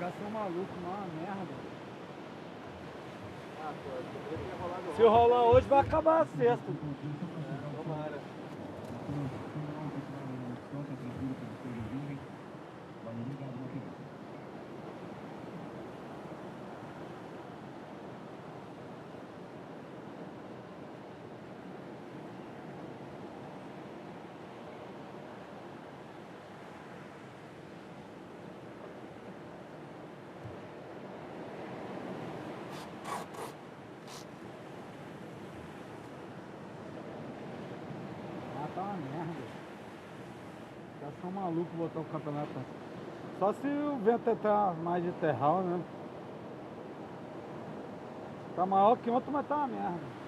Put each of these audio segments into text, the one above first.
caras são malucos, uma merda. Ah, pô, eu queria ter rolado Se rolar hoje vai acabar a sexta. Tomara. Tá uma merda. Os caras são malucos botar o campeonato. Só se o vento entrar mais de terral, né? Tá maior que ontem, mas tá uma merda.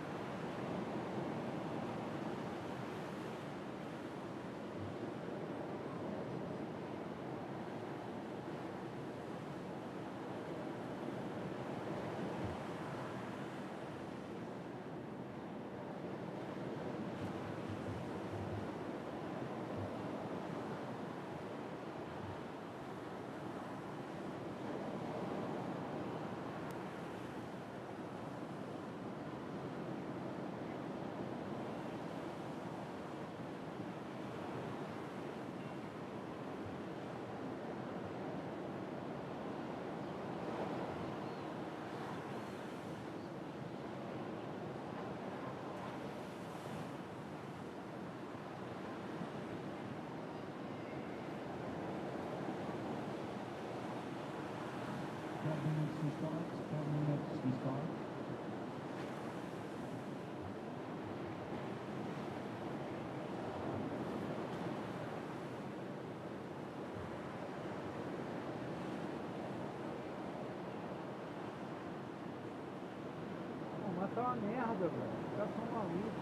Mas tá uma merda, velho. Os caras são malucos.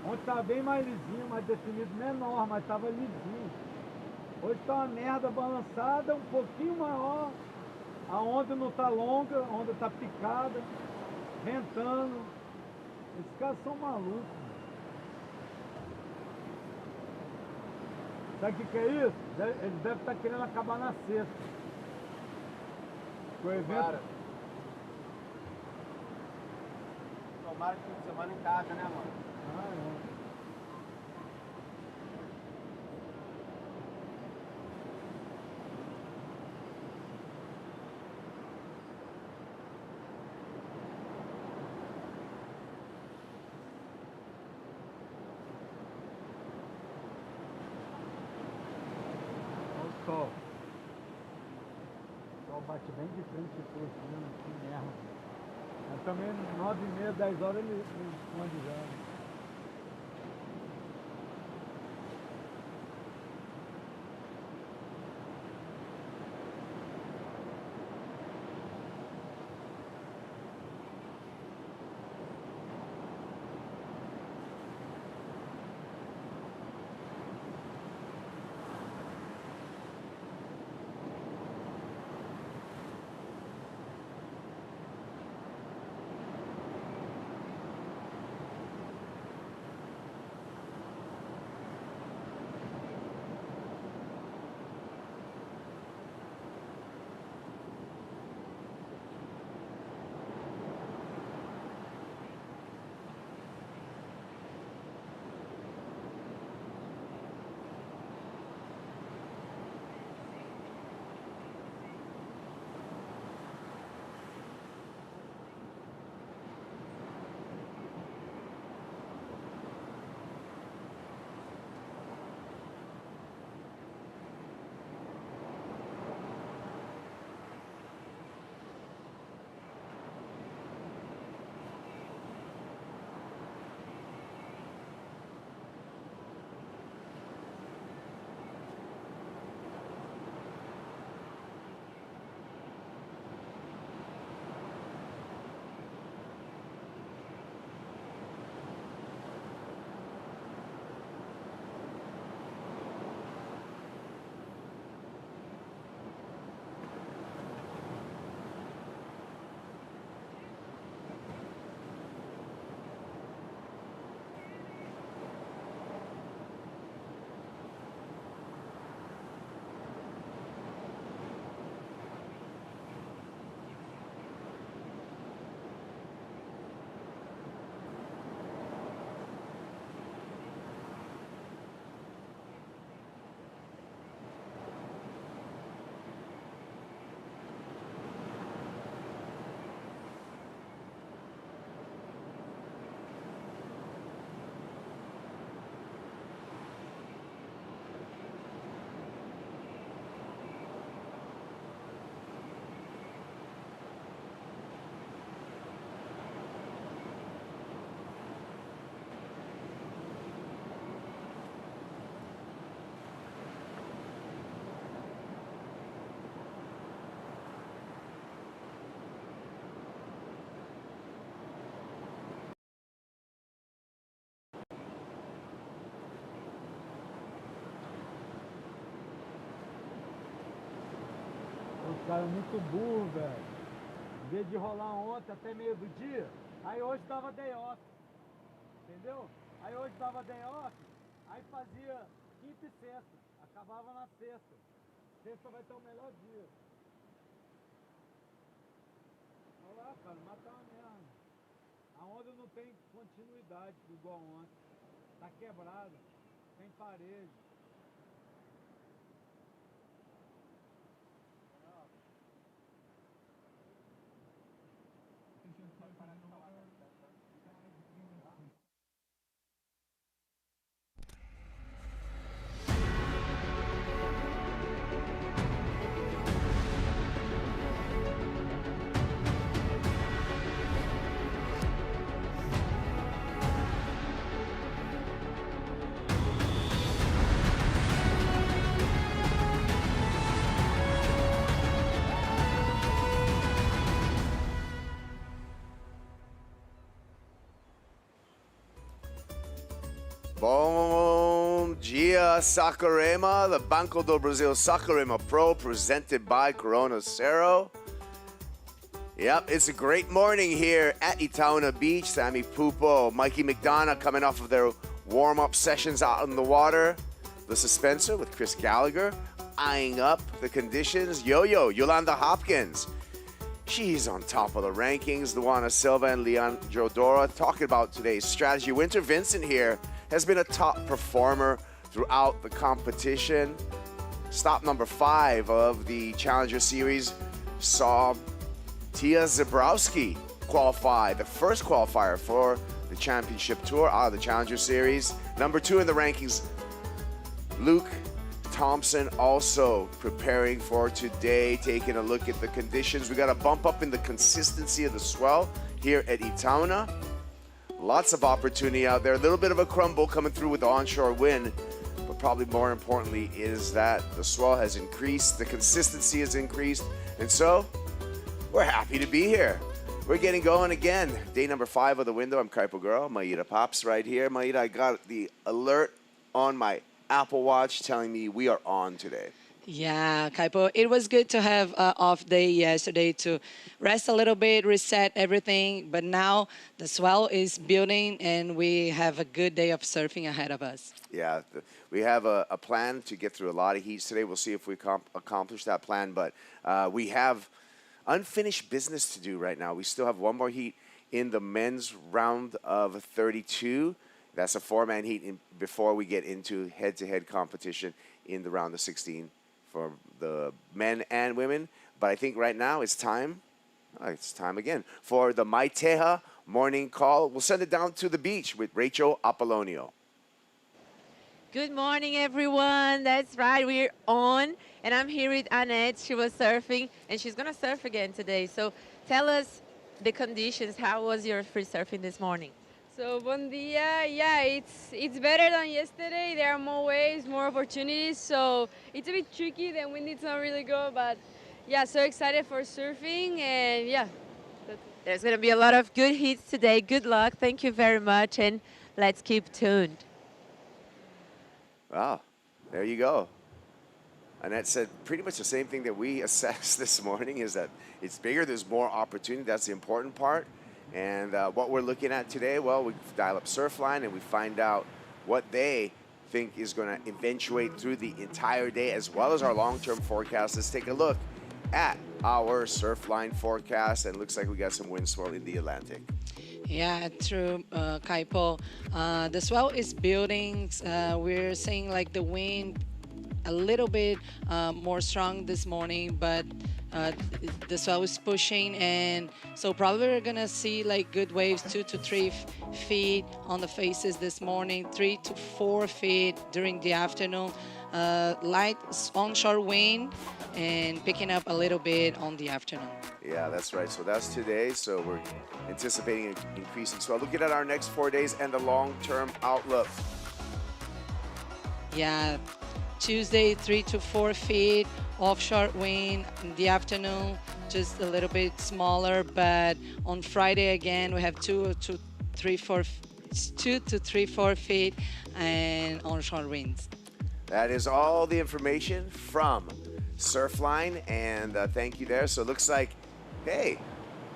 Ontem tava bem mais lisinho, mais definido, menor, mas tava lisinho. Hoje tá uma merda balançada, um pouquinho maior. A onda não tá longa, a onda tá picada, ventando. Esses caras são malucos. Sabe o que é isso? Eles devem estar querendo acabar na sexta. O evento... Tomara que fim de semana em casa, né, mano? Ah, é. O sol bate bem de frente por cima, que merda. Mas também 9h30, 10 horas ele esconde já. Cara, muito burro, velho. Em vez de rolar ontem até meio do dia, aí hoje dava day off. Entendeu? Aí hoje dava day off, aí fazia quinta e sexta. Acabava na sexta. Sexta vai ter o melhor dia. Olha lá, cara, matar uma merda. A onda não tem continuidade igual ontem. Tá quebrada, tem parede. Bom dia, Saquarema, the Banco do Brasil Saquarema Pro, presented by Cero. Yep, it's a great morning here at Itaúna Beach. Sammy Pupo, Mikey McDonough coming off of their warm-up sessions out on the water. The Suspenser with Chris Gallagher eyeing up the conditions. Yo-Yo, Yolanda Hopkins. She's on top of the rankings. Luana Silva and Leandro Dora talking about today's strategy. Winter Vincent here has been a top performer throughout the competition. Stop number 5 of the Challenger Series saw Tia Zabrowski qualify, the first qualifier for the Championship Tour out of the Challenger Series. Number 2 in the rankings, Luke Thompson also preparing for today, taking a look at the conditions. We got a bump up in the consistency of the swell here at Itaúna. Lots of opportunity out there. A little bit of a crumble coming through with the onshore wind, but probably more importantly is that the swell has increased, the consistency has increased, and so we're happy to be here. We're getting going again. Day number 5 of the window. I'm Kaipo Girl, Maida Pops right here. Maida, I got the alert on my Apple Watch telling me we are on today. Yeah, Kaipo, it was good to have an off day yesterday to rest a little bit, reset everything. But now the swell is building and we have a good day of surfing ahead of us. Yeah, we have a plan to get through a lot of heats today. We'll see if we accomplish that plan. But we have unfinished business to do right now. We still have one more heat in the men's round of 32. That's a 4-man heat before we get into head-to-head competition in the round of 16 for the men and women. But I think right now it's time again for the Maiteha morning call. We'll send it down to the beach with Rachel Apollonio. Good morning, everyone. That's right, we're on. And I'm here with Annette. She was surfing, and she's going to surf again today. So tell us the conditions. How was your free surfing this morning? So, bon dia. Yeah, it's better than yesterday. There are more waves, more opportunities. So it's a bit tricky. The wind is not really good, but yeah, so excited for surfing. And yeah, There's going to be a lot of good hits today. Good luck. Thank you very much, and let's keep tuned. Wow, there you go. Annette said pretty much the same thing that we assessed this morning, is that it's bigger, there's more opportunity. That's the important part. And what we're looking at today, well, we dial up Surfline and we find out what they think is going to eventuate through the entire day, as well as our long-term forecast. Let's take a look at our Surfline forecast, and it looks like we got some wind swell in the Atlantic. Yeah, true, Kaipo. The swell is building. We're seeing like the wind a little bit more strong this morning, but the swell is pushing, and so probably we're gonna see like good waves, 2 to 3 feet on the faces this morning, 3 to 4 feet during the afternoon. Light onshore wind and picking up a little bit on the afternoon. Yeah, that's right. So that's today. So we're anticipating an increase in swell. Looking at our next 4 days and the long-term outlook. Yeah, Tuesday 3 to 4 feet offshore wind in the afternoon, just a little bit smaller. But on Friday again, we have 2 to 3 4 feet and onshore winds. That is all the information from surf line, and thank you there. So it looks like, hey,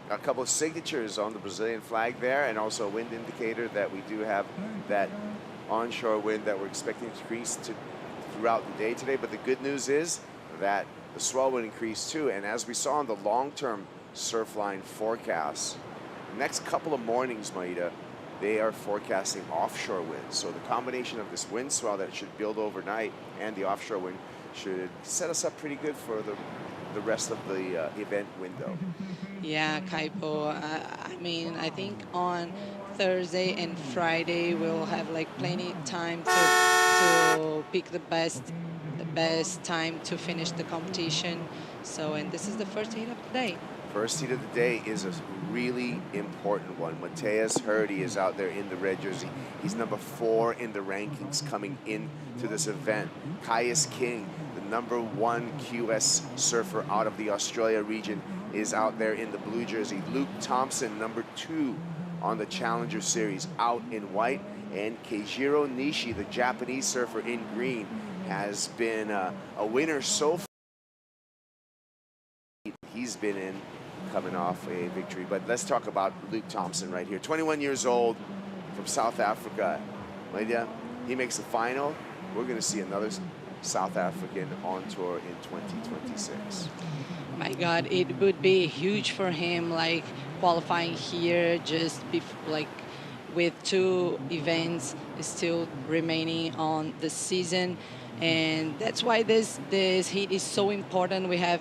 a couple of signatures on the Brazilian flag there, and also a wind indicator that we do have that onshore wind that we're expecting to increase throughout the day today. But the good news is that the swell would increase too, and as we saw in the long-term surf line forecast, the next couple of mornings, Maida, they are forecasting offshore winds. So the combination of this wind swell that should build overnight and the offshore wind should set us up pretty good for the rest of the event window. Yeah, Kaipo. I mean, I think on Thursday and Friday we'll have like plenty time to pick the best time to finish the competition. So, and this is the first heat of the day. First heat of the day is a really important one. Mateus Hurdy is out there in the red jersey. He's number 4 in the rankings coming into this event. Caius King, the number 1 QS surfer out of the Australia region, is out there in the blue jersey. Luke Thompson, number 2 on the Challenger Series, out in white. And Keijiro Nishi, the Japanese surfer, in green, has been a winner so far. He's been in, coming off a victory. But let's talk about Luke Thompson right here. 21 years old, from South Africa. Lydia, he makes the final. We're going to see another South African on tour in 2026. My God, it would be huge for him, like qualifying here just like with 2 events still remaining on the season. And that's why this heat is so important. We have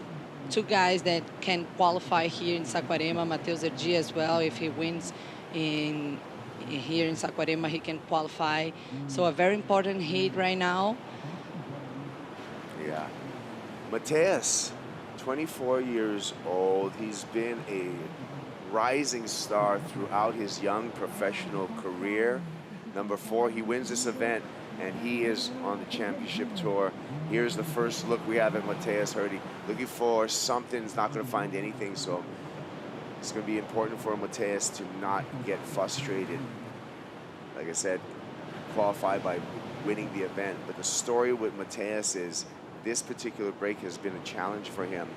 2 guys that can qualify here in Saquarema. Matheus Erdi as well. If he wins here in Saquarema, he can qualify. So a very important heat right now. Yeah. Mateus, 24 years old. He's been a rising star throughout his young professional career. Number 4, he wins this event, and he is on the championship tour. Here's the first look we have at Mateus Hurdy. Looking for something, he's not going to find anything, so it's going to be important for Mateus to not get frustrated. Like I said, qualify by winning the event. But the story with Mateus is this particular break has been a challenge for him,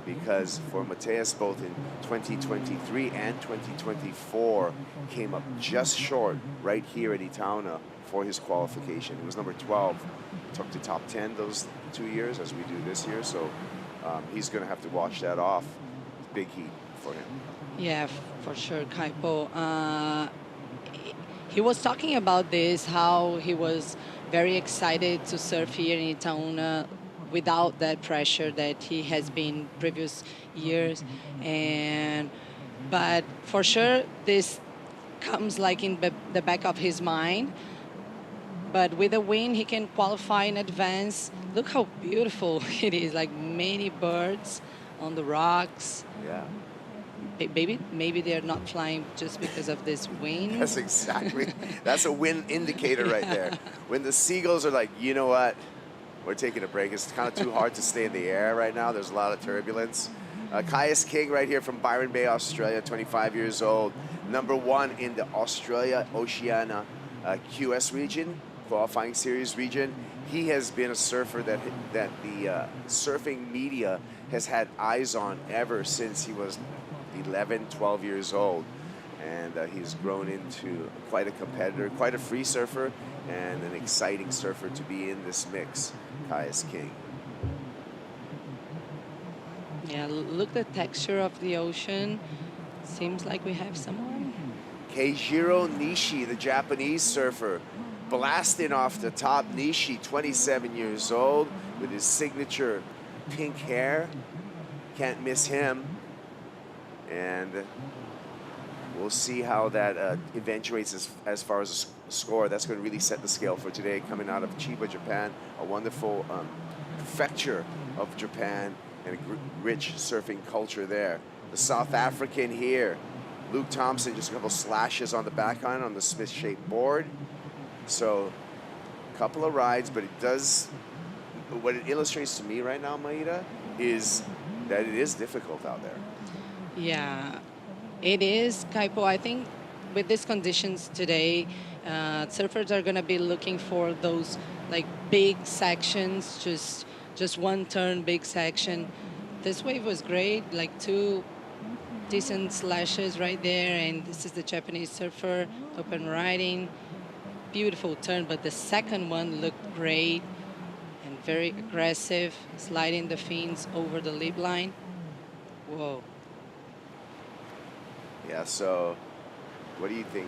because for Mateus, both in 2023 and 2024, came up just short right here at Itaúna for his qualification. He was number 12, took the top 10 those 2 years, as we do this year, so he's going to have to wash that off. Big heat for him. Yeah, for sure, Kaipo. He was talking about this, how he was very excited to surf here in Itaúna without that pressure that he has been previous years. But for sure, this comes like in the back of his mind. But with a win, he can qualify in advance. Look how beautiful it is, like many birds on the rocks. Yeah. Maybe they're not flying just because of this wind. That's exactly, that's a wind indicator right there. When the seagulls are like, you know what, we're taking a break. It's kind of too hard to stay in the air right now. There's a lot of turbulence. Caius King right here from Byron Bay, Australia, 25 years old. Number 1 in the Australia Oceania QS region, qualifying series region. He has been a surfer that the surfing media has had eyes on ever since he was 11, 12 years old. And he's grown into quite a competitor, quite a free surfer, and an exciting surfer to be in this mix, Caius King. Yeah, look the texture of the ocean. Seems like we have someone. Keijiro Nishi, the Japanese surfer, blasting off the top. Nishi, 27 years old, with his signature pink hair. Can't miss him. And we'll see how that eventuates as far as the score. That's going to really set the scale for today, coming out of Chiba, Japan, a wonderful prefecture of Japan, and a rich surfing culture there. The South African here, Luke Thompson, just a couple slashes on the backhand on the Smith-shaped board. So a couple of rides, but it does, what it illustrates to me right now, Maida, is that it is difficult out there. Yeah, it is, Kaipo. I think with these conditions today, surfers are going to be looking for those like big sections just just one turn, big section. This wave was great, like two decent slashes right there. And this is the Japanese surfer, open riding. Beautiful turn, but the second one looked great and very aggressive, sliding the fins over the lip line. Whoa. Yeah, so what do you think,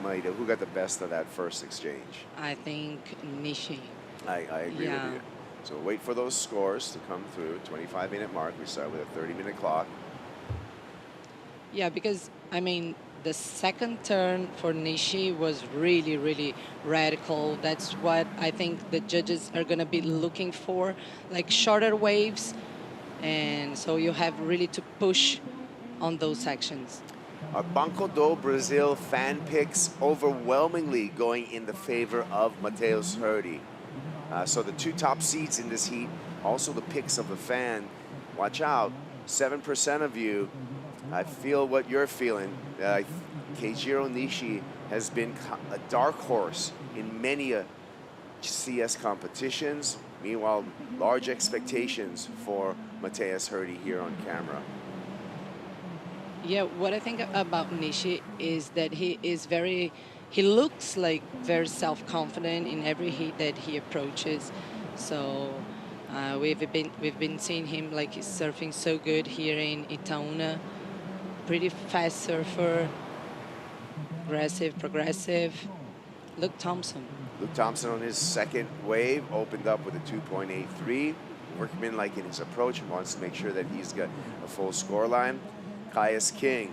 Maida? Who got the best of that first exchange? I think Nishi. I agree Yeah. with you. So wait for those scores to come through. 25-minute mark. We start with a 30-minute clock. Yeah, because, I mean, the second turn for Nishi was really, really radical. That's what I think the judges are going to be looking for, like shorter waves. And so you have really to push on those sections. Our Banco do Brazil fan picks overwhelmingly going in the favor of Matheus Herdy. So the two top seeds in this heat, also the picks of the fan. Watch out, 7% of you, I feel what you're feeling. Keijiro Nishi has been a dark horse in many CS competitions. Meanwhile, large expectations for Matheus Herdy here on camera. Yeah, what I think about Nishi is that he looks like very self-confident in every heat that he approaches. So we've been seeing him like he's surfing so good here in Itaúna. Pretty fast surfer, aggressive, progressive. Luke Thompson. Luke Thompson on his second wave opened up with a 2.83. Workman-like in his approach, wants to make sure that he's got a full score line. Caius King.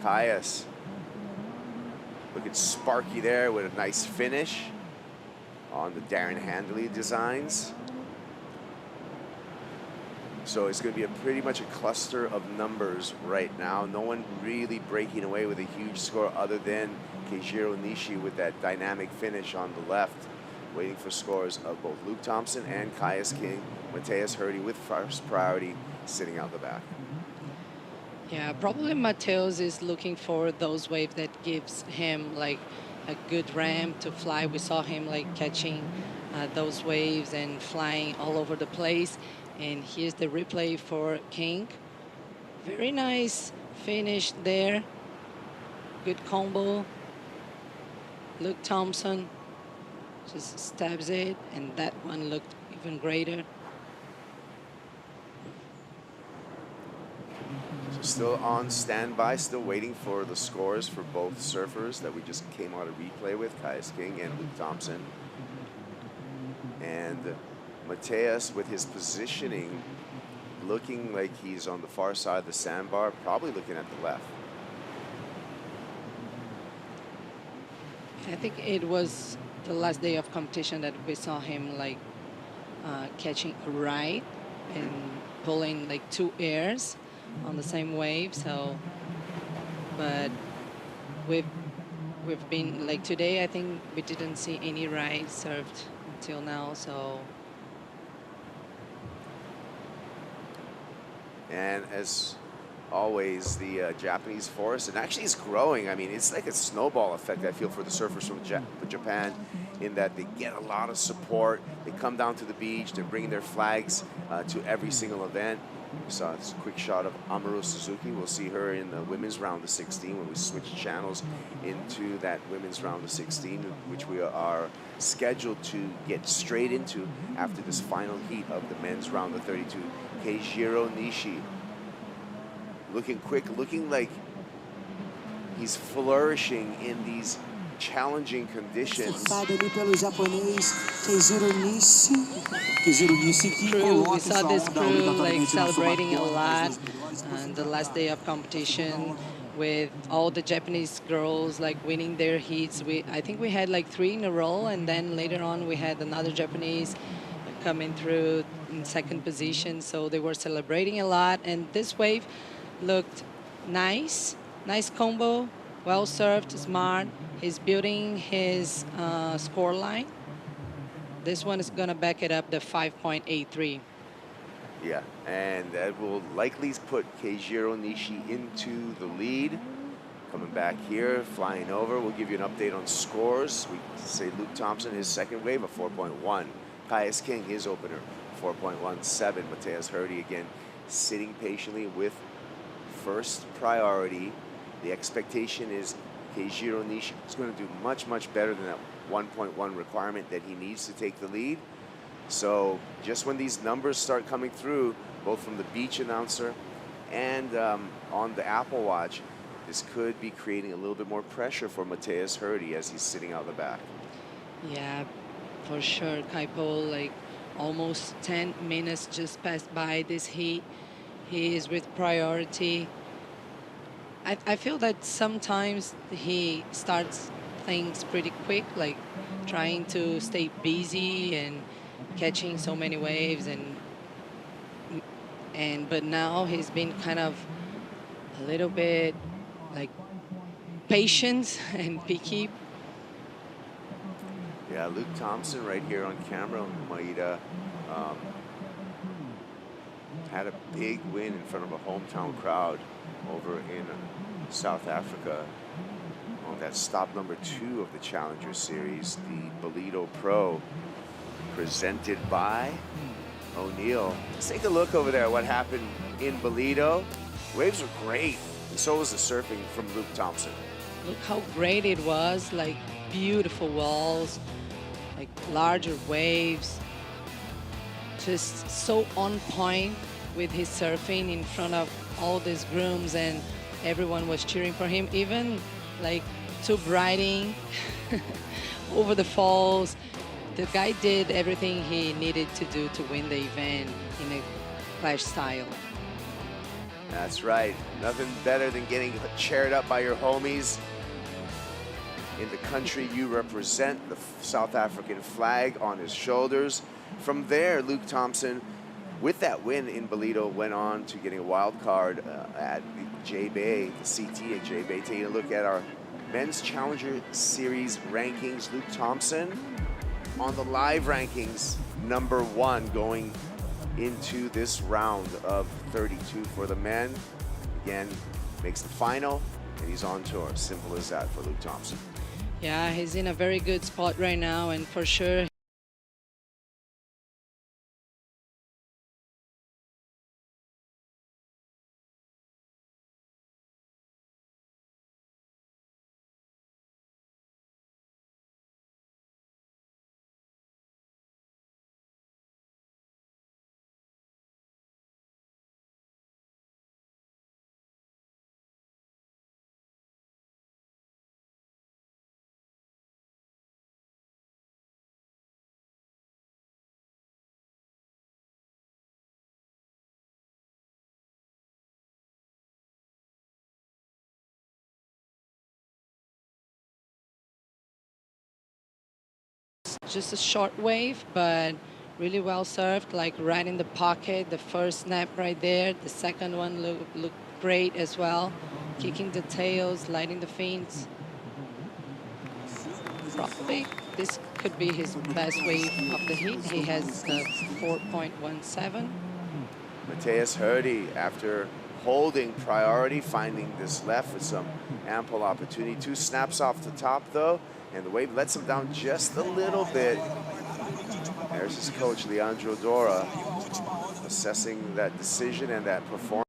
Caius looking sparky there with a nice finish on the Darren Handley designs. So it's going to be pretty much a cluster of numbers right now. No one really breaking away with a huge score other than Keijiro Nishi with that dynamic finish on the left. Waiting for scores of both Luke Thompson and Caius King. Matheus Herdy with first priority sitting out the back. Yeah, probably Mateus is looking for those waves that gives him like a good ramp to fly. We saw him like catching those waves and flying all over the place. And here's the replay for King. Very nice finish there. Good combo. Luke Thompson just stabs it, and that one looked even greater. So still on standby, still waiting for the scores for both surfers that we just came out of replay with, Caius King and Luke Thompson. And Matheus, with his positioning, looking like he's on the far side of the sandbar, probably looking at the left. I think it was the last day of competition that we saw him like catching a right and pulling like two airs on the same wave. So, but we've been like today, I think we didn't see any right served until now. So. And as always, the Japanese forest, and actually it's growing. I mean, it's like a snowball effect, I feel, for the surfers from Japan, in that they get a lot of support. They come down to the beach, they're bringing their flags to every single event. We saw this quick shot of Amaru Suzuki. We'll see her in the women's round of 16 when we switch channels into that women's round of 16, which we are scheduled to get straight into after this final heat of the men's round of 32. Keijiro Nishi, looking quick, looking like he's flourishing in these challenging conditions. True, we saw this crew like celebrating a lot on the last day of competition with all the Japanese girls like winning their heats. I think we had like 3 in a row, and then later on we had another Japanese coming through in second position. So they were celebrating a lot, and this wave looked nice combo, well served, smart. He's building his score line. This one is gonna back it up, the 5.83. Yeah, and that will likely put Keijiro Nishi into the lead. Coming back here, flying over. We'll give you an update on scores. We say Luke Thompson, his second wave, a 4.1. Caius King, his opener, 4.17. Mateus Herdy again sitting patiently with first priority. The expectation is Keijiro Nishi is going to do much, much better than that 1.1 requirement that he needs to take the lead. So just when these numbers start coming through, both from the beach announcer and on the Apple Watch, this could be creating a little bit more pressure for Mateus Herdy as he's sitting out the back. Yeah, for sure, Kaipo, like almost 10 minutes just passed by this heat. He is with priority. I feel that sometimes he starts things pretty quick, like trying to stay busy and catching so many waves, but now he's been kind of a little bit like patient and picky. Yeah, Luke Thompson right here on camera, Maeda, had a big win in front of a hometown crowd over in South Africa on that stop number 2 of the Challenger Series, the Bolito Pro, presented by O'Neill. Let's take a look over there at what happened in Bolito. Waves were great, and so was the surfing from Luke Thompson. Look how great it was, like beautiful walls, like larger waves, just so on point with his surfing in front of all these grooms, and everyone was cheering for him, even like tube riding over the falls. The guy did everything he needed to do to win the event in a clash style. That's right. Nothing better than getting cheered up by your homies in the country you represent, the South African flag on his shoulders. From there, Luke Thompson, with that win in Bolito, went on to getting a wild card at J-Bay, the CT at J-Bay. Taking a look at our men's Challenger Series rankings. Luke Thompson on the live rankings, #1 going into this round of 32 for the men. Again, makes the final, and he's on tour. Simple as that for Luke Thompson. Yeah, he's in a very good spot right now, and for sure just a short wave, but really well served, like right in the pocket. The first snap right there. The second one looked great as well. Kicking the tails, lighting the fins. Probably this could be his best wave of the heat. He has 4.17. Mateus Herdy, after holding priority, finding this left with some ample opportunity. 2 snaps off the top though, and the wave lets him down just a little bit. There's his coach, Leandro Dora, assessing that decision and that performance.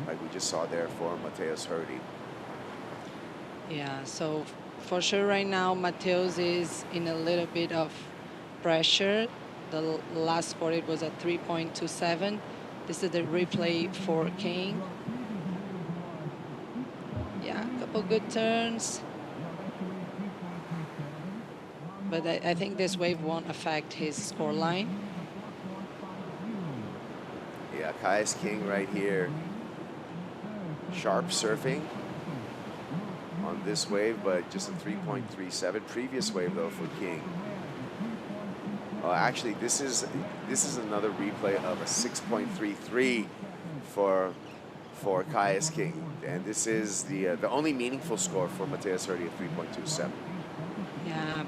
Like we just saw there for Mateus Herdy. Yeah, so for sure right now, Mateus is in a little bit of pressure. The last score, it was at 3.27. This is the replay for King. Yeah, a couple good turns. But I think this wave won't affect his score line. Yeah, Caius King right here Sharp surfing on this wave, but just a 3.37. Previous wave though for King. Actually, this is another replay of a 6.33 for Caius King, and this is the only meaningful score for Mateus Herdy at 3.27. Yeah,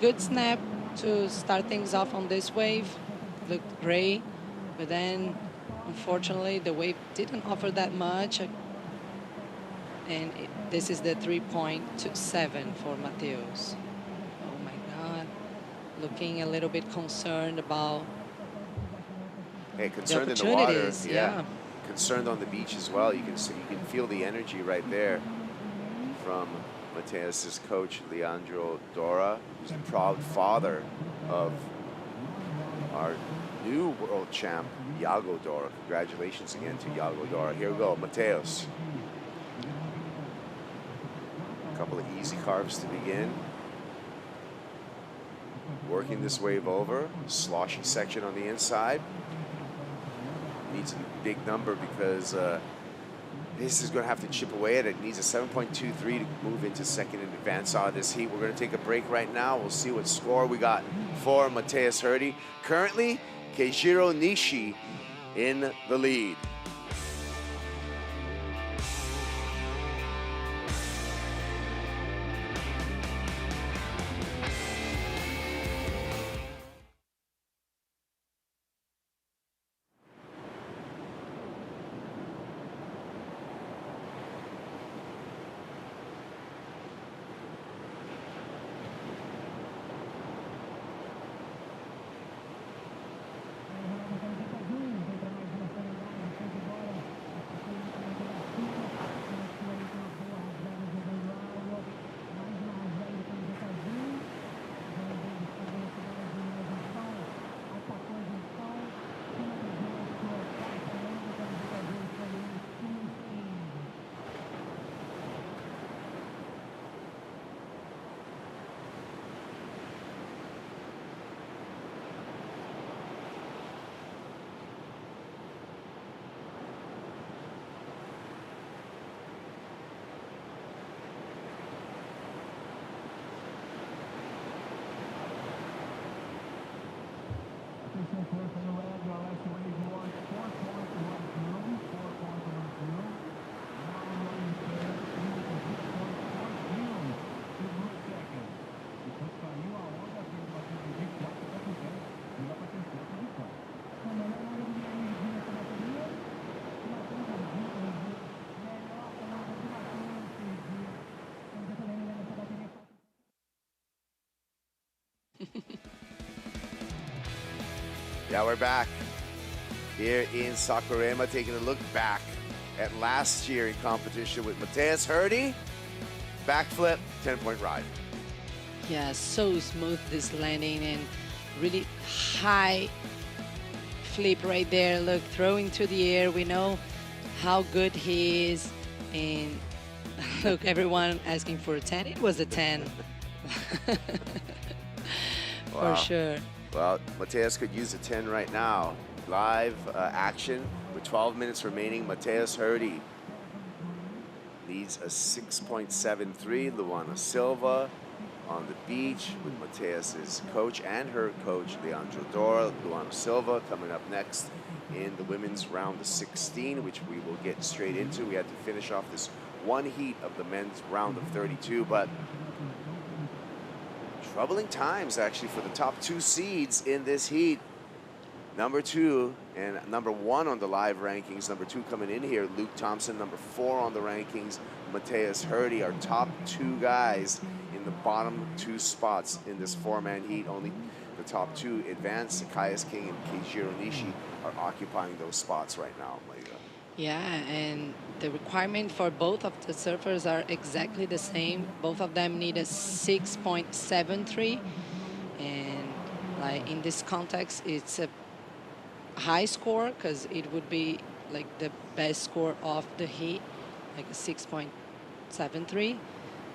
good snap to start things off on this wave. Looked great, but then unfortunately the wave didn't offer that much, and this is the 3.27 for Mateus. Oh my God, looking a little bit concerned about concerned the in the water. opportunities. Yeah. Concerned on the beach as well. You can see, you can feel the energy right there from Mateus's coach Leandro Dora, who's the proud father of our new world champ Iago Dora. Congratulations again to Iago Dora. Here we go, Mateus. A couple of easy carves to begin. Working this wave over, sloshy section on the inside. Needs a big number because this is going to have to chip away at it. Needs a 7.23 to move into second in advance out of this heat. We're going to take a break right now. We'll see what score we got for Mateus Herdy. Currently, Keijiro Nishi in the lead. Yeah, we're back here in Saquarema, taking a look back at last year in competition with Mateus Herdy. Backflip, 10-point ride. Yeah, so smooth this landing and really high flip right there. Look, throwing to the air. We know how good he is. And look, everyone asking for a 10. It was a 10. Wow. For sure. Well, Mateus could use a 10 right now. Live action with 12 minutes remaining. Mateus Herdy leads a 6.73. Luana Silva on the beach with Mateus's coach and her coach, Leandro Dora. Luana Silva coming up next in the women's round of 16, which we will get straight into. We had to finish off this one heat of the men's round of 32, but troubling times actually for the top two seeds in this heat. Number 2 and number 1 on the live rankings. Number 2 coming in here, Luke Thompson. Number 4 on the rankings, Mateus Herdy. Our top 2 guys in the bottom 2 spots in this 4-man heat. Only the top 2 advance. Caius King and Keijiro Nishi are occupying those spots right now, Maida. Yeah, and the requirement for both of the surfers are exactly the same. Both of them need a 6.73, and like in this context, it's a high score because it would be like the best score of the heat, like a 6.73.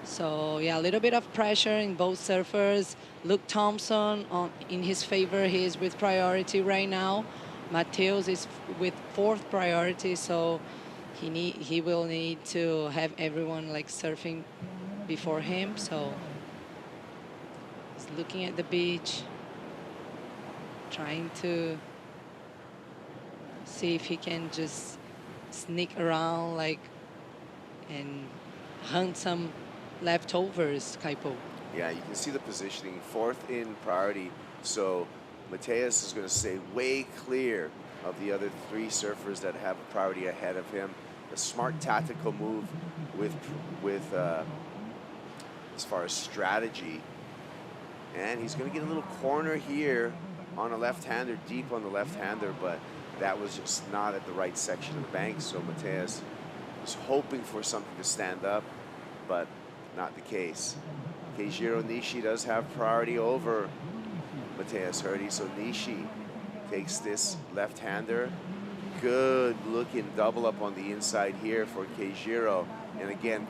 So yeah, a little bit of pressure in both surfers. Luke Thompson in his favor, he is with priority right now. Mateus is with 4th priority, so he will need to have everyone like surfing before him. So he's looking at the beach, trying to see if he can just sneak around like and hunt some leftovers, Kaipo. Yeah, you can see the positioning, fourth in priority. So Mateus is going to stay way clear of the other three surfers that have a priority ahead of him. A smart tactical move with as far as strategy. And he's going to get a little corner here on a left-hander, deep on the left-hander, but that was just not at the right section of the bank. So Mateus was hoping for something to stand up, but not the case. Keijiro Nishi does have priority over Mateus Hurdy, so Nishi takes this left-hander. Good looking double up on the inside here for Keijiro. And again,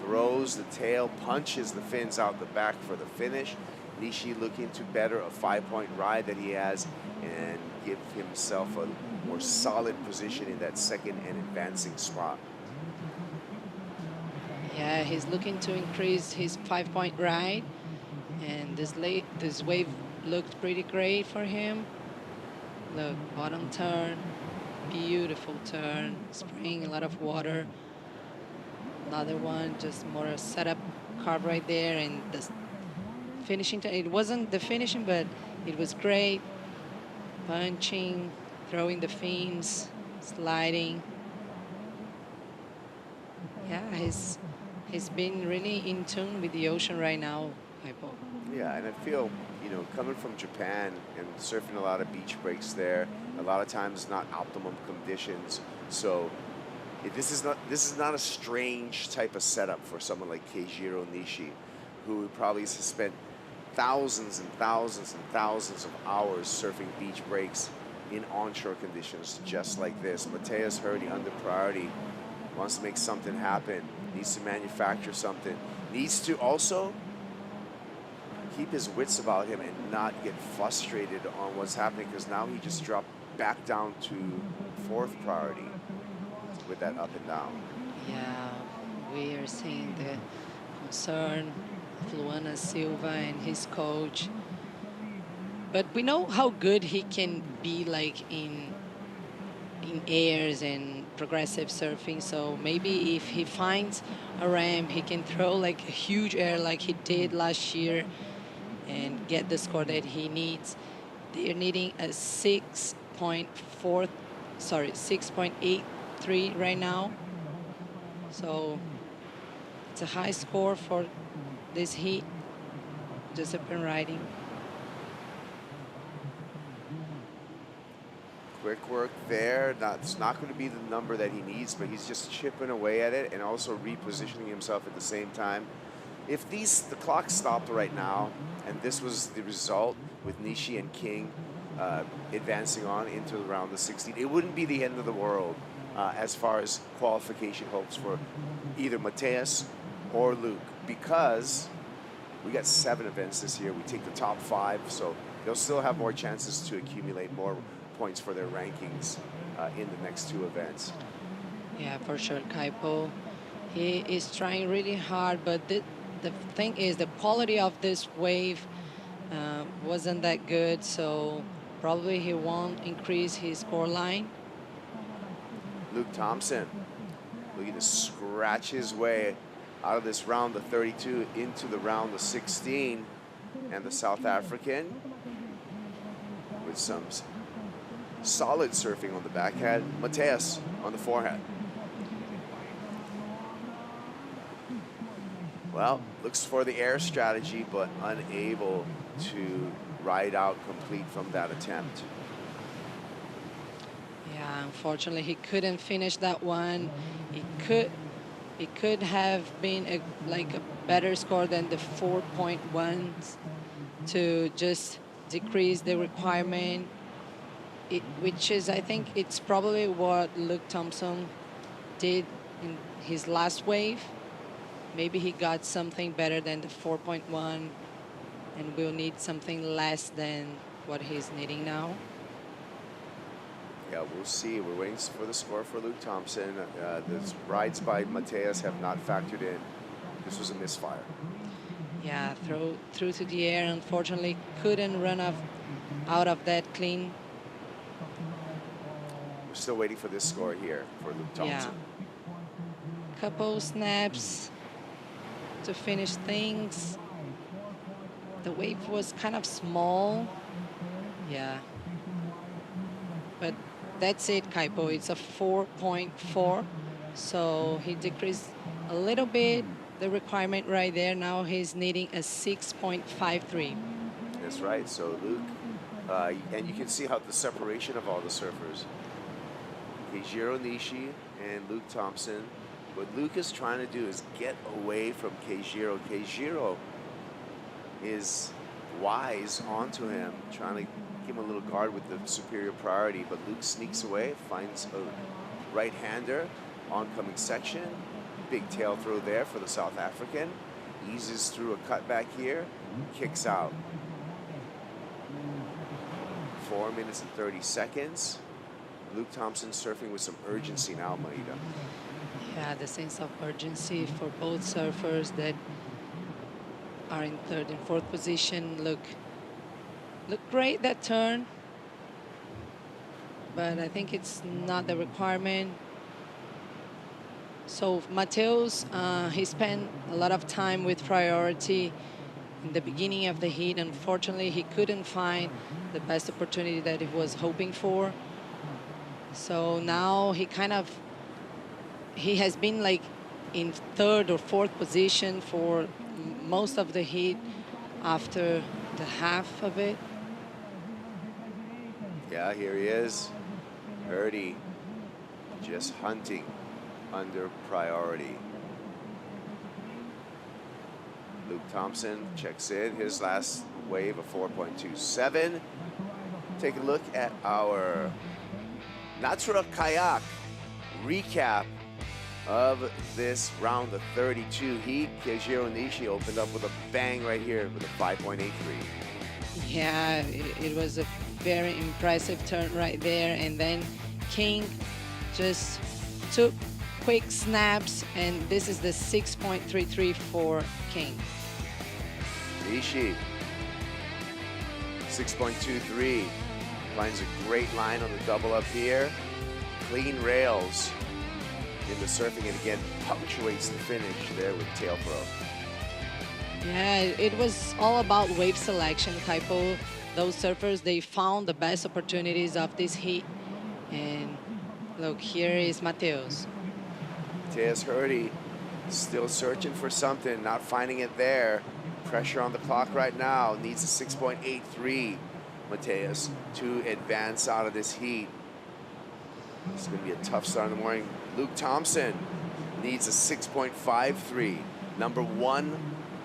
throws the tail, punches the fins out the back for the finish. Nishi looking to better a 5-point ride that he has and give himself a more solid position in that second and advancing spot. Yeah, he's looking to increase his 5-point ride, and this wave looked pretty great for him. Look, bottom turn, beautiful turn, spraying a lot of water. Another one, just more a setup carve right there, and the finishing. It wasn't the finishing, but it was great. Punching, throwing the fins, sliding. Yeah, he's been really in tune with the ocean right now, Kaipo. Yeah, and I feel, coming from Japan and surfing a lot of beach breaks there, a lot of times not optimum conditions. So this is not a strange type of setup for someone like Keijiro Nishi, who probably has spent thousands and thousands and thousands of hours surfing beach breaks in onshore conditions just like this. Mateus Hurdy under priority, wants to make something happen, needs to manufacture something, needs to also keep his wits about him and not get frustrated on what's happening, because now he just dropped back down to fourth priority with that up and down. Yeah, we are seeing the concern of Luana Silva and his coach. But we know how good he can be like in airs and progressive surfing. So maybe if he finds a ramp, he can throw like a huge air like he did last year and get the score that he needs. They're needing a 6.83 right now. So it's a high score for this heat, just open riding. Quick work there. It's not going to be the number that he needs, but he's just chipping away at it and also repositioning himself at the same time. If the clock stopped right now, and this was the result with Nishi and King advancing on into the round of 16, it wouldn't be the end of the world as far as qualification hopes for either Mateus or Luke, because we got 7 events this year. We take the top 5, so they'll still have more chances to accumulate more points for their rankings in the next 2 events. Yeah, for sure, Kaipo. He is trying really hard, but the thing is the quality of this wave wasn't that good, so probably he won't increase his score line. Luke Thompson looking to scratch his way out of this round of 32 into the round of 16, and the South African with some solid surfing on the backhand, Mateus on the forehand. Well, looks for the air strategy, but unable to ride out complete from that attempt. Yeah, unfortunately, he couldn't finish that one. It could have been a better score than the 4.1s to just decrease the requirement. Which is, I think, it's probably what Luke Thompson did in his last wave. Maybe he got something better than the 4.1 and will need something less than what he's needing now. Yeah, we'll see. We're waiting for the score for Luke Thompson. The rides by Mateus have not factored in. This was a misfire. Yeah, through to the air. Unfortunately, couldn't run out of that clean. We're still waiting for this score here for Luke Thompson. Yeah. Couple snaps to finish things. The wave was kind of small. Yeah. But that's it, Kaipo. It's a 4.4. So he decreased a little bit the requirement right there. Now he's needing a 6.53. That's right. So Luke, and you can see how the separation of all the surfers. Keijiro Nishi and Luke Thompson. What Luke is trying to do is get away from Keijiro. Keijiro is wise onto him, trying to give him a little guard with the superior priority, but Luke sneaks away, finds a right-hander, oncoming section, big tail throw there for the South African, eases through a cutback here, kicks out. 4 minutes and 30 seconds. Luke Thompson surfing with some urgency now, Maida. Yeah, the sense of urgency for both surfers that are in third and fourth position. Look great that turn, but I think it's not the requirement. So Mateus, he spent a lot of time with priority in the beginning of the heat. Unfortunately, he couldn't find the best opportunity that he was hoping for. So now he has been like in third or fourth position for most of the heat after the half of it. Yeah, here he is. Hurdy just hunting under priority. Luke Thompson checks in his last wave of 4.27. Take a look at our Natura Kayak recap of this round of 32 heat. Keijiro Nishi opened up with a bang right here with a 5.83. Yeah, it was a very impressive turn right there. And then King just took quick snaps, and this is the 6.33 for King. Nishi, 6.23. Finds a great line on the double up here. Clean rails in the surfing, and again punctuates the finish there with tail throw. Yeah, it was all about wave selection, Kaipo. Those surfers, they found the best opportunities of this heat. And look, here is Mateus. Mateus Hurdy still searching for something, not finding it there. Pressure on the clock right now. Needs a 6.83, Mateus, to advance out of this heat. It's going to be a tough start in the morning. Luke Thompson needs a 6.53. Number one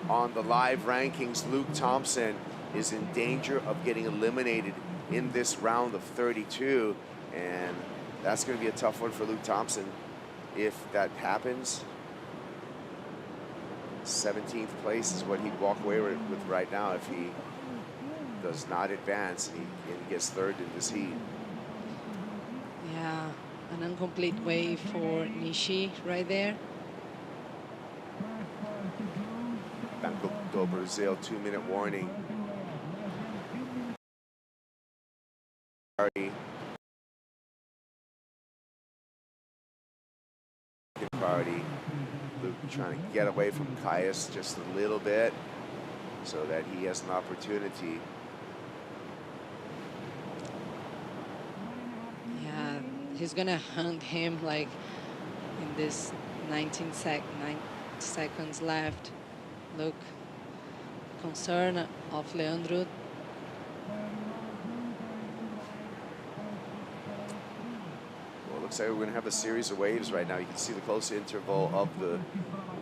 on the live rankings. Luke Thompson is in danger of getting eliminated in this round of 32. And that's going to be a tough one for Luke Thompson if that happens. 17th place is what he'd walk away with right now if he does not advance and he gets third in this heat. Yeah, an incomplete wave for Nishi right there. Banco do Brasil, 2-minute warning. Priority. Luke trying to get away from Caius just a little bit so that he has an opportunity. Yeah, he's gonna hunt him like in this 9 seconds left. Look, concern of Leandro. Well, it looks like we're going to have a series of waves right now. You can see the close interval of the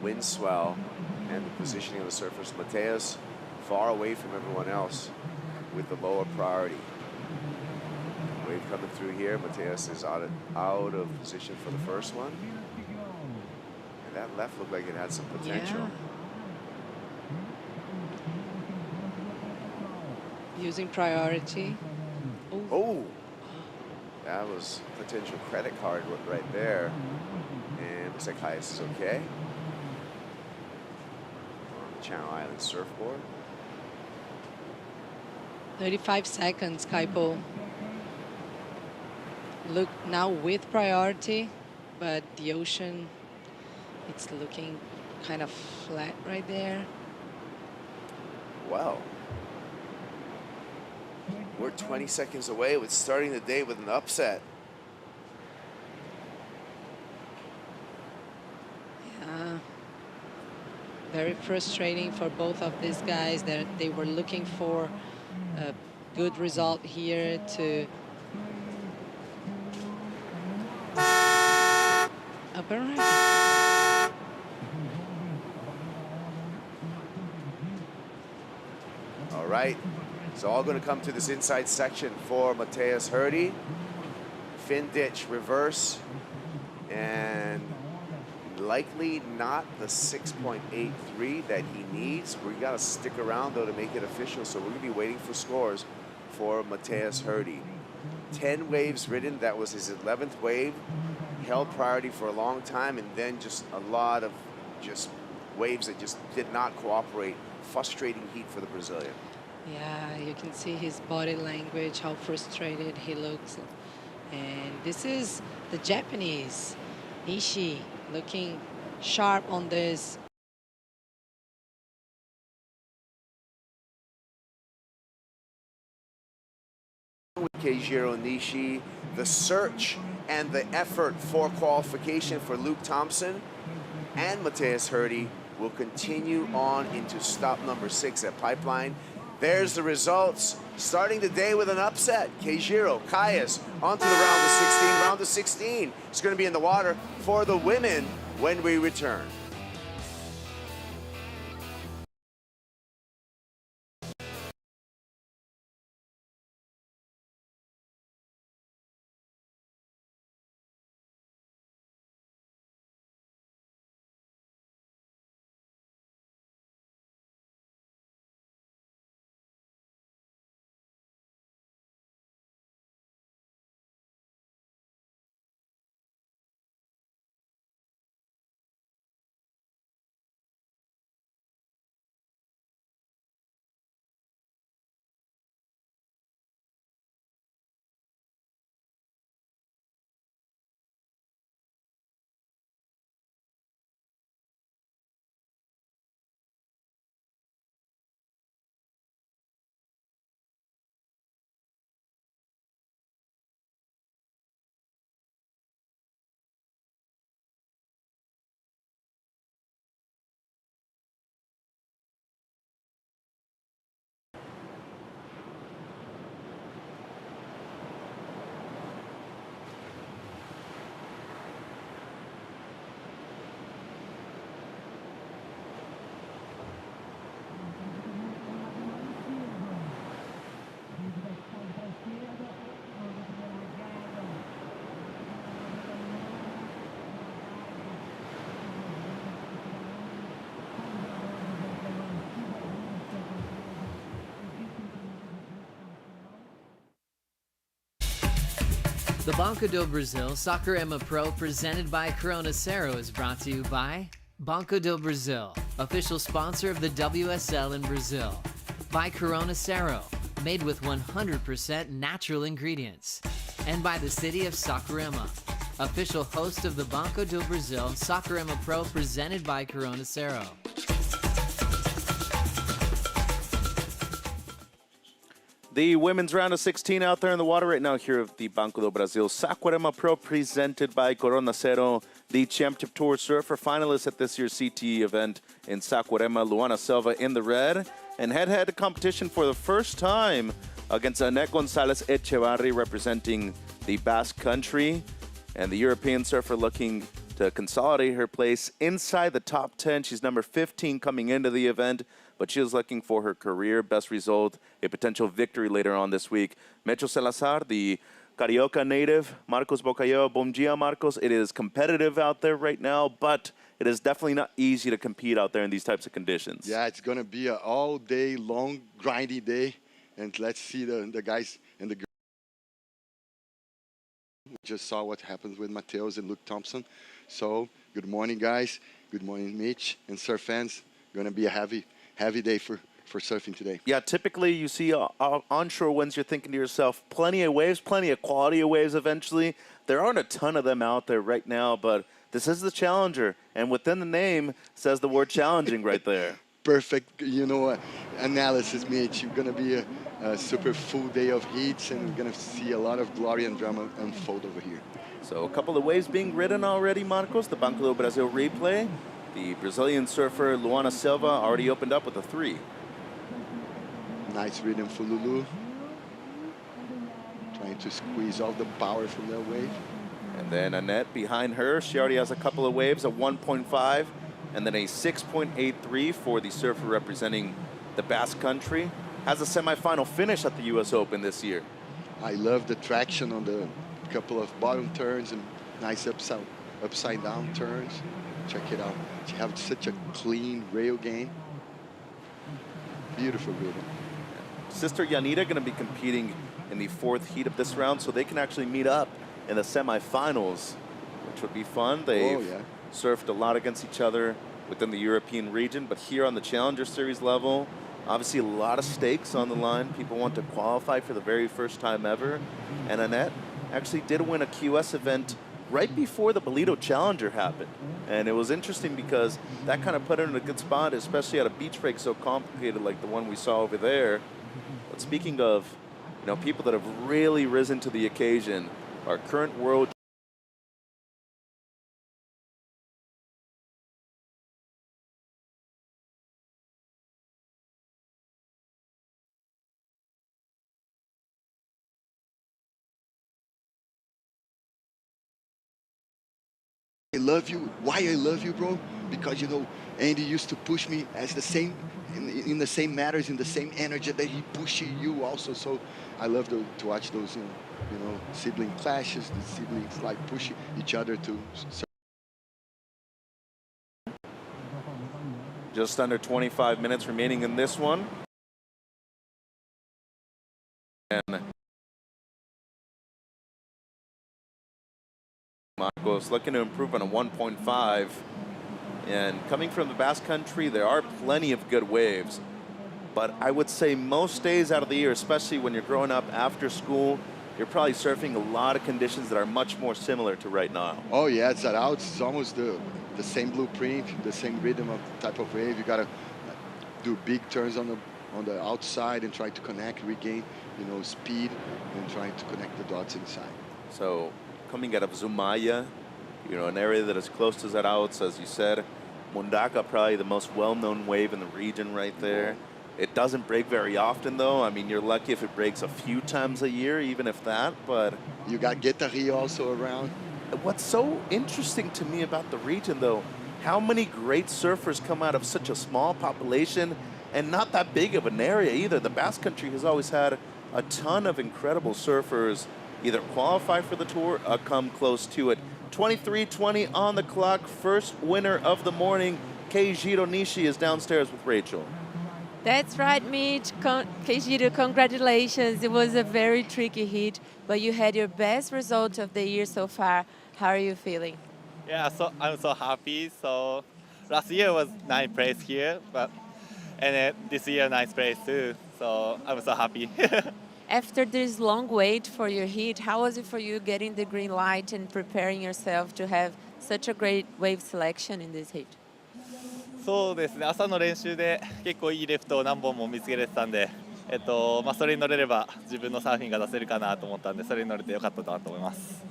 wind swell and the positioning of the surfers. Mateus far away from everyone else with the lower priority. Wave coming through here. Mateus is out of position for the first one. And that left looked like it had some potential. Yeah. Using priority. Oh, That was potential credit card right there. And looks like Caius is okay. On the Channel Island surfboard. 35 seconds, Kaipo. Look now with priority, but the ocean, it's looking kind of flat right there. Wow. We're 20 seconds away with starting the day with an upset. Yeah. Very frustrating for both of these guys. They were looking for a good result here to up and right. All right, it's all going to come to this inside section for Mateus Herdy. Fin ditch reverse, and likely not the 6.83 that he needs. We got to stick around though to make it official, so we're going to be waiting for scores for Mateus Herdy. 10 waves ridden, that was his 11th wave. Held priority for a long time, and then just a lot of just waves that just did not cooperate. Frustrating heat for the Brazilian. Yeah, you can see his body language, how frustrated he looks. And this is the Japanese, Ishii, looking sharp on this. With Keijiro Nishi, the search and the effort for qualification for Luke Thompson and Mateus Herdy will continue on into stop number 6 at Pipeline. There's the results. Starting the day with an upset. Keijiro, Caius, on to the round of 16. Round of 16 is going to be in the water for the women when we return. The Banco do Brasil Saquarema Pro presented by Cero is brought to you by Banco do Brasil, official sponsor of the WSL in Brazil. By Cero, made with 100% natural ingredients. And by the city of Saquarema, official host of the Banco do Brasil Saquarema Pro presented by Cero. The women's round of 16 out there in the water right now here of the Banco do Brasil Saquarema Pro presented by Cero, the Championship Tour Surfer finalist at this year's CTE event in Saquarema. Luana Silva in the red, and head-to-head competition for the first time against Annette Gonzalez Echevarri representing the Basque Country, and the European surfer looking to consolidate her place inside the top 10. She's number 15 coming into the event, but she is looking for her career best result, a potential victory later on this week. Metro Salazar, the Carioca native, Marcos Bocayo. Bom dia, Marcos. It is competitive out there right now, but it is definitely not easy to compete out there in these types of conditions. Yeah, it's going to be an all-day long, grindy day, and let's see the guys and the girls We just saw what happened with Mateus and Luke Thompson. So, good morning, guys. Good morning, Mitch and surf fans. Going to be a heavy day for surfing today. Yeah, typically you see onshore winds, you're thinking to yourself, plenty of waves, plenty of quality of waves eventually. There aren't a ton of them out there right now, but this is the Challenger, and within the name says the word challenging right there. Perfect, analysis, Mitch. You're going to be a super full day of heats, and we're going to see a lot of glory and drama unfold over here. So a couple of waves being ridden already, Marcos. The Banco do Brasil replay. The Brazilian surfer Luana Silva already opened up with a 3. Nice rhythm for Lulu. Trying to squeeze all the power from that wave. And then Annette behind her. She already has a couple of waves, a 1.5, and then a 6.83 for the surfer representing the Basque Country. Has a semifinal finish at the U.S. Open this year. I love the traction on the couple of bottom turns and nice upside down turns. Check it out. She has such a clean rail game. Beautiful rhythm. Sister Yanita going to be competing in the 4th heat of this round, so they can actually meet up in the semifinals, which would be fun. They've surfed a lot against each other within the European region, but here on the Challenger Series level, obviously a lot of stakes on the line. People want to qualify for the very first time ever. And Annette actually did win a QS event right before the Bolito Challenger happened. And it was interesting because that kind of put her in a good spot, especially at a beach break so complicated like the one we saw over there. But speaking of, people that have really risen to the occasion, our current world I love you. Why I love you, bro? Because Andy used to push me as the same in the same matters, in the same energy that he pushes you also. So I love to watch those sibling clashes, the siblings like push each other to. just under 25 minutes remaining in this one. And Marcos looking to improve on a 1.5. And coming from the Basque Country, there are plenty of good waves. But I would say most days out of the year, especially when you're growing up after school, you're probably surfing a lot of conditions that are much more similar to right now. Oh yeah, it's almost the same blueprint, the same rhythm of type of wave. You gotta do big turns on the outside and try to connect, regain, speed, and trying to connect the dots inside. So coming out of Zumaya, an area that is close to Zabrowski, as you said. Mundaka, probably the most well-known wave in the region right there. It doesn't break very often, though. I mean, you're lucky if it breaks a few times a year, even if that, but... You got Guetari also around. What's so interesting to me about the region, though, how many great surfers come out of such a small population and not that big of an area either. The Basque Country has always had a ton of incredible surfers either qualify for the tour or come close to it. 23:20 on the clock. First winner of the morning, Keijiro Nishi, is downstairs with Rachel. That's right, Mitch. Keijiro, congratulations. It was a very tricky heat, but you had your best result of the year so far. How are you feeling? Yeah, so I'm so happy. So last year was ninth place here, and this year ninth place too. So I'm so happy. After this long wait for your heat, how was it for you getting the green light and preparing yourself to have such a great wave selection in this heat? そうですね、朝の練習で結構いいレフトを何本も見つけれてたんで、それに乗れれば自分のサーフィンが出せるかなと思ったんで、それに乗れてよかったなと思います。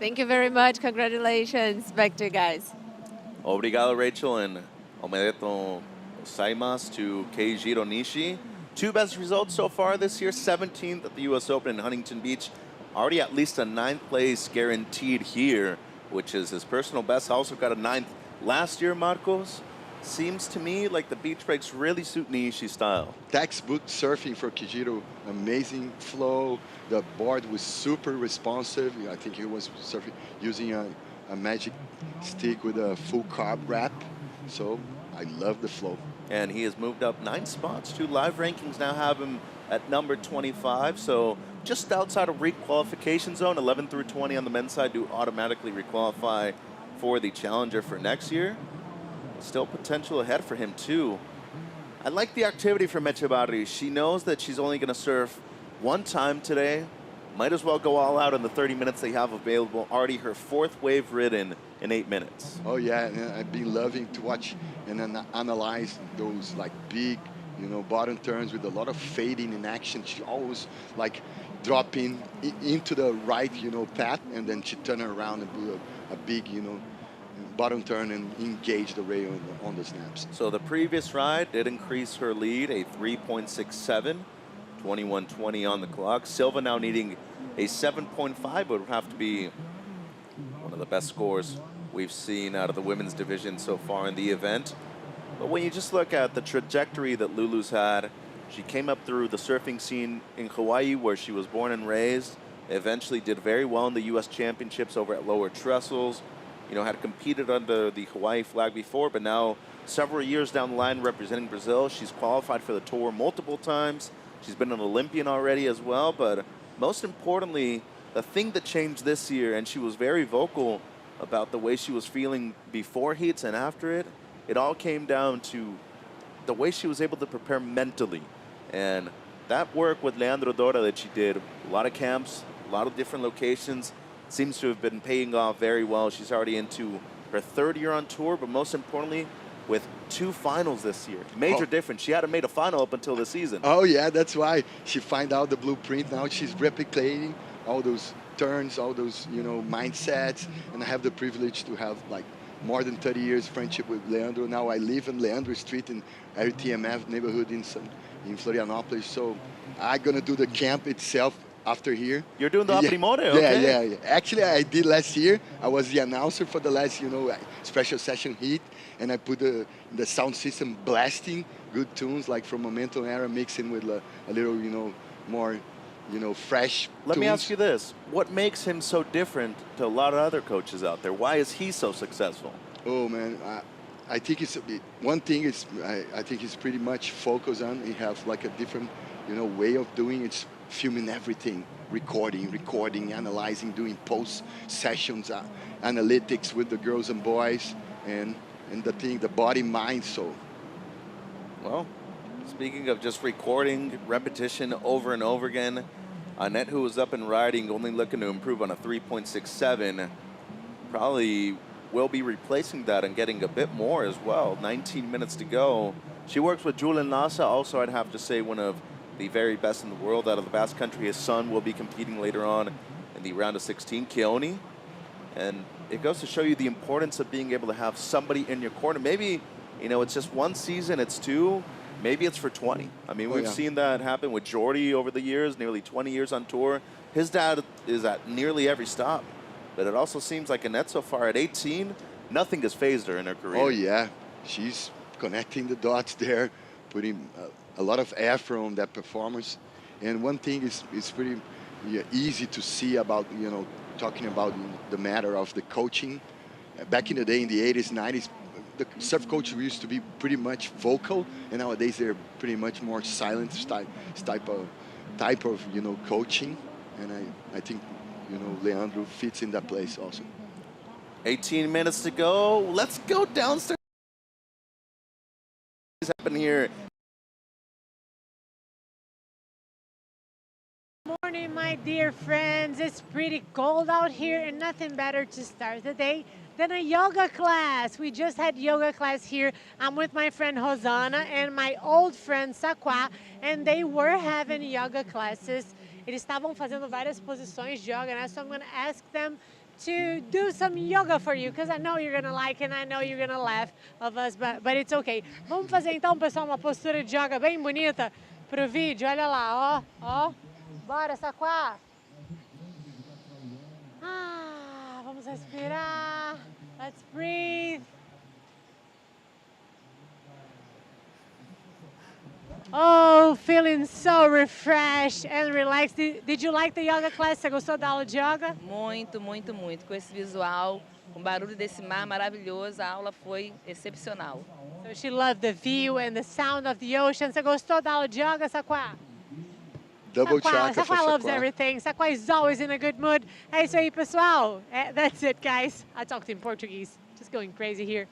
Thank you very much. Congratulations. Back to you guys. Obrigado, Rachel, and omedeto gozaimasu to Keijiro Nishi. 2 best results so far this year, 17th at the U.S. Open in Huntington Beach. Already at least a 9th place guaranteed here, which is his personal best. Also got a 9th last year, Marcos. Seems to me like the beach breaks really suit Nishi's style. Textbook surfing for Keijiro. Amazing flow. The board was super responsive. I think he was surfing using a magic stick with a full carb wrap. So I love the flow. and he has moved up 9 spots. 2 live rankings now have him at number 25, so just outside of requalification zone. 11 through 20 on the men's side do automatically requalify for the challenger for next year. Still potential ahead for him too. I like the activity from Echevarri. She knows that she's only going to serve 1 time today. Might as well go all out in the 30 minutes they have available. Already her 4th wave ridden in 8 minutes. Oh yeah, and I've been loving to watch and analyze those like big, bottom turns with a lot of fading in action. She always like dropping into the right, path, and then she turn around and do a big, bottom turn and engage the rail on the snaps. So the previous ride did increase her lead, a 3.67, 21:20 on the clock. Silva now needing a 7.5, would have to be one of the best scores we've seen out of the women's division so far in the event. But when you just look at the trajectory that Lulu's had, she came up through the surfing scene in Hawaii, where she was born and raised, eventually did very well in the U.S. Championships over at lower trestles, had competed under the Hawaii flag before, but now several years down the line representing Brazil. She's qualified for the tour multiple times. She's been an Olympian already as well, but most importantly, the thing that changed this year, and she was very vocal about the way she was feeling before heats and after it, it all came down to the way she was able to prepare mentally. And that work with Leandro Dora that she did, a lot of camps, a lot of different locations, seems to have been paying off very well. She's already into her 3rd year on tour, but most importantly, with 2 finals this year. Major difference. She hadn't made a final up until this season. Oh yeah, that's why she find out the blueprint. Now she's replicating all those turns, all those, mindsets. And I have the privilege to have like more than 30 years friendship with Leandro. Now I live in Leandro Street in RTMF neighborhood in Florianopolis. So I'm gonna do the camp itself after here. You're doing the Aprimore, okay? Yeah. Actually, I did last year. I was the announcer for the last, special session heat, and I put the sound system blasting good tunes like from Momentum Era, mixing with a little, more, fresh Let tunes. me ask you this. What makes him so different to a lot of other coaches out there? Why is he so successful? Oh, man. I think it's one thing is I think he's pretty much focused on. He has like a different, way of doing it. Filming everything, recording, analyzing, doing post sessions, analytics with the girls and boys, and the body, mind, soul. Well, speaking of just recording, repetition over and over again, Annette, who was up and riding, only looking to improve on a 3.67, probably will be replacing that and getting a bit more as well. 19 minutes to go. She works with Julian Lassa, also I'd have to say one of the very best in the world out of the Basque Country. His son will be competing later on in the round of 16, Keone. And it goes to show you the importance of being able to have somebody in your corner. Maybe, it's just 1 season, it's 2, maybe it's for 20. I mean, we've seen that happen with Jordy over the years, nearly 20 years on tour. His dad is at nearly every stop. But it also seems like Annette so far at 18, nothing has phased her in her career. Oh yeah, she's connecting the dots there, putting a lot of effort on that performance. And one thing is pretty easy to see about, talking about the matter of the coaching. Back in the day, in the 80s, 90s, the surf coach used to be pretty much vocal, and nowadays they're pretty much more silent type of coaching. And I think, Leandro fits in that place also. 18 minutes to go. Let's go downstairs. What's happening here? Morning, my dear friends. It's pretty cold out here, and nothing better to start the day than a yoga class. We just had yoga class here. I'm with my friend Rosana and my old friend Sakwa, and they were having yoga classes. Eles estavam fazendo várias posições de yoga, né? So I'm going to ask them to do some yoga for you, because I know you're going to like it, and I know you're going to laugh of us, but it's okay. Vamos fazer então, pessoal, uma postura de yoga bem bonita pro vídeo. Olha lá, ó. Bora, Saquá. Vamos respirar. Let's breathe. Oh, feeling so refreshed and relaxed. Did you like the yoga class? Você gostou da aula de yoga? Muito, muito, muito. Com esse visual, com o barulho desse mar maravilhoso, a aula foi excepcional. So she loved the view and the sound of the ocean. Você gostou da aula de yoga, Saquá? Double track for Saquá loves Saquá. everything. Saquá is always in a good mood. É isso aí, pessoal. That's it, guys. I talked in Portuguese. Just going crazy here.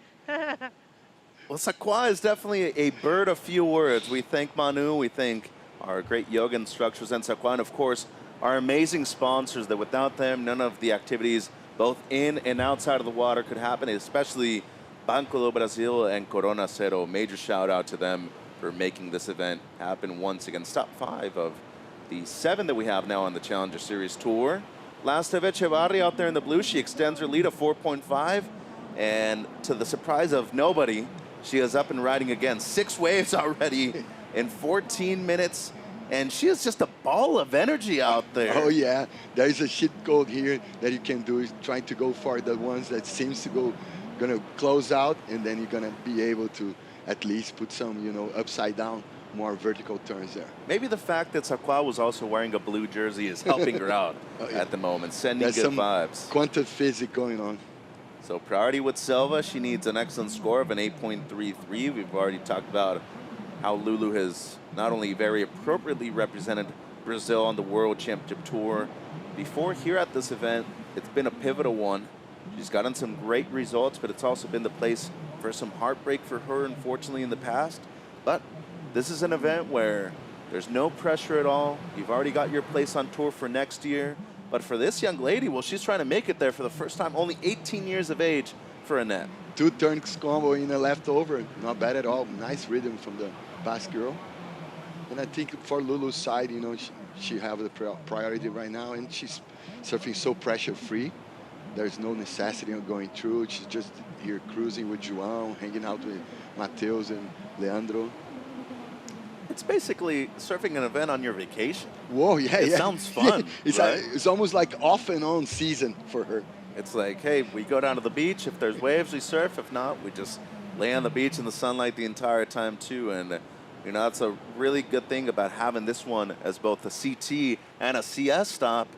Well, Saquá is definitely a bird of few words. We thank Manu, we thank our great yoga instructors and Saquá, and of course, our amazing sponsors that without them, none of the activities both in and outside of the water could happen, especially Banco do Brasil and Corona Cero. Major shout out to them for making this event happen once again. Top 5 of the 7 that we have now on the Challenger Series Tour. Last of Echevarri out there in the blue, she extends her lead of 4.5, and to the surprise of nobody, she is up and riding again. 6 waves already in 14 minutes, and she is just a ball of energy out there. Oh yeah, there is a cheat code here that you can do, is trying to go for the ones that seems to gonna close out, and then you're gonna be able to at least put some, you know, upside down, more vertical turns there. Maybe the fact that Saquá was also wearing a blue jersey is helping her out at the moment, sending There's good some vibes. quantum physics going on. So priority with Silva, she needs an excellent score of an 8.33. We've already talked about how Lulu has not only very appropriately represented Brazil on the World Championship Tour. Before here at this event, it's been a pivotal one. She's gotten some great results, but it's also been the place for some heartbreak for her, unfortunately, in the past. But this is an event where there's no pressure at all. You've already got your place on tour for next year. But for this young lady, well, she's trying to make it there for the first time, only 18 years of age for Annette. 2 turns combo in a leftover, not bad at all. Nice rhythm from the Basque girl. And I think for Lulu's side, you know, she have the priority right now, and she's surfing so pressure-free. There's no necessity of going through. She's just here cruising with João, hanging out with Mateus and Leandro. It's basically surfing an event on your vacation. Whoa, yeah, It sounds fun, right? It's almost like off and on season for her. It's like, hey, we go down to the beach. If there's waves, we surf. If not, we just lay on the beach in the sunlight the entire time too. And, you know, that's a really good thing about having this one as both a CT and a CS stop.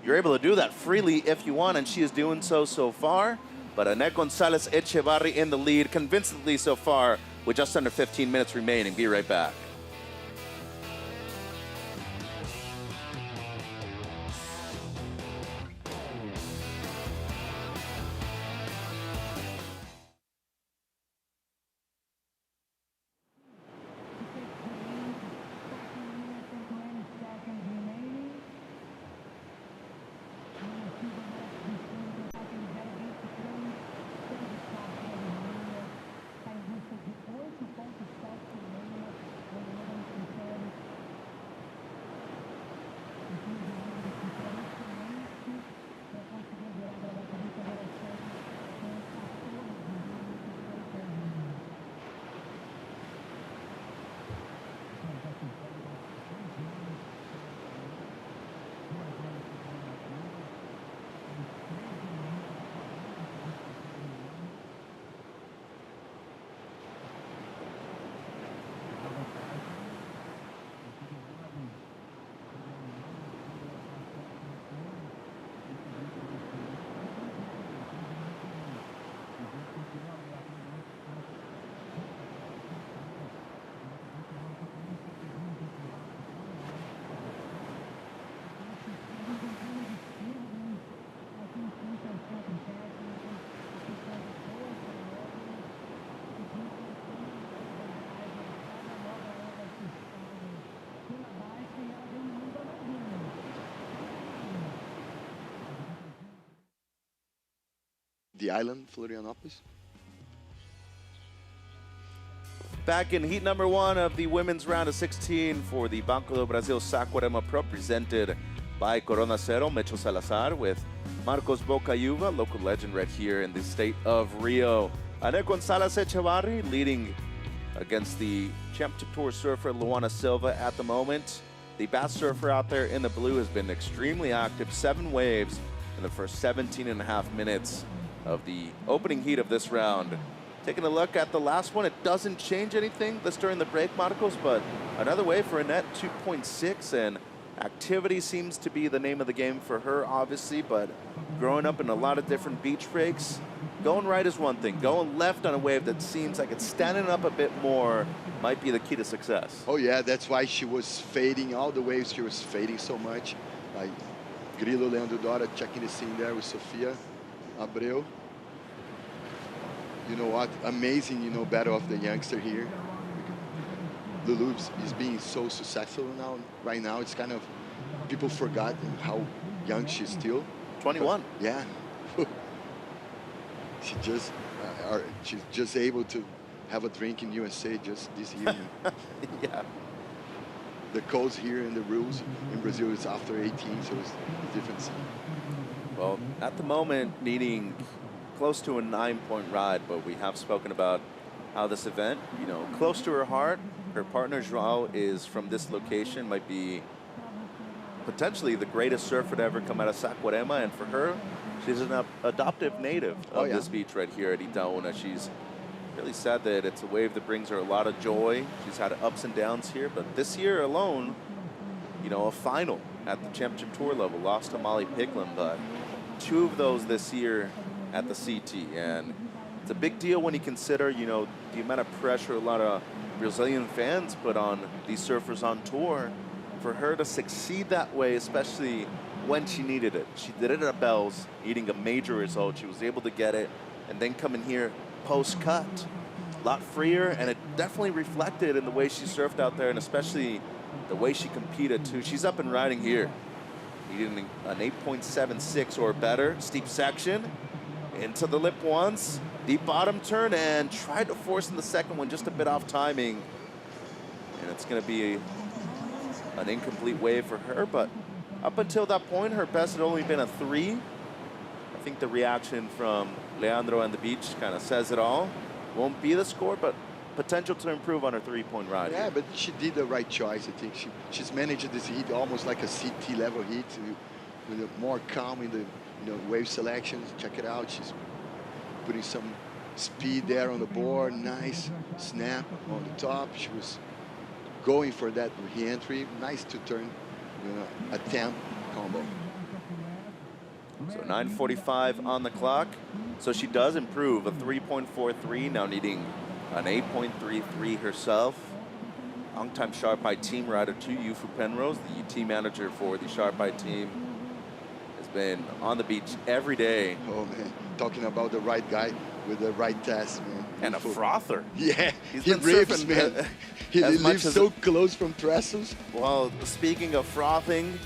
You're able to do that freely if you want, and she is doing so far. But Annette Gonzalez Echevarri in the lead convincingly so far with just under 15 minutes remaining. Be right back. The island, Florianopolis. Back in heat number 1 of the women's round of 16 for the Banco do Brasil Saquarema Pro, presented by Corona Cero, Mecho Salazar with Marcos Bocayuva, local legend right here in the state of Rio. Annette Gonzalez Echevarri leading against the Championship Tour surfer Luana Silva at the moment. The Bass surfer out there in the blue has been extremely active, 7 waves in the first 17 and a half minutes of the opening heat of this round. Taking a look at the last one, it doesn't change anything this during the break, Marcos, but another wave for Annette, 2.6, and activity seems to be the name of the game for her, obviously, but growing up in a lot of different beach breaks, Going right is one thing. Going left on a wave that seems like it's standing up a bit more might be the key to success. Oh yeah, that's why she was fading all the waves. She was fading so much. Like Grillo, Leandro Dora checking the scene there with Sofia Abreu. You know what? Amazing, you know, battle of the youngster here. Lulu is being so successful now. Right now, it's kind of people forgot how young she's still. 21. But, yeah. She's just able to have a drink in USA just this year. Yeah. The codes here and the rules in Brazil is after 18, so it's different scene. Well, at the moment, needing close to a 9-point ride, but we have spoken about how this event, you know, close to her heart. Her partner, Joao, is from this location, might be potentially the greatest surfer to ever come out of Saquarema, and for her, she's an adoptive native of this beach right here at Itaúna. She's really said that it's a wave that brings her a lot of joy. She's had ups and downs here, but this year alone, you know, a final at the championship tour level, lost to Molly Picklum, but 2 of those this year at the CT, and it's a big deal when you consider, you know, the amount of pressure a lot of Brazilian fans put on these surfers on tour. For her to succeed that way, especially when she needed it. She did it at Bells, needing a major result. She was able to get it, and then come in here post-cut. A lot freer, and it definitely reflected in the way she surfed out there, and especially the way she competed too. She's up and riding here. Needing an 8.76 or better. Steep section, into the lip once, deep bottom turn, and tried to force in the second one, just a bit off timing. And it's gonna be an incomplete wave for her, but up until that point, her best had only been a 3. I think the reaction from Leandro on the beach kind of says it all. Won't be the score, but potential to improve on her 3-point ride. Yeah, but she did the right choice. I think she's managed this heat almost like a CT level heat with a more calm in the wave selections. Check it out. She's putting some speed there on the board. Nice snap on the top. She was going for that re-entry. Nice to turn, attempt combo. So 9:45 on the clock. So she does improve a 3.43, now needing an 8.33 herself. Long-time Sharp Eye team rider too, Yufu Penrose, the team manager for the Sharp Eye team, has been on the beach every day. Oh man, talking about the right guy with the right test, man. And a frother. Yeah, he rips, man. He lives so close from trestles. Well, speaking of frothing,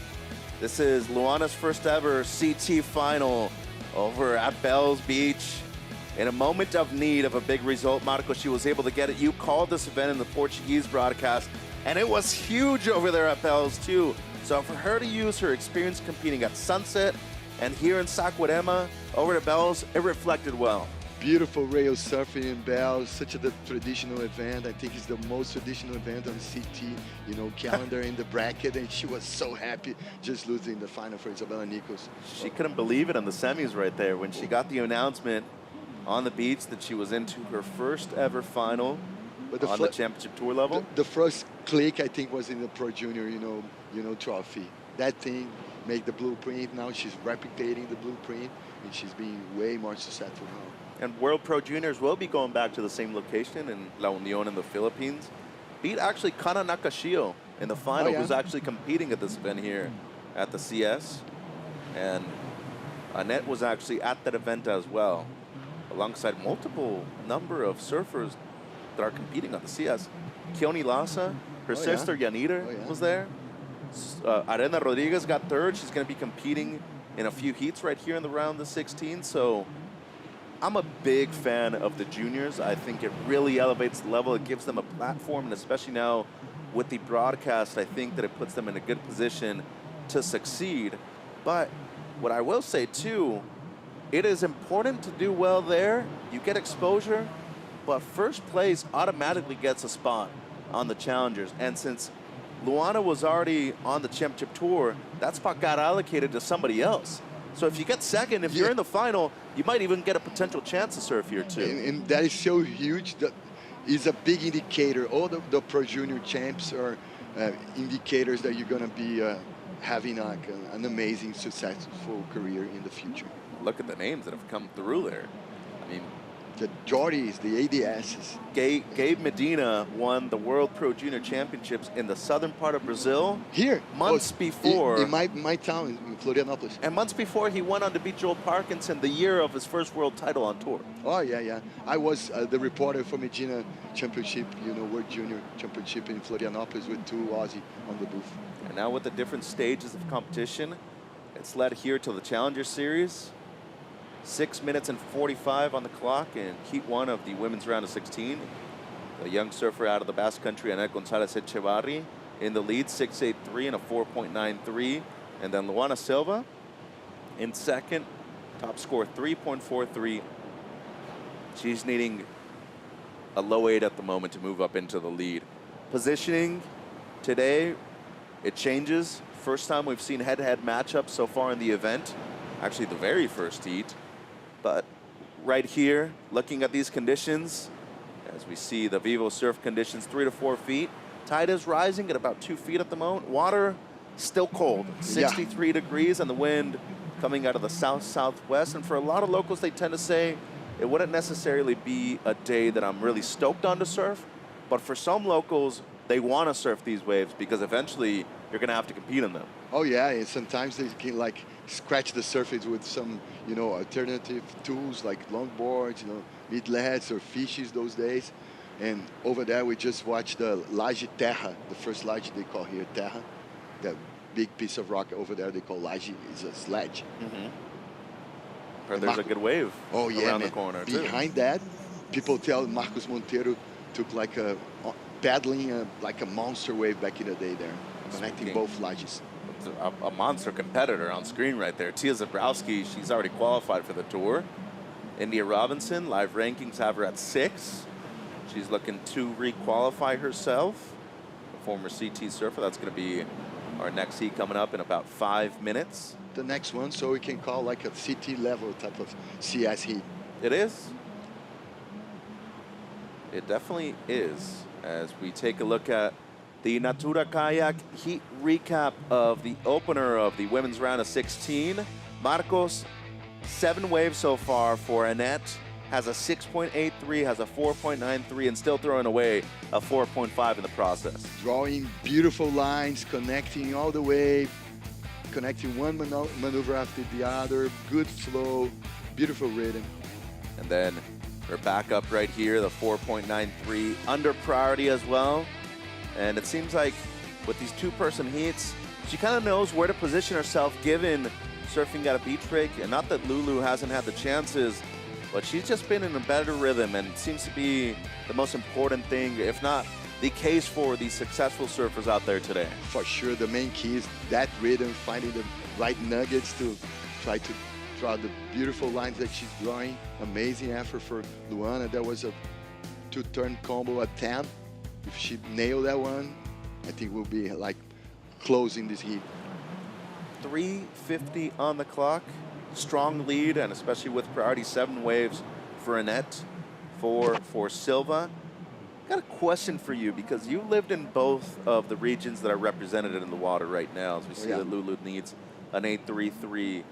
this is Luana's first ever CT final over at Bells Beach. In a moment of need of a big result, Marco, she was able to get it. You called this event in the Portuguese broadcast, and it was huge over there at Bells too. So for her to use her experience competing at Sunset and here in Saquarema over to Bells, it reflected well. Beautiful rail surfing in Bells, such a traditional event. I think it's the most traditional event on CT, calendar in the bracket, and she was so happy just losing the final for Isabella Nichols. She couldn't believe it on the semis right there when she got the announcement on the beach that she was into her first ever final on the championship tour level. The first click, I think, was in the Pro Junior, trophy. That thing made the blueprint. Now she's replicating the blueprint, and she's being way more successful now. And World Pro Juniors will be going back to the same location in La Union in the Philippines. Beat actually Kana Nakashio in the final, who's actually competing at this event here at the CS. And Annette was actually at that event as well, alongside multiple number of surfers that are competing on the CS. Keone Lassa, her sister Yanira was there. Arena Rodriguez got third. She's going to be competing in a few heats right here in the round of 16. So I'm a big fan of the juniors. I think it really elevates the level. It gives them a platform, and especially now with the broadcast, I think that it puts them in a good position to succeed. But what I will say too, it is important to do well there. You get exposure, but first place automatically gets a spot on the challengers. And since Luana was already on the championship tour, that spot got allocated to somebody else. So if you get second, if you're in the final, you might even get a potential chance to surf here too. And that is so huge. That is a big indicator. All the Pro Junior champs are indicators that you're going to be having an amazing, successful career in the future. Look at the names that have come through there. I mean, the Jordies, the ADSs. Gabe Medina won the World Pro Junior Championships in the southern part of Brazil. Here. Months before. In my town, in Florianopolis. And months before, he went on to beat Joel Parkinson the year of his first world title on tour. Oh, yeah. I was the reporter for Medina Championship, World Junior Championship in Florianopolis with 2 Aussie on the booth. And now with the different stages of competition, it's led here to the Challenger Series. 6 minutes and 45 on the clock in Heat 1 of the women's round of 16. The young surfer out of the Basque Country, Annette Gonzalez Echevarri, in the lead, 6.83 and a 4.93. And then Luana Silva in second, top score 3.43. She's needing a low 8 at the moment to move up into the lead. Positioning today, it changes. First time we've seen head-to-head matchups so far in the event. Actually, the very first heat. But right here, looking at these conditions, as we see the Vivo surf conditions, 3 to 4 feet. Tide is rising at about 2 feet at the moment. Water still cold, 63 degrees, and the wind coming out of the south-southwest. And for a lot of locals, they tend to say it wouldn't necessarily be a day that I'm really stoked on to surf. But for some locals, they want to surf these waves because eventually you're going to have to compete in them. Oh, yeah, and sometimes they can, scratch the surface with some, alternative tools like longboards, mid-leads or fishes those days. And over there, we just watched the Laje Terra, the first laje they call here Terra. That big piece of rock over there they call laje is a sledge. Or there's a good wave around the corner, too. Behind that, people tell Marcos Monteiro took paddling like a monster wave back in the day there, connecting both lajes. A monster competitor on screen right there. Tia Zabrowski, she's already qualified for the tour. India Robinson, live rankings have her at 6. She's looking to re-qualify herself. A former CT surfer. That's going to be our next heat coming up in about 5 minutes. The next one, so we can call like a CT level type of CS heat. It is. It definitely is. As we take a look at the Natura Kayak heat recap of the opener of the women's round of 16. Marcos, 7 waves so far for Annette. Has a 6.83, has a 4.93, and still throwing away a 4.5 in the process. Drawing beautiful lines, connecting all the way, connecting one maneuver after the other, good flow, beautiful rhythm. And then her backup right here, the 4.93, under priority as well. And it seems like with these 2-person heats, she kind of knows where to position herself given surfing at a beach break. And not that Lulu hasn't had the chances, but she's just been in a better rhythm, and it seems to be the most important thing, if not the case for these successful surfers out there today. For sure, the main key is that rhythm, finding the right nuggets to try to draw the beautiful lines that she's drawing. Amazing effort for Luana. That was a 2-turn combo at 10. If she nailed that one, I think we'll be closing this heat. 3:50 on the clock. Strong lead, and especially with priority 7 waves for Annette, for Silva. Got a question for you, because you lived in both of the regions that are represented in the water right now, as we see that Lulu needs an 8.33.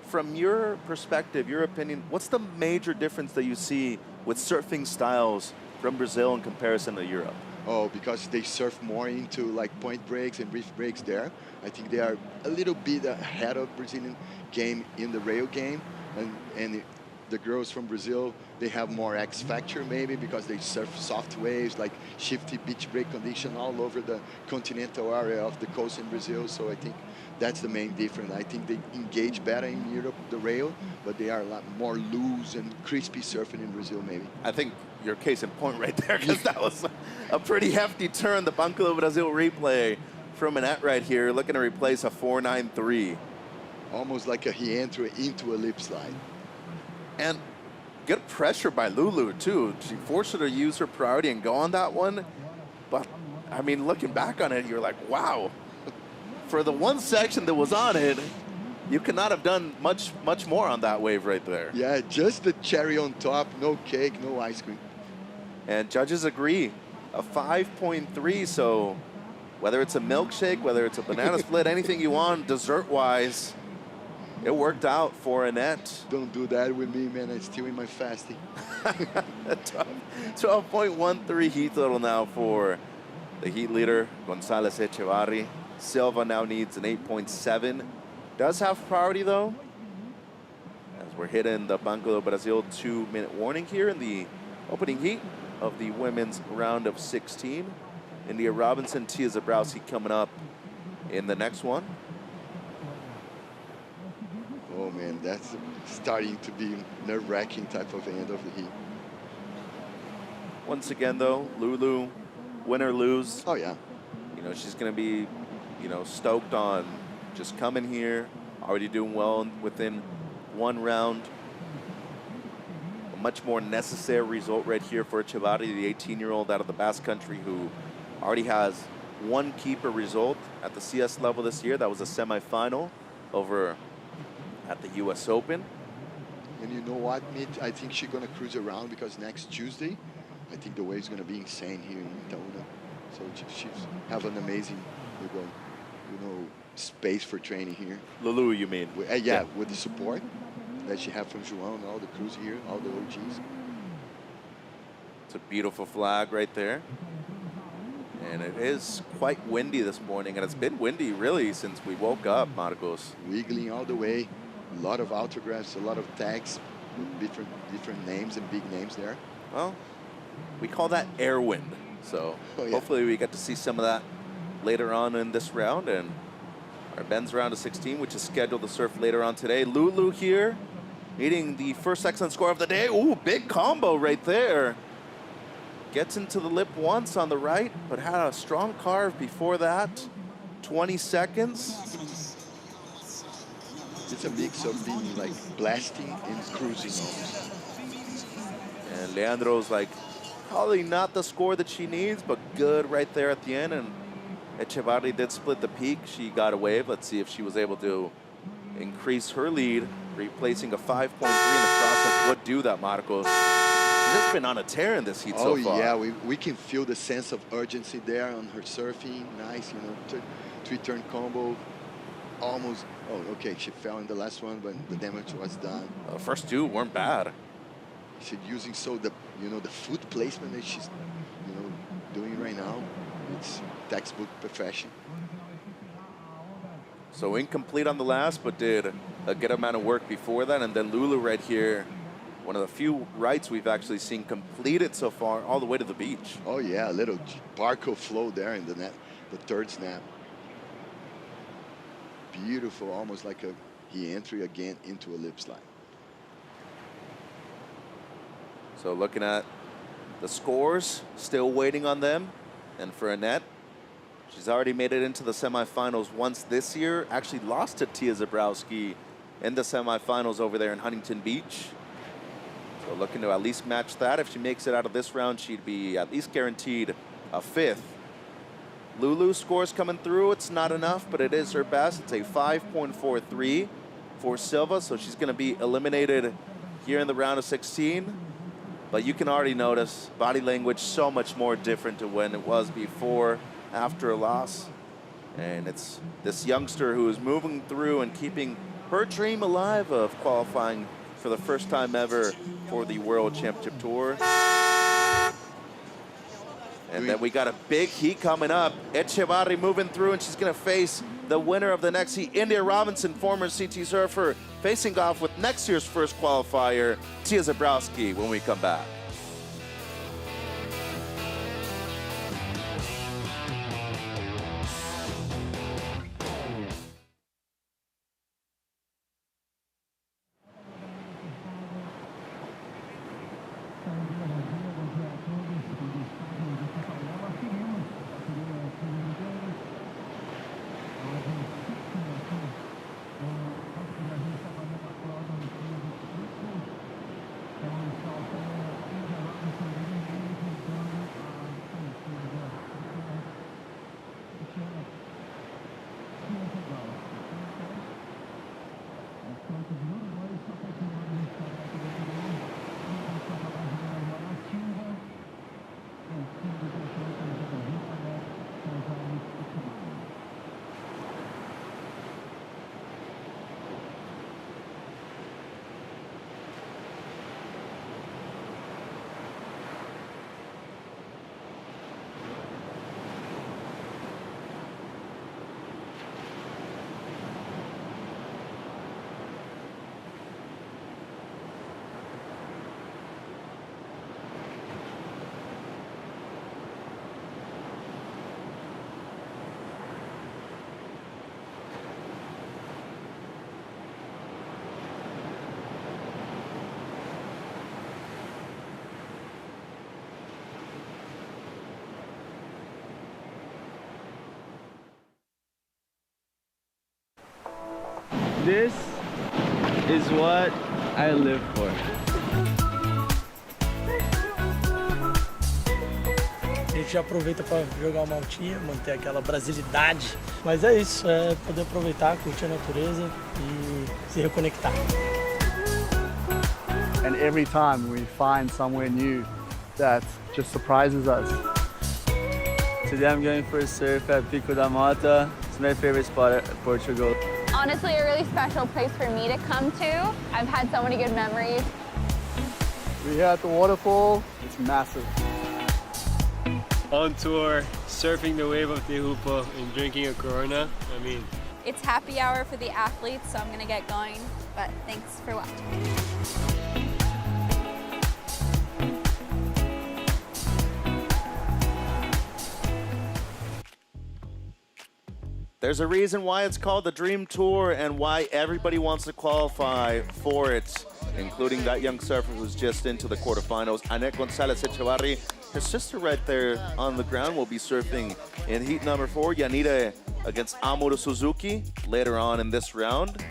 From your perspective, your opinion, what's the major difference that you see with surfing styles from Brazil in comparison to Europe? Oh, because they surf more into point breaks and reef breaks there. I think they are a little bit ahead of Brazilian game in the rail game. And the girls from Brazil, they have more X factor maybe because they surf soft waves, like shifty beach break condition all over the continental area of the coast in Brazil. So I think that's the main difference. I think they engage better in Europe, the rail, but they are a lot more loose and crispy surfing in Brazil maybe. I think your case in point right there, because that was a pretty hefty turn. The Banco do Brasil replay from Annette right here, looking to replace a 4.93. Almost like he entered into a lip slide. And good pressure by Lulu, too. She forced her to use her priority and go on that one. But, I mean, looking back on it, you're like, wow. For the one section that was on it, you could not have done much more on that wave right there. Yeah, just the cherry on top, no cake, no ice cream. And judges agree, a 5.3, so whether it's a milkshake, whether it's a banana split, anything you want dessert-wise, It worked out for Annette. Don't do that with me, man. I'm still in my fasting. 12.13 heat total now for the heat leader, Gonzalez Echevarri. Silva now needs an 8.7. Does have priority, though, as we're hitting the Banco do Brasil 2-minute warning here in the opening heat of the women's round of 16. India Robinson, Tia Zabrowski coming up in the next one. Oh, man, that's starting to be nerve-wracking type of end of the heat. Once again, though, Lulu, win or lose. Oh, yeah. You know, she's going to be, you know, stoked on just coming here, already doing well within one round. A much more necessary result right here for Echevarri, the 18-year-old out of the Basque Country, who already has one keeper result at the CS level this year. That was a semifinal over at the U.S. Open. And you know what, Mitch? I think she's going to cruise around because next Tuesday, I think the wave's going to be insane here in Itaúna. So she's have an amazing, you know, space for training here. Lulu, you mean? Yeah, with the support that she have from João and all the crews here, all the OGs. It's a beautiful flag right there. And it is quite windy this morning, and it's been windy really since we woke up, Marcos. Wiggling all the way, a lot of autographs, a lot of tags with different names and big names there. Well, we call that air wind. So hopefully we get to see some of that later on in this round. And our men's round of 16, which is scheduled to surf later on today. Lulu here, needing the first excellent score of the day. Ooh, big combo right there. Gets into the lip once on the right, but had a strong carve before that. 20 seconds. It's a mix of being like blasting and cruising almost. And Leandro's like, probably not the score that she needs, but good right there at the end. And Echevarri did split the peak. She got a wave. Let's see if she was able to increase her lead, replacing a 5.3 in the process. Would do that, Marcos. She's just been on a tear in this heat so far. Oh, yeah, we can feel the sense of urgency there on her surfing. Nice, you know, three-turn combo. Almost, oh, okay, she fell in the last one, but the damage was done. The first two weren't bad. She's using the foot placement that she's, doing right now. It's textbook perfection. So incomplete on the last, but did a good amount of work before that. And then Lulu right here, one of the few rights we've actually seen completed so far, all the way to the beach. Oh yeah, a little barco flow there in the net, the third snap. Beautiful, almost like a entry again into a lip slide. So looking at the scores, still waiting on them. And for Annette, she's already made it into the semifinals once this year. Actually lost to Tia Zabrowski in the semifinals over there in Huntington Beach. So looking to at least match that. If she makes it out of this round, she'd be at least guaranteed a fifth. Lulu scores coming through. It's not enough, but it is her best. It's a 5.43 for Silva, so she's going to be eliminated here in the round of 16. But you can already notice body language so much more different to when it was before, after a loss. And it's this youngster who is moving through and keeping her dream alive of qualifying for the first time ever for the World Championship Tour. And then we got a big heat coming up. Echevarri moving through, and she's going to face the winner of the next heat, India Robinson, former CT surfer, facing off with next year's first qualifier, Tia Zabrowski, when we come back. This is what I live for. A gente aproveita para jogar uma altinha, manter aquela brasilidade. Mas é isso, é poder aproveitar, curtir a natureza e se reconectar. And every time we find somewhere new that just surprises us. Today I'm going for a surf at Pico da Mota. It's my favorite spot at Portugal. Honestly, a really special place for me to come to. I've had so many good memories. We're here at the waterfall. It's massive. On tour, surfing the wave of Tehupo and drinking a Corona. I mean, It's happy hour for the athletes, so I'm gonna get going, but thanks for watching. There's a reason why it's called the Dream Tour and why everybody wants to qualify for it, including that young surfer who's just into the quarterfinals, Annette Gonzalez Echevarri. Her sister right there on the ground will be surfing in heat number 4, Yanira against Amuro Suzuki later on in this round.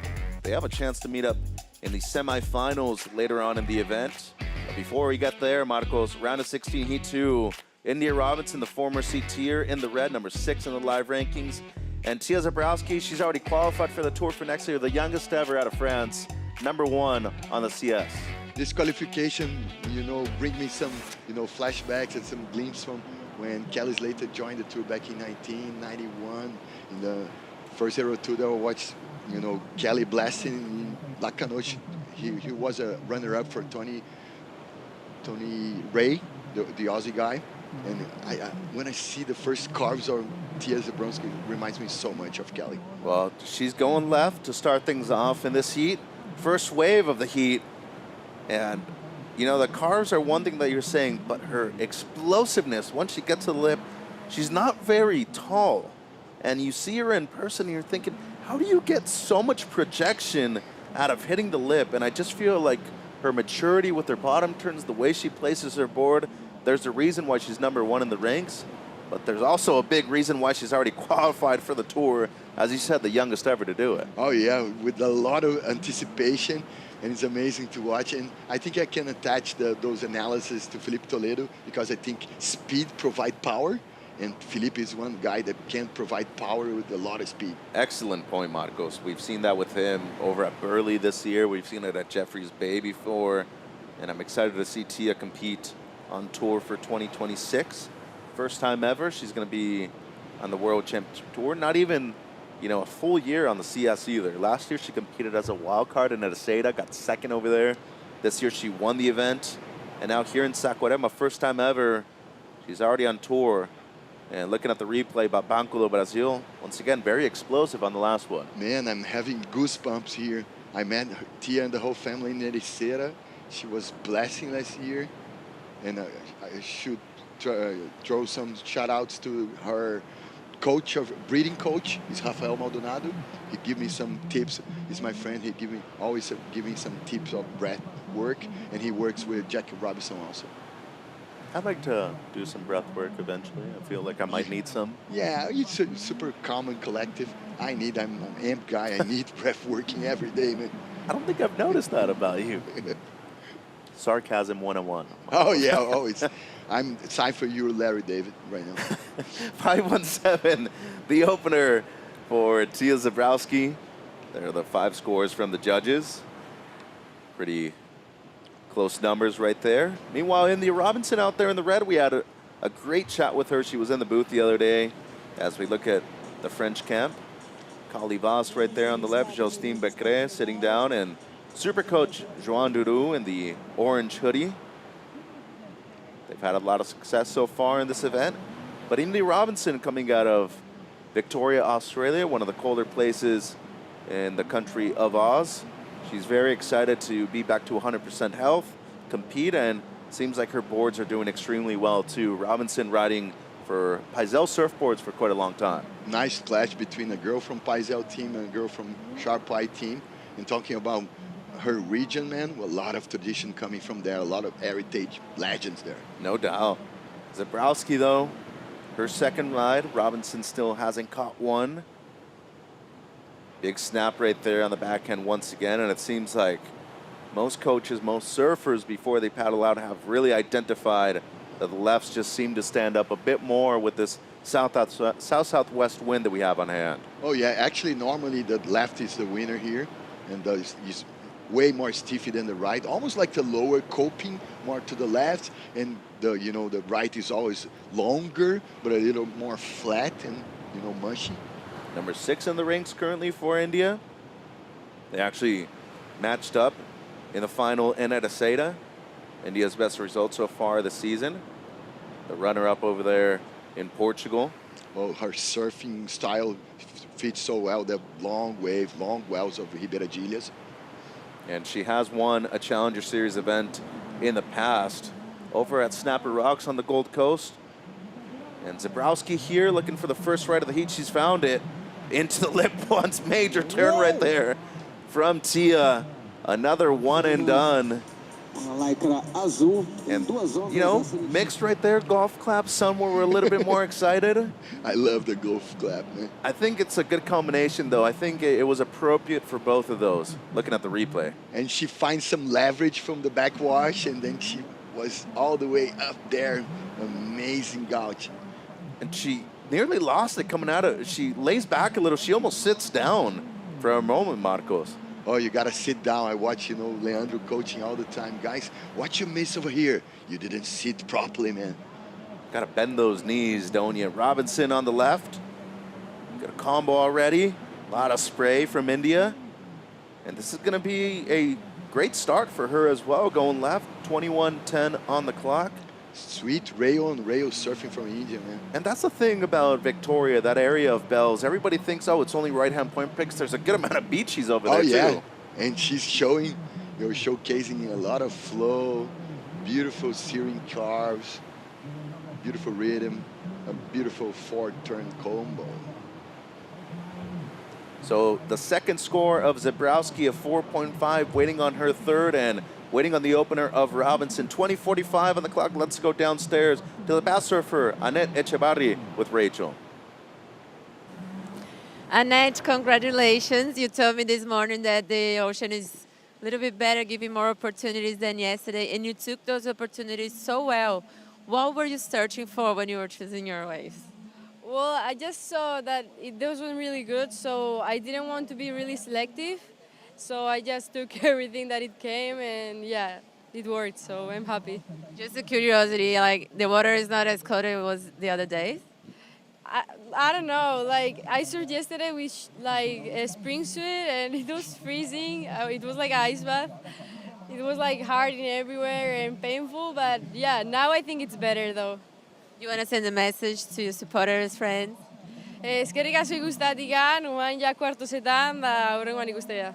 They have a chance to meet up in the semifinals later on in the event. But before we get there, Marcos, round of 16, heat 2, India Robinson, the former CTer in the red, number 6 in the live rankings. And Tia Zabrowski, she's already qualified for the tour for next year, the youngest ever out of France, number 1 on the CS. This qualification, bring me some, flashbacks and some glimpses from when Kelly Slater joined the tour back in 1991. In the first Euro Tour that I watched, Kelly blasting in La Canoche. He was a runner-up for Tony Ray, the Aussie guy. And when I see the first carves of Tia Zabrowski, it reminds me so much of Kelly. Well, she's going left to start things off in this heat. First wave of the heat. And, the carves are one thing that you're saying, but her explosiveness, once she gets to the lip, she's not very tall. And you see her in person and you're thinking, how do you get so much projection out of hitting the lip? And I just feel like her maturity with her bottom turns, the way she places her board, there's a reason why she's number 1 in the ranks, but there's also a big reason why she's already qualified for the tour, as you said, the youngest ever to do it. Oh yeah, with a lot of anticipation, and it's amazing to watch. And I think I can attach those analyses to Felipe Toledo, because I think speed provides power, and Felipe is one guy that can provide power with a lot of speed. Excellent point, Marcos. We've seen that with him over at Burley this year. We've seen it at Jeffreys Bay before, and I'm excited to see Tia compete on tour for 2026. First time ever, she's going to be on the World Championship Tour. Not even, a full year on the CS either. Last year, she competed as a wild card in Edeseda, got second over there. This year, she won the event. And now here in Saquarema, first time ever, she's already on tour. And looking at the replay by Banco do Brasil, once again, very explosive on the last one. Man, I'm having goosebumps here. I met Tia and the whole family in Cero. She was blessing last year. And I should throw some shout-outs to her coach, breeding coach, is Rafael Maldonado. He gave me some tips. He's my friend. He always give me some tips of breath work, and he works with Jackie Robinson also. I'd like to do some breath work eventually. I feel like I might need some. Yeah, it's super calm and collective. I'm an amp guy. I need breath working every day, man. I don't think I've noticed that about you. Sarcasm 101. Oh, yeah, always. I'm signed for you, Larry David, right now. 517, the opener for Tia Zabrowski. There are the 5 scores from the judges. Pretty close numbers right there. Meanwhile, India Robinson out there in the red, we had a great chat with her. She was in the booth the other day as we look at the French camp. Kali Vast right there on the left, Justine Becret sitting down, and Super Coach Joan Duru in the orange hoodie. They've had a lot of success so far in this event. But India Robinson coming out of Victoria, Australia, one of the colder places in the country of Oz. She's very excited to be back to 100% health, compete, and seems like her boards are doing extremely well too. Robinson riding for Paisel surfboards for quite a long time. Nice clash between a girl from Paisel team and a girl from Sharp Eye team. And talking about her region, man, a lot of tradition coming from there, a lot of heritage legends there. No doubt. Zabrowski, though, her second ride. Robinson still hasn't caught one. Big snap right there on the backhand once again, and it seems like most coaches, most surfers, before they paddle out, have really identified that the lefts just seem to stand up a bit more with this south-southwest wind that we have on hand. Oh yeah, actually normally the left is the winner here, and is way more stiffy than the right, almost like the lower coping more to the left, and the right is always longer but a little more flat and mushy. Number 6 in the ranks currently for India. They actually matched up in the final in Adelaide. India's best result so far this season. The runner-up over there in Portugal. Well, her surfing style fits so well, the long wave, long wells of Ribeiradilhas. And she has won a Challenger Series event in the past over at Snapper Rocks on the Gold Coast. And Zabrowski here looking for the first right of the heat. She's found it into the lip once. Major turn right there from Tia. Another one and done. And, mixed right there, golf clap. Some were a little bit more excited. I love the golf clap, man. I think it's a good combination, though. I think it was appropriate for both of those, looking at the replay. And she finds some leverage from the backwash, and then she was all the way up there. Amazing gouge. And she nearly lost it coming out of it. She lays back a little. She almost sits down for a moment, Marcos. Oh, you got to sit down. I watch, Leandro coaching all the time. Guys, what you miss over here? You didn't sit properly, man. Got to bend those knees, don't you? Robinson on the left. Got a combo already. A lot of spray from India. And this is going to be a great start for her as well, going left. 21:10 on the clock. Sweet rail on rail surfing from India, man. And that's the thing about Victoria, that area of Bells. Everybody thinks, oh, it's only right-hand point picks. There's a good amount of beachies over there, too. And she's showing, showcasing a lot of flow, beautiful steering carves, beautiful rhythm, a beautiful forward-turn combo. So the second score of Zabrowski, a 4.5, waiting on her third, and waiting on the opener of Robinson. 20:45 on the clock. Let's go downstairs to the pass surfer, Annette Echevarri, with Rachel. Annette, congratulations. You told me this morning that the ocean is a little bit better, giving more opportunities than yesterday, and you took those opportunities so well. What were you searching for when you were choosing your waves? Well, I just saw that those were really good, so I didn't want to be really selective. So I just took everything that it came, and yeah, it worked, so I'm happy. Just a curiosity, like the water is not as cold as it was the other days? I don't know, like I surfed yesterday with like a spring suit, and it was freezing. It was like an ice bath. It was like hard and everywhere and painful, but yeah, now I think it's better though. You want to send a message to your supporters, friends? Eskerrik asko ikustatika, nuan ja kuartosetan, da horrengoan ikustea.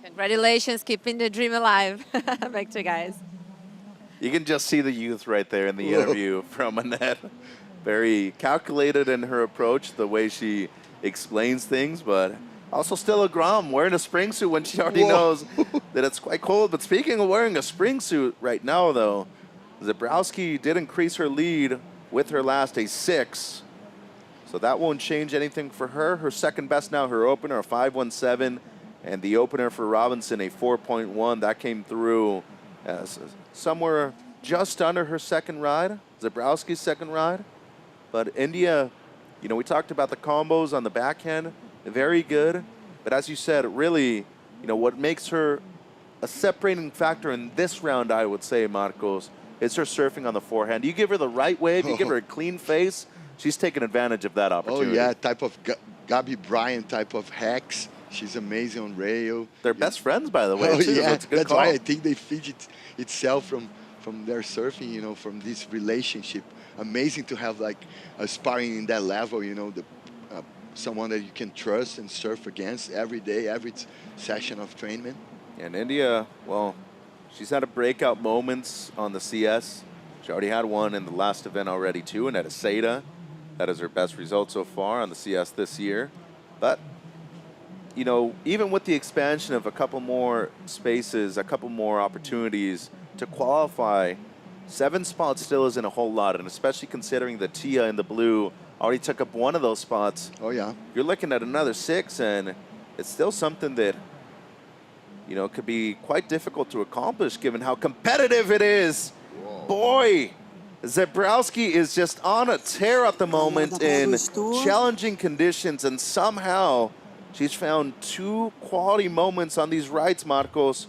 Congratulations, keeping the dream alive. Back to you guys. You can just see the youth right there in the interview from Annette. Very calculated in her approach, the way she explains things, but also still a grom, wearing a spring suit when she already knows that it's quite cold. But speaking of wearing a spring suit right now, though, Zabrowski did increase her lead with her last, a 6. So that won't change anything for her. Her second best now, her opener, a 5.17. And the opener for Robinson, a 4.1. That came through somewhere just under her second ride, Zabrowski's second ride. But India, we talked about the combos on the backhand, very good. But as you said, really, what makes her a separating factor in this round, I would say, Marcos, is her surfing on the forehand. You give her the right wave, you give her a clean face, she's taking advantage of that opportunity. Oh, yeah, type of Gabby Bryant type of hacks. She's amazing on rail. They're best friends, by the way. Oh, too, yeah, so that's why I think they feed itself from their surfing, from this relationship. Amazing to have like a sparring in that level, someone that you can trust and surf against every day, every session of training. And India, well, she's had a breakout moments on the CS. She already had one in the last event already too, and at Asada. That is her best result so far on the CS this year. But even with the expansion of a couple more spaces, a couple more opportunities to qualify, 7 spots still isn't a whole lot, and especially considering that Tia in the blue already took up one of those spots. Oh, yeah. You're looking at another 6, and it's still something that, you know, could be quite difficult to accomplish given how competitive it is. Whoa. Boy, Zabrowski is just on a tear at the moment in challenging conditions, and somehow she's found 2 quality moments on these rights, Marcos.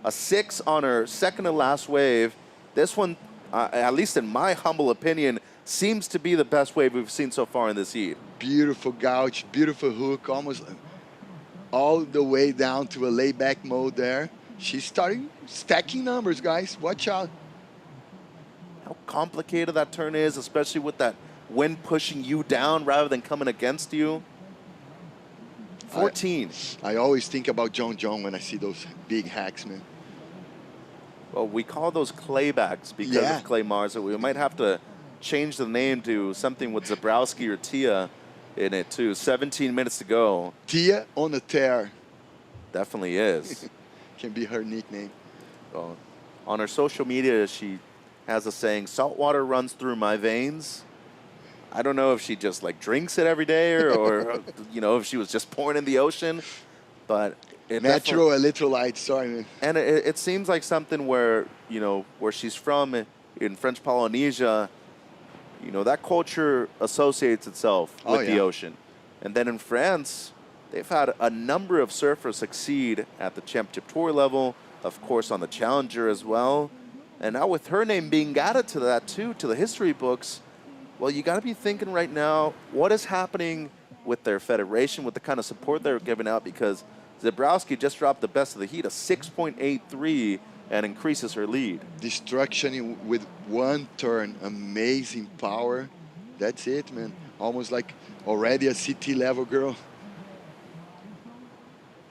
A 6 on her second to last wave. This one, at least in my humble opinion, seems to be the best wave we've seen so far in this heat. Beautiful gouge, beautiful hook, almost all the way down to a layback mode there. She's starting stacking numbers, guys. Watch out. How complicated that turn is, especially with that wind pushing you down rather than coming against you. 14. I always think about John when I see those big hacks, man. Well, we call those claybacks because of Clay Mars. We might have to change the name to something with Zabrowski or Tia in it too. 17 minutes to go. Tia on a tear. Definitely is. Can be her nickname. Well, on her social media, she has a saying, "Salt water runs through my veins." I don't know if she just like drinks it every day or you know, if she was just born in the ocean, but natural electrolytes, sorry, man. And it seems like something where, you know, where she's from in French Polynesia, you know, that culture associates itself with the ocean. And then in France, they've had a number of surfers succeed at the championship tour level, of course on the challenger as well. And now with her name being added to that too, to the history books, well, you got to be thinking right now, what is happening with their federation, with the kind of support they're giving out, because Zabrowski just dropped the best of the heat, a 6.83, and increases her lead. Destruction with one turn, amazing power. That's it, man. Almost like already a CT level girl.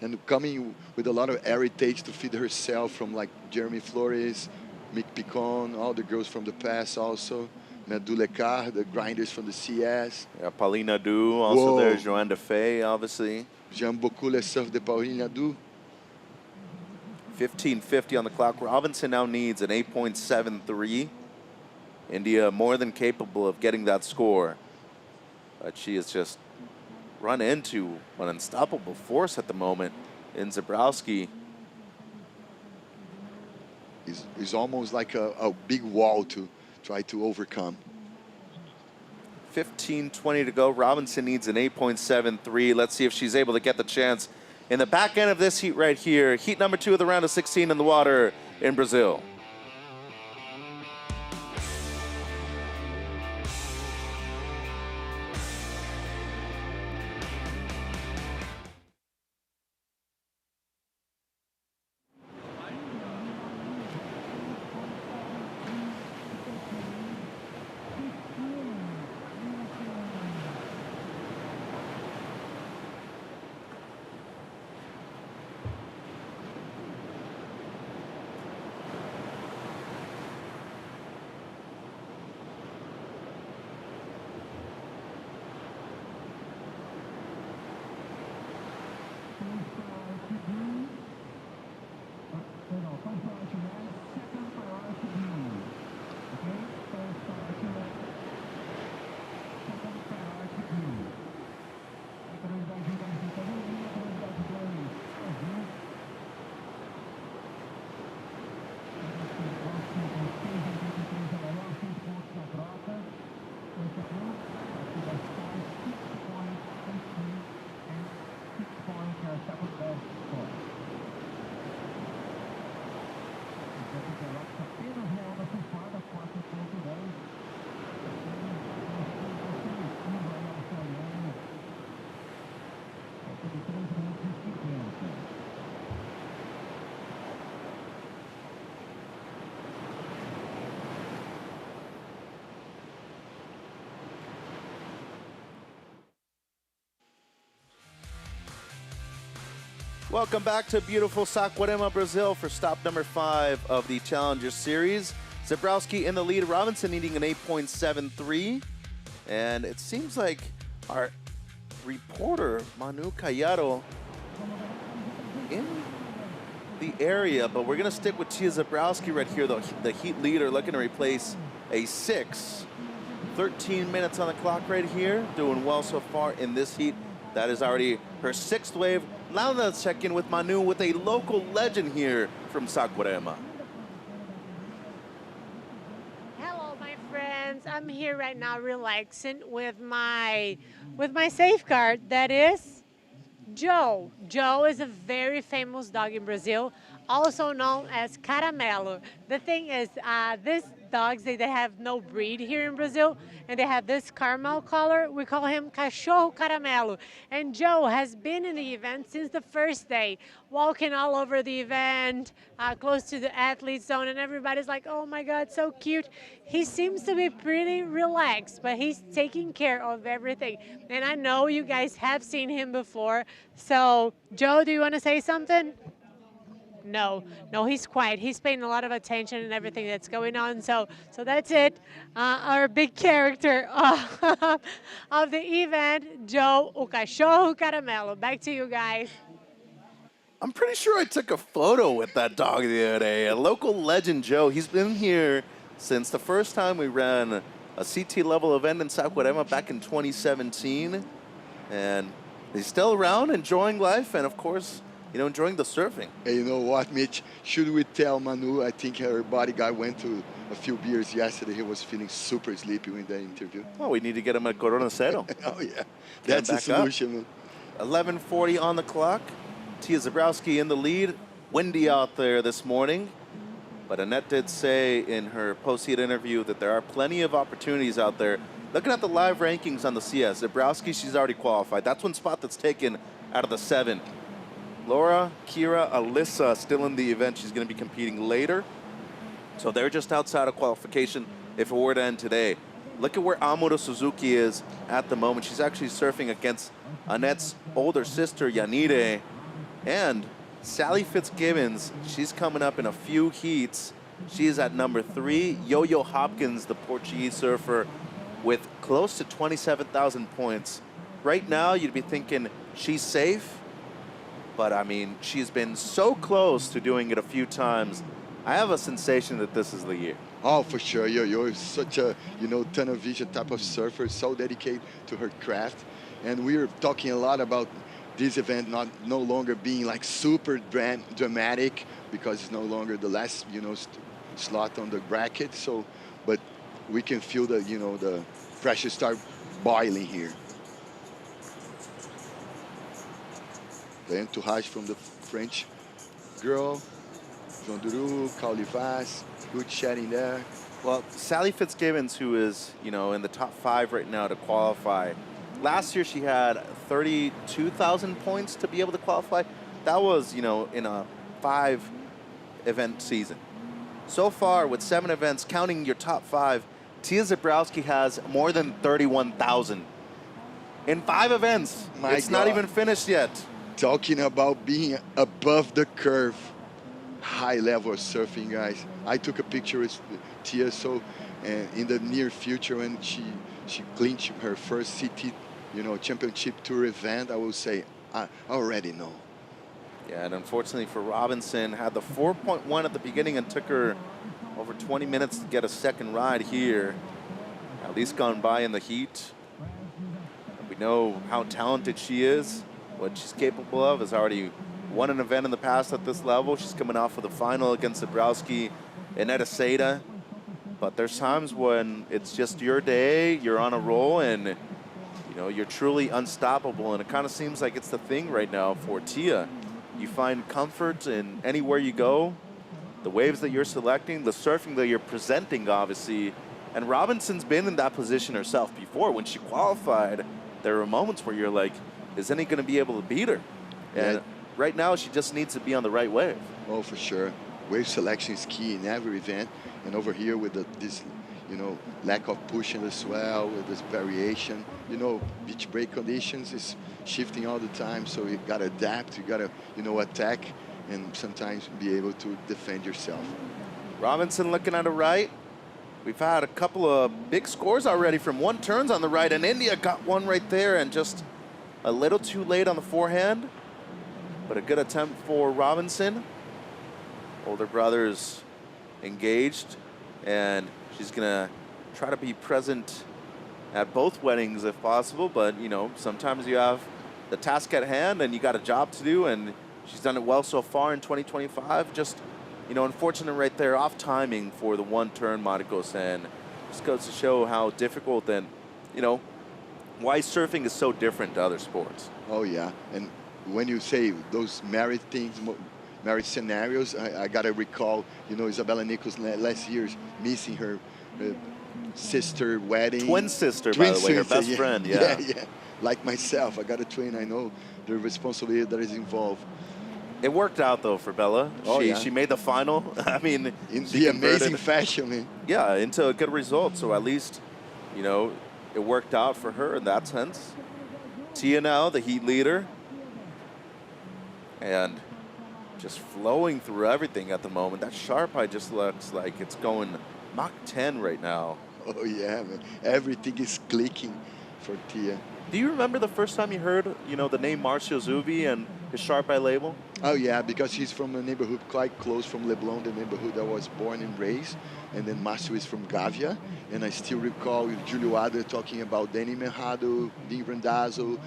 And coming with a lot of heritage to feed herself from like Jeremy Flores, Mick Picon, all the girls from the past also. Nadu Lecar, the grinders from the CS. Yeah, Paulina Du, also there, Joanne Defay, obviously. J'aime beaucoup le surf de Paulina Du. 15:50 on the clock. Robinson now needs an 8.73. India more than capable of getting that score. But she has just run into an unstoppable force at the moment in Zabrowski. It's almost like a big wall to try to overcome. 15:20 to go. Robinson needs an 8.73. Let's see if she's able to get the chance in the back end of this heat right here. Heat number 2 of the round of 16 in the water in Brazil. Welcome back to beautiful Saquarema, Brazil for stop number 5 of the Challenger Series. Zabrowski in the lead, Robinson needing an 8.73. And it seems like our reporter, Manu Callado, in the area, but we're going to stick with Tia Zabrowski right here, the heat leader, looking to replace a 6. 13 minutes on the clock right here, doing well so far in this heat. That is already her 6th wave, Now let's check in with Manu with a local legend here from Saquarema. Hello, my friends. I'm here right now relaxing with my safeguard. That is Joe. Joe is a very famous dog in Brazil, also known as Caramelo. The thing is, these dogs, they have no breed here in Brazil, and they have this caramel color. We call him Cachorro Caramelo. And Joe has been in the event since the first day, walking all over the event, close to the athlete zone, and everybody's like, oh my God, so cute. He seems to be pretty relaxed, but he's taking care of everything. And I know you guys have seen him before. So, Joe, do you want to say something? No, he's quiet. He's paying a lot of attention and everything that's going on. So that's it. Our big character of the event, Joe, o cachorro caramelo. Back to you guys. I'm pretty sure I took a photo with that dog the other day. A local legend, Joe. He's been here since the first time we ran a CT level event in Saquarema back in 2017. And he's still around, enjoying life, and of course, enjoying the surfing. Hey, you know what, Mitch? Should we tell Manu? I think her bodyguard went to a few beers yesterday. He was feeling super sleepy in the interview. Well, we need to get him at Corona Cero. Oh, yeah. That's the solution. 11:40 on the clock. Tia Zabrowski in the lead. Windy out there this morning. But Annette did say in her post-heat interview that there are plenty of opportunities out there. Looking at the live rankings on the CS, Zabrowski, she's already qualified. That's one spot that's taken out of the 7. Laura, Kira, Alyssa still in the event. She's going to be competing later. So they're just outside of qualification if it were to end today. Look at where Amuro Suzuki is at the moment. She's actually surfing against Annette's older sister, Yanire. And Sally Fitzgibbons, she's coming up in a few heats. She's at number 3. Yo-Yo Hopkins, the Portuguese surfer, with close to 27,000 points. Right now, you'd be thinking she's safe. But, I mean, she's been so close to doing it a few times. I have a sensation that this is the year. Oh, for sure. Yo-Yo is such a, tunnel vision type of surfer, so dedicated to her craft. And we're talking a lot about this event no longer being like super dramatic because it's no longer the last, slot on the bracket. So, but we can feel the, the pressure start boiling here. The entourage from the French girl, João Duru, Caulivas, good chatting there. Well, Sally Fitzgibbons, who is, in the top 5 right now to qualify. Last year she had 32,000 points to be able to qualify. That was, in a 5-event season. So far, with 7 events, counting your top 5, Tia Zabrowski has more than 31,000 in 5 events. It's not even finished yet. Talking about being above the curve, high level of surfing, guys. I took a picture with Tia, so in the near future when she clinched her first CT, championship tour event, I will say, I already know. Yeah, and unfortunately for Robinson, had the 4.1 at the beginning and took her over 20 minutes to get a second ride here. At least gone by in the heat. We know how talented she is. What she's capable of, has already won an event in the past at this level. She's coming off of the final against Zabrowski and Edeseda. But there's times when it's just your day, you're on a roll, and you're truly unstoppable. And it kind of seems like it's the thing right now for Tia. You find comfort in anywhere you go, the waves that you're selecting, the surfing that you're presenting, obviously. And Robinson's been in that position herself before. When she qualified, there were moments where you're like, is any going to be able to beat her? And right now, she just needs to be on the right wave. Oh, for sure. Wave selection is key in every event. And over here with this, lack of push in the swell, with this variation, beach break conditions is shifting all the time. So you got to adapt, you got to, attack, and sometimes be able to defend yourself. Robinson looking at the right. We've had a couple of big scores already from 1 turns on the right, and India got one right there, and just a little too late on the forehand, but a good attempt for Robinson. Older brother's engaged, and she's gonna try to be present at both weddings if possible, but sometimes you have the task at hand, and you got a job to do, and she's done it well so far in 2025. Just, unfortunate right there, off timing for the one turn, Marcos, and just goes to show how difficult and, why surfing is so different to other sports. Oh, yeah. And when you say those married things, marriage scenarios, I got to recall, Isabella Nichols last year missing her sister wedding. Twin sister, by the way, her best friend, yeah. Yeah. Like myself, I got a twin. I know the responsibility that is involved. It worked out, though, for Bella. She made the final. I mean, in the amazing fashion, man. Yeah, into a good result. So at least, it worked out for her in that sense. Tia now, the heat leader. And just flowing through everything at the moment. That sharp eye just looks like it's going Mach 10 right now. Oh, yeah, man. Everything is clicking for Tia. Do you remember the first time you heard, the name Marcio Zubi and his sharp eye label? Oh, yeah, because he's from a neighborhood quite close from Leblon, the neighborhood I was born and raised. And then Marcio is from Gávea. And I still recall Julio Adler talking about Danny Mercado, Dean Randazzo,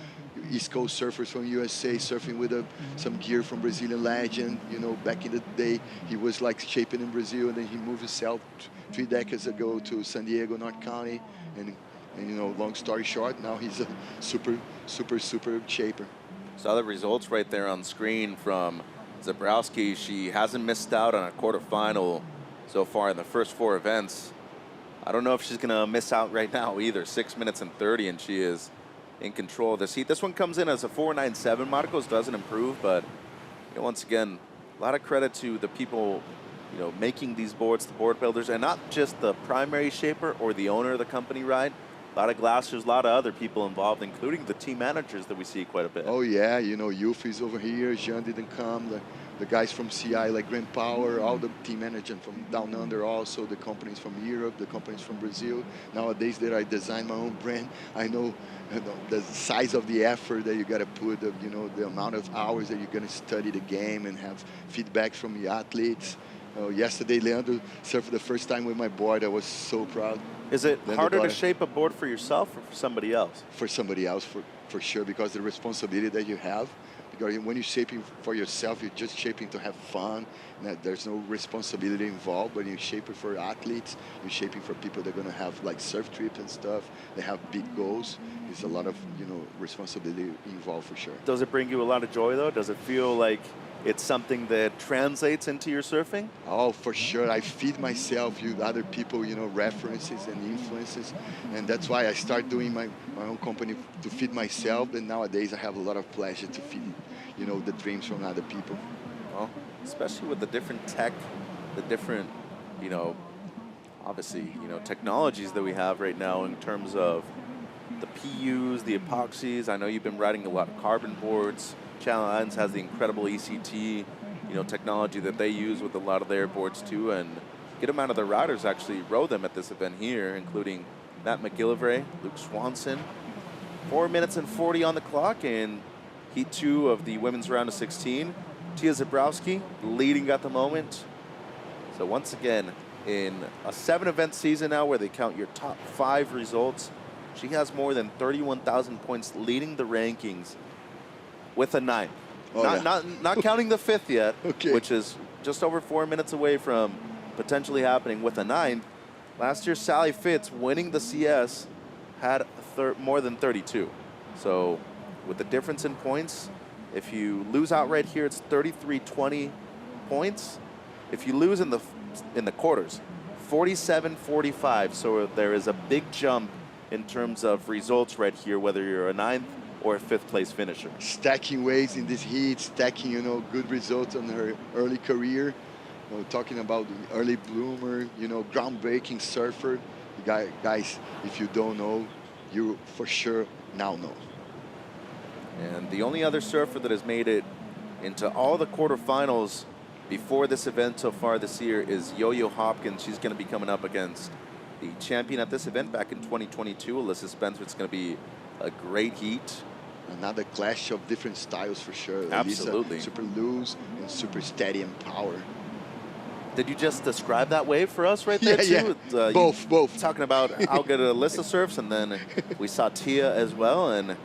East Coast surfers from USA surfing with some gear from Brazilian legend. Back in the day, he was like shaping in Brazil, and then he moved himself 3 decades ago to San Diego, North County. And long story short, now he's a super shaper. Saw the results right there on screen from Zabrowski. She hasn't missed out on a quarterfinal so far in the first 4 events. I don't know if she's going to miss out right now either. 6 minutes and 30, and she is in control of this heat. This one comes in as a 4.97. Marcos doesn't improve, but once again, a lot of credit to the people making these boards, the board builders, and not just the primary shaper or the owner of the company, right? A lot of glassers, a lot of other people involved, including the team managers that we see quite a bit. Oh, yeah, Youth is over here. Jean didn't come. The guys from CI like Grand Power, all the team managers from down under also, the companies from Europe, the companies from Brazil. Nowadays that I design my own brand, I know, the size of the effort that you got to put, the amount of hours that you're going to study the game and have feedback from the athletes. Yesterday, Leandro surfed the first time with my board. I was so proud. Is it harder to shape a board for yourself or for somebody else? For somebody else, for sure, because the responsibility that you have. Because when you're shaping for yourself, you're just shaping to have fun. There's no responsibility involved. But you're shaping for athletes, you're shaping for people that are going to have like surf trips and stuff. They have big goals. There's a lot of responsibility involved for sure. Does it bring you a lot of joy though? Does it feel like it's something that translates into your surfing? Oh, for sure. I feed myself with other people, references and influences. And that's why I start doing my own company to feed myself. And nowadays I have a lot of pleasure to feed, the dreams from other people. Well, especially with the different tech, the different, obviously, technologies that we have right now in terms of the PUs, the epoxies. I know you've been riding a lot of carbon boards. Channel Islands has the incredible ECT, technology that they use with a lot of their boards too, and a good amount of the riders actually rode them at this event here, including Matt McGillivray, Luke Swanson. 4 minutes and 40 on the clock in Heat 2 of the women's round of 16. Tia Zabrowski leading at the moment. So once again, in a 7-event season now where they count your top 5 results, she has more than 31,000 points leading the rankings with a 9th. Not counting the 5th yet, which is just over 4 minutes away from potentially happening with a 9th. Last year, Sally Fitz winning the CS had more than 32. So with the difference in points, if you lose outright here, it's 33-20 points. If you lose in the quarters, 47-45. So there is a big jump in terms of results right here, whether you're a 9th or a 5th place finisher. Stacking waves in this heat, stacking, good results on her early career. Talking about the early bloomer, groundbreaking surfer. Guys, if you don't know, you for sure now know. And the only other surfer that has made it into all the quarterfinals before this event so far this year is Yo-Yo Hopkins. She's going to be coming up against the champion at this event back in 2022, Alyssa Spencer. It's going to be a great heat. Another clash of different styles for sure. Absolutely. Alyssa, super loose and super steady and power. Did you just describe that wave for us right there too? Yeah. Both. Talking about how good Alyssa surfs, and then we saw Tia as well, and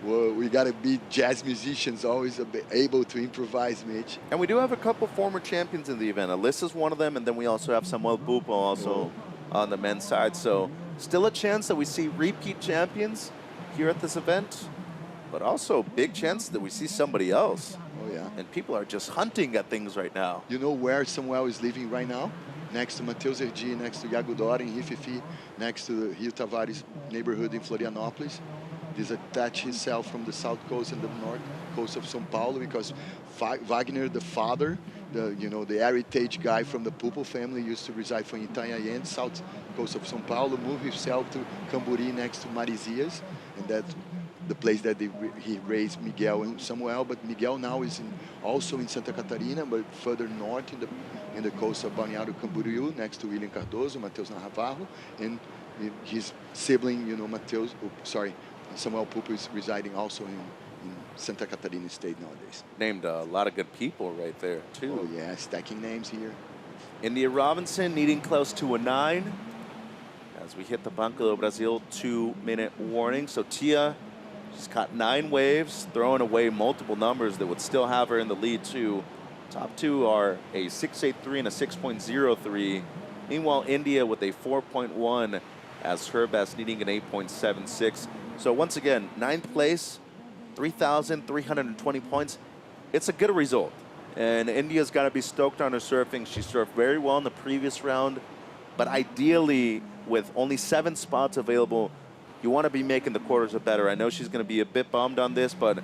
Well, we got to be jazz musicians, always able to improvise, Mitch. And we do have a couple former champions in the event. Alyssa's one of them, and then we also have Samuel Pupo also on the men's side. So still a chance that we see repeat champions here at this event, but also big chance that we see somebody else. Oh, yeah. And people are just hunting at things right now. You know where Samuel is living right now? Next to Matheus Erdi, next to Iago Dora in Rififi, next to the Rio Tavares neighborhood in Florianópolis. He's attached himself from the south coast and the north coast of São Paulo because Wagner, the father, the heritage guy from the Pupo family, used to reside from Itanhaém, south coast of São Paulo, moved himself to Camburi next to Marizias, and that's the place that he raised Miguel and Samuel. But Miguel now is also in Santa Catarina, but further north in the coast of Balneário Camboriú, next to William Cardoso, Matheus Navarro, and his sibling, Samuel Pupo is residing also in Santa Catarina State nowadays. Named a lot of good people right there, too. Oh, yeah, stacking names here. India Robinson needing close to a 9 as we hit the Banco do Brasil 2-minute warning. So Tia, she's caught 9 waves, throwing away multiple numbers that would still have her in the lead, too. Top 2 are a 6.83 and a 6.03. Meanwhile, India with a 4.1 as her best, needing an 8.76. So once again, 9th place, 3,320 points. It's a good result. And India's got to be stoked on her surfing. She surfed very well in the previous round. But ideally, with only 7 spots available, you want to be making the quarters or better. I know she's going to be a bit bummed on this, but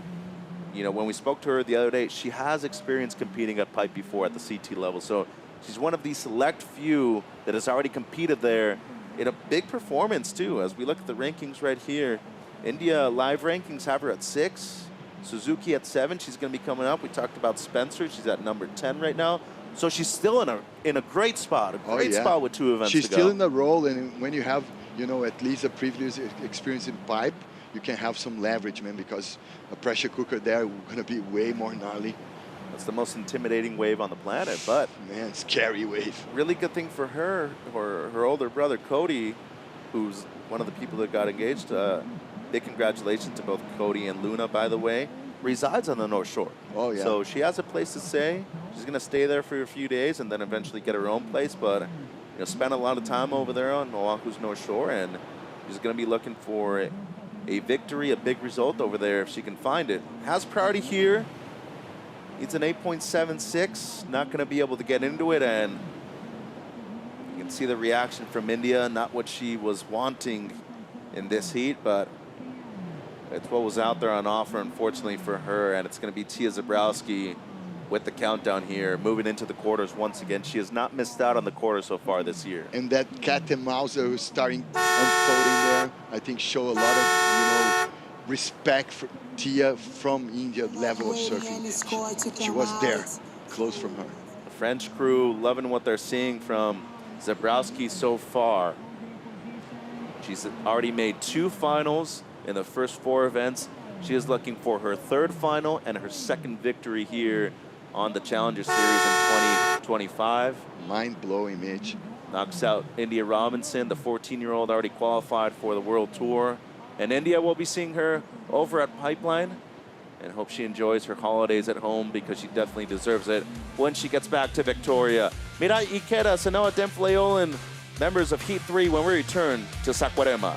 when we spoke to her the other day, she has experience competing at pipe before at the CT level. So she's one of the select few that has already competed there in a big performance, too. As we look at the rankings right here, India live rankings have her at 6. Suzuki at 7. She's going to be coming up. We talked about Spencer. She's at number 10 right now. So she's still in a great spot, spot with 2 events She's to go. still in the role, and when you have, at least a previous experience in pipe, you can have some leverage, man, because a pressure cooker there is going to be way more gnarly. That's the most intimidating wave on the planet, but... Man, scary wave. Really good thing for her, or her older brother, Cody, who's one of the people that got engaged. Big congratulations to both Cody and Luna, by the way. Resides on the North Shore. Oh, yeah. So she has a place to stay. She's going to stay there for a few days and then eventually get her own place. But spend a lot of time over there on Oahu's North Shore, and she's going to be looking for a victory, a big result over there if she can find it. Has priority here. It's an 8.76. Not going to be able to get into it, and you can see the reaction from India. Not what she was wanting in this heat, but it's what was out there on offer, unfortunately for her, and it's going to be Tia Zabrowski with the countdown here, moving into the quarters once again. She has not missed out on the quarter so far this year. And that cat and mouse that was starting unfolding there, I think show a lot of, respect for Tia from India level of surfing. She was there, close from her. The French crew loving what they're seeing from Zabrowski so far. She's already made 2 finals in the first 4 events. She is looking for her 3rd final and her 2nd victory here on the Challenger Series in 2025. Mind-blowing, Mitch. Knocks out India Robinson, the 14-year-old already qualified for the World Tour. And India will be seeing her over at Pipeline, and hope she enjoys her holidays at home because she definitely deserves it when she gets back to Victoria. Mirai Ikeda, Sanoa Dempleolin, members of Heat 3 when we return to Saquarema.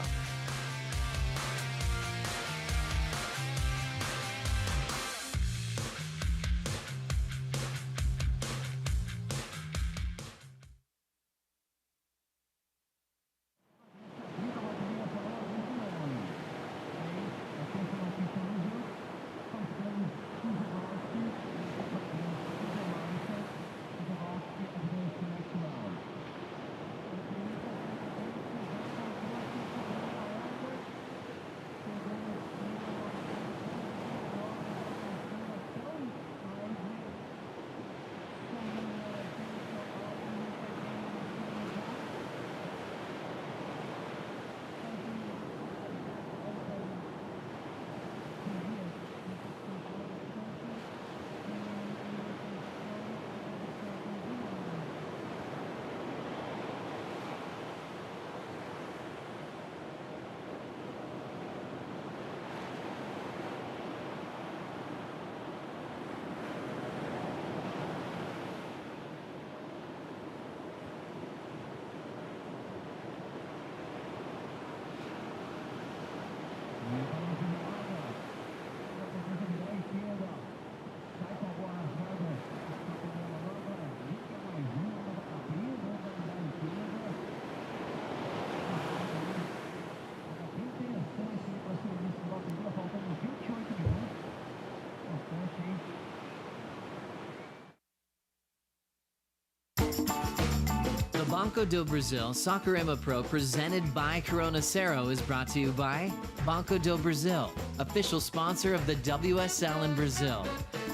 Banco do Brasil Saquarema Pro presented by Corona Cero is brought to you by Banco do Brasil, official sponsor of the WSL in Brazil.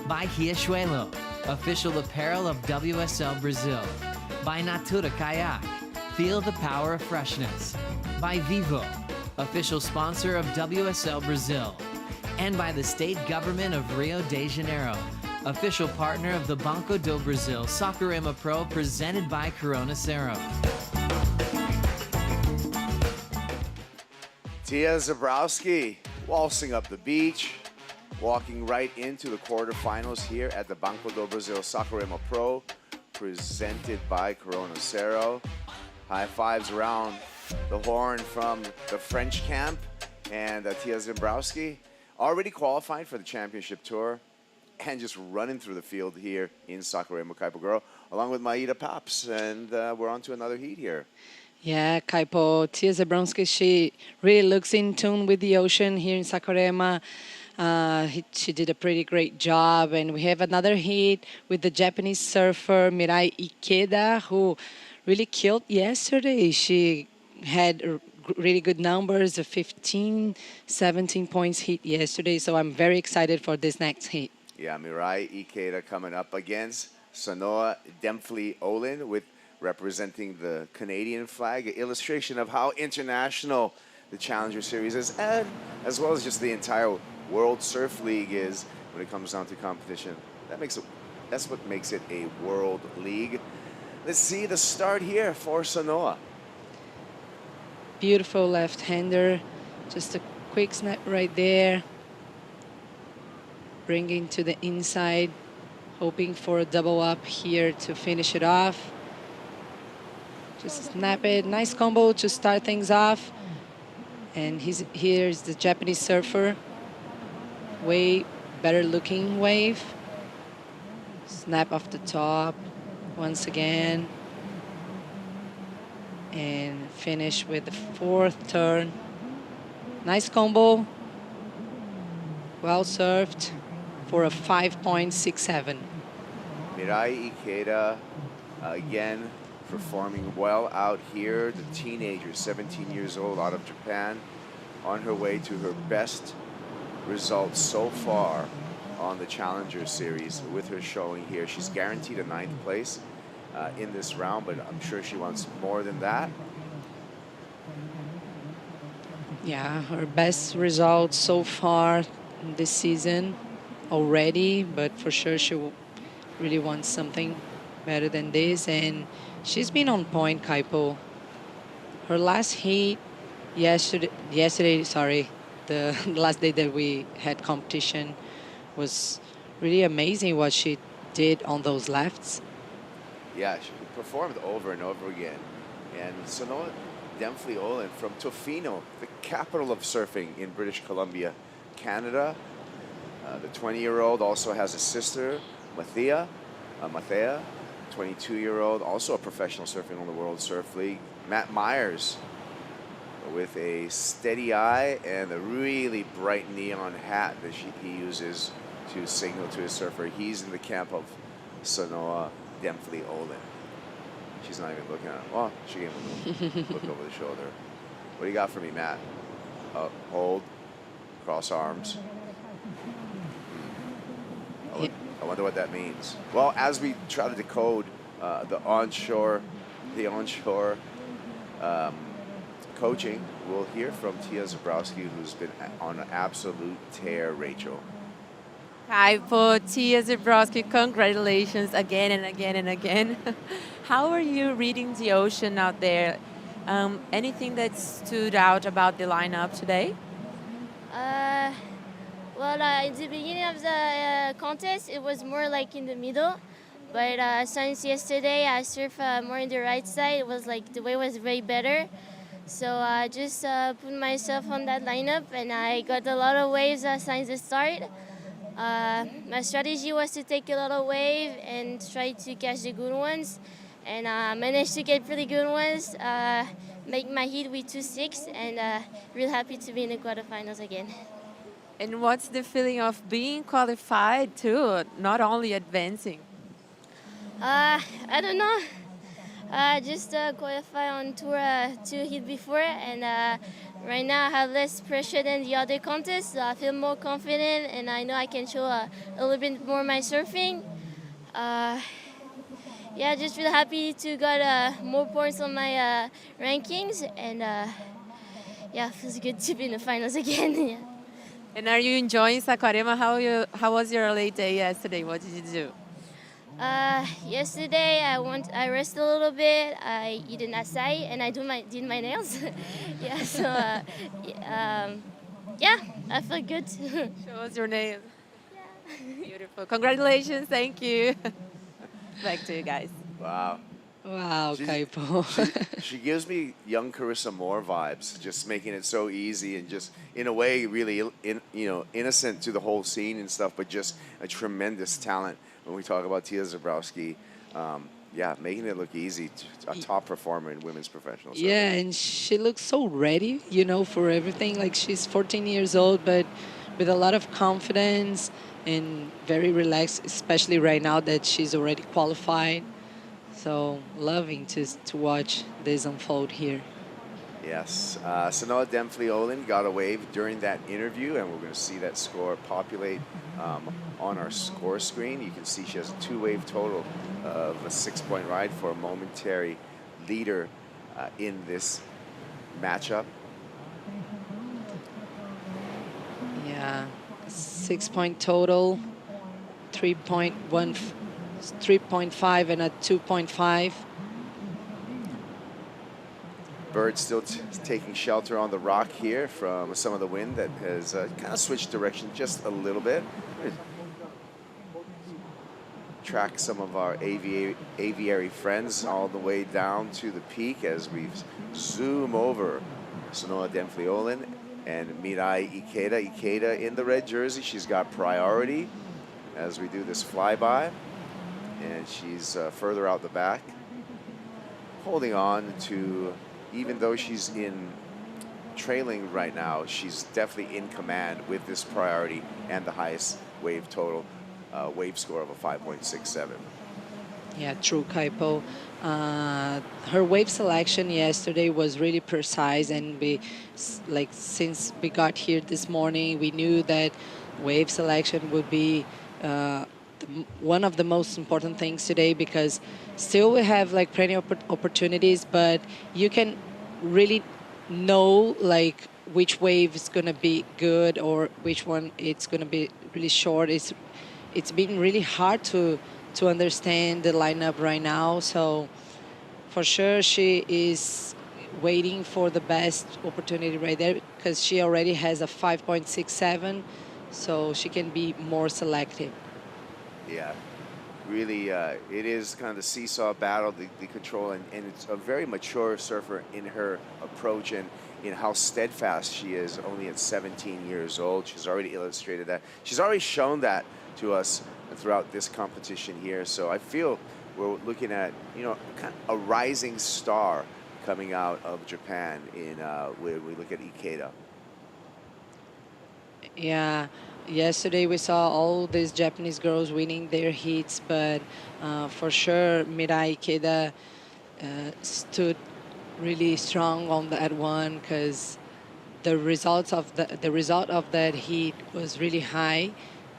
By Riachuelo, official apparel of WSL Brazil. By Natura Kayak, feel the power of freshness. By Vivo, official sponsor of WSL Brazil. And by the state government of Rio de Janeiro, official partner of the Banco do Brasil Saquarema Pro presented by Corona Cero. Tia Zabrowski waltzing up the beach, walking right into the quarterfinals here at the Banco do Brasil Saquarema Pro presented by Corona Cero. High fives around the horn from the French camp, and Tia Zabrowski already qualified for the championship tour and just running through the field here in Saquarema, Kaipo Girl, along with Maida Paps, and we're on to another heat here. Yeah, Kaipo, Tia Zabrowski, she really looks in tune with the ocean here in Saquarema. She did a pretty great job, and we have another heat with the Japanese surfer Mirai Ikeda, who really killed yesterday. She had really good numbers, a 15, 17 points hit yesterday, so I'm very excited for this next heat. Yeah, Mirai Ikeda coming up against Sanoa Demphley Olin with representing the Canadian flag, an illustration of how international the Challenger Series is, and as well as just the entire World Surf League is when it comes down to competition. That's what makes it a world league. Let's see the start here for Sanoa. Beautiful left-hander, just a quick snap right there. Bringing to the inside, hoping for a double up here to finish it off. Just snap it, nice combo to start things off. And here's the Japanese surfer. Way better looking wave. Snap off the top once again. And finish with the fourth turn. Nice combo. Well served for a 5.67. Mirai Ikeda, again, performing well out here. The teenager, 17 years old, out of Japan, on her way to her best results so far on the Challenger Series with her showing here. She's guaranteed a 9th place in this round, but I'm sure she wants more than that. Yeah, her best results so far this season already, but for sure she really wants something better than this, and she's been on point, Kaipo. Her last heat yesterday, sorry, the last day that we had competition was really amazing what she did on those lefts. Yeah, she performed over and over again. And Sanoa Demphley Olin from Tofino, the capital of surfing in British Columbia, Canada. The 20-year-old also has a sister, Mathea, 22-year-old, also a professional surfing on the World Surf League. Matt Myers with a steady eye and a really bright neon hat that he uses to signal to his surfer. He's in the camp of Sanoa Demphley Olin. She's not even looking at him. Oh, she gave him a little look over the shoulder. What do you got for me, Matt? Hold, cross arms. I wonder what that means. Well, as we try to decode the onshore coaching, we'll hear from Tia Zabrowski, who's been on an absolute tear, Rachel. Hi, for Tia Zabrowski, congratulations again and again and again. How are you reading the ocean out there? Anything that stood out about the lineup today? Well, in the beginning of the contest, it was more like in the middle. But since yesterday, I surf more in the right side. It was like the wave was way better. So I just put myself on that lineup, and I got a lot of waves since the start. My strategy was to take a lot of wave and try to catch the good ones. And I managed to get pretty good ones, make my heat with 2.6, and real happy to be in the quarterfinals again. And what's the feeling of being qualified too, not only advancing? I don't know. Just qualify on tour 2 hit before, and right now I have less pressure than the other contests, so I feel more confident, and I know I can show a little bit more my surfing. Yeah, just really happy to got more points on my rankings, and yeah, feels good to be in the finals again. Yeah. And are you enjoying Saquarema? How was your late day yesterday? What did you do? Yesterday I rest a little bit. I eat an acai and I did my nails. Yeah, so yeah, I feel good. Show us your nails. Beautiful. Congratulations. Thank you. Back to you guys. Wow. Wow, Kaipo. She gives me young Carissa Moore vibes, just making it so easy and just in a way really innocent to the whole scene and stuff, but just a tremendous talent. When we talk about Tia Zabrowski, yeah, making it look easy, a top performer in women's professional surfing. Yeah, and she looks so ready, you know, for everything. Like she's 14 years old, but with a lot of confidence and very relaxed, especially right now that she's already qualified. So loving to watch this unfold here. Yes, Sanoa Demfleolin got a wave during that interview, and we're going to see that score populate on our score screen. You can see she has a 2-wave total of a 6-point ride for a momentary leader in this matchup. Yeah, 6-point total, 3.5 and a 2.5. Bird still taking shelter on the rock here from some of the wind that has kind of switched direction just a little bit. Track some of our aviary friends all the way down to the peak as we zoom over Sanoa Demfleolin and Mirai Ikeda. Ikeda in the red jersey. She's got priority as we do this flyby. And she's further out the back, holding on to, even though she's in trailing right now, she's definitely in command with this priority and the highest wave total, wave score of a 5.67. Yeah, true, Kaipo. Her wave selection yesterday was really precise, and since we got here this morning, we knew that wave selection would be one of the most important things today, because still we have like plenty of opportunities, but you can really know like which wave is going to be good or which one it's going to be really short. It's been really hard to understand the lineup right now, so for sure she is waiting for the best opportunity right there, because she already has a 5.67, so she can be more selective. Yeah, really, it is kind of the seesaw battle, the control, and it's a very mature surfer in her approach and in how steadfast she is, only at 17 years old. She's already illustrated that. She's already shown that to us throughout this competition here. So I feel we're looking at, kind of a rising star coming out of Japan in when we look at Ikeda. Yeah. Yesterday we saw all these Japanese girls winning their heats, but for sure Mirai Ikeda stood really strong on that one, because the result of that heat was really high,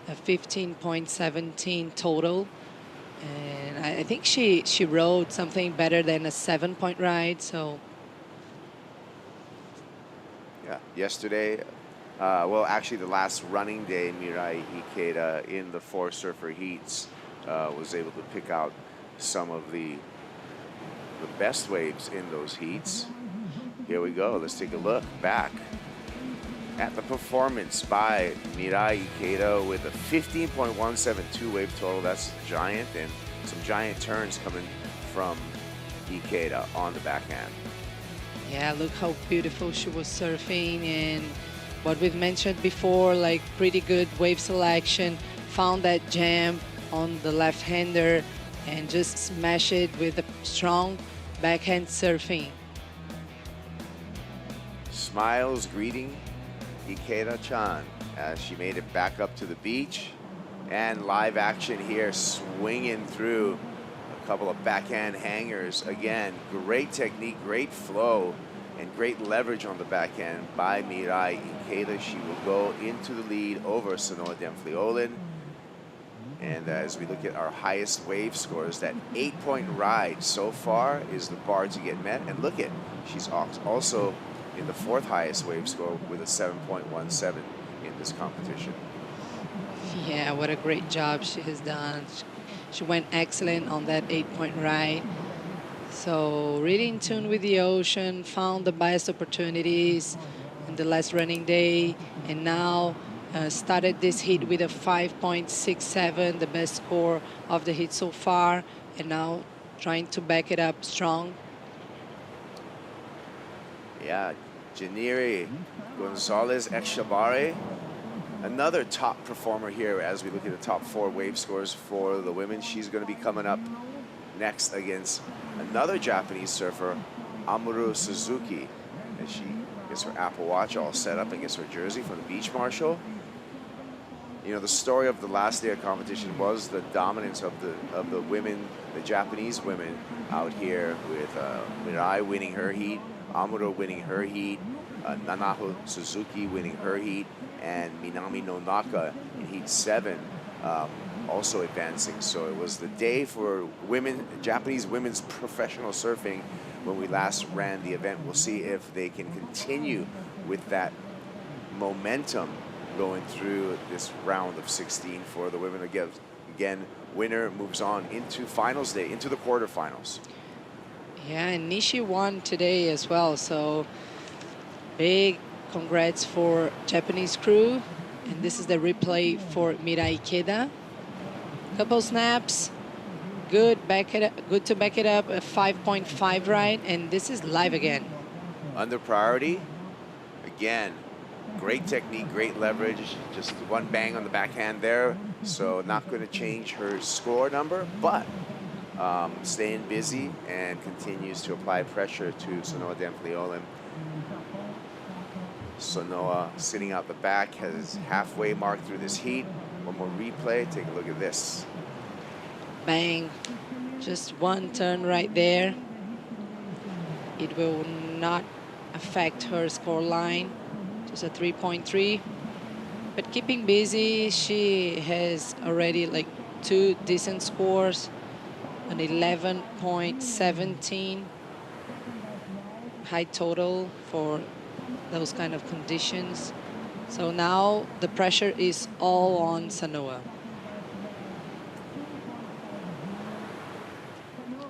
15.17 total, and I think she rode something better than a 7-point ride. So yeah, yesterday. Well, actually, the last running day, Mirai Ikeda in the 4 surfer heats was able to pick out some of the best waves in those heats. Here we go. Let's take a look back at the performance by Mirai Ikeda with a 15.172 wave total. That's giant, and some giant turns coming from Ikeda on the backhand. yeah, look how beautiful she was surfing, and what we've mentioned before, like pretty good wave selection, found that jam on the left-hander and just smash it with a strong backhand surfing. Smiles greeting Ikeda-chan as she made it back up to the beach, and live action here, swinging through A couple of backhand hangers. Again, great technique, great flow, and great leverage on the backhand by Mirai Ikeda. She will go into the lead over Sanoa Demfleolin. And as we look at our highest wave scores, that 8-point ride so far is the bar to get met. And look at, she's also in the 4th highest wave score with a 7.17 in this competition. Yeah, what a great job she has done. She went excellent on that 8-point ride. So really in tune with the ocean, found the best opportunities in the last running day, and now started this heat with a 5.67, the best score of the heat so far, and now trying to back it up strong. Yeah, Janiri Gonzalez Echabare, another top performer here as we look at the top 4 wave scores for the women. She's going to be coming up next against another Japanese surfer, Amuro Suzuki, as she gets her Apple Watch all set up and gets her jersey from the Beach Marshal. You know, the story of the last day of competition was the dominance of the women, the Japanese women out here, with Mirai winning her heat, Amuro winning her heat, Nanaho Suzuki winning her heat, and Minami Nonaka in heat 7 also advancing. So it was the day for women, Japanese women's professional surfing when we last ran the event. We'll see if they can continue with that momentum going through this round of 16 for the women. Again, winner moves on into finals day, into the quarterfinals. Yeah, and Nishi won today as well, so big congrats for Japanese crew. And this is the replay for Mirai Ikeda. Couple snaps, good to back it up, a 5.5 ride, and this is live again. Under priority, again, great technique, great leverage, just one bang on the backhand there, so not going to change her score number, but staying busy and continues to apply pressure to Sanoa Demfleolin. Sanoa sitting out the back, has halfway mark through this heat. One more replay, take a look at this. Bang, just one turn right there. It will not affect her score line, just a 3.3. But keeping busy, she has already like 2 decent scores, an 11.17 high total for those kind of conditions. So now the pressure is all on Sanoa.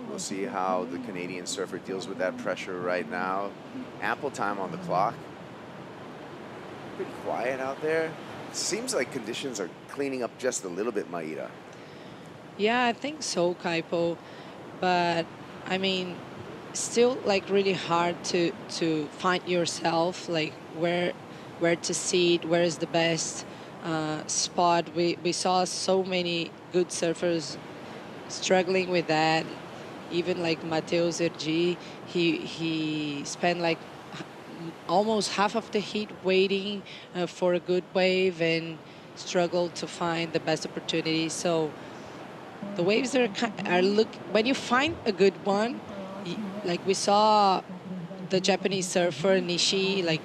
We'll see how the Canadian surfer deals with that pressure right now. Ample time on the clock. Pretty quiet out there. Seems like conditions are cleaning up just a little bit, Maida. Yeah, I think so, Kaipo. But I mean, still like really hard to find yourself, like where to sit, where is the best spot. We saw so many good surfers struggling with that. Even like Matteo Zergi, he spent like almost half of the heat waiting for a good wave and struggled to find the best opportunity. So the waves are when you find a good one, like we saw the Japanese surfer Nishi like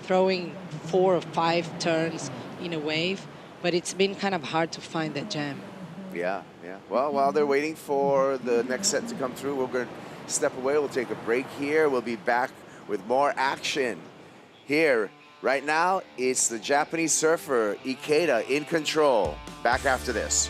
throwing 4 or 5 turns in a wave, but it's been kind of hard to find that jam. Yeah. Well, while they're waiting for the next set to come through, we're going to step away. We'll take a break here. We'll be back with more action here. Right now, it's the Japanese surfer Ikeda in control. Back after this.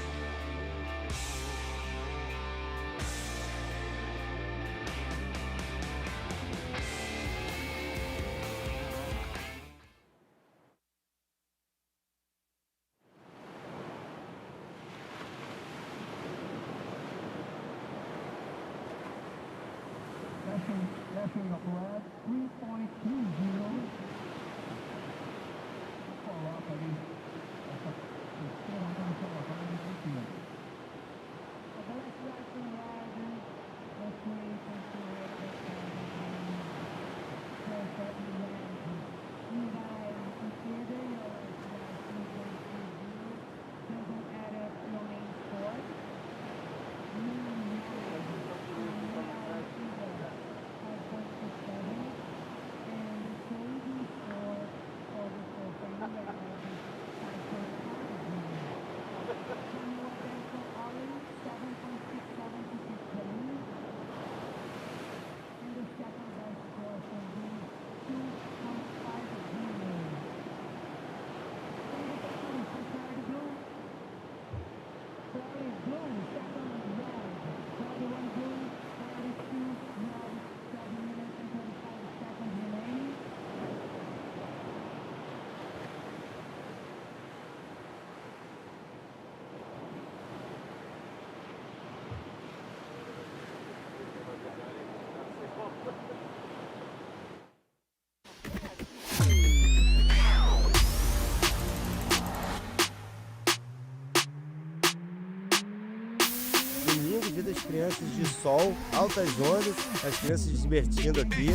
crianças de sol, altas ondas, as crianças se divertindo aqui.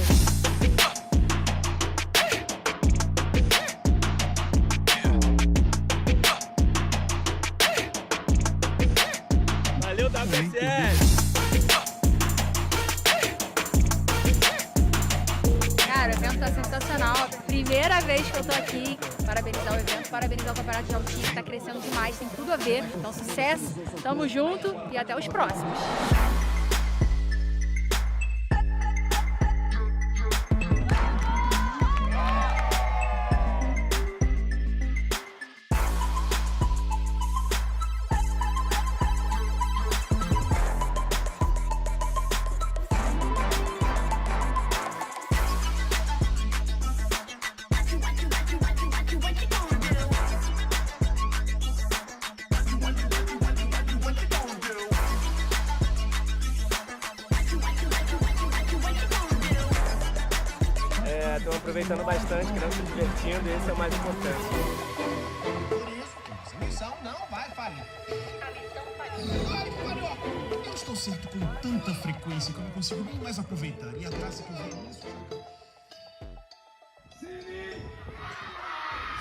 Valeu, WSL! Cara, o evento tá sensacional. Primeira vez que eu tô aqui. Parabenizar o evento, parabenizar o campeonato de altinha, que tá crescendo demais, tem tudo a ver. Então, sucesso, tamo junto e até os próximos. Estão aproveitando bastante, crianças se divertindo, e esse é o mais importante. Missão não vai falhar. Carioca, eu estou certo com tanta frequência que eu não consigo nem mais aproveitar. E a graça que eu vejo nisso...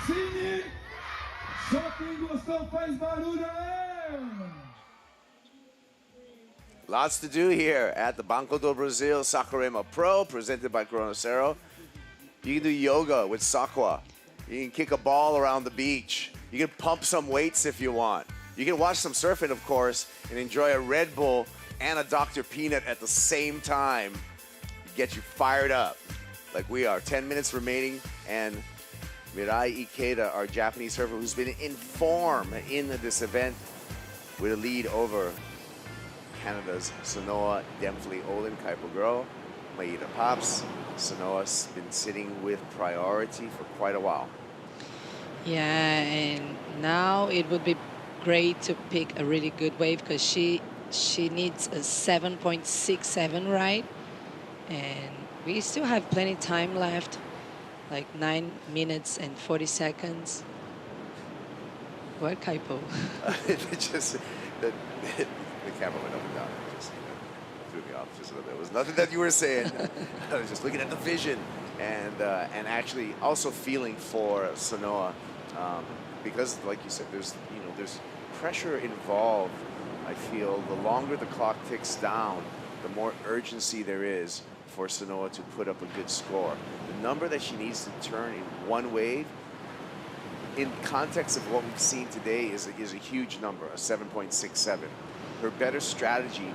Cine! Só quem gostou faz barulho aí! Lots to do here at the Banco do Brasil Saquarema Pro, presented by Cero. You can do yoga with Sakwa. You can kick a ball around the beach. You can pump some weights if you want. You can watch some surfing, of course, and enjoy a Red Bull and a Dr. Peanut at the same time. Get you fired up like we are. 10 minutes remaining, and Mirai Ikeda, our Japanese surfer, who's been in form in this event, with a lead over Canada's Sanoa Demphley Olin Kaipo girl, Maida Pops. Sanoa's been sitting with priority for quite a while. Yeah, and now it would be great to pick a really good wave because she needs a 7.67, right? And we still have plenty of time left, like 9 minutes and 40 seconds. What, Kaipo? Just the camera went up and down. It just threw me off just a little bit. It was nothing that you were saying. I was just looking at the vision and actually also feeling for Sanoa because, like you said, there's pressure involved. I feel the longer the clock ticks down, the more urgency there is for Sanoa to put up a good score. The number that she needs to turn in one wave, in context of what we've seen today, is a huge number, a 7.67. Her better strategy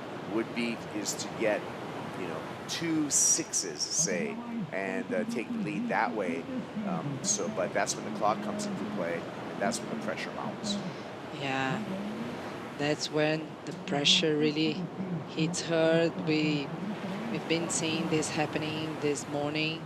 is to get, 2 6s, say, and take the lead that way. But that's when the clock comes into play, and that's when the pressure mounts. Yeah, that's when the pressure really hits her. We've been seeing this happening this morning,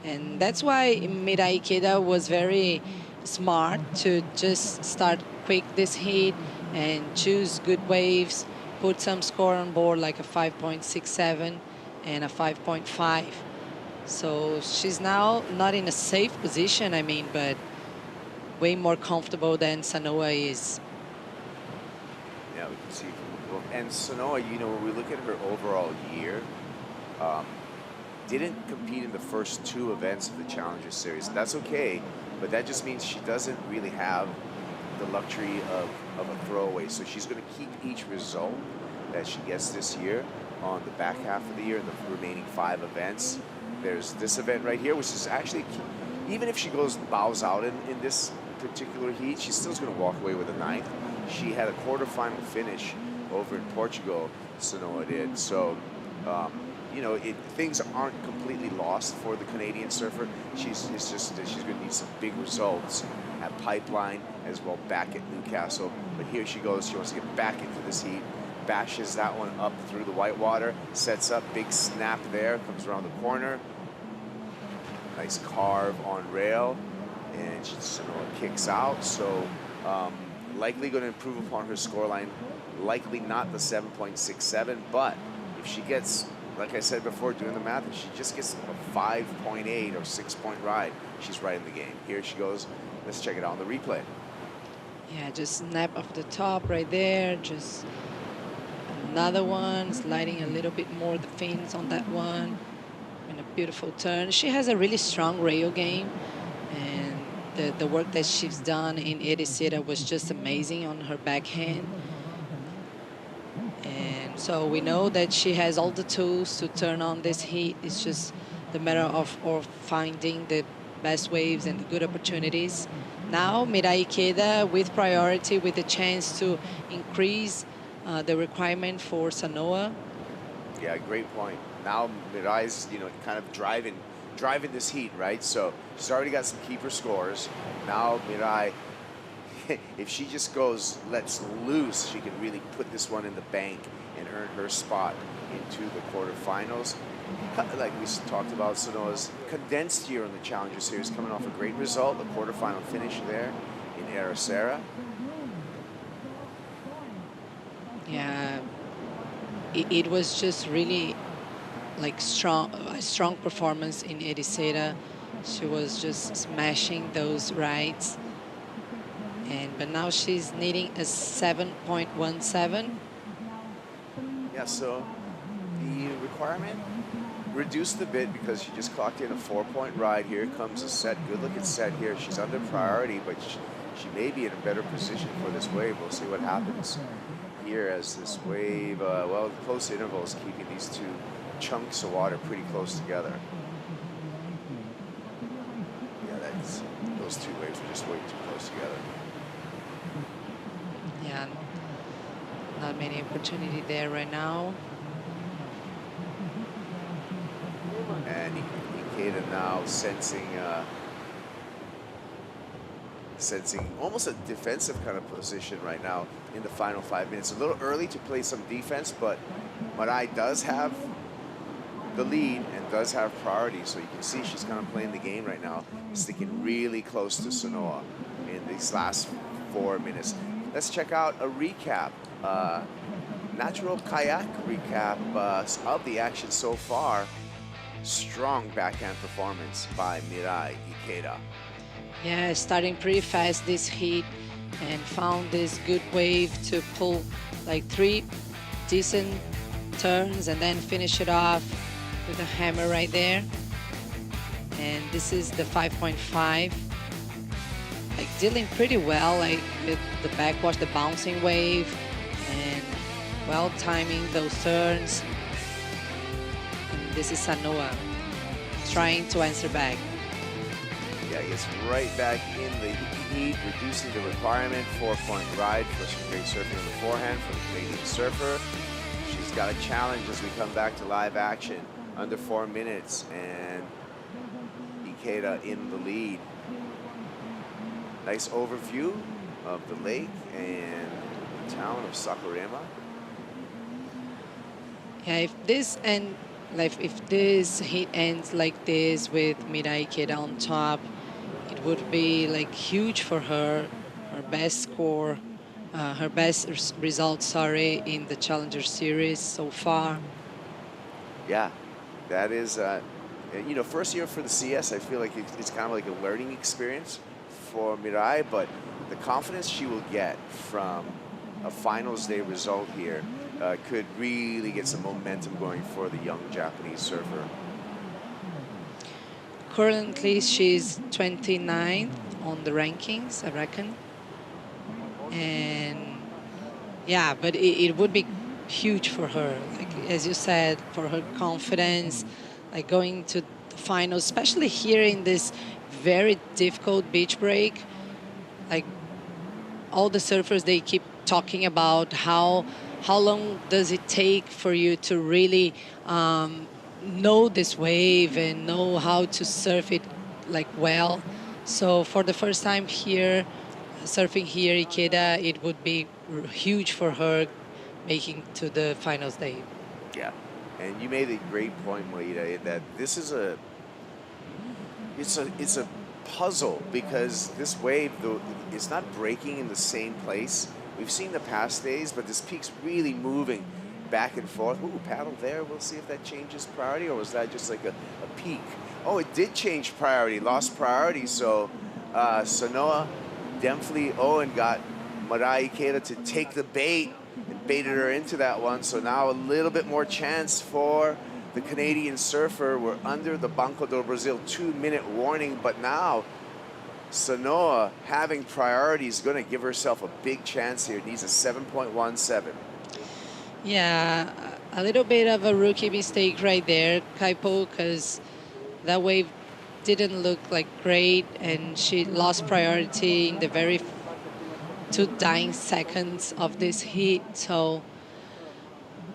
and that's why Mirai Ikeda was very smart to just start quick this heat and choose good waves, put some score on board like a 5.67 and a 5.5. So she's now not in a safe position, but way more comfortable than Sanoa is. Yeah, we can see. And Sanoa, when we look at her overall year, didn't compete in the first 2 events of the Challenger Series. That's okay, but that just means she doesn't really have the luxury of a throwaway. So she's going to keep each result that she gets this year on the back half of the year, the remaining 5 events. There's this event right here, which is actually, even if she bows out in this particular heat, she's still going to walk away with a 9th. She had a quarterfinal finish over in Portugal, Sanoa did. So, things aren't completely lost for the Canadian surfer. She's going to need some big results at Pipeline as well back at Newcastle. But here she goes. She wants to get back into this heat. Bashes that one up through the whitewater. Sets up, big snap there. Comes around the corner. Nice carve on rail. And Sanoa kicks out. So likely going to improve upon her scoreline. Likely not the 7.67. But if she gets, like I said before, doing the math, if she just gets a 5.8 or 6-point ride, she's right in the game. Here she goes. Let's check it out on the replay. Yeah, just snap off the top right there. Just another one, sliding a little bit more the fins on that one. And a beautiful turn. She has a really strong rail game, and the work that she's done in Ericira was just amazing on her backhand. And so we know that she has all the tools to turn on this heat. It's just the matter of finding the best waves and the good opportunities. Now, Mirai Ikeda with priority, with the chance to increase the requirement for Sanoa. Yeah, great point. Now Mirai's, kind of driving this heat, right? So she's already got some keeper scores. Now Mirai, if she just lets loose, she can really put this one in the bank and earn her spot into the quarterfinals. Like we talked about, Sanoa's condensed year in the Challenger Series, coming off a great result, the quarterfinal finish there in Ericira. Yeah, it was just really like a strong performance in Ericira. She was just smashing those rides. But now she's needing a 7.17. Yeah, so the requirement reduced a bit because she just clocked in a 4-point ride. Here comes a set, good looking set here. She's under priority, but she may be in a better position for this wave. We'll see what happens here as this wave, well, close intervals, keeping these two chunks of water pretty close together. Yeah, those two waves are just way too close together. Yeah, not many opportunity there right now. And Ikeda now sensing almost a defensive kind of position right now in the final 5 minutes. A little early to play some defense, but Mirai does have the lead and does have priority. So you can see she's kind of playing the game right now, sticking really close to Sanoa in these last 4 minutes. Let's check out a recap, natural kayak recap of the action so far. Strong backhand performance by Mirai Ikeda. Yeah, starting pretty fast this heat and found this good wave to pull like 3 decent turns and then finish it off with a hammer right there. And this is the 5.5. Like dealing pretty well, like with the backwash, the bouncing wave, and well timing those turns. And this is Sanoa trying to answer back. Yeah, gets right back in the heat, reducing the requirement. 4-point ride for some great surfing on the forehand from the Canadian surfer. She's got a challenge as we come back to live action. Under 4 minutes, and Ikeda in the lead. Nice overview of the lake and the town of Saquarema. Yeah, if this heat ends like this with Mirai Ikeda on top, it would be like huge for her. Her best score, her best result, sorry, in the Challenger Series so far. Yeah, that is, first year for the CS. I feel like it's kind of like a learning experience for Mirai, but the confidence she will get from a finals day result here could really get some momentum going for the young Japanese surfer. Currently, she's 29th on the rankings, I reckon. And yeah, but it would be huge for her, like as you said, for her confidence, like going to the finals, especially here in this very difficult beach break. Like all the surfers, they keep talking about how long does it take for you to really know this wave and know how to surf it like well. So for the first time here, surfing here, Ikeda, it would be huge for her making to the finals day. Yeah, and you made a great point, Moida, that this is it's a puzzle, because this wave, though, is not breaking in the same place. We've seen the past days, but this peak's really moving back and forth. Ooh, paddle there. We'll see if that changes priority, or was that just like a peak? Oh, it did change priority, lost priority. So Sanoa definitely, and got Mirai Ikeda to take the bait and baited her into that one. So now a little bit more chance for the Canadian surfer. We're under the Banco do Brasil 2-minute warning, but now Sanoa, having priority, is going to give herself a big chance here. Needs a 7.17. Yeah, a little bit of a rookie mistake right there, Kaipo, because that wave didn't look like great, and she lost priority in the very 2 dying seconds of this heat. So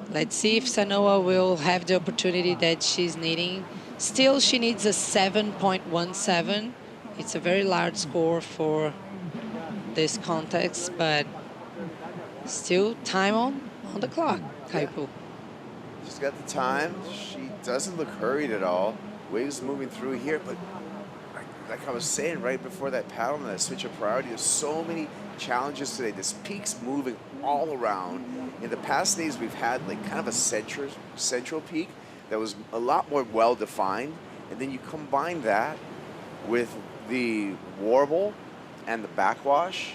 let's see if Sanoa will have the opportunity that she's needing. Still, she needs a 7.17. It's a very large score for this context, but still time on the clock, Kaipo. Yeah. She's got the time. She doesn't look hurried at all. Waves moving through here, but like I was saying right before that paddle and that switch of priority, there's so many challenges today. This peak's moving all around. In the past days, we've had like kind of a central peak that was a lot more well-defined, and then you combine that with the warble and the backwash.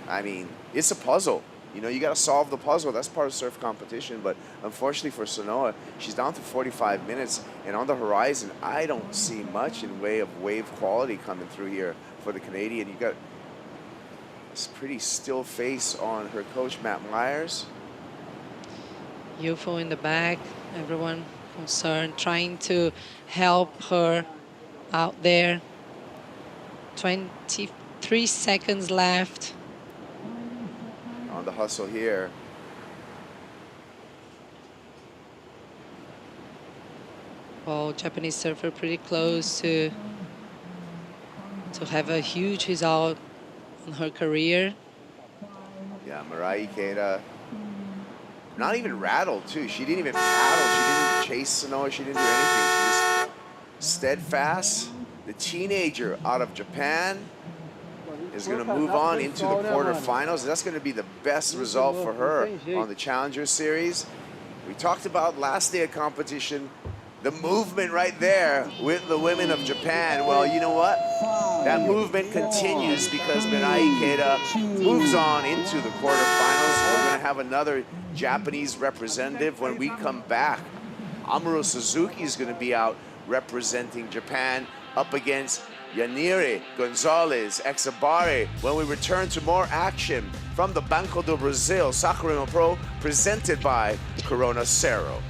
I mean, it's a puzzle. You know, you got to solve the puzzle. That's part of surf competition. But unfortunately for Sanoa, she's down to 45 minutes. And on the horizon, I don't see much in way of wave quality coming through here for the Canadian. You got this pretty still face on her coach, Matt Myers. UFO in the back, everyone concerned, trying to help her out there. 23 seconds left. On the hustle here. Well, Japanese surfer pretty close to have a huge result on her career. Yeah, Mirai Ikeda. Not even rattled, too. She didn't even paddle. She didn't chase Sanoa. She didn't do anything. She just steadfast. The teenager out of Japan is going to move on into the quarterfinals. That's going to be the best result for her on the Challenger Series. We talked about last day of competition, the movement right there with the women of Japan. Well, you know what? That movement continues because Mirai Ikeda moves on into the quarterfinals. We're going to have another Japanese representative when we come back. Amuro Suzuki is going to be out representing Japan up against Yanire Gonzalez, Exabare, when we return to more action from the Banco do Brasil Saquarema Pro presented by Corona Cero.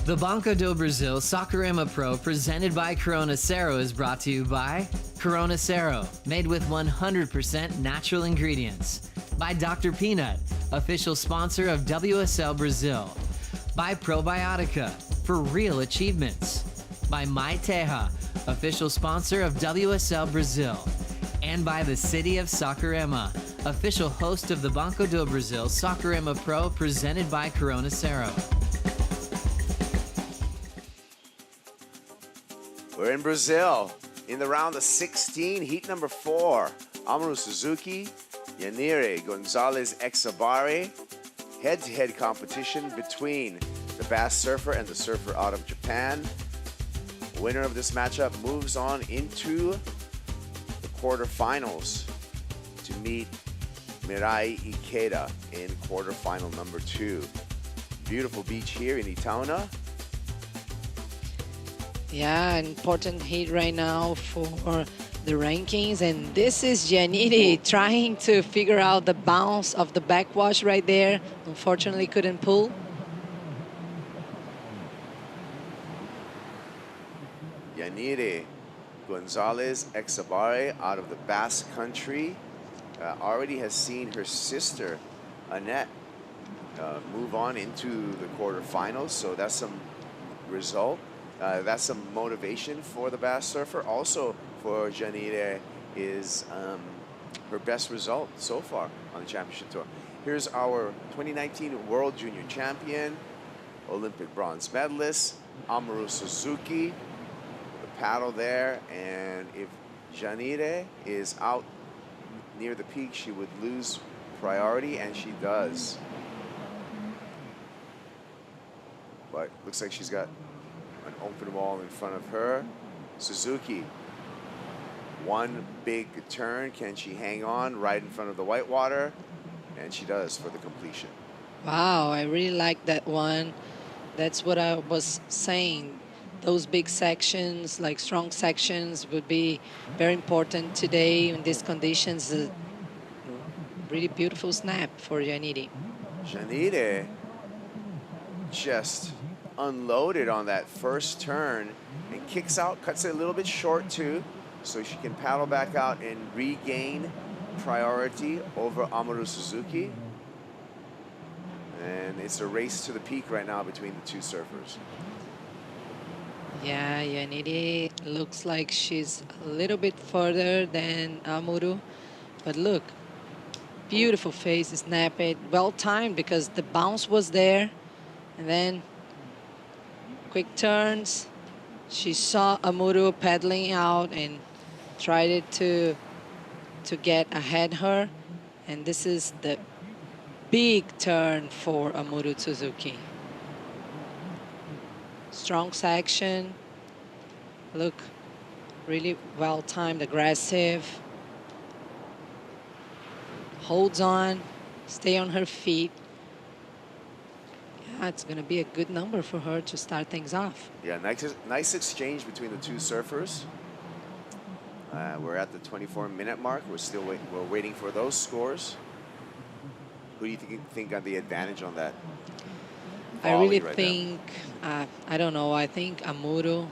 The Banco do Brasil Saquarema Pro presented by Corona Cero is brought to you by Corona Cero, made with 100% natural ingredients. By Dr. Peanut, official sponsor of WSL Brazil. By Probiotica, for real achievements. By My Teja, official sponsor of WSL Brazil. And by the City of Saquarema, official host of the Banco do Brasil Saquarema Pro presented by Corona Cero. We're in Brazil. In the round of 16, heat number 4, Amaru Suzuki, Yanire Gonzalez Exabari. Head-to-head competition between the Bass surfer and the surfer out of Japan. Winner of this matchup moves on into the quarterfinals to meet Mirai Ikeda in quarterfinal number 2. Beautiful beach here in Itauna. Yeah, important heat right now for the rankings. And this is Giannini trying to figure out the bounce of the backwash right there. Unfortunately, couldn't pull. Yanire Gonzalez Exabare out of the Basque Country already has seen her sister, Annette, move on into the quarterfinals. So that's some result. That's some motivation for the Bass surfer. Also for Janire is her best result so far on the championship tour. Here's our 2019 World Junior Champion, Olympic bronze medalist, Amaru Suzuki. The paddle there, and if Janire is out near the peak, she would lose priority, and she does. But looks like she's got an open wall in front of her. Suzuki, one big turn. Can she hang on right in front of the whitewater? And she does for the completion. Wow, I really like that one. That's what I was saying. Those big sections, like strong sections, would be very important today in these conditions. A really beautiful snap for Giannini. Janire just unloaded on that first turn and kicks out, cuts it a little bit short too, so she can paddle back out and regain priority over Amaru Suzuki. And it's a race to the peak right now between the two surfers. Yeah, Giannini looks like she's a little bit further than Amuru. But look, beautiful face, snap it, well timed because the bounce was there. And then quick turns. She saw Amuru paddling out and tried it to get ahead her. And this is the big turn for Amuru Suzuki. Strong section. Look, really well timed, aggressive. Holds on, stay on her feet. Yeah, it's gonna be a good number for her to start things off. Yeah, nice exchange between the two surfers. We're at the 24-minute mark. We're waiting for those scores. Who do you think got the advantage on that? I really think, I don't know, I think Amuru,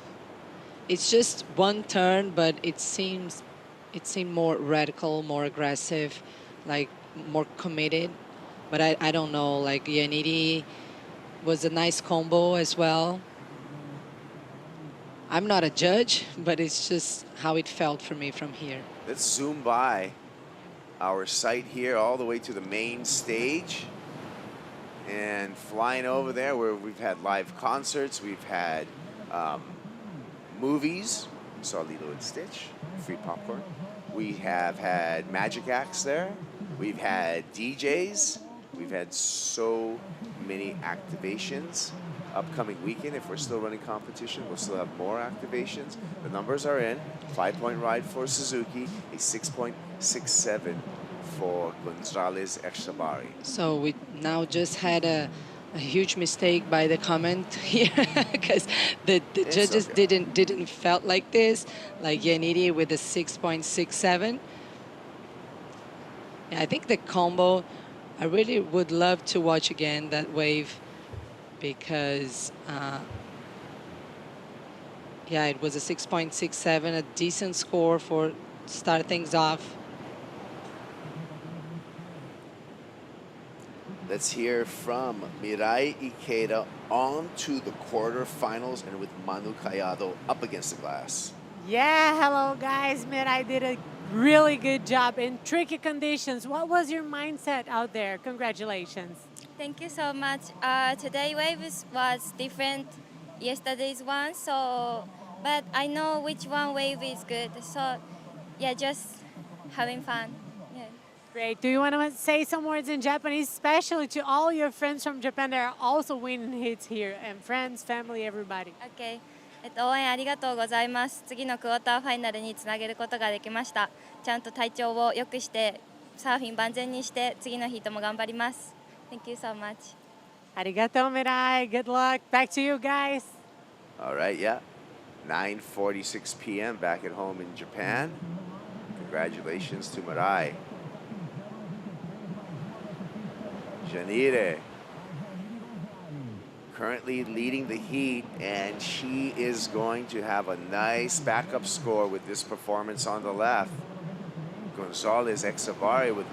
it's just one turn, but it seemed more radical, more aggressive, like more committed. But I don't know, like Giannini was a nice combo as well. I'm not a judge, but it's just how it felt for me from here. Let's zoom by our site here all the way to the main stage. And flying over there where we've had live concerts, we've had movies. We saw Lilo and Stitch, free popcorn. We have had magic acts there. We've had DJs. We've had so many activations. Upcoming weekend, if we're still running competition, we'll still have more activations. The numbers are in. 5-point ride for Suzuki, a 6.67 for Gonzalez Exabari. So we now just had a huge mistake by the comment here because the judges okay. didn't felt like this, like Giannini with a 6.67. Yeah, I think the combo, I really would love to watch again that wave because yeah, it was a 6.67, a decent score for start things off. Let's hear from Mirai Ikeda on to the quarterfinals and with Manu Callado up against the glass. Yeah, hello guys. Mirai did a really good job in tricky conditions. What was your mindset out there? Congratulations. Thank you so much. Today wave was different yesterday's one, so but I know which one wave is good. So, yeah, just having fun. Yeah. Great. Do you want to say some words in Japanese, especially to all your friends from Japan that are also winning hits here, and friends, family, everybody? Okay. 応援ありがとうございます。次のクォーターファイナルにつなげることができました。ちゃんと体調を良くして、サーフィン万全にして、次のヒートも頑張ります。Thank you so much. Arigato, Mirai. Good luck. Back to you guys. All right, yeah. 9:46 p.m. back at home in Japan. Congratulations to Mirai. Janire currently leading the heat, and she is going to have a nice backup score with this performance on the left. Gonzalez Exavari with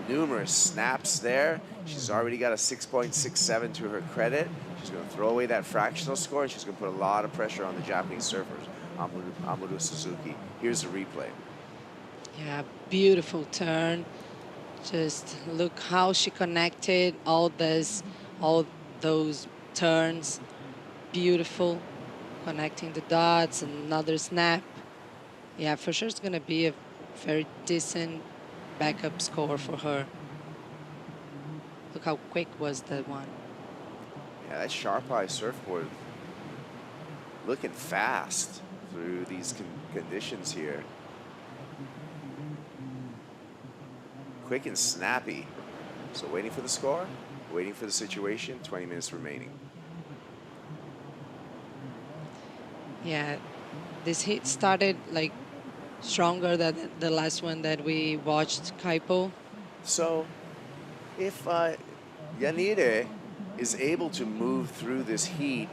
numerous snaps there. She's already got a 6.67 to her credit. She's going to throw away that fractional score, and she's going to put a lot of pressure on the Japanese surfers, Amuro Suzuki. Here's the replay. Yeah, beautiful turn. Just look how she connected all those turns. Beautiful. Connecting the dots, another snap. Yeah, for sure it's going to be a very decent backup score for her. Look how quick was that one. Yeah, that Sharp Eye surfboard looking fast through these conditions here. Quick and snappy. So waiting for the score, waiting for the situation, 20 minutes remaining. Yeah, this hit started like stronger than the last one that we watched, Kaipo. So if Yanire is able to move through this heat,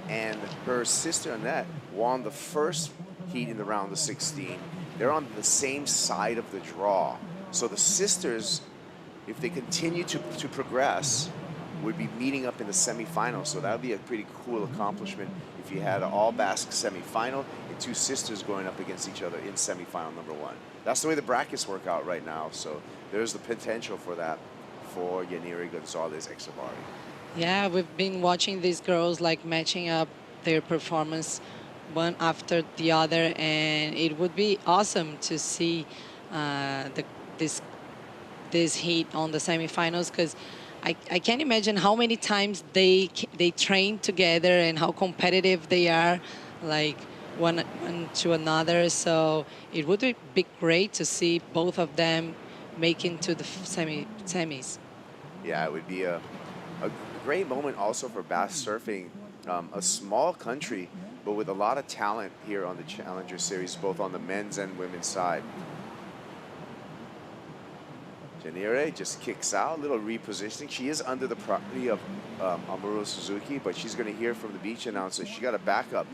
and her sister Annette won the first heat in the round of 16, they're on the same side of the draw. So the sisters, if they continue to progress, would be meeting up in the semifinals. So that would be a pretty cool accomplishment if you had an all-Basque semifinal and two sisters going up against each other in semifinal number one. That's the way the brackets work out right now. So there's the potential for that for Yanire Gonzalez Exavari. Yeah, we've been watching these girls like matching up their performance one after the other, and it would be awesome to see this heat on the semifinals, because I can't imagine how many times they train together and how competitive they are, like one to another. So it would be great to see both of them making to the semis. Yeah, it would be a great moment also for bass surfing. A small country, but with a lot of talent here on the Challenger Series, both on the men's and women's side. Janire just kicks out, a little repositioning. She is under the property of Amuro Suzuki, but she's going to hear from the beach announcer. She got a backup,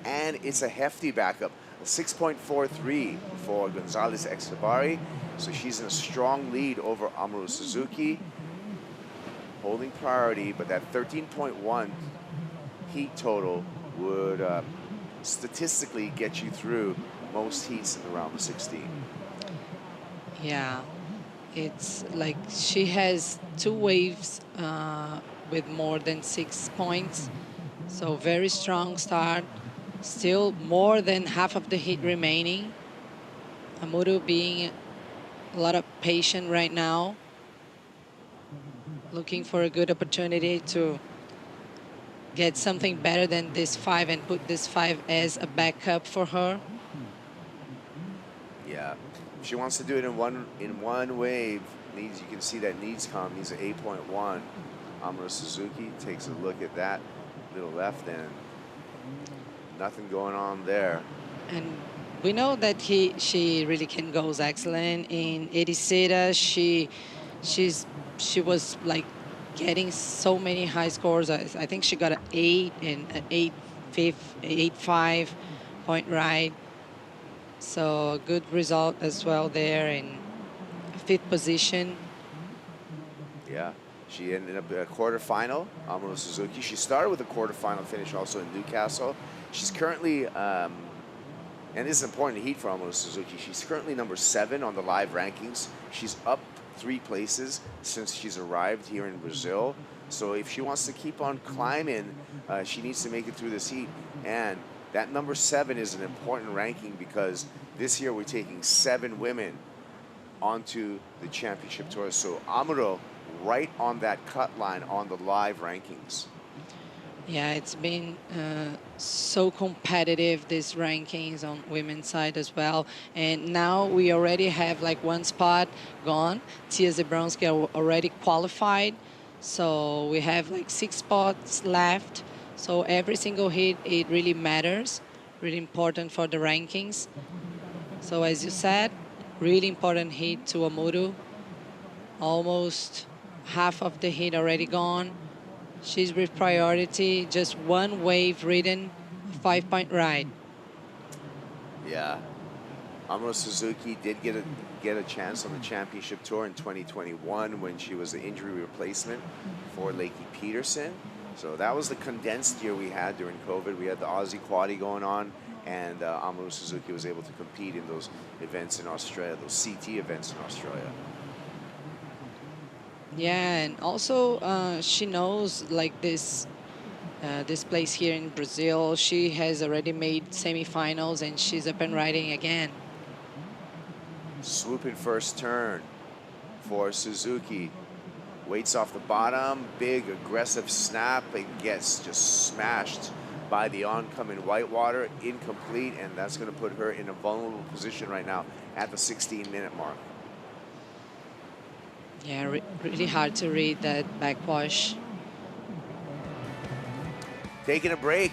and it's a hefty backup. A 6.43 for Gonzalez Exavari. So she's in a strong lead over Amuro Suzuki, holding priority, but that 13.1 heat total would statistically get you through most heats in the round of 16. Yeah. It's like she has two waves with more than 6 points. So very strong start. Still more than half of the heat remaining. Amuro being a lot of patient right now. Looking for a good opportunity to get something better than this 5 and put this 5 as a backup for her. Yeah. If she wants to do it in one wave, you can see that needs an 8.1. Amuro Suzuki takes a look at that little left end. Nothing going on there. And we know that she really can go excellent in Ericeta. She was like getting so many high scores. I think she got an 8 and an 8.5 point ride. So a good result as well there in 5th position. Yeah, she ended up at a quarterfinal, Amuro Suzuki. She started with a quarterfinal finish also in Newcastle. She's currently, and this is important heat for Amuro Suzuki, she's currently number 7 on the live rankings. She's up 3 places since she's arrived here in Brazil. So if she wants to keep on climbing, she needs to make it through this heat. And That number 7 is an important ranking because this year we're taking 7 women onto the championship tour. So Amuro right on that cut line on the live rankings. Yeah, it's been so competitive, these rankings on women's side as well. And now we already have like 1 spot gone. Tia Zabrowski already qualified. So we have like 6 spots left. So every single hit, it really matters, really important for the rankings. So as you said, really important hit to Amuro. Almost half of the hit already gone. She's with priority, just 1 wave ridden, 5-point ride. Yeah. Amuro Suzuki did get a chance on the championship tour in 2021 when she was the injury replacement for Lakey Peterson. So that was the condensed year we had during COVID. We had the Aussie Quaddy going on, and Amuro Suzuki was able to compete in those events in Australia, those CT events in Australia. Yeah, and also she knows like this place here in Brazil. She has already made semifinals and she's up and riding again. Swooping first turn for Suzuki. Waits off the bottom, big aggressive snap. It gets just smashed by the oncoming Whitewater, incomplete, and that's going to put her in a vulnerable position right now at the 16-minute mark. Yeah, really hard to read that backwash. Taking a break,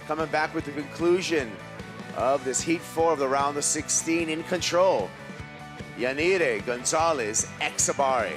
coming back with the conclusion of this Heat 4 of the round of 16 in control. Yanire Gonzalez Exabari.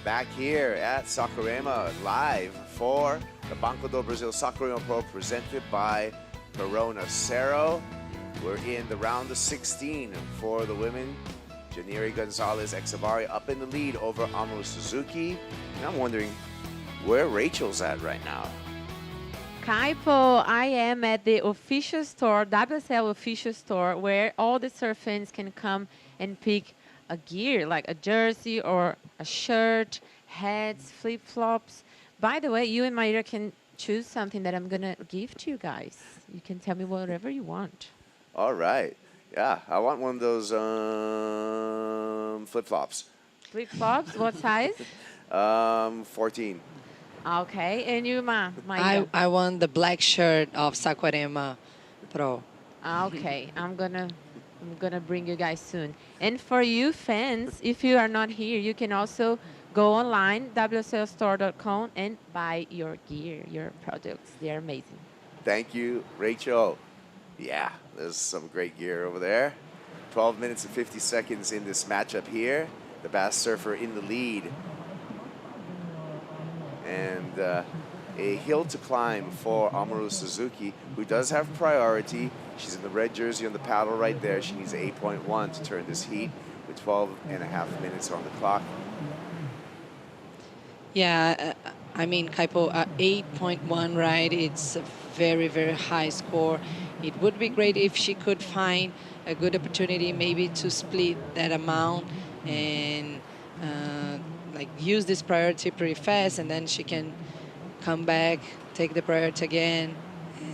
Back here at Saquarema, live for the Banco do Brasil Saquarema Pro presented by Cero. We're in the round of 16 for the women. Yanire Gonzalez Exabari up in the lead over Amuro Suzuki. And I'm wondering where Rachel's at right now. Kaipo, I am at the official store, WSL official store, where all the surf fans can come and pick a gear, like a jersey or a shirt, hats, flip-flops. By the way, you and Maira can choose something that I'm going to give to you guys. You can tell me whatever you want. All right. Yeah, I want one of those flip-flops. Flip-flops? What size? 14. Okay, and you, Maira? I want the black shirt of Saquarema Pro. Okay, I'm gonna bring you guys soon. And for you fans, if you are not here, you can also go online, wslstore.com, and buy your gear, your products. They're amazing. Thank you, Rachel. Yeah, there's some great gear over there. 12 minutes and 50 seconds in this matchup here. The Bass Surfer in the lead. And a hill to climb for Amuro Suzuki, who does have priority. She's in the red jersey on the paddle right there. She needs 8.1 to turn this heat with 12 and a half minutes on the clock. Yeah, I mean, Kaipo, 8.1, right? It's a very, very high score. It would be great if she could find a good opportunity maybe to split that amount and like use this priority pretty fast, and then she can come back, take the priority again,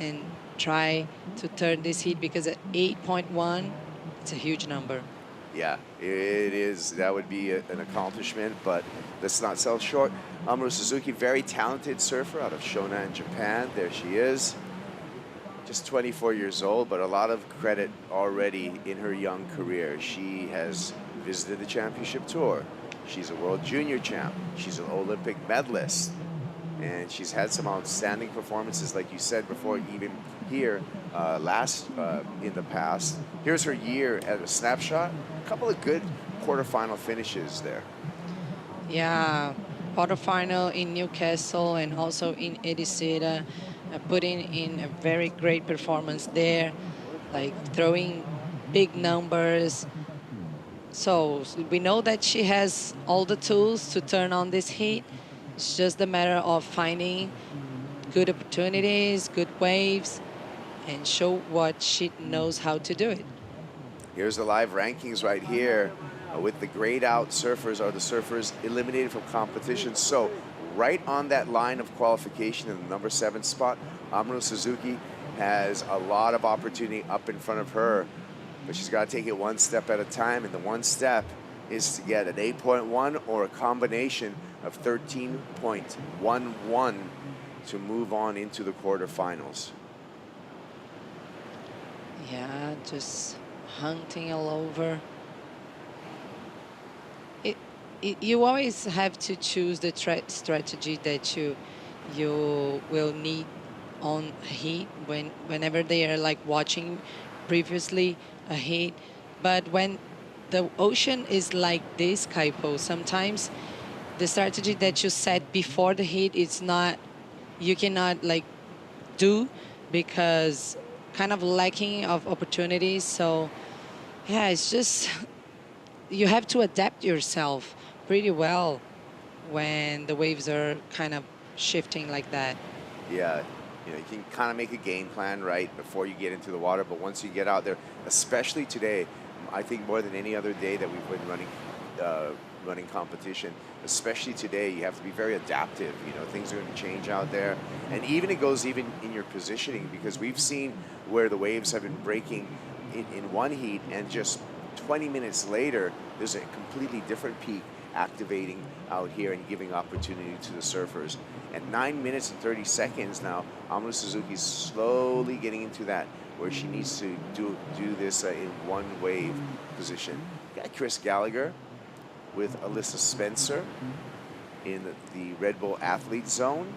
and try to turn this heat, because at 8.1, it's a huge number. Yeah, it is. That would be an accomplishment, but let's not sell short. Mamoru Suzuki, very talented surfer out of Shonan, Japan. There she is. Just 24 years old, but a lot of credit already in her young career. She has visited the championship tour. She's a world junior champ. She's an Olympic medalist. And she's had some outstanding performances, like you said before, even here in the past. Here's her year at a snapshot. A couple of good quarterfinal finishes there. Yeah, quarterfinal in Newcastle and also in Edicida, putting in a very great performance there, like throwing big numbers. So we know that she has all the tools to turn on this heat. It's just a matter of finding good opportunities, good waves, and show what she knows how to do it. Here's the live rankings right here. With the grayed out surfers are the surfers eliminated from competition. So right on that line of qualification in the number 7 spot, Mamoru Suzuki has a lot of opportunity up in front of her, but she's got to take it one step at a time, and the one step is to get an 8.1 or a combination of 13.11 to move on into the quarterfinals. Yeah, just hunting all over. You always have to choose the strategy that you will need on heat whenever they are like watching previously a heat. But when the ocean is like this, Kaipo, sometimes the strategy that you set before the heat, you cannot like do, because kind of lacking of opportunities. So yeah, it's just you have to adapt yourself pretty well when the waves are kind of shifting like that. Yeah, you can kind of make a game plan right before you get into the water, but once you get out there, especially today, I think more than any other day that we've been running competition, especially today, you have to be very adaptive. Things are going to change out there, and it goes even in your positioning, because we've seen where the waves have been breaking in one heat, and just 20 minutes later, there's a completely different peak activating out here and giving opportunity to the surfers. At 9 minutes and 30 seconds now, Mamoru Suzuki's slowly getting into that, where she needs to do this in one wave position. Got Chris Gallagher with Alyssa Spencer in the Red Bull athlete zone,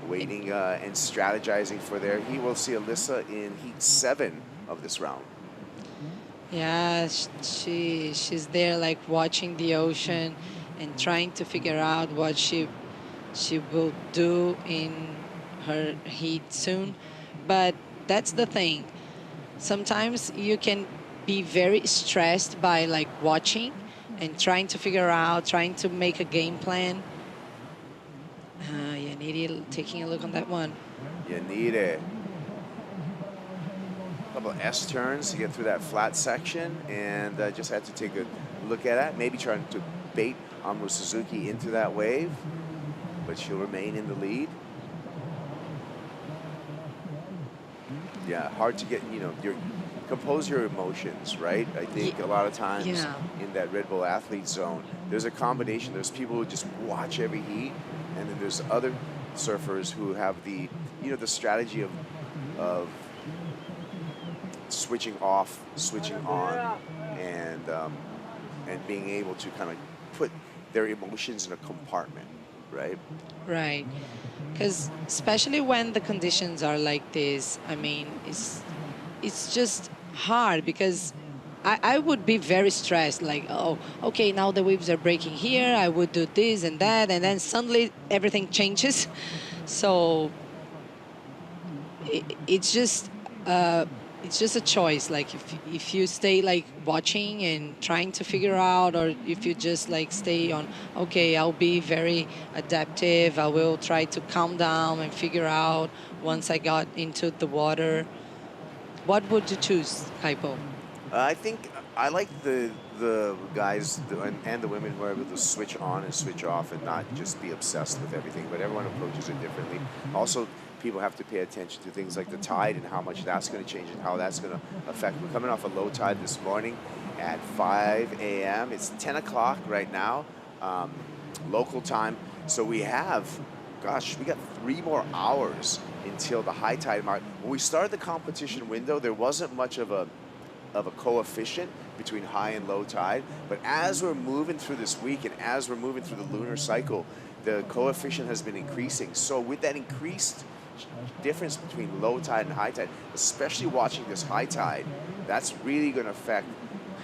waiting and strategizing for their heat. We'll see Alyssa in heat 7 of this round. Yeah, she's there like watching the ocean and trying to figure out what she will do in her heat soon. But that's the thing. Sometimes you can be very stressed by like watching and trying to figure out, trying to make a game plan. Yaniri taking a look on that one. Yaniri. Couple of S turns to get through that flat section, and just had to take a look at it. Maybe trying to bait Mamoru Suzuki into that wave, but she'll remain in the lead. Yeah, hard to get, compose your emotions, right? I think a lot of times in that Red Bull athlete zone, there's a combination. There's people who just watch every heat, and then there's other surfers who have the strategy of switching off, switching on, and being able to kind of put their emotions in a compartment, right? Right, because especially when the conditions are like this, I mean, it's just hard, because I would be very stressed, like, oh, okay, now the waves are breaking here, I would do this and that, and then suddenly everything changes. So it's just it's just a choice. Like if you stay like watching and trying to figure out, or if you just like stay on, okay, I'll be very adaptive. I will try to calm down and figure out once I got into the water. What would you choose, Kaipo? I think I like the guys and the women who are able to switch on and switch off and not just be obsessed with everything. But everyone approaches it differently. Also, people have to pay attention to things like the tide and how much that's going to change and how that's going to affect. We're coming off a low tide this morning at 5 a.m. It's 10 o'clock right now, local time. So we have, gosh, we got 3 more hours until the high tide mark. When we started the competition window, there wasn't much of a coefficient between high and low tide. But as we're moving through this week and as we're moving through the lunar cycle, the coefficient has been increasing. So with that increased difference between low tide and high tide, especially watching this high tide, that's really going to affect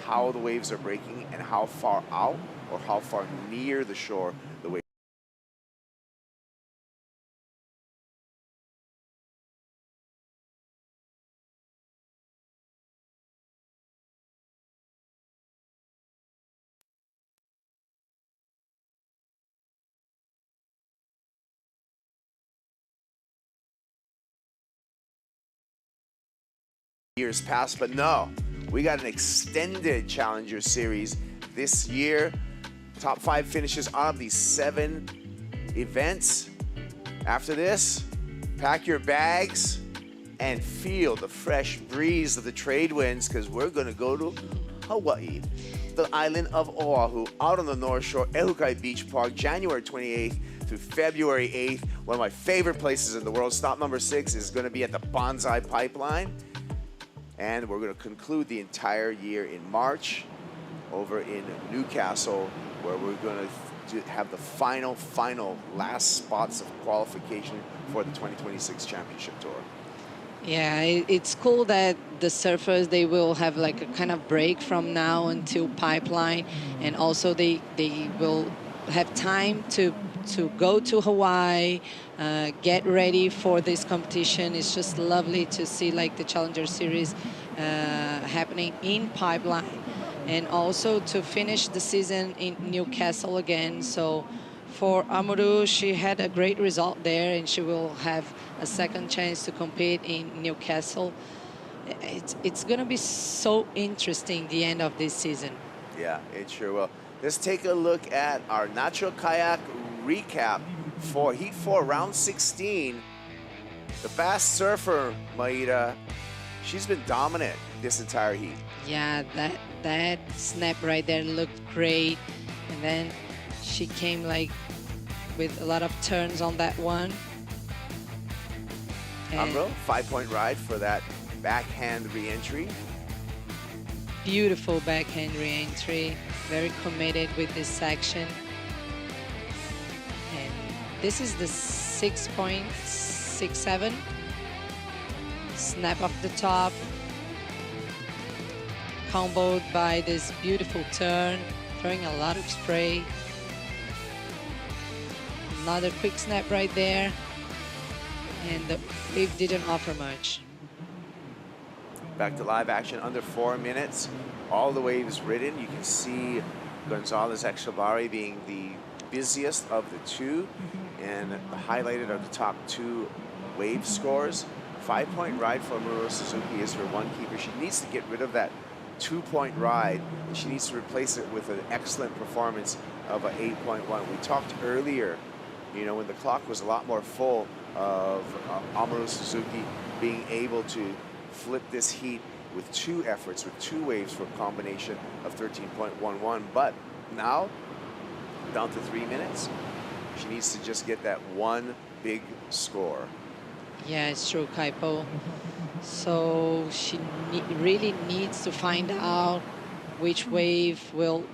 how the waves are breaking and how far out or how far near the shore the waves. Years past, but no, we got an extended Challenger Series this year. Top 5 finishes of these 7 events. After this, pack your bags and feel the fresh breeze of the trade winds, because we're going to go to Hawaii, the island of Oahu, out on the North Shore, Ehukai Beach Park, January 28th through February 8th. One of my favorite places in the world. Stop number 6 is going to be at the Bonsai Pipeline. And we're going to conclude the entire year in March over in Newcastle, where we're going to have the final last spots of qualification for the 2026 Championship Tour. Yeah, it's cool that the surfers, they will have like a kind of break from now until Pipeline, and also they will have time to go to Hawaii, get ready for this competition. It's just lovely to see like the Challenger Series happening in Pipeline, and also to finish the season in Newcastle again. So for Amuru, she had a great result there, and she will have a second chance to compete in Newcastle. It's going to be so interesting, the end of this season. Yeah, it sure will. Let's take a look at our natural kayak recap for Heat 4, Round 16. The fast surfer, Maida, she's been dominant this entire heat. Yeah, that snap right there looked great. And then she came like with a lot of turns on that one. Umbro, 5-point ride for that backhand re-entry. Beautiful backhand re-entry. Very committed with this section. And this is the 6.67. Snap off the top. Comboed by this beautiful turn, throwing a lot of spray. Another quick snap right there. And the wave didn't offer much. Back to live action, under 4 minutes. All the waves ridden. You can see Gonzalez Exobari being the busiest of the two. And highlighted are the top 2 wave scores. 5-point ride for Amuro Suzuki is her one keeper. She needs to get rid of that 2-point ride, and she needs to replace it with an excellent performance of an 8.1. We talked earlier, you know, when the clock was a lot more full, of Amuro Suzuki being able to flip this heat with 2 efforts, with 2 waves for a combination of 13.11. But now, down to 3 minutes, she needs to just get that one big score. Yeah, it's true, Kaipo. So she really needs to find out which wave will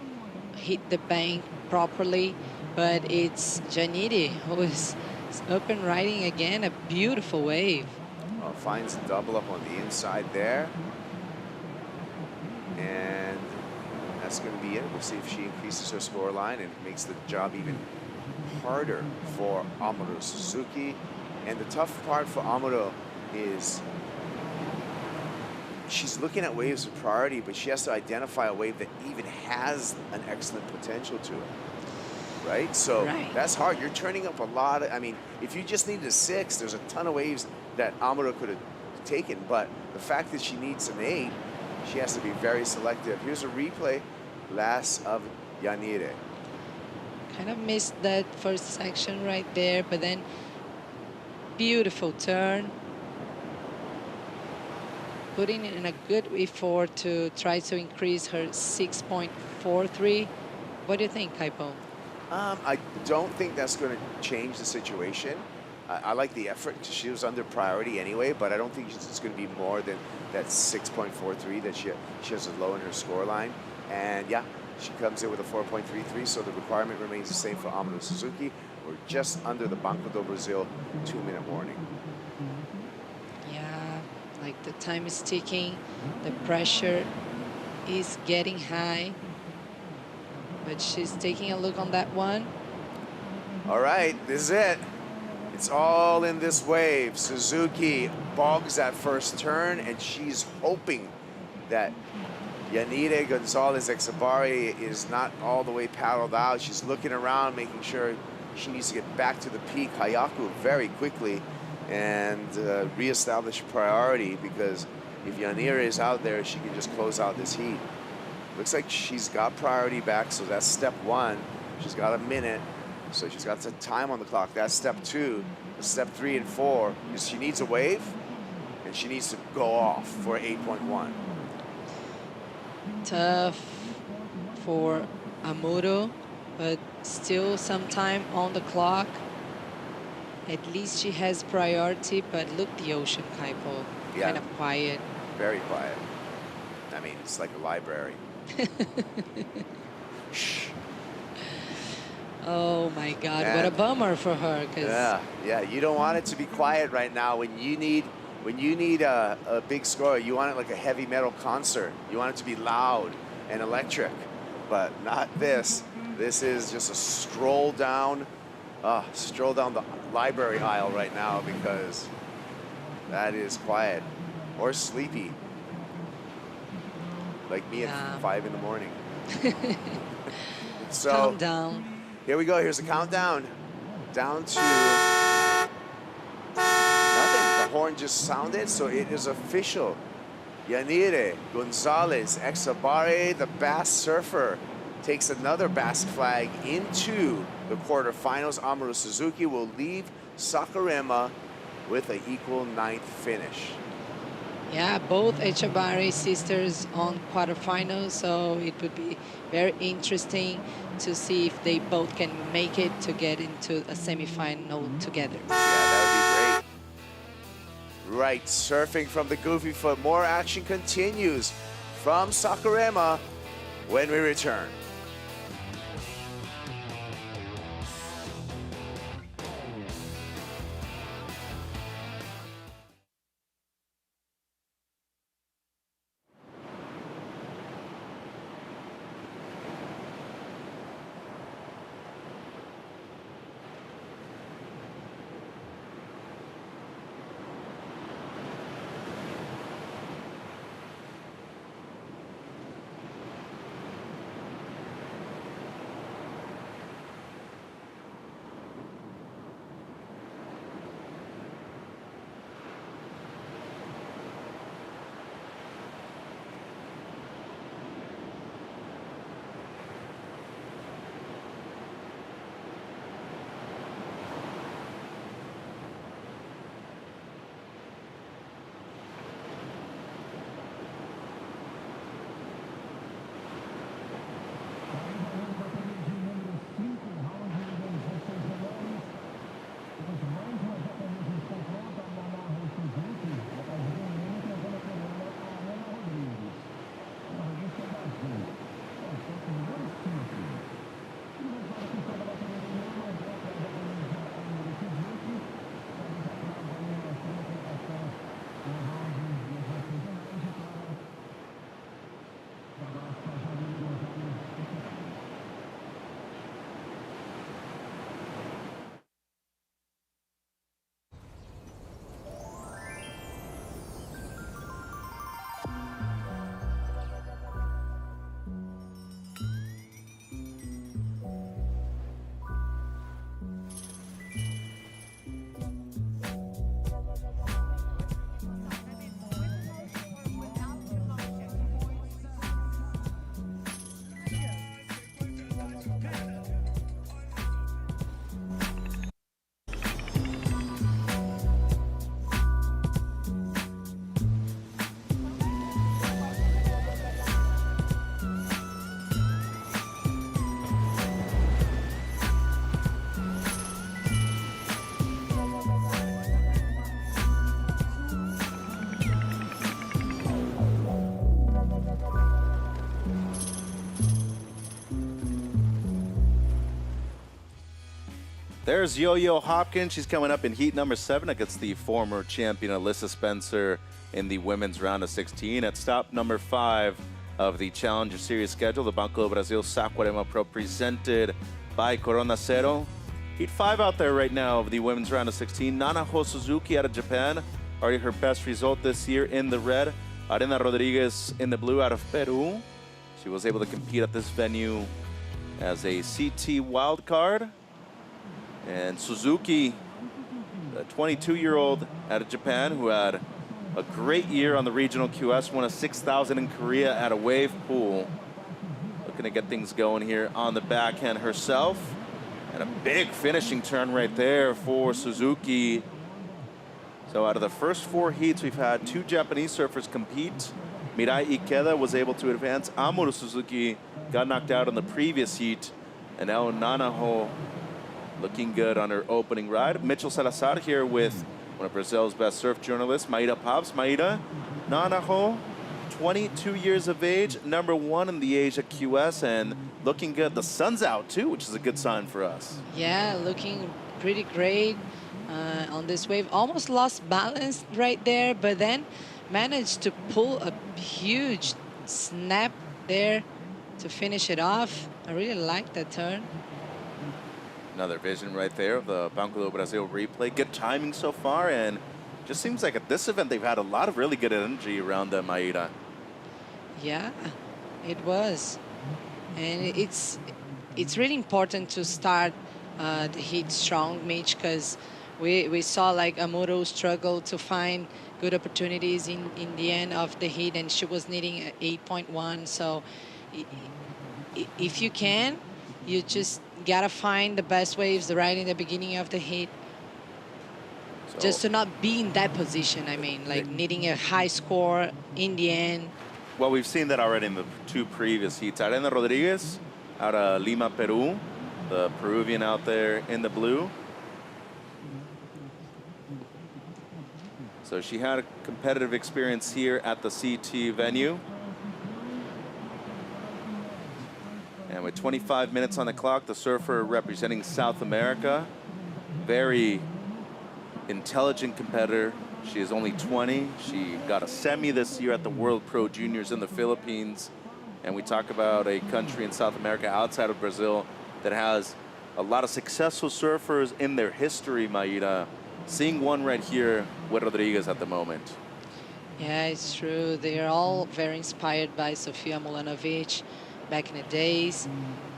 hit the bank properly. But it's Janiti who is up and riding again, a beautiful wave. Well, finds a double up on the inside there. And that's going to be it. We'll see if she increases her score line and makes the job even harder for Amuro Suzuki. And the tough part for Amuro is she's looking at waves of priority, but she has to identify a wave that even has an excellent potential to it. Right? So that's hard. You're turning up a lot of, I mean, if you just needed a 6, there's a ton of waves that Amuro could have taken, but the fact that she needs an 8, she has to be very selective. Here's a replay, last of Yanire. Kind of missed that first section right there, but then beautiful turn. Putting in a good effort to try to increase her 6.43. What do you think, Kaipo? I don't think that's going to change the situation. I like the effort. She was under priority anyway, but I don't think it's going to be more than that 6.43 that she has a low in her score line. And yeah, she comes in with a 4.33, so the requirement remains the same for Amuro Suzuki. We're just under the Banco do Brasil 2-minute warning. Yeah, like the time is ticking, the pressure is getting high, but she's taking a look on that one. All right, this is it. It's all in this wave. Suzuki bogs that first turn, and she's hoping that Yanire Gonzalez Exabari is not all the way paddled out. She's looking around, making sure she needs to get back to the peak Hayaku very quickly and reestablish priority, because if Yanire is out there, she can just close out this heat. Looks like she's got priority back, so that's step 1. She's got a minute, so she's got some time on the clock. That's step 2. Step 3 and 4 is she needs a wave, and she needs to go off for 8.1. Tough for Amuro, but still some time on the clock. At least she has priority, but look, the ocean, Kaipo, kind of quiet. Very quiet. I mean, it's like a library. Shh. Oh my God, Man. what a bummer for her. Yeah, you don't want it to be quiet right now when you need a big score. You want it like a heavy metal concert. You want it to be loud and electric, but not this. This is just a stroll down the library aisle right now, because that is quiet or sleepy, like me at 5 in the morning. So calm down. Here we go. Here's the countdown. Down to nothing. The horn just sounded, so it is official. Yanire Gonzalez Exabari, the Bass surfer, takes another Basque flag into the quarterfinals. Amuro Suzuki will leave Saquarema with an equal 9th finish. Yeah, both Echabari sisters on quarterfinals, so it would be very interesting to see if they both can make it to get into a semifinal together. Yeah, that would be great. Right, surfing from the Goofy Foot. More action continues from Saquarema when we return. There's Yo-Yo Hopkins. She's coming up in heat number 7 against the former champion Alyssa Spencer in the women's round of 16. At stop number 5 of the Challenger Series schedule, the Banco do Brasil Saquarema Pro presented by Corona Cero. Heat 5 out there right now of the women's round of 16. Nanaho Suzuki out of Japan, already her best result this year in the red. Arena Rodriguez in the blue out of Peru. She was able to compete at this venue as a CT wildcard. And Suzuki, a 22-year-old out of Japan who had a great year on the regional QS, won a 6,000 in Korea at a wave pool. Looking to get things going here on the backhand herself. And a big finishing turn right there for Suzuki. So out of the first 4 heats, we've had 2 Japanese surfers compete. Mirai Ikeda was able to advance. Amuro Suzuki got knocked out in the previous heat. And now Nanaho looking good on her opening ride. Mitchell Salazar here with one of Brazil's best surf journalists, Maida Pops. Maida, Nanaho, 22 years of age, #1 in the Asia QS, and looking good. The sun's out too, which is a good sign for us. Yeah, looking pretty great on this wave. Almost lost balance right there, but then managed to pull a huge snap there to finish it off. I really like that turn. Another vision right there of the Banco do Brasil replay. Good timing so far, and just seems like at this event they've had a lot of really good energy around them, Maida. Yeah, it was. And it's really important to start the heat strong, Mitch, because we saw like Amuro struggle to find good opportunities in the end of the heat, and she was needing a 8.1. So if you can, you just gotta find the best waves right in the beginning of the heat. So just to not be in that position, I mean, like needing a high score in the end. Well, we've seen that already in the 2 previous heats. Arena Rodriguez out of Lima, Peru, the Peruvian out there in the blue. So she had a competitive experience here at the CT venue. And with 25 minutes on the clock, the surfer representing South America, very intelligent competitor. She is only 20. She got a semi this year at the World Pro Juniors in the Philippines. And we talk about a country in South America outside of Brazil that has a lot of successful surfers in their history, Maida. Seeing one right here with Rodriguez at the moment. Yeah, it's true. They are all very inspired by Sofia Mulanovic back in the days.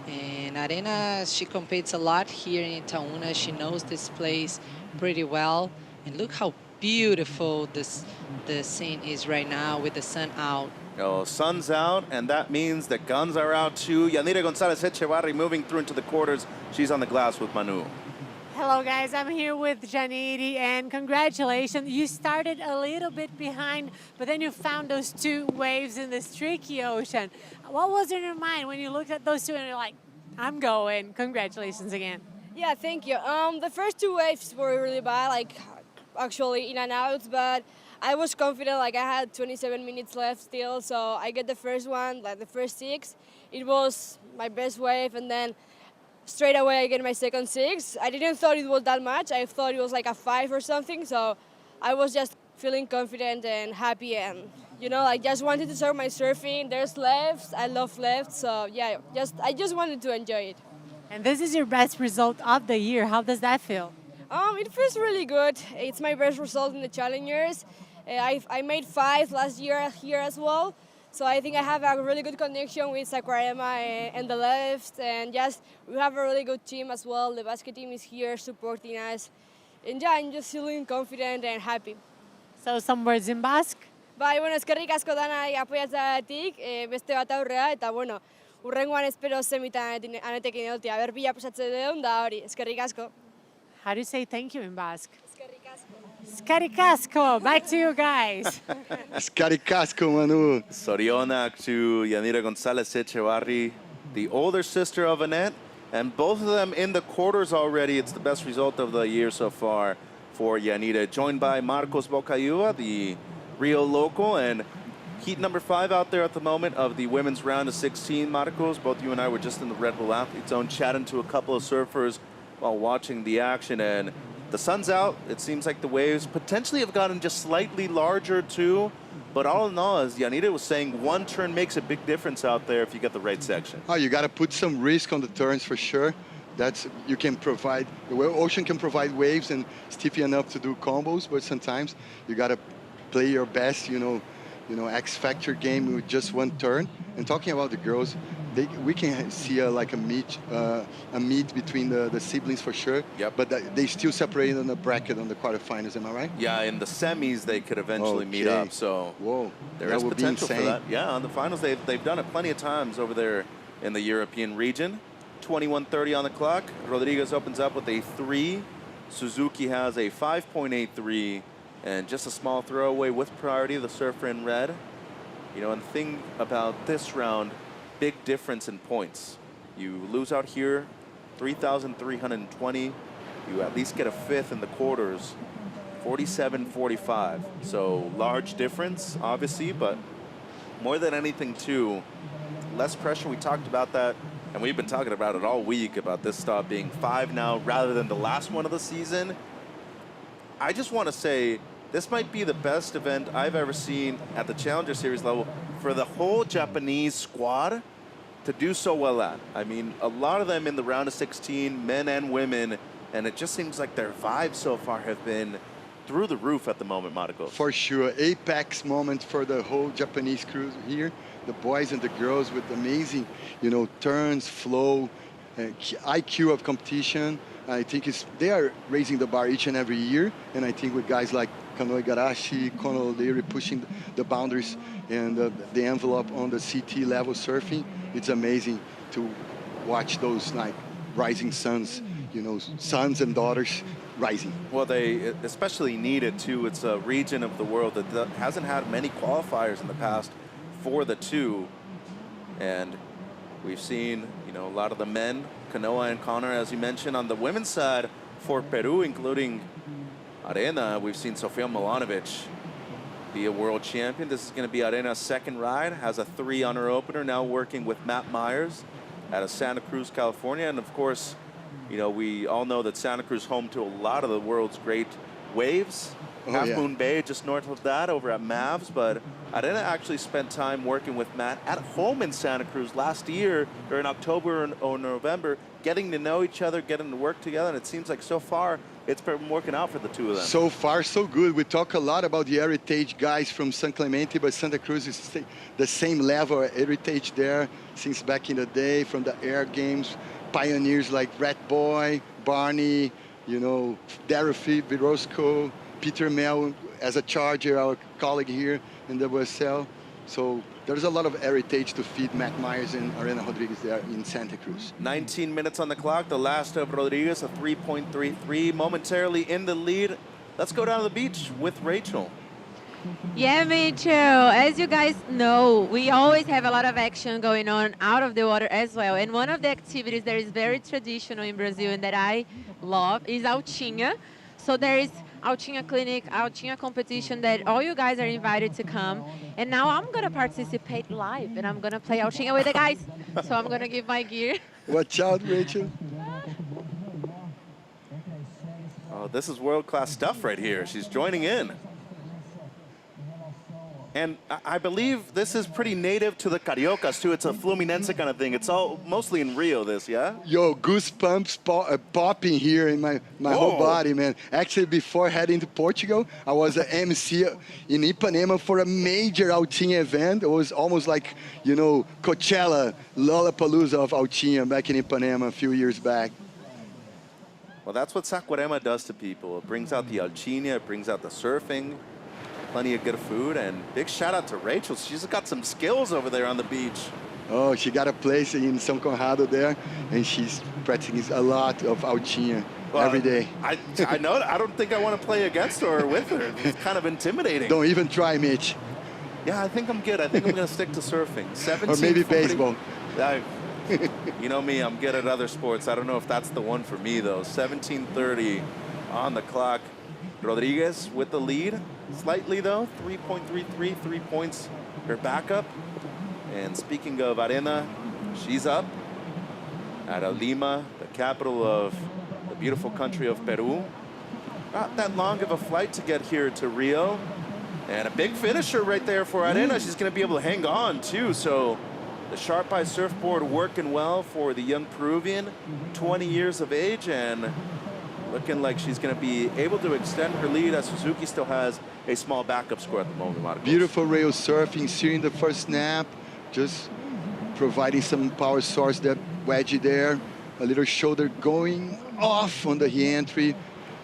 And Arena, she competes a lot here in Itaúna. She knows this place pretty well. And look how beautiful the scene is right now with the sun out. Oh, sun's out, and that means that guns are out too. Yanira Gonzalez Echevarri moving through into the quarters. She's on the glass with Manu. Hello guys, I'm here with Janiri, and congratulations. You started a little bit behind, but then you found those 2 waves in this tricky ocean. What was in your mind when you looked at those 2 and you're like, I'm going? Congratulations again. Yeah, thank you. The first 2 waves were really bad, like actually in and out, but I was confident, like I had 27 minutes left still, so I get the first one, like the first 6. It was my best wave, and then straight away I get my second 6. I didn't thought it was that much. I thought it was like a 5 or something, so I was just feeling confident and happy, and you know, I just wanted to start my surfing. There's lefts, I love lefts, so yeah, I just wanted to enjoy it. And this is your best result of the year. How does that feel? It feels really good. It's my best result in the Challengers. I made 5 last year here as well. So I think I have a really good connection with Saquarema and the left, and just we have a really good team as well. The basket team is here supporting us. And yeah, I'm just feeling confident and happy. So some words in Basque? Bai, bueno, eskerrik asko danai apoiatzagatik, beste bat aurrea, eta bueno, urrengoan espero semitan anetekin egotea, bila pasatzen duen, da hori, eskerrik asko. How do you say thank you in Basque? Scaricasco, back to you guys. Scaricasco, Manu. Sorionak to Yanira Gonzalez Echevarri, the older sister of Annette, and both of them in the quarters already. It's the best result of the year so far for Yanira, joined by Marcos Bocayua, the Rio local, and heat number 5 out there at the moment of the women's round of 16. Marcos, both you and I were just in the Red Bull Athlete Zone chatting to a couple of surfers while watching the action, and the sun's out. It seems like the waves potentially have gotten just slightly larger too. But all in all, as Yanira was saying, one turn makes a big difference out there if you get the right section. Oh, you got to put some risk on the turns for sure. That's you can provide. The ocean can provide waves and stiffy enough to do combos, but sometimes you got to play your best, X factor game with just one turn. And talking about the girls, we can see like a meet between the siblings for sure. Yep. But they still separated on the bracket on the quarterfinals. Am I right? Yeah, in the semis they could eventually meet up. So whoa, there is potential for that. Yeah, on the finals they've done it plenty of times over there in the European region. 21:30 on the clock. Rodriguez opens up with a 3. Suzuki has a 5.83, and just a small throwaway with priority, the surfer in red. And the thing about this round, big difference in points. You lose out here, 3,320. You at least get a 5th in the quarters, 47-45. So large difference, obviously, but more than anything too, less pressure. We talked about that, and we've been talking about it all week, about this stop being 5 now rather than the last one of the season. I just want to say, this might be the best event I've ever seen at the Challenger Series level for the whole Japanese squad to do so well at. I mean, a lot of them in the round of 16, men and women, and it just seems like their vibes so far have been through the roof at the moment, Marcos. For sure, apex moment for the whole Japanese crew here. The boys and the girls with amazing, turns, flow, IQ of competition. I think they are raising the bar each and every year, and I think with guys like Kanoe Igarashi, Kono Leary pushing the boundaries and the envelope on the CT level surfing, it's amazing to watch those like rising suns, sons and daughters rising. Well, they especially need it too. It's a region of the world that hasn't had many qualifiers in the past for the two, and we've seen a lot of the men, Kanoa and Connor, as you mentioned. On the women's side for Peru, including Arena, we've seen Sofia Milanovic be a world champion. This is going to be Arena's second ride, has a 3 on her opener, now working with Matt Myers out of Santa Cruz, California. And of course, we all know that Santa Cruz is home to a lot of the world's great waves. Half Moon Bay, just north of that, over at Mavs. But Arena actually spent time working with Matt at home in Santa Cruz last year during October or November, getting to know each other, getting to work together. And it seems like so far it's been working out for the two of them. So far, so good. We talk a lot about the heritage guys from San Clemente, but Santa Cruz is the same level of heritage there since back in the day, from the air games. Pioneers like Rat Boy, Barney, Daryl Virosco, Peter Mel as a charger, our colleague here in the WSL. So there's a lot of heritage to feed Matt Myers and Arena Rodriguez there in Santa Cruz. 19 minutes on the clock. The last of Rodriguez, a 3.33, momentarily in the lead. Let's go down to the beach with Rachel. Yeah, me too. As you guys know, we always have a lot of action going on out of the water as well. And one of the activities that is very traditional in Brazil and that I love is Altinha. So there is Altinha Clinic, Altinha competition that all you guys are invited to come. And now I'm going to participate live and I'm going to play Altinha with the guys. So I'm going to give my gear. Watch out, Rachel. Oh, this is world-class stuff right here. She's joining in. And I believe this is pretty native to the Cariocas, too. It's a Fluminense kind of thing. It's all mostly in Rio, this, yeah? Yo, goosebumps popping here in my whole body, man. Actually, before heading to Portugal, I was an MC in Ipanema for a major Altinha event. It was almost like, Coachella, Lollapalooza of Altinha back in Ipanema a few years back. Well, that's what Saquarema does to people. It brings out the Altinha, it brings out the surfing. Plenty of good food, and big shout out to Rachel. She's got some skills over there on the beach. Oh, she got a place in São Conrado there, and she's practicing a lot of Altinha every day. I know. I don't think I want to play against her or with her. It's kind of intimidating. Don't even try, Mitch. Yeah, I think I'm good. I think I'm going to stick to surfing. 17, or maybe baseball. You know me, I'm good at other sports. I don't know if that's the one for me, though. 17:30 on the clock. Rodriguez with the lead. Slightly, though, 3.33, 3 points her backup. And speaking of Arena, she's up out of Lima, the capital of the beautiful country of Peru. Not that long of a flight to get here to Rio. And a big finisher right there for Arena. She's going to be able to hang on, too. So the Sharp Eye surfboard working well for the young Peruvian, 20 years of age, and looking like she's going to be able to extend her lead as Suzuki still has a small backup score at the moment, Marcos. Beautiful rail surfing, steering the first snap, just providing some power source, that wedgie there, a little shoulder going off on the re-entry,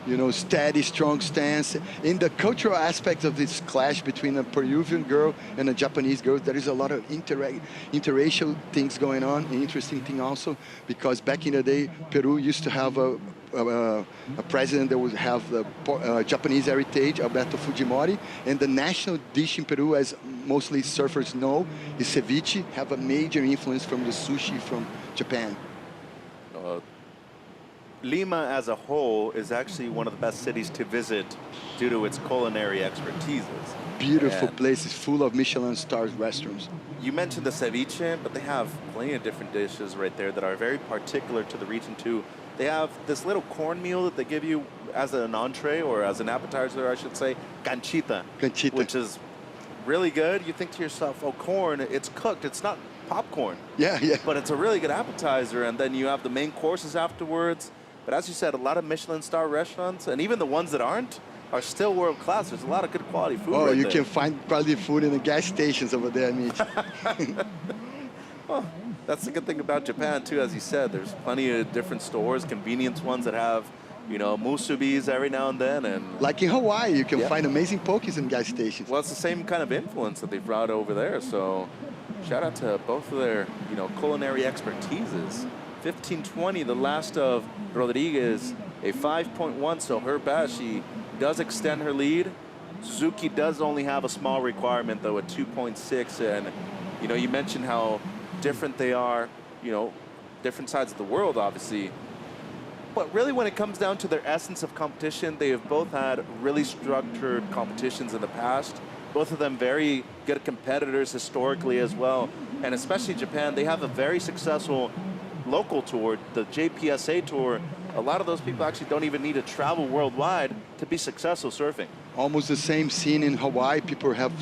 you know, steady, strong stance. In the cultural aspect of this clash between a Peruvian girl and a Japanese girl, there is a lot of interracial things going on. An interesting thing also, because back in the day, Peru used to have a president that would have the Japanese heritage, Alberto Fujimori, and the national dish in Peru, as mostly surfers know, is ceviche, have a major influence from the sushi from Japan. Lima as a whole is actually one of the best cities to visit due to its culinary expertises. Beautiful places full of Michelin stars restaurants. You mentioned the ceviche, but they have plenty of different dishes right there that are very particular to the region too. They have this little cornmeal that they give you as an entree, or as an appetizer, I should say, canchita, which is really good. You think to yourself, oh, corn, it's cooked, it's not popcorn. Yeah, yeah. But it's a really good appetizer, and then you have the main courses afterwards. But as you said, a lot of Michelin star restaurants, and even the ones that aren't, are still world class. There's a lot of good quality food. Oh, right you there. can find quality food in the gas stations over there, Mitch. Well, that's the good thing about Japan too, as you said. There's plenty of different stores, convenience ones that have, you know, musubis every now and then, and like in Hawaii, you can find amazing pokés in gas stations. Well, it's the same kind of influence that they've brought over there. So, shout out to both of their, you know, culinary expertises. 15:20, the last of Rodriguez, a 5.1, so her best. She does extend her lead. Suzuki does only have a small requirement, though, at 2.6. And, you know, you mentioned how different they are, you know, different sides of the world, obviously. But really, when it comes down to their essence of competition, they have both had really structured competitions in the past. Both of them very good competitors historically as well. And especially Japan, they have a very successful local tour, the JPSA tour. A lot of those people actually don't even need to travel worldwide to be successful surfing. Almost the same scene in Hawaii. People have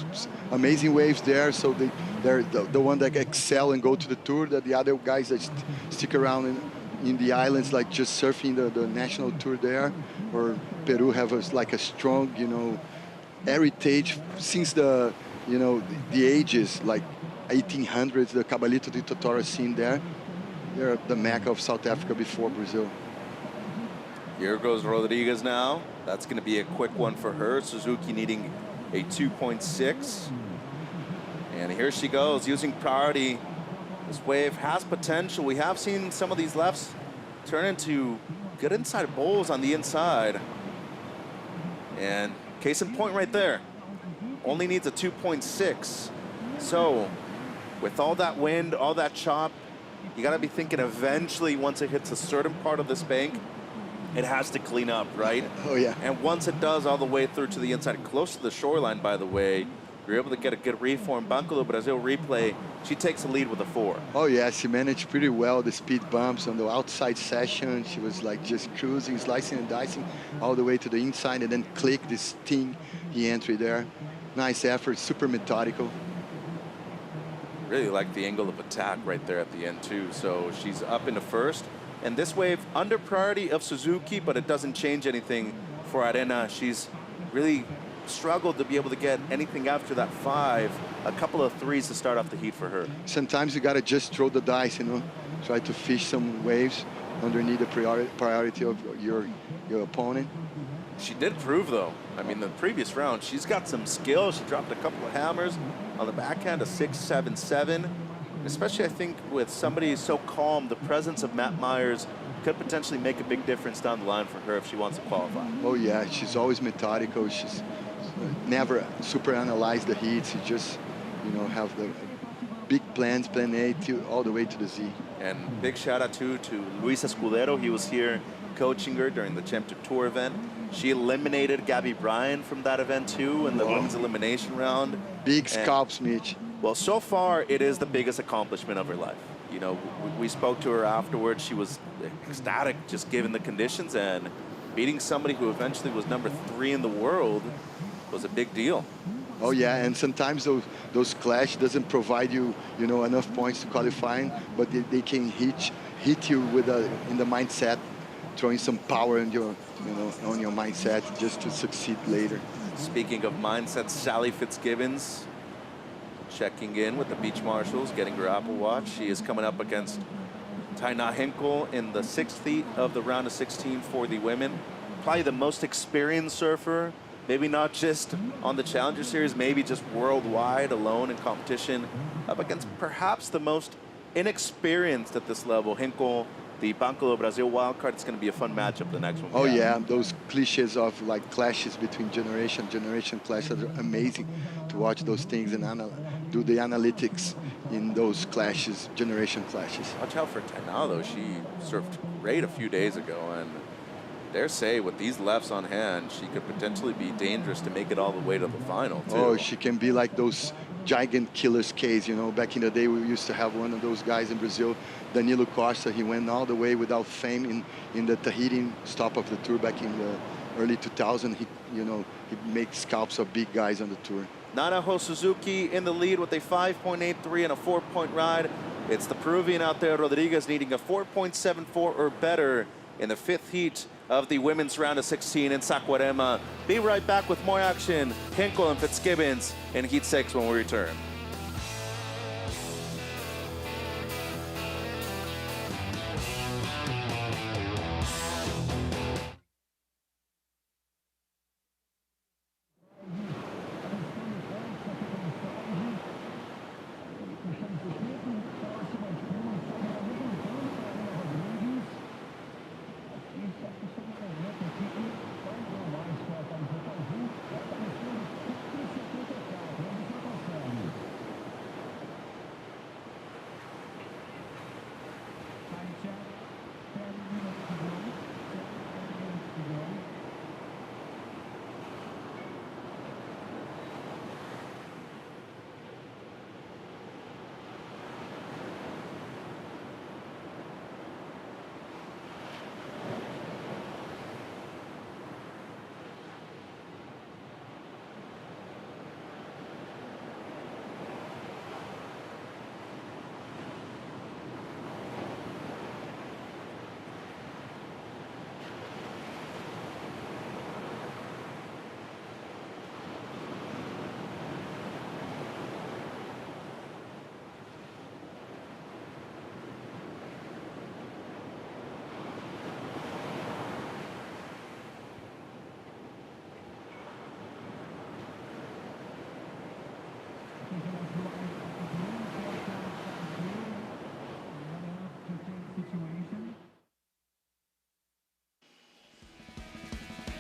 amazing waves there, so they're the one that excel and go to the tour, that the other guys that stick around in the islands, like just surfing the national tour there. Or Peru have like a strong, you know, heritage since the, you know, the ages, like 1800s, the Cabalito de Totoro scene there. They're the Mecca of South Africa before Brazil. Here goes Rodriguez now. That's going to be a quick one for her. Suzuki needing a 2.6. And here she goes, using priority. This wave has potential. We have seen some of these lefts turn into good inside bowls on the inside. And case in point right there. Only needs a 2.6. So with all that wind, all that chop, you got to be thinking eventually once it hits a certain part of this bank, it has to clean up, right? Oh, yeah. And once it does all the way through to the inside, close to the shoreline, by the way, you're able to get a good reform. Banco do Brasil replay, she takes the lead with a 4. Oh, yeah, she managed pretty well the speed bumps on the outside session. She was like just cruising, slicing and dicing all the way to the inside, and then click this sting, the entry there. Nice effort, super methodical. Really like the angle of attack right there at the end too. So she's up into first, and this wave under priority of Suzuki, but it doesn't change anything for Arena. She's really struggled to be able to get anything after that 5. A couple of 3s to start off the heat for her. Sometimes you gotta just throw the dice, you know, try to fish some waves underneath the priority of your opponent. She did prove, though. I mean, the previous round, she's got some skill. She dropped a couple of hammers on the backhand, a 6.77. Especially, I think, with somebody so calm, the presence of Matt Myers could potentially make a big difference down the line for her if she wants to qualify. Oh, yeah, she's always methodical. She's never super analyze the heats. She just, you know, have the big plans, plan A all the way to the Z. And big shout out too to Luis Escudero. He was here coaching her during the Championship Tour event. She eliminated Gabby Bryan from that event too in the women's elimination round. Big scalps, Mitch. Well, so far it is the biggest accomplishment of her life. You know, we spoke to her afterwards. She was ecstatic just given the conditions, and beating somebody who eventually was number 3 in the world was a big deal. Oh yeah, and sometimes those clash doesn't provide you, you know, enough points to qualifying, but they can hit you with in the mindset, throwing some power in your, you know, on your mindset just to succeed later. Speaking of mindset, Sally Fitzgibbons checking in with the Beach Marshals, getting her Apple Watch. She is coming up against Taina Henkel in the 6th heat of the round of 16 for the women. Probably the most experienced surfer, maybe not just on the Challenger Series, maybe just worldwide, alone in competition, up against perhaps the most inexperienced at this level, Henkel, the Banco do Brasil wildcard. It's going to be a fun matchup, the next one. Oh yeah, those cliches of like clashes between generation clashes are amazing to watch those things and do the analytics in those clashes, generation clashes. Watch out for Taina though. She surfed great a few days ago, and dare say with these lefts on hand, she could potentially be dangerous to make it all the way to the final too. Oh, she can be like those giant killers case, you know. Back in the day, we used to have one of those guys in Brazil, Danilo Costa. He went all the way without fame in the Tahitian stop of the tour back in the early 2000s. He, you know, he makes scalps of big guys on the tour. Nanaho Suzuki in the lead with a 5.83 and a 4-point ride. It's the Peruvian out there, Rodriguez, needing a 4.74 or better in the 5th heat of the women's round of 16 in Saquarema. Be right back with more action. Henkel and Fitzgibbons in Heat 6 when we return.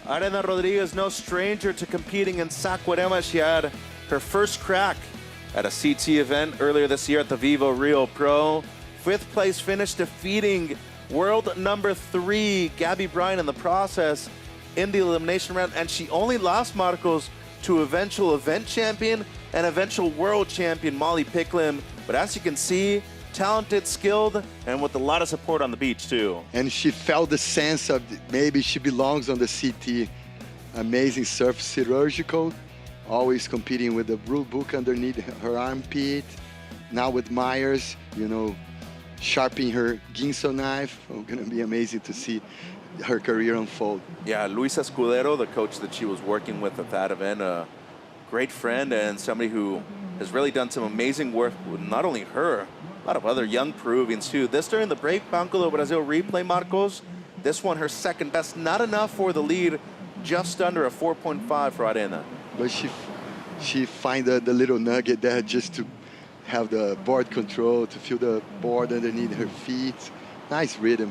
Arena Rodriguez, no stranger to competing in Saquarema. She had her first crack at a CT event earlier this year at the Vivo Rio Pro. 5th place finish, defeating world number 3, Gabby Bryan, in the process in the elimination round. And she only lost, Marcos, to eventual event champion and eventual world champion Molly Picklim. But as you can see, talented, skilled, and with a lot of support on the beach too. And she felt the sense of maybe she belongs on the CT. Amazing surf, chirurgical, always competing with the rule book underneath her armpit. Now with Myers, you know, sharpening her Ginso knife. Oh, gonna be amazing to see her career unfold. Yeah, Luis Escudero, the coach that she was working with at that event, a great friend and somebody who has really done some amazing work with not only her, a lot of other young Peruvians too. This during the break, Banco do Brasil replay, Marcos. This one, her second best, not enough for the lead, just under a 4.5 for Arena. But she find the little nugget there just to have the board control, to feel the board underneath her feet. Nice rhythm.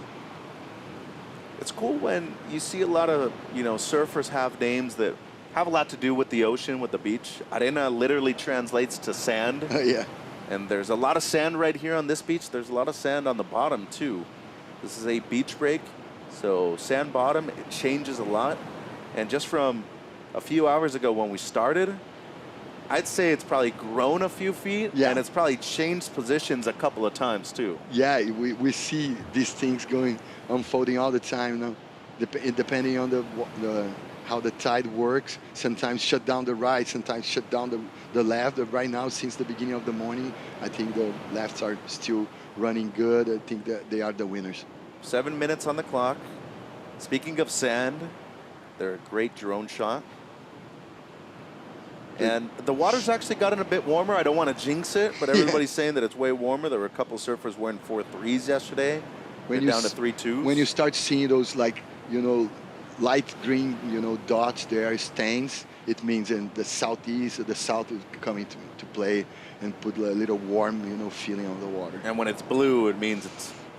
It's cool when you see a lot of, you know, surfers have names that have a lot to do with the ocean, with the beach. Arena literally translates to sand. Yeah. And there's a lot of sand right here on this beach. There's a lot of sand on the bottom too. This is a beach break, so sand bottom, it changes a lot. And just from a few hours ago when we started, I'd say it's probably grown a few feet, and it's probably changed positions a couple of times too. Yeah, we see these things unfolding all the time, you know, depending on the how the tide works. Sometimes shut down the right, sometimes shut down the left. Right now, since the beginning of the morning, I think the lefts are still running good. I think that they are the winners. 7 minutes on the clock. Speaking of sand, they're a great drone shot. And the water's actually gotten a bit warmer. I don't want to jinx it, but everybody's saying that it's way warmer. There were a couple surfers wearing 4.3s yesterday. We're down to 3.2s. When you start seeing those, like, you know, light green, you know, dots there, stains, it means in the southeast, the south is coming to play and put a little warm, you know, feeling on the water. And when it's blue, it means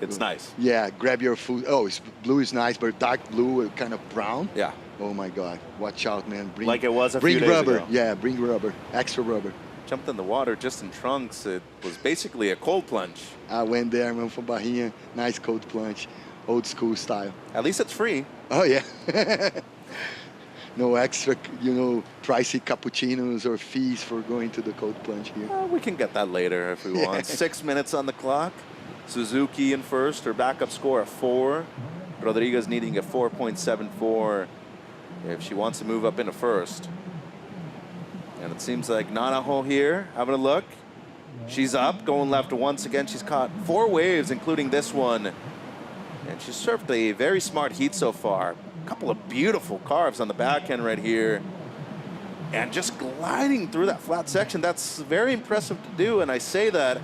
it's nice. Yeah, grab your food. Oh, blue is nice, but dark blue, kind of brown. Yeah. Oh my God, watch out, man. Bring, like it was a few days rubber. ago. Yeah, bring rubber, extra rubber. Jumped in the water just in trunks. It was basically a cold plunge. I went there, man, for Barrinha. Nice cold plunge, old school style. At least it's free. Oh, yeah. No extra, you know, pricey cappuccinos or fees for going to the cold plunge here. We can get that later if we want. 6 minutes on the clock. Suzuki in first, her backup score a 4. Rodriguez needing a 4.74 if she wants to move up into first. And it seems like Nanaho here, having a look. She's up, going left once again. She's caught 4 waves, including this one. And she's surfed a very smart heat so far. A couple of beautiful carves on the backhand right here. And just gliding through that flat section. That's very impressive to do, and I say that.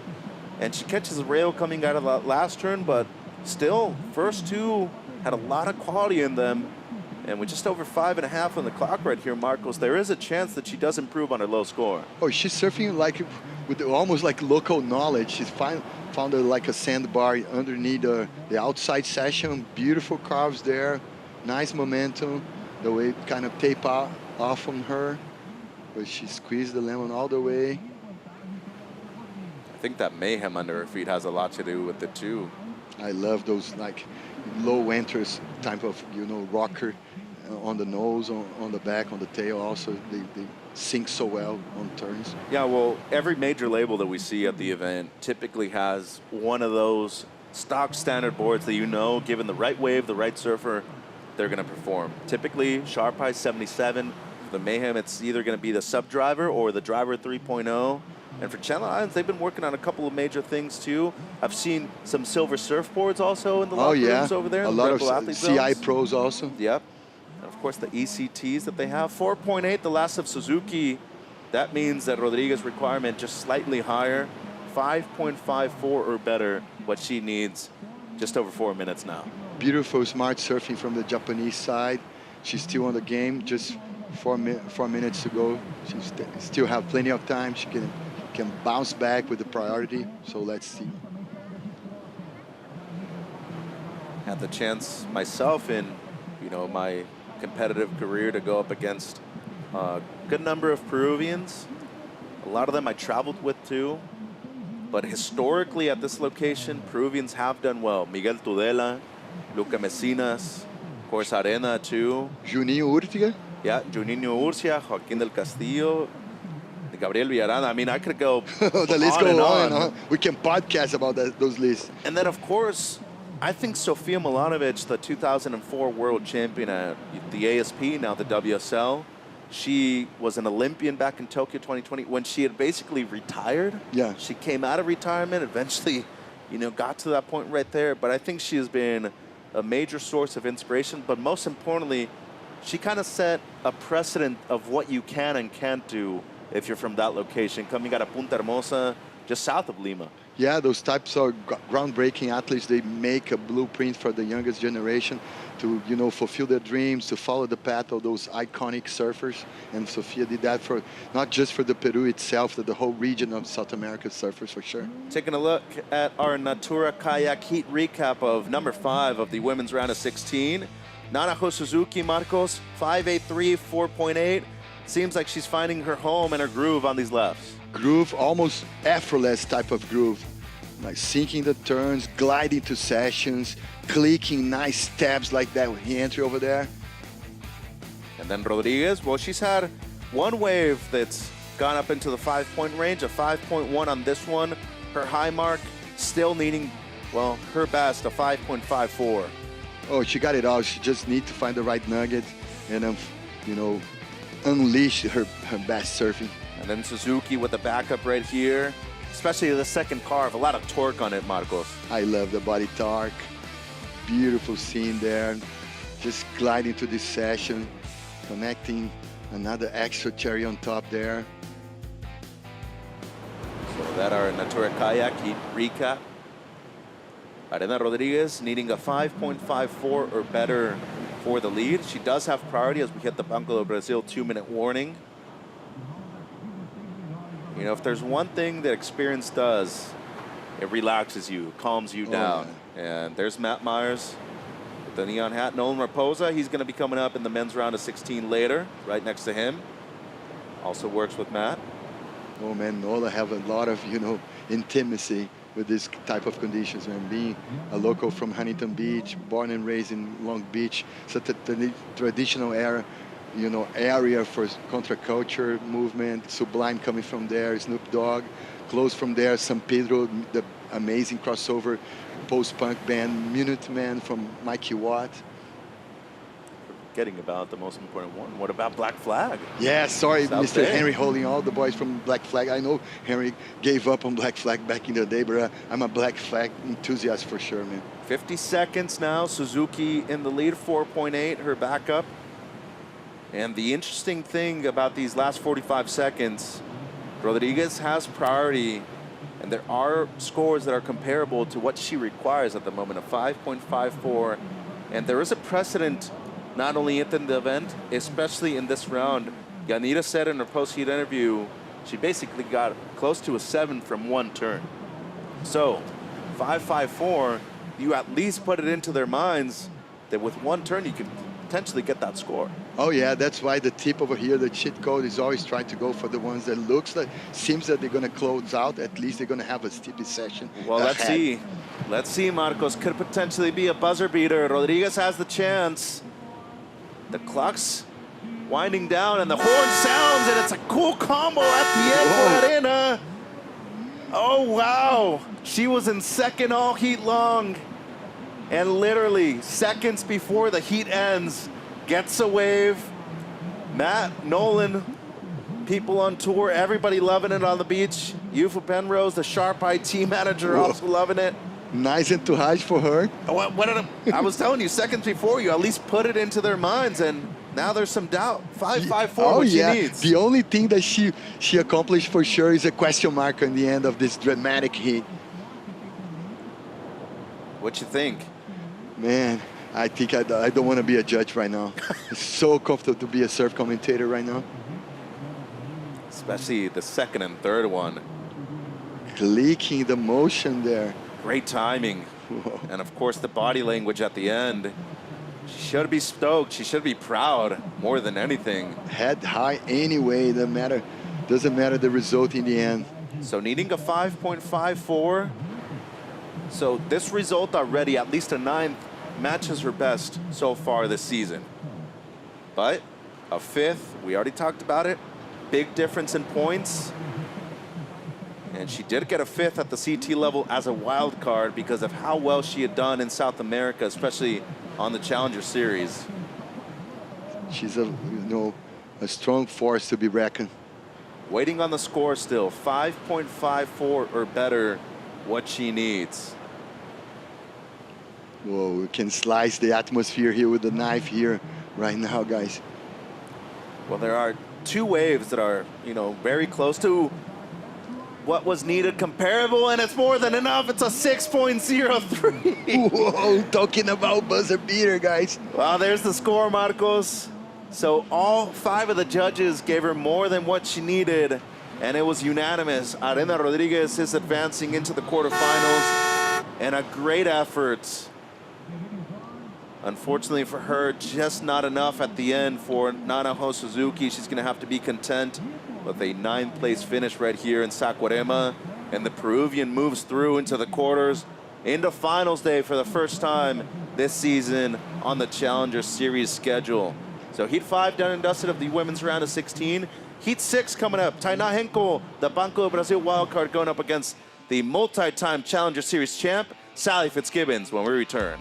And she catches a rail coming out of that last turn, but still, first 2 had a lot of quality in them. And with just over 5.5 on the clock right here, Marcos, there is a chance that she does improve on her low score. Oh, she's surfing like with almost like local knowledge. She's found like a sandbar underneath the outside section. Beautiful carves there, nice momentum. The way it kind of tape off on her, but she squeezed the lemon all the way. I think that mayhem under her feet has a lot to do with it too. I love those like low enters type of, you know, rocker on the nose, on the back, on the tail. Also, they sink so well on turns. Yeah, well, every major label that we see at the event typically has one of those stock standard boards that, you know, given the right wave, the right surfer, they're going to perform. Typically, Sharp Eye 77. For the Mayhem, it's either going to be the sub driver or the driver 3.0. And for Channel Islands, they've been working on a couple of major things too. I've seen some silver surfboards also in the locker rooms over there. A lot of CI pros also. Yep. And of course, the ECTs that they have. 4.8, the last of Suzuki. That means that Rodriguez's requirement just slightly higher. 5.54 or better, what she needs. Just over 4 minutes now. Beautiful, smart surfing from the Japanese side. She's still on the game, just 4 minutes to go. She still have plenty of time. She can bounce back with the priority, so let's see. Had the chance myself in, you know, my competitive career to go up against a good number of Peruvians. A lot of them I traveled with too. But historically at this location, Peruvians have done well. Miguel Tudela, Luca Messinas, of course Arena too. Juninho Urtiga. Yeah, Juninho Urcia, Joaquín del Castillo, Gabriel Villarana. I mean, I could go the list goes on and on. We can podcast about those lists. And then, of course, I think Sofia Milanovic, the 2004 world champion at the ASP, now the WSL, she was an Olympian back in Tokyo 2020 when she had basically retired. Yeah. She came out of retirement, eventually, you know, got to that point right there. But I think she has been a major source of inspiration. But most importantly, she kind of set a precedent of what you can and can't do if you're from that location, coming out of Punta Hermosa, just south of Lima. Yeah, those types of groundbreaking athletes, they make a blueprint for the youngest generation to, you know, fulfill their dreams, to follow the path of those iconic surfers. And Sofia did that for not just for the Peru itself, but the whole region of South America surfers for sure. Taking a look at our Natura Kayak Heat recap of number 5 of the women's round of 16. Nanaho Suzuki, Marcos, 5.83, 4.8. Seems like she's finding her home and her groove on these lefts. Groove, almost effortless type of groove. Like sinking the turns, gliding to sessions, clicking nice stabs like that entry over there. And then Rodriguez, well, she's had one wave that's gone up into the 5-point range, a 5.1 on this one. Her high mark still needing, well, her best, a 5.54. Oh, she got it all. She just needs to find the right nugget and, you know, unleash her best surfing. And then Suzuki with the backup right here, especially the second carve, a lot of torque on it, Marcos. I love the body torque. Beautiful scene there. Just gliding to this session, connecting another extra cherry on top there. So that our Natura Kayak heat recap. Arena Rodriguez needing a 5.54 or better for the lead. She does have priority as we hit the Banco do Brasil 2-minute warning. You know, if there's one thing that experience does, it relaxes you, calms you down. Yeah. And there's Matt Myers with the neon hat. Nolan Raposa, he's going to be coming up in the men's round of 16 later, right next to him. Also works with Matt. Oh man, Nola have a lot of, you know, intimacy with this type of conditions, man. Being a local from Huntington Beach, born and raised in Long Beach, such a traditional era, you know, area for counterculture movement. Sublime coming from there, Snoop Dogg, close from there, San Pedro, the amazing crossover post-punk band Minutemen from Mikey Watt. Forgetting about the most important one. What about Black Flag? Yeah, sorry, South Mr. Bay. Henry holding all the boys from Black Flag. I know Henry gave up on Black Flag back in the day, but I'm a Black Flag enthusiast for sure, man. 50 seconds now. Suzuki in the lead, 4.8, her backup. And the interesting thing about these last 45 seconds, Rodriguez has priority, and there are scores that are comparable to what she requires at the moment, a 5.54. And there is a precedent not only in the event, especially in this round. Yanira said in her post-heat interview, she basically got close to a 7 from one turn. So, 5.54, you at least put it into their minds that with one turn you can potentially get that score. Oh yeah, that's why the tip over here, the cheat code is always trying to go for the ones that looks like, seems that they're gonna close out, at least they're gonna have a steepy session. Well, ahead. let's see. Let's see, Marcos. Could potentially be a buzzer beater. Rodriguez has the chance. The clock's winding down and the horn sounds and it's a cool combo at the end for Arena. Oh, wow. She was in second all heat long and literally seconds before the heat ends, gets a wave. Matt, Nolan, people on tour, everybody loving it on the beach. Yufu Penrose, the sharp-eyed team manager, also loving it. Nice entourage for her. I was telling you, seconds before you at least put it into their minds, and now there's some doubt. 5.54, what she needs. The only thing that she accomplished for sure is a question mark on the end of this dramatic heat. What you think? Man, I think I don't want to be a judge right now. It's so comfortable to be a surf commentator right now. Especially the second and third one. Clicking the motion there. Great timing. Whoa. And of course the body language at the end. She should be stoked. She should be proud more than anything. Head high anyway, doesn't matter the result in the end. So needing a 5.54. So this result already, at least a 9th, matches her best so far this season. But a 5th, we already talked about it. Big difference in points. And she did get a 5th at the CT level as a wild card because of how well she had done in South America, especially on the Challenger Series. She's a strong force to be reckoned. Waiting on the score still, 5.54 or better, what she needs. Whoa, we can slice the atmosphere here with the knife here right now, guys. Well, there are two waves that are, very close to what was needed, comparable, and it's more than enough. It's a 6.03. Whoa, talking about buzzer beater, guys. Well, there's the score, Marcos. So all 5 of the judges gave her more than what she needed, and it was unanimous. Arena Rodriguez is advancing into the quarterfinals, and a great effort. Unfortunately for her, just not enough at the end for Nanaho Suzuki. She's gonna have to be content with a 9th place finish right here in Saquarema. And the Peruvian moves through into the quarters, into finals day for the first time this season on the Challenger Series schedule. So Heat 5 done and dusted of the women's round of 16. Heat 6 coming up. Tainá Henkel, the Banco do Brasil wildcard, going up against the multi-time Challenger Series champ, Sally Fitzgibbons, when we return.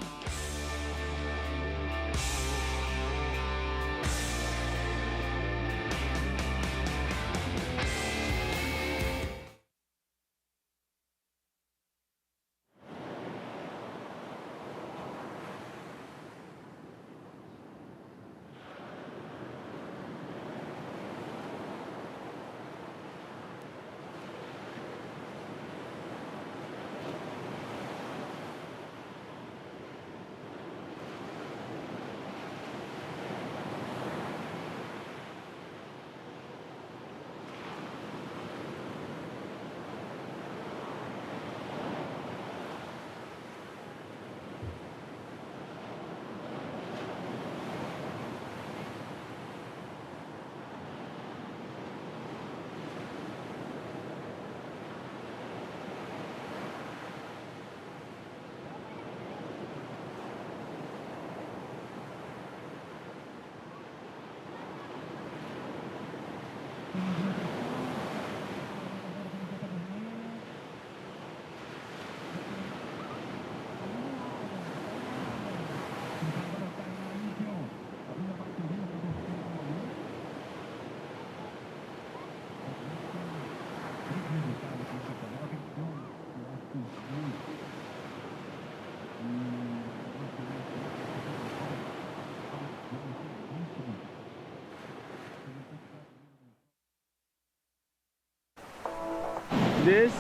This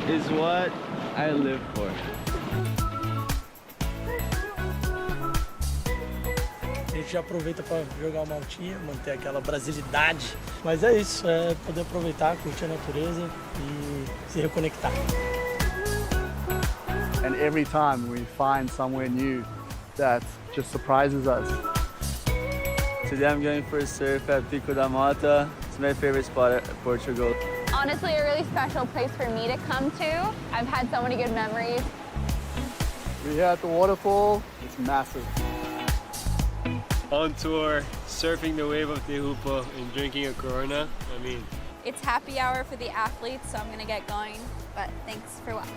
is what I live for. A gente já aproveita para jogar uma altinha, manter aquela brasilidade. Mas é isso, é poder aproveitar, curtir a natureza e se reconectar. And every time we find somewhere new that just surprises us. Today I'm going for a surf at Pico da Mota. It's my favorite spot at Portugal. Honestly, a really special place for me to come to. I've had so many good memories. We're here at the waterfall. It's massive. On tour, surfing the wave of Tehupo and drinking a Corona. I mean, it's happy hour for the athletes, so I'm gonna get going. But thanks for watching.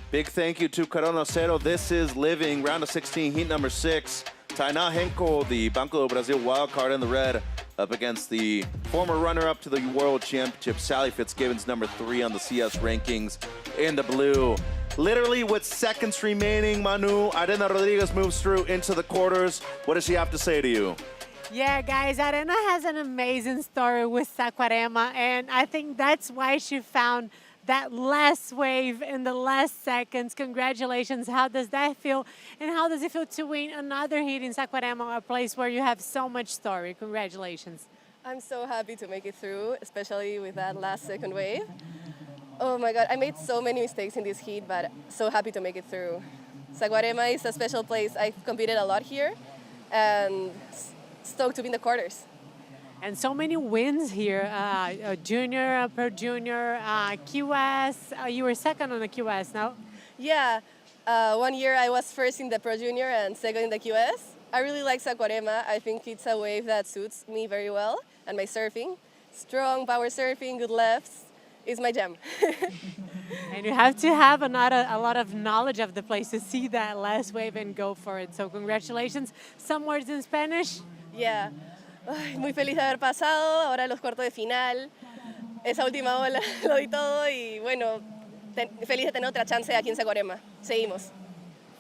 Big thank you to Cero. This is Living, round of 16, heat number 6. Tainá Henkel, the Banco do Brasil wildcard in the red, up against the former runner-up to the World Championship, Sally Fitzgibbons, number 3 on the CS rankings, in the blue. Literally with seconds remaining, Manu, Arena Rodriguez moves through into the quarters. What does she have to say to you? Yeah, guys, Arena has an amazing story with Saquarema, and I think that's why she found that last wave in the last seconds. Congratulations. How does that feel? And how does it feel to win another heat in Saquarema, a place where you have so much story? Congratulations. I'm so happy to make it through, especially with that last second wave. Oh my God, I made so many mistakes in this heat, but so happy to make it through. Saquarema is a special place. I've competed a lot here, and stoked to be in the quarters. And so many wins here, junior, per junior, QS. You were second on the QS, no? Yeah, 1 year I was first in the Pro Junior and second in the QS. I really like Saquarema. I think it's a wave that suits me very well and my surfing. Strong power surfing, good lefts is my jam. And you have to have a lot of knowledge of the place to see that last wave and go for it. So congratulations. Some words in Spanish? Yeah. Ay, muy feliz de haber pasado, ahora los cuartos de final. Esa última ola lo di todo y bueno, feliz de tener otra chance aquí en Saquarema. Seguimos.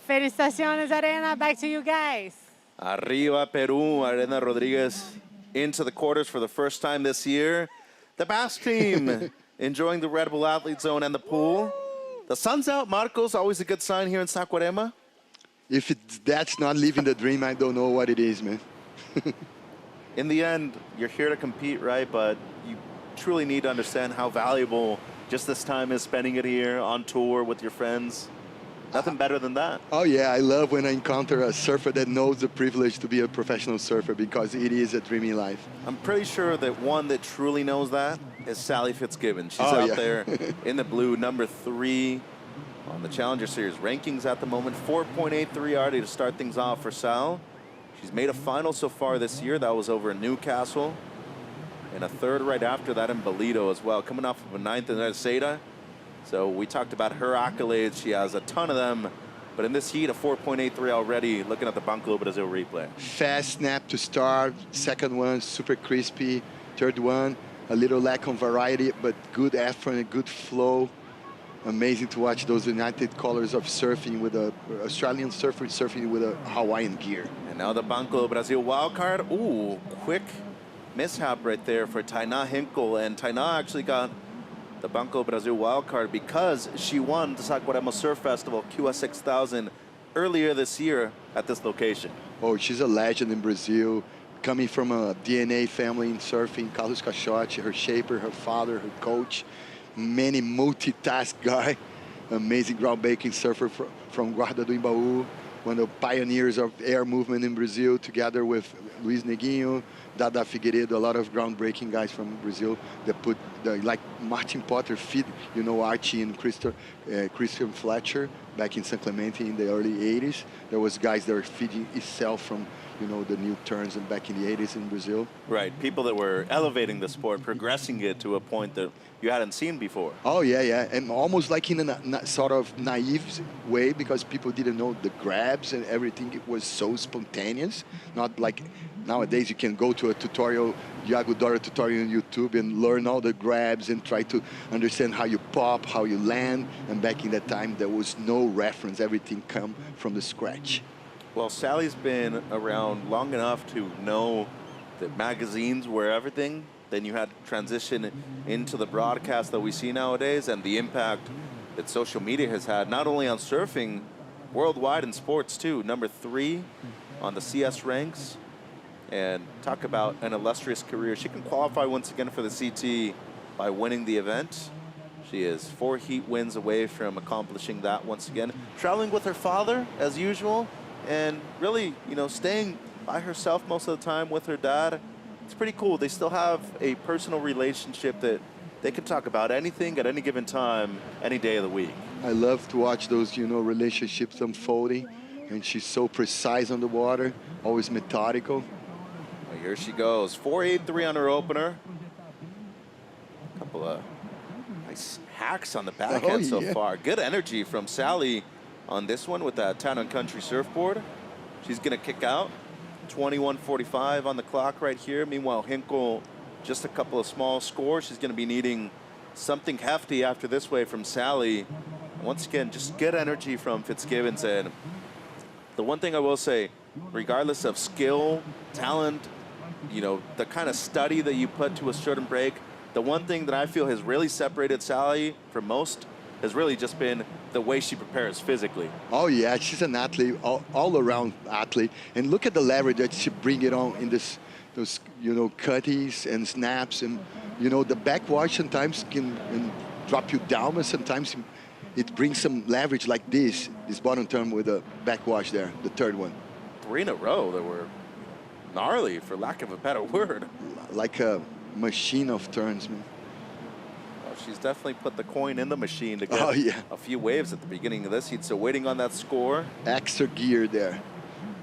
Felicitaciones, Arena. Back to you guys. Arriba, Peru. Arena Rodriguez into the quarters for the first time this year. The Basque team enjoying the Red Bull Athlete Zone and the pool. The sun's out, Marcos. Always a good sign here in Saquarema. If that's not living the dream, I don't know what it is, man. In the end, you're here to compete, right? But you truly need to understand how valuable just this time is, spending it here on tour with your friends. Nothing better than that. Oh, yeah. I love when I encounter a surfer that knows the privilege to be a professional surfer, because it is a dreamy life. I'm pretty sure that one that truly knows that is Sally Fitzgibbons. She's out there in the blue, number 3 on the Challenger Series rankings at the moment. 4.83 already to start things off for Sal. She's made a final so far this year. That was over in Newcastle. And a third right after that in Bolito as well. Coming off of a ninth in Seda. So we talked about her accolades. She has a ton of them. But in this heat, a 4.83 already, looking at the Banco do Brasil replay. Fast snap to start. Second one, super crispy. Third one, a little lack of variety, but good effort and good flow. Amazing to watch those united colors of surfing with a Australian surfer surfing with a Hawaiian gear. And now the Banco do Brasil wildcard. Ooh, quick mishap right there for Tainá Hinkle. And Tainá actually got the Banco do Brasil wildcard because she won the Saquarema Surf Festival QS 6000 earlier this year at this location. Oh, she's a legend in Brazil. Coming from a DNA family in surfing, Carlos Cachotte, her shaper, her father, her coach, many multitask guy, amazing groundbreaking surfer from Guarda do Embaú, one of the pioneers of air movement in Brazil, together with Luiz Neguinho, Dada Figueiredo, a lot of groundbreaking guys from Brazil that put, like Martin Potter feed, you know, Archie and Christian Fletcher back in San Clemente in the early 80s. There was guys that were feeding itself from, you know, the new turns and back in the 80s in Brazil. Right, people that were elevating the sport, progressing it to a point that you hadn't seen before. Oh, yeah, yeah, and almost like in a sort of naive way because people didn't know the grabs and everything. It was so spontaneous, not like nowadays you can go to a tutorial, Iago Dora tutorial on YouTube and learn all the grabs and try to understand how you pop, how you land. And back in that time, there was no reference. Everything come from the scratch. Well, Sally's been around long enough to know that magazines were everything. Then you had to transition into the broadcast that we see nowadays and the impact that social media has had, not only on surfing, worldwide in sports too. Number 3 on the CS ranks. And talk about an illustrious career. She can qualify once again for the CT by winning the event. She is 4 heat wins away from accomplishing that once again. Traveling with her father, as usual, and really, you know, staying by herself most of the time with her dad. It's pretty cool. They still have a personal relationship that they can talk about anything at any given time, any day of the week. I love to watch those, you know, relationships unfolding. And she's so precise on the water, always methodical. Well, here she goes, 4.83 on her opener. A couple of nice hacks on the backhand so far. Good energy from Sally on this one with that Town and Country surfboard. She's gonna kick out. 21:45 on the clock right here. Meanwhile, Hinkle, just a couple of small scores. She's gonna be needing something hefty after this way from Sally. Once again, just good energy from Fitzgibbons. And the one thing I will say, regardless of skill, talent, you know, the kind of study that you put to a certain break, the one thing that I feel has really separated Sally from most has really just been the way she prepares physically. Oh yeah, she's an athlete, all around athlete. And look at the leverage that she bring it on in those, you know, cutties and snaps. And, you know, the backwash sometimes can drop you down, but sometimes it brings some leverage like this bottom turn with a backwash there, the third one. 3 in a row that were gnarly, for lack of a better word. Like a machine of turns, man. She's definitely put the coin in the machine to get a few waves at the beginning of this heat. So waiting on that score. Extra gear there.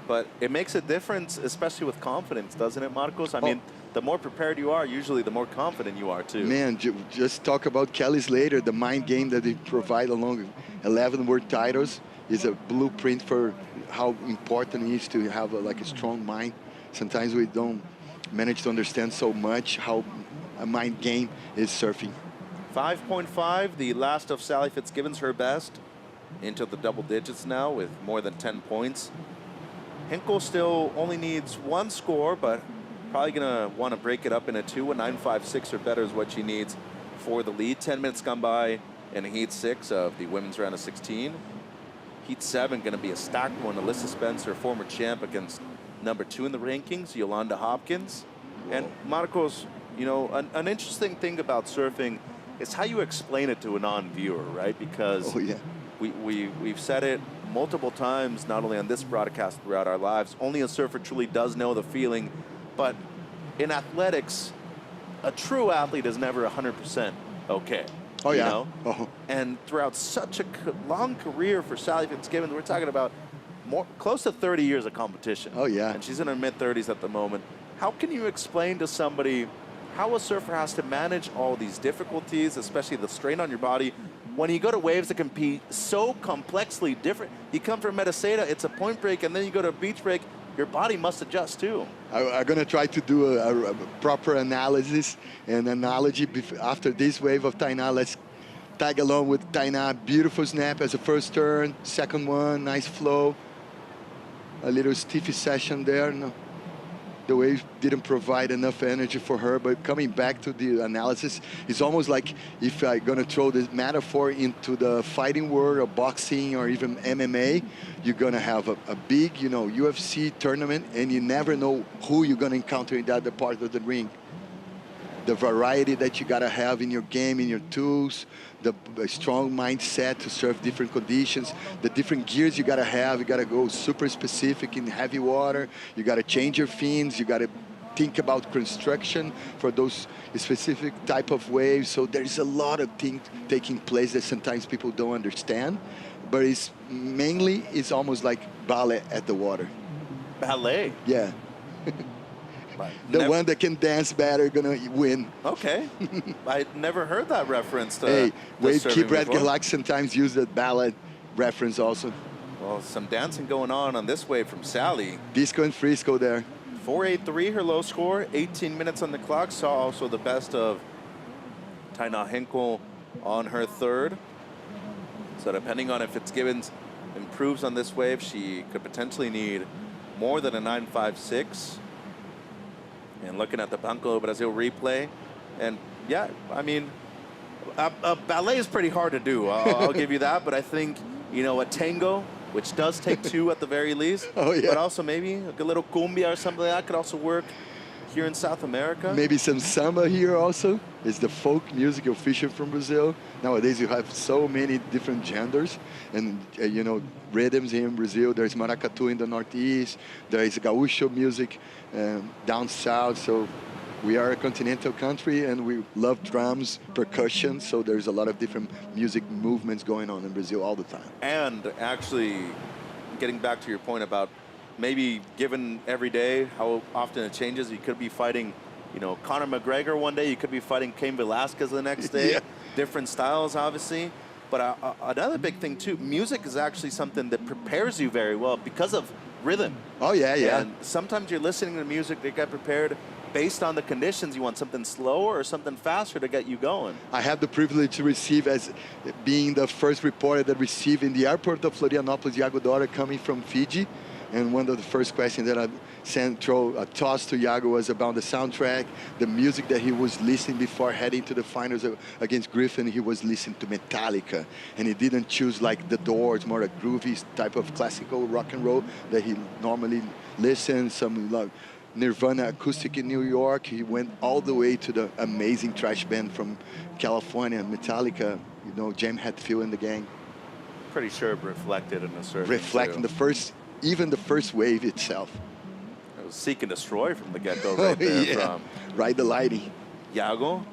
But it makes a difference, especially with confidence, doesn't it, Marcos? I mean, the more prepared you are, usually the more confident you are, too. Man, just talk about Kelly Slater, the mind game that they provide along 11 world titles is a blueprint for how important it is to have like a strong mind. Sometimes we don't manage to understand so much how a mind game is surfing. 5.5, the last of Sally Fitzgibbons, her best, into the double digits now with more than 10 points. Hinkle still only needs 1 score, but probably gonna want to break it up into 2. A 9.56 or better is what she needs for the lead. 10 minutes gone by in Heat 6 of the women's round of 16. Heat 7 gonna be a stacked one. Alyssa Spencer, former champ, against number 2 in the rankings, Yolanda Hopkins. And Marcos, you know, an interesting thing about surfing is how you explain it to a non-viewer, right? Because we've said it multiple times, not only on this broadcast throughout our lives, only a surfer truly does know the feeling. But in athletics, a true athlete is never 100% okay. Oh, you yeah. know? Oh. And throughout such a long career for Sally Fitzgibbons, we're talking about close to 30 years of competition. Oh, yeah. And she's in her mid-30s at the moment. How can you explain to somebody how a surfer has to manage all these difficulties, especially the strain on your body, when you go to waves that can be so complexly different? You come from Metaceda, it's a point break, and then you go to a beach break, your body must adjust too. I'm going to try to do a proper analysis and analogy after this wave of Tainá. Let's tag along with Tainá. Beautiful snap as a first turn, second one, nice flow. A little stiffy session there. No, the wave didn't provide enough energy for her, but coming back to the analysis, it's almost like if I'm going to throw this metaphor into the fighting world or boxing or even MMA, you're going to have a big, you know, UFC tournament, and you never know who you're going to encounter in that part of the ring. The variety that you got to have in your game, in your tools, the strong mindset to serve different conditions, the different gears you got to have. You got to go super specific in heavy water. You got to change your fins. You got to think about construction for those specific type of waves. So there's a lot of things taking place that sometimes people don't understand, but it's almost like ballet at the water. Ballet? Yeah. The one that can dance better gonna win. Okay. I never heard that reference to Hey, wave surfing keep Red before. Galax sometimes use that ballet reference also. Well, some dancing going on this wave from Sally. Disco and Frisco there. 4.83 her low score, 18 minutes on the clock. Saw also the best of Tainá Henkel on her third. So depending on if Fitzgibbons improves on this wave, she could potentially need more than a 9.56. And looking at the Banco Brasil replay, and yeah, I mean, a ballet is pretty hard to do. I'll give you that, but I think, you know, a tango, which does take two at the very least, but also maybe a good little cumbia or something like that could also work here in South America. Maybe some samba here also. It's the folk music official from Brazil. Nowadays you have so many different genders and, you know, rhythms here in Brazil. There's maracatu in the Northeast. There is gaucho music down south. So we are a continental country and we love drums, percussion. So there's a lot of different music movements going on in Brazil all the time. And actually, getting back to your point about maybe given every day how often it changes, you could be fighting, you know, Conor McGregor one day, you could be fighting Cain Velasquez the next day. Yeah. Different styles, obviously. But another big thing too, music is actually something that prepares you very well because of rhythm. Oh yeah, yeah. And sometimes you're listening to music that get prepared based on the conditions. You want something slower or something faster to get you going. I have the privilege to receive as being the first reporter that received in the airport of Florianopolis, Iago Dora, coming from Fiji. And one of the first questions that I tossed to Iago was about the soundtrack, the music that he was listening before heading to the finals against Griffin. He was listening to Metallica, and he didn't choose like The Doors, more a groovy type of classical rock and roll that he normally listens. Some like Nirvana acoustic in New York. He went all the way to the amazing thrash band from California, Metallica. You know, James Hetfield and the gang. Pretty sure it reflected in the surface. Reflecting even the first wave itself. It was seek and destroy from the get-go right there. Yeah. Ride the lighting. Iago,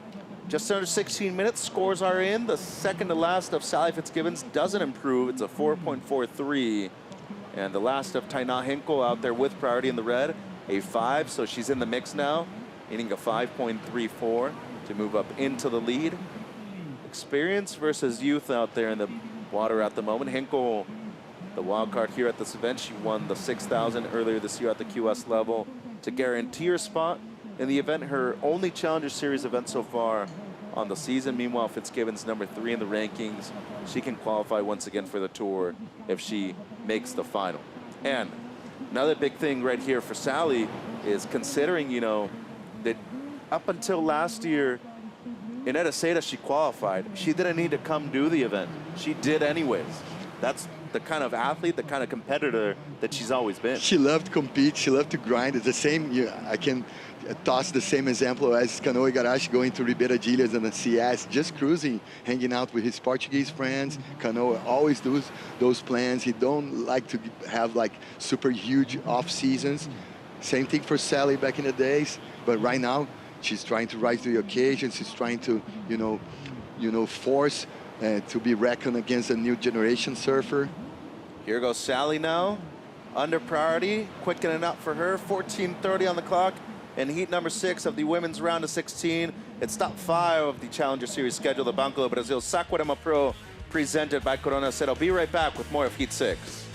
just under 16 minutes, scores are in. The second to last of Sally Fitzgibbons doesn't improve. It's a 4.43. And the last of Tainá Henkel out there with priority in the red, a 5. So she's in the mix now, needing a 5.34 to move up into the lead. Experience versus youth out there in the water at the moment. Henkel, the wild card here at this event. She won the 6,000 earlier this year at the QS level to guarantee her spot in the event, her only Challenger Series event so far on the season. Meanwhile, Fitzgibbons number 3 in the rankings. She can qualify once again for the tour if she makes the final. And another big thing right here for Sally is considering, you know, that up until last year in Etoseda she qualified. She didn't need to come do the event. She did anyways. That's the kind of athlete, the kind of competitor that she's always been. She loved to compete. She loved to grind. It's the same. I can toss the same example as Cano Igarashi going to Ribeira Gilhas and the CS, just cruising, hanging out with his Portuguese friends. Cano always does those plans. He don't like to have like super huge off seasons. Same thing for Sally back in the days. But right now, she's trying to rise to the occasion. She's trying to, you know, force to be reckoned against a new generation surfer. Here goes Sally now, under priority, quickening it up for her, 14:30 on the clock. In heat number 6 of the women's round of 16, it's top 5 of the Challenger Series schedule, the Banco do Brasil Saquarema Pro, presented by Corona Cero. Be right back with more of Heat 6.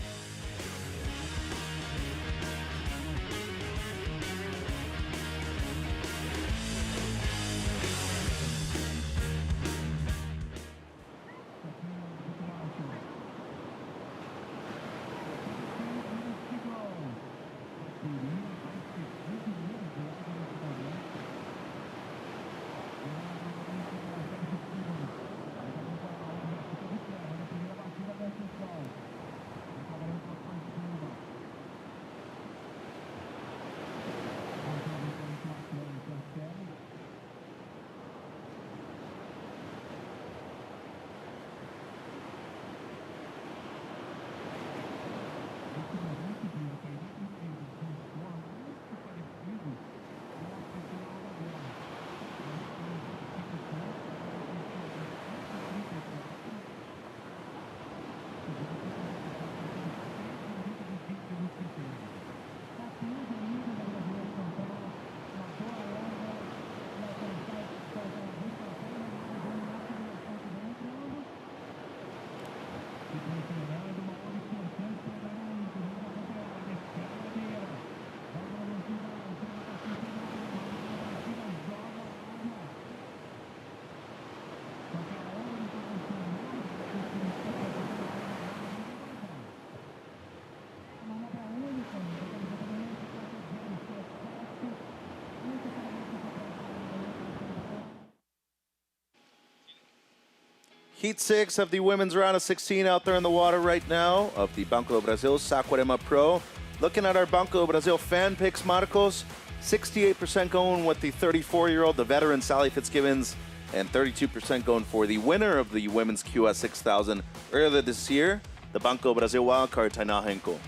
Heat 6 of the women's round of 16 out there in the water right now of the Banco do Brasil Saquarema Pro. Looking at our Banco do Brasil fan picks, Marcos, 68% going with the 34-year-old, the veteran Sally Fitzgibbons, and 32% going for the winner of the women's QS 6000 earlier this year, the Banco do Brasil wildcard, Tainá Henkel.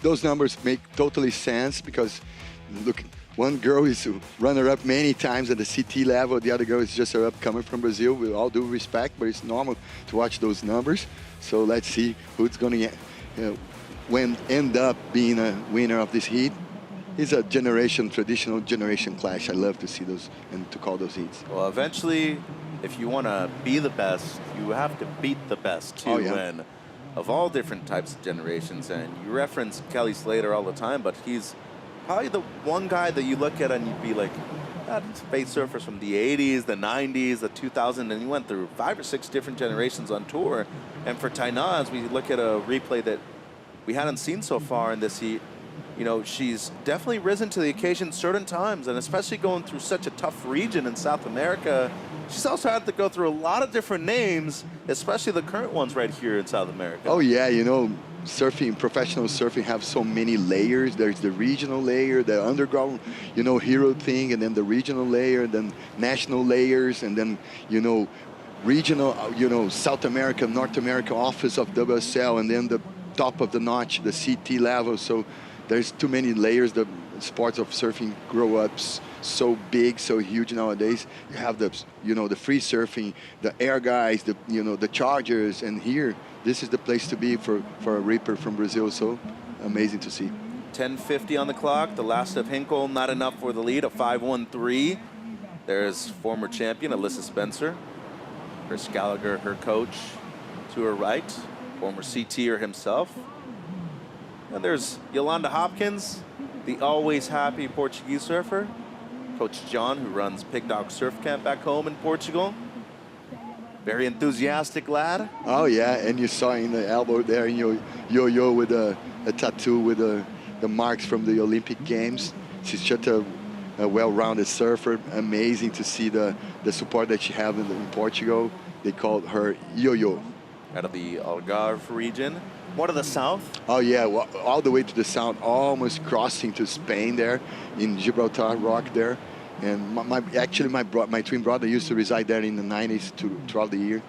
Those numbers make totally sense because, look, one girl is runner-up many times at the CT level. The other girl is just a upcomer from Brazil. With all due respect, but it's normal to watch those numbers. So let's see who's going to end up being a winner of this heat. It's a traditional generation clash. I love to see those and to call those heats. Well, eventually, if you want to be the best, you have to beat the best too. And of all different types of generations. And you reference Kelly Slater all the time, but he's probably the one guy that you look at and you'd be like, space surfers from the 80s, the 90s, the 2000s, and he went through 5 or 6 different generations on tour. And for Tainá, as we look at a replay that we hadn't seen so far in this heat, she's definitely risen to the occasion certain times, and especially going through such a tough region in South America. She's also had to go through a lot of different names, especially the current ones right here in South America. Oh yeah, surfing, professional surfing have so many layers. There's the regional layer, the underground, hero thing, and then the regional layer, then national layers, and then, regional, South America, North America office of WSL, and then the top of the notch, the CT level. So there's too many layers. The sports of surfing grow up so big, so huge nowadays. You have the, the free surfing, the air guys, the chargers, and here, this is the place to be for a Reaper from Brazil. So amazing to see. 10:50 on the clock. The last of Hinkle, not enough for the lead, a 5:13. There's former champion Alyssa Spencer. Chris Gallagher, her coach, to her right. Former CTer himself. And there's Yolanda Hopkins, the always happy Portuguese surfer. Coach John, who runs Pig Dog Surf Camp back home in Portugal. Very enthusiastic lad. Oh yeah, and you saw in the elbow there, yo-yo with a tattoo with the marks from the Olympic Games. She's such a well-rounded surfer. Amazing to see the support that she has in Portugal. They called her yo-yo. Out of the Algarve region. More to the south? Oh yeah, all the way to the south, almost crossing to Spain there, in Gibraltar Rock there. And my twin brother used to reside there in the 90s throughout the year,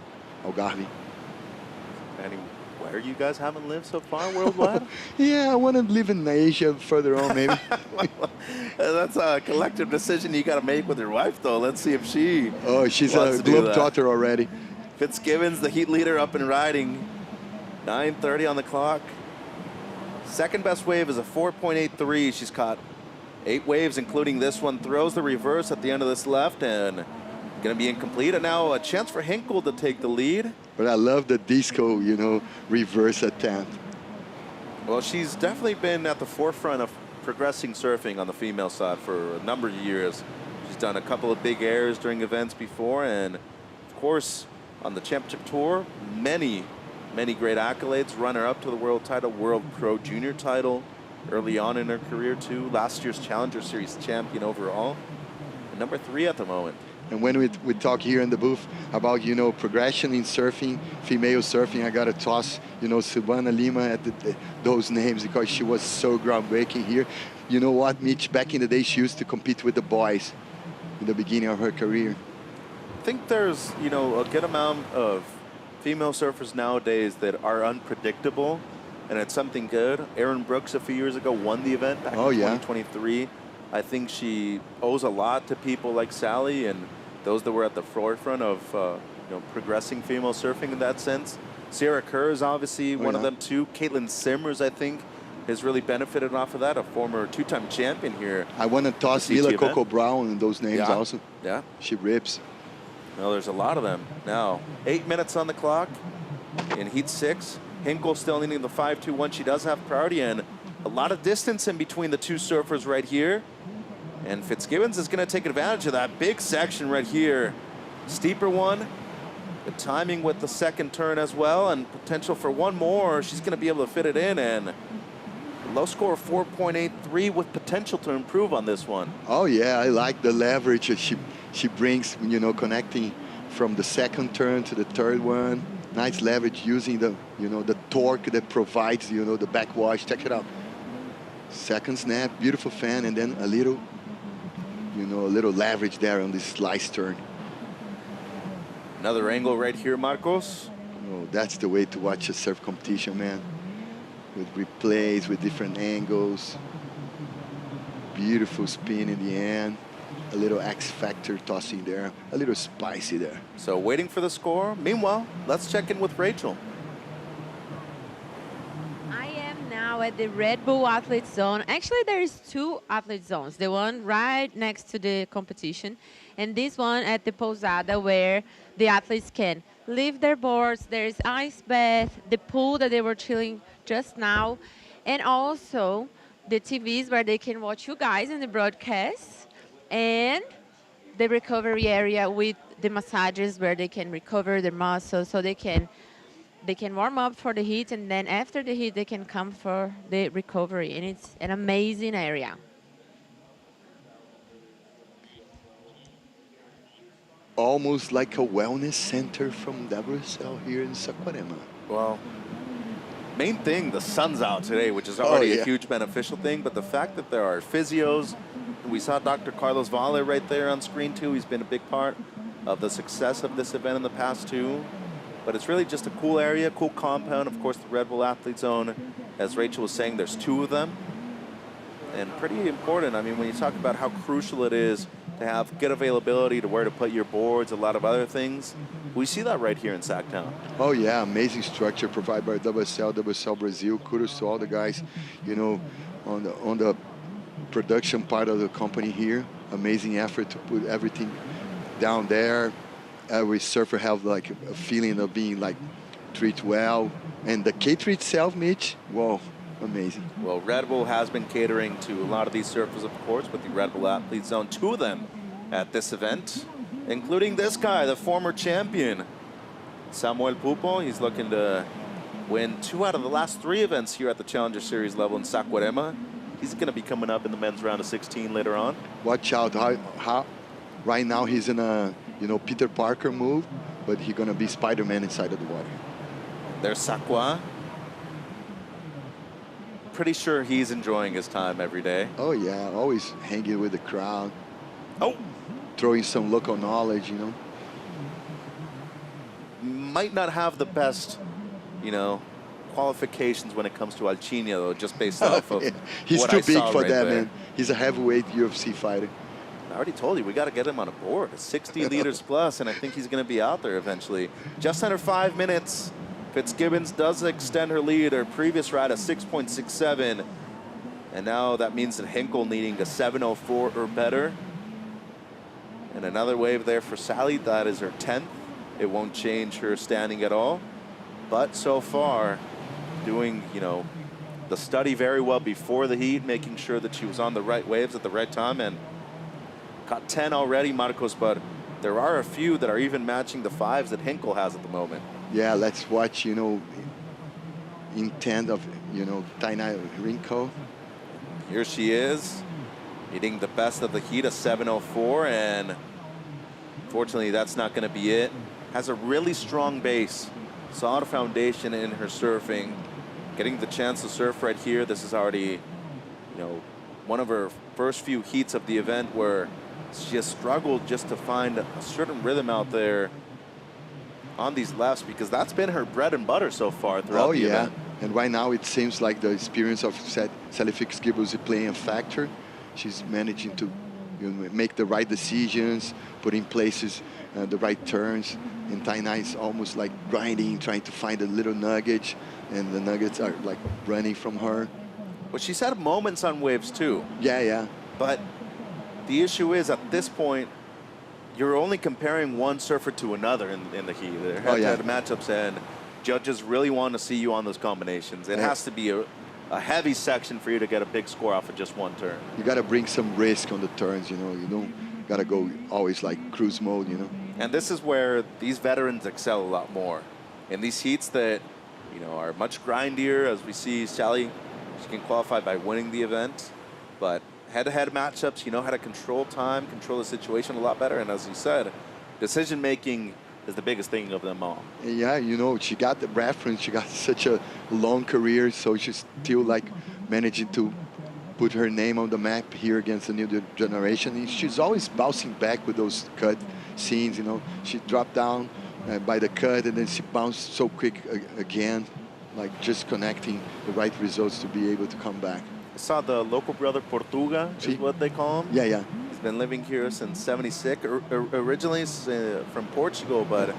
Algarve. Anywhere you guys haven't lived so far worldwide? Yeah, I want to live in Asia further on, maybe. That's a collective decision you got to make with your wife, though. Let's see if she. Oh, she's a globetrotter already. Fitzgibbons, the heat leader, up and riding. 9:30 on the clock. Second best wave is a 4.83. She's caught 8 waves, including this one. Throws the reverse at the end of this left and going to be incomplete. And now a chance for Hinkle to take the lead. But I love the disco, you know, reverse attempt. Well, she's definitely been at the forefront of progressing surfing on the female side for a number of years. She's done a couple of big airs during events before, and of course, on the championship tour, many great accolades. Runner-up to the world title, World Pro Junior title early on in her career too. Last year's Challenger Series champion overall. And number 3 at the moment. And when we talk here in the booth about, you know, progression in surfing, female surfing, I got to toss, you know, Silvana Lima at those names because she was so groundbreaking here. You know what, Mitch, back in the day, she used to compete with the boys in the beginning of her career. I think there's, you know, a good amount of female surfers nowadays that are unpredictable, and it's something good. Erin Brooks a few years ago won the event back in 2023. I think she owes a lot to people like Sally and those that were at the forefront of you know, progressing female surfing in that sense. Sierra Kerr is obviously one of them too. Caitlin Simmers, I think, has really benefited off of that, a former 2-time champion here. I want to toss Mila Coco Brown and those names also. Yeah. She rips. Well, there's a lot of them. Now, 8 minutes on the clock in heat 6. Hinkle still needing the 5-2-1. She does have priority and a lot of distance in between the two surfers right here. And Fitzgibbons is going to take advantage of that big section right here. Steeper one. Good timing with the second turn as well, and potential for one more. She's going to be able to fit it in, and low score of 4.83 with potential to improve on this one. Oh yeah, I like the leverage that she brings, you know, connecting from the second turn to the third one. Nice leverage using the, you know, the torque that provides, you know, the backwash. Check it out. Second snap, beautiful fan, and then a little, you know, a little leverage there on this slice turn. Another angle right here, Marcos. Oh, that's the way to watch a surf competition, man. With replays, with different angles. Beautiful spin in the end. A little X factor tossing there. A little spicy there. So waiting for the score. Meanwhile, let's check in with Rachel. I am now at the Red Bull athlete zone. Actually, there is 2 athlete zones. The one right next to the competition, and this one at the Pousada where the athletes can leave their boards. There is ice bath, the pool that they were chilling just now, and also the TVs where they can watch you guys in the broadcast, and the recovery area with the massages where they can recover their muscles, so they can warm up for the heat, and then after the heat they can come for the recovery, and it's an amazing area. Almost like a wellness center from WSL here in Saquarema. Well, main thing, the sun's out today, which is already a huge beneficial thing, but the fact that there are physios, we saw Dr. Carlos Valle right there on screen too. He's been a big part of the success of this event in the past too. But it's really just a cool area, cool compound. Of course, the Red Bull Athlete Zone, as Rachel was saying, there's 2 of them. And pretty important. I mean, when you talk about how crucial it is to have good availability to where to put your boards, a lot of other things, we see that right here in Sacktown. Oh yeah, amazing structure provided by WSL Brazil. Kudos to all the guys, you know, on the production part of the company here. Amazing effort to put everything down there. Every surfer have like a feeling of being like treated well, and the catering itself, Mitch, whoa, amazing. Well, Red Bull has been catering to a lot of these surfers, of course, with the Red Bull Athlete Zone, 2 of them at this event, including this guy, the former champion, Samuel Pupo. He's looking to win 2 out of the last 3 events here at the Challenger Series level in Saquarema. He's going to be coming up in the men's round of 16 later on. Watch out, how right now he's in a, you know, Peter Parker move, but he's going to be Spider-Man inside of the water. There's Sakwa. Pretty sure he's enjoying his time every day. Oh yeah, always hanging with the crowd. Oh! Throwing some local knowledge, you know. Might not have the best, you know, qualifications when it comes to Alcinia, though, just based off of He's what too I big saw for right that, there. man. He's a heavyweight UFC fighter. I already told you, we got to get him on a board. 60 liters plus, and I think he's going to be out there eventually. Just under 5 minutes. Fitzgibbons does extend her lead, her previous ride a 6.67. And now that means that Hinkle needing a 7.04 or better. And another wave there for Sally. That is her 10th. It won't change her standing at all. But so far, doing, you know, the study very well before the heat, making sure that she was on the right waves at the right time, and got 10 already, Marcos, but there are a few that are even matching the 5s that Hinkle has at the moment. Yeah, let's watch, you know, intent of, you know, Taina Rinko. Here she is, hitting the best of the heat, a 7.04, and fortunately that's not going to be it. Has a really strong base, solid foundation in her surfing. Getting the chance to surf right here. This is already, you know, one of her first few heats of the event where she has struggled just to find a certain rhythm out there on these lefts, because that's been her bread and butter so far throughout the event. And right now it seems like the experience of Sally Fitzgibbons is playing a factor. She's managing to, you know, make the right decisions, put in places the right turns. And Taina is almost like grinding, trying to find a little nugget, and the nuggets are like running from her. But she's had moments on waves too. Yeah. But the issue is, at this point, you're only comparing one surfer to another in the heat. They're head-to-head matchups, and judges really want to see you on those combinations. It has to be a heavy section for you to get a big score off of just one turn. You got to bring some risk on the turns, you know. You don't got to go always like cruise mode, you know. And this is where these veterans excel a lot more. In these heats that, you know, are much grindier, as we see Sally, she can qualify by winning the event. But head-to-head matchups, you know how to control time, control the situation a lot better. And as you said, decision-making is the biggest thing of them all. Yeah, you know, she got the reference. She got such a long career, so she's still like managing to put her name on the map here against the new generation. And she's always bouncing back with those cut scenes, you know. She dropped down by the cut, and then she bounced so quick again, like just connecting the right results to be able to come back. I saw the local brother Portuga, is what they call him. Yeah. He's been living here since '76, originally from Portugal, but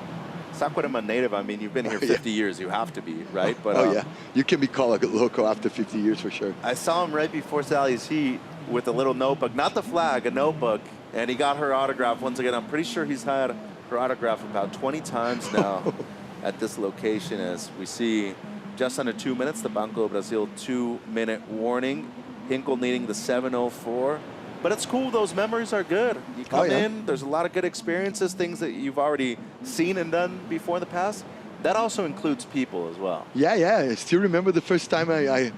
Saquarema native. I mean, you've been here 50 years, you have to be, right? But yeah, you can be called a local after 50 years for sure. I saw him right before Sally's heat with a little notebook, not the flag, a notebook, and he got her autograph once again. I'm pretty sure he's had her autograph about 20 times now at this location. As we see, just under 2 minutes, the Banco Brazil 2-minute warning. Hinkle needing the 7.04. But it's cool, those memories are good. You come in, there's a lot of good experiences, things that you've already seen and done before in the past. That also includes people as well. Yeah. I still remember the first time I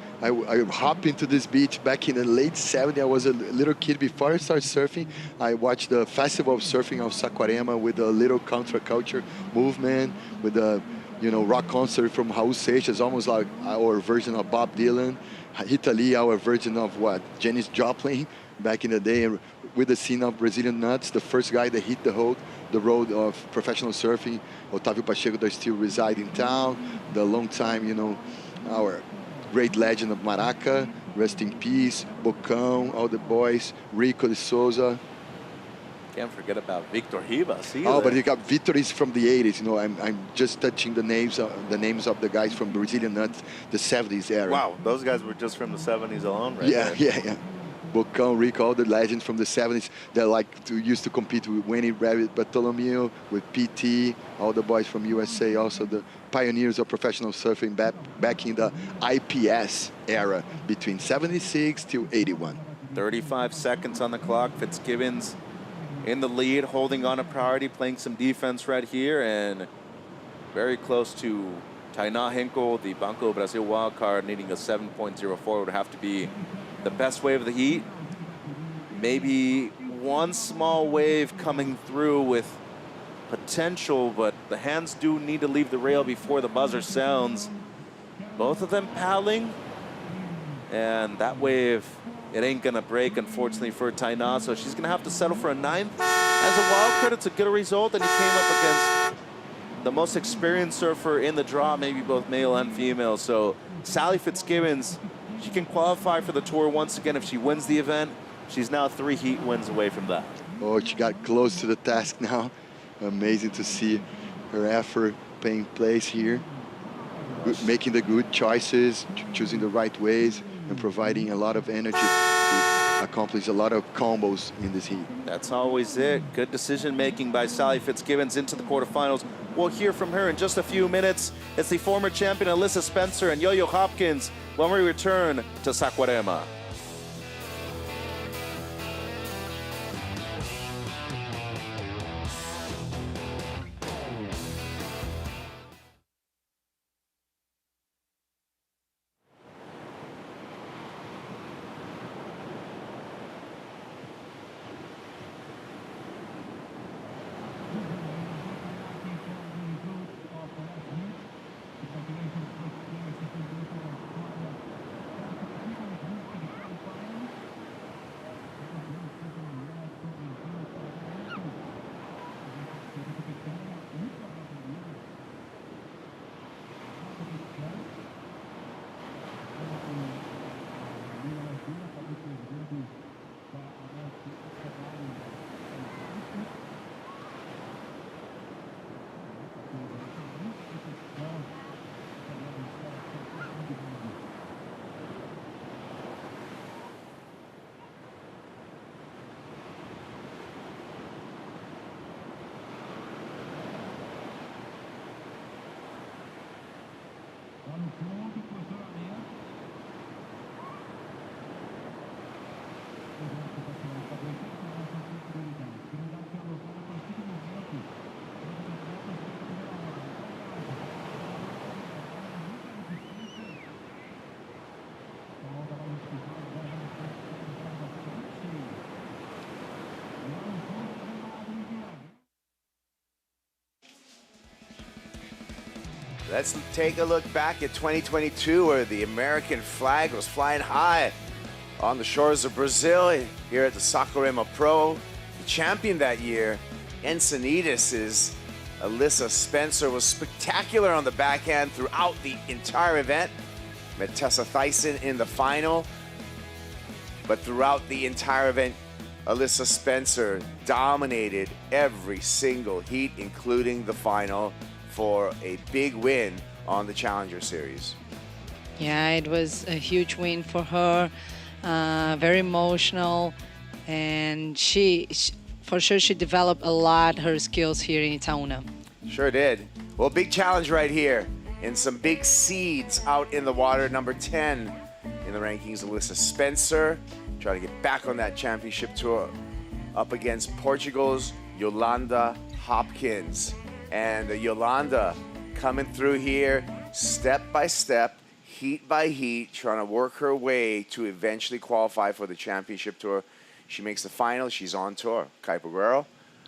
hopped into this beach back in the late 70s. I was a little kid before I started surfing. I watched the Festival of Surfing of Saquarema with a little counterculture movement, with a, you know, rock concert from Raul Seixas, almost like our version of Bob Dylan. Rita Lee, our version of what? Janis Joplin back in the day, with the scene of Brazilian Nuts, the first guy that hit the road of professional surfing, Otávio Pacheco, that still reside in town, the long time, you know, our great legend of Maraca, rest in peace, Bocão, all the boys, Rico de Souza. Can't forget about Victor Ribas either. Oh, but you got Victories from the 80s. You know, I'm just touching the names of the guys from Brazilian Nuts, the 70s era. Wow, those guys were just from the 70s alone, right? Yeah. Bocão, Rico, all the legends from the 70s that used to compete with Wayne Rabbit Bartolomeo, with PT, all the boys from USA, also the pioneers of professional surfing back in the IPS era between 76 to 81. 35 seconds on the clock. Fitzgibbons in the lead, holding on a priority, playing some defense right here, and very close to Taina Hinkle, the Banco Brazil wildcard, needing a 7.04. Would have to be the best wave of the heat. Maybe one small wave coming through with potential, but the hands do need to leave the rail before the buzzer sounds. Both of them paddling, and that wave, it ain't gonna break, unfortunately, for Taina, so she's gonna have to settle for a 9th. As a wild card, it's a good result, and he came up against the most experienced surfer in the draw, maybe both male and female. So Sally Fitzgibbons, she can qualify for the tour once again if she wins the event. She's now 3 heat wins away from that. Oh, she got close to the task now. Amazing to see her effort paying place here. Making the good choices, choosing the right ways, and providing a lot of energy to accomplish a lot of combos in this heat. That's always it. Good decision making by Sally Fitzgibbons into the quarterfinals. We'll hear from her in just a few minutes. It's the former champion Alyssa Spencer and Yo-Yo Hopkins when we return to Saquarema. Let's take a look back at 2022, where the American flag was flying high on the shores of Brazil here at the Saquarema Pro. The champion that year, Encinitas' Alyssa Spencer, was spectacular on the backhand throughout the entire event. Met Tessa Thyssen in the final. But throughout the entire event, Alyssa Spencer dominated every single heat, including the final, for a big win on the Challenger Series. Yeah, it was a huge win for her. Very emotional, and she for sure she developed a lot her skills here in Itaúna. Sure did. Well, big challenge right here, and some big seeds out in the water. Number 10 in the rankings, Alyssa Spencer, trying to get back on that championship tour, up against Portugal's Yolanda Hopkins. And Yolanda coming through here step by step, heat by heat, trying to work her way to eventually qualify for the championship tour. She makes the final, she's on tour. Kaipo Guerrero,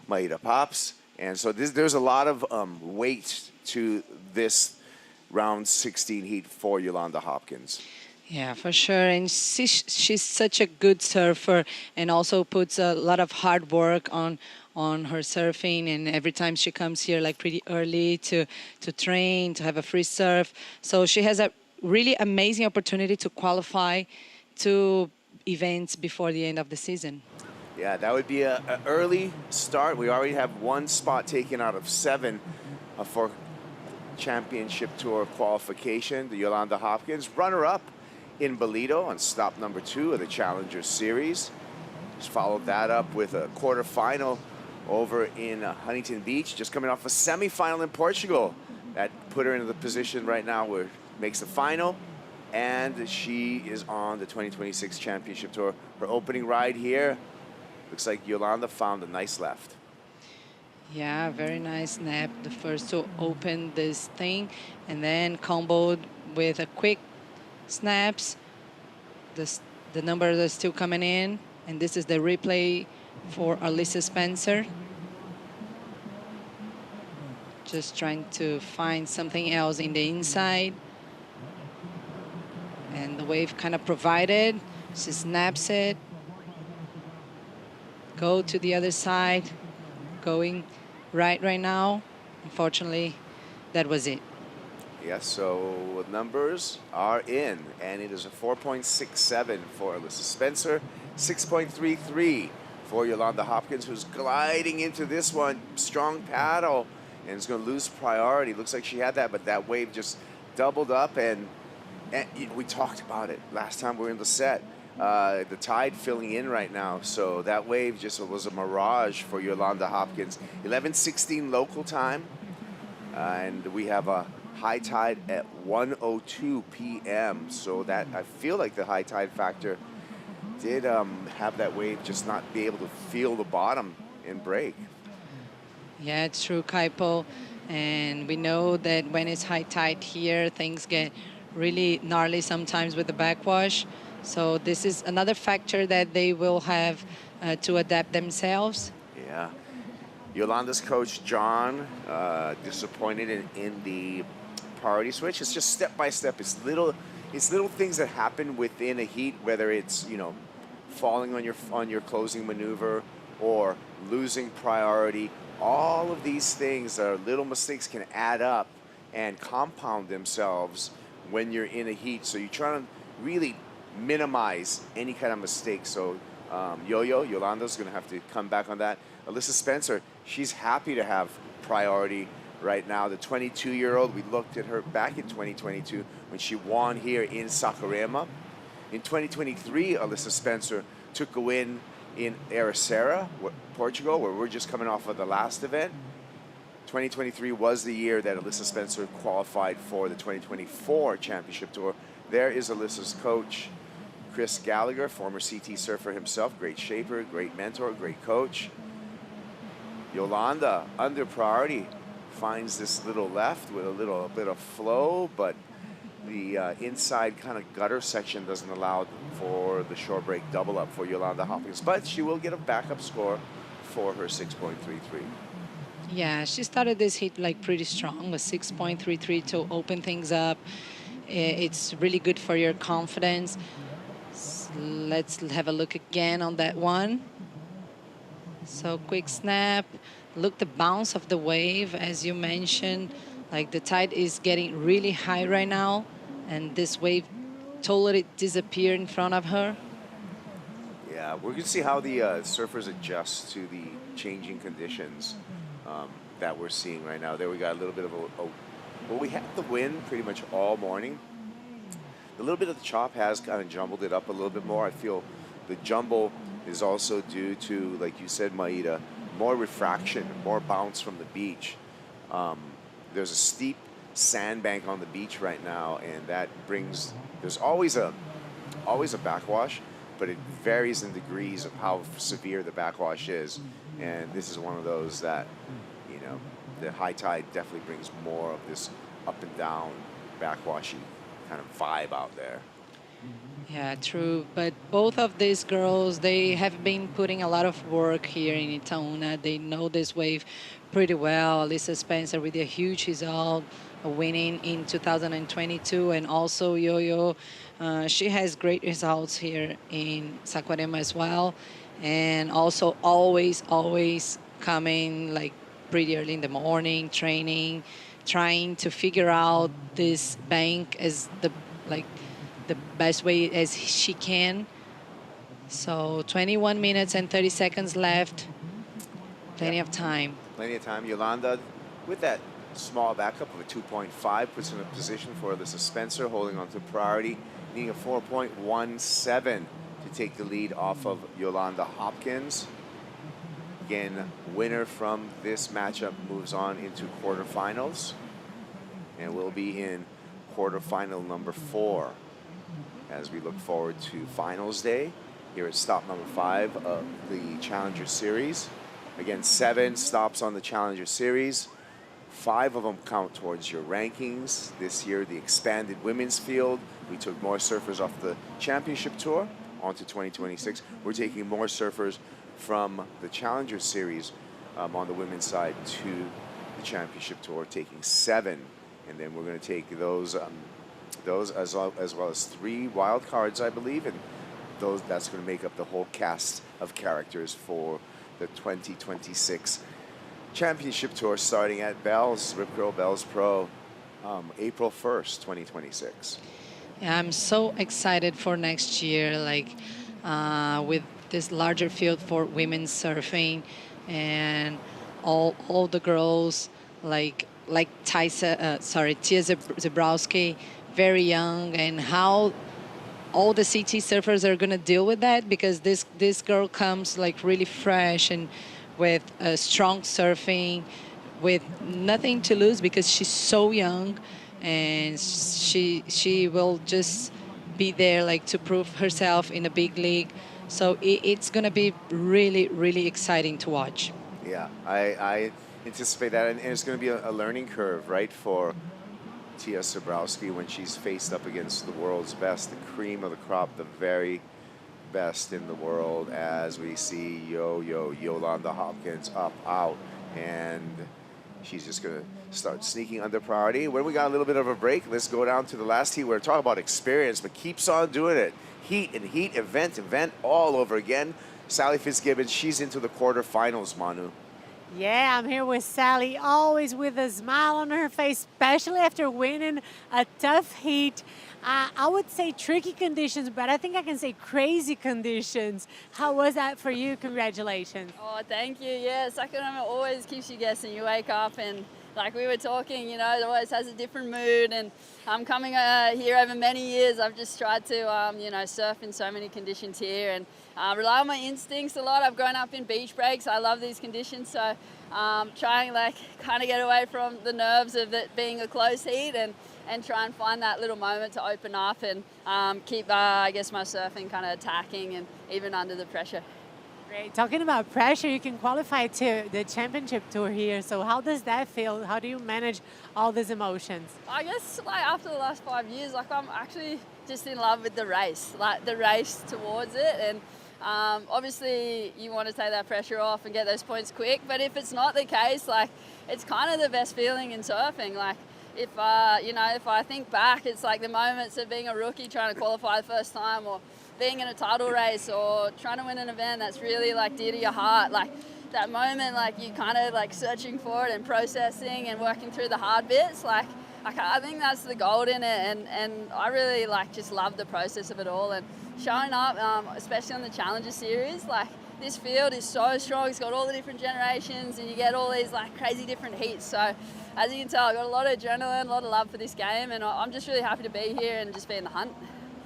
Maida Pops. And so there's a lot of weight to this round 16 heat for Yolanda Hopkins. Yeah, for sure. And she's such a good surfer, and also puts a lot of hard work on her surfing. And every time she comes here like pretty early to train, to have a free surf. So she has a really amazing opportunity to qualify to events before the end of the season. Yeah, that would be an early start. We already have one spot taken out of 7 for championship tour qualification. The Yolanda Hopkins, runner-up in Bolito on stop number 2 of the Challenger Series. Just followed that up with a quarterfinal over in Huntington Beach, just coming off a semifinal in Portugal. That put her into the position right now where makes the final, and she is on the 2026 championship tour. Her opening ride here, looks like Yolanda found a nice left. Yeah, very nice snap. The first to open this thing, and then comboed with a quick snaps. The numbers are still coming in, and this is the replay for Alyssa Spencer. Just trying to find something else in the inside. And the wave kind of provided. She snaps it. Go to the other side. Going right now. Unfortunately, that was it. Yes, so numbers are in, and it is a 4.67 for Alyssa Spencer, 6.33 for Yolanda Hopkins, who's gliding into this one. Strong paddle, and is going to lose priority. Looks like she had that, but that wave just doubled up, and we talked about it last time we were in the set. The tide filling in right now, so that wave just was a mirage for Yolanda Hopkins. 11:16 local time, and we have a high tide at 1:02 p.m. So that, I feel like the high tide factor did have that wave just not be able to feel the bottom and break. Yeah, it's true, Kaipo. And we know that when it's high tide here, things get really gnarly sometimes with the backwash. So this is another factor that they will have to adapt themselves. Yeah. Yolanda's coach, John, disappointed in the priority switch. It's just step by step. It's little things that happen within a heat, whether it's, you know, falling on your closing maneuver or losing priority. All of these things are little mistakes can add up and compound themselves when you're in a heat. So you try to really minimize any kind of mistake. So Yolanda's going to have to come back on that. Alyssa Spencer, she's happy to have priority right now. The 22-year-old, we looked at her back in 2022 when she won here in Saquarema. In 2023, Alyssa Spencer took a win in Ericeira, Portugal, where we're just coming off of the last event. 2023 was the year that Alyssa Spencer qualified for the 2024 Championship Tour. There is Alyssa's coach, Chris Gallagher, former CT surfer himself, great shaper, great mentor, great coach. Yolanda, under priority, finds this little left with a little bit of flow, but the inside kind of gutter section doesn't allow for the short break double up for Yolanda Hopkins, but she will get a backup score for her 6.33. Yeah, she started this heat like pretty strong, a 6.33 to open things up. It's really good for your confidence. Let's have a look again on that one. So quick snap. Look the bounce of the wave, as you mentioned. Like the tide is getting really high right now, and this wave totally disappeared in front of her. Yeah, we're going to see how the surfers adjust to the changing conditions that we're seeing right now. There we got a little bit of well, we had the wind pretty much all morning. A little bit of the chop has kind of jumbled it up a little bit more. I feel the jumble is also due to, like you said, Maida, more refraction, more bounce from the beach. There's a steep sandbank on the beach right now, and that brings, there's always a backwash, but it varies in degrees of how severe the backwash is. And this is one of those that, you know, the high tide definitely brings more of this up and down backwashy kind of vibe out there. Yeah, true. But both of these girls, they have been putting a lot of work here in Itaúna. They know this wave pretty well. Alyssa Spencer with a huge result, winning in 2022, and also Yo-Yo. She has great results here in Saquarema as well, and also always coming like pretty early in the morning, training, trying to figure out this bank as the best way as she can. So 21 minutes and 30 seconds left. Plenty of time. Plenty of time. Yolanda, with that small backup of a 2.5, puts in a position for Alyssa Spencer, holding on to priority, needing a 4.17 to take the lead off of Yolanda Hopkins. Again, winner from this matchup moves on into quarterfinals, and will be in quarterfinal number 4 as we look forward to finals day here at stop number 5 of the Challenger Series. Again, 7 stops on the Challenger Series. 5 of them count towards your rankings. This year, the expanded women's field. We took more surfers off the Championship Tour onto 2026. We're taking more surfers from the Challenger Series on the women's side to the Championship Tour, taking 7. And then we're going to take those as well as 3 wild cards, I believe, and that's going to make up the whole cast of characters for the 2026 Championship Tour, starting at Bell's, Rip Curl Bell's Pro, April 1st, 2026. Yeah, I'm so excited for next year. Like, with this larger field for women's surfing, and all the girls like Tia Zabrowski, very young, and how all the CT surfers are going to deal with that, because this girl comes like really fresh and with strong surfing, with nothing to lose because she's so young, and she will just be there like to prove herself in a big league. So it's going to be really, really exciting to watch. Yeah, I anticipate that, and it's going to be a learning curve, right, for Tia Zabrowski when she's faced up against the world's best, the cream of the crop, the very best in the world, as we see Yolanda Hopkins up, out, and she's just going to start sneaking under priority. When we got a little bit of a break, let's go down to the last heat. We're talking about experience, but keeps on doing it. Heat and heat, event all over again. Sally Fitzgibbons, she's into the quarterfinals, Manu. Yeah, I'm here with Sally, always with a smile on her face, especially after winning a tough heat. I would say tricky conditions, but I think I can say crazy conditions. How was that for you? Congratulations. Oh, thank you. Yeah, Saquarema always keeps you guessing. You wake up and, like we were talking, you know, it always has a different mood. And I'm coming here over many years. I've just tried to, you know, surf in so many conditions here and rely on my instincts a lot. I've grown up in beach breaks. I love these conditions. So trying like kind of get away from the nerves of it being a close heat and try and find that little moment to open up and keep, I guess, my surfing kind of attacking and even under the pressure. Great. Talking about pressure, you can qualify to the championship tour here. So how does that feel? How do you manage all these emotions? I guess like after the last 5 years, like I'm actually just in love with the race, like the race towards it. And obviously you want to take that pressure off and get those points quick. But if it's not the case, like it's kind of the best feeling in surfing. Like if, you know, if I think back, it's like the moments of being a rookie trying to qualify the first time, or being in a title race, or trying to win an event that's really like dear to your heart. Like that moment, like you kind of like searching for it and processing and working through the hard bits. Like I think that's the gold in it, and I really like just love the process of it all and showing up, especially on the Challenger Series. Like this field is so strong. It's got all the different generations, and you get all these like crazy different heats. So as you can tell, I've got a lot of adrenaline, a lot of love for this game, and I'm just really happy to be here and just be in the hunt.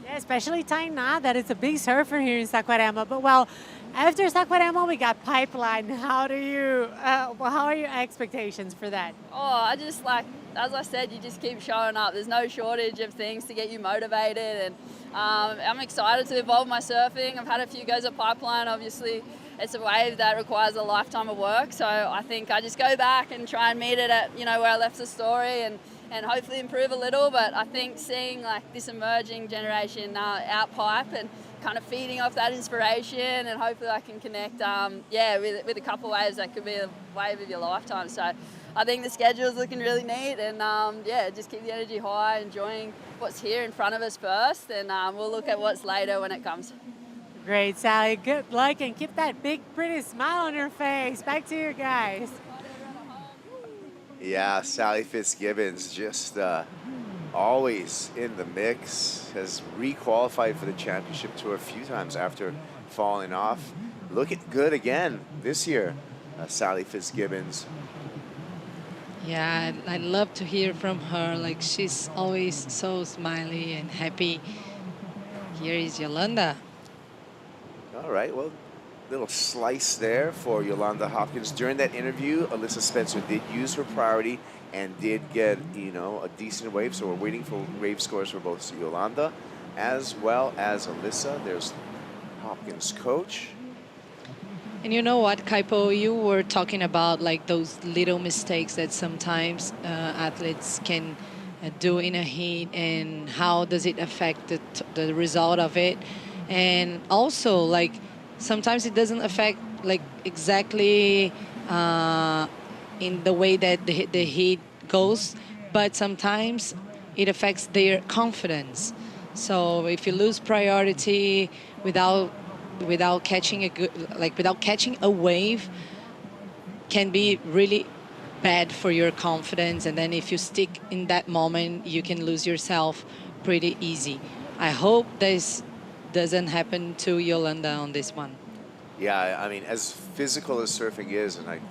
Yeah, especially Tainá, that is a big surfer here in Saquarema. But well, after Saquarema, we got Pipeline. How are your expectations for that? Oh, I just like, as I said, you just keep showing up. There's no shortage of things to get you motivated, and I'm excited to evolve my surfing. I've had a few goes at Pipeline. Obviously, it's a wave that requires a lifetime of work. So I think I just go back and try and meet it at, you know, where I left the story, and hopefully improve a little. But I think seeing like this emerging generation out pipe and kind of feeding off that inspiration, and hopefully I can connect, with a couple waves that could be a wave of your lifetime. So I think the schedule's looking really neat, and just keep the energy high, enjoying what's here in front of us first, and we'll look at what's later when it comes. Great, Sally. Good luck, and keep that big, pretty smile on your face. Back to you guys. Yeah, Sally Fitzgibbons just always in the mix, has re-qualified for the championship tour a few times after falling off. Looking good again this year, Sally Fitzgibbons. Yeah, I love to hear from her. Like, she's always so smiley and happy. Here is Yolanda. All right, well, little slice there for Yolanda Hopkins. During that interview, Alyssa Spencer did use her priority and did get, you know, a decent wave. So we're waiting for wave scores for both Yolanda as well as Alyssa. There's Hopkins' coach. And you know what, Kaipo, you were talking about like those little mistakes that sometimes athletes can do in a heat, and how does it affect the result of it. And also, like, sometimes it doesn't affect like exactly in the way that the heat goes, but sometimes it affects their confidence. So if you lose priority without catching without catching a wave, can be really bad for your confidence. And then if you stick in that moment, you can lose yourself pretty easy. I hope this doesn't happen to Yolanda on this one. Yeah, I mean, as physical as surfing is, and I've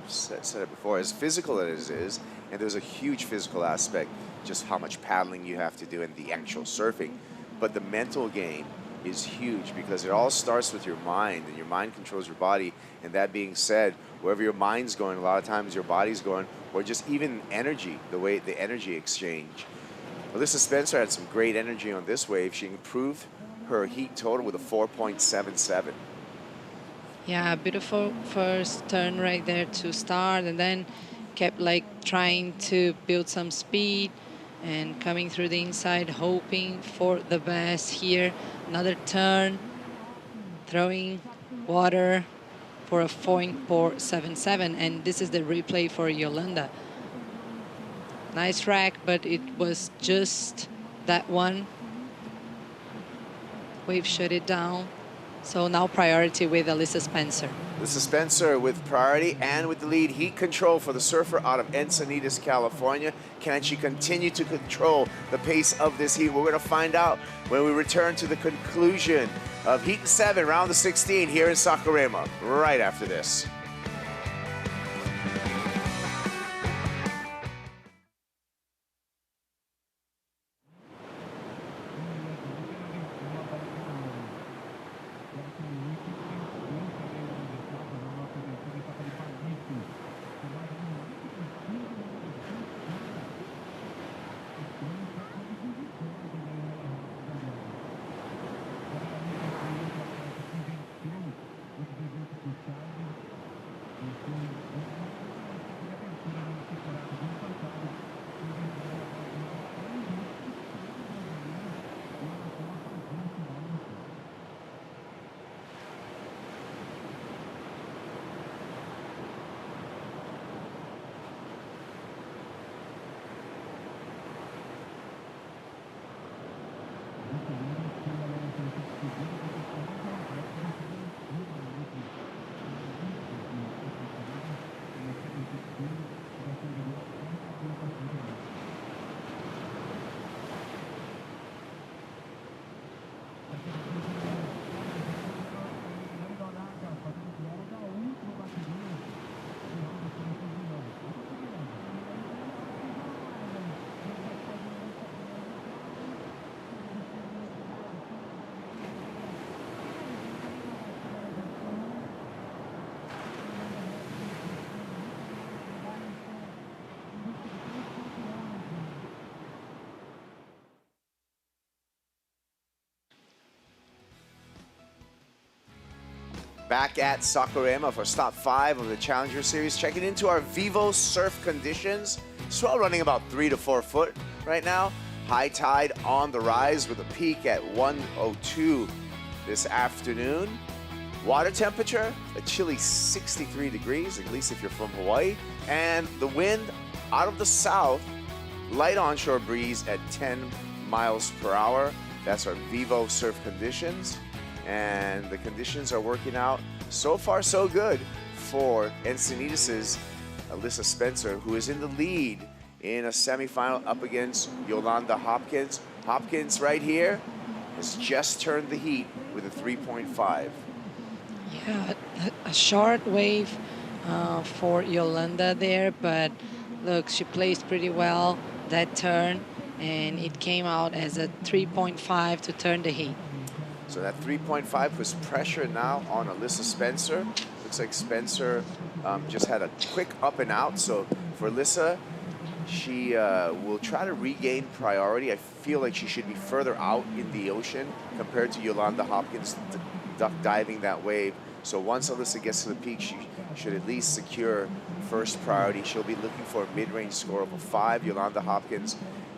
said it before, as physical as it is, and there's a huge physical aspect, just how much paddling you have to do in the actual surfing. But the mental game is huge because it all starts with your mind, and your mind controls your body. And that being said, wherever your mind's going, a lot of times your body's going, or just even energy, the way the energy exchange. Alyssa Spencer had some great energy on this wave. She improved her heat total with a 4.77. Yeah, beautiful first turn right there to start, and then kept like trying to build some speed and coming through the inside, hoping for the best here. Another turn, throwing water for a 4.77, and this is the replay for Yolanda. Nice rack, but it was just that one. Wave shut it down. So now priority with Alyssa Spencer. Alyssa Spencer with priority and with the lead heat control for the surfer out of Encinitas, California. Can she continue to control the pace of this heat? We're going to find out when we return to the conclusion of Heat 7, round of 16 here in Saquarema, right after this. Back at Saquarema for stop 5 of the Challenger Series. Checking into our Vivo surf conditions. Swell running about 3 to 4 foot right now. High tide on the rise with a peak at 102 this afternoon. Water temperature, a chilly 63 degrees, at least if you're from Hawaii. And the wind out of the south, light onshore breeze at 10 miles per hour. That's our Vivo surf conditions. And the conditions are working out so far so good for Encinitas' Alyssa Spencer, who is in the lead in a semifinal up against Yolanda Hopkins. Hopkins right here has just turned the heat with a 3.5. Yeah, a short wave for Yolanda there, but look, she placed pretty well that turn, and it came out as a 3.5 to turn the heat. So that 3.5 puts pressure now on Alyssa Spencer. Looks like Spencer just had a quick up and out. So for Alyssa, she will try to regain priority. I feel like she should be further out in the ocean compared to Yolanda Hopkins duck diving that wave. So once Alyssa gets to the peak, she should at least secure first priority. She'll be looking for a mid-range score of a 5. Yolanda Hopkins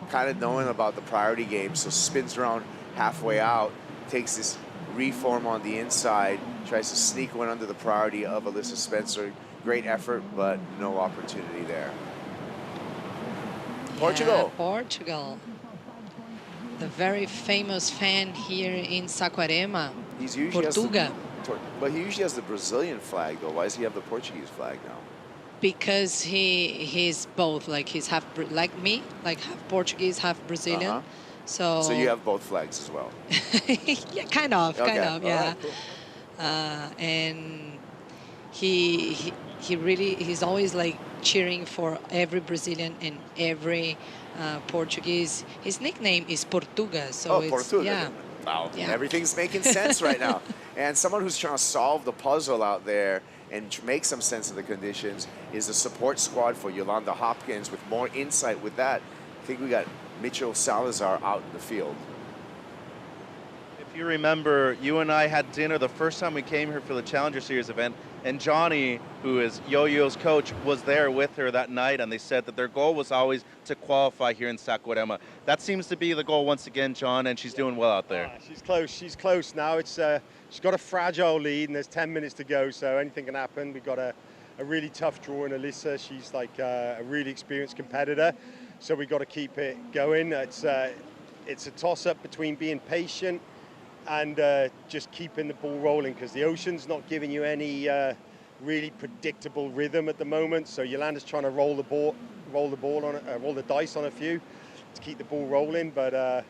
kind of knowing about the priority game, so spins around halfway out, takes this reform on the inside, tries to sneak one under the priority of Alyssa Spencer. Great effort, but no opportunity there. Portugal. Yeah, Portugal. The very famous fan here in Saquarema, He's usually Portuga. But he usually has the Brazilian flag, though. Why does he have the Portuguese flag now? Because he's both, like he's half like me, like half Portuguese, half Brazilian. So you have both flags as well. Yeah, kind of, Okay. yeah. All right, cool. And he's always like cheering for every Brazilian and every Portuguese. His nickname is Portuga, so Oh, it's Portuga. yeah. Wow, Yeah. everything's making sense right now. And someone who's trying to solve the puzzle out there and make some sense of the conditions is the support squad for Yolanda Hopkins. With more insight with that, I think we got Mitchell Salazar out in the field. If you remember, you and I had dinner the first time we came here for the Challenger Series event, and Johnny, who is Yo-Yo's coach, was there with her that night, and they said that their goal was always to qualify here in Saquarema. That seems to be the goal once again, John, and she's doing well out there. She's close. She's close now. It's she's got a fragile lead, and there's 10 minutes to go, so anything can happen. We've got a really tough draw in Alyssa. She's like a really experienced competitor, so we've got to keep it going. It's a toss-up between being patient and just keeping the ball rolling, because the ocean's not giving you any really predictable rhythm at the moment. So Yolanda's trying to roll the dice on a few to keep the ball rolling, but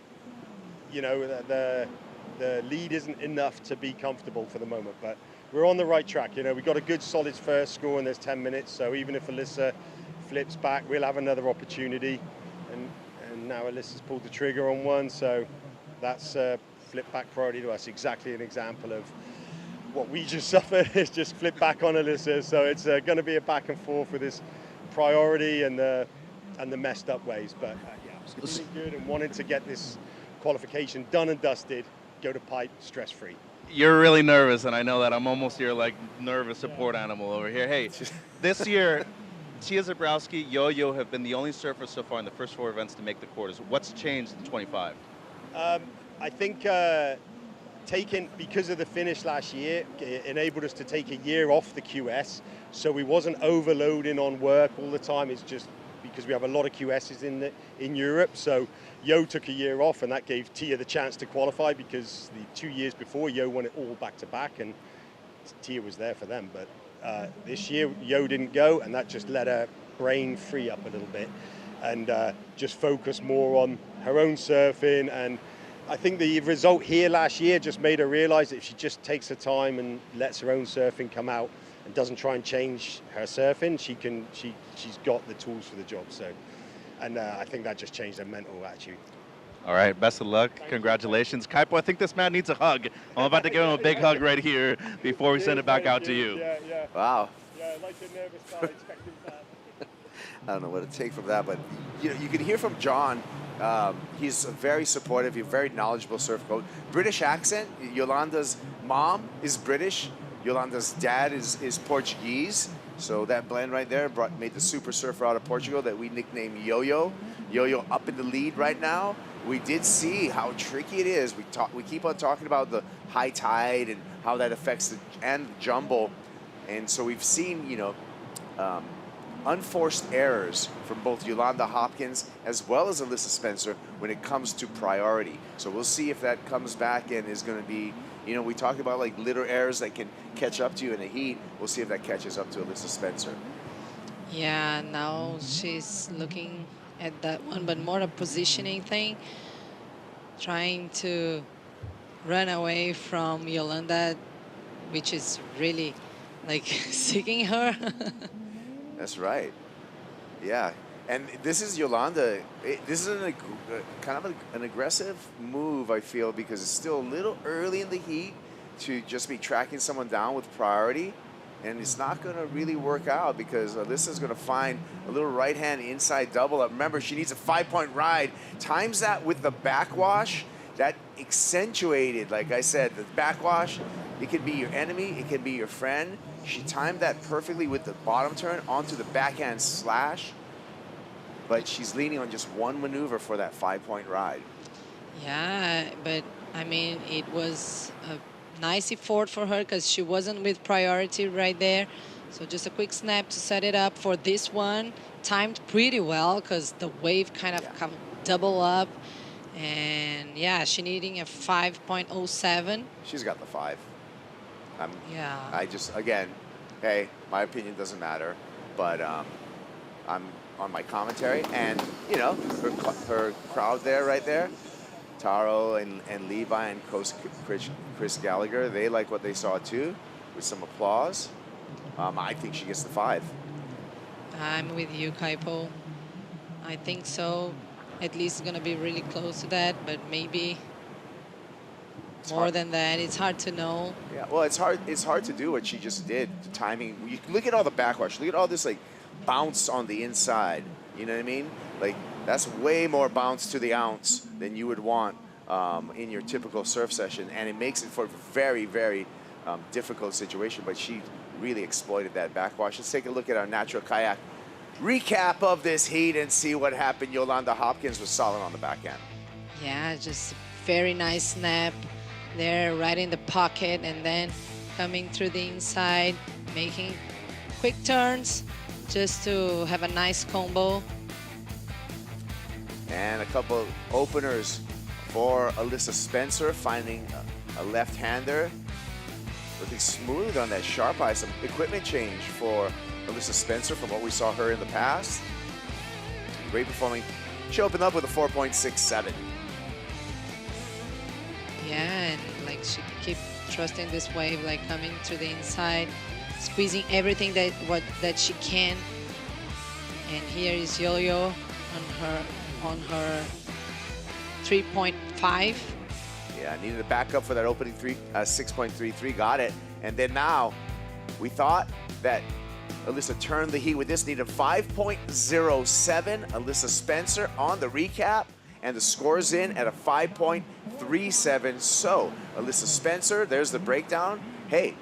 you know, the lead isn't enough to be comfortable for the moment. But we're on the right track. You know, we got a good solid first score, and there's 10 minutes. So even if Alyssa flips back, we'll have another opportunity. And now Alyssa's pulled the trigger on one, so that's flip back priority to us. Exactly an example of what we just suffered. Is just flip back on Alyssa. So it's going to be a back and forth with this priority and the messed up ways. But yeah, it's feeling good and wanting to get this qualification done and dusted, go to pipe stress free. You're really nervous, and I know that. I'm almost your like nervous support animal over here. Hey, this year, Tia Zabrowski, Yo-Yo have been the only surfers so far in the first 4 events to make the quarters. What's changed in 25? I think because of the finish last year, it enabled us to take a year off the QS, so we wasn't overloading on work all the time. It's just because we have a lot of QSs in Europe, so Yo took a year off, and that gave Tia the chance to qualify, because the 2 years before, Yo won it all back to back, and Tia was there for them. But this year, Yo didn't go, and that just let her brain free up a little bit and just focus more on her own surfing. And I think the result here last year just made her realize that if she just takes her time and lets her own surfing come out and doesn't try and change her surfing, she's got the tools for the job. So, and I think that just changed her mental attitude. All right, best of luck. Congratulations. Kaipo, I think this man needs a hug. I'm about to give him a big hug right here before we send it back out to you. Yeah. Wow. Yeah, like a nervous guy expecting that. I don't know what to take from that, but you know, you can hear from John. He's very supportive. He's a very knowledgeable surf coach. British accent. Yolanda's mom is British. Yolanda's dad is Portuguese. So that blend right there made the super surfer out of Portugal that we nicknamed Yo-Yo. Yo-Yo up in the lead right now. We did see how tricky it is. We keep on talking about the high tide and how that affects the jumble. And so we've seen, you know, unforced errors from both Yolanda Hopkins as well as Alyssa Spencer when it comes to priority. So we'll see if that comes back and is going to be, you know, we talked about like little errors that can catch up to you in the heat. We'll see if that catches up to Alyssa Spencer. Yeah, now she's looking at that one, but more a positioning thing, trying to run away from Yolanda, which is really like seeking her. That's right. Yeah. And this is Yolanda. This is kind of an aggressive move, I feel, because it's still a little early in the heat to just be tracking someone down with priority. And it's not going to really work out because Alyssa's going to find a little right-hand inside double up. Remember, she needs a 5-point ride. Times that with the backwash, that accentuated, like I said, the backwash, it can be your enemy, it can be your friend. She timed that perfectly with the bottom turn onto the backhand slash, but she's leaning on just one maneuver for that 5-point ride. Yeah, but I mean, it was a nice effort for her because she wasn't with priority right there. So just a quick snap to set it up for this one. Timed pretty well because the wave kind of come double up. And yeah, she needing a 5.07. She's got the 5. Yeah. I just, again, hey, my opinion doesn't matter, but I'm on my commentary, and you know, her crowd there, right there, Taro and Levi and Coach Chris Gallagher, they like what they saw too, with some applause. I think she gets the 5. I'm with you, Kaipo. I think so. At least it's going to be really close to that, but maybe more than that. It's hard to know. Yeah, well, it's hard to do what she just did. The timing. You look at all the backwash. Look at all this like bounce on the inside. You know what I mean? Like that's way more bounce to the ounce than you would want in your typical surf session, and it makes it for a very, very difficult situation. But she really exploited that backwash. Let's take a look at our natural kayak recap of this heat and see what happened. Yolanda Hopkins was solid on the backhand. Yeah, just very nice snap there, right in the pocket, and then coming through the inside, making quick turns just to have a nice combo. And a couple openers for Alyssa Spencer, finding a left-hander. Looking smooth on that sharp eye. Some equipment change for Alyssa Spencer from what we saw her in the past. Great performing. She opened up with a 4.67. Yeah, and like she keep trusting this wave, like coming to the inside, squeezing everything that she can. And here is Yo-Yo on her 3.5. Yeah, needed a backup for that opening 6.33. Got it. And then now, we thought that Alyssa turned the heat with this. Needed 5.07. Alyssa Spencer on the recap. And the score's in at a 5.37. So, Alyssa Spencer, there's the breakdown. Hey,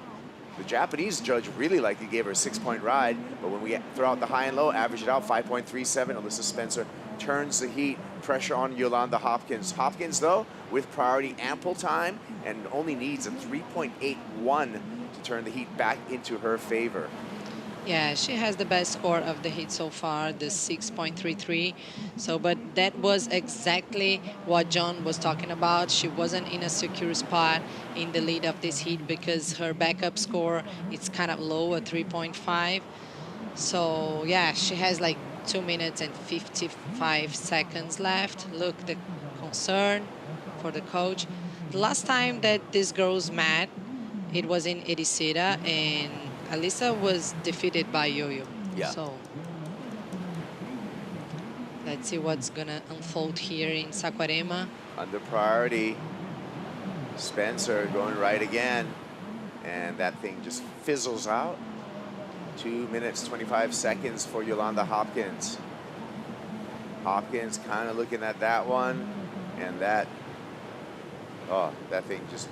the Japanese judge really liked it, gave her a 6-point ride. But when we throw out the high and low, average it out, 5.37. Alyssa Spencer turns the heat. Pressure on Yolanda Hopkins. Hopkins, though, with priority ample time and only needs a 3.81 to turn the heat back into her favor. Yeah, she has the best score of the heat so far, the 6.33. So, but that was exactly what John was talking about. She wasn't in a secure spot in the lead of this heat because her backup score is kind of low at 3.5. So, yeah, she has like 2 minutes and 55 seconds left. Look, the concern for the coach. The last time that these girls met, it was in Ericira, and Alyssa was defeated by Yo-Yo. Yeah. So let's see what's gonna unfold here in Saquarema. Under priority, Spencer going right again, and that thing just fizzles out. 2 minutes, 25 seconds for Yolanda Hopkins. Hopkins kind of looking at that one, and that thing just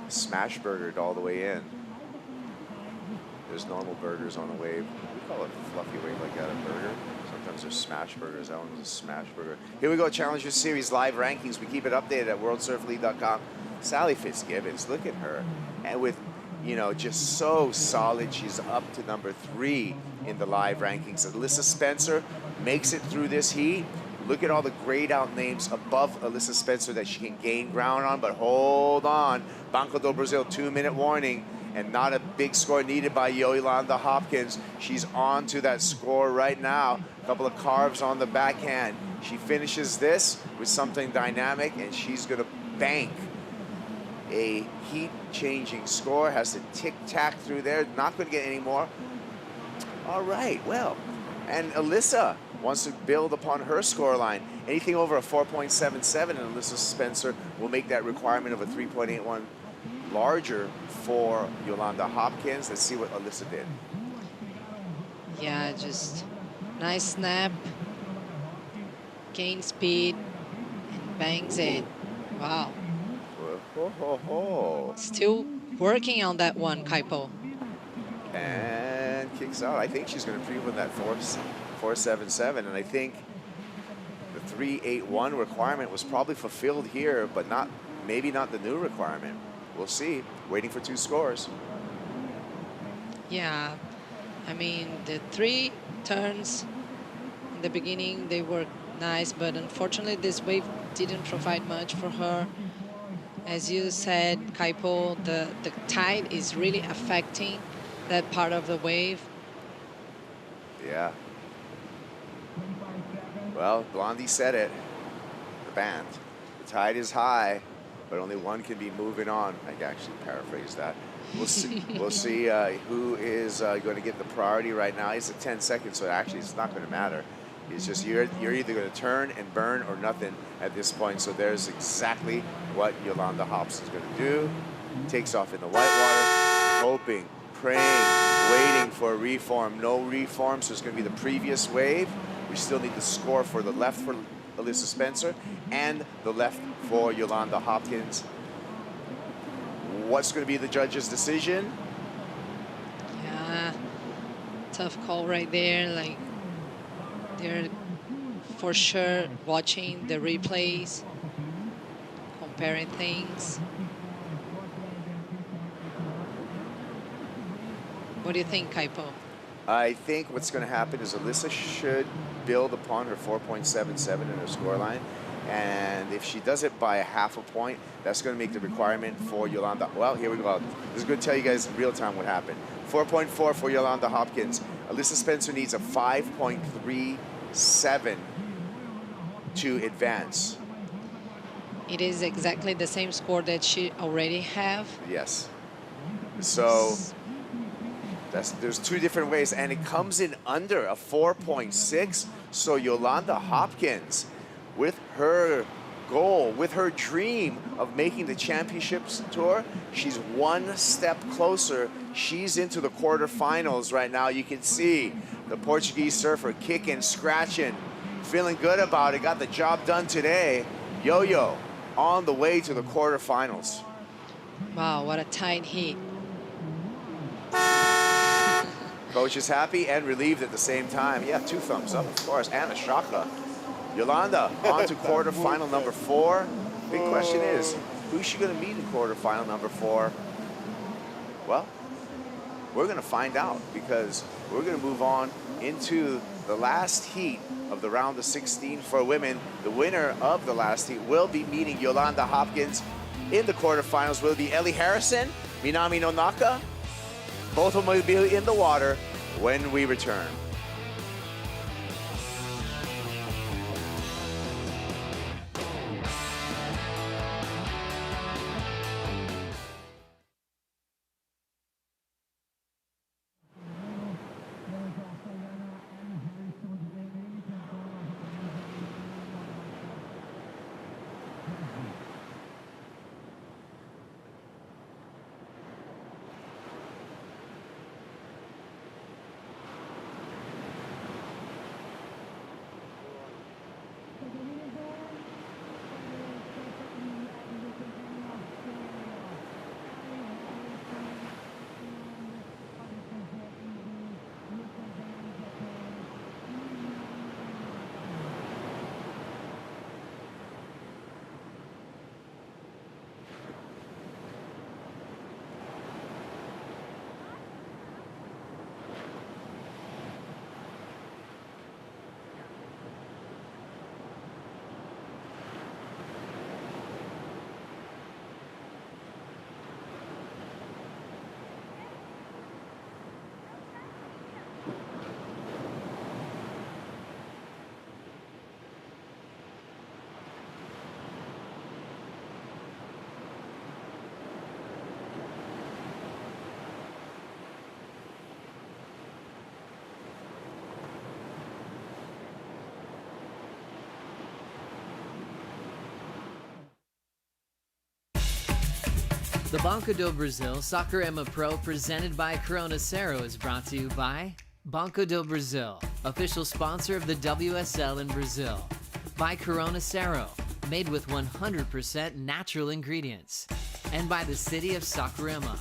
smash burgered all the way in. There's normal burgers on the wave. We call it fluffy wave like that, a burger. Sometimes there's smash burgers. That one was a smash burger. Here we go, Challenger Series live rankings. We keep it updated at worldsurfleague.com. Sally Fitzgibbons, look at her. And with, you know, just so solid, she's up to number 3 in the live rankings. Alyssa Spencer makes it through this heat. Look at all the grayed out names above Alyssa Spencer that she can gain ground on, but hold on. Banco do Brasil 2-minute warning, and not a big score needed by Yolanda Hopkins. She's on to that score right now. A couple of carves on the backhand. She finishes this with something dynamic, and she's gonna bank a heat-changing score. Has to tick-tack through there. Not gonna get any more. All right, well, and Alyssa wants to build upon her scoreline. Anything over a 4.77, and Alyssa Spencer will make that requirement of a 3.81 larger for Yolanda Hopkins. Let's see what Alyssa did. Yeah, just nice snap, gain speed, and bangs it. Wow. Still working on that one, Kaipo. And kicks out. I think she's going to prove that 4.77, and I think the 3.81 requirement was probably fulfilled here, but maybe not the new requirement. We'll see. Waiting for 2 scores. Yeah, I mean, the 3 turns in the beginning, they were nice, but unfortunately this wave didn't provide much for her. As you said, Kaipo, the tide is really affecting that part of the wave. Yeah. Well, Blondie said it. band. The tide is high, but only one can be moving on. I can actually paraphrase that. We'll see. We'll see who is going to get the priority right now. It's at 10 seconds, so actually it's not going to matter. It's just you're either going to turn and burn or nothing at this point. So there's exactly what Yolanda Hops is going to do. Takes off in the whitewater, hoping, praying, waiting for a reform. No reform, so it's going to be the previous wave. We still need the score for the left for Alyssa Spencer and the left for Yolanda Hopkins. What's going to be the judge's decision? Yeah, tough call right there. Like, they're for sure watching the replays, comparing things. What do you think, Kaipo? I think what's going to happen is Alyssa should build upon her 4.77 in her scoreline. And if she does it by a half a point, that's going to make the requirement for Yolanda. Well, here we go. This is going to tell you guys in real time what happened. 4.4 for Yolanda Hopkins. Alyssa Spencer needs a 5.37 to advance. It is exactly the same score that she already have. Yes. So there's two different ways, and it comes in under a 4.6. So Yolanda Hopkins, with her goal, with her dream of making the championships tour, she's one step closer. She's into the quarterfinals right now. You can see the Portuguese surfer kicking, scratching, feeling good about it. Got the job done today. Yo-Yo on the way to the quarterfinals. Wow, what a tight heat. Coach is happy and relieved at the same time. Yeah, 2 thumbs up, of course, and a shaka. Yolanda on to quarterfinal number 4. Big question is, who's she going to meet in quarterfinal number 4? Well, we're going to find out, because we're going to move on into the last heat of the round of 16 for women. The winner of the last heat will be meeting Yolanda Hopkins in the quarterfinals. Will it be Ellie Harrison, Minami Nonaka? Both of them will be in the water when we return. The Banco do Brasil Saquarema Pro presented by Cero is brought to you by Banco do Brasil, official sponsor of the WSL in Brazil. By Cero, made with 100% natural ingredients. And by the city of Saquarema,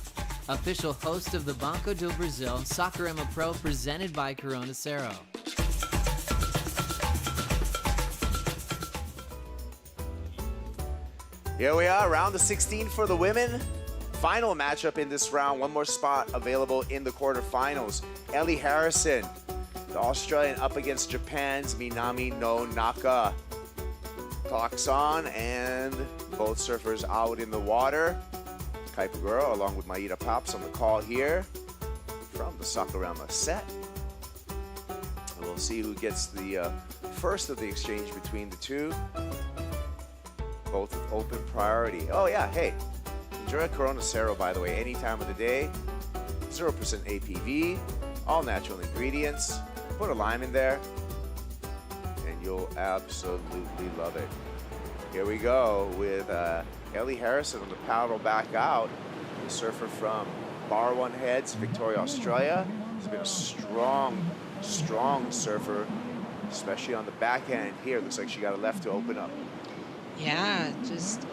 official host of the Banco do Brasil Saquarema Pro presented by Cero. Here we are, round of 16 for the women. Final matchup in this round. One more spot available in the quarterfinals. Ellie Harrison, the Australian, up against Japan's Minami no Naka. Clock's on, and both surfers out in the water. Kaipagura along with Maida Pops on the call here from the Saquarema set. And we'll see who gets the first of the exchange between the two. both with open priority. Oh yeah, hey, enjoy a Corona Cero, by the way, any time of the day. 0% APV, all natural ingredients. Put a lime in there, and you'll absolutely love it. Here we go with Ellie Harrison on the paddle back out. The surfer from Bar One Heads, Victoria, Australia. She's been a strong surfer, especially on the backhand here. Looks like she got a left to open up. Yeah, just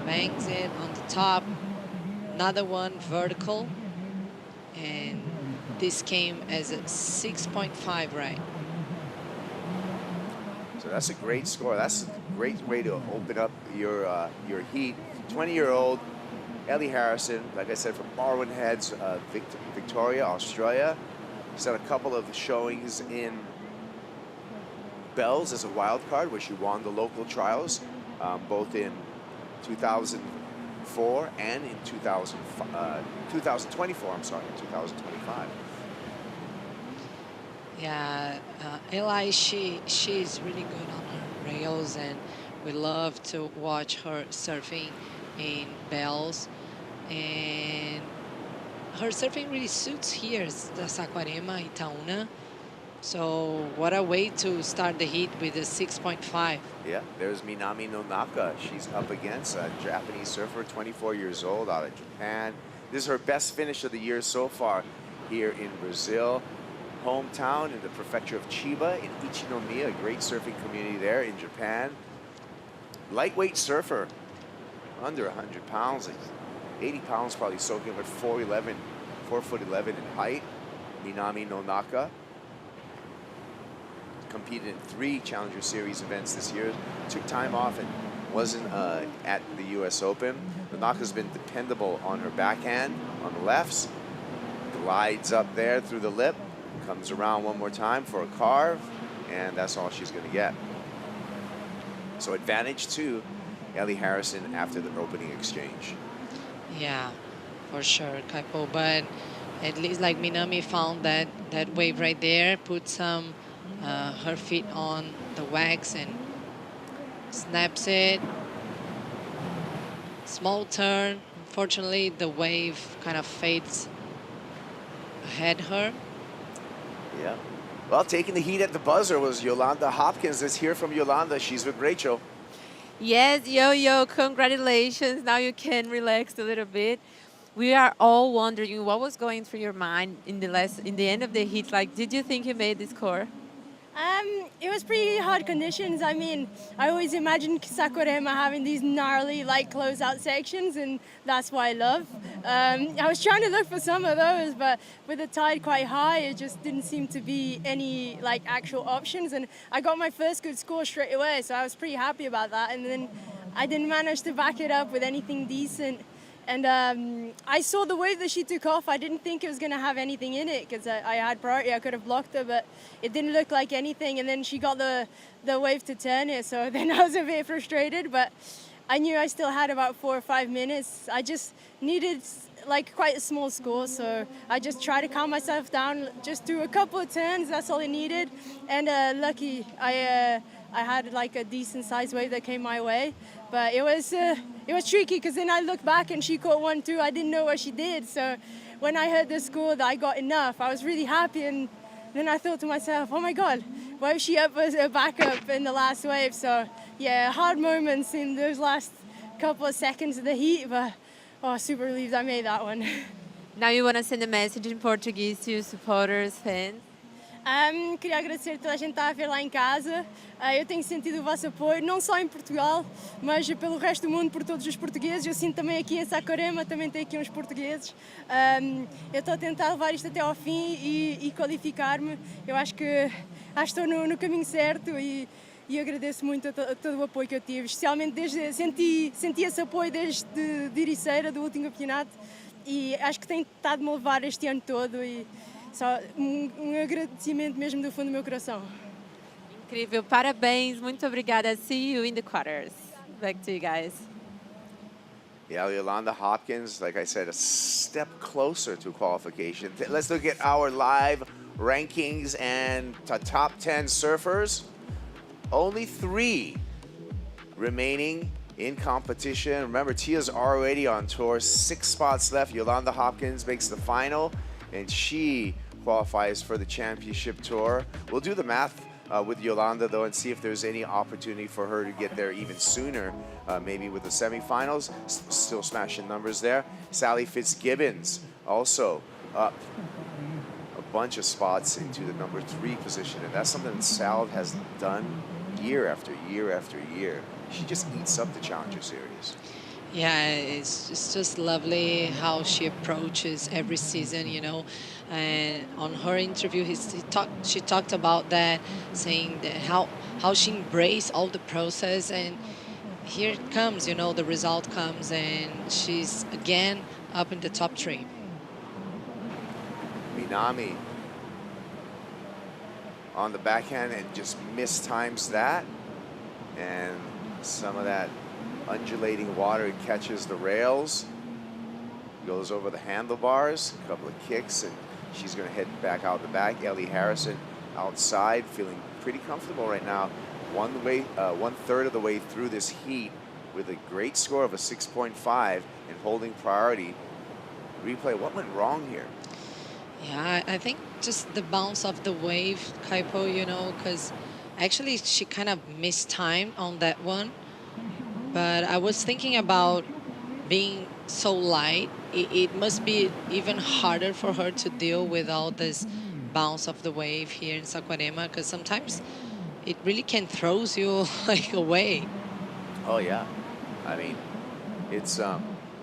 bangs it on the top. Another one vertical. And this came as a 6.5, right? So that's a great score. That's a great way to open up your heat. 20-year-old Ellie Harrison, like I said, from Barwon Heads, Victoria, Australia. She's had a couple of showings in Bells as a wild card, where she won the local trials, both in 2004 and in 2024. I'm sorry, 2025. Yeah, Eli, she's really good on her rails, and we love to watch her surfing in Bells. And her surfing really suits here, the Saquarema, Itaúna. So what a way to start the heat with a 6.5. Yeah, there's Minami Nonaka. She's up against a Japanese surfer, 24 years old, out of Japan. This is her best finish of the year so far here in Brazil. Hometown in the prefecture of Chiba in Ichinomiya, a great surfing community there in Japan. Lightweight surfer, under 100 pounds, 80 pounds probably soaking, but 4'11", 4'11" in height. Minami Nonaka competed in 3 Challenger Series events this year. Took time off and wasn't at the U.S. Open. Nonaka's been dependable on her backhand on the lefts. Glides up there through the lip. Comes around one more time for a carve, and that's all she's going to get. So advantage to Ellie Harrison after the opening exchange. Yeah, for sure, Kaipo. But at least like Minami found that wave right there, put some her feet on the wax and snaps it. Small turn. Unfortunately, the wave kind of fades ahead her. Yeah. Well, taking the heat at the buzzer was Yolanda Hopkins. Let's hear from Yolanda. She's with Rachel. Yes, Yo-Yo, congratulations. Now you can relax a little bit. We are all wondering what was going through your mind in the end of the heat. Like, did you think you made the score? It was pretty hard conditions. I mean, I always imagined Saquarema having these gnarly, like, closeout sections, and that's what I love. I was trying to look for some of those, but with the tide quite high, it just didn't seem to be any, like, actual options. And I got my first good score straight away, so I was pretty happy about that. And then I didn't manage to back it up with anything decent. And I saw the wave that she took off. I didn't think it was going to have anything in it because I had priority. I could have blocked her, but it didn't look like anything. And then she got the wave to turn it. So then I was a bit frustrated, but I knew I still had about 4 or 5 minutes. I just needed like quite a small score. So I just tried to calm myself down, just do a couple of turns. That's all I needed. And lucky, I had like a decent sized wave that came my way. But it was tricky because then I looked back and she caught one too. I didn't know what she did. So when I heard the score that I got enough, I was really happy. And then I thought to myself, oh my God, why was she up as a backup in the last wave? So yeah, hard moments in those last couple of seconds of the heat. But super relieved I made that one. Now you want to send a message in Portuguese to your supporters, fans? Queria agradecer a toda a gente que está a ver lá em casa. Eu tenho sentido o vosso apoio, não só em Portugal, mas pelo resto do mundo, por todos os portugueses. Eu sinto também aqui em Saquarema, também tem aqui uns portugueses. Eu estou a tentar levar isto até ao fim e qualificar-me. Eu acho que estou no caminho certo e agradeço muito a todo o apoio que eu tive. Especialmente senti esse apoio desde de Ericeira, do último campeonato, e acho que tem estado-me a levar este ano todo. E só agradecimento mesmo do fundo do meu coração. Incrível, parabéns, muito obrigada. See you in the quarters. Back to you guys. Yeah, Yolanda Hopkins, like I said, a step closer to qualification. Let's look at our live rankings and top 10 surfers. Only 3 remaining in competition. Remember, Tia's already on tour, 6 spots left. Yolanda Hopkins makes the final, and she qualifies for the championship tour. We'll do the math with Yolanda, though, and see if there's any opportunity for her to get there even sooner, maybe with the semifinals. Still smashing numbers there. Sally Fitzgibbons also up a bunch of spots into the number 3 position, and that's something that Sal has done year after year after year. She just eats up the Challenger Series. Yeah, it's just lovely how she approaches every season, you know. And on her interview, she talked about that, saying that how she embraced all the process, and here it comes, you know, the result comes, and she's again up in the top 3. Minami on the backhand and just mistimes that, and some of that undulating water catches the rails, goes over the handlebars, a couple of kicks, and she's going to head back out the back. Ellie Harrison outside, feeling pretty comfortable right now. 1/3 of the way through this heat with a great score of a 6.5 and holding priority. Replay, what went wrong here? Yeah, I think just the bounce of the wave, Kaipo, you know, because actually she kind of mistimed on that one. But I was thinking about being so light, it must be even harder for her to deal with all this bounce of the wave here in Saquarema, because sometimes it really can throws you like away. Oh yeah, I mean, it's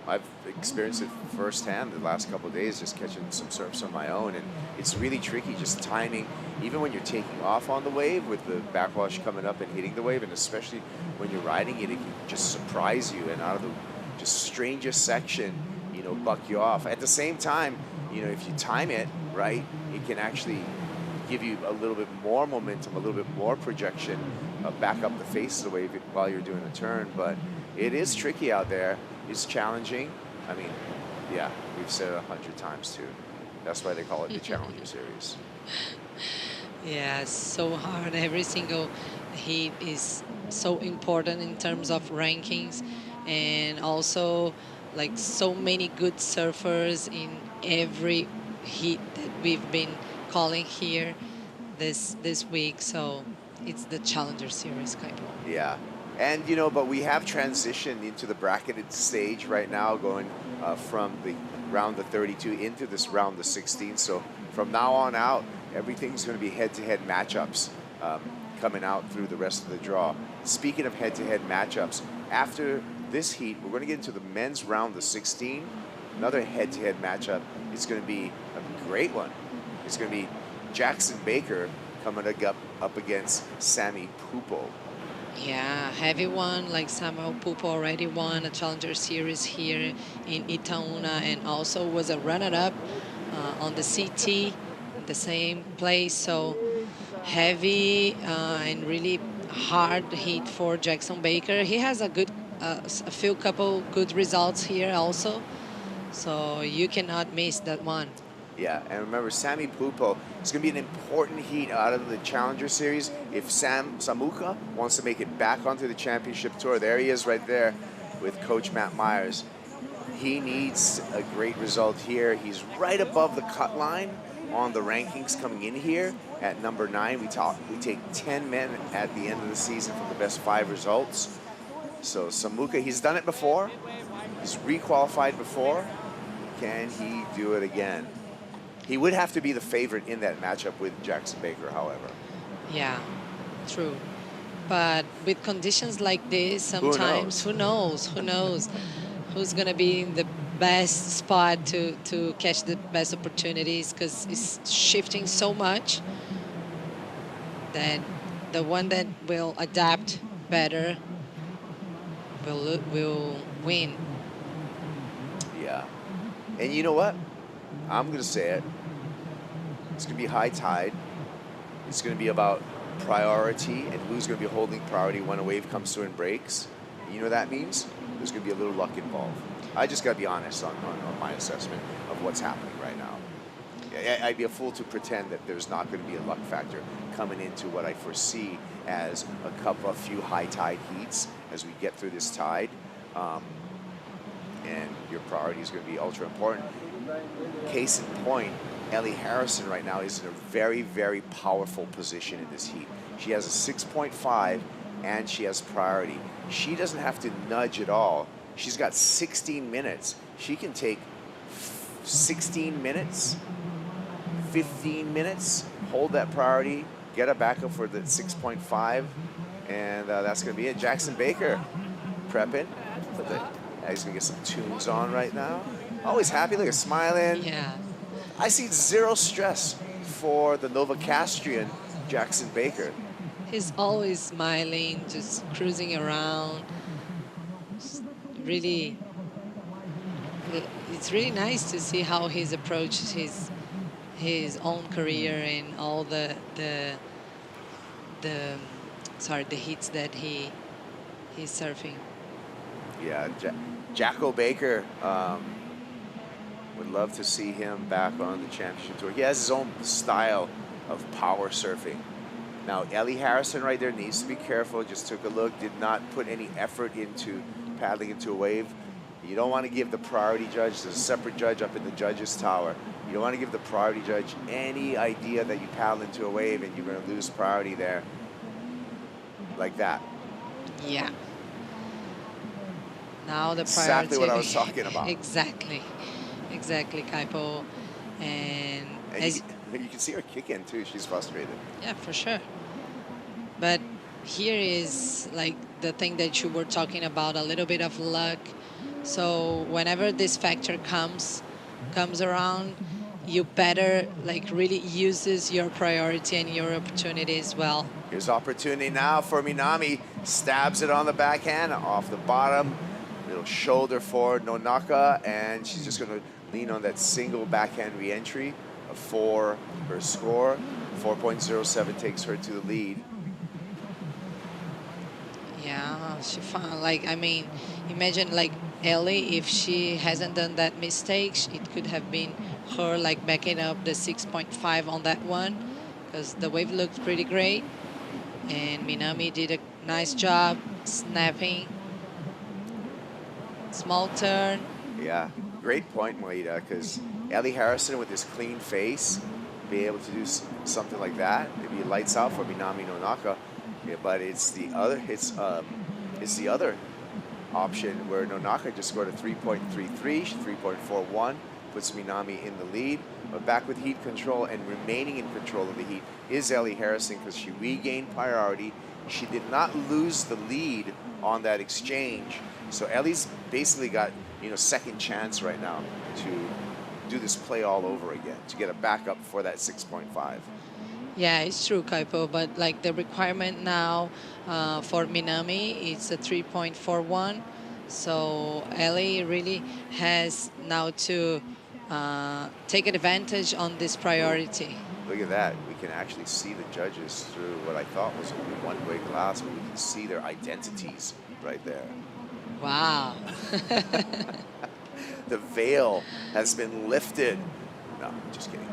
I've experienced it firsthand the last couple of days, just catching some surfs on my own, and it's really tricky just timing, even when you're taking off on the wave with the backwash coming up and hitting the wave, and especially when you're riding it, it can just surprise you, and out of the just strangest section, you know, buck you off. At the same time, you know, if you time it right, it can actually give you a little bit more momentum, a little bit more projection, back up the face of the wave while you're doing a turn. But it is tricky out there. It's challenging. I mean, yeah, we've said it 100 times too. That's why they call it the Challenger Series. Yeah, it's so hard. Every single heat is so important in terms of rankings, and also like so many good surfers in every heat that we've been calling here this week. So it's the Challenger Series, Kaipo. Yeah. And, you know, but we have transitioned into the bracketed stage right now, going from the round of 32 into this round of 16. So from now on out, everything's going to be head-to-head matchups coming out through the rest of the draw. Speaking of head-to-head matchups, after this heat, we're going to get into the men's round of 16. Another head-to-head matchup is going to be a great one. It's going to be Jackson Baker coming up against Sammy Pupo. Yeah, heavy one, like Samuel Pupo already won a Challenger Series here in Itaúna, and also was a runner-up on the CT in the same place. So heavy and really hard heat for Jackson Baker. He has a good, a couple good results here also. So you cannot miss that one. Yeah, and remember, Sammy Pupo is going to be an important heat out of the Challenger Series. If Samuka wants to make it back onto the championship tour, there he is right there with Coach Matt Myers. He needs a great result here. He's right above the cut line on the rankings coming in here at number 9. We take 10 men at the end of the season for the best 5 results. So Samuka, he's done it before. He's re-qualified before. Can he do it again? He would have to be the favorite in that matchup with Jackson Baker, however. Yeah, true. But with conditions like this, sometimes, who knows? Who knows? Who's going to be in the best spot to catch the best opportunities, because it's shifting so much that the one that will adapt better will win. Yeah. And you know what? I'm going to say it. It's going to be high tide. It's going to be about priority and who's going to be holding priority when a wave comes through and breaks. You know what that means? There's going to be a little luck involved. I just got to be honest on my assessment of what's happening right now. I'd be a fool to pretend that there's not going to be a luck factor coming into what I foresee as a few high tide heats as we get through this tide. And your priority is going to be ultra important. Case in point, Ellie Harrison right now is in a very, very powerful position in this heat. She has a 6.5 and she has priority. She doesn't have to nudge at all. She's got 16 minutes. She can take 16 minutes, 15 minutes, hold that priority, get a backup for the 6.5, and that's going to be it. Jackson Baker prepping. He's going to get some tunes on right now. Always happy, look at smiling. Yeah. I see zero stress for the Novocastrian Jackson Baker. He's always smiling, just cruising around. Just really, it's really nice to see how he's approached his own career and all the hits that he's surfing. Yeah, Jacko Baker, would love to see him back on the championship tour. He has his own style of power surfing. Now, Ellie Harrison right there needs to be careful. Just took a look, did not put any effort into paddling into a wave. You don't want to give the priority judge, there's a separate judge up in the judge's tower. You don't want to give the priority judge any idea that you paddle into a wave and you're going to lose priority there like that. Yeah. Now the priority. Exactly what I was talking about. Exactly, Kaipo. And you can see her kick in too. She's frustrated. Yeah, for sure. But here is like the thing that you were talking about, a little bit of luck. So whenever this factor comes around, you better like really uses your priority and your opportunity as well. Here's opportunity now for Minami. Stabs it on the backhand off the bottom. Little shoulder forward, no naka, and she's just going to lean on that single backhand re-entry. A 4 her score. 4.07 takes her to the lead. Yeah, she found, like, I mean, imagine like Ellie, if she hasn't done that mistake, it could have been her like backing up the 6.5 on that one, because the wave looked pretty great. And Minami did a nice job snapping. Small turn. Yeah, great point, Moida, because Ellie Harrison with this clean face, be able to do something like that, maybe lights out for Minami no Naka. Yeah, but it's the other option where Nonaka just scored a 3.33, 3.41, puts Minami in the lead. But back with heat control and remaining in control of the heat is Ellie Harrison, because she regained priority. She did not lose the lead on that exchange. So Ellie's basically got, second chance right now to do this play all over again, to get a backup for that 6.5. Yeah, it's true, Kaipo, but like the requirement now for Minami, it's a 3.41. So Ellie really has now to take advantage on this priority. Look at that. We can actually see the judges through what I thought was a one-way glass, but we can see their identities right there. Wow. The veil has been lifted. No, just kidding.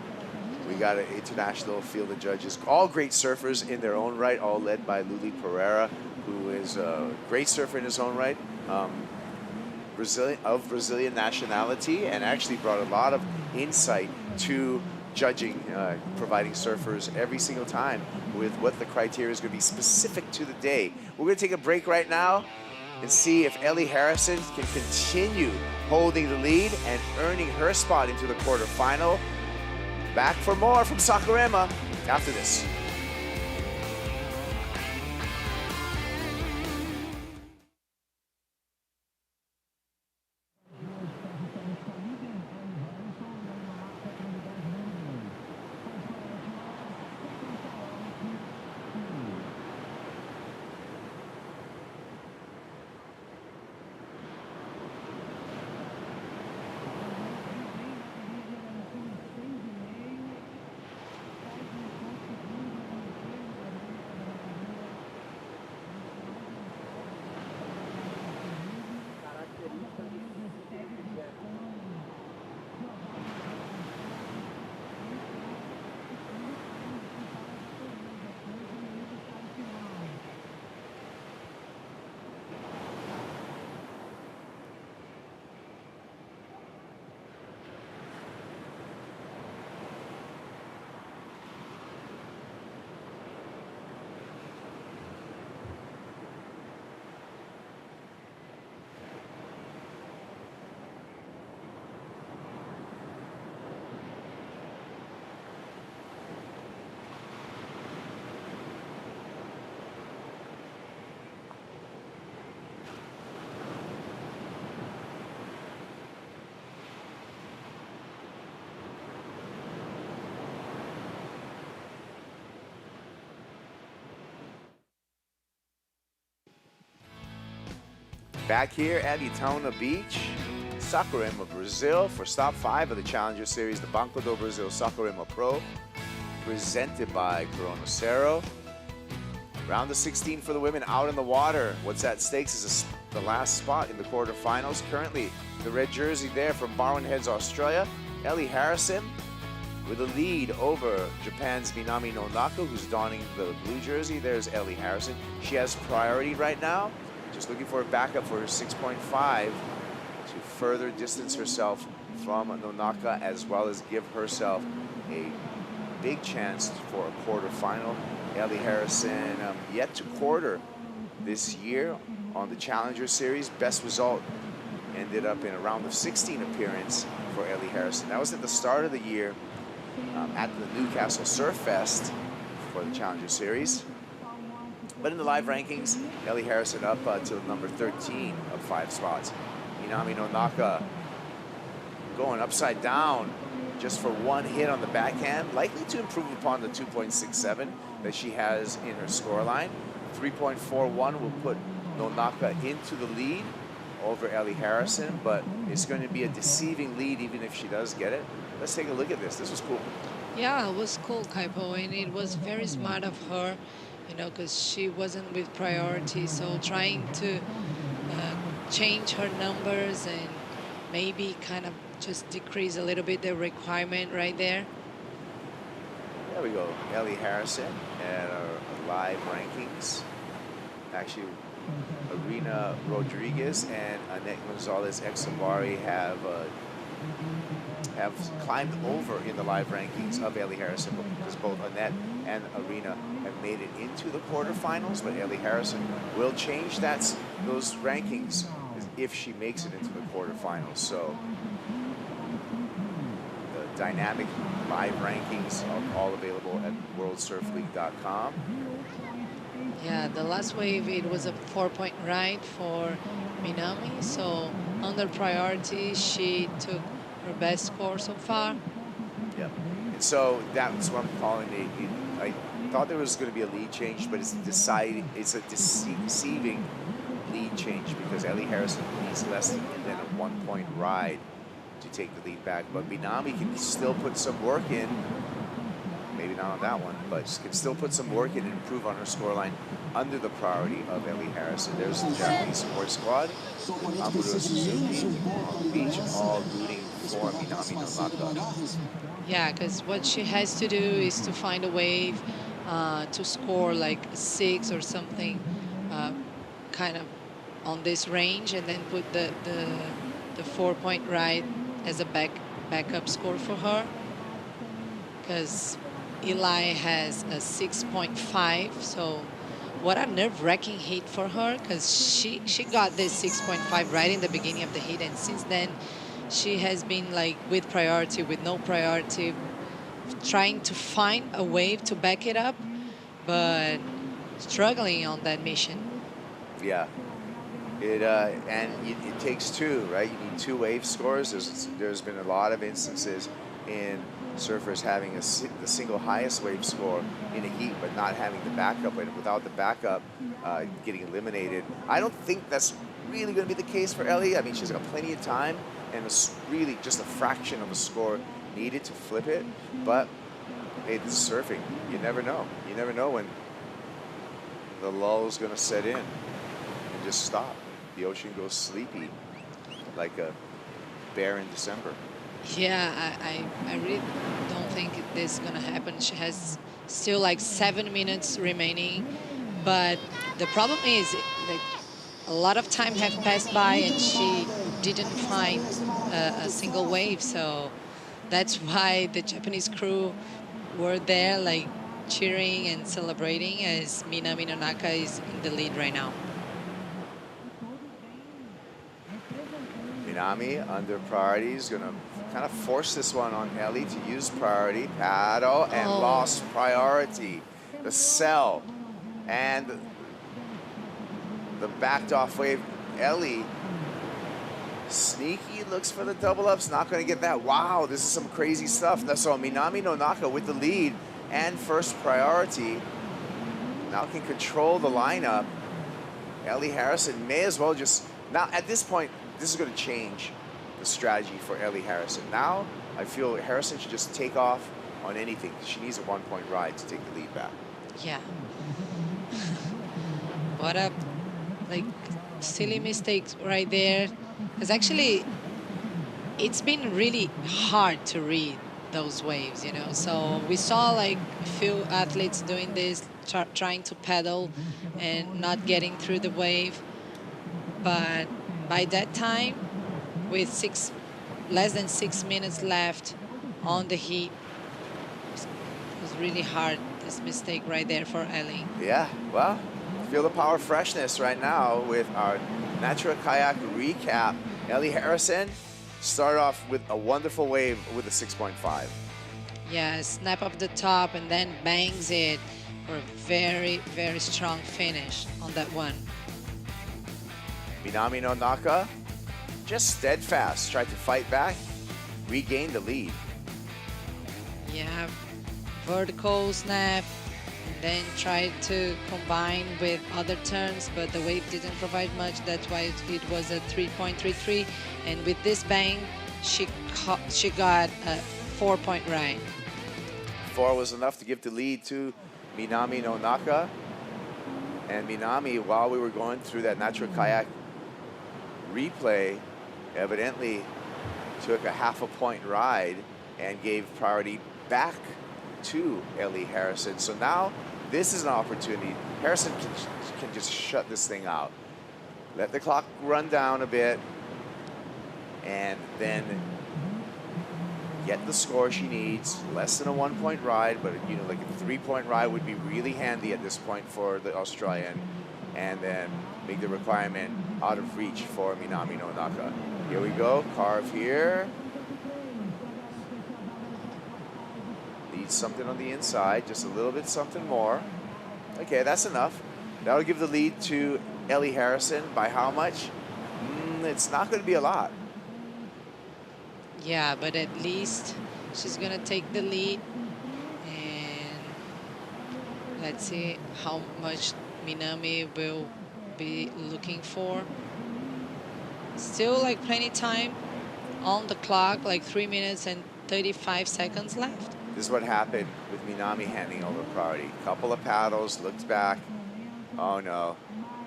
We got an international field of judges, all great surfers in their own right, all led by Luli Pereira, who is a great surfer in his own right, Brazilian nationality, and actually brought a lot of insight to judging, providing surfers every single time with what the criteria is going to be specific to the day. We're going to take a break right now and see if Ellie Harrison can continue holding the lead and earning her spot into the quarterfinal. Back for more from Saquarema after this. Back here at Itaúna Beach, Saquarema, Brazil, for stop 5 of the Challenger Series, the Banco do Brasil Saquarema Pro, presented by Corona Cero. Round of 16 for the women out in the water. What's at stake is the last spot in the quarterfinals. Currently, the red jersey there from Barwon Heads, Australia, Ellie Harrison, with a lead over Japan's Minami Nonaka, who's donning the blue jersey. There's Ellie Harrison. She has priority right now. Just looking for a backup for her 6.5 to further distance herself from Nonaka, as well as give herself a big chance for a quarterfinal. Ellie Harrison yet to quarter this year on the Challenger Series. Best result ended up in a round of 16 appearance for Ellie Harrison. That was at the start of the year at the Newcastle Surf Fest for the Challenger Series. But in the live rankings, Ellie Harrison up to number 13 of 5 spots. Minami Nonaka going upside down just for one hit on the backhand, likely to improve upon the 2.67 that she has in her scoreline. 3.41 will put Nonaka into the lead over Ellie Harrison, but it's going to be a deceiving lead even if she does get it. Let's take a look at this. This was cool. Yeah, it was cool, Kaipo, and it was very smart of her, you know, because she wasn't with priority, so trying to change her numbers and maybe kind of just decrease a little bit the requirement right there. There we go. Ellie Harrison and our live rankings. Actually, Arena Rodriguez and Annette Gonzalez Exambari have climbed over in the live rankings of Ellie Harrison, because both Annette and Arena have made it into the quarterfinals, but Ellie Harrison will change those rankings if she makes it into the quarterfinals. So the dynamic live rankings are all available at worldsurfleague.com. Yeah, the last wave, it was a 4-point ride for Minami, so under priority, she took her best score so far. Yep. And so that's what I'm calling it. I thought there was going to be a lead change, but it's a deceiving lead change, because Ellie Harrison needs less than a 1-point ride to take the lead back. But Minami can still put some work in. Maybe not on that one, but she can still put some work in and improve on her scoreline under the priority of Ellie Harrison. There's the Japanese support squad, Amuro Suzuki on the beach, all rooting for Minami Nonaka. Yeah, because what she has to do is to find a wave to score like 6 or something, kind of on this range, and then put the 4-point ride as a backup score for her. Because Eli has a 6.5, so what a nerve-wracking hit for her, because she got this 6.5 right in the beginning of the hit, and since then she has been like with priority, with no priority, trying to find a wave to back it up, but struggling on that mission. Yeah. It takes two, right? You need 2 wave scores. There's been a lot of instances in surfers having the single highest wave score in a heat, but not having the backup, and without the backup, getting eliminated. I don't think that's really going to be the case for Ellie. I mean, she's got plenty of time, and it's really just a fraction of a score needed to flip it. But it's surfing. You never know. You never know when the lull is going to set in and just stop. The ocean goes sleepy like a bear in December. Yeah, I really don't think this is going to happen. She has still like 7 minutes remaining, but the problem is that a lot of time have passed by and she didn't find a single wave, so that's why the Japanese crew were there like cheering and celebrating, as Minami Nonaka is in the lead right now. Minami under priority is going to kind of force this one on Ellie to use priority. Paddle and lost priority. The cell and the backed off wave. Ellie, sneaky, looks for the double ups. Not going to get that. Wow, this is some crazy stuff. So Minami Nonaka with the lead and first priority now can control the lineup. Ellie Harrison may as well just Now, at this point, this is going to change the strategy for Ellie Harrison. Now, I feel Harrison should just take off on anything. She needs a 1-point ride to take the lead back. Yeah. What a, like, silly mistakes right there. Because actually, it's been really hard to read those waves, you know. So we saw like a few athletes doing this, trying to pedal and not getting through the wave. But by that time, with less than 6 minutes left on the heat, it was really hard, this mistake right there for Ellie. Yeah, well, feel the power freshness right now with our Natural Kayak recap. Ellie Harrison started off with a wonderful wave with a 6.5. Yeah, snap up the top and then bangs it for a very, very strong finish on that one. Minami Nonaka, just steadfast, tried to fight back, regained the lead. Yeah, vertical snap, and then tried to combine with other turns, but the wave didn't provide much. That's why it was a 3.33. And with this bang, she got a 4-point ride. 4 was enough to give the lead to Minami Nonaka. And Minami, while we were going through that Natural Kayak replay, evidently took a 0.5 point ride and gave priority back to Ellie Harrison. So now this is an opportunity. Harrison can just shut this thing out. Let the clock run down a bit and then get the score she needs. Less than a 1-point ride, but you know, like a 3-point ride would be really handy at this point for the Australian, and then make the requirement out of reach for Minami Nonaka. Here we go, carve here. Needs something on the inside, just a little bit something more. Okay, that's enough. That'll give the lead to Ellie Harrison. By how much? It's not going to be a lot. Yeah, but at least she's going to take the lead. And let's see how much Minami will be looking for. Still like plenty time on the clock, like 3 minutes and 35 seconds left. This is what happened with Minami handing over priority. Couple of paddles, looked back. Oh no.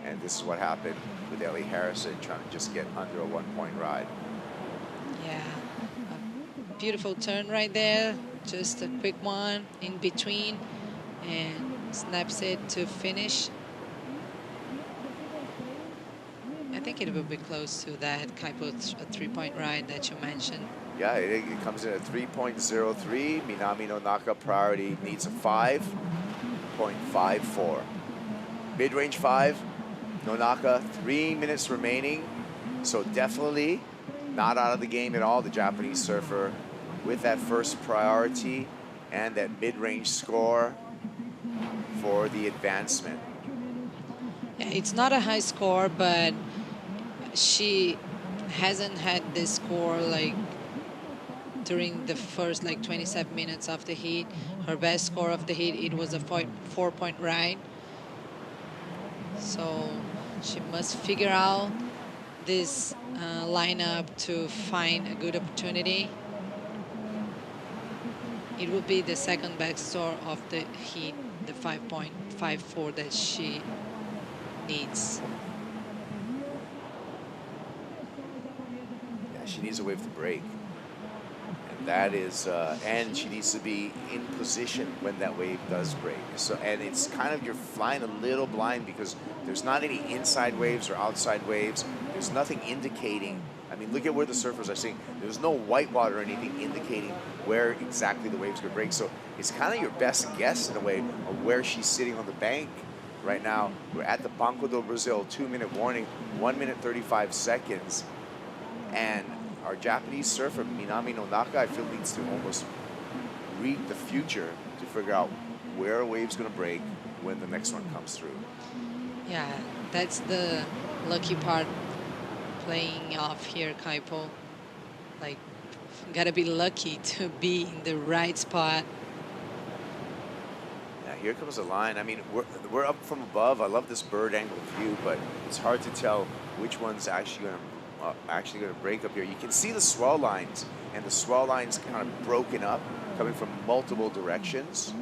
And this is what happened with Ellie Harrison trying to just get under a 1-point ride. Yeah, a beautiful turn right there. Just a quick one in between and snaps it to finish. I think it will be close to that Kaipo 3-point ride that you mentioned. Yeah, it comes in at 3.03. Minami Nonaka priority needs a 5.54. Mid-range 5. Nonaka, 3 minutes remaining. So definitely not out of the game at all, the Japanese surfer, with that first priority and that mid-range score for the advancement. Yeah, it's not a high score, but she hasn't had this score like during the first like 27 minutes of the heat. Her best score of the heat, it was a 4-point ride. So she must figure out this lineup to find a good opportunity. It will be the second best score of the heat, the 5.54 that she needs. Yeah, she needs a wave to break. And that is, and she needs to be in position when that wave does break. So, and it's kind of, you're flying a little blind because there's not any inside waves or outside waves. There's nothing indicating. I mean, look at where the surfers are seeing. There's no white water or anything indicating where exactly the wave's gonna break. So it's kind of your best guess in a way of where she's sitting on the bank right now. We're at the Banco do Brasil, 2-minute warning, 1 minute 35 seconds. And our Japanese surfer, Minami Nonaka, I feel needs to almost read the future to figure out where a wave's gonna break when the next one comes through. Yeah, that's the lucky part playing off here, Kaipo. Like, gotta be lucky to be in the right spot. Yeah, here comes the line. I mean, we're up from above. I love this bird angle view, but it's hard to tell which one's actually going to break up here. You can see the swell lines, and the swell lines kind of broken up, coming from multiple directions.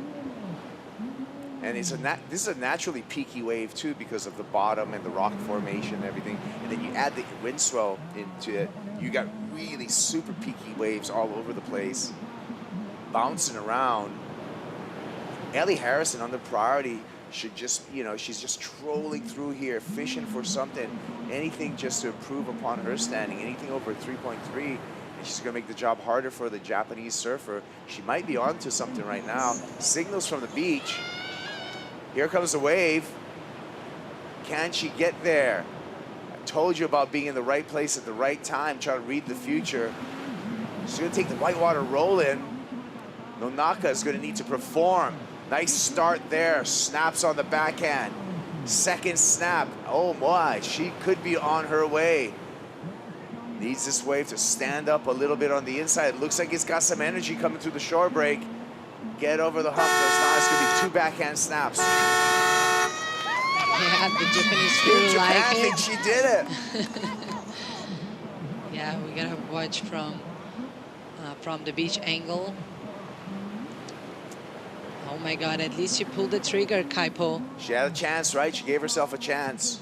And this is a naturally peaky wave too, because of the bottom and the rock formation and everything. And then you add the wind swell into it, you got really super peaky waves all over the place, bouncing around. Ellie Harrison on the priority should just, she's just trolling through here, fishing for something, anything just to improve upon her standing, anything over 3.3. And she's going to make the job harder for the Japanese surfer. She might be onto something right now. Signals from the beach. Here comes the wave. Can she get there? I told you about being in the right place at the right time, trying to read the future. She's going to take the whitewater roll in. Nonaka is going to need to perform. Nice start there. Snaps on the backhand. Second snap. Oh my, she could be on her way. Needs this wave to stand up a little bit on the inside. It looks like it's got some energy coming through the shore break. Get over the hump. There's not. It's going to be 2 backhand snaps. Yeah, the Japanese crew like it. Think she did it. Yeah, we gotta watch from the beach angle. Oh my God! At least she pulled the trigger, Kaipo. She had a chance, right? She gave herself a chance.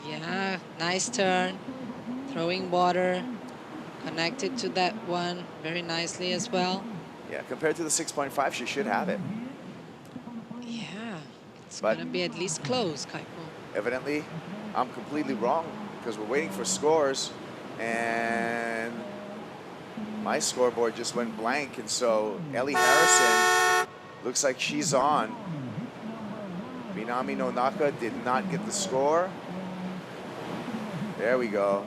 Yeah, nice turn. Throwing water, connected to that one very nicely as well. Yeah, compared to the 6.5, she should have it. Yeah, it's gonna be at least close, Kaipo. Evidently, I'm completely wrong because we're waiting for scores, and my scoreboard just went blank, and so Ellie Harrison looks like she's on. Minami Nonaka did not get the score. There we go.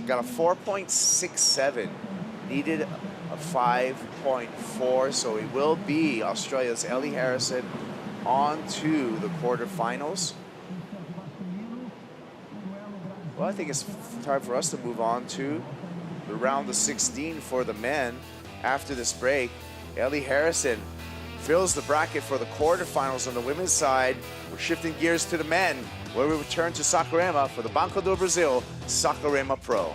Got a 4.67. Needed a 5.4, so it will be Australia's Ellie Harrison on to the quarterfinals. Well, I think it's time for us to move on to the round of 16 for the men. After this break, Ellie Harrison fills the bracket for the quarterfinals on the women's side. We're shifting gears to the men, where we return to Saquarema for the Banco do Brasil Saquarema Pro.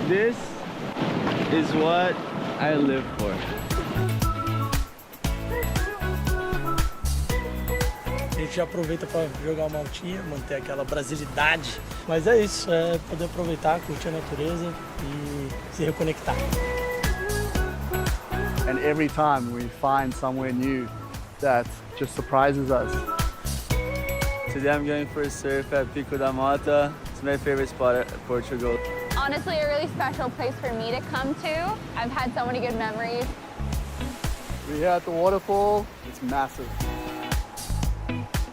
This is what I live for. A gente aproveita para jogar uma altinha, manter aquela brasilidade. Mas é isso, é poder aproveitar, curtir a natureza e se reconectar. And every time we find somewhere new that just surprises us. Today I'm going for a surf at Pico da Mota. It's my favorite spot at Portugal. Honestly, a really special place for me to come to. I've had so many good memories. We're here at the waterfall. It's massive.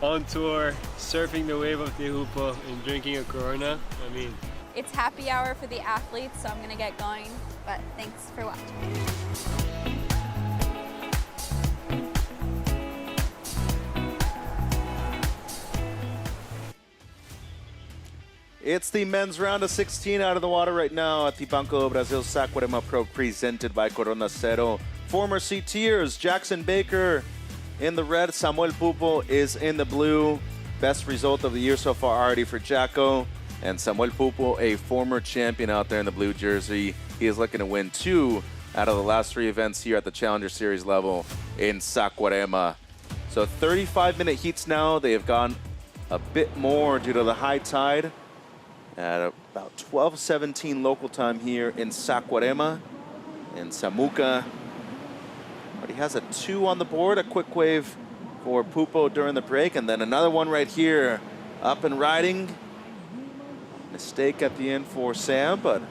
On tour, surfing the wave of Tehupo and drinking a Corona. I mean, It's happy hour for the athletes, so I'm gonna get going, but thanks for watching. It's the men's round of 16 out of the water right now at the Banco Brasil Saquarema Pro presented by Corona Cero. Former CTers, Jackson Baker in the red, Samuel Pupo is in the blue. Best result of the year so far already for Jacko. And Samuel Pupo, a former champion out there in the blue jersey. He is looking to win 2 out of the last 3 events here at the Challenger Series level in Saquarema. So 35-minute heats now. They have gone a bit more due to the high tide at about 12:17 local time here in Saquarema. And Samuka already has a 2 on the board, a quick wave for Pupo during the break, and then another one right here, up and riding. Mistake at the end for Sam, but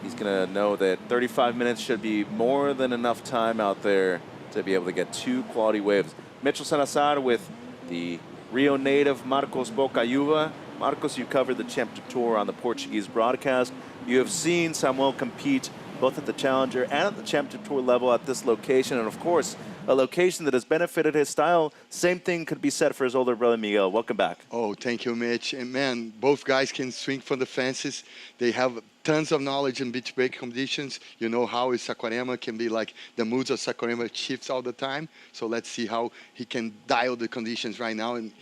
he's gonna know that 35 minutes should be more than enough time out there to be able to get 2 quality waves. Mitchell Salazar with the Rio native Marcos Bocayuva. Marcos, you covered the Championship Tour on the Portuguese broadcast. You have seen Samuel compete both at the Challenger and at the Championship Tour level at this location, and of course, a location that has benefited his style. Same thing could be said for his older brother, Miguel. Welcome back. Oh, thank you, Mitch. And man, both guys can swing from the fences. They have tons of knowledge in beach break conditions. You know how Saquarema can be like, the moods of Saquarema shifts all the time. So let's see how he can dial the conditions right now. And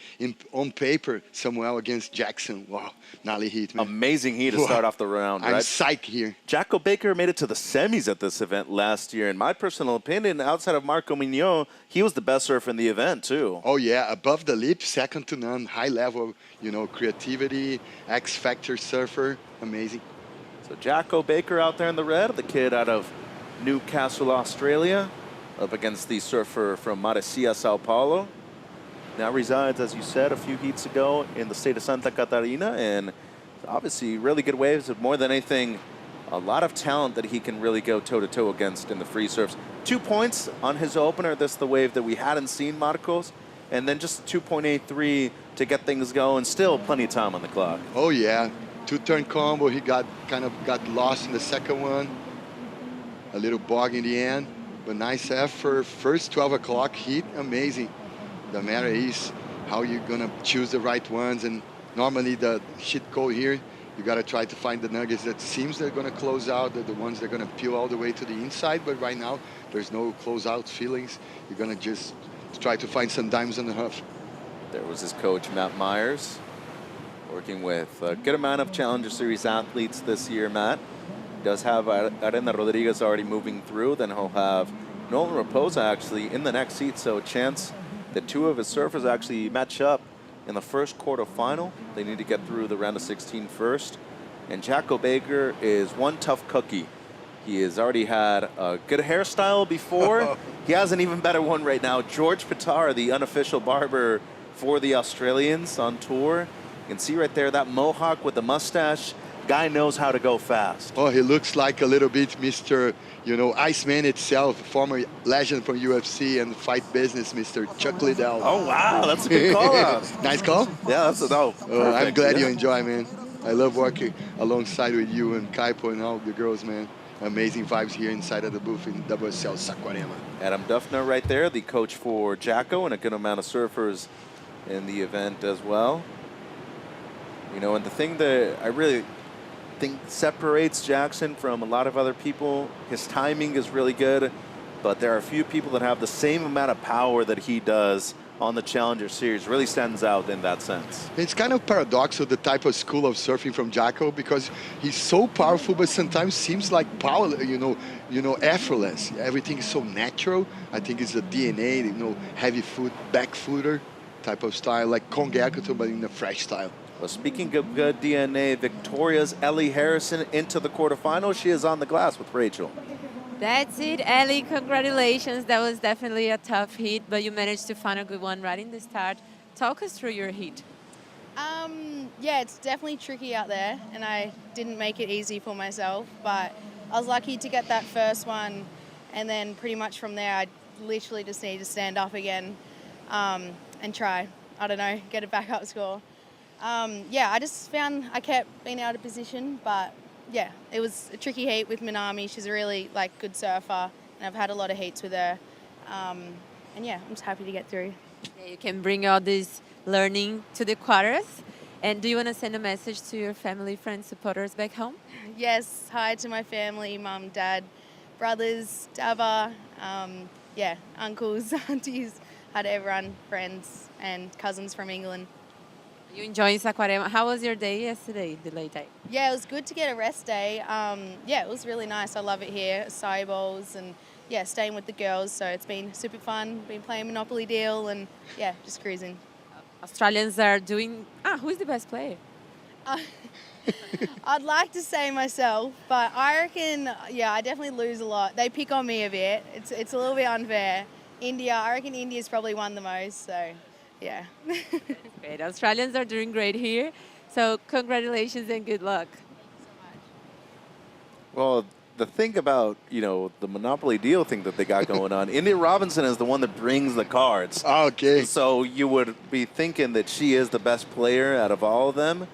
on paper, Samuel against Jackson. Wow, gnarly heat, man. Amazing heat to start off the round, right? I'm psyched here. Jacko Baker made it to the semis at this event last year. In my personal opinion, outside of Marco Mignon, he was the best surfer in the event, too. Oh, yeah, above the lip, second to none. High level, you know, creativity, X-Factor surfer, amazing. So Jacko Baker out there in the red, the kid out of Newcastle, Australia, up against the surfer from Marecia, Sao Paulo. Now resides, as you said, a few heats ago in the state of Santa Catarina, and obviously really good waves, but more than anything, a lot of talent that he can really go toe-to-toe against in the free surfs. 2 points on his opener. That's the wave that we hadn't seen, Marcos. And then just 2.83 to get things going. Still plenty of time on the clock. Oh, yeah. 2-turn combo. He got lost in the second one. A little bog in the end, but nice effort. First 12 o'clock heat, amazing. The matter is how you're gonna choose the right ones. And normally the shit code here, you gotta try to find the nuggets that seems they're gonna close out, the ones that are gonna peel all the way to the inside. But right now, there's no closeout feelings. You're gonna just try to find some dimes in the rough. There was his coach, Matt Myers, working with a good amount of Challenger Series athletes this year, Matt. He does have Arena Rodriguez already moving through. Then he'll have Nolan Raposa actually in the next seat. So a chance that 2 of his surfers actually match up in the first quarterfinal. They need to get through the round of 16 first. And Jacko Baker is one tough cookie. He has already had a good hairstyle before. He has an even better one right now. George Pitar, the unofficial barber for the Australians on tour. You can see right there that mohawk with the mustache. Guy knows how to go fast. Oh, he looks like a little bit Mr. You know, Iceman itself, former legend from UFC and fight business, Mr. Chuck Liddell. Oh, wow, that's a good call out. Nice call? Yeah, that's a no. Oh, I'm glad you enjoy, man. I love working alongside with you and Kaipo and all the girls, man. Amazing vibes here inside of the booth in WSL Saquarema. Adam Duffner right there, the coach for Jacko, and a good amount of surfers in the event as well. You know, and the thing that I really think separates Jackson from a lot of other people, his timing is really good, but there are a few people that have the same amount of power that he does on the Challenger Series. Really stands out in that sense. It's kind of paradoxical, the type of school of surfing from Jacko, because he's so powerful, but sometimes seems like power, you know, effortless. Everything is so natural. I think it's the DNA, you know, heavy foot, back footer type of style, like Kong Ekuto, but in a fresh style. Well, speaking of good DNA, Victoria's Ellie Harrison into the quarterfinals. She is on the glass with Rachel. That's it, Ellie. Congratulations. That was definitely a tough heat, but you managed to find a good one right in the start. Talk us through your heat. Yeah, it's definitely tricky out there, and I didn't make it easy for myself, but I was lucky to get that first one, and then pretty much from there, I literally just need to stand up again and try, I don't know, get a backup score. Yeah, I just found I kept being out of position, but yeah, it was a tricky heat with Minami. She's a really good surfer, and I've had a lot of heats with her. And yeah, I'm just happy to get through. Yeah, you can bring all this learning to the quarters. And do you want to send a message to your family, friends, supporters back home? Yes, hi to my family, mum, dad, brothers, Dava, yeah, uncles, aunties, hi to everyone, friends and cousins from England. You enjoying Saquarema? How was your day yesterday, the late day? Yeah, it was good to get a rest day. Yeah, it was really nice. I love it here, acai bowls and yeah, staying with the girls. So it's been super fun. Been playing Monopoly Deal and yeah, just cruising. Australians are doing. Who's the best player? I'd like to say myself, but I reckon, yeah, I definitely lose a lot. They pick on me a bit. It's a little bit unfair. I reckon India's probably won the most, so yeah. Great. Australians are doing great here. So congratulations and good luck. Well, the thing about, the Monopoly deal thing that they got going on, India Robinson is the one that brings the cards. Okay. So you would be thinking that she is the best player out of all of them.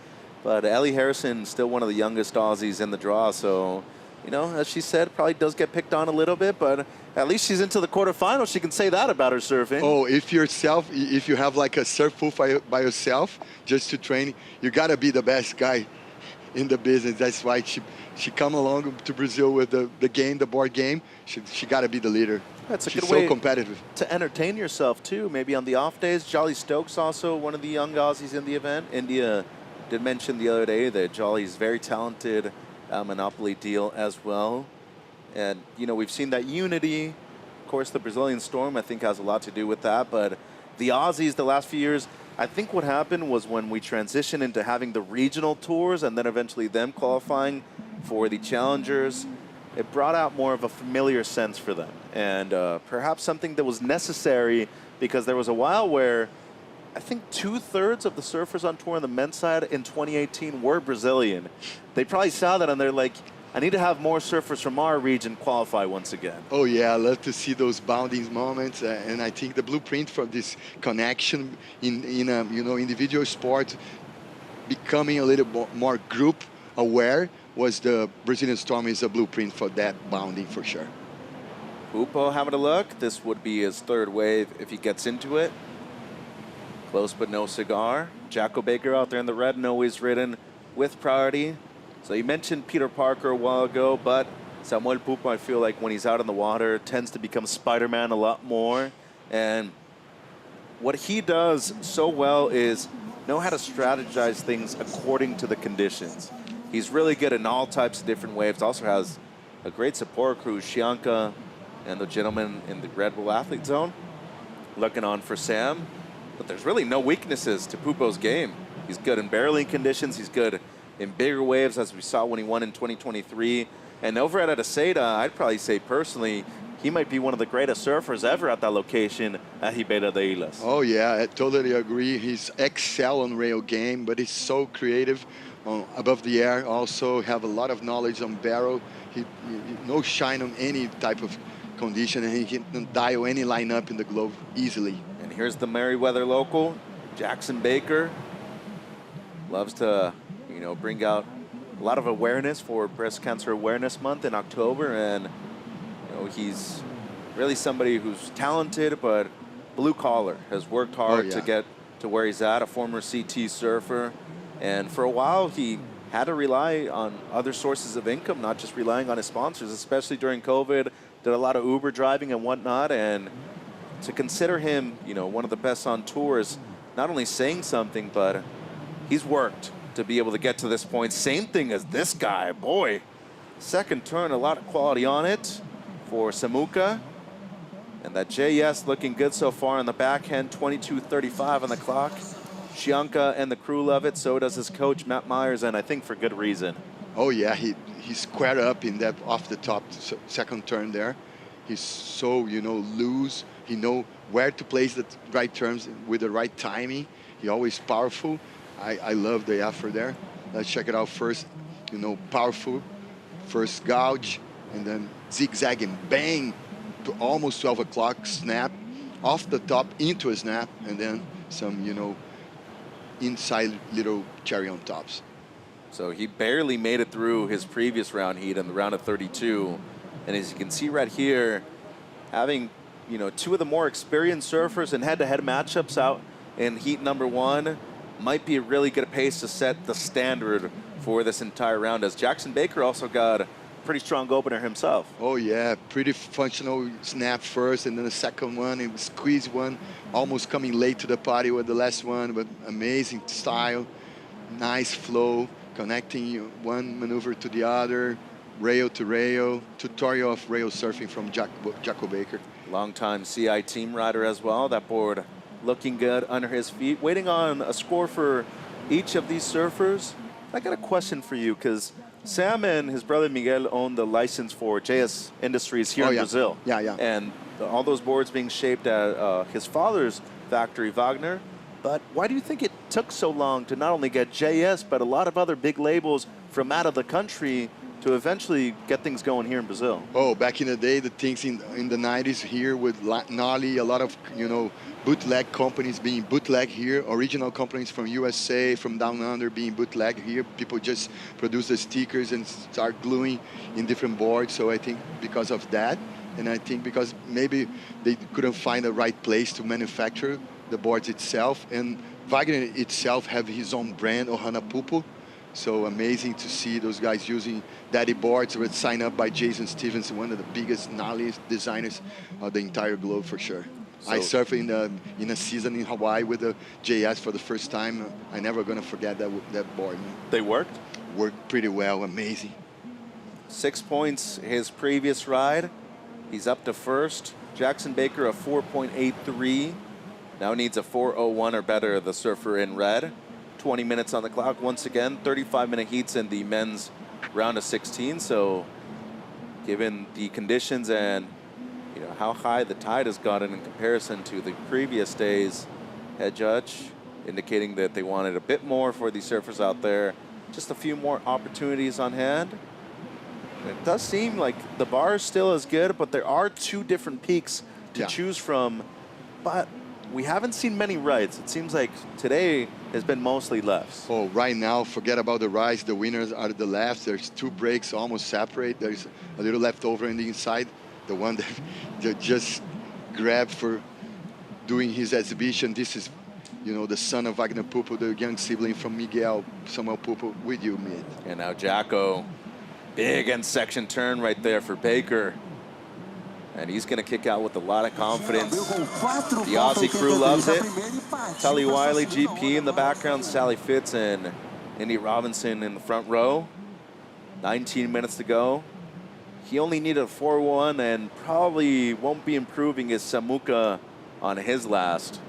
But Ellie Harrison, still one of the youngest Aussies in the draw. So, as she said, probably does get picked on a little bit. But at least she's into the quarterfinals. She can say that about her surfing. Oh, if you have like a surf pool by yourself, just to train, you got to be the best guy in the business. That's why she come along to Brazil with the game, the board game. She got to be the leader. That's a She's good so way competitive. to entertain yourself, too. Maybe on the off days. Jolly Stokes also one of the young Aussies in the event. India did mention the other day that Jolly's very talented Monopoly deal as well. And, we've seen that unity. Of course, the Brazilian Storm, I think, has a lot to do with that. But the Aussies, the last few years, I think what happened was when we transitioned into having the regional tours and then eventually them qualifying for the challengers, it brought out more of a familiar sense for them. And perhaps something that was necessary, because there was a while where I think 2/3 of the surfers on tour on the men's side in 2018 were Brazilian. They probably saw that and they're like, I need to have more surfers from our region qualify once again. Oh yeah, I love to see those bounding moments, and I think the blueprint for this connection in individual sport becoming a little more group aware was the Brazilian Storm is a blueprint for that bounding for sure. Pupo having a look. This would be his third wave if he gets into it. Close but no cigar. Jacko Baker out there in the red and always ridden with priority. So you mentioned Peter Parker a while ago, but Samuel Pupo, I feel like when he's out in the water, tends to become Spider-Man a lot more. And what he does so well is know how to strategize things according to the conditions. He's really good in all types of different waves. Also has a great support crew, Shianka and the gentleman in the Red Bull Athlete Zone looking on for Sam. But there's really no weaknesses to Pupo's game. He's good in barreling conditions. He's good in bigger waves, as we saw when he won in 2023. And over at Adeseda, I'd probably say personally, he might be one of the greatest surfers ever at that location at Ribeira de Ilhas. Oh yeah, I totally agree. He's excel on rail game, but he's so creative above the air. Also have a lot of knowledge on barrel. He no shine on any type of condition, and he can dial any lineup in the globe easily. And here's the Merriweather local, Jackson Baker. Loves to, bring out a lot of awareness for Breast Cancer Awareness Month in October, and he's really somebody who's talented, but blue collar, has worked hard to get to where he's at, a former CT surfer. And for a while, he had to rely on other sources of income, not just relying on his sponsors, especially during COVID. Did a lot of Uber driving and whatnot. And to consider him, one of the best on tour is not only saying something, but he's worked to be able to get to this point. Same thing as this guy, boy. Second turn, a lot of quality on it for Samuka. And that JS looking good so far on the backhand, 22:35 on the clock. Shianka and the crew love it, so does his coach, Matt Myers, and I think for good reason. Oh yeah, he squared up in that off the top second turn there. He's so, loose. He know where to place the right turns with the right timing. He always powerful. I love the effort there. Let's check it out first. Powerful. First gouge, and then zigzag and bang to almost 12 o'clock snap. Off the top into a snap, and then some, inside little cherry on tops. So he barely made it through his previous round heat in the round of 32. And as you can see right here, having, two of the more experienced surfers in head-to-head matchups out in heat number one, might be a really good pace to set the standard for this entire round, as Jackson Baker also got a pretty strong opener himself. Oh yeah, pretty functional snap first, and then the second one, and squeeze one, almost coming late to the party with the last one, but amazing style, nice flow, connecting one maneuver to the other, rail to rail, tutorial of rail surfing from Jacko Baker. Longtime CI team rider as well. That board looking good under his feet. Waiting on a score for each of these surfers. I got a question for you, because Sam and his brother Miguel own the license for JS Industries here in Brazil. Yeah. And all those boards being shaped at his father's factory, Wagner. But why do you think it took so long to not only get JS, but a lot of other big labels from out of the country to eventually get things going here in Brazil? Oh, back in the day, the things in the 90s here with Nolly, a lot of, bootleg companies being bootleg here, original companies from USA, from down under being bootleg here. People just produce the stickers and start gluing in different boards. So I think because of that, and I think because maybe they couldn't find the right place to manufacture the boards itself. And Wagner itself have his own brand, Ohana Pupo. So amazing to see those guys using daddy boards that were signed up by Jason Stevens, one of the biggest Nolly designers of the entire globe for sure. So I surfed in a season in Hawaii with the JS for the first time. I'm never gonna forget that board. They worked? Worked pretty well, amazing. 6 points his previous ride. He's up to first. Jackson Baker a 4.83. Now needs a 4.01 or better, the surfer in red. 20 minutes on the clock once again. 35-minute heats in the men's round of 16. So given the conditions and how high the tide has gotten in comparison to the previous days, head judge indicating that they wanted a bit more for the surfers out there. Just a few more opportunities on hand. It does seem like the bar is still as good, but there are two different peaks to choose from. But we haven't seen many rights. It seems like today has been mostly lefts. Oh, right now, forget about the rights. The winners are the lefts. There's two breaks almost separate. There's a little left over in the inside. The one that they just grabbed for doing his exhibition. This is, the son of Wagner Pupo, the young sibling from Miguel, Samuel Pupo, with you, mate. And now Jacko, big end section turn right there for Baker. And he's going to kick out with a lot of confidence. The Aussie crew loves it. Tully Wiley, GP in the background, Sally Fitz and Indy Robinson in the front row. 19 minutes to go. He only needed a 4-1 and probably won't be improving his Samuka on his last.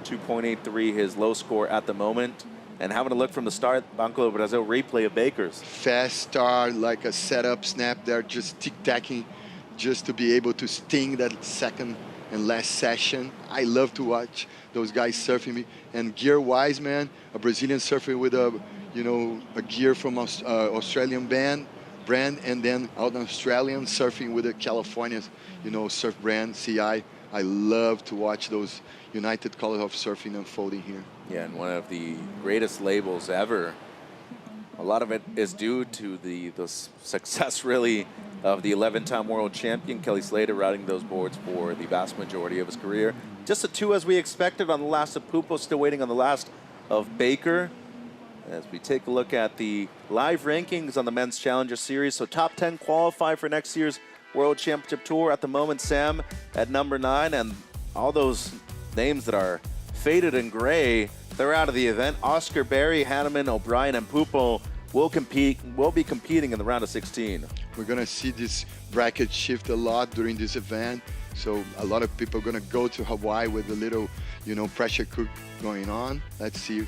2.83 his low score at the moment. And having a look from the start, Banco do Brasil replay of Baker's. Fast start, like a setup snap there, just tic-tacking, just to be able to sting that second and last session. I love to watch those guys surfing me. And gear-wise, man, a Brazilian surfing with a gear from Australian brand, and then out Australian surfing with a California, surf brand, CI. I love to watch those United Colors of Surfing unfolding here. Yeah, and one of the greatest labels ever. A lot of it is due to the success, really, of the 11-time world champion, Kelly Slater, riding those boards for the vast majority of his career. Just a 2 as we expected on the last of Pupo, still waiting on the last of Baker. As we take a look at the live rankings on the Men's Challenger Series. So top 10 qualify for next year's World Championship Tour. At the moment, Sam at number 9, and all those names that are faded in gray, they're out of the event. Oscar, Barry, Hanneman, O'Brien, and Pupo will be competing in the round of 16. We're gonna see this bracket shift a lot during this event. So a lot of people are gonna go to Hawaii with a little, pressure cook going on. Let's see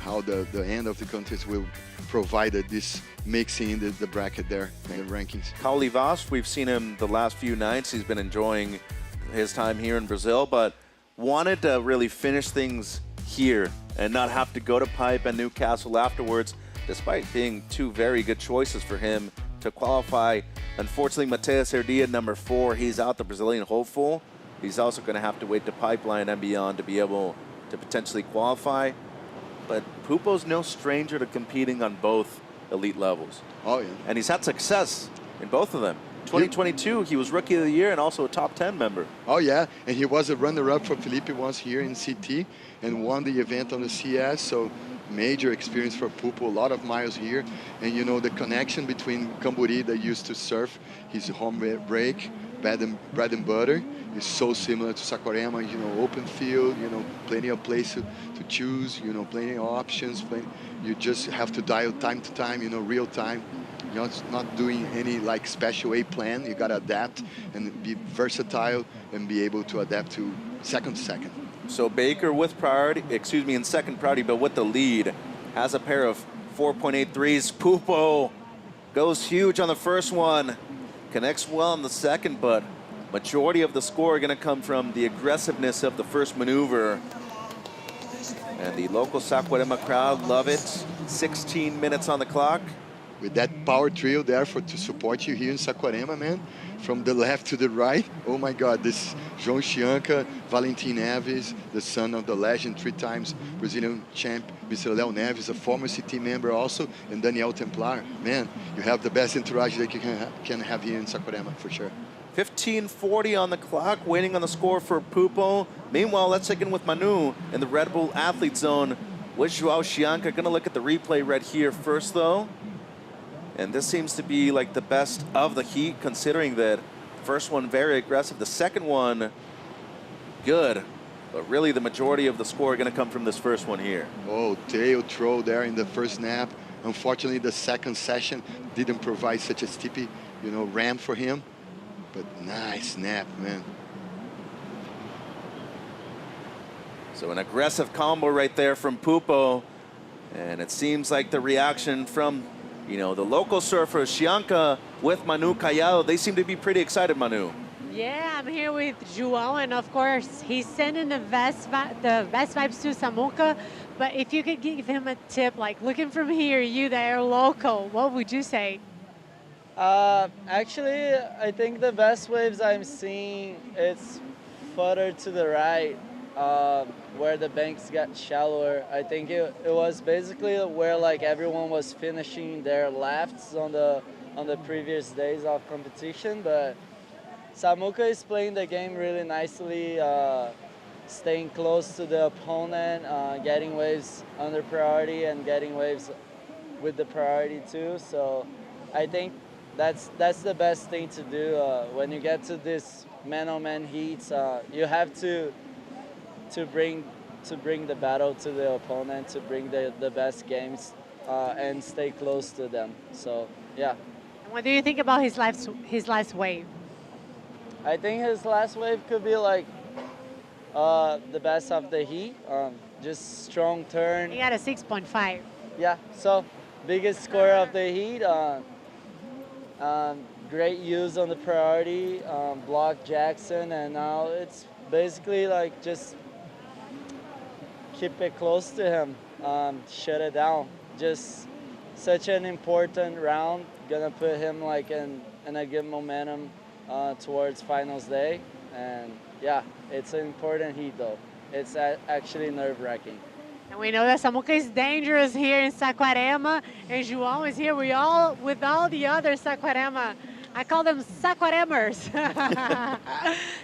how the end of the contest will provide this mixing in the bracket there in the rankings. Kauli Vos, we've seen him the last few nights. He's been enjoying his time here in Brazil, but wanted to really finish things here and not have to go to Pipe and Newcastle afterwards, despite being two very good choices for him to qualify. Unfortunately, Mateus Herdia, number 4, he's out, the Brazilian hopeful. He's also going to have to wait to Pipeline and beyond to be able to potentially qualify. But Pupo's no stranger to competing on both elite levels. Oh, yeah. And he's had success in both of them. 2022, he was Rookie of the Year and also a top 10 member. Oh, yeah. And he was a runner-up for Felipe once here in CT and won the event on the CS. So major experience for Pupo, a lot of miles here. And, you know, the connection between Camburi that used to surf his home break, bread and butter, is so similar to Saquarema, you know, open field, you know, plenty of places to choose, you know, plenty of options. You just have to dial time to time, you know, real time. You're not doing any like special A plan. You got to adapt and be versatile and be able to adapt to second. So Baker with priority, in second priority, but with the lead, has a pair of 4.83s. Pupo goes huge on the first one, connects well on the second, but majority of the score going to come from the aggressiveness of the first maneuver. And the local Saquarema crowd love it. 16 minutes on the clock. With that power trio there to support you here in Saquarema, man. From the left to the right. Oh my God, this João Chianca, Valentim Neves, the son of the legend, 3 times Brazilian champ, Mr. Léo Neves, a former CT member also, and Daniel Templar. Man, you have the best entourage that you can have here in Saquarema, for sure. 15:40 on the clock, waiting on the score for Pupo. Meanwhile, let's check in with Manu in the Red Bull Athlete Zone with João Chianca. Gonna look at the replay right here first, though. And this seems to be like the best of the heat, considering that first one very aggressive, the second one good, but really the majority of the score going to come from this first one here. Oh, tail throw there in the first snap. Unfortunately, the second session didn't provide such a steepy, you know, ramp for him. But nice snap, man. So an aggressive combo right there from Pupo, and it seems like the reaction from, you know, the local surfers, Chianca with Manu Callado, they seem to be pretty excited, Manu. Yeah, I'm here with João, and of course, he's sending the best vibes to Samuca. But if you could give him a tip, like looking from here, you that are local, what would you say? Actually, I think the best waves I'm seeing, it's further to the right, where the banks got shallower. I think it was basically where like everyone was finishing their lefts on the previous days of competition. But Samuca is playing the game really nicely, staying close to the opponent, getting waves under priority and getting waves with the priority too. So I think that's the best thing to do when you get to this man-on-man heats. You have to bring the battle to the opponent, to bring the best games and stay close to them. So yeah. What do you think about his last wave? I think his last wave could be like the best of the heat. Just strong turn. He got a 6.5. Yeah. So biggest score of the heat. Great use on the priority, block Jackson, and now it's basically like just keep it close to him, shut it down. Just such an important round, gonna put him like in a good momentum towards finals day. And yeah, it's an important heat though. It's actually nerve-wracking. And we know that Samuca is dangerous here in Saquarema, and João is here with all the other Saquarema. I call them Saquaremers.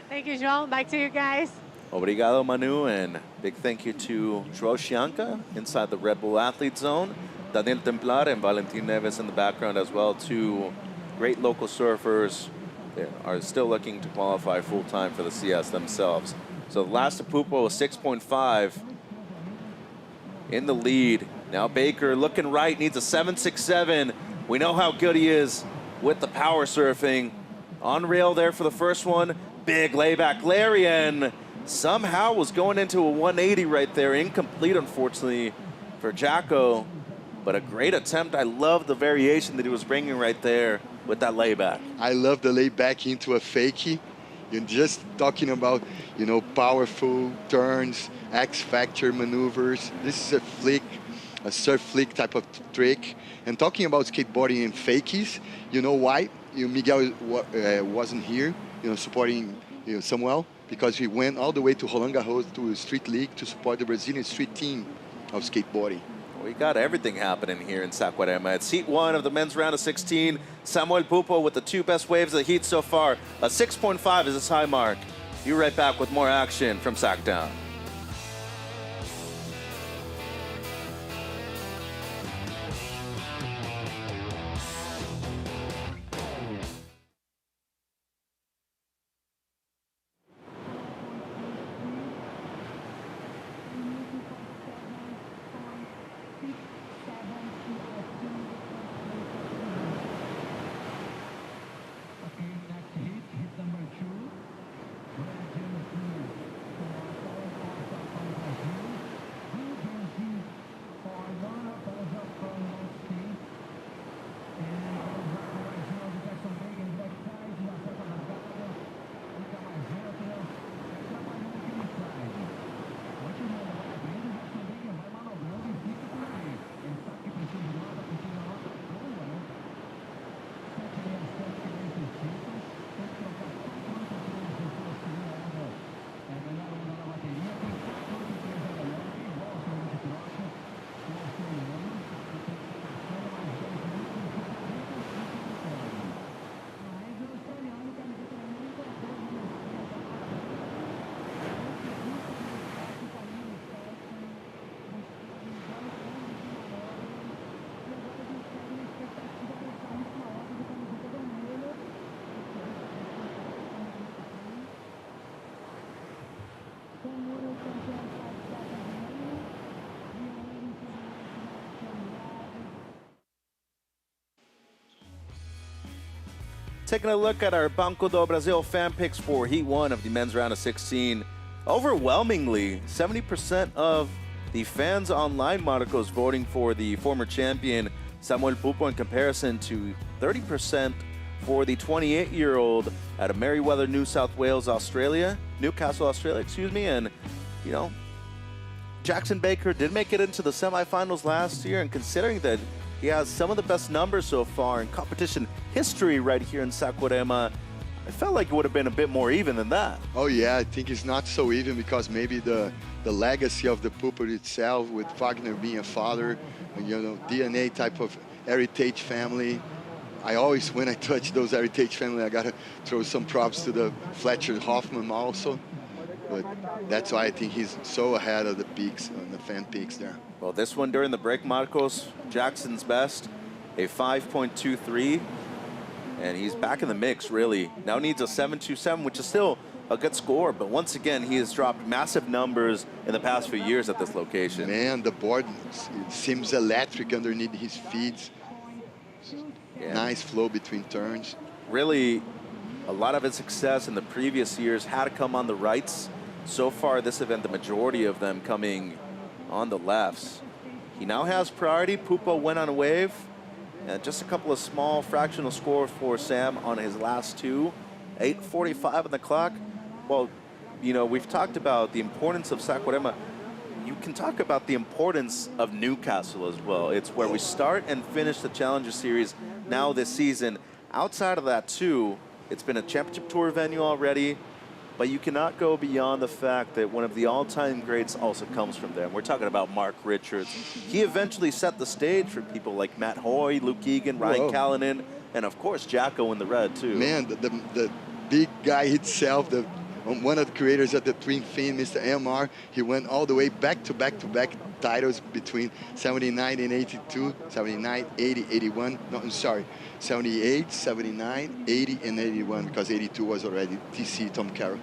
Thank you, João. Back to you guys. Obrigado, Manu, and big thank you to João Chianca inside the Red Bull Athlete Zone, Daniel Templar and Valentim Neves in the background as well. 2 great local surfers. They are still looking to qualify full-time for the CS themselves. So the last of Pupo was 6.5 in the lead. Now Baker looking right, needs a 7.67. We know how good he is with the power surfing. On rail there for the first one. Big layback. Larian somehow was going into a 180 right there. Incomplete, unfortunately, for Jacko. But a great attempt. I love the variation that he was bringing right there with that layback. I love the layback into a fakie. You're just talking about, you know, powerful turns, X-factor maneuvers. This is a flick, a surf flick type of trick. And talking about skateboarding and fakies, you know why Miguel wasn't here, you know, supporting Samuel? Because he went all the way to Roland Garros to Street League to support the Brazilian street team of skateboarding. We got everything happening here in Saquarema. It's heat 1 of the men's round of 16. Samuel Pupo with the 2 best waves of the heat so far. A 6.5 is his high mark. Be right back with more action from Sacktown. Taking a look at our Banco do Brasil fan picks for Heat 1 of the men's round of 16. Overwhelmingly, 70% of the fans online, Marcos, voting for the former champion Samuel Pupo in comparison to 30% for the 28-year-old out of Merriweather, Newcastle, Australia. And, you know, Jackson Baker did make it into the semifinals last year, and considering that he has some of the best numbers so far in competition history right here in Saquarema, I felt like it would have been a bit more even than that. Oh yeah, I think it's not so even because maybe the legacy of the Pupo itself, with Wagner being a father, you know, DNA type of heritage family. I always, when I touch those heritage family, I gotta throw some props to the Fletcher Hoffman also. But that's why I think he's so ahead of the peaks, on the fan peaks there. Well, this one during the break, Marcos, Jackson's best, a 5.23, and he's back in the mix, really. Now needs a 7.27, which is still a good score, but once again, he has dropped massive numbers in the past few years at this location. Man, the board seems electric underneath his feet. Yeah. Nice flow between turns. Really, a lot of his success in the previous years had to come on the rights. So far this event, the majority of them coming on the lefts. He now has priority. Pupo went on a wave. And just a couple of small fractional scores for Sam on his last two. 8:45 on the clock. Well, you know, we've talked about the importance of Saquarema. You can talk about the importance of Newcastle as well. It's where we start and finish the Challenger Series now this season. Outside of that, too, it's been a championship tour venue already, but you cannot go beyond the fact that one of the all-time greats also comes from there. And we're talking about Mark Richards. He eventually set the stage for people like Matt Hoy, Luke Egan, Ryan Callanan, and of course Jacko in the red too. Man, the big guy itself, one of the creators of the Twin Fin, Mr. MR, he went all the way back to back titles between 79 and 82, 79, 80, 81. No, I'm sorry, 78, 79, 80, and 81, because 82 was already TC Tom Carroll.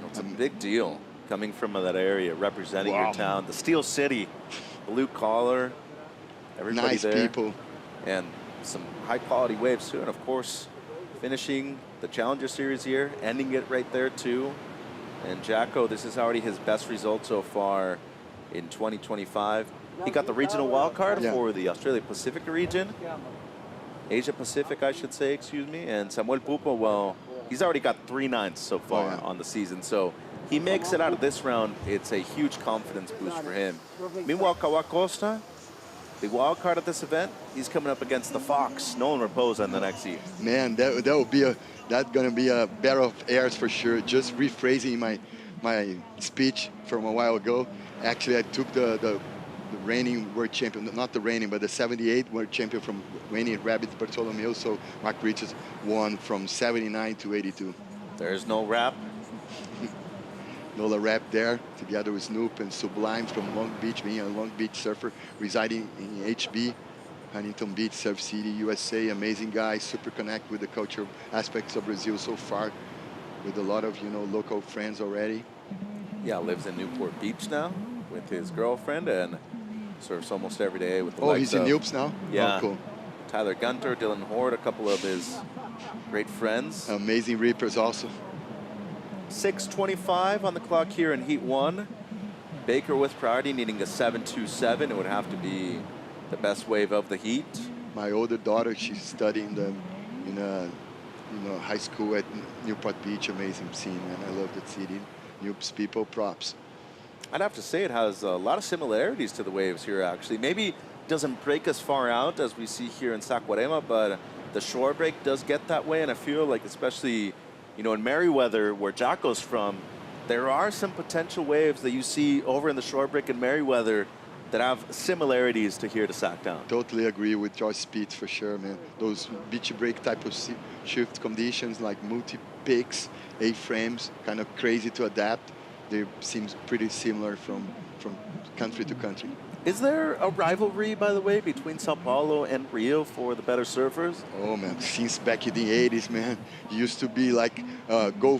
It's a big deal coming from that area, representing your town. The Steel City, blue collar, everybody nice there. People. And some high quality waves too. And of course, finishing the Challenger Series here, ending it right there too. And Jacko, this is already his best result so far in 2025. He got the regional wild card for the Australia Pacific region. Asia Pacific, I should say, excuse me. And Samuel Pupo, well, he's already got 3 nines so far on the season. So he makes it out of this round. It's a huge confidence boost for him. Meanwhile, Kawa Costa, the wild card at this event, he's coming up against the Fox, Nolan Raposa in the next heat. Man, that will be that's gonna be a battle of airs for sure. Just rephrasing my speech from a while ago. Actually, I took the the reigning world champion, not the reigning, but the 78 world champion from reigning Rabbit Bartolomeo. So Mark Richards won from 79 to 82. There's no rap. Nola Rap there, together with Snoop and Sublime from Long Beach, being a Long Beach surfer, residing in HB, Huntington Beach, Surf City, USA. Amazing guy, super connect with the cultural aspects of Brazil so far, with a lot of, you know, local friends already. Yeah, lives in Newport Beach now with his girlfriend and surfs almost every day with the Oh, likes he's in of- Newps now? Yeah. Oh, cool. Tyler Gunter, Dylan Horde, a couple of his great friends. Amazing Reapers also. 6:25 on the clock here in Heat 1. Baker with priority, needing a 7.27. It would have to be the best wave of the heat. My older daughter, she's studying in a high school at Newport Beach. Amazing scene, man. I love that city. Newps people, props. I'd have to say it has a lot of similarities to the waves here, actually. Maybe doesn't break as far out as we see here in Saquarema, but the shore break does get that way, and I feel like especially, you know, in Merriweather, where Jocko's from, there are some potential waves that you see over in the shore break in Merriweather that have similarities to here to Sacktown. Totally agree with Josh Spitz for sure, man. Those beach break type of shift conditions, like multi-picks, A-frames, kind of crazy to adapt. They seem pretty similar from country to country. Is there a rivalry, by the way, between Sao Paulo and Rio for the better surfers? Oh man, since back in the 80s, man, it used to be like go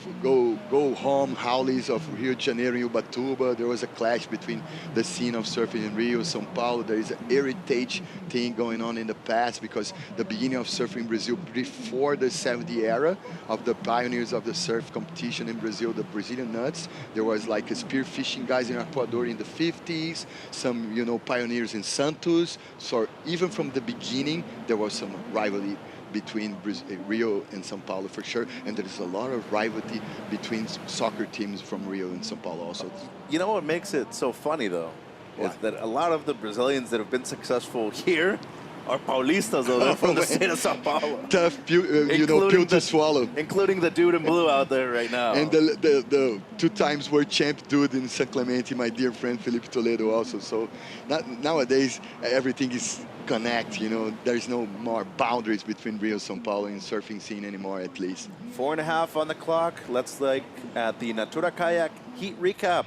home howlies of Rio de Janeiro and Ubatuba. There was a clash between the scene of surfing in Rio, São Paulo. There is a heritage thing going on in the past because the beginning of surfing in Brazil before the 70 era of the pioneers of the surf competition in Brazil, the Brazilian Nuts. There was like a spearfishing guys in Ecuador in the 50s, some, you know, pioneers in Santos. So even from the beginning, there was some rivalry between Rio and São Paulo for sure. And there is a lot of rivalry between soccer teams from Rio and São Paulo also. You know what makes it so funny, though, is that a lot of the Brazilians that have been successful here are Paulistas, though. They're from the state of Sao Paulo. Tough, pill to swallow. Including the dude in blue out there right now. And the 2 times world champ dude in San Clemente, my dear friend Felipe Toledo also. So nowadays, everything is connect, you know. There's no more boundaries between Rio, São Paulo and surfing scene anymore, at least. 4.5 on the clock. Let's look at the Natura Kayak heat recap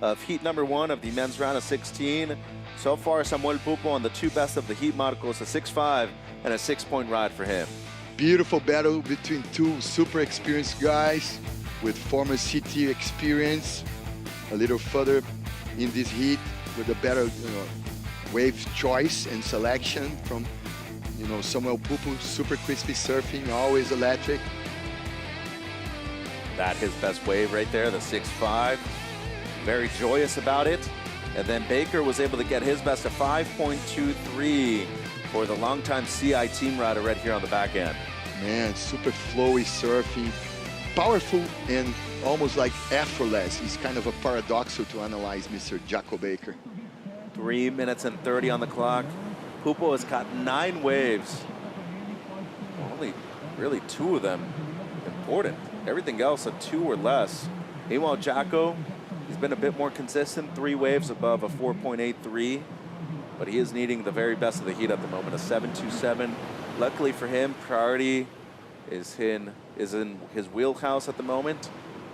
of heat number 1 of the men's round of 16. So far, Samuel Pupo on the 2 best of the heat Marcos, a 6.5 and a 6-point ride for him. Beautiful battle between 2 super experienced guys with former CT experience. A little further in this heat with a better, wave choice and selection from, Samuel Pupo, super crispy surfing, always electric. That his best wave right there, the 6.5. Very joyous about it. And then Baker was able to get his best of 5.23 for the longtime CI team rider right here on the back end. Man, super flowy surfing, powerful and almost like effortless. It's kind of a paradoxal to analyze Mr. Jocko Baker. 3 minutes and 30 on the clock. Pupo has caught 9 waves. Only really 2 of them important. Everything else a 2 or less. Meanwhile, Jocko, he's been a bit more consistent, 3 waves above a 4.83, but he is needing the very best of the heat at the moment, a 7.27. Luckily for him, priority is in his wheelhouse at the moment.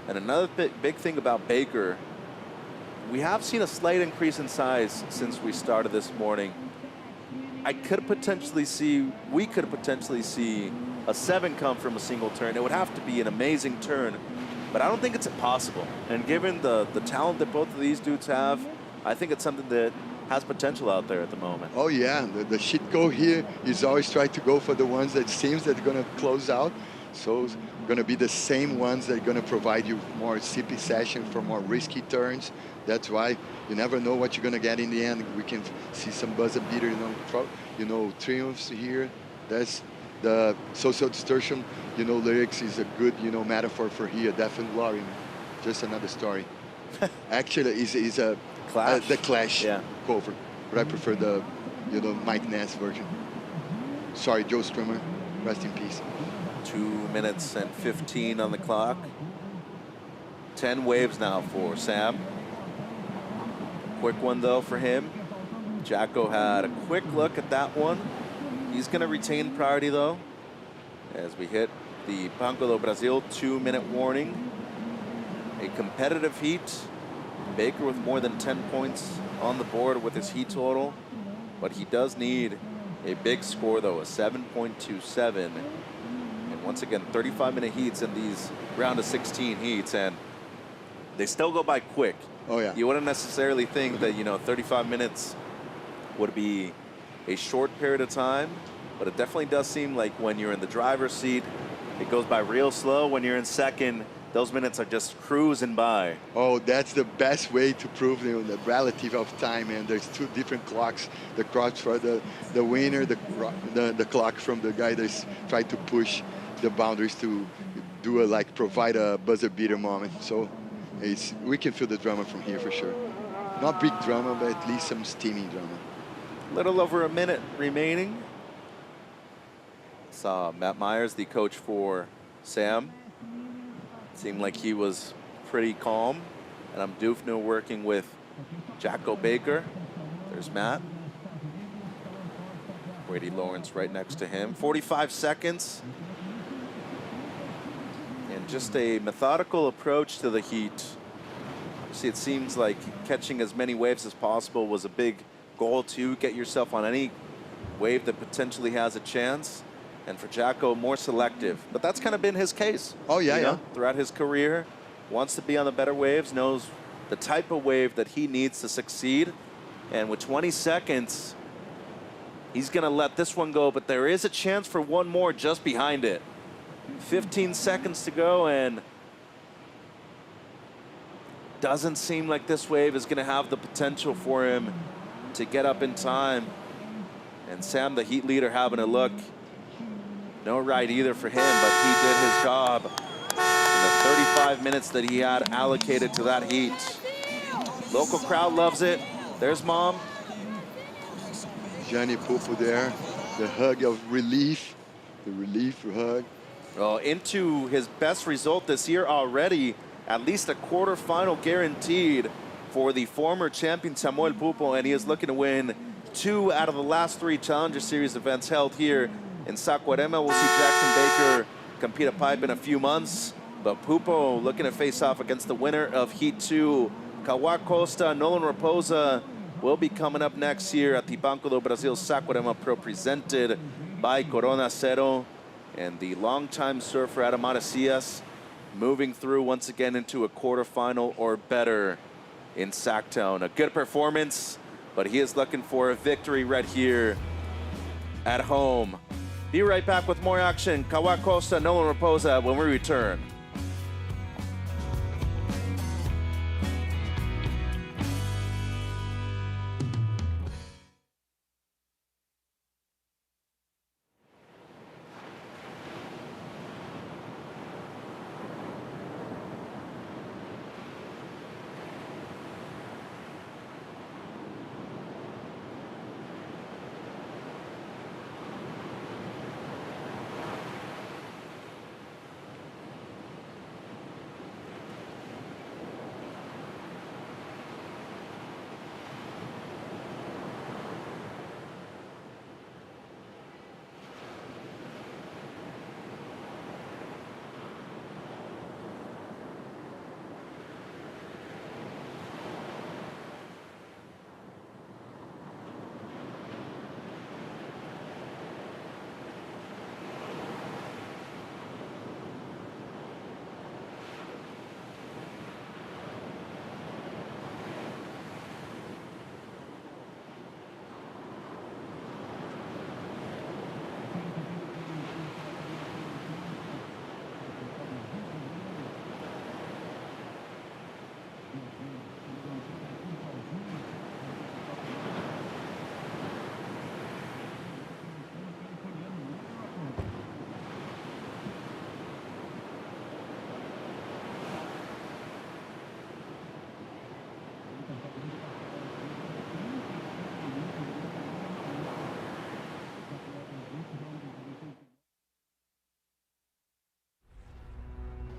And another big thing about Baker, we have seen a slight increase in size since we started this morning. We could potentially see a 7 come from a single turn. It would have to be an amazing turn, but I don't think it's impossible. And given the talent that both of these dudes have, I think it's something that has potential out there at the moment. Oh yeah, the shit go here is always try to go for the ones that seems that are gonna close out. So it's gonna be the same ones that are gonna provide you more CP session for more risky turns. That's why you never know what you're gonna get in the end. We can see some buzzer beater, triumphs here. That's the social distortion, lyrics is a good, metaphor for here. Death and glory, just another story. Actually, is a Clash. The Clash cover, but I prefer the, Mike Ness version. Sorry, Joe Strummer, rest in peace. 2 minutes and 15 on the clock. 10 waves now for Sam. Quick one though for him. Jacko had a quick look at that one. He's going to retain priority, though, as we hit the Banco do Brasil 2-minute warning. A competitive heat. Baker with more than 10 points on the board with his heat total, but he does need a big score, though, a 7.27. And once again, 35-minute heats in these round of 16 heats, and they still go by quick. Oh, yeah. You wouldn't necessarily think that, 35 minutes would be a short period of time, but it definitely does seem like when you're in the driver's seat, it goes by real slow. When you're in second, those minutes are just cruising by. Oh, that's the best way to prove the relative of time. And there's two different clocks. The clock for the winner, the clock from the guy that's trying to push the boundaries to do provide a buzzer beater moment. So we can feel the drama from here for sure. Not big drama, but at least some steaming drama. Little over a minute remaining. Saw Matt Myers, the coach for Sam. Seemed like he was pretty calm. And I'm Dufno working with Jacko Baker. There's Matt. Brady Lawrence right next to him. 45 seconds. And just a methodical approach to the heat. See, it seems like catching as many waves as possible was a big goal to get yourself on any wave that potentially has a chance. And for Jacko, more selective. But that's kind of been his case. Oh, yeah, yeah. Throughout his career, wants to be on the better waves, knows the type of wave that he needs to succeed. And with 20 seconds, he's going to let this one go. But there is a chance for one more just behind it. 15 seconds to go, and doesn't seem like this wave is going to have the potential for him to get up in time. And Sam, the heat leader, having a look. No right either for him, but he did his job in the 35 minutes that he had allocated to that heat. Local crowd loves it. There's Mom. Gianni Pupo there. The hug of relief. The relief hug. Well, into his best result this year already. At least a quarterfinal guaranteed for the former champion Samuel Pupo, and he is looking to win 2 out of the last 3 Challenger Series events held here in Saquarema. We'll see Jackson Baker compete a pipe in a few months, but Pupo looking to face off against the winner of Heat 2. Kawa Costa, Nolan Raposa will be coming up next year at the Banco do Brasil Saquarema Pro, presented by Corona Cero. And the longtime surfer Adam Macias moving through once again into a quarterfinal or better in Sacktown. A good performance, but he is looking for a victory right here at home. Be right back with more action. Kawa Costa, Nolan Raposa when we return.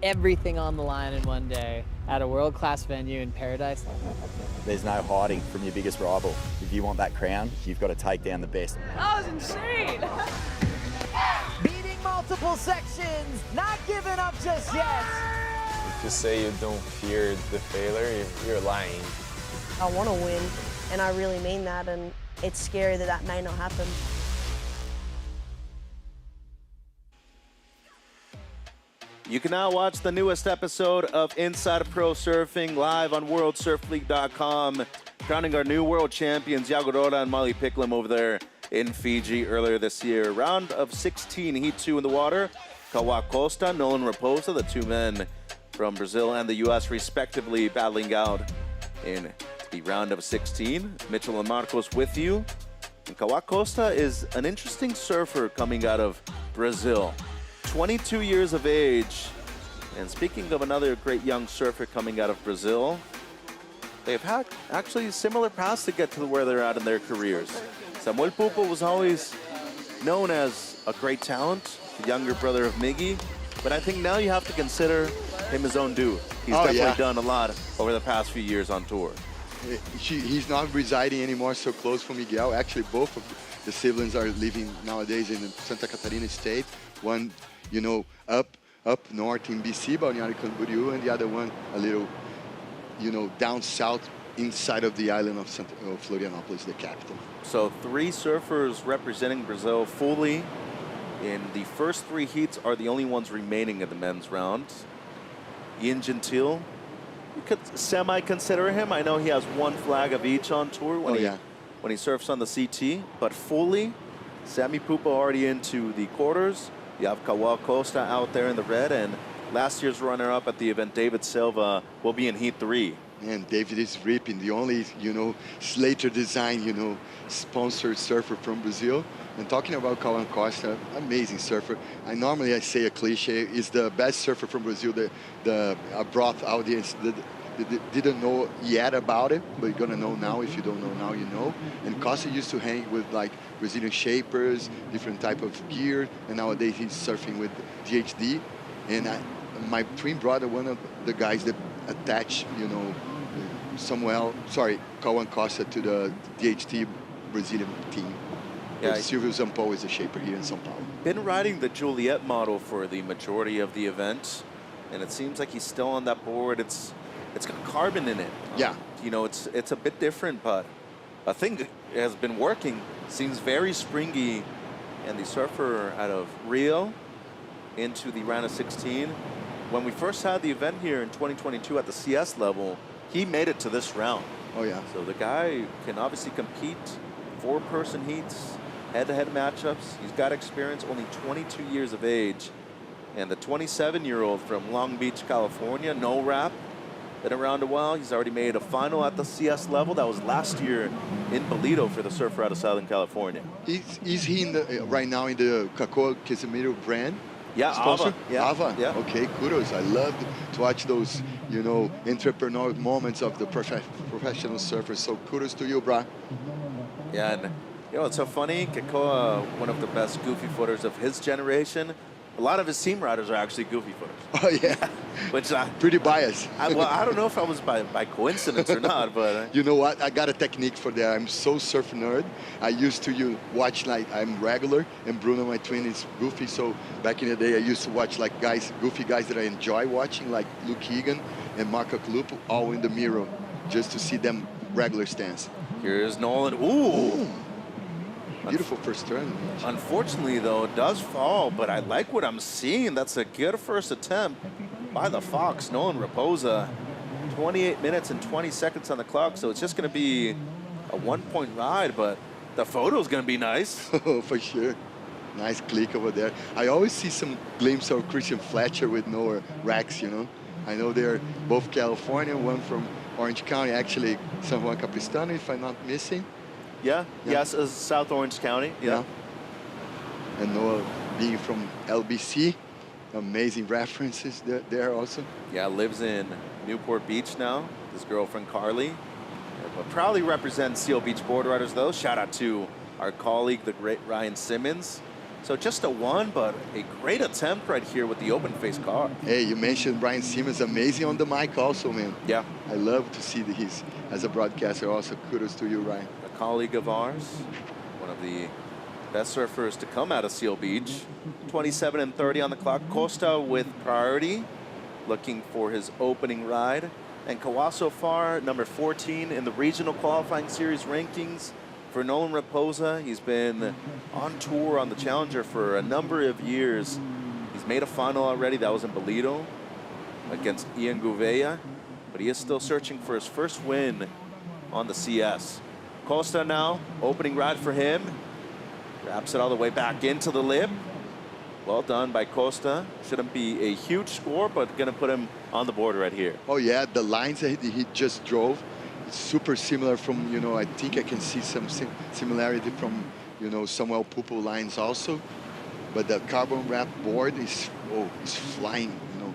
everything on the line in one day at a world-class venue in paradise. There's no hiding from your biggest rival. If you want that crown, you've got to take down the best. That was insane! Beating multiple sections, not giving up just yet. If you say you don't fear the failure, you're lying. I want to win, and I really mean that, and it's scary that that may not happen. You can now watch the newest episode of Inside Pro Surfing live on WorldSurfLeague.com, crowning our new world champions, Iago Roda and Molly Picklam over there in Fiji earlier this year. Round of 16, Heat 2 in the water. Kawa Costa, Nolan Raposa, the two men from Brazil and the U.S. respectively battling out in the round of 16. Mitchell and Marcos with you. And Kawa Costa is an interesting surfer coming out of Brazil. 22 years of age. And speaking of another great young surfer coming out of Brazil, they've had actually similar paths to get to where they're at in their careers. Samuel Pupo was always known as a great talent, the younger brother of Miggy, but I think now you have to consider him his own dude. He's definitely done a lot over the past few years on tour. He's not residing anymore so close from Miguel. Actually, both of the siblings are living nowadays in Santa Catarina state. One, you know, up north in BC, Balneário Camboriú, and the other one a little, you know, down south inside of the island of Florianopolis, the capital. So 3 surfers representing Brazil fully in the first 3 heats are the only ones remaining in the men's round. Ian Gentile, you could semi-consider him. I know he has 1 flag of each on tour when he surfs on the CT, but fully, Sammy Pupo already into the quarters. You have Kawa Costa out there in the red, and last year's runner-up at the event, David Silva, will be in Heat 3. And David is ripping, the only, you know, Slater design, you know, sponsored surfer from Brazil. And talking about Kawa Costa, amazing surfer. I say a cliche, is the best surfer from Brazil. The broad audience didn't know yet about it, but you're gonna know now. If you don't know now, you know. And Costa used to hang with like Brazilian shapers, different type of gear, and nowadays he's surfing with DHD. And my twin brother, one of the guys that attached, you know, Kawa Costa to the DHT Brazilian team. Yeah, Silvio Zampol is a shaper here in São Paulo. Been riding the Juliet model for the majority of the event, and it seems like he's still on that board. It's got carbon in it. Yeah. You know, it's a bit different, but I think it has been working. Seems very springy, and the surfer out of Rio into the round of 16. When we first had the event here in 2022 at the CS level, he made it to this round. Oh yeah. So the guy can obviously compete 4-person heats, head-to-head matchups. He's got experience, only 22 years of age. And the 27-year-old from Long Beach, California, no rap, been around a while. He's already made a final at the CS level. That was last year in Bolito for the surfer out of Southern California. Is he in the, right now in the Cacoa Casimiro brand? Yeah, sponsor? Ava. Yeah. Ava? Yeah. Okay, kudos. I love to watch those, you know, entrepreneurial moments of the professional surfers. So kudos to you, brah. Yeah, and you know, it's so funny. Kekoa, one of the best goofy footers of his generation. A lot of his team riders are actually goofy footers. Oh, yeah. Which pretty biased. Well, I don't know if I was by coincidence or not, but... You know what? I got a technique for that. I'm so surf nerd. I used to watch, like, I'm regular, and Bruno, my twin, is goofy. So back in the day, I used to watch, like, goofy guys that I enjoy watching, like Luke Egan and Marco Clup, all in the mirror, just to see them regular stance. Here's Nolan. Ooh! Beautiful first turn. Unfortunately, though, it does fall, but I like what I'm seeing. That's a good first attempt by the Fox, Nolan Raposa. 28 minutes and 20 seconds on the clock, so it's just going to be a 1-point ride, but the photo's going to be nice. Oh, for sure. Nice click over there. I always see some glimpse of Christian Fletcher with no racks, you know. I know they're both California, one from Orange County, actually San Juan Capistrano, if I'm not missing. Yeah, yes, South Orange County, yeah. And Noah being from LBC, amazing references there also. Yeah, lives in Newport Beach now, his girlfriend Carly. But proudly represents Seal Beach Board Riders, though. Shout out to our colleague, the great Ryan Simmons. So just a 1, but a great attempt right here with the open face card. Hey, you mentioned Brian Simmons, amazing on the mic also, man. Yeah. I love to see that he's, as a broadcaster, also kudos to you, Ryan. A colleague of ours, one of the best surfers to come out of Seal Beach. 27 and 30 on the clock. Costa with priority, looking for his opening ride. And Kawa so far, number 14 in the regional qualifying series rankings. For Nolan Raposa, he's been on tour on the Challenger for a number of years. He's made a final already. That was in Bolito against Ian Gouveia. But he is still searching for his first win on the CS. Costa now, opening ride for him. Wraps it all the way back into the lip. Well done by Costa. Shouldn't be a huge score, but gonna put him on the board right here. Oh yeah, the lines that he just drove, it's super similar from, you know, I think I can see some similarity from, you know, Samuel Pupo lines also. But the carbon wrap board is, oh, it's flying, you know.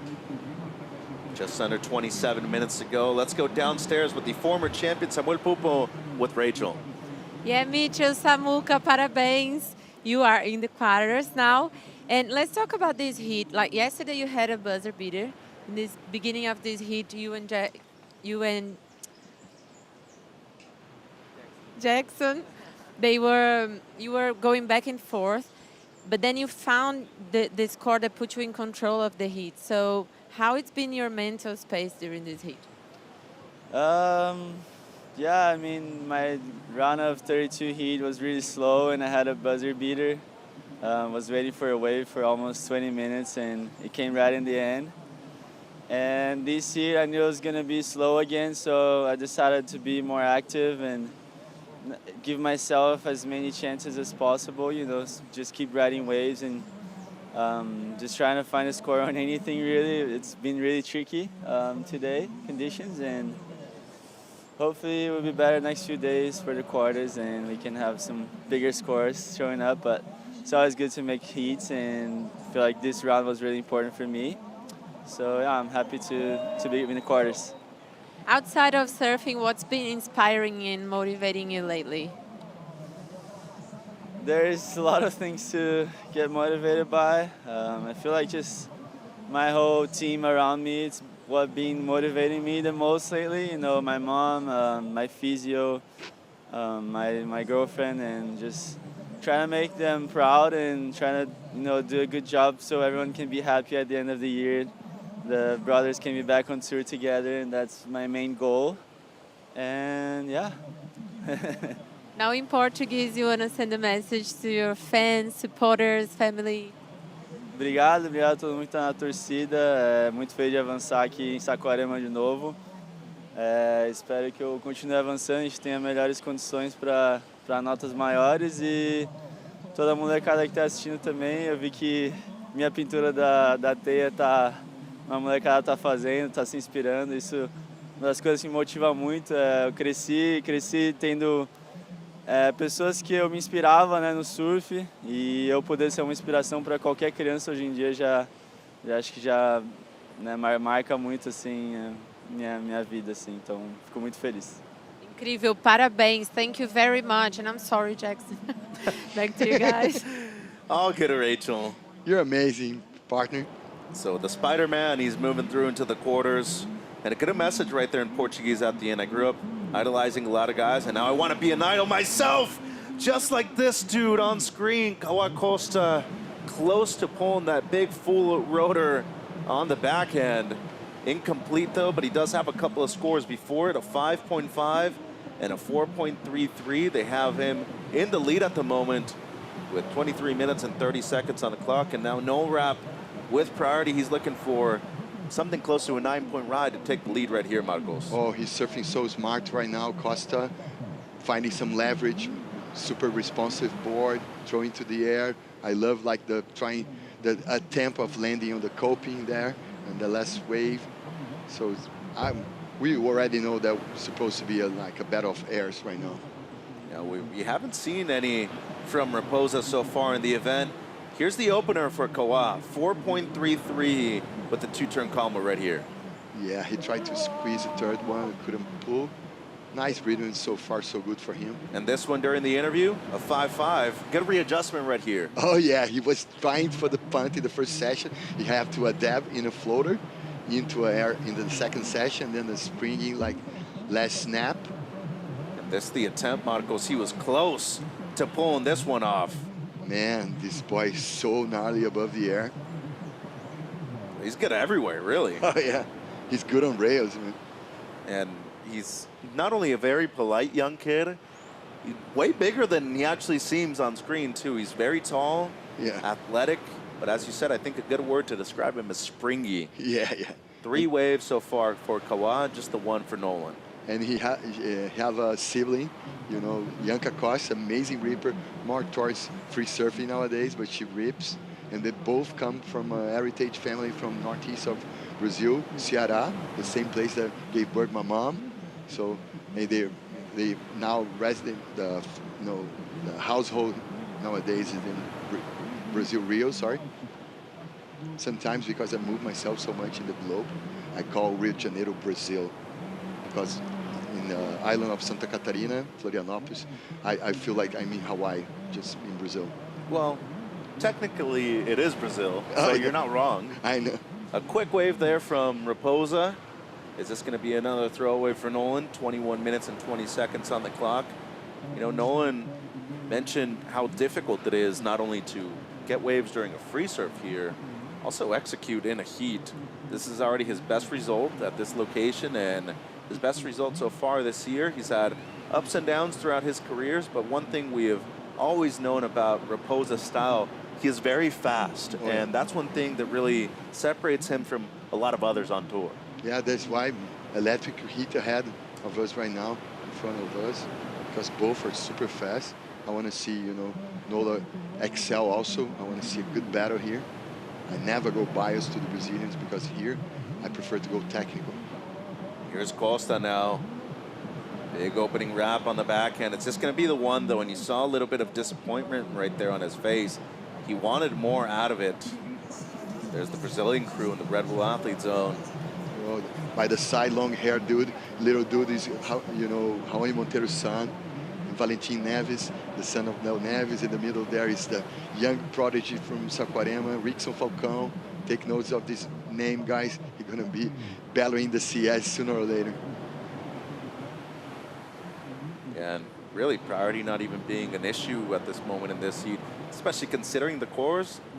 Just under 27 minutes to go. Let's go downstairs with the former champion Samuel Pupo with Rachel. Yeah, Mitchell, Samuka, parabéns. You are in the quarters now. And let's talk about this heat. Like yesterday you had a buzzer beater. In this beginning of this heat, you and Jackson, you were going back and forth, but then you found the score that put you in control of the heat. So how it's been your mental space during this heat? Yeah, I mean, my round of 32 heat was really slow, and I had a buzzer beater. Was waiting for a wave for almost 20 minutes, and it came right in the end. And this heat, I knew it was going to be slow again, so I decided to be more active and give myself as many chances as possible, you know, just keep riding waves and just trying to find a score on anything, really. It's been really tricky today, conditions, and hopefully it will be better next few days for the quarters and we can have some bigger scores showing up. But it's always good to make heats, and I feel like this round was really important for me. So yeah, I'm happy to be in the quarters. Outside of surfing, what's been inspiring and motivating you lately? There's a lot of things to get motivated by. I feel like just my whole team around me, it's what been motivating me the most lately. You know, my mom, my physio, my girlfriend, and just trying to make them proud and trying to, you know, do a good job so everyone can be happy at the end of the year. The brothers can be back on tour together, and that's my main goal. And yeah. Now in Portuguese, you want to send a message to your fans, supporters, family? Obrigado a todo mundo que está na torcida. Muito feliz de avançar aqui em Saquarema de novo. Espero que eu continue avançando, a gente tenha melhores condições para notas maiores, e toda a molecada que está assistindo também. Eu vi que minha pintura da teia uma molecada está fazendo, está se inspirando. Isso é uma das coisas que me motiva muito. Eu cresci tendo pessoas que eu me inspirava, né, no surf, e eu poder ser uma inspiração para qualquer criança hoje em dia já acho que já, né, marca muito assim minha vida, assim. Então fico muito feliz. Incrível, parabéns. Thank you very much. And I'm sorry, Jackson. Back to you guys. All good, Rachel. You're amazing, partner. So the Spider-Man, he's moving through into the quarters. And a good message right there in Portuguese at the end. I grew up idolizing a lot of guys, and now I want to be an idol myself, just like this dude on screen. Kawa Costa, close to pulling that big full rotor on the backhand. Incomplete though, but he does have a couple of scores before it, a 5.5 and a 4.33. They have him in the lead at the moment with 23 minutes and 30 seconds on the clock, and now no wrap with priority. He's looking for something close to a 9-point ride to take the lead right here, Marcos. Oh, he's surfing so smart right now, Costa. Finding some leverage, super responsive board, throwing to the air. I love like the attempt of landing on the coping there and the last wave. So we already know that it's supposed to be like a battle of airs right now. Yeah, we haven't seen any from Raposa so far in the event. Here's the opener for Kawa, 4.33 with the two-turn combo right here. Yeah, he tried to squeeze the third one, couldn't pull. nice rhythm. So far, so good for him. And this one during the interview, a 5-5. Good readjustment right here. Oh, yeah. He was trying for the punt in the first session. He had to adapt in a floater into air in the second session, then the springing like last snap. And this the attempt, Marcos. He was close to pulling this one off. Man, this boy is so gnarly above the air. He's good everywhere, really. Oh, yeah. He's good on rails, man. And he's not only a very polite young kid, he's way bigger than he actually seems on screen, too. He's very tall, athletic, but as you said, I think a good word to describe him is springy. Yeah. 3 waves so far for Kawa, just the 1 for Nolan. And he have a sibling, you know, Yanka Costa, amazing ripper, more towards free surfing nowadays, but she rips. And they both come from a heritage family from northeast of Brazil, Ceará, the same place that gave birth my mom. So they now resident, the household nowadays is in Brazil, Rio, sorry. Sometimes because I move myself so much in the globe, I call Rio de Janeiro Brazil. Because in the island of Santa Catarina, Florianópolis, I feel like I'm in Hawaii, just in Brazil. Well, technically it is Brazil, so you're not wrong. I know. A quick wave there from Raposa. Is this going to be another throwaway for Nolan? 21 minutes and 20 seconds on the clock. You know, Nolan mentioned how difficult it is not only to get waves during a free surf here, also execute in a heat. This is already his best result at this location and his best result so far this year. He's had ups and downs throughout his careers, but one thing we have always known about Raposa's style, he is very fast, and that's one thing that really separates him from a lot of others on tour. Yeah, that's why Electric hit ahead of us right now, in front of us, because both are super fast. I want to see, you know, Nola excel also. I want to see a good battle here. I never go biased to the Brazilians because here I prefer to go technical. Here's Costa now. Big opening wrap on the backhand. It's just going to be the one, though, and you saw a little bit of disappointment right there on his face. He wanted more out of it. There's the Brazilian crew in the Red Bull Athlete Zone. Well, by the side, long-haired dude, little dude is, you know, Raoni Monteiro's son. And Valentin Neves, the son of Nel Neves. In the middle there is the young prodigy from Saquarema, Rickson Falcão. Take notes of this name, guys. He's going to be battling the CS sooner or later. And really, priority not even being an issue at this moment in this heat, especially considering the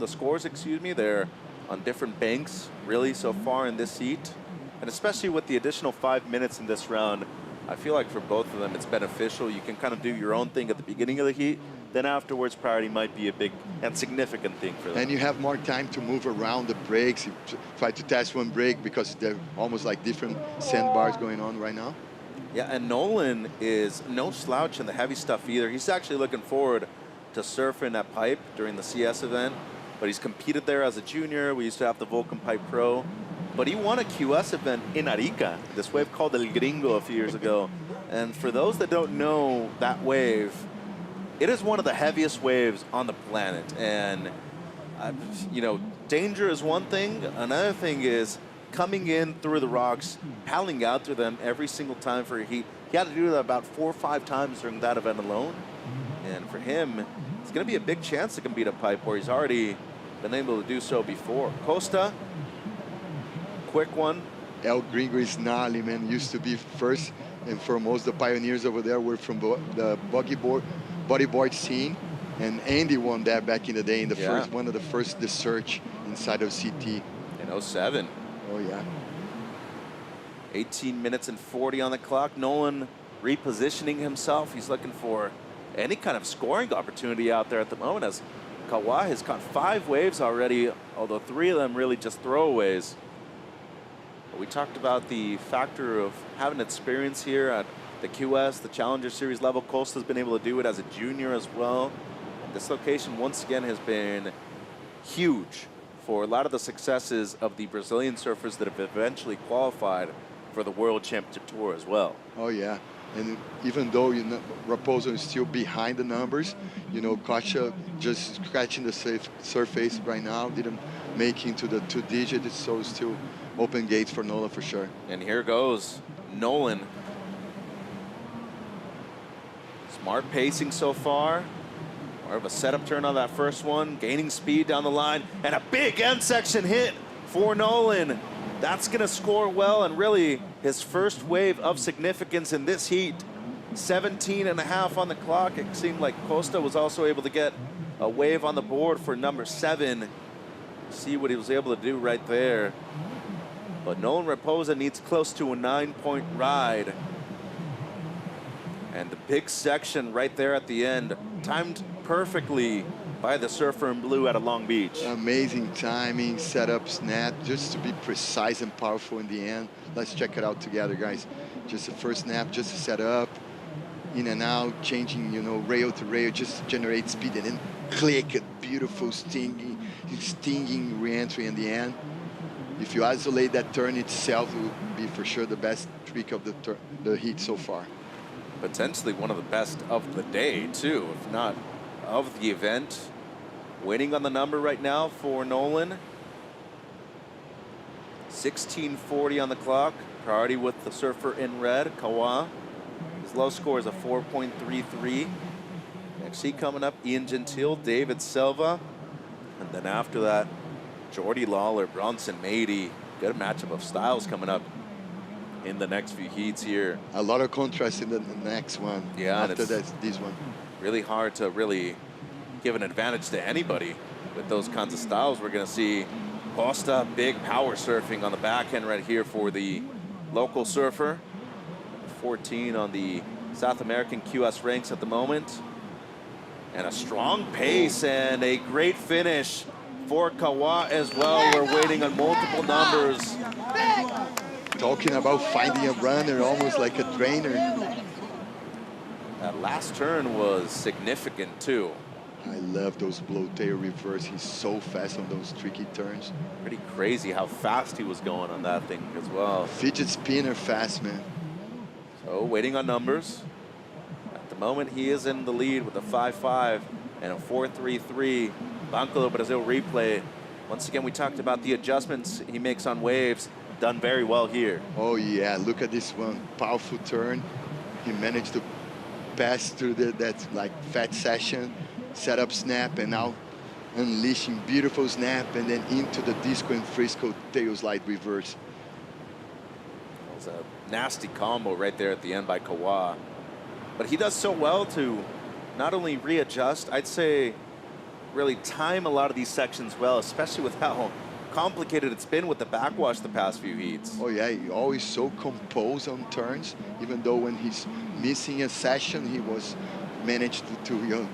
scores, excuse me, they're on different banks, really, so far in this heat. And especially with the additional 5 minutes in this round, I feel like for both of them, it's beneficial. You can kind of do your own thing at the beginning of the heat. Then afterwards, priority might be a big and significant thing for them. And you have more time to move around the breaks. You try to test one break because they're almost like different sandbars going on right now. Yeah, and Nolan is no slouch in the heavy stuff either. He's actually looking forward to surfing that pipe during the CS event, but he's competed there as a junior. We used to have the Vulcan Pipe Pro, but he won a QS event in Arica, this wave called El Gringo a few years ago. And for those that don't know that wave, it is one of the heaviest waves on the planet. And, you know, danger is one thing. Another thing is coming in through the rocks, paddling out through them every single time for a heat. He had to do that about 4 or 5 times during that event alone. And for him, it's going to be a big chance to compete a pipe where he's already been able to do so before. Costa, quick one. El Gringo is gnarly, man. Used to be first and foremost. The pioneers over there were from the bodyboard scene. And Andy won that back in the day in the first, one of the first, the search inside of CT. In 07. Oh, yeah. 18 minutes and 40 on the clock. Nolan repositioning himself. He's looking for any kind of scoring opportunity out there at the moment, as Kawhi has caught 5 waves already, although 3 of them really just throwaways. But we talked about the factor of having experience here at the QS, the Challenger Series level. Costa's been able to do it as a junior as well. And this location, once again, has been huge for a lot of the successes of the Brazilian surfers that have eventually qualified for the World Championship Tour as well. Oh, yeah. And even though, you know, Raposo is still behind the numbers, you know, Kocha just scratching the surface right now, didn't make into the 2 digits, so still open gates for Nolan for sure. And here goes Nolan. Smart pacing so far. More of a setup turn on that first one, gaining speed down the line, and a big end section hit for Nolan. That's gonna score well, and really his first wave of significance in this heat. 17.5 on the clock. It seemed like Costa was also able to get a wave on the board for number 7. See what he was able to do right there. But Nolan Raposa needs close to a 9-point ride. And the big section right there at the end, timed perfectly by the surfer in blue out of Long Beach. Amazing timing, setup, snap, just to be precise and powerful in the end. Let's check it out together, guys. Just the first snap, just to set up, in and out, changing, you know, rail to rail, just to generate speed, and then click, a beautiful stinging re-entry in the end. If you isolate that turn itself, it would be for sure the best trick of the heat so far. Potentially one of the best of the day, too, if not of the event. Waiting on the number right now for Nolan. 16:40 on the clock. Priority with the surfer in red, Kawa. His low score is a 4.33. Next heat coming up, Ian Gentile, David Silva. And then after that, Jordy Lawler, Bronson Mady. Good matchup of styles coming up in the next few heats here. A lot of contrast in the next one. Yeah, after this one. Really hard to really give an advantage to anybody with those kinds of styles. We're gonna see Costa, big power surfing on the backhand right here for the local surfer. 14 on the South American QS ranks at the moment. And a strong pace and a great finish for Kawa as well. We're waiting on multiple numbers. Talking about finding a runner, almost like a trainer. That last turn was significant too. I love those blow tail reverse. He's so fast on those tricky turns. Pretty crazy how fast he was going on that thing as well. Fidget spinner fast, man. So waiting on numbers. At the moment, he is in the lead with a 5.5 and a 4.33. Banco do Brasil replay. Once again, we talked about the adjustments he makes on waves. Done very well here. Oh yeah, look at this one. Powerful turn. He managed to pass through that like fat session, set up snap, and now unleashing beautiful snap, and then into the disco and frisco tail slide reverse. It was a nasty combo right there at the end by Kawa. But he does so well to not only readjust, I'd say really time a lot of these sections well, especially with how complicated it's been with the backwash the past few heats. Oh yeah, he always so composed on turns, even though when he's missing a session, he was managed to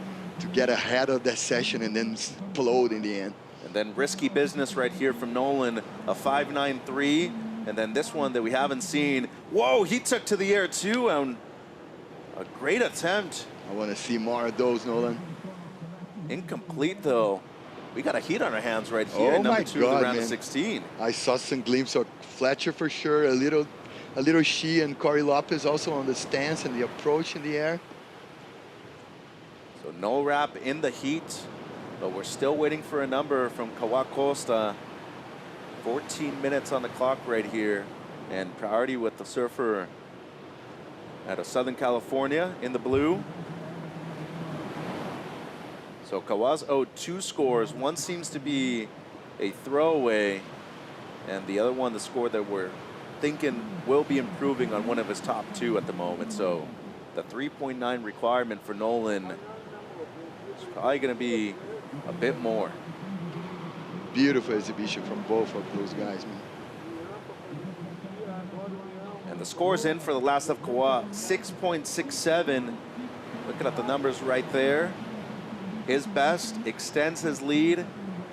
get ahead of that session and then explode in the end. And then risky business right here from Nolan, a 5.93, and then this one that we haven't seen. Whoa, he took to the air too, and a great attempt. I want to see more of those, Nolan. Incomplete though. We got a heat on our hands right here. Oh Number my 2 God, of the round man. of 16. I saw some glimpse of Fletcher for sure. A little She and Corey Lopez also on the stance and the approach in the air. So no wrap in the heat, but we're still waiting for a number from Kawa Costa. 14 minutes on the clock right here, and priority with the surfer out of Southern California in the blue. So Kawa's owed 2 scores. One seems to be a throwaway, and the other one, the score that we're thinking will be improving on one of his top 2 at the moment. So the 3.9 requirement for Nolan is probably going to be a bit more. Beautiful exhibition from both of those guys, man. And the score's in for the last of Kawa, 6.67. Looking at the numbers right there. His best extends his lead,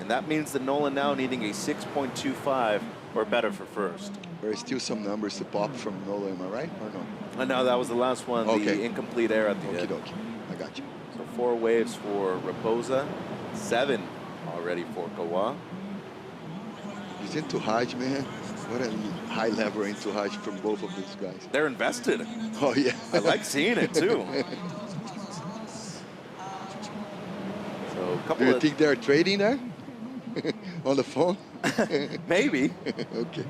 and that means that Nolan now needing a 6.25 or better for first. There are still some numbers to pop from Nolan, am I right or no? No, that was the last one, Okay. the incomplete air at the end. Okie dokie, I got you. So 4 waves for Raposa, 7 already for Kawa. He's into Hajj, man. What a high level into Hajj from both of these guys. They're invested. Oh yeah. I like seeing it too. So a couple Do you of think they're trading there? On the phone? Maybe. Okay.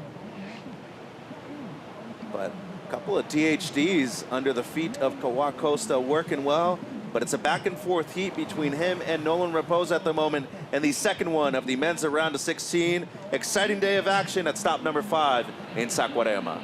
But Couple of DHDs under the feet of Kawhi Costa working well, but it's a back and forth heat between him and Nolan Raposa at the moment, and the second one of the men's round of 16. Exciting day of action at stop number 5 in Saquarema.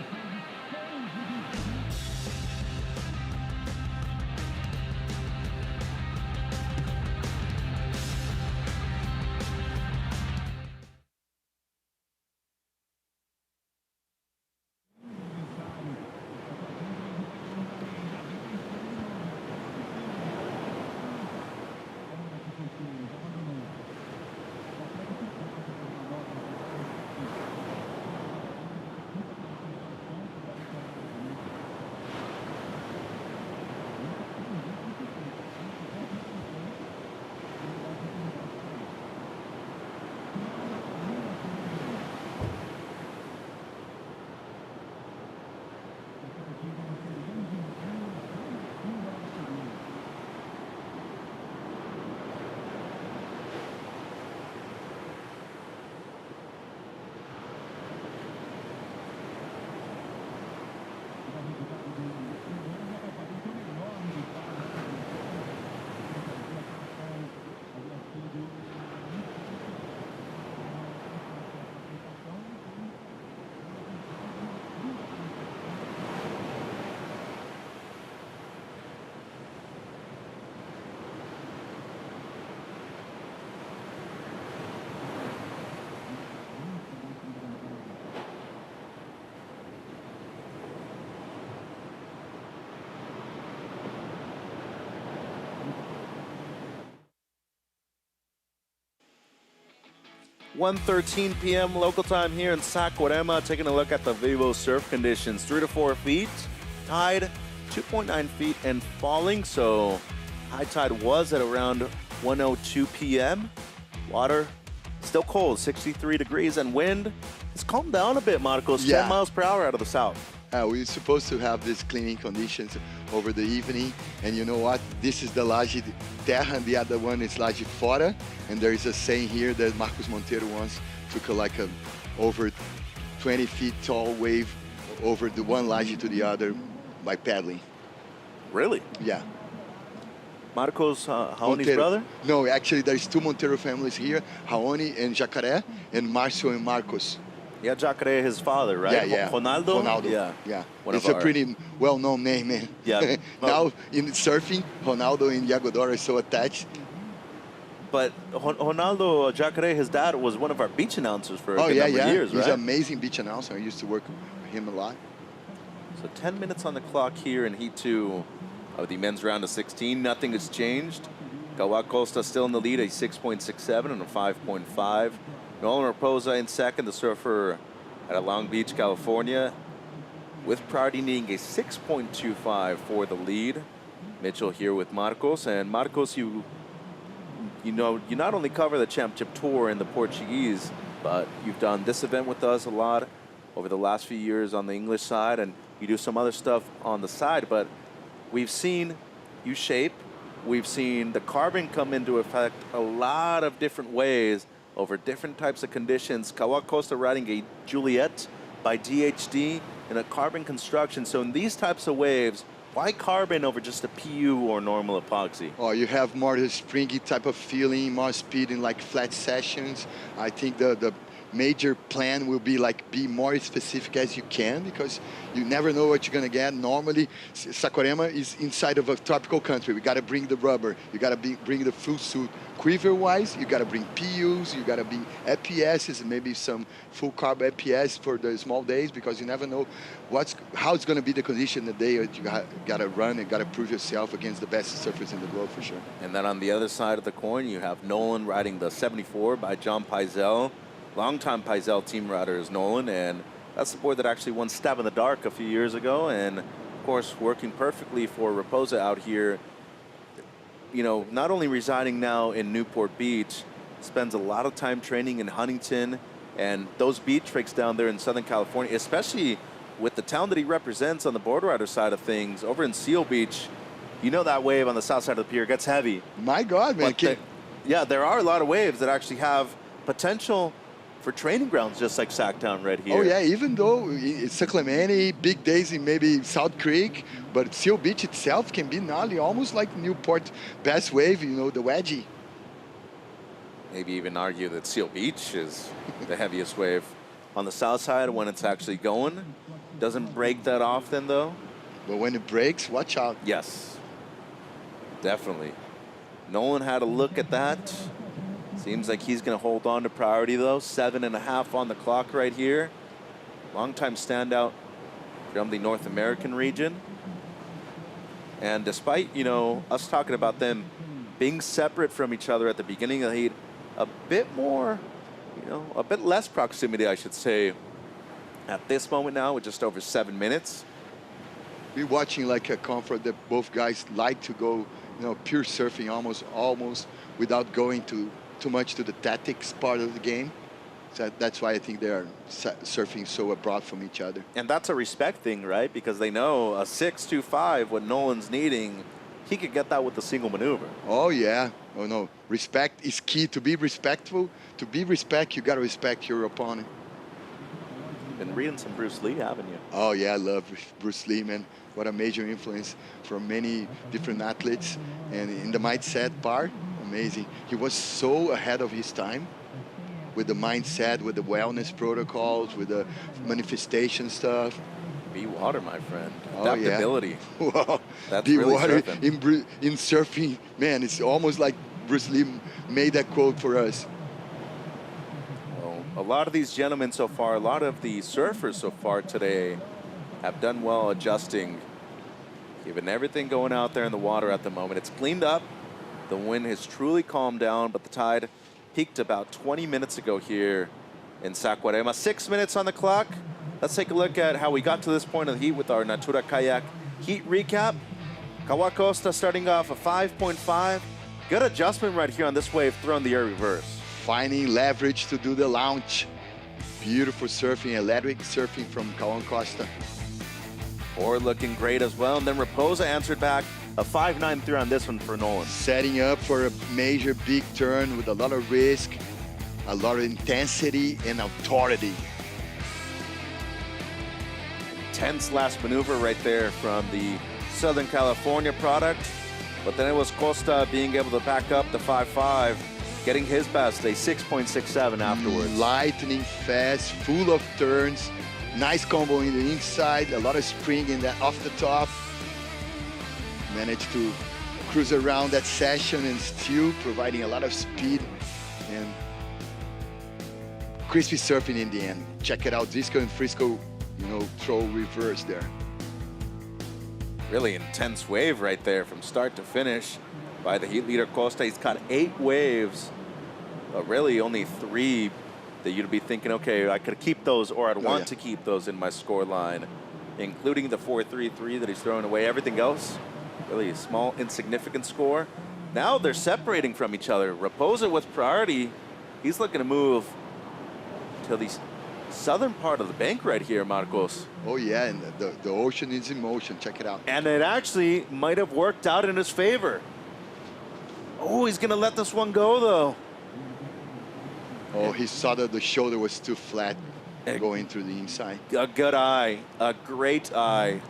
(1:13 p.m. local time here in Saquarema. Taking a look at the Vivo surf conditions. 3 to 4 feet, tide 2.9 feet and falling. So high tide was at around 1:02 p.m. Water still cold, 63 degrees, and wind has calmed down a bit, Marcos. 10 miles per hour out of the south. We're supposed to have these cleaning conditions over the evening, and you know what? This is the laje de terra, and the other one is laje fora. And there is a saying here that Marcos Monteiro once took a over 20 feet tall wave over the one laje to the other by paddling. Really? Yeah. Marcos, Raoni's brother? No, actually there's 2 Monteiro families here, Raoni and Jacaré, and Marcio and Marcos. Yeah, Jacaré, his father, right? Yeah. Ronaldo? Yeah. One It's of a pretty well-known name, man. Yeah. Now in surfing, Ronaldo and Yagodoro are so attached. But Ronaldo Jacaré, his dad, was one of our beach announcers for a good number of years, He's right? an amazing beach announcer. I used to work with him a lot. So 10 minutes on the clock here in Heat 2 of the men's round of 16. Nothing has changed. Kawhi Costa still in the lead, a 6.67 and a 5.5. Nolan Raposa in second, the surfer out of Long Beach, California, with priority needing a 6.25 for the lead. Mitchell here with Marcos. And Marcos, you know, you not only cover the championship tour in the Portuguese, but you've done this event with us a lot over the last few years on the English side, and you do some other stuff on the side. But we've seen you shape. We've seen the carbon come into effect a lot of different ways over different types of conditions. Kawhi Costa riding a Juliet by DHD in a carbon construction. So in these types of waves, why carbon over just a PU or normal epoxy? Oh, you have more the springy type of feeling, more speed in like flat sessions. I think the major plan will be like be more specific as you can, because you never know what you're gonna get. Normally, Saquarema is inside of a tropical country. We gotta bring the rubber. You gotta bring the full suit. Quiver-wise, you gotta bring PUs. You gotta bring FPSs and maybe some full carb FPS for the small days, because you never know how it's gonna be the condition the day that you gotta run and gotta prove yourself against the best surfers in the globe for sure. And then on the other side of the coin, you have Nolan riding the 74 by John Paizel. Longtime Paizel team rider is Nolan, and that's the boy that actually won Stab in the Dark a few years ago, and of course working perfectly for Raposa out here. You know, not only residing now in Newport Beach, spends a lot of time training in Huntington, and those beach tricks down there in Southern California, especially with the town that he represents on the board rider side of things, over in Seal Beach, you know that wave on the south side of the pier gets heavy. My God, man. Yeah, there are a lot of waves that actually have potential for training grounds, just like Sacktown right here. Oh yeah, even though it's Sacramento, big days in maybe South Creek, but Seal Beach itself can be gnarly, almost like Newport Bass Wave, you know, the wedgie. Maybe even argue that Seal Beach is the heaviest wave on the south side when it's actually going. Doesn't break that often though. But when it breaks, watch out. Yes, definitely. Nolan had a look at that. Seems like he's going to hold on to priority though. 7.5 on the clock right here. Longtime standout from the North American region. And despite, you know, us talking about them being separate from each other at the beginning of the heat, a bit more, you know, a bit less proximity, I should say, at this moment now with just over 7 minutes. We're watching like a comfort that both guys like to go, you know, pure surfing almost without going too much to the tactics part of the game. So that's why I think they are surfing so abroad from each other. And that's a respect thing, right? Because they know a 6.25, what Nolan's needing, he could get that with a single maneuver. Oh yeah. Oh no. Respect is key. To be respectful, to be respect, you got to respect your opponent. Been reading some Bruce Lee, haven't you? Oh yeah, I love Bruce Lee, man. What a major influence from many different athletes. And in the mindset part, amazing. He was so ahead of his time with the mindset, with the wellness protocols, with the manifestation stuff. Be water, my friend. Oh, Adaptability. Yeah. Wow. That's Be really water surfing. in surfing, man, it's almost like Bruce Lee made that quote for us. Well, a lot of these gentlemen so far, a lot of the surfers so far today have done well adjusting, given everything going out there in the water at the moment. It's cleaned up. The wind has truly calmed down, but the tide peaked about 20 minutes ago here in Saquarema. 6 minutes on the clock. Let's take a look at how we got to this point of the heat with our Natura Kayak heat recap. Kawa Costa starting off a 5.5. Good adjustment right here on this wave, throwing the air reverse. Finding leverage to do the launch. Beautiful surfing, electric surfing from Kawa Costa. Or looking great as well. And then Raposa answered back a 5.93 on this one for Nolan. Setting up for a major big turn with a lot of risk, a lot of intensity and authority. Intense last maneuver right there from the Southern California product. But then it was Costa being able to back up the 5.5, getting his best, a 6.67 afterwards. Lightning fast, full of turns. Nice combo in the inside, a lot of spring in that off the top. Managed to cruise around that session and still providing a lot of speed and crispy surfing in the end. Check it out, Disco and Frisco, you know, throw reverse there. Really intense wave right there from start to finish by the heat leader Costa. He's caught 8 waves, but really only 3 that you'd be thinking, okay, I could keep those, or I'd want to keep those in my score line, including the 4.33 that he's throwing away. Everything else, really a small, insignificant score. Now they're separating from each other. Raposa with priority. He's looking to move to the southern part of the bank right here, Marcos. Oh yeah, and the ocean is in motion. Check it out. And it actually might have worked out in his favor. Oh, he's gonna let this one go though. Oh, he saw that the shoulder was too flat going through the inside. A good eye, a great eye.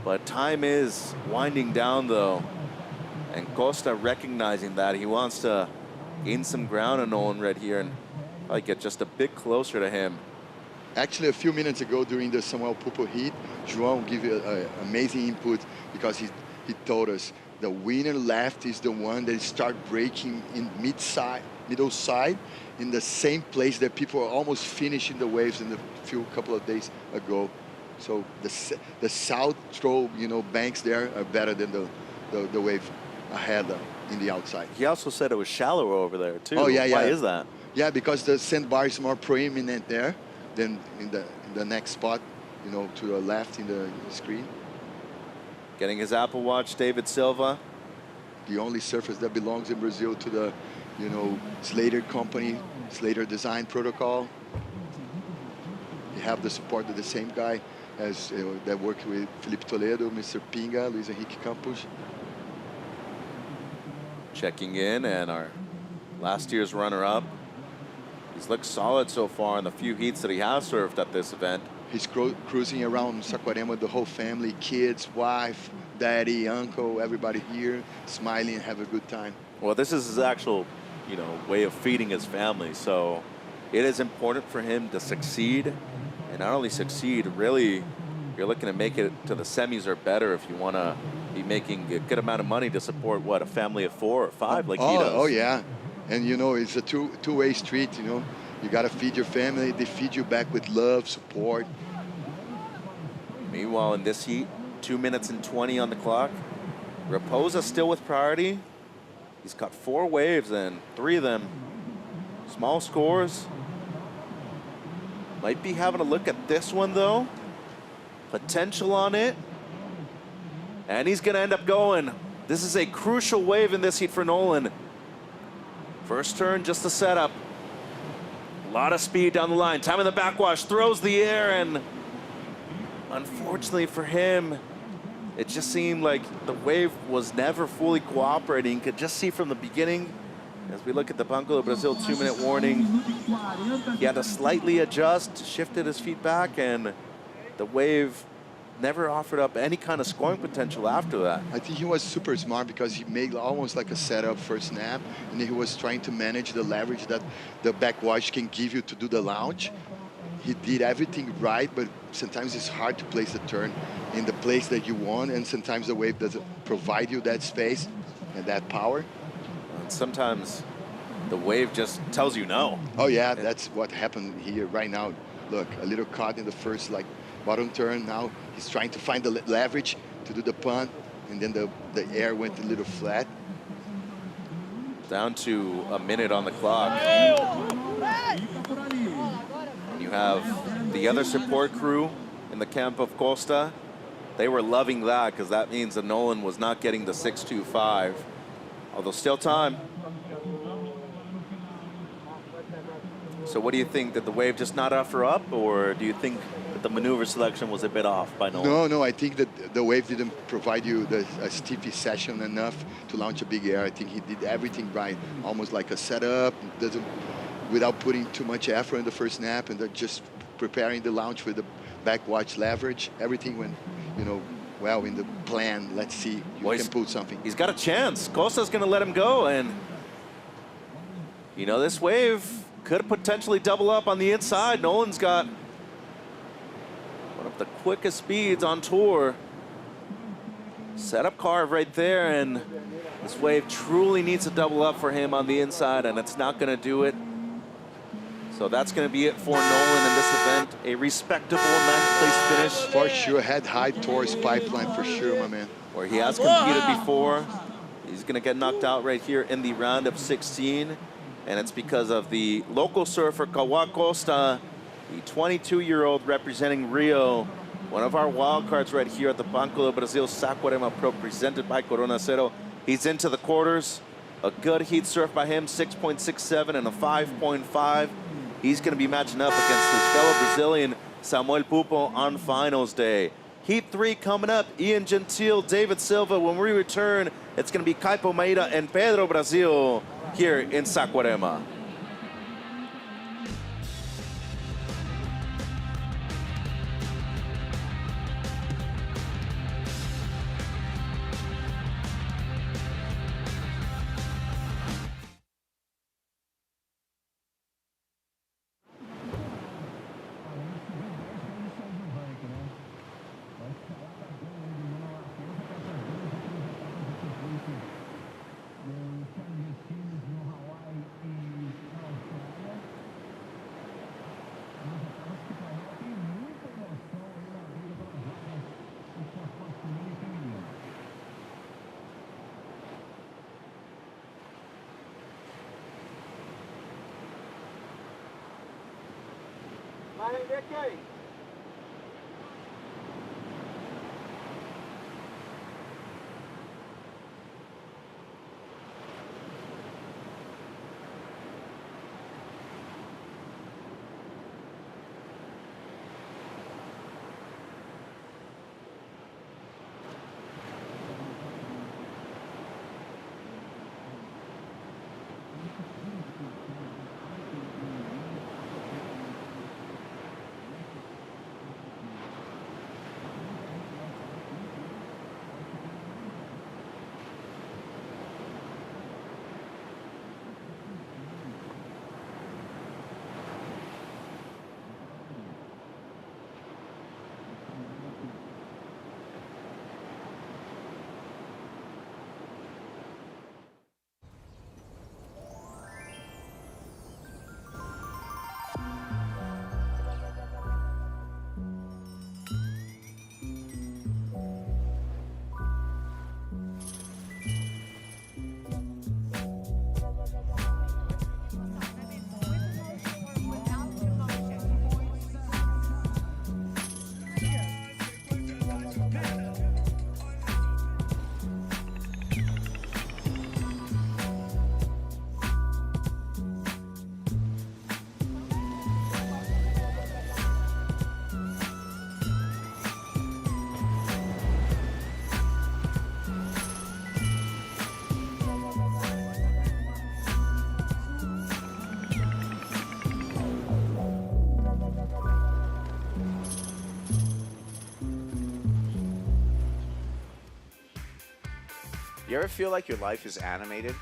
But time is winding down though. And Costa recognizing that, he wants to gain some ground on Nolan right here and probably get just a bit closer to him. Actually, a few minutes ago during the Samuel Pupo heat, João gave you an amazing input because he told us the winner left is the one that start breaking in middle side in the same place that people are almost finishing the waves in the couple of days ago. So the south throw, you know, banks there are better than the wave ahead in the outside. He also said it was shallower over there too. Oh yeah, yeah. Why is that? Yeah, because the sandbar is more prominent there than in the next spot, you know, to the left in the screen. Getting his Apple Watch, David Silva. The only surface that belongs in Brazil to the, you know, Slater company, Slater design protocol. You have the support of the same guy as that worked with Felipe Toledo, Mr. Pinga, Luis Henrique Campos. Checking in, and our last year's runner-up, He's looked solid so far in the few heats that he has surfed at this event. He's cruising around Saquarema with the whole family, kids, wife, daddy, uncle, everybody here, smiling and have a good time. Well, this is his actual, you know, way of feeding his family. So it is important for him to succeed, and not only succeed, really, you're looking to make it to the semis or better if you want to be making a good amount of money to support, what, a family of 4 or 5 like he does. Oh, yeah. And, you know, it's a two-way street, you know. You got to feed your family. They feed you back with love, support. Meanwhile, in this heat, 2 minutes and 20 on the clock. Raposa still with priority. He's got 4 waves, and 3 of them small scores. Might be having a look at this one, though. Potential on it. And he's going to end up going. This is a crucial wave in this heat for Nolan. First turn, just the setup. A lot of speed down the line. Time in the backwash, throws the air, and unfortunately for him, it just seemed like the wave was never fully cooperating. You could just see from the beginning, as we look at the Banco do Brasil 2-minute warning, he had to slightly adjust, shifted his feet back, and the wave never offered up any kind of scoring potential after that. I think he was super smart because he made almost like a setup for snap, and he was trying to manage the leverage that the backwash can give you to do the launch. He did everything right, but sometimes it's hard to place the turn in the place that you want, and sometimes the wave doesn't provide you that space and that power. And sometimes the wave just tells you no. Oh yeah, that's what happened here right now. Look, a little caught in the first bottom turn. Now he's trying to find the leverage to do the punt, and then the air went a little flat. Down to a minute on the clock. You have the other support crew in the camp of Costa. They were loving that because that means that Nolan was not getting the 6.25. Although still time. So what do you think? Did the wave just not offer up, or do you think that the maneuver selection was a bit off by Nolan? No, I think that the wave didn't provide you a stiffy session enough to launch a big air. I think he did everything right, almost like a setup, without putting too much effort in the first snap, and just preparing the launch with the backwash leverage. Everything went, you know, well in the plan. Let's see, you can pull something. He's got a chance. Costa's going to let him go, and you know, this wave could potentially double up on the inside. Nolan's got one of the quickest speeds on tour. Setup carve right there, and this wave truly needs to double up for him on the inside, and it's not going to do it. So that's going to be it for Nolan in this event. A respectable 9th place finish. For sure, had high towards pipeline for sure, my man. Where he has competed before. He's going to get knocked out right here in the round of 16. And it's because of the local surfer, Kawa Costa, the 22-year-old representing Rio. One of our wild cards right here at the Banco do Brasil Saquarema Pro, presented by Cero. He's into the quarters. A good heat surf by him, 6.67 and a 5.5. He's going to be matching up against his fellow Brazilian, Samuel Pupo, on finals day. Heat 3 coming up. Ian Gentile, David Silva. When we return, it's going to be Caipo Maeda and Pedro Brasil here in Saquarema. You ever feel like your life is animated?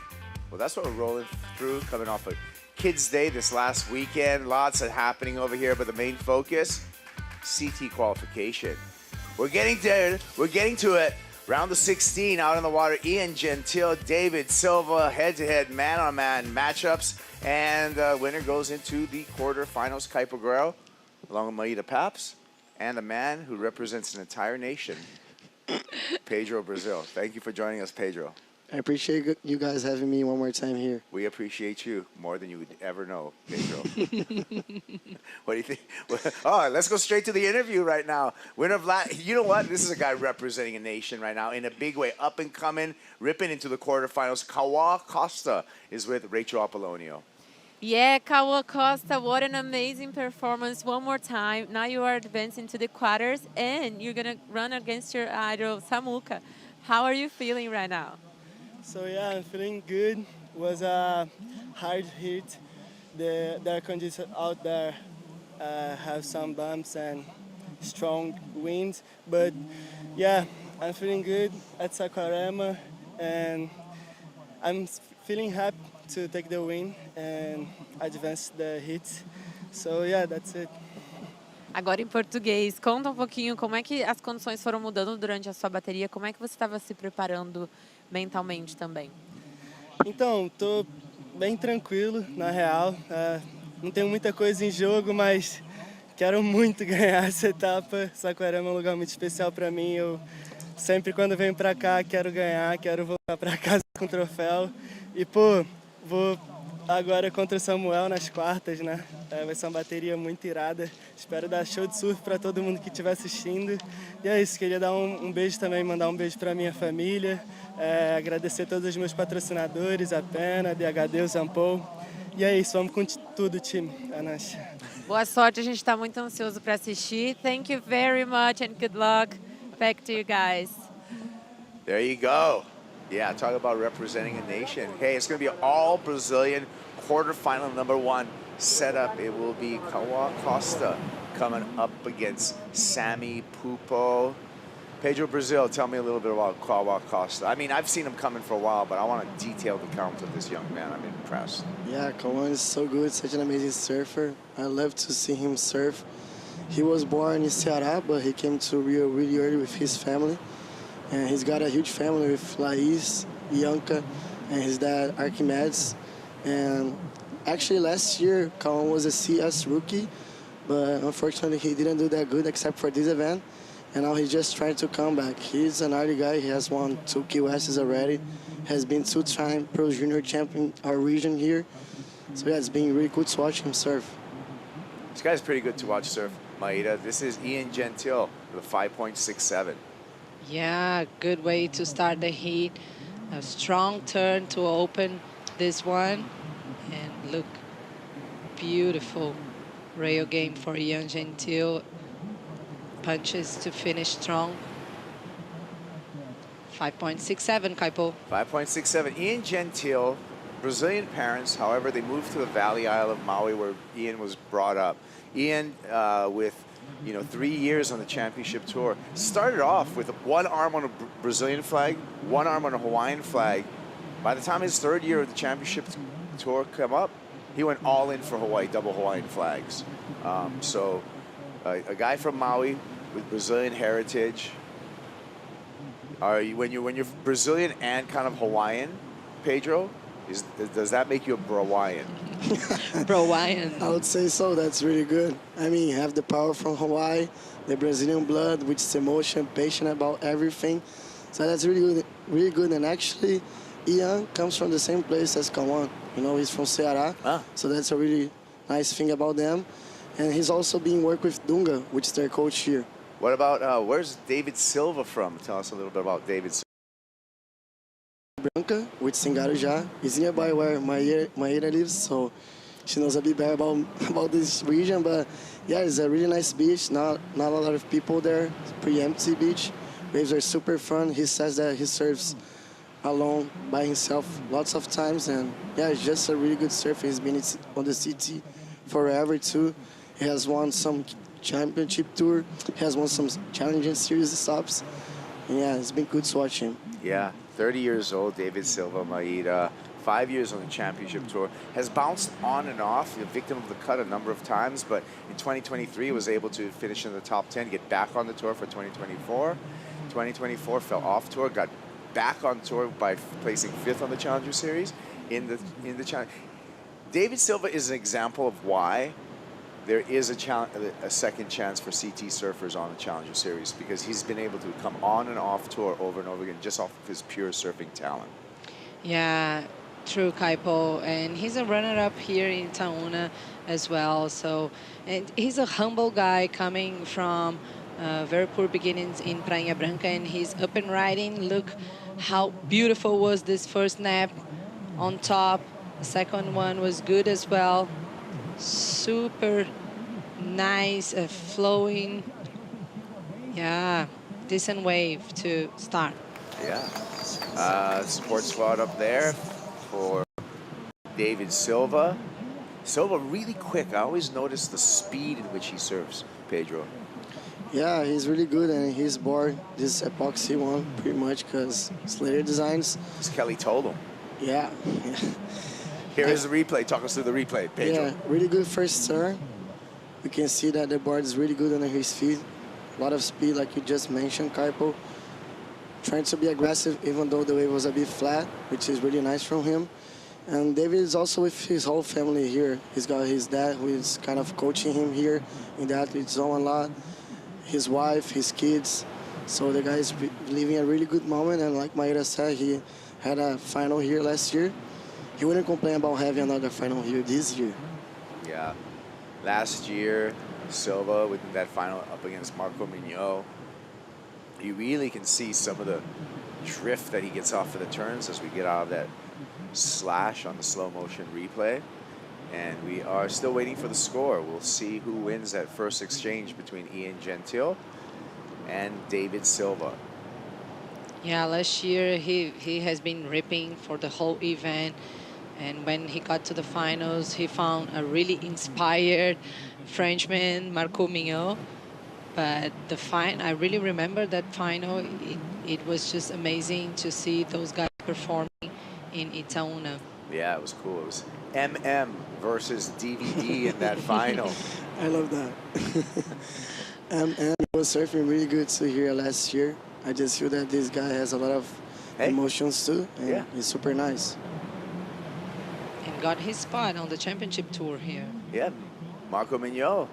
Well, that's what we're rolling through, coming off of Kids Day this last weekend. Lots of happening over here, but the main focus, CT qualification. We're getting to it. Round of 16 out on the water. Ian Gentile, David Silva, head-to-head, man-on-man matchups. And winner goes into the quarterfinals, Kaipo Guerrero, along with Maida Paps, and a man who represents an entire nation, Pedro Brazil. Thank you for joining us, Pedro. I appreciate you guys having me one more time here. We appreciate you more than you would ever know, Pedro. What do you think? Oh, let's go straight to the interview right now. Winner of you know what? This is a guy representing a nation right now in a big way, up and coming, ripping into the quarterfinals. Kawa Costa is with Rachel Apollonio. Yeah, Kawa Costa, what an amazing performance. One more time. Now you are advancing to the quarters, and you're going to run against your idol, Samuka. How are you feeling right now? So yeah, I'm feeling good. It was a hard hit. The air conditions out there have some bumps and strong winds, but yeah, I'm feeling good at Saquarema, and I'm feeling happy to take the win and advance the hit. So yeah, that's it. Agora em português, conta um pouquinho como é que as condições foram mudando durante a sua bateria, como é que você estava se preparando mentalmente também? Então, tô bem tranquilo, na real. Não tenho muita coisa em jogo, mas quero muito ganhar essa etapa. Saquarema é um lugar muito especial para mim. Eu sempre quando venho para cá quero ganhar, quero voltar para casa com o troféu. E pô, vou agora contra o Samuel nas quartas, né? Vai ser uma bateria muito irada. Espero dar show de surf para todo mundo que estiver assistindo. E é isso, queria dar um beijo também, mandar um beijo para minha família. Agradecer a todos os meus patrocinadores, a Pena, a DHD, o Zampol. E é isso, vamos com tudo, time. É nóis. Boa sorte, a gente está muito ansioso para assistir. Thank you very much and good luck. Back to you guys. There you go. Yeah, talk about representing a nation. Hey, it's going to be an all-Brazilian quarterfinal #1 setup. It will be Kawa Costa coming up against Sammy Pupo. Pedro Brazil, tell me a little bit about Kawa Costa. I mean, I've seen him coming for a while, but I want a detailed account of this young man. I'm impressed. Yeah, Kawan is so good, such an amazing surfer. I love to see him surf. He was born in Ceará, but he came to Rio really early with his family. And he's got a huge family with Laís, Bianca, and his dad, Archimedes. And actually last year, Kawan was a CS rookie, but unfortunately he didn't do that good except for this event. And now he's just trying to come back. He's an early guy. He has won 2 QSs already. Has been 2-time Pro Junior champion our region here. So yeah, it's been really good to watch him surf. This guy's pretty good to watch surf, Maida. This is Ian Gentile with a 5.67. Yeah, good way to start the heat. A strong turn to open this one. And look, beautiful rail game for Ian Gentile. Punches to finish strong. 5.67, Kaipo. 5.67. Ian Gentile, Brazilian parents. However, they moved to the Valley Isle of Maui where Ian was brought up. Ian, with 3 years on the championship tour, started off with one arm on a Brazilian flag, one arm on a Hawaiian flag. By the time his 3rd year of the championship tour come up, he went all in for Hawaii, double Hawaiian flags. So a guy from Maui with Brazilian heritage. When you're Brazilian and kind of Hawaiian, Pedro, does that make you a Brawaian? Brawaian. I would say so. That's really good. I mean, you have the power from Hawaii, the Brazilian blood, which is emotion, patient about everything. So that's really good. Really good. And actually, Ian comes from the same place as Kawan. He's from Ceará. So that's a really nice thing about them. And he's also being worked with Dunga, which is their coach here. What about, where's David Silva from? Tell us a little bit about David Silva. Branca, which is in Guarujá, is nearby where Maíra lives, so she knows a bit better about this region. But yeah, it's a really nice beach. Not a lot of people there. It's a pretty empty beach. Waves are super fun. He says that he surfs alone by himself lots of times, and yeah, it's just a really good surfer. He's been on the CT forever too. He has won some championship tour. He has won some challenging series stops. And yeah, it's been good to watch him. Yeah, 30 years old, David Silva Maeda, 5 years on the championship tour, has bounced on and off, a victim of the cut a number of times, but in 2023 was able to finish in the top 10, get back on the tour for 2024. 2024 fell off tour, got back on tour by placing 5th on the Challenger Series in the challenge. David Silva is an example of why there is a second chance for CT surfers on the Challenger Series, because he's been able to come on and off tour over and over again just off of his pure surfing talent. Yeah, true, Kaipo. And he's a runner-up here in Itaúna as well. So, and he's a humble guy coming from very poor beginnings in Praia Branca, and he's up and riding. Look how beautiful was this first nap on top. The second one was good as well. Super nice, flowing. Yeah, decent wave to start. Yeah. Support squad up there for David Silva. Silva really quick. I always notice the speed in which he surfs, Pedro. Yeah, he's really good, and he's bored this epoxy one pretty much because Slater Designs. As Kelly told him. Yeah. Here is the replay. Talk us through the replay, Pedro. Yeah, really good first turn. We can see that the board is really good under his feet. A lot of speed, like you just mentioned, Kaipo. Trying to be aggressive, even though the wave was a bit flat, which is really nice from him. And David is also with his whole family here. He's got his dad, who is kind of coaching him here in the athlete zone a lot. His wife, his kids. So the guy is living a really good moment. And like Maeda said, he had a final here last year. He wouldn't complain about having another final here this year. Yeah. Last year, Silva with that final up against Marco Mignot. You really can see some of the drift that he gets off of the turns as we get out of that slash on the slow motion replay. And we are still waiting for the score. We'll see who wins that first exchange between Ian Gentile and David Silva. Yeah, last year he has been ripping for the whole event. And when he got to the finals, he found a really inspired Frenchman, Marco Mignot. But I really remember that final. It was just amazing to see those guys performing in Itaúna. Yeah, it was cool. It was MM versus DVD in that final. I love that. MM was surfing really good too here last year. I just feel that this guy has a lot of emotions too, and he's super nice. And got his spot on the championship tour here. Yeah, Marco Mignot,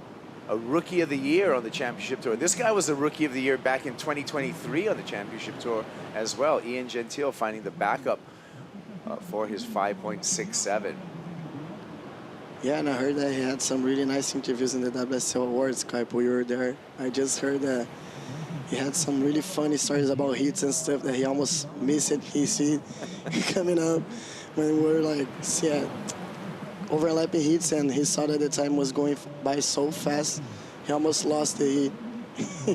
a rookie of the year on the championship tour. This guy was a rookie of the year back in 2023 on the championship tour as well. Ian Gentile finding the backup for his 5.67. Yeah, and I heard that he had some really nice interviews in the WSL Awards, Kaipo. You were there. I just heard that he had some really funny stories about hits and stuff that he almost missed his heat coming up when we were like, overlapping hits, and he saw that the time was going by so fast, he almost lost the heat.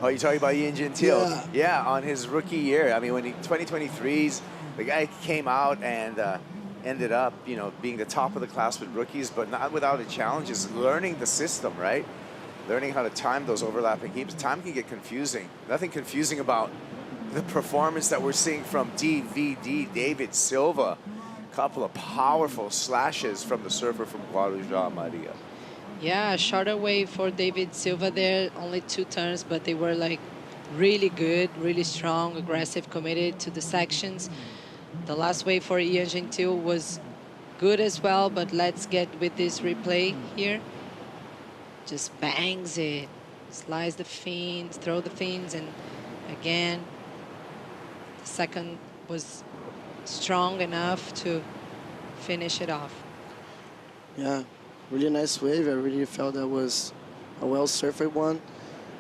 Oh, you're talking about Ian Gentile? Yeah. Yeah, on his rookie year. I mean, when 2023's, the guy came out and ended up, being the top of the class with rookies, but not without a challenge, is learning the system, right? Learning how to time those overlapping heaps. Time can get confusing. Nothing confusing about the performance that we're seeing from DVD, David Silva. Couple of powerful slashes from the surfer from Guarujá, Maria. Yeah, shorter wave for David Silva there, only 2 turns, but they were like really good, really strong, aggressive, committed to the sections. The last wave for Ian Gentile was good as well, but let's get with this replay here. Just bangs it, slides the fins, throw the fins, and again, the second was strong enough to finish it off. Yeah, really nice wave. I really felt that was a well-surfed one.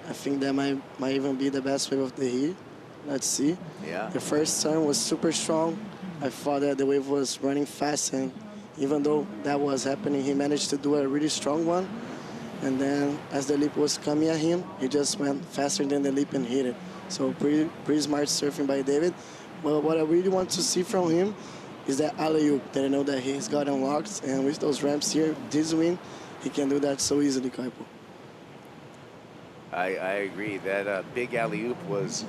I think that might even be the best wave of the heat. Let's see. Yeah. The first turn was super strong. I thought that the wave was running fast, and even though that was happening, he managed to do a really strong one. And then as the leap was coming at him, he just went faster than the leap and hit it. So pretty smart surfing by David. But what I really want to see from him is that alley-oop that I know that he's got unlocked. And with those ramps here, this win, he can do that so easily, Kaipo. I agree. That big alley-oop was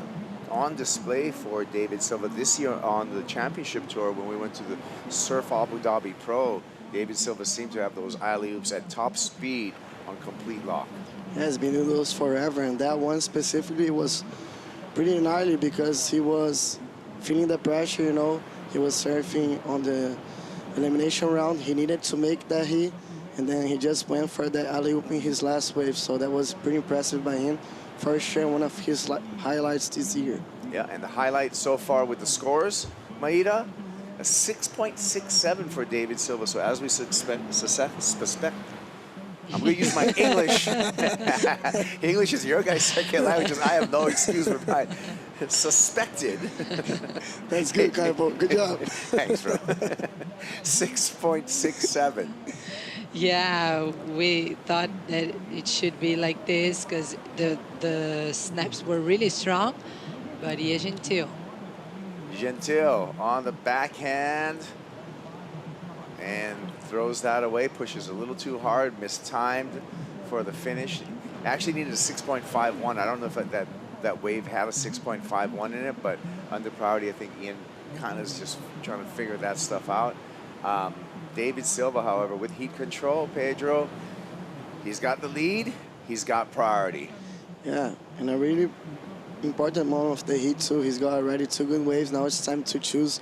on display for David Silva this year on the championship tour. When we went to the Surf Abu Dhabi Pro, David Silva seemed to have those alley-oops at top speed on complete lock. Yeah, he's been doing those forever, and that one specifically was pretty gnarly because he was feeling the pressure, you know. He was surfing on the elimination round. He needed to make that heat, and then he just went for the alley-oop in his last wave, so that was pretty impressive by him. For sure, one of his highlights this year. Yeah, and the highlight so far with the scores, Maida, a 6.67 for David Silva. So as we suspect, I'm going to use my English. English is your guys' second language, and I have no excuse for mine. Suspected. That's good, Kaipo. Good job. Thanks, bro. 6.67. Yeah, we thought that it should be like this because the snaps were really strong, but he is gentil. Gentil on the backhand and throws that away, pushes a little too hard, mistimed for the finish. Actually needed a 6.51. I don't know if that wave had a 6.51 in it, but under priority, I think Ian kind of is just trying to figure that stuff out. David Silva, however, with heat control, Pedro, he's got the lead, he's got priority. Yeah, and a really important moment of the heat too. He's got already 2 good waves. Now it's time to choose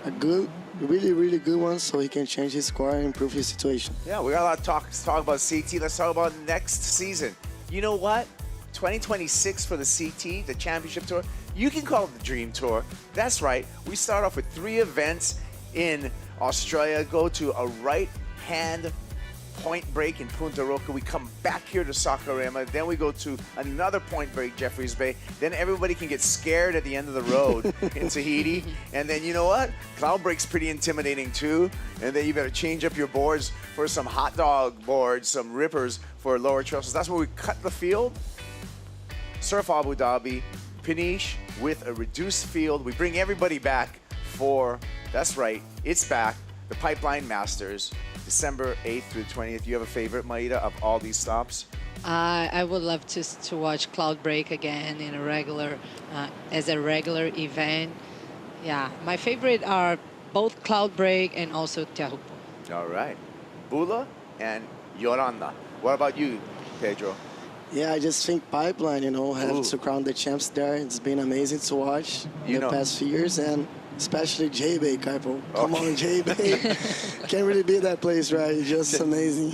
a good, really good one so he can change his score and improve his situation. Yeah, we got a lot of to talk about CT. Let's talk about next season. You know what? 2026 for the CT, the championship tour. You can call it the Dream Tour. That's right. We start off with 3 events in Australia, go to a right-hand point break in Punta Roca. We come back here to Saquarema. Then we go to another point break, Jeffreys Bay. Then everybody can get scared at the end of the road in Tahiti. And then you know what? Cloud break's pretty intimidating too. And then you better change up your boards for some hot dog boards, some rippers for lower trails. That's where we cut the field. Surf Abu Dhabi, Peniche with a reduced field. We bring everybody back for, that's right, it's back, the Pipeline Masters, December 8th through 20th. You have a favorite, Maida, of all these stops? I would love to watch Cloud Break again in a regular, as a regular event. Yeah, my favorite are both Cloud Break and also Teahupo. All right. Bula and Yoranda. What about you, Pedro? Yeah, I just think Pipeline, you know, have to crown the champs there. It's been amazing to watch in the past few years, and especially J-Bay, Kaipo. Come on, J-Bay. Can't really be that place, right? It's just amazing.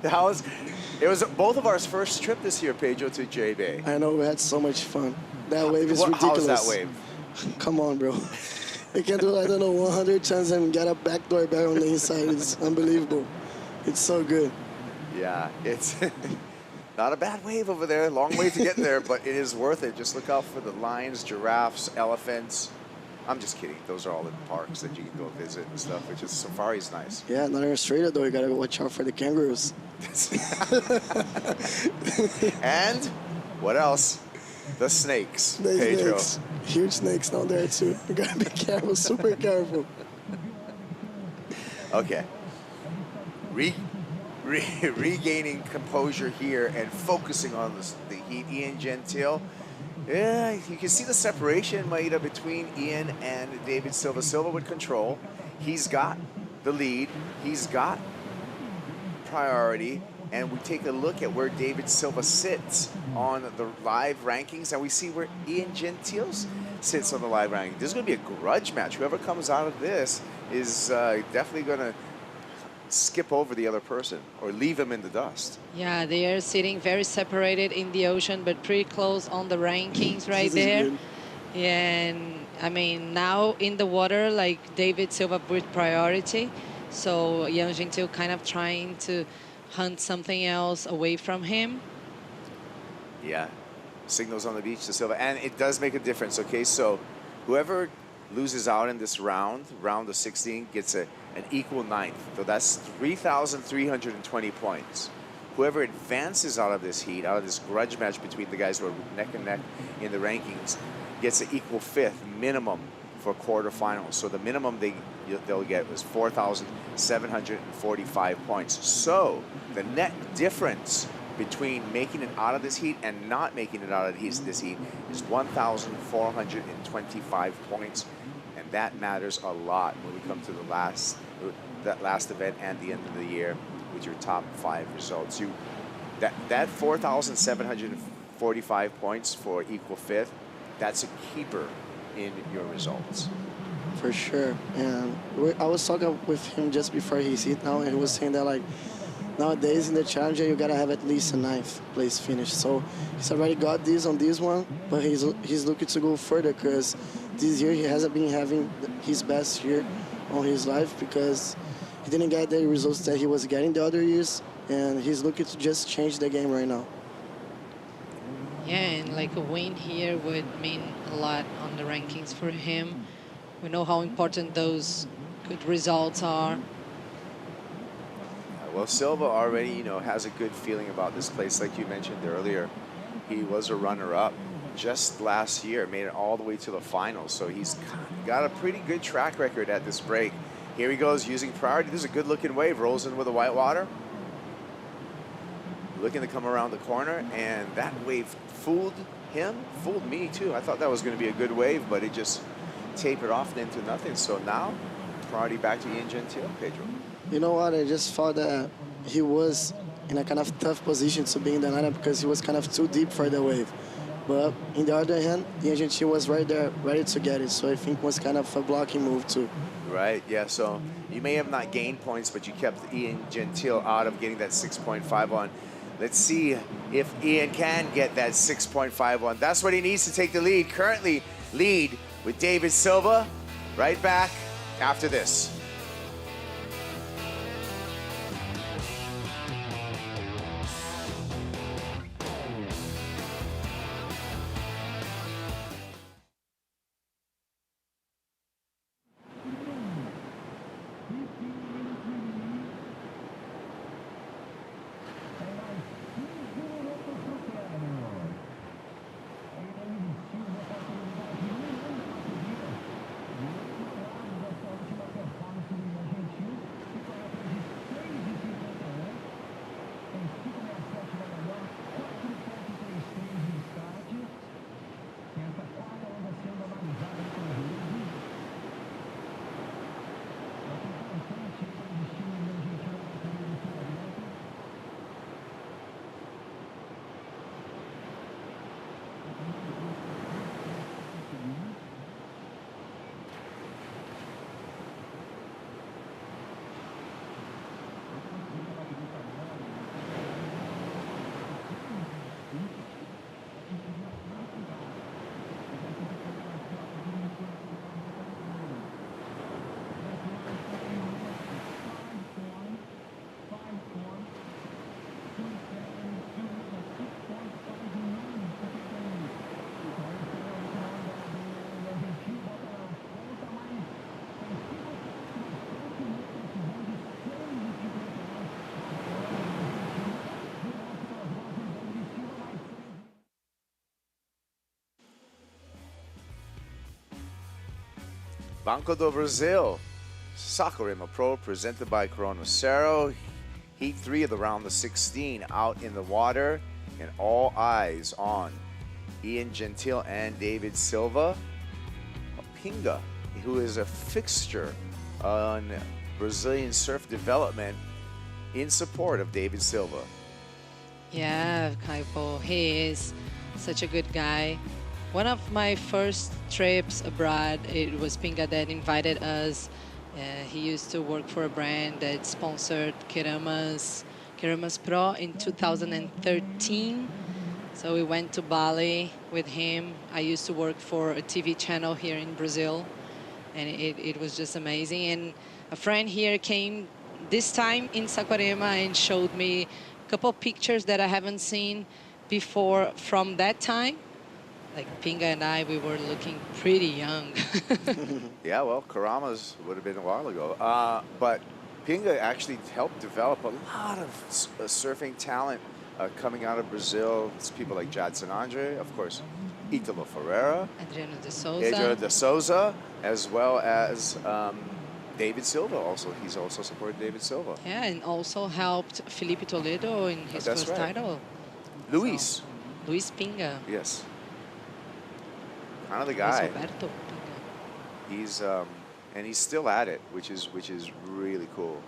It was both of our first trip this year, Pedro, to J-Bay. I know, we had so much fun. That wave is ridiculous. How is that wave? Come on, bro. You can do, I don't know, 100 turns and get a backdoor back on the inside. It's unbelievable. It's so good. Yeah, it's not a bad wave over there. Long way to get there, but it is worth it. Just look out for the lions, giraffes, elephants. I'm just kidding. Those are all in parks that you can go visit and stuff, which is safari's nice. Yeah, not in Australia, though. You got to watch out for the kangaroos. And what else? The snakes, The Pedro. snakes. Huge snakes down there, too. You got to be careful, super careful. Okay. Regaining composure here and focusing on the heat. Ian Gentile. Yeah, you can see the separation, Maida, between Ian and David Silva. Silva with control. He's got the lead. He's got priority. And we take a look at where David Silva sits on the live rankings, and we see where Ian Gentile sits on the live ranking. This is going to be a grudge match. Whoever comes out of this is definitely going to skip over the other person or leave him in the dust. Yeah, they are sitting very separated in the ocean, but pretty close on the rankings right there. And I mean, now in the water, like David Silva with priority. So Ian Gentile kind of trying to hunt something else away from him. Yeah, signals on the beach to Silva. And it does make a difference, okay? So whoever loses out in this round of 16, gets an equal ninth. So that's 3,320 points. Whoever advances out of this heat, out of this grudge match between the guys who are neck and neck in the rankings, gets an equal fifth minimum for quarterfinals. So the minimum they'll get was 4,745 points. So the net difference between making it out of this heat and not making it out of this heat is 1,425 points, and that matters a lot when we come to that last event and the end of the year with your top 5 results. That 4,745 points for equal 5th, that's a keeper in your results. For sure. And I was talking with him just before his hit now, and he was saying that like nowadays in the challenger you gotta have at least a 9th place finish. So he's already got this on this one, but he's looking to go further because this year he hasn't been having his best year on his life because he didn't get the results that he was getting the other years, and he's looking to just change the game right now. Yeah, and like a win here would mean a lot on the rankings for him. We know how important those good results are. Well, Silva already, has a good feeling about this place. Like you mentioned earlier, he was a runner-up just last year, made it all the way to the finals. So he's got a pretty good track record at this break. Here he goes using priority. This is a good-looking wave. Rolls in with a white water. Looking to come around the corner, and that wave fooled him, fooled me too. I thought that was going to be a good wave, but it just tapered off into nothing. So now, priority back to Ian Gentile, Pedro. You know what? I just thought that he was in a kind of tough position to be in the lineup because he was kind of too deep for the wave. But in the other hand, Ian Gentile was right there, ready to get it. So I think it was kind of a blocking move too. Right, yeah, so you may have not gained points, but you kept Ian Gentile out of getting that 6.5 on. Let's see if Ian can get that 6.5 on. That's what he needs to take the lead. Currently lead with David Silva. Right back after this. Banco do Brasil Saquarema Pro presented by Cero. Heat 3 of the round of 16 out in the water, and all eyes on Ian Gentile and David Silva. Pinga, who is a fixture on Brazilian surf development, in support of David Silva. Yeah, Kaipo, he is such a good guy. One of my first trips abroad, it was Pinga that invited us. He used to work for a brand that sponsored Queremos Pro in 2013. So we went to Bali with him. I used to work for a TV channel here in Brazil, and it was just amazing. And a friend here came this time in Saquarema and showed me a couple of pictures that I haven't seen before from that time. Like Pinga and I, we were looking pretty young. Yeah, well, Karama's would have been a while ago. But Pinga actually helped develop a lot of surfing talent coming out of Brazil. It's people like Jadson Andre, of course, Italo Ferreira, Adriano de Souza, as well as David Silva also. He's also supported David Silva. Yeah, and also helped Felipe Toledo in his That's first right. title. Luis. So, Luis Pinga. Yes. Kind of the Luis guy. Alberto Pinga. He's and he's still at it, which is really cool.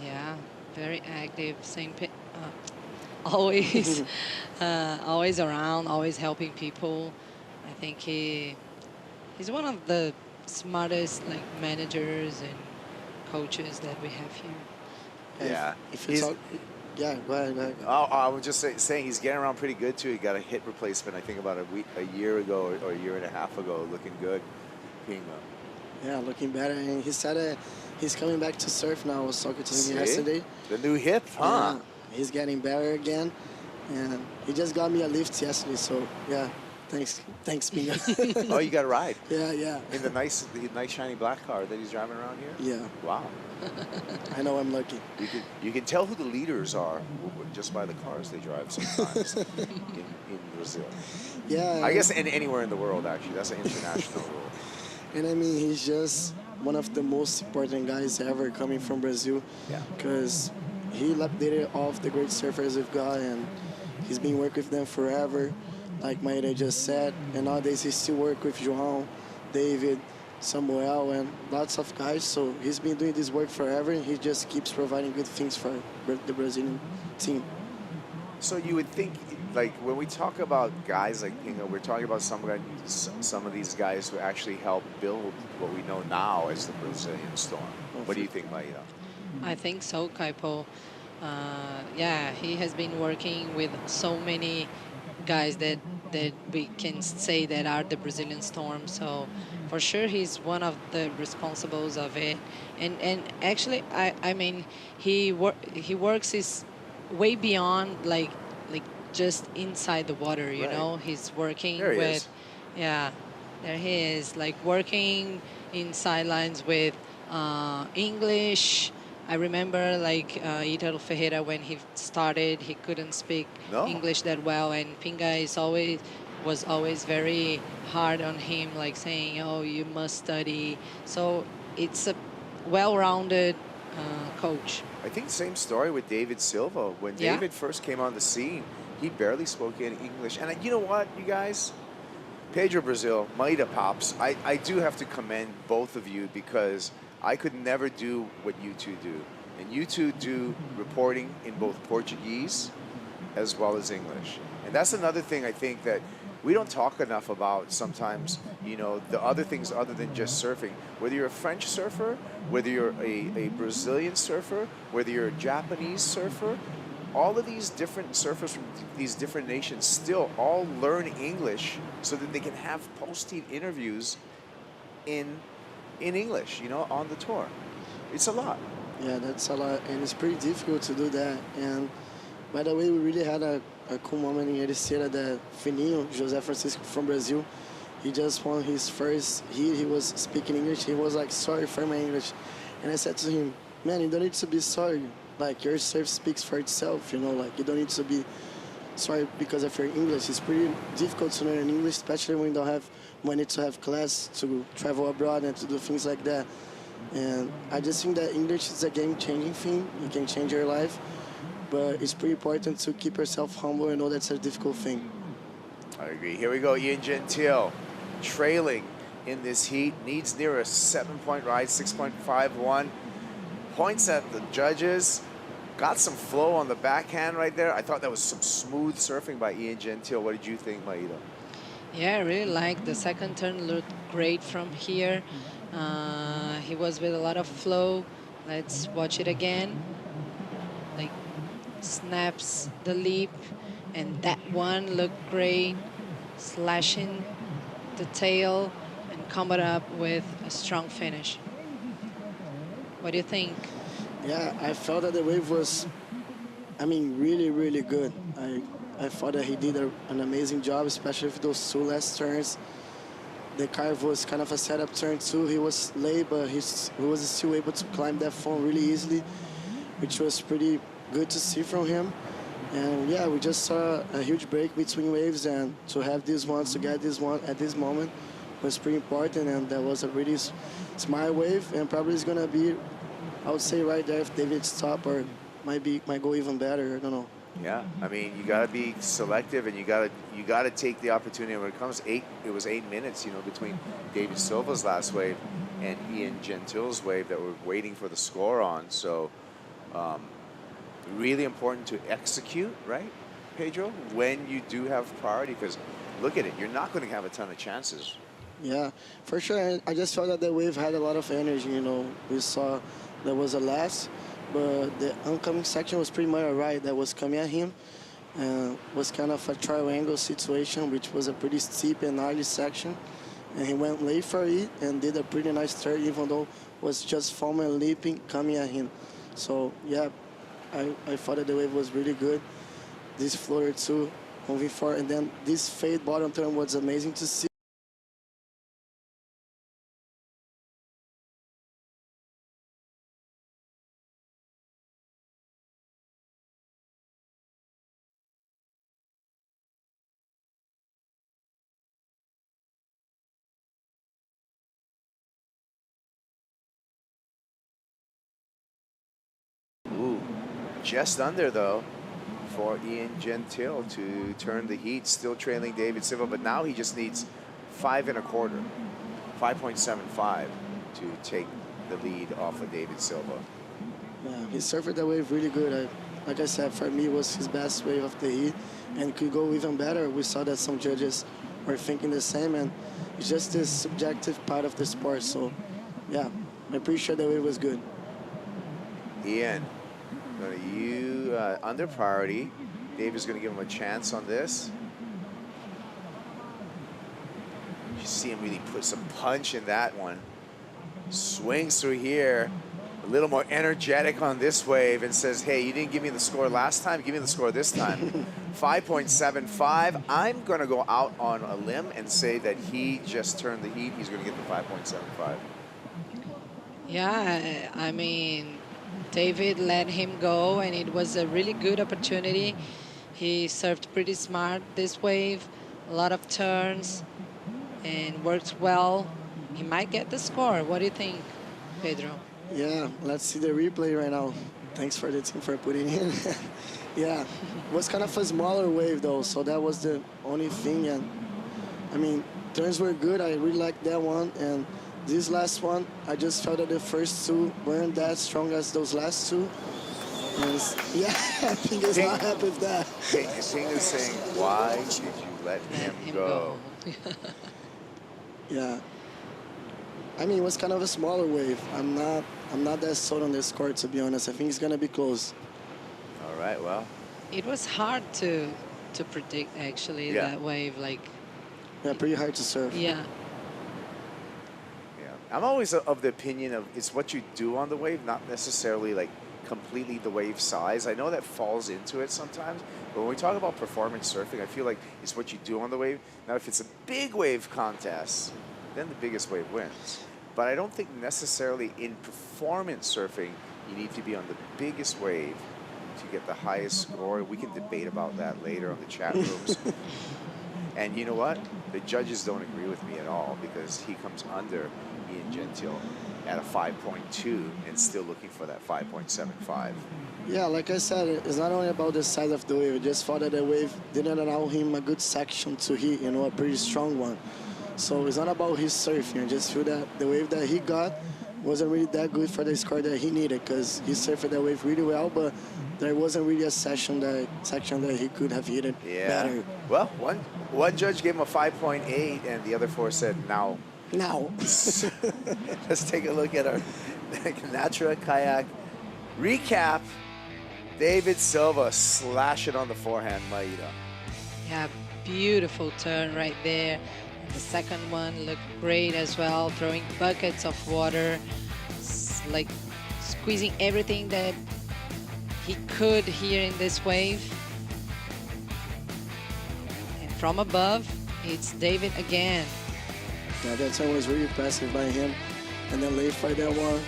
Yeah, very active. Always, always around, always helping people. I think he's one of the smartest managers and coaches that we have here. Yeah. If it's all, yeah, go ahead, go ahead. I was just saying he's getting around pretty good too. He got a hip replacement, I think, about a year ago or a year and a half ago, looking good. Pinga. Yeah, looking better. And he said that he's coming back to surf now. I was talking to him yesterday. The new hip, huh? Yeah, he's getting better again. And he just got me a lift yesterday, so yeah. Thanks, Pinga. Oh, you got a ride? Yeah. In the nice shiny black car that he's driving around here? Yeah. Wow. I know I'm lucky. You can tell who the leaders are just by the cars they drive sometimes in Brazil. Yeah. I guess anywhere in the world, actually. That's an international rule. And I mean, he's just one of the most important guys ever coming from Brazil. Yeah. Because he updated all of the great surfers we've got, and he's been working with them forever, like Maíra just said. And nowadays he still works with João, David, Samuel, and lots of guys. So he's been doing this work forever, and he just keeps providing good things for the Brazilian team. So you would think, like, when we talk about guys like Pinga, we're talking about some of these guys who actually helped build what we know now as the Brazilian Storm. What do you think, Maíra? I think so, Kaipo. Yeah, he has been working with so many guys that we can say that are the Brazilian Storm. So for sure, he's one of the responsibles of it. And actually, I mean, he works his way beyond like just inside the water. You know, he's working there he with. Is. Yeah, there he is, like working in sidelines with English. I remember like Italo Ferreira, when he started, he couldn't speak English that well, and Pinga was always very hard on him, like saying, "Oh, you must study." So it's a well-rounded coach. I think same story with David Silva. When David first came on the scene, he barely spoke any English. And you know what, you guys? Pedro Brazil, Maíra Pops, I do have to commend both of you, because I could never do what you two do. And you two do reporting in both Portuguese as well as English. And that's another thing I think that we don't talk enough about sometimes, you know, the other things other than just surfing. Whether you're a French surfer, whether you're a Brazilian surfer, whether you're a Japanese surfer, all of these different surfers from these different nations still all learn English so that they can have posting interviews in English, you know, on the tour. It's a lot. Yeah, that's a lot, and it's pretty difficult to do that. And by the way, we really had a cool moment in Ericeira that Fininho, José Francisco from Brazil, he just won his first heat. He was speaking English. He was like, "Sorry for my English." And I said to him, "Man, you don't need to be sorry. Like, your surf speaks for itself, you know, like, you don't need to be sorry because of your English." It's pretty difficult to learn English, especially when you don't have money to have class, to travel abroad and to do things like that. And I just think that English is a game-changing thing. It can change your life, but it's pretty important to keep yourself humble and know that's a difficult thing. I agree. Here we go, Ian Gentile, trailing in this heat, needs near a 7-point ride, 6.51. Points at the judges. Got some flow on the backhand right there. I thought that was some smooth surfing by Ian Gentile. What did you think, Maíra? Yeah, I really like the second turn. Looked great from here. He was with a lot of flow. Let's watch it again. Like, snaps the leap, and that one looked great. Slashing the tail and coming up with a strong finish. What do you think? Yeah, I felt that the wave was, I mean, really, really good. I thought that he did an amazing job, especially with those two last turns. The carve was kind of a setup turn too. He was late, but he was still able to climb that phone really easily, which was pretty good to see from him. And yeah, we just saw a huge break between waves, and to have this one, to get this one at this moment was pretty important, and that was a really smart wave, and probably is gonna be, I would say, right there if David stop, or might go even better. I don't know. Yeah, I mean, you got to be selective, and you got to take the opportunity. When it comes it was 8 minutes, you know, between David Silva's last wave and Ian Gentile's wave that we're waiting for the score on. So, really important to execute, right, Pedro, when you do have priority, because look at it, you're not going to have a ton of chances. Yeah, for sure. I just felt that the wave had a lot of energy, you know. We saw there was a last, but the oncoming section was pretty much all right. That was coming at him. Was kind of a triangle situation, which was a pretty steep and gnarly section. And he went late for it and did a pretty nice turn, even though it was just foam and leaping coming at him. So, yeah, I thought that the wave was really good. This floater too, moving forward. And then this fade bottom turn was amazing to see. Ooh, just under though for Ian Gentile to turn the heat, still trailing David Silva, but now he just needs 5 1/4, 5.75 to take the lead off of David Silva. Yeah, he surfed that wave really good. Like I said, for me, it was his best wave of the heat, and could go even better. We saw that some judges were thinking the same, and it's just this subjective part of the sport. So, yeah, I'm pretty sure the wave was good. Ian, you under priority. David's going to give him a chance on this. You see him really put some punch in that one. Swings through here, a little more energetic on this wave, and says, hey, you didn't give me the score last time, give me the score this time. 5.75. I'm going to go out on a limb and say that he just turned the heat. He's going to get the 5.75. Yeah, I mean, David let him go, and it was a really good opportunity. He surfed pretty smart this wave, a lot of turns, and works well. He might get the score. What do you think, Pedro? Yeah, let's see the replay right now. Thanks for the team for putting in. Yeah, it was kind of a smaller wave though, so that was the only thing. And I mean, turns were good. I really liked that one. And this last one, I just felt that the first two weren't that strong as those last two. And yeah, I think it's not happy with that. Ping is saying, why did you let him go? Yeah. I mean, it was kind of a smaller wave. I'm not that sold on this score, to be honest. I think it's gonna be close. All right, well. It was hard to predict, actually, that wave. Like, yeah, pretty hard to surf. Yeah. Yeah, I'm always of the opinion of it's what you do on the wave, not necessarily like completely the wave size. I know that falls into it sometimes, but when we talk about performance surfing, I feel like it's what you do on the wave. Now, if it's a big wave contest, then the biggest wave wins. But I don't think necessarily in performance surfing, you need to be on the biggest wave to get the highest score. We can debate about that later on the chat rooms. And you know what? The judges don't agree with me at all, because he comes under Ian Gentile at a 5.2 and still looking for that 5.75. Yeah, like I said, it's not only about the size of the wave. I just thought that the wave didn't allow him a good section to hit, you know, a pretty strong one. So it's not about his surfing. I just feel that the wave that he got wasn't really that good for the score that he needed, because he surfed that wave really well, but there wasn't really a section that he could have hit it better. Well, one judge gave him a 5.8 and the other 4 said now. Now. Let's take a look at our Natra Kayak recap. David Silva slashing on the forehand, Maida. Yeah, beautiful turn right there. The second one looked great as well, throwing buckets of water, like squeezing everything that he could here in this wave. And from above, it's David again. Yeah, that turn was really impressive by him. And then late for that one,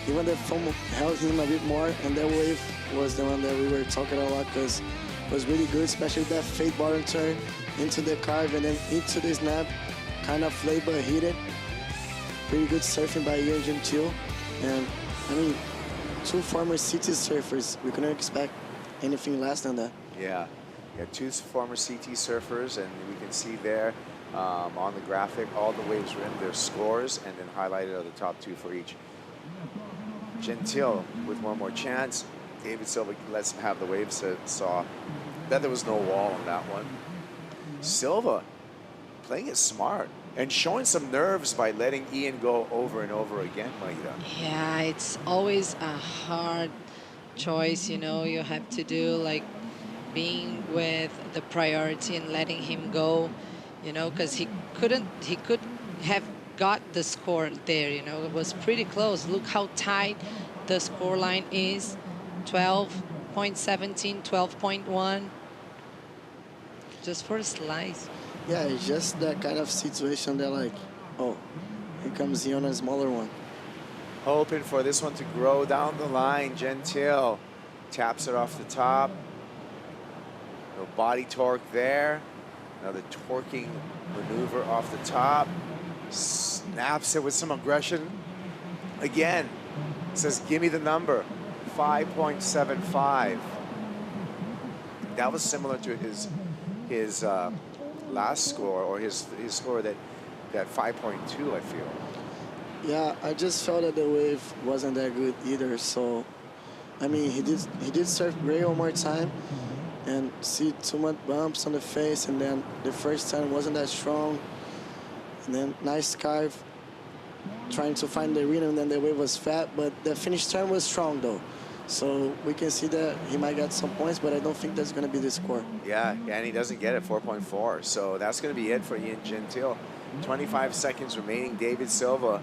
even the foam held him a bit more, and that wave was the one that we were talking a lot, because it was really good, especially that fade bottom turn into the carve and then into the snap. kind of late but hit it. Pretty good surfing by Ian Gentile. And I mean, two former CT surfers. We couldn't expect anything less than that. Yeah, two former CT surfers, and we can see there on the graphic all the waves were in their scores, and then highlighted are the top two for each. Gentile with one more chance. David Silva lets him have the waves, saw that there was no wall on that one. Silva playing it smart and showing some nerves by letting Ian go over and over again, Maida. Yeah, it's always a hard choice, you know, you have to do, like being with the priority and letting him go, you know, because he could have got the score there, you know, it was pretty close. Look how tight the score line is, 12.17, 12.1, just for a slice. Yeah, it's just that kind of situation that like, oh, here comes Ian on a smaller one. Hoping for this one to grow down the line. Gentile taps it off the top. No body torque there. Another torquing maneuver off the top. Snaps it with some aggression. Again, says, give me the number. 5.75. That was similar to his last score, or his score that 5.2, I feel. Yeah, I just felt that the wave wasn't that good either. So, I mean, he did surf great one more time, and see too much bumps on the face, and then the first time wasn't that strong, and then nice carve, trying to find the rhythm, and then the wave was fat, but the finish turn was strong though. So we can see that he might get some points, but I don't think that's going to be the score. Yeah, and he doesn't get it, 4.4. So that's going to be it for Ian Gentile. 25 seconds remaining. David Silva,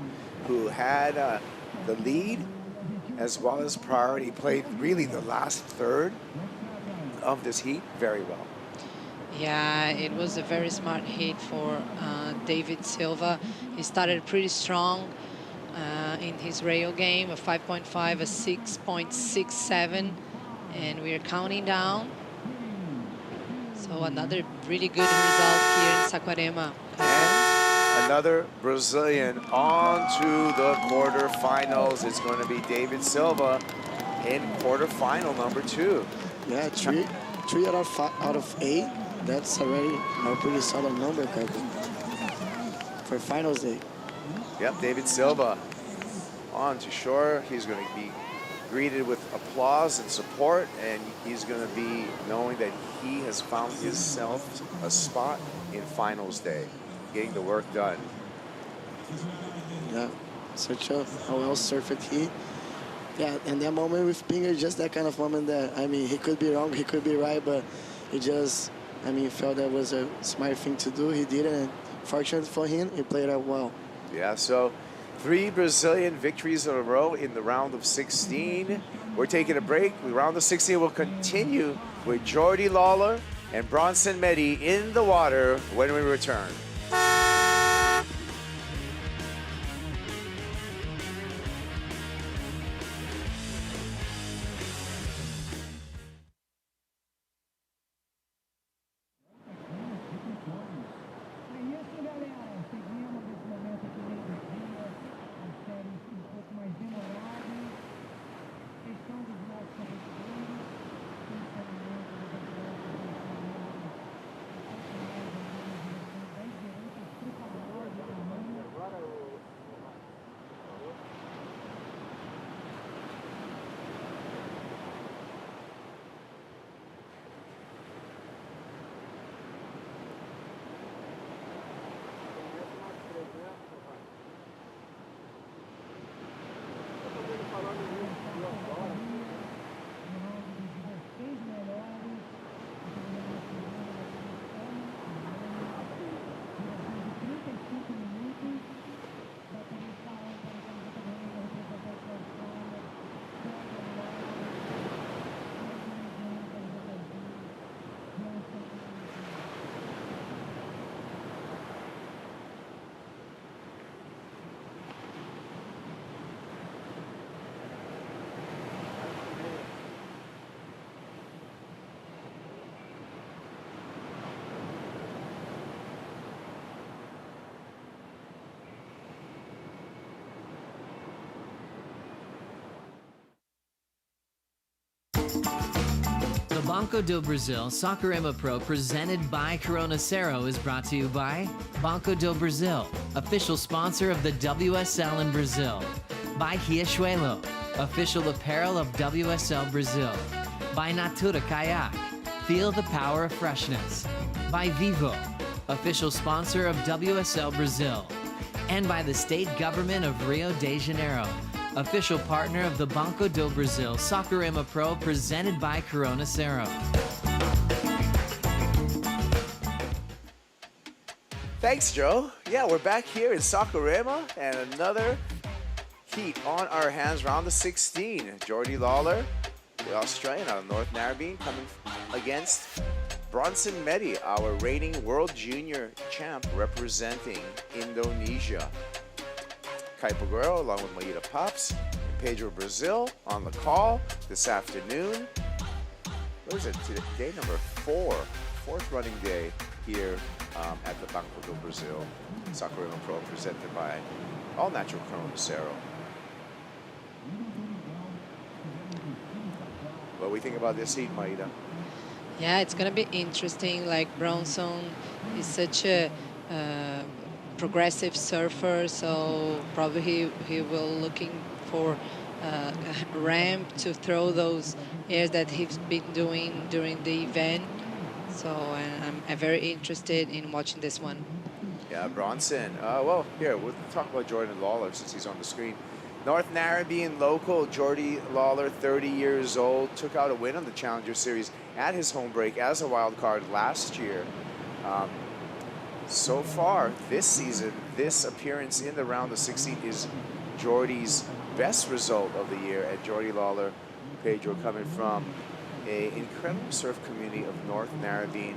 who had the lead as well as priority, played really the last third of this heat very well. Yeah, it was a very smart hit for David Silva. He started pretty strong in his rail game, a 5.5, a 6.67, and we're counting down. So another really good result here in Saquarema. And another Brazilian on to the quarterfinals. It's going to be David Silva in quarterfinal number 2. Yeah, three out of 8. That's already a pretty solid number, for finals day. Yep, David Silva on to shore. He's going to be greeted with applause and support, and he's going to be knowing that he has found himself a spot in finals day, getting the work done. Yeah, such a well surfed he. Yeah, and that moment with Pinger, just that kind of moment that, I mean, he could be wrong, he could be right, but he just, I mean, felt that was a smart thing to do. He did it, and fortunately for him, he played it well. Yeah, so 3 Brazilian victories in a row in the round of 16. We're taking a break. The round of 16 will continue with Jordy Lawler and Bronson Medi in the water when we return. The Banco do Brasil Saquarema Pro presented by Corona Cero is brought to you by Banco do Brasil, official sponsor of the WSL in Brazil. By Riachuelo, official apparel of WSL Brazil. By Natura Kayak, feel the power of freshness. By Vivo, official sponsor of WSL Brazil. And by the state government of Rio de Janeiro, official partner of the Banco do Brasil Saquarema Pro presented by Corona Cero. Thanks, Joe. Yeah, we're back here in Saquarema and another heat on our hands, round of 16. Jordy Lawler, the Australian out of North Narrabeen, coming against Bronson Medi, our reigning World Junior champ representing Indonesia. Kaipo Guerrero along with Maida Pops and Pedro Brazil on the call this afternoon. What is it today? Number fourth running day here at the Banco do Brasil Saquarema Pro presented by All Natural Corona Cero. What do we think about this heat, Maida? Yeah, it's going to be interesting. Like Bronson is such a progressive surfer, so probably he will looking for a ramp to throw those airs that he's been doing during the event. So I'm very interested in watching this one. Yeah, Bronson. Well, here, we'll talk about Jordan Lawler since he's on the screen. North Narrabeen local, Jordy Lawler, 30 years old, took out a win on the Challenger Series at his home break as a wild card last year. So far, this season, this appearance in the round of 16 is Jordy's best result of the year. And Jordy Lawler, Pedro, coming from an incredible surf community of North Narrabeen,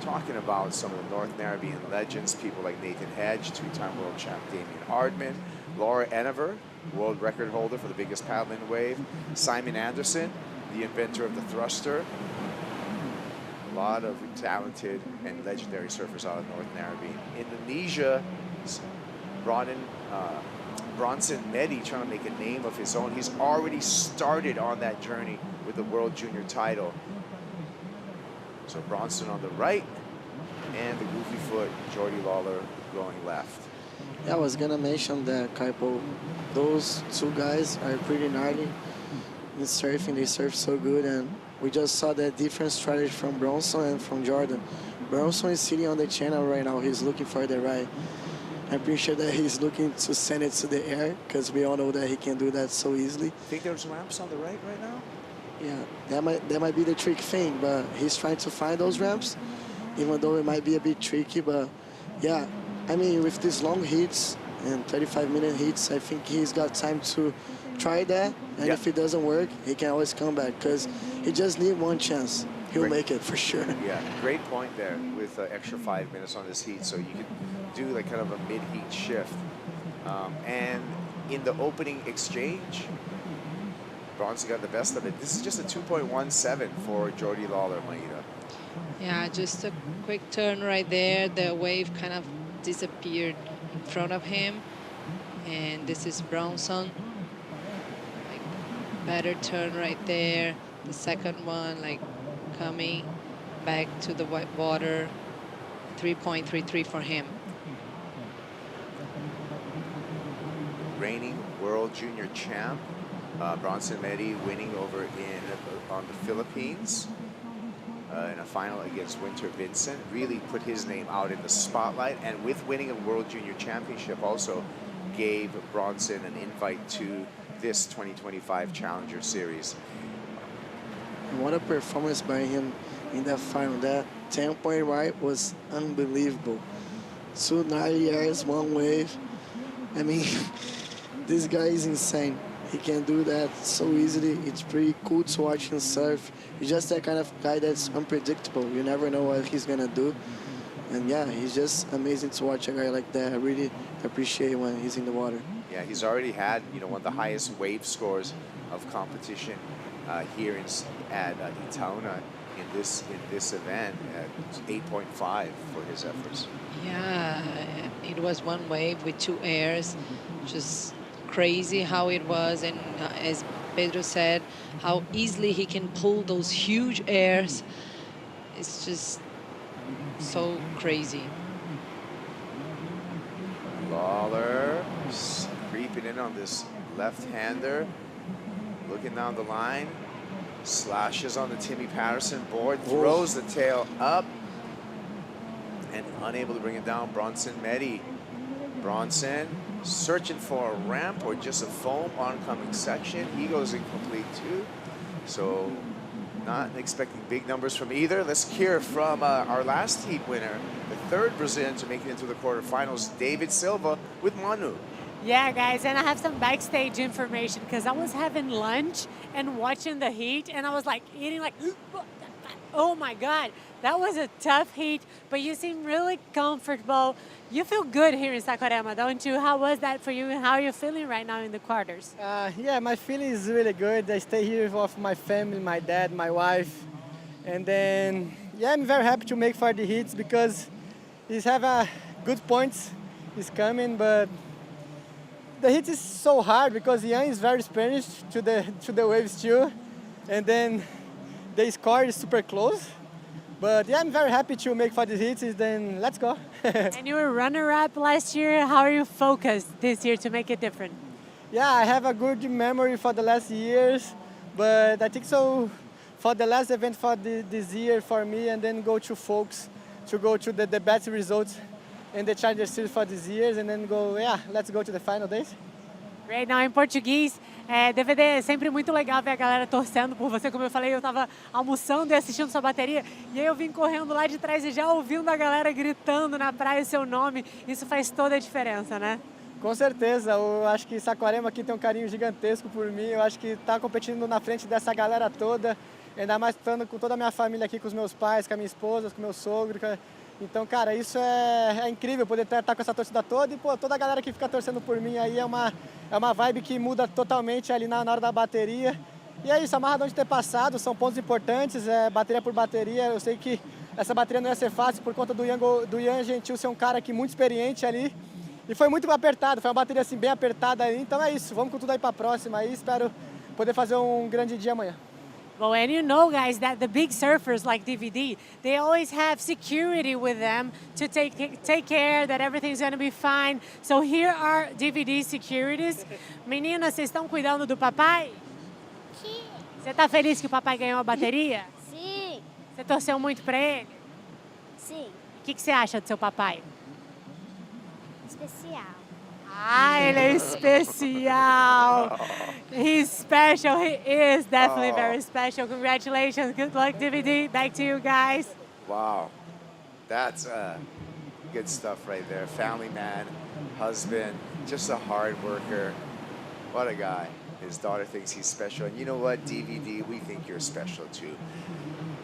talking about some of the North Narrabeen legends, people like Nathan Hedge, two-time world champ Damien Hardman, Laura Enever, world record holder for the biggest paddle in wave, Simon Anderson, the inventor of the thruster. A lot of talented and legendary surfers out of North Narrabeen. Indonesia, Bronson Medi trying to make a name of his own. He's already started on that journey with the World Junior title. So Bronson on the right, and the goofy foot, Jordy Lawler, going left. Yeah, I was gonna mention that, Kaipo. Those two guys are pretty gnarly in surfing. They surf so good, and we just saw that different strategy from Bronson and from Jordan. Bronson is sitting on the channel right now. He's looking for the right. I'm pretty sure that he's looking to send it to the air, because we all know that he can do that so easily. Think there's ramps on the right now? Yeah, that might be the trick thing, but he's trying to find those ramps, even though it might be a bit tricky. But yeah, I mean, with these long hits and 35-minute hits, I think he's got time to try that. And if it doesn't work, he can always come back, because he just needs one chance. He'll make it for sure. Yeah, great point there with extra 5 minutes on this heat, so you could do like kind of a mid-heat shift. And in the opening exchange, Bronson got the best of it. This is just a 2.17 for Jordy Lawler, Maida. Yeah, just a quick turn right there. The wave kind of disappeared in front of him. And this is Bronson. Like, better turn right there. The second one, like, coming back to the white water. 3.33 for him. Reigning World Junior champ, Bronson Medi winning over on the Philippines in a final against Winter Vincent. Really put his name out in the spotlight, and with winning a World Junior Championship also gave Bronson an invite to this 2025 Challenger Series. What a performance by him in that final. That 10-point right was unbelievable. 2 gnarly airs, one wave. I mean, this guy is insane. He can do that so easily. It's pretty cool to watch him surf. He's just that kind of guy that's unpredictable. You never know what he's gonna do. And yeah, he's just amazing to watch a guy like that. I really appreciate when he's in the water. Yeah, he's already had, you know, one of the highest wave scores of competition here at Itaúna in this event at 8.5 for his efforts. Yeah, it was one wave with 2 airs. Just crazy how it was, and as Pedro said, how easily he can pull those huge airs. It's just so crazy. Lawler creeping in on this left-hander, looking down the line, slashes on the Timmy Patterson board, throws the tail up, and unable to bring it down. Bronson Medi. Bronson searching for a ramp or just a foam oncoming section. He goes incomplete too. So not expecting big numbers from either. Let's hear from our last heat winner, the third Brazilian to make it into the quarterfinals, David Silva with Manu. Yeah, guys, and I have some backstage information because I was having lunch and watching the heat, and I was like eating like, oh my God, that was a tough heat, but you seem really comfortable. You feel good here in Saquarema, don't you? How was that for you, and how are you feeling right now in the quarters? Yeah, my feeling is really good. I stay here with my family, my dad, my wife, and then yeah, I'm very happy to make for the heats because he's have good points. He's coming, but the hit is so hard because Ian is very experienced to the waves too, and then the score is super close. But yeah, I'm very happy to make for the hits. Then let's go. And you were runner-up last year. How are you focused this year to make it different? Yeah, I have a good memory for the last years, but I think so for the last event for this year for me, and then go to folks to go to the best results in the Challenger Series for this year, and then go, yeah, let's go to the final days. Great. Now, em português, DVD, é sempre muito legal ver a galera torcendo por você. Como eu falei, eu estava almoçando e assistindo sua bateria, e aí eu vim correndo lá de trás e já ouvindo a galera gritando na praia o seu nome. Isso faz toda a diferença, né? Com certeza. Eu acho que Saquarema aqui tem um carinho gigantesco por mim. Eu acho que estar competindo na frente dessa galera toda, ainda mais estando com toda a minha família aqui, com os meus pais, com a minha esposa, com o meu sogro. Então, cara, isso é incrível poder estar com essa torcida toda e, pô, toda a galera que fica torcendo por mim aí é uma vibe que muda totalmente ali na hora da bateria. E é isso, amarradão de ter passado, são pontos importantes, bateria por bateria. Eu sei que essa bateria não ia ser fácil por conta do Ian Gentil ser um cara aqui muito experiente ali. E foi muito apertado, foi uma bateria assim bem apertada ali. Então é isso, vamos com tudo aí para a próxima aí. Espero poder fazer um grande dia amanhã. Well, and you know, guys, that the big surfers like DVD, they always have security with them to take care that everything's going to be fine. So here are DVD securities. Meninas, vocês estão cuidando do papai? Sim. Você está feliz que o papai ganhou a bateria? Sim. Você torceu muito para ele? Sim. O que você acha do seu papai? Especial. Ah, ele é especial. He's special. He is definitely very special. Congratulations. Good luck, DVD. Back to you guys. Wow. That's good stuff right there. Family man, husband, just a hard worker. What a guy. His daughter thinks he's special. And you know what, DVD, we think you're special too.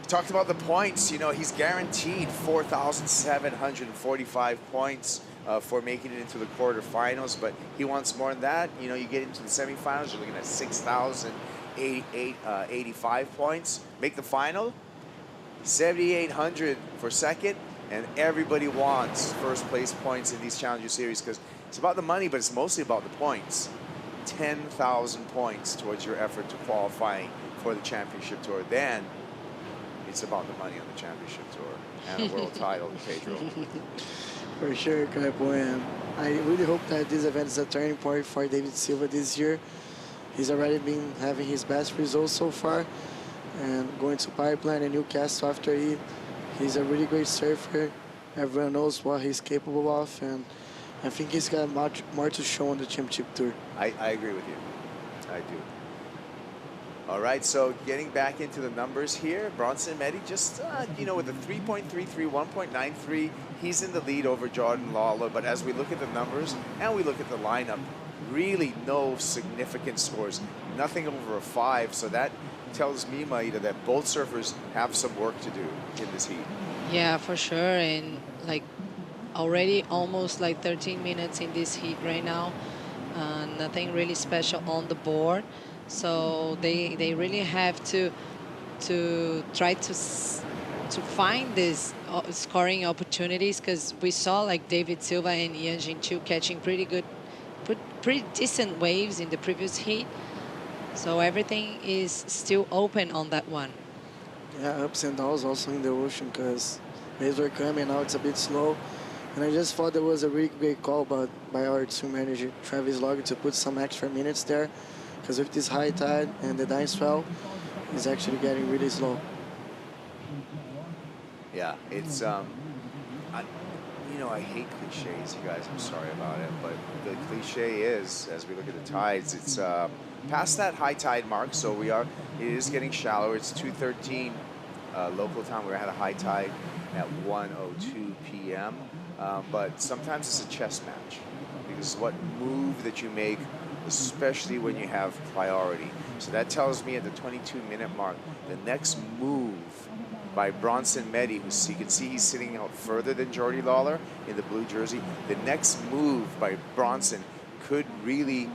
Talked about the points. You know, he's guaranteed 4,745 points for making it into the quarterfinals, but he wants more than that. You know, you get into the semifinals, you're looking at 6,085 points. Make the final, 7,800 for second, and everybody wants first place points in these Challenger Series because it's about the money, but it's mostly about the points. 10,000 points towards your effort to qualifying for the championship tour. Then it's about the money on the championship tour and a world title, Pedro. For sure, Caipo, and I really hope that this event is a turning point for David Silva this year. He's already been having his best results so far, and going to Pipeline and Newcastle after he's a really great surfer. Everyone knows what he's capable of, and I think he's got much more to show on the championship tour. I agree with you. I do. All right, so getting back into the numbers here, Bronson Medi just, you know, with a 3.33, 1.93, he's in the lead over Jordan Lawler. But as we look at the numbers and we look at the lineup, really no significant scores, nothing over a 5. So that tells me, Maida, that both surfers have some work to do in this heat. Yeah, for sure. And like already almost like 13 minutes in this heat right now. Nothing really special on the board. So they really have to try to find these scoring opportunities, because we saw like David Silva and Ian Gentil catching pretty decent waves in the previous heat. So everything is still open on that one. Yeah, ups and downs also in the ocean because waves were coming, now it's a bit slow. And I just thought there was a really great call by our swim manager, Travis Logger, to put some extra minutes there because with this high tide and the dyne swell, it's actually getting really slow. Yeah, it's I hate cliches, you guys. I'm sorry about it, but the cliche is, as we look at the tides, it's past that high tide mark, so it is getting shallower. It's 2:13 local time. We're at a high tide at 1:02 p.m. But sometimes it's a chess match because what move that you make, especially when you have priority. So that tells me at the 22-minute mark, the next move by Bronson Meddy, who you can see he's sitting out further than Jordy Lawler in the blue jersey. The next move by Bronson could really,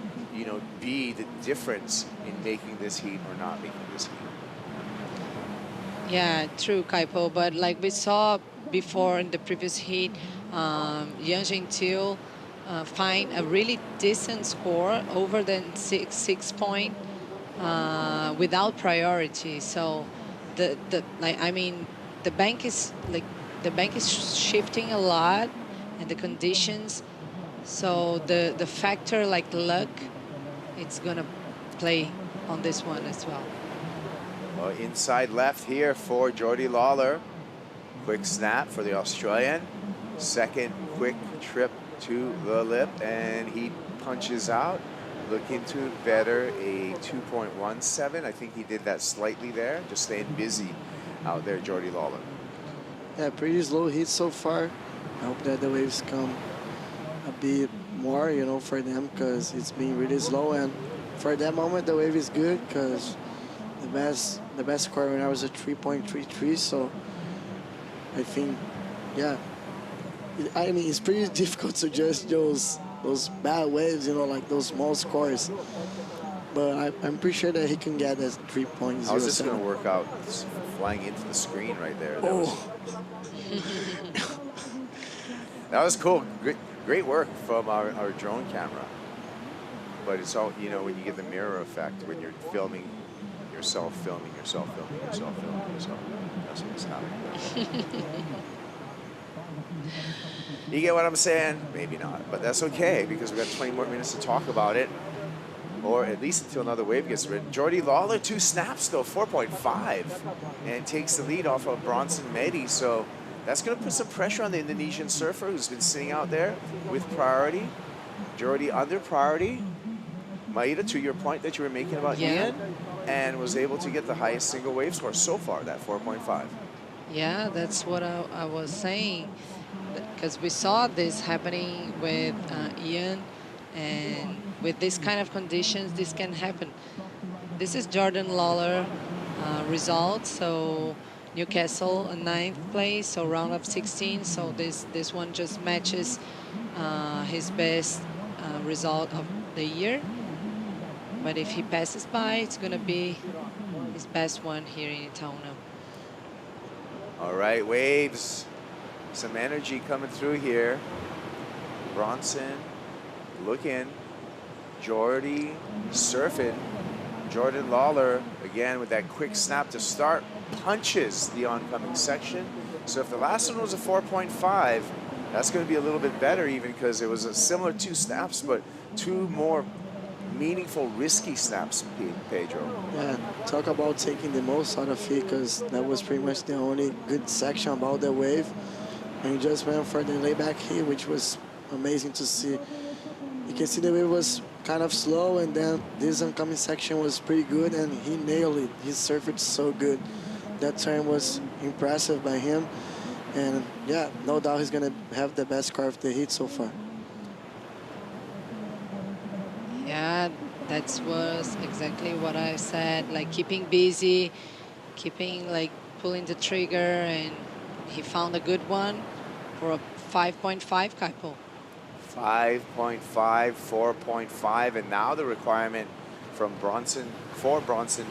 be the difference in making this heat or not making this heat. Yeah, true, Kaipo. But like we saw before in the previous heat, Yang Gentil find a really decent score over the six point without priority. So the bank is shifting a lot, and the conditions. So the factor like luck, it's gonna play on this one as well. Well, inside left here for Jordy Lawler. Quick snap for the Australian. Second quick trip to the lip, and he punches out. Looking to better a 2.17. I think he did that slightly there, just staying busy out there, Jordy Lawler. Yeah, pretty slow hit so far. I hope that the waves come a bit more, for them because it's been really slow. And for that moment, the wave is good because the best score when I was at 3.33. So I think, yeah, it's pretty difficult to judge those bad waves, like those small scores. But I'm pretty sure that he can get that 3.07. How's this going to work out? It's flying into the screen right there. That was cool. Great work from our drone camera. But it's all, when you get the mirror effect, when you're filming yourself, filming yourself, filming yourself, filming yourself. That's what's happening. You get what I'm saying? Maybe not, but that's okay because we've got 20 more minutes to talk about it, or at least until another wave gets rid. Jordy Lawler, 2 snaps though, 4.5, and takes the lead off of Bronson Meddy. So that's going to put some pressure on the Indonesian surfer who's been sitting out there with priority. Jordy under priority. Maida, to your point that you were making about Ian, and was able to get the highest single wave score so far, that 4.5. Yeah, that's what I was saying. Because we saw this happening with Ian, and with this kind of conditions, this can happen. This is Jordan Lawler result. So Newcastle, 9th place, so round of 16. So this one just matches his best result of the year. But if he passes by, it's going to be his best one here in Itaúna. All right, waves. Some energy coming through here. Bronson looking. Jordy surfing. Jordan Lawler, again, with that quick snap to start, punches the oncoming section. So if the last one was a 4.5, that's going to be a little bit better even because it was a similar 2 snaps, but 2 more meaningful, risky snaps, Pedro. Yeah, talk about taking the most out of it because that was pretty much the only good section about the wave. And he just went for the layback here, which was amazing to see. You can see the wave was kind of slow, and then this oncoming section was pretty good, and he nailed it. He surfed so good. That turn was impressive by him. And yeah, no doubt he's going to have the best score of the heat so far. Yeah, that was exactly what I said, like keeping busy, keeping like pulling the trigger, and he found a good one for a 5.5 Kaipo. 5.5, 4.5, and now the requirement from Bronson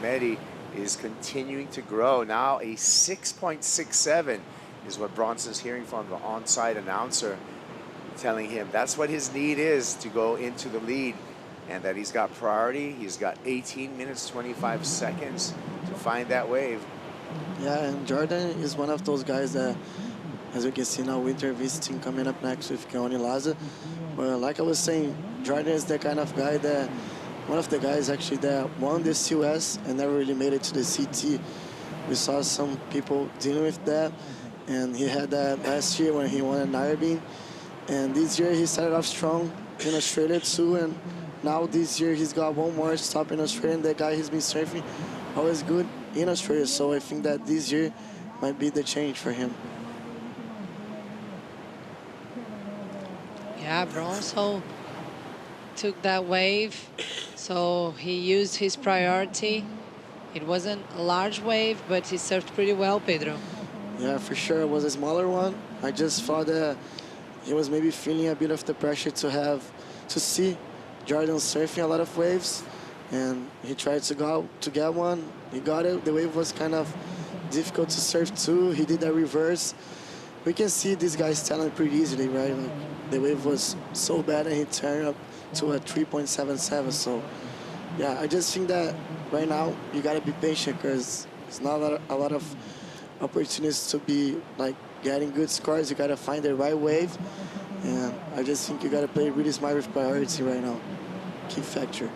Meddy is continuing to grow. Now a 6.67 is what Bronson's hearing from the onside announcer, telling him that's what his need is to go into the lead and that he's got priority. He's got 18 minutes, 25 seconds to find that wave. Yeah, and Jordan is one of those guys that, as you can see now, winter visiting coming up next with Keone Laza. But like I was saying, Jordan is the kind of guy that, one of the guys actually that won the CUS and never really made it to the CT. We saw some people dealing with that, and he had that last year when he won an Ironbeam. And this year he started off strong in Australia too, and now this year he's got one more stop in Australia, and the guy he's been surfing always good in Australia. So I think that this year might be the change for him. Yeah, Bronson took that wave, so he used his priority. It wasn't a large wave, but he surfed pretty well, Pedro. Yeah, for sure, it was a smaller one. I just thought that he was maybe feeling a bit of the pressure to see Jordan surfing a lot of waves, and he tried to get one. He got it. The wave was kind of difficult to surf too. He did a reverse. We can see this guy's talent pretty easily, right? Like, the wave was so bad, and he turned up to a 3.77. So, yeah, I just think that right now you gotta be patient because it's not a lot of opportunities to be like getting good scores. You gotta find the right wave, and I just think you gotta play really smart with priority right now. Key factor.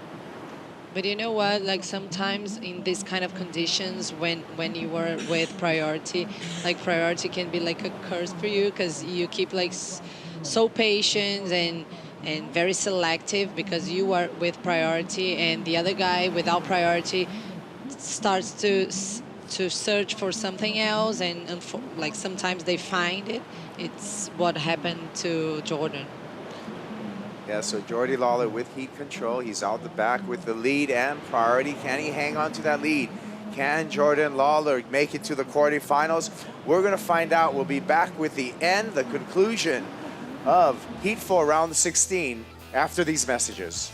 But you know what, like sometimes in these kind of conditions when you are with priority, like priority can be like a curse for you because you keep like so patient and very selective because you are with priority, and the other guy without priority starts to search for something else, and like sometimes they find it. It's what happened to Jordan. Yeah, so Jordy Lawler with heat control. He's out the back with the lead and priority. Can he hang on to that lead? Can Jordan Lawler make it to the quarterfinals? We're going to find out. We'll be back with the end, the conclusion of Heat 4 round 16 after these messages.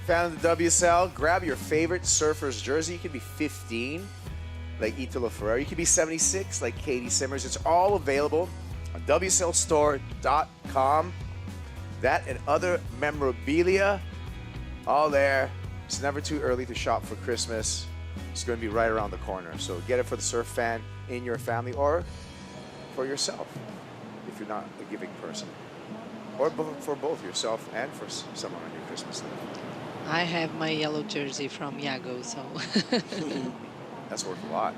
Fan of the WSL, grab your favorite surfer's jersey. You could be 15, like Italo Ferreira. You could be 76, like Katie Simmers. It's all available on WSLstore.com. That and other memorabilia, all there. It's never too early to shop for Christmas. It's going to be right around the corner. So get it for the surf fan in your family or for yourself if you're not a giving person. Or for both yourself and for someone on your Christmas list. I have my yellow jersey from Iago, so. That's worth a lot.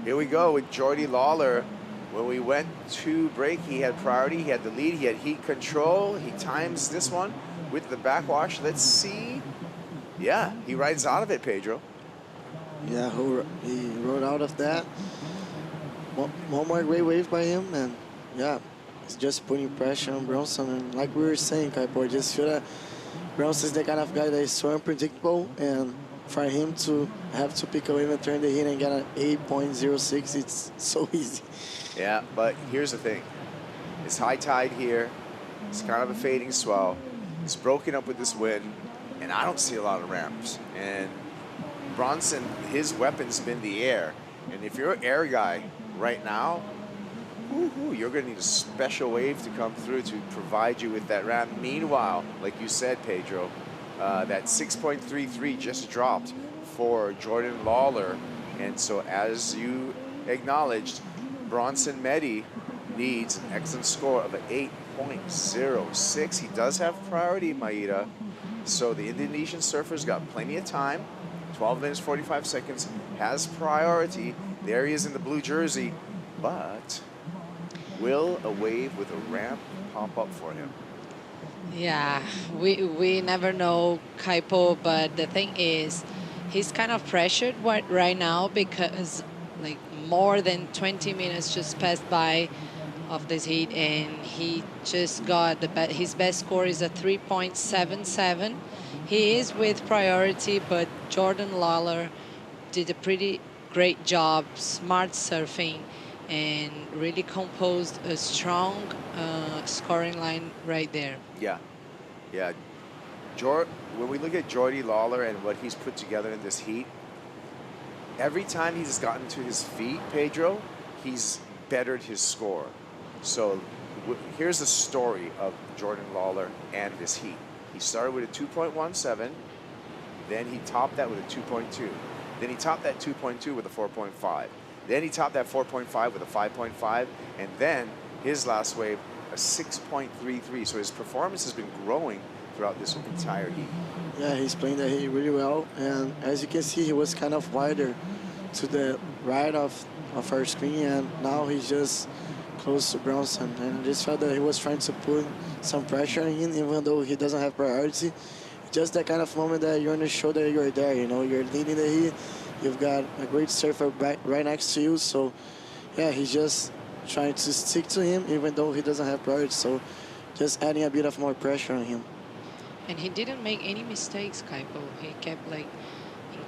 Here we go with Jordy Lawler. When we went to break, he had priority, he had the lead, he had heat control. He times this one with the backwash. Let's see. Yeah, he rides out of it, Pedro. Yeah, he rode out of that. One more great wave by him, and yeah, it's just putting pressure on Bronson. And like we were saying, Kaipo, I just feel that Bronson is the kind of guy that is so unpredictable, and for him to have to pick away and turn the heat and get an 8.06, it's so easy. Yeah, but here's the thing. It's high tide here. It's kind of a fading swell. It's broken up with this wind, and I don't see a lot of ramps. And Bronson, his weapon's been the air. And if you're an air guy right now, you're going to need a special wave to come through to provide you with that ramp. Meanwhile, like you said, Pedro, that 6.33 just dropped for Jordan Lawler. And so as you acknowledged, Bronson Medi needs an excellent score of an 8.06. He does have priority, Maida. So the Indonesian surfer's got plenty of time. 12 minutes, 45 seconds, has priority. There he is in the blue jersey. But will a wave with a ramp pop up for him? Yeah, we never know, Kaipo, but the thing is, he's kind of pressured right now because like more than 20 minutes just passed by of this heat, and he just got his best score is a 3.77. He is with priority, but Jordan Lawler did a pretty great job, smart surfing, and really composed a strong scoring line right there. Yeah, yeah. When we look at Jordy Lawler and what he's put together in this heat, every time he's gotten to his feet, Pedro, he's bettered his score. So here's the story of Jordan Lawler and this heat. He started with a 2.17, then he topped that with a 2.2. Then he topped that 2.2 with a 4.5. Then he topped that 4.5 with a 5.5, and then his last wave, a 6.33. So his performance has been growing throughout this entire heat. Yeah, he's playing the heat really well, and as you can see, he was kind of wider to the right of our screen, and now he's just close to Bronson. And I just felt that he was trying to put some pressure in, even though he doesn't have priority. Just that kind of moment that you want to show that you're there, you know, you're leading the heat. You've got a great surfer right next to you. So, yeah, he's just trying to stick to him, even though he doesn't have priority. So, just adding a bit of more pressure on him. And he didn't make any mistakes, Kaipo. He kept like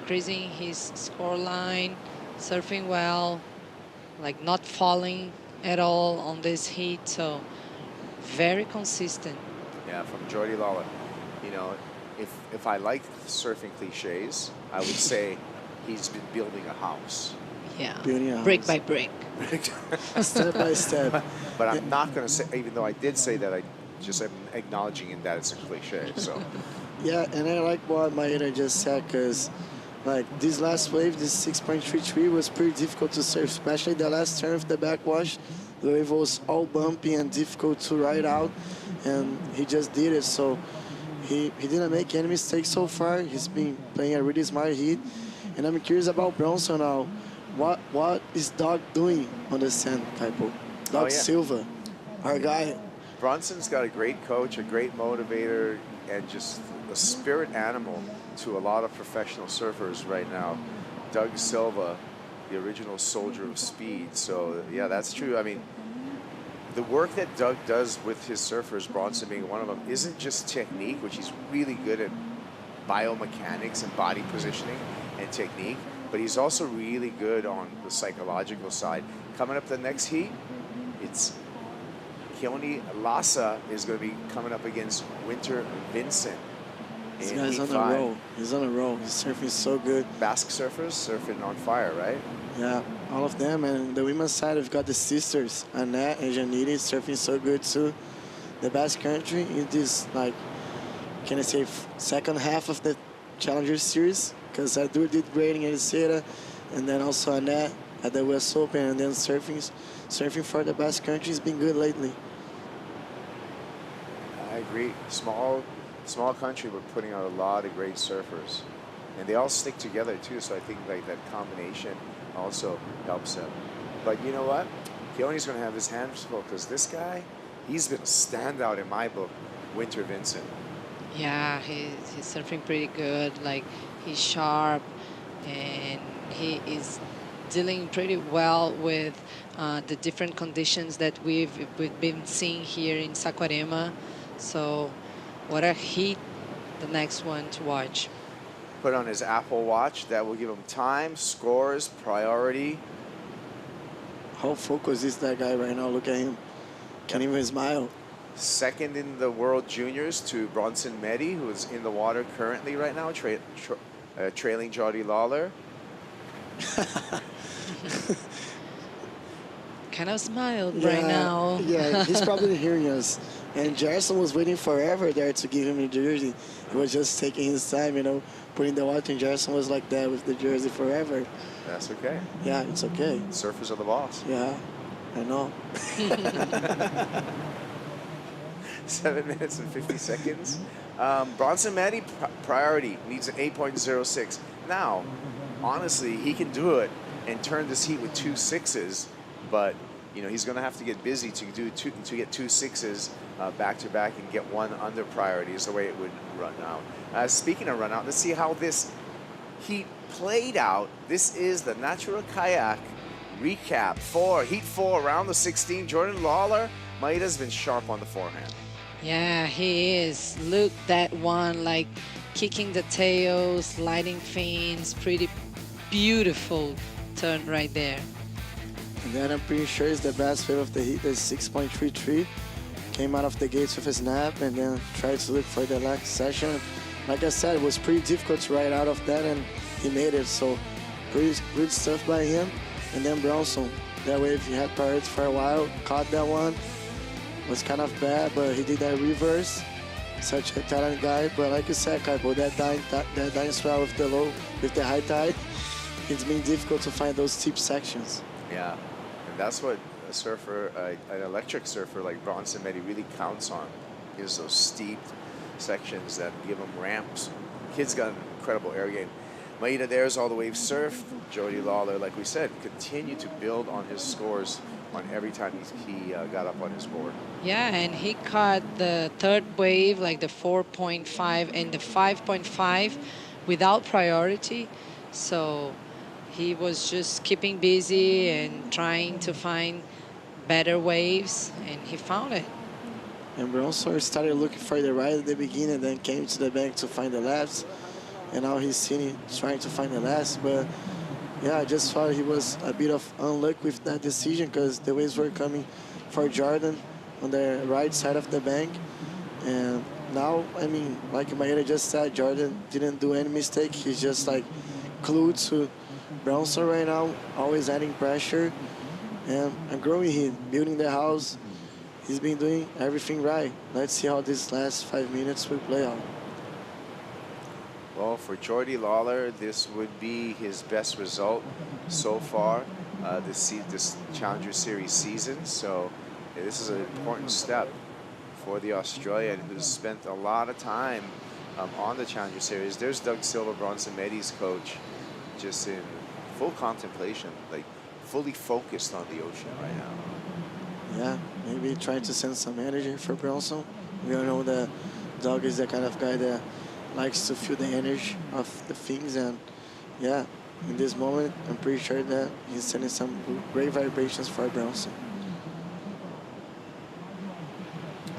increasing his score line, surfing well, like not falling at all on this heat. So, very consistent. Yeah, from Jordy Lawler. You know, if I like surfing cliches, I would say he's been building a house. Yeah, building a brick house. by brick. Step by step. But I'm not going to say, even though I did say that, I just am acknowledging that it's a cliche. So Yeah, and I like what Maeda just said, because like this last wave, this 6.33 was pretty difficult to surf, especially the last turn of the backwash. The wave was all bumpy and difficult to ride out, and he just did it. So he didn't make any mistakes so far. He's been playing a really smart heat. And I'm curious about Bronson now. What is Doug doing on the sand, Kaipo? Doug Silva, our guy. Bronson's got a great coach, a great motivator, and just a spirit animal to a lot of professional surfers right now. Doug Silva, the original soldier of speed. So yeah, that's true. I mean, the work that Doug does with his surfers, Bronson being one of them, isn't just technique, which he's really good at biomechanics and body positioning and technique, but he's also really good on the psychological side. Coming up the next heat, it's Keone Lassa is going to be coming up against Winter Vincent. This guy's on a roll. He's on a roll. He's surfing so good. Basque surfers surfing on fire, right? Yeah, all of them. And the women's side, we've got the sisters, Annette and Janine, surfing so good too. The Basque country in this, like, can I say, second half of the Challenger Series, because Adu did great in Cero, and then also Annette at the West Open, and then surfing for the Basque country has been good lately. I agree. Small country, but putting out a lot of great surfers, and they all stick together too. So I think like that combination also helps him. But you know what? Keone's going to have his hands full, because this guy, he's been a standout in my book, Winter Vincent. Yeah, he's surfing pretty good. Like, he's sharp, and he is dealing pretty well with the different conditions that we've been seeing here in Saquarema. So what a heat, the next one to watch. put on his Apple Watch. That will give him time, scores, priority. How focused is that guy right now? Look at him. Can't even smile. Second in the World Juniors to Bronson Meddy, who is in the water currently right now, trailing Jordi Lawler. Kind of smiled right now. Yeah, he's probably hearing us. And Gerson was waiting forever there to give him the jersey. He was just taking his time, you know, putting the water. And Gerson was like that with the jersey forever. That's okay. Yeah, it's okay. Surfers are the boss. Yeah, I know. 7 minutes and 50 seconds. Bronson Meddy, priority, needs an 8.06. Now, honestly, he can do it and turn this heat with 2 6s, but you know he's going to have to get busy to get 2 6s back to back and get one under priority is the way it would run out. Speaking of run out, let's see how this heat played out. This is the Natural Kayak recap for Heat 4, round of 16. Jordan Lawler, Maida's been sharp on the forehand. Yeah, he is. Look, that one, like kicking the tail, sliding fins, pretty beautiful turn right there. And then I'm pretty sure it's the best wave of the heat. That's 6.33. Came out of the gates with a snap and then tried to look for the last session. Like I said, it was pretty difficult to ride out of that, and he made it. So pretty good stuff by him. And then Bronson, that wave he had priority for a while, caught that one. Was kind of bad, but he did that reverse. Such a talented guy. But like you said, Kaipo, that dying swell with the high tide, it's been difficult to find those steep sections. Yeah, and that's what a surfer, an electric surfer like Bronson Meddy really counts on, is those steep sections that give him ramps. Kid's got an incredible air game. Maeda there's all the wave surf. Jordi Lawler, like we said, continued to build on his scores on every time he got up on his board. Yeah, and he caught the third wave, like the 4.5 and the 5.5 without priority. So he was just keeping busy and trying to find better waves, and he found it. And Bronson started looking for the right at the beginning, and then came to the bank to find the lefts. And now he's trying to find the lefts, but yeah, I just thought he was a bit of unlucky with that decision because the waves were coming for Jordan on the right side of the bank. And now, I mean, like Maeda just said, Jordan didn't do any mistake. He's just like glued to Bronson right now, always adding pressure. And a growing heat, building the house. He's been doing everything right. Let's see how these last 5 minutes will play out. Well, for Jordi Lawler, this would be his best result so far this Challenger Series season. So yeah, this is an important step for the Australian who's spent a lot of time on the Challenger Series. There's Doug Silva, Bronson Meddy's coach, just in full contemplation, like fully focused on the ocean right now. Yeah, maybe trying to send some energy for Bronson. We all know that Doug is the kind of guy that likes to feel the energy of the things, and yeah, in this moment, I'm pretty sure that he's sending some great vibrations for Bronson.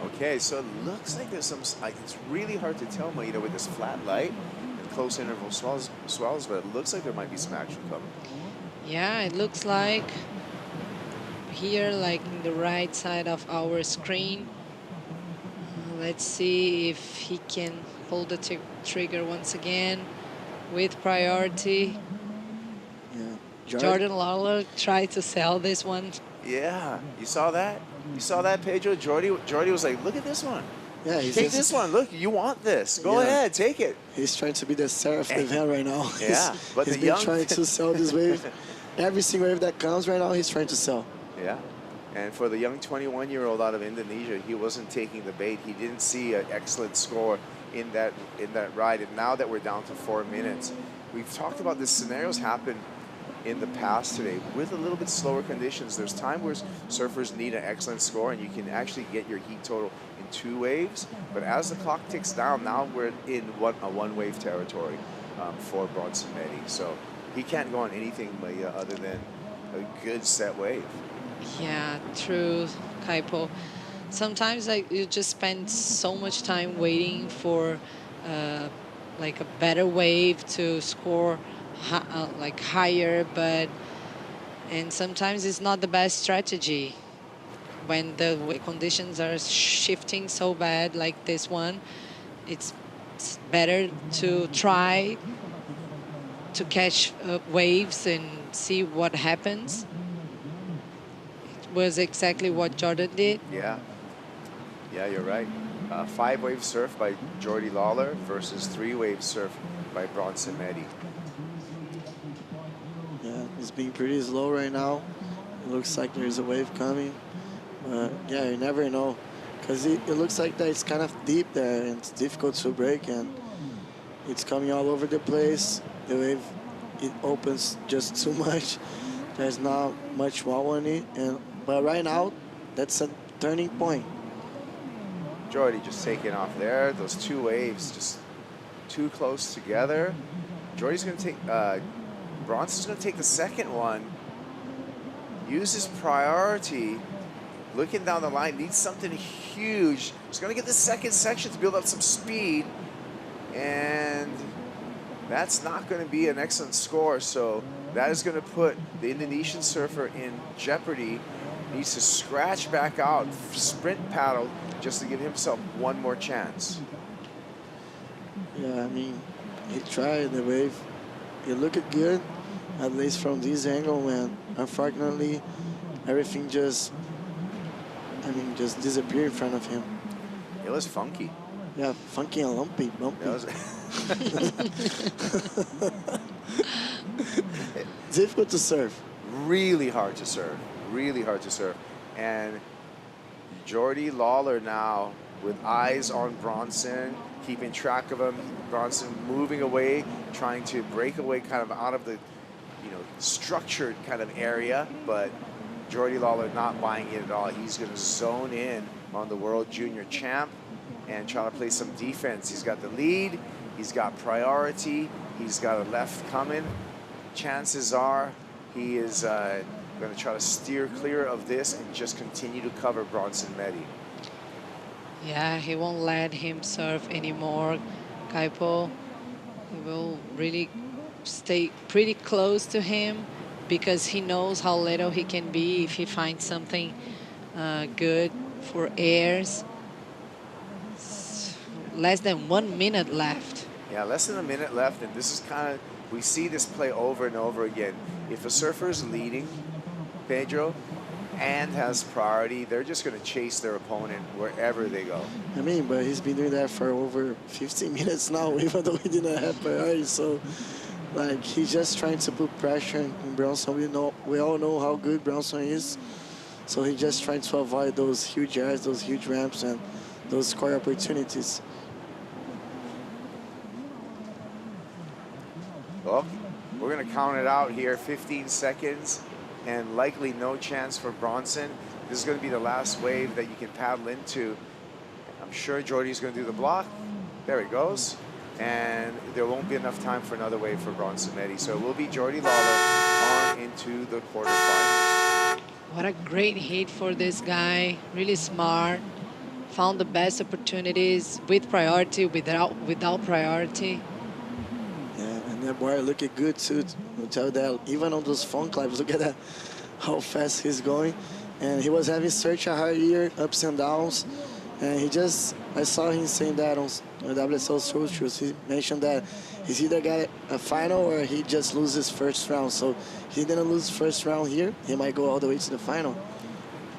Okay, so it looks like there's some, like, it's really hard to tell, Maeda, with this flat light and close interval swells, but it looks like there might be some action coming. Yeah, it looks like here, like in the right side of our screen. Let's see if he can pull the trigger once again with priority. Yeah, Jordan Lawler tried to sell this one. Yeah, you saw that? You saw that, Pedro? Jordi was like, look at this one. Yeah, take this one. Look, you want this. Go ahead, take it. He's trying to be the Cero of the event right now. Yeah, but he's been trying to sell this wave. Every single wave that comes right now, he's trying to sell. Yeah. And for the young 21-year-old out of Indonesia, he wasn't taking the bait. He didn't see an excellent score in that ride. And now that we're down to 4 minutes, we've talked about this scenarios happen in the past today with a little bit slower conditions. There's time where surfers need an excellent score, and you can actually get your heat total in 2 waves. But as the clock ticks down, now we're in a one-wave territory for Bronson Meddy. So he can't go on anything other than a good set wave. Yeah, true, Kaipo. Sometimes you just spend so much time waiting for like a better wave to score like higher, and sometimes it's not the best strategy when the conditions are shifting so bad like this one. It's better to try to catch waves and see what happens. It was exactly what Jordan did. Yeah. Yeah, you're right. 5-wave surf by Jordy Lawler versus 3-wave surf by Bronson Meddy. Yeah, it's being pretty slow right now. It looks like there's a wave coming. Yeah, you never know. Because it looks like that it's kind of deep there and it's difficult to break, and it's coming all over the place. The wave, it opens just too much. There's not much wall on it. But right now, that's a turning point. Jordy just taking off there. Those 2 waves just too close together. Jordy's going to take, Bronson's going to take the second one. Use his priority. Looking down the line, needs something huge. He's going to get the second section to build up some speed. And that's not going to be an excellent score. So that is going to put the Indonesian surfer in jeopardy. Needs to scratch back out, sprint paddle, just to give himself one more chance. Yeah, I mean, he tried the wave. It looked good, at least from this angle, man. Unfortunately, everything just disappeared in front of him. It was funky. Yeah, funky and lumpy, bumpy. Difficult to surf. Really hard to serve. Really hard to serve. And Jordy Lawler now with eyes on Bronson, keeping track of him. Bronson moving away, trying to break away kind of out of the, structured kind of area, but Jordy Lawler not buying it at all. He's going to zone in on the World Junior Champ and try to play some defense. He's got the lead. He's got priority. He's got a left coming. Chances are he is going to try to steer clear of this and just continue to cover Bronson Meddy. Yeah, he won't let him surf anymore, Kaipo. He will really stay pretty close to him because he knows how little he can be if he finds something good for airs. Less than 1 minute left. Yeah, less than a minute left, and this is kind of, we see this play over and over again. If a surfer is leading, Pedro, and has priority, they're just going to chase their opponent wherever they go. I mean, but he's been doing that for over 15 minutes now, even though he didn't have priority. So, like, he's just trying to put pressure in Bronson. We all know how good Bronson is. So he's just trying to avoid those huge airs, those huge ramps, and those score opportunities. Well, we're going to count it out here, 15 seconds, and likely no chance for Bronson. This is going to be the last wave that you can paddle into. I'm sure Jordy's going to do the block. There he goes. And there won't be enough time for another wave for Bronson Meddy. So it will be Jordy Lawler on into the quarterfinals. What a great hit for this guy. Really smart. Found the best opportunities with priority, without priority. Yeah, and that boy looking good too. I'll tell you that even on those phone clips, look at that, how fast he's going. And he was having such a hard year, ups and downs. And I saw him saying that on WSL socials. He mentioned that he's either got a final or he just loses first round. So he didn't lose first round here. He might go all the way to the final.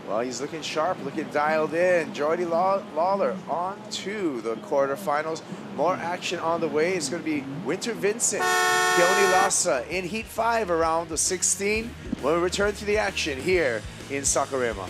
Well, he's looking sharp, looking dialed in. Jordy Lawler on to the quarterfinals. More action on the way. It's going to be Winter Vincent, Keone Lassa in Heat 5 around the 16 when we return to the action here in Saquarema.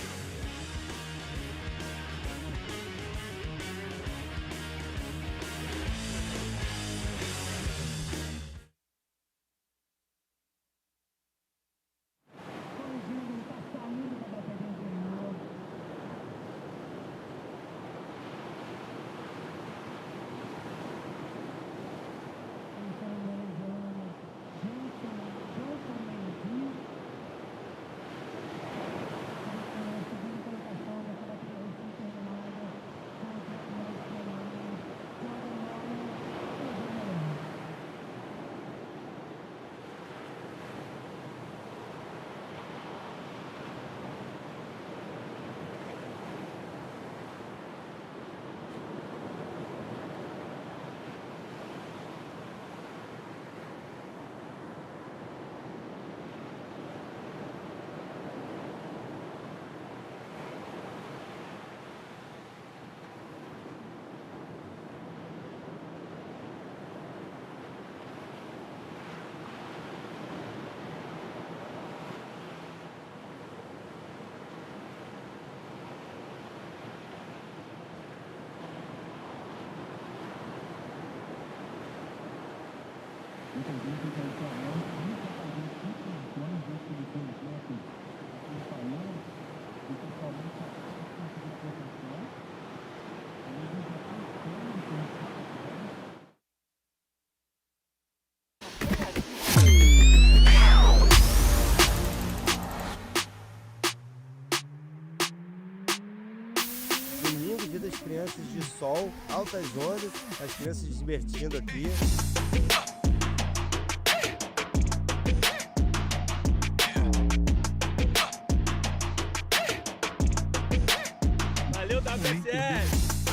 Domingo, dia das crianças de sol, altas ondas, as crianças se divertindo aqui. Valeu, WSS!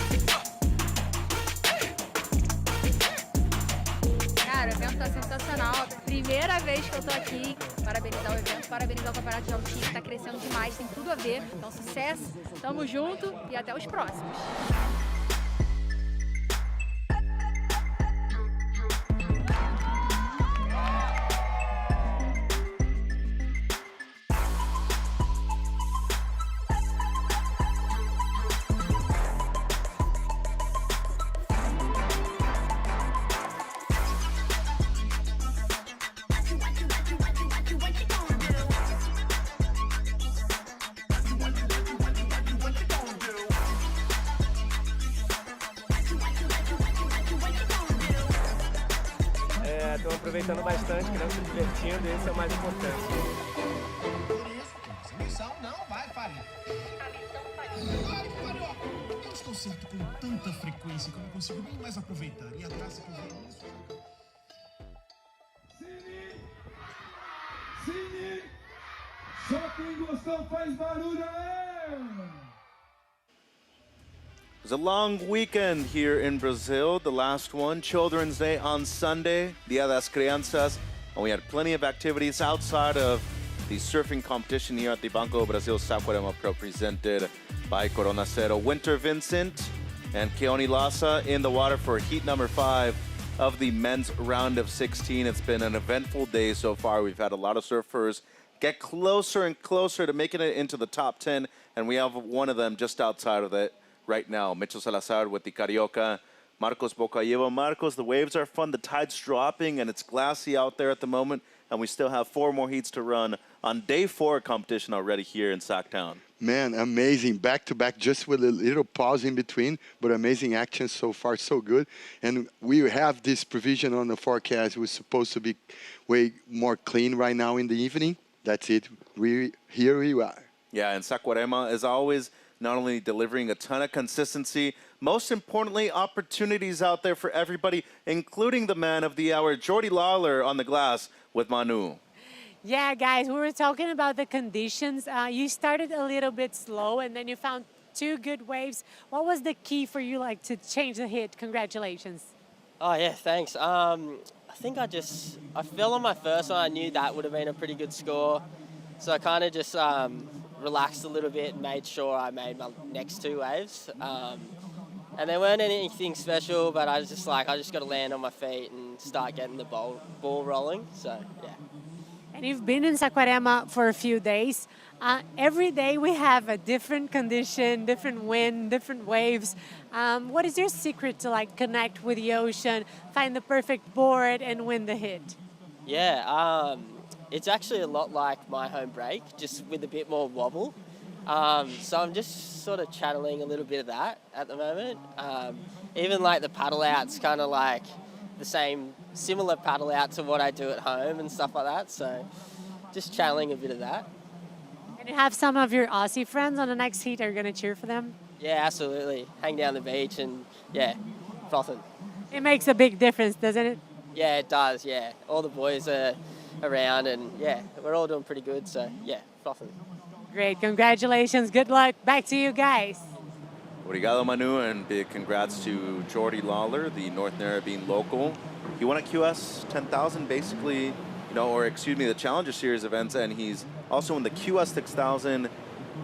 Cara, o evento tá sensacional. Primeira vez que eu tô aqui. Parabenizar o evento, parabenizar o campeonato de altinho, que tá crescendo demais, tem tudo a ver. Então, sucesso, tamo junto e até os próximos. Estão aproveitando bastante, criança se divertindo, e esse é o mais importante. Missão não vai falhar. Carioca, eu estou certo com tanta frequência que eu não consigo nem mais aproveitar. E a graça que eu vejo nisso... Cine! Só quem gostou faz barulho, aí! It was a long weekend here in Brazil, the last one, Children's Day on Sunday, Dia das Crianças, and we had plenty of activities outside of the surfing competition here at the Banco Brasil Saquarema Pro presented by Corona Cero. Winter Vincent and Keone Lassa in the water for heat number 5 of the men's round of 16. It's been an eventful day so far. We've had a lot of surfers get closer and closer to making it into the top 10, and we have one of them just outside of it right now. Mitchell Salazar with the Carioca, Marcos Bocalleva. Marcos, the waves are fun, the tide's dropping, and it's glassy out there at the moment, and we still have 4 more heats to run on day 4 competition already here in Sacktown. Man, amazing. Back-to-back, just with a little pause in between, but amazing action so far, so good. And we have this provision on the forecast. We're supposed to be way more clean right now in the evening. That's it. Here we are. Yeah, and Saquarema, as always, not only delivering a ton of consistency, most importantly, opportunities out there for everybody, including the man of the hour, Jordy Lawler on the glass with Manu. Yeah, guys, we were talking about the conditions. You started a little bit slow, and then you found 2 good waves. What was the key for you, like, to change the hit? Congratulations. Oh, yeah, thanks. I think I fell on my first one. I knew that would have been a pretty good score. So I kind of just relaxed a little bit and made sure I made my next 2 waves. And they weren't anything special, but I was just like, I just got to land on my feet and start getting the ball rolling. So, yeah. And you've been in Saquarema for a few days. Every day we have a different condition, different wind, different waves. What is your secret to, like, connect with the ocean, find the perfect board, and win the hit? Yeah, it's actually a lot like my home break, just with a bit more wobble. So I'm just sort of channeling a little bit of that at the moment. Even like the paddle out's kind of like the same, similar paddle out to what I do at home and stuff like that. So just channeling a bit of that. And you have some of your Aussie friends on the next heat. Are you going to cheer for them? Yeah, absolutely. Hang down the beach and, yeah, frothing. It makes a big difference, doesn't it? Yeah, it does, yeah. All the boys are around and, yeah, we're all doing pretty good. So, yeah, frothing. Great. Congratulations. Good luck. Back to you guys. Obrigado, Manu, and big congrats to Jordy Lawler, the North Narrabeen local. He won a QS 10,000, basically, the Challenger Series events, and he's also in the QS 6000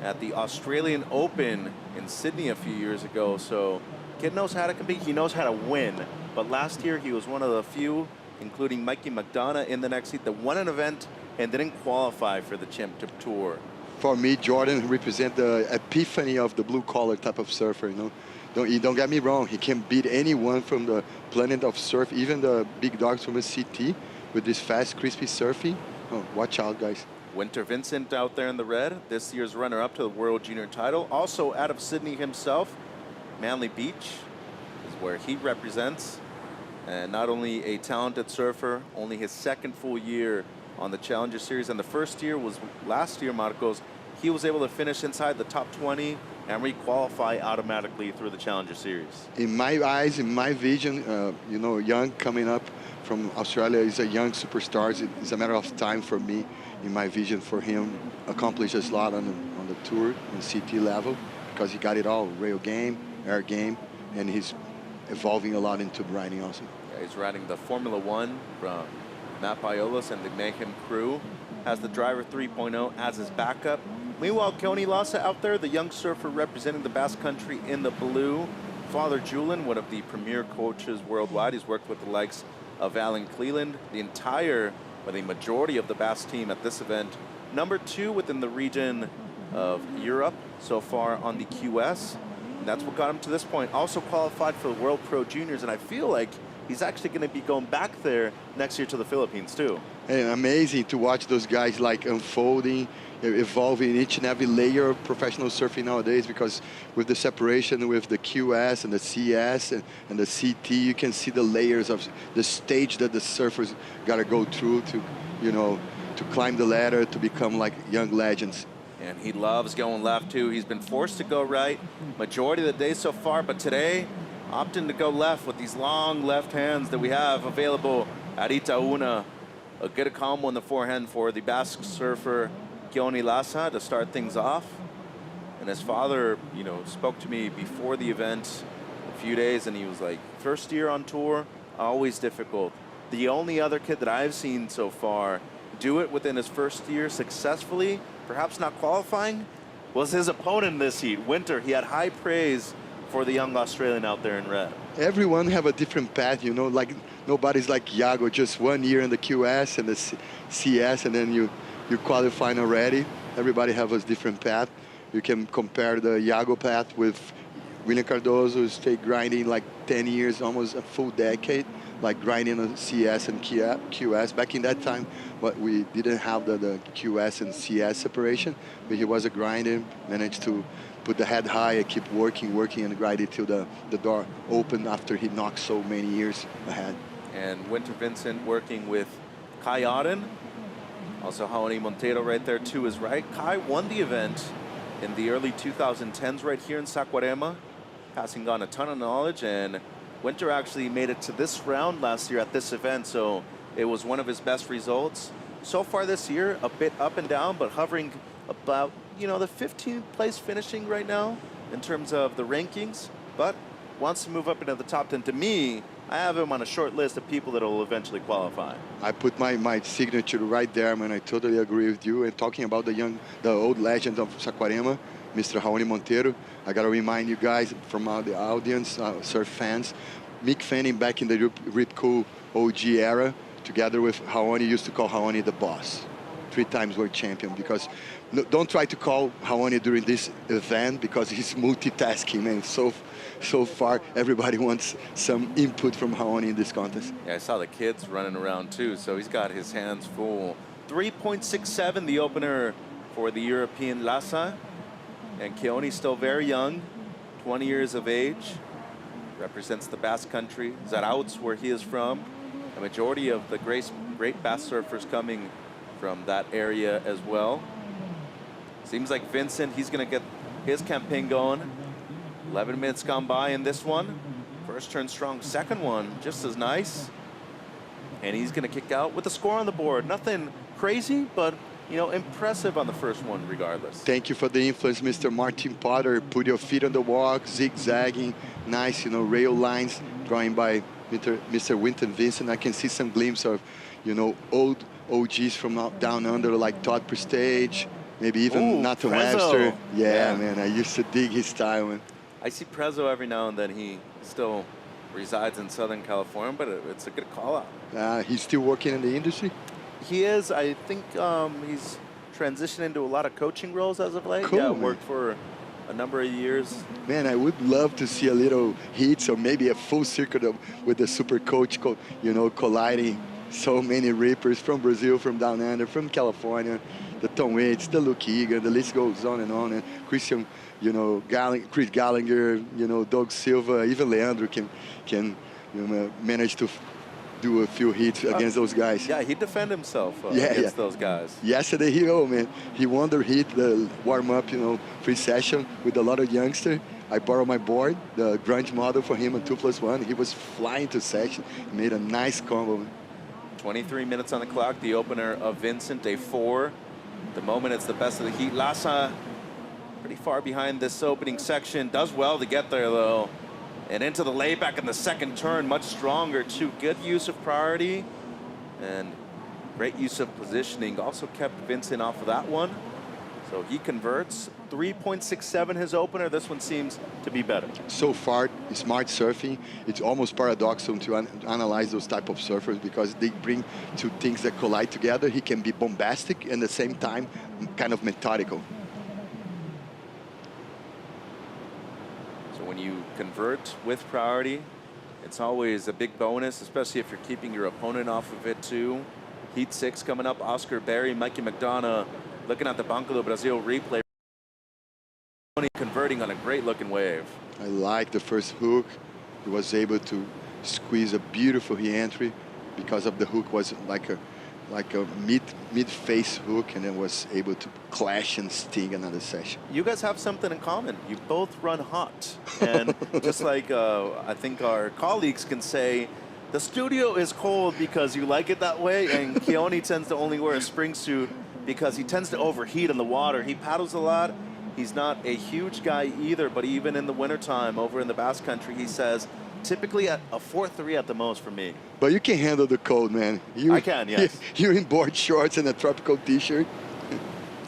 at the Australian Open in Sydney a few years ago. So, kid knows how to compete. He knows how to win. But last year, he was one of the few, including Mikey McDonough in the next heat, that won an event and didn't qualify for the Championship Tour. For me, Jordan represents the epiphany of the blue-collar type of surfer, Don't get me wrong. He can beat anyone from the planet of surf, even the big dogs from the CT. with this fast, crispy surfing. Oh, watch out, guys. Winter Vincent out there in the red, this year's runner-up to the World Junior title. Also out of Sydney himself, Manly Beach is where he represents. And not only a talented surfer, only his second full year on the Challenger Series. And the first year was last year, Marcos. He was able to finish inside the top 20 and re-qualify automatically through the Challenger Series. In my eyes, in my vision, you know, Young coming up from Australia is a young superstar. It's a matter of time for me, in my vision, for him accomplish a lot on the tour, on CT level, because he got it all, rail game, air game, and he's evolving a lot into riding also. Yeah, he's riding the Formula One from Matt Biolos and the Mayhem crew. Has the driver 3.0 as his backup. Meanwhile, Keone Lassa out there, the young surfer representing the Basque Country in the blue. Father Julian, one of the premier coaches worldwide. He's worked with the likes of Alan Cleland, the entire, or the majority of the Basque team at this event. Number 2 within the region of Europe so far on the QS. And that's what got him to this point. Also qualified for the World Pro Juniors, and I feel like he's actually going to be going back there next year to the Philippines too. And amazing to watch those guys like unfolding, evolving each and every layer of professional surfing nowadays, because with the separation with the QS and the CS and the CT, you can see the layers of the stage that the surfers got to go through to, you know, to climb the ladder to become like young legends. And he loves going left too. He's been forced to go right majority of the day so far, but today opting to go left with these long left hands that we have available at Itaúna. A good combo in the forehand for the Basque surfer Keone Lassa to start things off. And his father, you know, spoke to me before the event a few days, and he was like, first year on tour, always difficult. The only other kid that I've seen so far do it within his first year successfully, perhaps not qualifying, was his opponent this heat, Winter. He had high praise for the young Australian out there in red. Everyone have a different path, you know, like nobody's like Iago, just 1 year in the QS and the CS, and then you qualifying already. Everybody have a different path. You can compare the Iago path with William Cardoso, who stayed grinding like 10 years, almost a full decade, like grinding on CS and QS. Back in that time, but we didn't have the QS and CS separation, but he was a grinder, managed to put the head high and keep working and grinding till the door opened after he knocked so many years ahead. And Winter Vincent working with Kai Auden. Also Raoni Monteiro right there to his right. Kai won the event in the early 2010s right here in Saquarema, passing on a ton of knowledge, and Winter actually made it to this round last year at this event, so it was one of his best results. So far this year, a bit up and down, but hovering about, you know, the 15th place finishing right now in terms of the rankings, but wants to move up into the top 10. To me, I have him on a short list of people that will eventually qualify. I put my signature right there, man. I totally agree with you. And talking about the old legend of Saquarema, Mr. Raoni Monteiro, I got to remind you guys from the audience, surf fans, Mick Fanning back in the Rip Cool OG era, together with Raoni, used to call Raoni the boss. 3 times world champion, because don't try to call Raoni during this event because he's multitasking, man. So far, everybody wants some input from Raoni in this contest. Yeah, I saw the kids running around too, so he's got his hands full. 3.67 the opener for the European Lassa. And Keone's still very young, 20 years of age. Represents the Basque Country. Zarautz, where he is from. A majority of the great Basque surfers coming from that area as well. Seems like Vincent, he's going to get his campaign going. 11 minutes gone by in this one. First turn strong, second one just as nice. And he's going to kick out with a score on the board. Nothing crazy, but, you know, impressive on the first one regardless. Thank you for the influence, Mr. Martin Potter. Put your feet on the walk, zigzagging, nice, you know, rail lines drawing by Mr. Winton Vincent. I can see some glimpse of, you know, old OGs from down under, like Todd Prestage, maybe even Nathan Webster. Yeah, man, I used to dig his style, man. I see Prezzo every now and then. He still resides in Southern California, but it's a good call out. He's still working in the industry? He is. I think he's transitioned into a lot of coaching roles as of late. Cool, yeah, man. worked for a number of years. Man, I would love to see a little hits or maybe a full circuit with the super coach, you know, colliding so many rippers from Brazil, from down under, from California, the Tom Waits, the Luke Egan, the list goes on. And Christian, Chris Gallagher, Doug Silva, even Leandro can manage to do a few hits against those guys. Yeah, he defended himself against those guys. Yesterday, he won the hit, the warm-up, free session with a lot of youngsters. I borrowed my board, the grunge model for him on 2+1. He was flying to section. He made a nice combo. 23 minutes on the clock, the opener of Vincent, day 4. The moment it's the best of the heat. Lassa pretty far behind this opening section. Does well to get there, though. And into the layback in the second turn, much stronger, too. Good use of priority and great use of positioning. Also kept Vincent off of that one. So he converts. 3.67 his opener. This one seems to be better. So far, smart surfing, it's almost paradoxical to analyze those type of surfers because they bring two things that collide together. He can be bombastic and at the same time kind of methodical. So when you convert with priority, it's always a big bonus, especially if you're keeping your opponent off of it too. Heat 6 coming up. Oscar Berry, Mikey McDonough looking at the Banco do Brasil replay. Converting on a great looking wave. I like the first hook. He was able to squeeze a beautiful re-entry because of the hook was like a mid-face hook, and then was able to clash and sting another session. You guys have something in common. You both run hot. And just like I think our colleagues can say, the studio is cold because you like it that way, and Keone tends to only wear a spring suit because he tends to overheat in the water. He paddles a lot. He's not a huge guy either, but even in the wintertime over in the Basque Country, he says, typically at a 4.3 at the most for me. But you can handle the cold, man. I can, yes. You're in board shorts and a tropical t-shirt.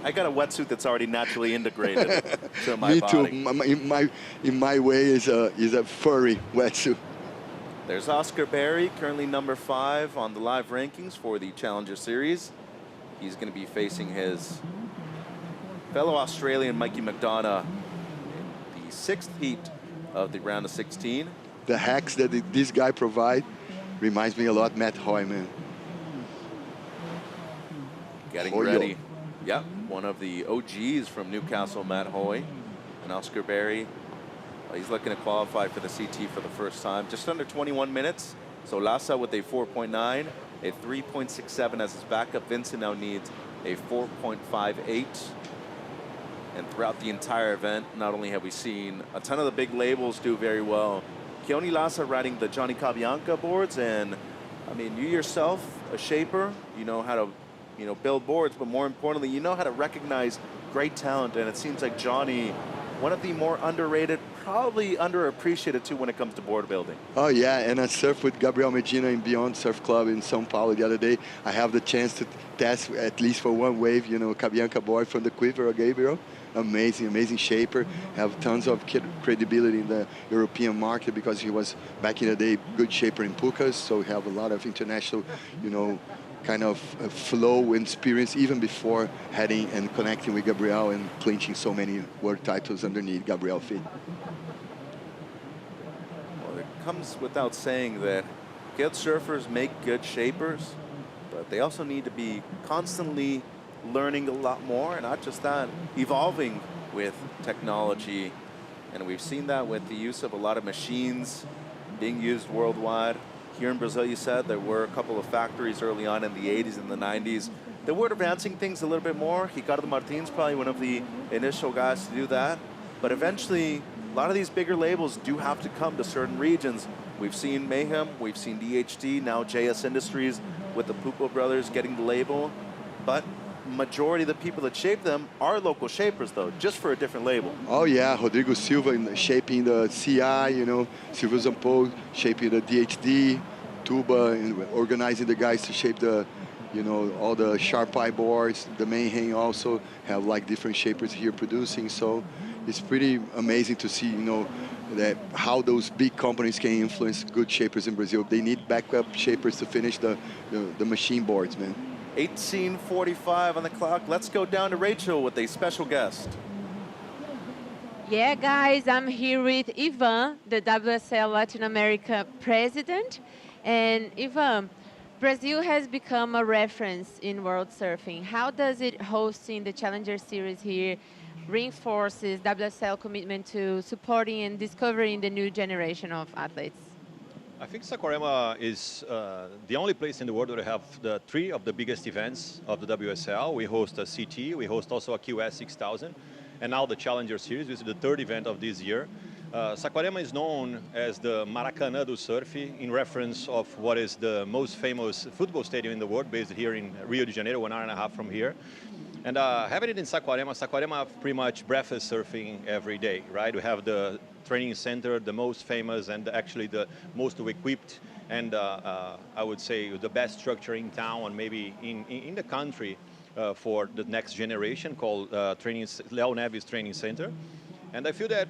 I got a wetsuit that's already naturally integrated to my Me body. too. In my way is a furry wetsuit. There's Oscar Berry, currently number 5 on the live rankings for the Challenger Series. He's going to be facing his fellow Australian Mikey McDonough in the 6th heat of the round of 16. The hacks that this guy provide reminds me a lot Matt Hoy, man. Getting Hoyo. ready. Yep, one of the OGs from Newcastle, Matt Hoy. And Oscar Berry, he's looking to qualify for the CT for the first time. Just under 21 minutes. So Lassa with a 4.9, a 3.67 as his backup. Vincent now needs a 4.58. And throughout the entire event, not only have we seen a ton of the big labels do very well, Keone Lassa riding the Johnny Cabianca boards, and I mean, you yourself, a shaper, you know how to, build boards, but more importantly, you know how to recognize great talent, and it seems like Johnny, one of the more underrated, probably underappreciated too when it comes to board building. Oh yeah, and I surfed with Gabriel Medina in Beyond Surf Club in São Paulo the other day. I have the chance to test at least for one wave, Cabianca board from the Quiver of Gabriel. Amazing shaper. Have tons of credibility in the European market because he was back in the day good shaper in Pucas. So we have a lot of international, kind of flow and experience even before heading and connecting with Gabriel and clinching so many world titles underneath Gabriel feet. Well, it comes without saying that good surfers make good shapers, but they also need to be constantly learning a lot more, and not just that, evolving with technology. And we've seen that with the use of a lot of machines being used worldwide. Here in Brazil, you said there were a couple of factories early on in the 80s and the 90s that were advancing things a little bit more. Ricardo Martins probably one of the initial guys to do that. But eventually, a lot of these bigger labels do have to come to certain regions. We've seen Mayhem, we've seen DHD, now JS Industries with the Pupo brothers getting the label. But majority of the people that shape them are local shapers, though, just for a different label. Oh yeah, Rodrigo Silva shaping the CI, Silva Zampo shaping the DHD, Tuba, and organizing the guys to shape the, all the sharp eye boards. The Mayhem also have like different shapers here producing. So it's pretty amazing to see, that how those big companies can influence good shapers in Brazil. They need backup shapers to finish the machine boards, man. 18:45 on the clock. Let's go down to Rachel with a special guest. Yeah, guys, I'm here with Ivan, the WSL Latin America president. And Ivan, Brazil has become a reference in world surfing. How does it hosting the Challenger Series here reinforces WSL commitment to supporting and discovering the new generation of athletes? I think Saquarema is the only place in the world where we have the three of the biggest events of the WSL. We host a CT, we host also a QS 6000, and now the Challenger Series, which is the third event of this year. Saquarema is known as the Maracanã do surf in reference of what is the most famous football stadium in the world, based here in Rio de Janeiro, 1 hour and a half from here. And having it in Saquarema pretty much breakfast surfing every day, right? We have the training center, the most famous and actually the most equipped and I would say the best structure in town and maybe in the country for the next generation called Leo Neves Training Center. And I feel that,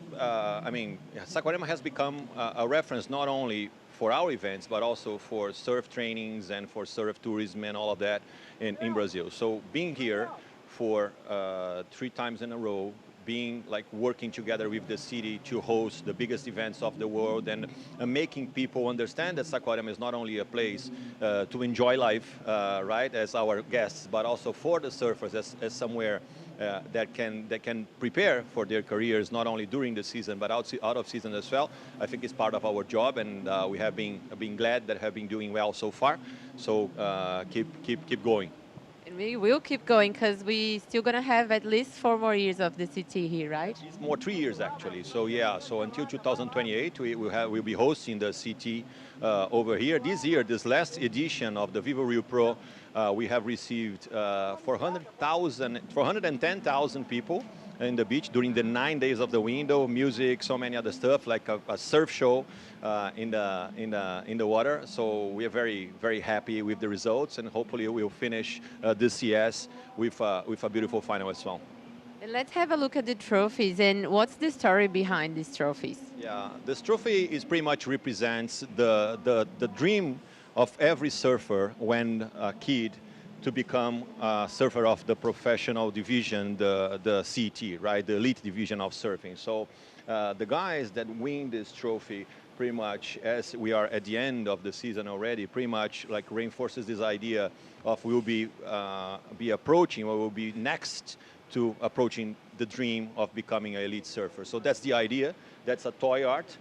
Saquarema has become a reference not only for our events, but also for surf trainings and for surf tourism and all of that in Brazil. So being here for 3 times in a row, being like working together with the city to host the biggest events of the world and making people understand that Saquarema is not only a place to enjoy life, right, as our guests, but also for the surfers as somewhere that can prepare for their careers not only during the season but out of season as well. I think it's part of our job, and we have been glad that have been doing well so far. So keep going. And we will keep going because we still gonna have at least 4 more years of the CT here, right? It's more 3 years actually. So yeah, so until 2028 we'll be hosting the CT over here. This year, this last edition of the Vivo Rio Pro, we have received 410,000 people in the beach during the 9 days of the window, music, so many other stuff, like a surf show in the water. So we are very, very happy with the results, and hopefully we'll finish this CS with a beautiful final as well. And let's have a look at the trophies and what's the story behind these trophies? Yeah, this trophy is pretty much represents the dream of every surfer when a kid to become a surfer of the professional division, the CT, right, the elite division of surfing. So the guys that win this trophy pretty much, as we are at the end of the season already, pretty much like reinforces this idea of we'll be approaching, or we'll be next to approaching the dream of becoming an elite surfer. So that's the idea. That's a toy art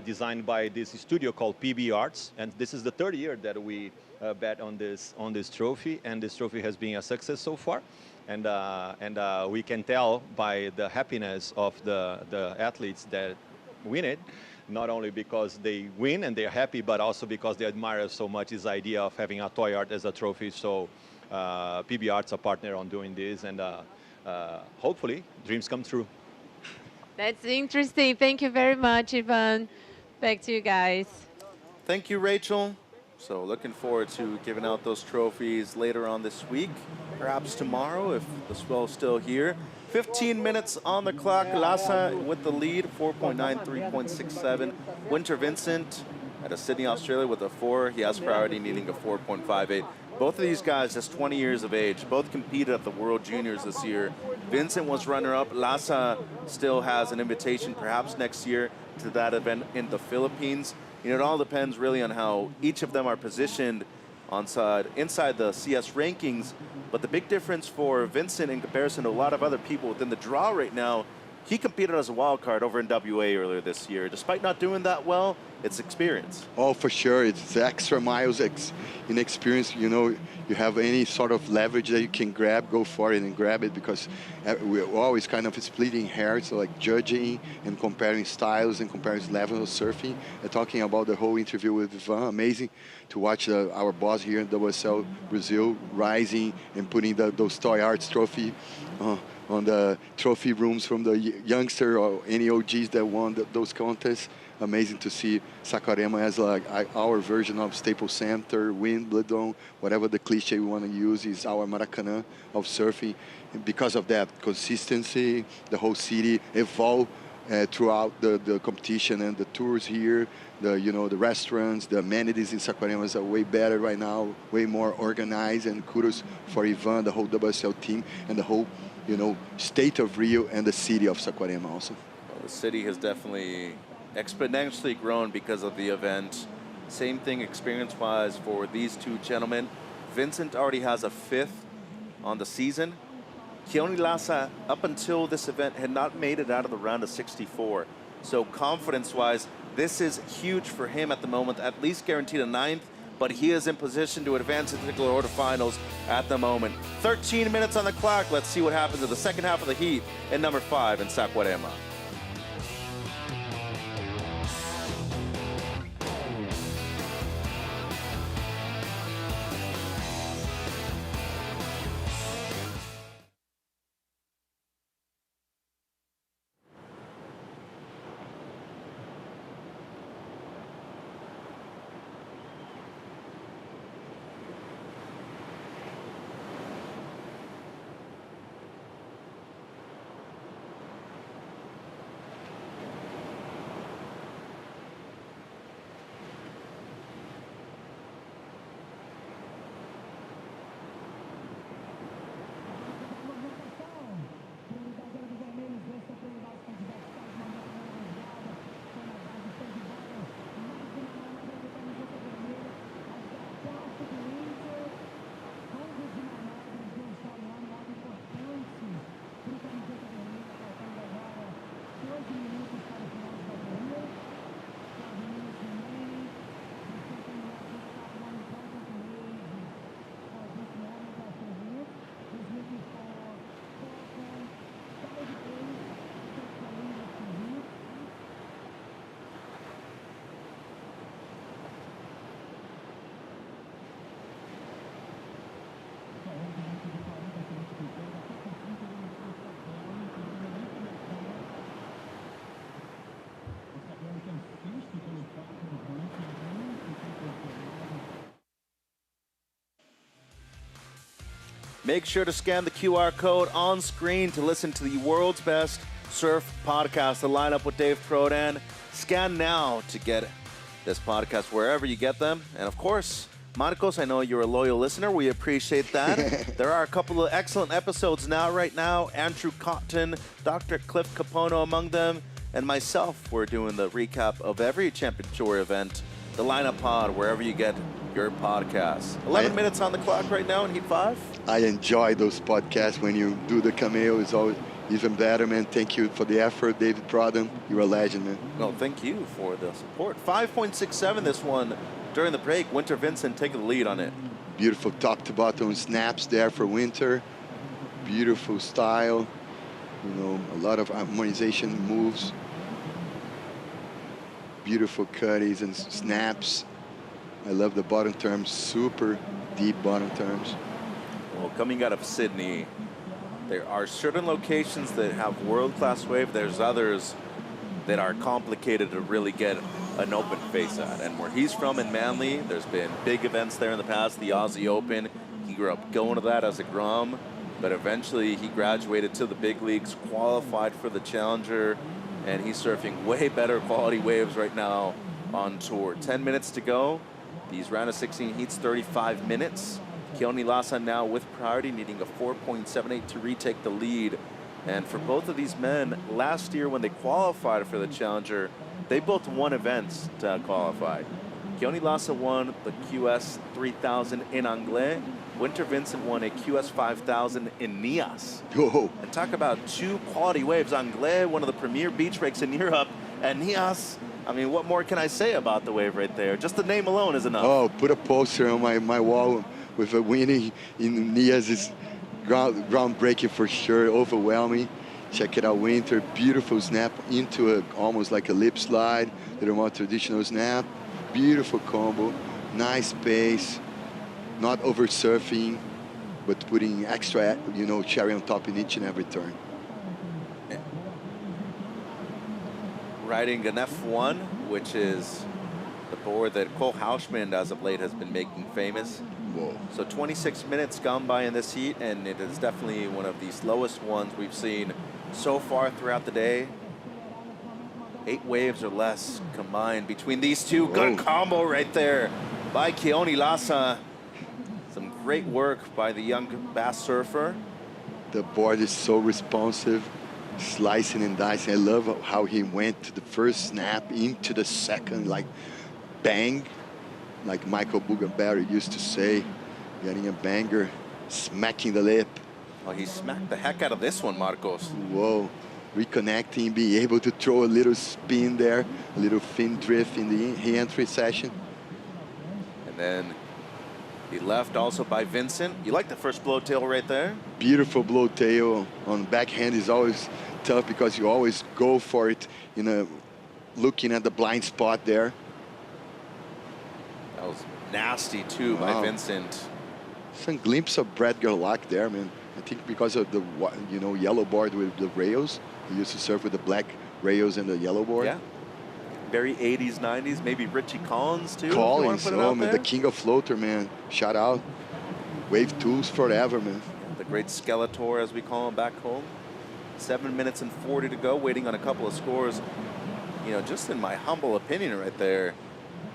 designed by this studio called PB Arts, and this is the 3rd year that we bet on this trophy, and this trophy has been a success so far, and we can tell by the happiness of the athletes that win it, not only because they win and they're happy, but also because they admire so much this idea of having a toy art as a trophy. So PB Arts a partner on doing this, and hopefully dreams come true. That's interesting. Thank you very much, Ivan. Back to you guys. Thank you, Rachel. So looking forward to giving out those trophies later on this week, perhaps tomorrow if the swell's still here. 15 minutes on the clock. Lhasa with the lead, 4.9, 3.67. Winter Vincent out of Sydney, Australia with a 4. He has priority, needing a 4.58. Both of these guys just 20 years of age. Both competed at the World Juniors this year. Vincent was runner-up. Lhasa still has an invitation perhaps next year to that event in the Philippines. You know, it all depends really on how each of them are positioned inside the CS rankings. But the big difference for Vincent in comparison to a lot of other people within the draw right now, he competed as a wild card over in WA earlier this year. Despite not doing that well, it's experience. Oh, for sure. It's extra miles in experience. You know, you have any sort of leverage that you can grab, go for it and grab it, because we're always kind of splitting hairs, so like judging and comparing styles and comparing levels of surfing. And talking about the whole interview with Ivan, amazing to watch our boss here in WSL Brazil rising and putting those Toy Arts trophy on the trophy rooms from the youngster or any OGs that won those contests. Amazing to see Saquarema as like our version of Staples Center, Wimbledon, whatever the cliche we want to use is our Maracanã of surfing. And because of that consistency, the whole city evolved throughout the competition and the tours here. The restaurants, the amenities in Saquarema are way better right now, way more organized. And kudos for Ivan, the whole WSL team, and the whole state of Rio and the city of Saquarema also. Well, the city has definitely exponentially grown because of the event. Same thing experience-wise for these two gentlemen. Vincent already has a 5th on the season. Keone Lassa, up until this event, had not made it out of the round of 64. So confidence-wise, this is huge for him at the moment, at least guaranteed a 9th, but he is in position to advance into the quarterfinals at the moment. 13 minutes on the clock. Let's see what happens in the second half of the heat in number 5 in Saquarema. Make sure to scan the QR code on screen to listen to the world's best surf podcast, The Lineup with Dave Prodan. Scan now to get this podcast wherever you get them. And of course, Marcos, I know you're a loyal listener. We appreciate that. There are a couple of excellent episodes right now. Andrew Cotton, Dr. Cliff Capono among them, and myself. We're doing the recap of every Champion Tour event, The Lineup Pod, wherever you get your podcasts. 11 minutes on the clock right now in Heat 5. I enjoy those podcasts. When you do the cameo, it's always even better, man. Thank you for the effort, David Prodan. You're a legend, man. No, thank you for the support. 5.67 this one during the break. Winter Vincent taking the lead on it. Beautiful top to bottom snaps there for Winter. Beautiful style. You know, a lot of harmonization moves. Beautiful cuttings and snaps. I love the bottom terms, super deep bottom terms. Well, coming out of Sydney, there are certain locations that have world-class wave. There's others that are complicated to really get an open face at. And where he's from in Manly, there's been big events there in the past, the Aussie Open. He grew up going to that as a Grom, but eventually he graduated to the big leagues, qualified for the Challenger, and he's surfing way better quality waves right now on tour. 10 minutes to go. These round of 16 heats, 35 minutes. Keone Lassa now with priority, needing a 4.78 to retake the lead. And for both of these men, last year when they qualified for the Challenger, they both won events to qualify. Keone Lassa won the QS 3000 in Anglais. Winter Vincent won a QS 5000 in Nias. Whoa. And talk about two quality waves. Anglais, one of the premier beach breaks in Europe, and Nias, I mean, what more can I say about the wave right there? Just the name alone is enough. Oh, put a poster on my wall with a winning in Nias is groundbreaking for sure, overwhelming. Check it out, Winter, beautiful snap into almost like a lip slide, little more traditional snap. Beautiful combo, nice pace, not over surfing, but putting extra, you know, cherry on top in each and every turn. Riding an F1, which is the board that Cole Hausman as of late has been making famous. Whoa. So 26 minutes gone by in this heat, and it is definitely one of the slowest ones we've seen so far throughout the day. 8 waves or less combined between these two. Good combo right there by Keone Lassa. Some great work by the young bass surfer. The board is so responsive, slicing and dicing. I love how he went to the first snap into the second, like bang. like Michael Bugaberry used to say, getting a banger, smacking the lip. Oh, he smacked the heck out of this one, Marcos. Whoa, reconnecting, being able to throw a little spin there, a little fin drift in the entry session. And then he left also by Vincent. You like the first blow tail right there? Beautiful blow tail on backhand is always tough because you always go for it looking at the blind spot there. That was nasty too by Vincent. Some glimpse of Brad Gerlach there, man. I think because of the yellow board with the rails. He used to surf with the black rails and the yellow board. Yeah. Very 80s, 90s, maybe Richie Collins too. Collins, oh man, the king of floater, man. Shout out. Wave tools forever, man. The great Skeletor, as we call him back home. 7 minutes and 40 to go, waiting on a couple of scores. You know, just in my humble opinion right there,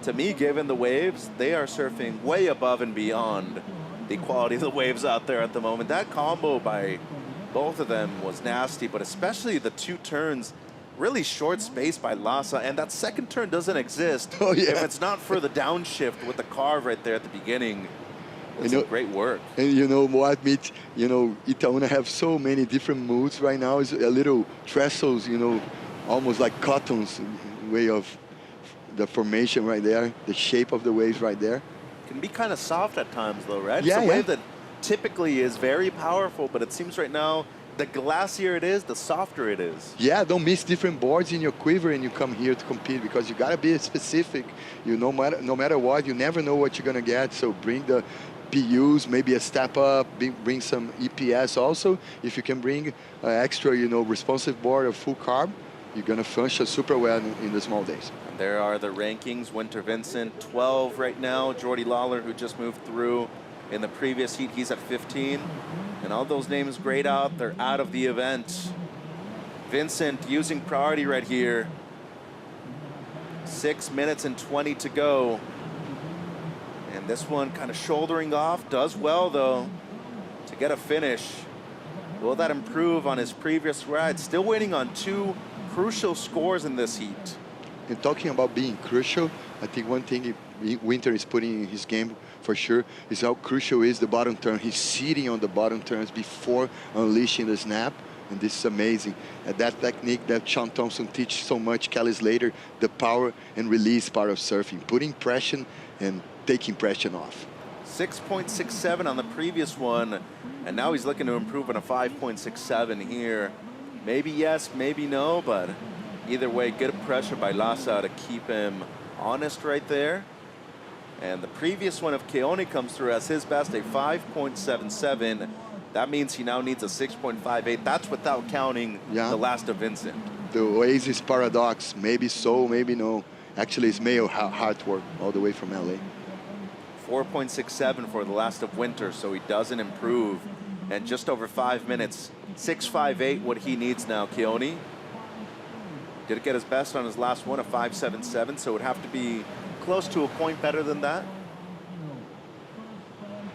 to me, given the waves, they are surfing way above and beyond the quality of the waves out there at the moment. That combo by both of them was nasty, but especially the two turns, really short space by Lhasa, and that second turn doesn't exist if it's not for the downshift with the carve right there at the beginning. It's great work. And you know what, Mitch? You know, Itaúna have so many different moves right now. It's a little trestles, you know, almost like cottons way of the formation right there, the shape of the waves right there. Can be kind of soft at times though, right? Yeah, it's a wave that typically is very powerful, but it seems right now the glassier it is, the softer it is. Yeah, don't miss different boards in your quiver and you come here to compete because you gotta be specific. You no matter what, you never know what you're gonna get. So bring the PUs, maybe a step up, bring some EPS also. If you can bring extra, you know, responsive board or full carb, you're gonna function super well in the small days. And there are the rankings. Winter Vincent, 12 right now. Jordy Lawler, who just moved through in the previous heat, he's at 15. And all those names grayed out, they're out of the event. Vincent using priority right here. 6 minutes and 20 to go. And this one kind of shouldering off, does well though to get a finish. Will that improve on his previous ride? Still waiting on two crucial scores in this heat. And talking about being crucial, I think one thing Winter is putting in his game for sure is how crucial is the bottom turn. He's sitting on the bottom turns before unleashing the snap, and this is amazing. And that technique that Sean Thompson teaches so much, Kelly Slater, the power and release part of surfing, putting pressure and taking pressure off. 6.67 on the previous one, and now he's looking to improve on a 5.67 here. Maybe yes, maybe no, but either way, good pressure by Lhasa to keep him honest right there. And the previous one of Keone comes through as his best, a 5.77. That means he now needs a 6.58. That's without counting the last of Vincent. The Oasis paradox, maybe so, maybe no. Actually, it's Mayo Hartwork all the way from LA. 4.67 for the last of Winter, so he doesn't improve. And just over 5 minutes, 6.58 what he needs now, Keone. Did get his best on his last one, a 5.77, so it would have to be close to a point better than that.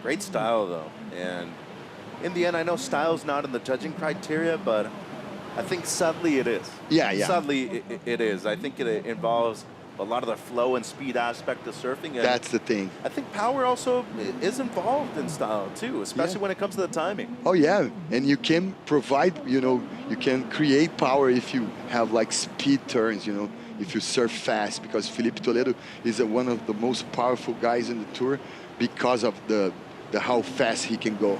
Great style though, and in the end, I know style's not in the judging criteria, but I think subtly it is. Yeah. Subtly it is. I think it involves a lot of the flow and speed aspect of surfing. And that's the thing. I think power also is involved in style too, especially when it comes to the timing. Oh yeah, and you can provide, you know, you can create power if you have like speed turns, you know, if you surf fast, because Felipe Toledo is one of the most powerful guys in the tour because of the how fast he can go.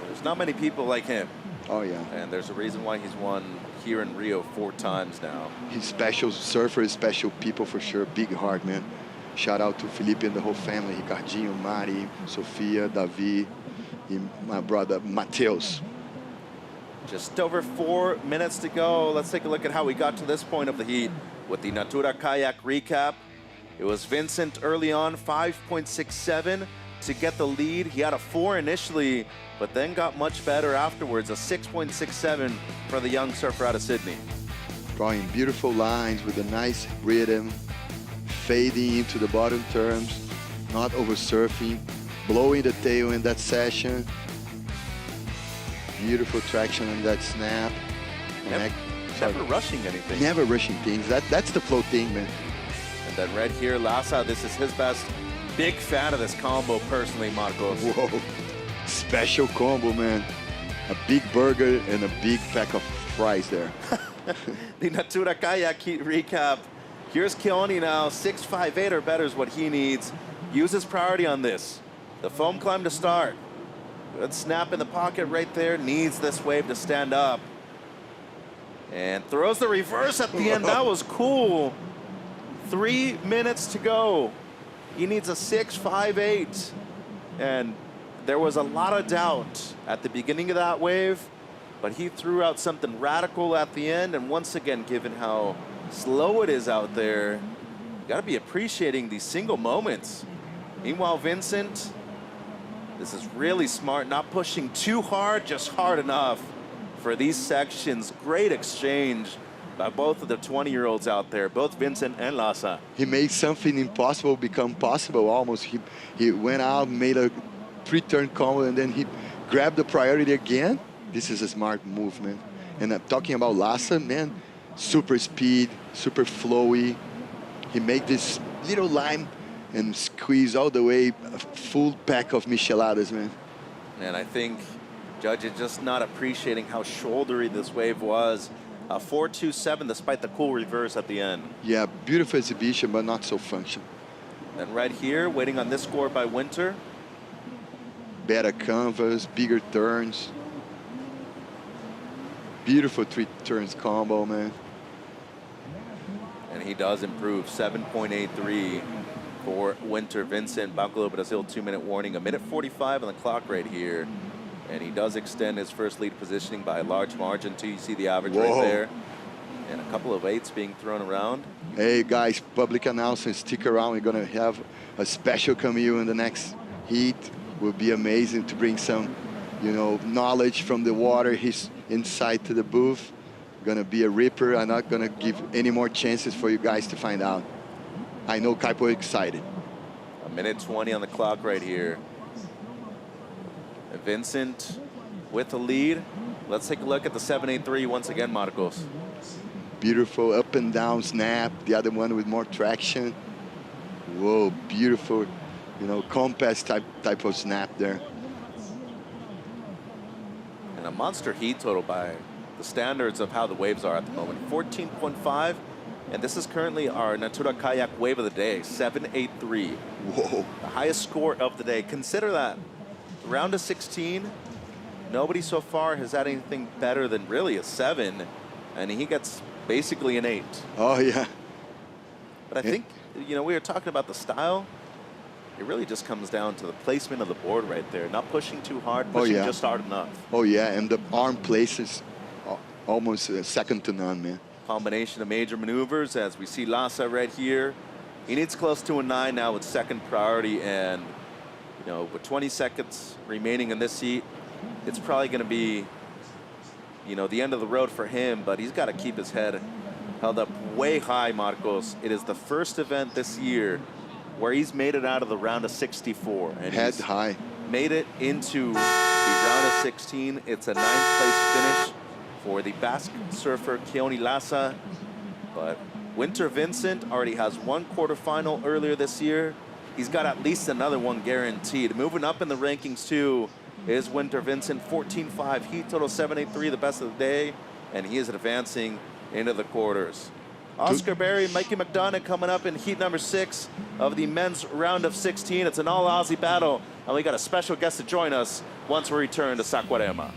There's not many people like him. Oh yeah. And there's a reason why he's won here in Rio 4 times now. He's special surfer, special people for sure. Big heart, man. Shout out to Felipe and the whole family. Ricardinho, Mari, Sofia, Davi, and my brother Mateus. Just over 4 minutes to go. Let's take a look at how we got to this point of the heat with the Natura Kayak recap. It was Vincent early on, 5.67 to get the lead. He had a 4 initially, but then got much better afterwards, a 6.67 for the young surfer out of Sydney. Drawing beautiful lines with a nice rhythm, fading into the bottom turns, not over surfing, blowing the tail in that session. Beautiful traction on that snap. Never rushing anything. Never rushing things. That's the flow thing, man. And then right here, Lassa, this is his best. Big fan of this combo personally, Marcos. Whoa, special combo, man. A big burger and a big pack of fries there. The Natura Kayak heat recap. Here's Keone now, 6.58 or better is what he needs. Uses priority on this. The foam climb to start. Good snap in the pocket right there. Needs this wave to stand up. And throws the reverse at the end. That was cool. 3 minutes to go. He needs a 6.58. And there was a lot of doubt at the beginning of that wave, but he threw out something radical at the end. And once again, given how slow it is out there, you got to be appreciating these single moments. Meanwhile, Vincent, this is really smart, not pushing too hard, just hard enough for these sections. Great exchange by both of the 20-year-olds out there, both Vincent and Lassa. He made something impossible become possible almost. He went out, made a 3-turn combo, and then he grabbed the priority again. This is a smart move, man. And I'm talking about Lassa, man, super speed, super flowy. He made this little line and squeeze all the way a full pack of micheladas, man. And I think Judge is just not appreciating how shouldery this wave was. 4.27 despite the cool reverse at the end. Yeah, beautiful exhibition, but not so functional. And right here, waiting on this score by Winter. Better canvas, bigger turns. Beautiful 3 turns combo, man. And he does improve, 7.83 for Winter Vincent. Banco do Brasil 2-minute warning, 1:45 on the clock right here. And he does extend his first lead positioning by a large margin too. You see the average right there. And a couple of 8s being thrown around. Hey guys, public announcement, stick around. We're gonna have a special Camille in the next heat. Will be amazing to bring some, you know, knowledge from the water. He's inside to the booth. Gonna be a ripper. I'm not gonna give any more chances for you guys to find out. I know Kaipo is excited. 1:20 on the clock right here. Vincent with the lead. Let's take a look at the 7.83 once again, Marcos. Beautiful up and down snap. The other one with more traction. Whoa, beautiful, you know, compass type of snap there. And a monster heat total by the standards of how the waves are at the moment. 14.5, and this is currently our Natura Kayak wave of the day, 7.83. Whoa. The highest score of the day. Consider that. Round of 16, nobody so far has had anything better than really a 7, and he gets basically an 8. Oh, yeah. But I think, you know, we were talking about the style. It really just comes down to the placement of the board right there. Not pushing too hard, pushing just hard enough. Oh, yeah, and the arm place is almost second to none, man. Combination of major maneuvers, as we see Lassa right here. He needs close to a 9 now with second priority, and you know, with 20 seconds remaining in this heat, it's probably going to be, you know, the end of the road for him, but he's got to keep his head held up way high, Marcos. It is the first event this year where he's made it out of the round of 64. And head high. Made it into the round of 16. It's a 9th place finish for the Basque surfer Keone Lassa. But Winter Vincent already has 1 quarterfinal earlier this year. He's got at least another one guaranteed. Moving up in the rankings too is Winter Vincent, 14.5, heat total 7.83, the best of the day, and he is advancing into the quarters. Oscar Berry, Mikey McDonough coming up in heat number 6 of the men's round of 16. It's an all Aussie battle, and we got a special guest to join us once we return to Saquarema.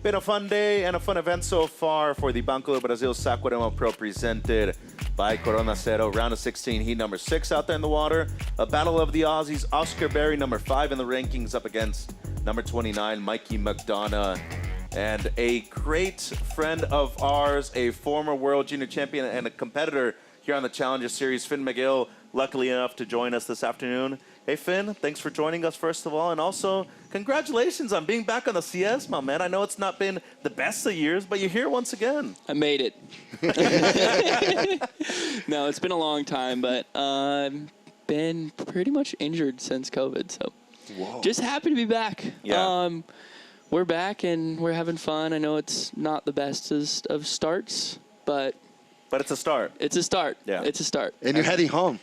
Been a fun day and a fun event so far for the Banco do Brasil Saquarema Pro presented by Corona Cero. Round of 16, heat number 6 out there in the water. A battle of the Aussies. Oscar Berry, number 5 in the rankings, up against number 29, Mikey McDonough. And a great friend of ours, a former world junior champion and a competitor here on the Challenger Series, Finn McGill, luckily enough to join us this afternoon. Hey, Finn, thanks for joining us, first of all. And also, congratulations on being back on the CS, my man. I know it's not been the best of years, but you're here once again. I made it. No, it's been a long time, but I've been pretty much injured since COVID, so just happy to be back. Yeah. We're back, and we're having fun. I know it's not the best of starts, but it's a start. It's a start. Yeah. It's a start. And you're heading home.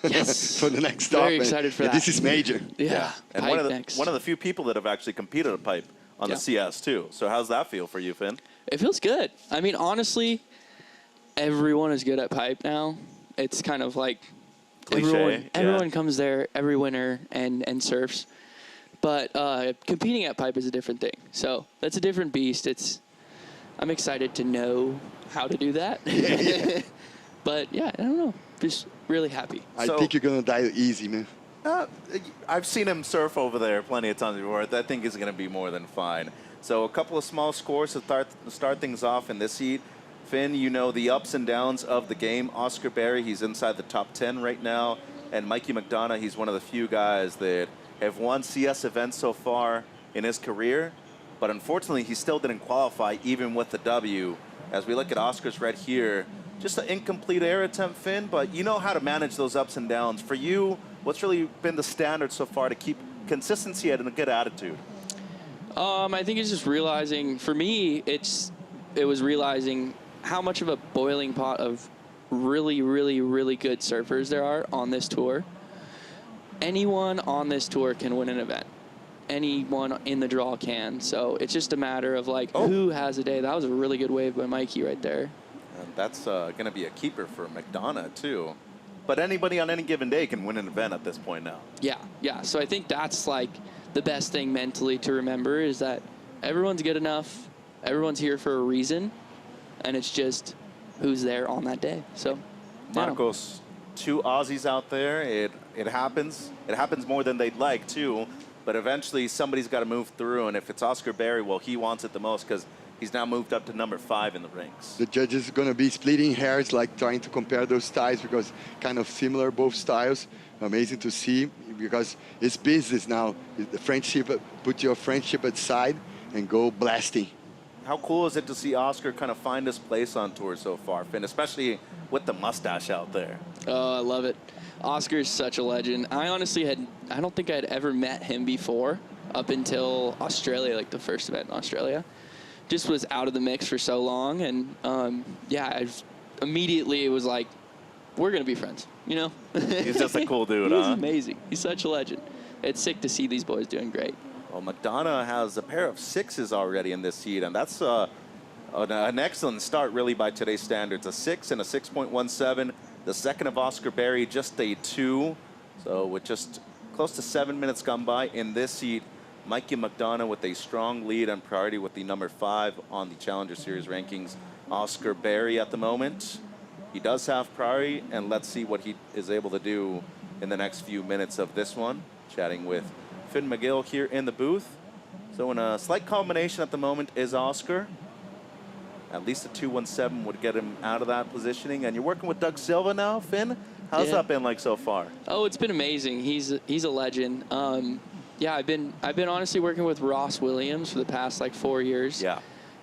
Yes. For the next stop. Very excited for that. This is major. Yeah. And Pipe one of, the, next. one of the few people that have actually competed at pipe on the CS, too. So how's that feel for you, Finn? It feels good. I mean, honestly, everyone is good at pipe now. It's kind of like Cliche, everyone comes there every winter and surfs. But competing at pipe is a different thing. So that's a different beast. I'm excited to know how to do that. But yeah, I don't know. Just really happy. I think you're going to die easy, man. I've seen him surf over there plenty of times before. I think he's going to be more than fine. So a couple of small scores to start things off in this heat. Finn, you know the ups and downs of the game. Oscar Berry, he's inside the top 10 right now. And Mikey McDonough, he's one of the few guys that have won CS events so far in his career. But unfortunately, he still didn't qualify even with the W. As we look at Oscar's right here, just an incomplete air attempt, Finn, but you know how to manage those ups and downs. For you, what's really been the standard so far to keep consistency and a good attitude? I think it's just realizing, for me, it was realizing how much of a boiling pot of really, really, really good surfers there are on this tour. Anyone on this tour can win an event. Anyone in the draw can. So it's just a matter of like who has a day. That was a really good wave by Mikey right there. And that's going to be a keeper for McDonough, too. But anybody on any given day can win an event at this point now. Yeah. So I think that's like the best thing mentally to remember is that everyone's good enough. Everyone's here for a reason. And it's just who's there on that day. So, Marcos, 2 Aussies out there. It happens. It happens more than they'd like, too. But eventually somebody's got to move through. And if it's Oscar Berry, well, he wants it the most because he's now moved up to number 5 in the ranks. The judges are going to be splitting hairs, like trying to compare those styles because kind of similar, both styles. Amazing to see because it's business now. The friendship, put your friendship aside and go blasting. How cool is it to see Oscar kind of find his place on tour so far, Finn, especially with the mustache out there? Oh, I love it. Oscar's such a legend. I honestly I don't think I'd ever met him before up until Australia, like the first event in Australia. Just was out of the mix for so long. And immediately it was like, we're going to be friends, you know? He's just a cool dude, He's amazing. He's such a legend. It's sick to see these boys doing great. Well, McDonough has a pair of 6s already in this heat, and that's an excellent start, really, by today's standards. A 6 and a 6.17. The second of Oscar Berry, just a 2. So with just close to 7 minutes gone by in this heat, Mikey McDonough with a strong lead on priority with the number 5 on the Challenger Series rankings. Oscar Berry at the moment. He does have priority, and let's see what he is able to do in the next few minutes of this one. Chatting with Finn McGill here in the booth. So in a slight combination at the moment is Oscar. At least a 2.17 would get him out of that positioning. And you're working with Doug Silva now, Finn? How's that been like so far? Oh, it's been amazing. He's a legend. I've been honestly working with Ross Williams for the past like 4 years. Yeah.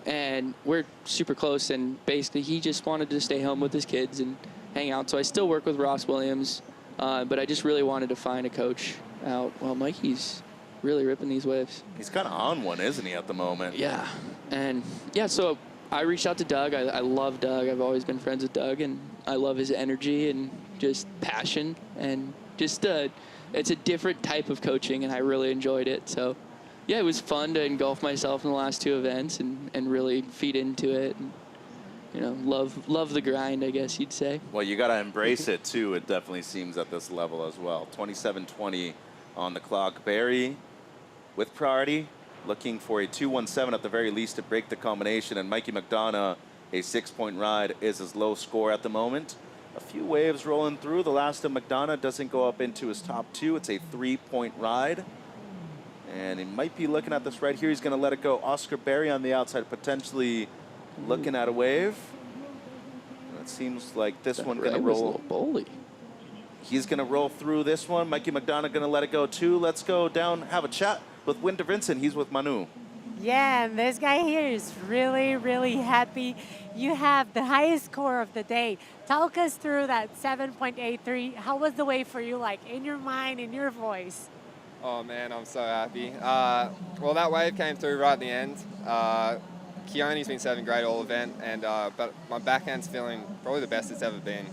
And we're super close, and basically he just wanted to stay home with his kids and hang out. So I still work with Ross Williams, but I just really wanted to find a coach out. Well, Mikey's really ripping these waves. He's kind of on one, isn't he, at the moment? Yeah. And so I reached out to Doug. I love Doug. I've always been friends with Doug, and I love his energy and just passion. And just it's a different type of coaching, and I really enjoyed it. So, yeah, it was fun to engulf myself in the last 2 events and really feed into it. And, you know, love the grind, I guess you'd say. Well, you got to embrace it, too. It definitely seems at this level as well. 27:20 on the clock. Berry with priority. looking for a 2-1-7 at the very least to break the combination. And Mikey McDonough, a 6-point ride, is his low score at the moment. A few waves rolling through. The last of McDonough doesn't go up into his top 2. It's a 3-point ride. And he might be looking at this right here. He's going to let it go. Oscar Berry on the outside, potentially looking at a wave. And it seems like this one going to roll. He's going to roll through this one. Mikey McDonough going to let it go too. Let's go down, have a chat with Winter Vincent. He's with Manu. Yeah, and this guy here is really, really happy. You have the highest score of the day. Talk us through that 7.83. How was the wave for you, like in your mind, in your voice? Oh man, I'm so happy. Well, that wave came through right at the end. Keone's been serving great all event, and but my backhand's feeling probably the best it's ever been.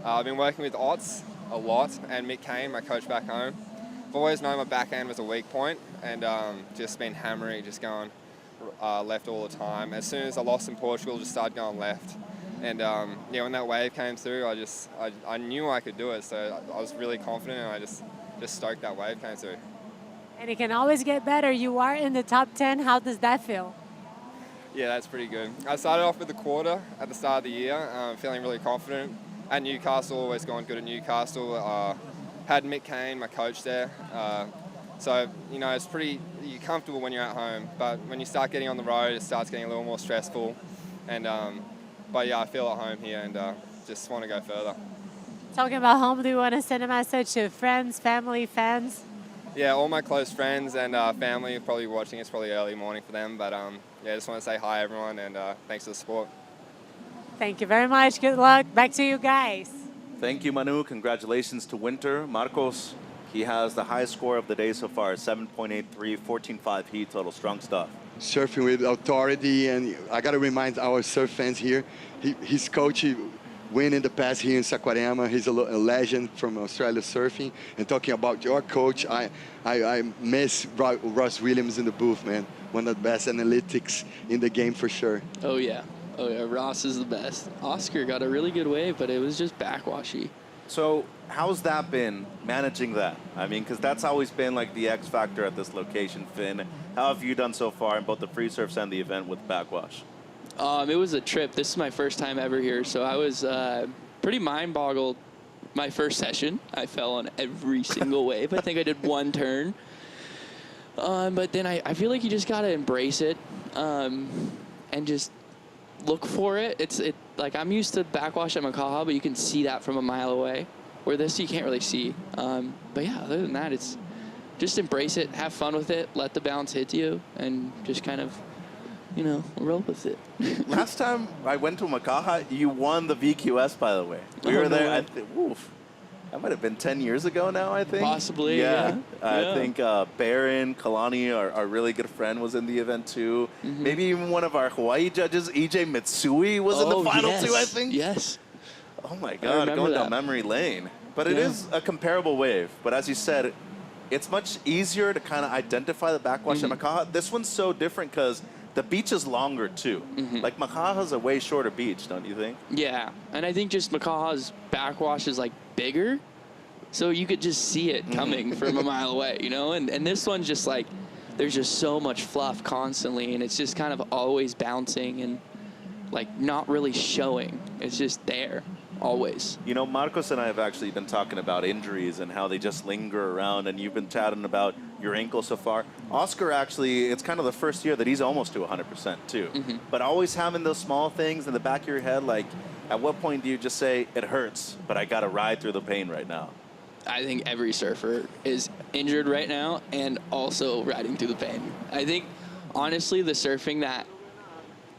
I've been working with Otts a lot, and Mick Kane, my coach back home. I've always known my backhand was a weak point, and just been hammering, just going left all the time. As soon as I lost in Portugal, just started going left. And yeah, when that wave came through, I knew I could do it, so I was really confident, and I just stoked that wave came through. And it can always get better. You are in the top 10. How does that feel? Yeah, that's pretty good. I started off with the quarter at the start of the year, feeling really confident. At Newcastle, always going good at Newcastle. Had Mick Kane, my coach there. So, you know, it's you're comfortable when you're at home, but when you start getting on the road, it starts getting a little more stressful. And, but yeah, I feel at home here and just want to go further. Talking about home, do you want to send a message to friends, family, fans? Yeah, all my close friends and family are probably watching. It's probably early morning for them, but yeah, I just want to say hi, everyone, and thanks for the support. Thank you very much. Good luck. Back to you guys. Thank you, Manu. Congratulations to Winter. Marcos, he has the highest score of the day so far, 7.83, 14.5 heat total. Strong stuff. Surfing with authority, and I got to remind our surf fans here, his coach win in the past here in Saquarema. He's a legend from Australia surfing. And talking about your coach, I miss Ross Williams in the booth, man. One of the best analytics in the game for sure. Oh yeah, Ross is the best. Oscar got a really good wave, but it was just backwashy. So how's that been, managing that? I mean, because that's always been like the X factor at this location, Finn. How have you done so far in both the free surfs and the event with backwash? It was a trip. This is my first time ever here, so I was pretty mind-boggled my first session. I fell on every single wave. I think I did one turn. But then I feel like you just got to embrace it and just look for it. Like I'm used to backwash at Makaha, but you can see that from a mile away, where this you can't really see. But yeah, other than that, it's just embrace it, have fun with it, let the bounce hit you, and just kind of, you know, roll with it. Last time I went to Makaha, you won the VQS, by the way. We were there, that might have been 10 years ago now, I think. Possibly, yeah. I think Baron, Kalani, our really good friend, was in the event too. Mm-hmm. Maybe even one of our Hawaii judges, EJ Mitsui, was in the final too, I think. Yes. Oh my God, going down memory lane. But it is a comparable wave. But as you said, it's much easier to kind of identify the backwash at Makaha. This one's so different because the beach is longer too. Like Makaha's a way shorter beach, don't you think? Yeah, and I think just Makaha's backwash is like bigger, so you could just see it coming from a mile away, you know? And this one's just like, there's just so much fluff constantly, and it's just kind of always bouncing and like not really showing. It's just there, always. You know, Marcos and I have actually been talking about injuries and how they just linger around, and you've been chatting about your ankle so far. Oscar actually, it's kind of the first year that he's almost to 100% too. But always having those small things in the back of your head, like at what point do you just say, it hurts, but I got to ride through the pain right now? I think every surfer is injured right now and also riding through the pain. I think, honestly, the surfing that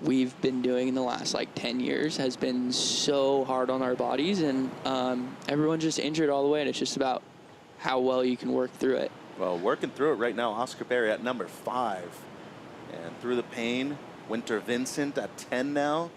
we've been doing in the last like 10 years has been so hard on our bodies, and everyone's just injured all the way, and it's just about how well you can work through it. Well, working through it right now, Oscar Berry at number 5. And through the pain, Winter Vincent at 10 now.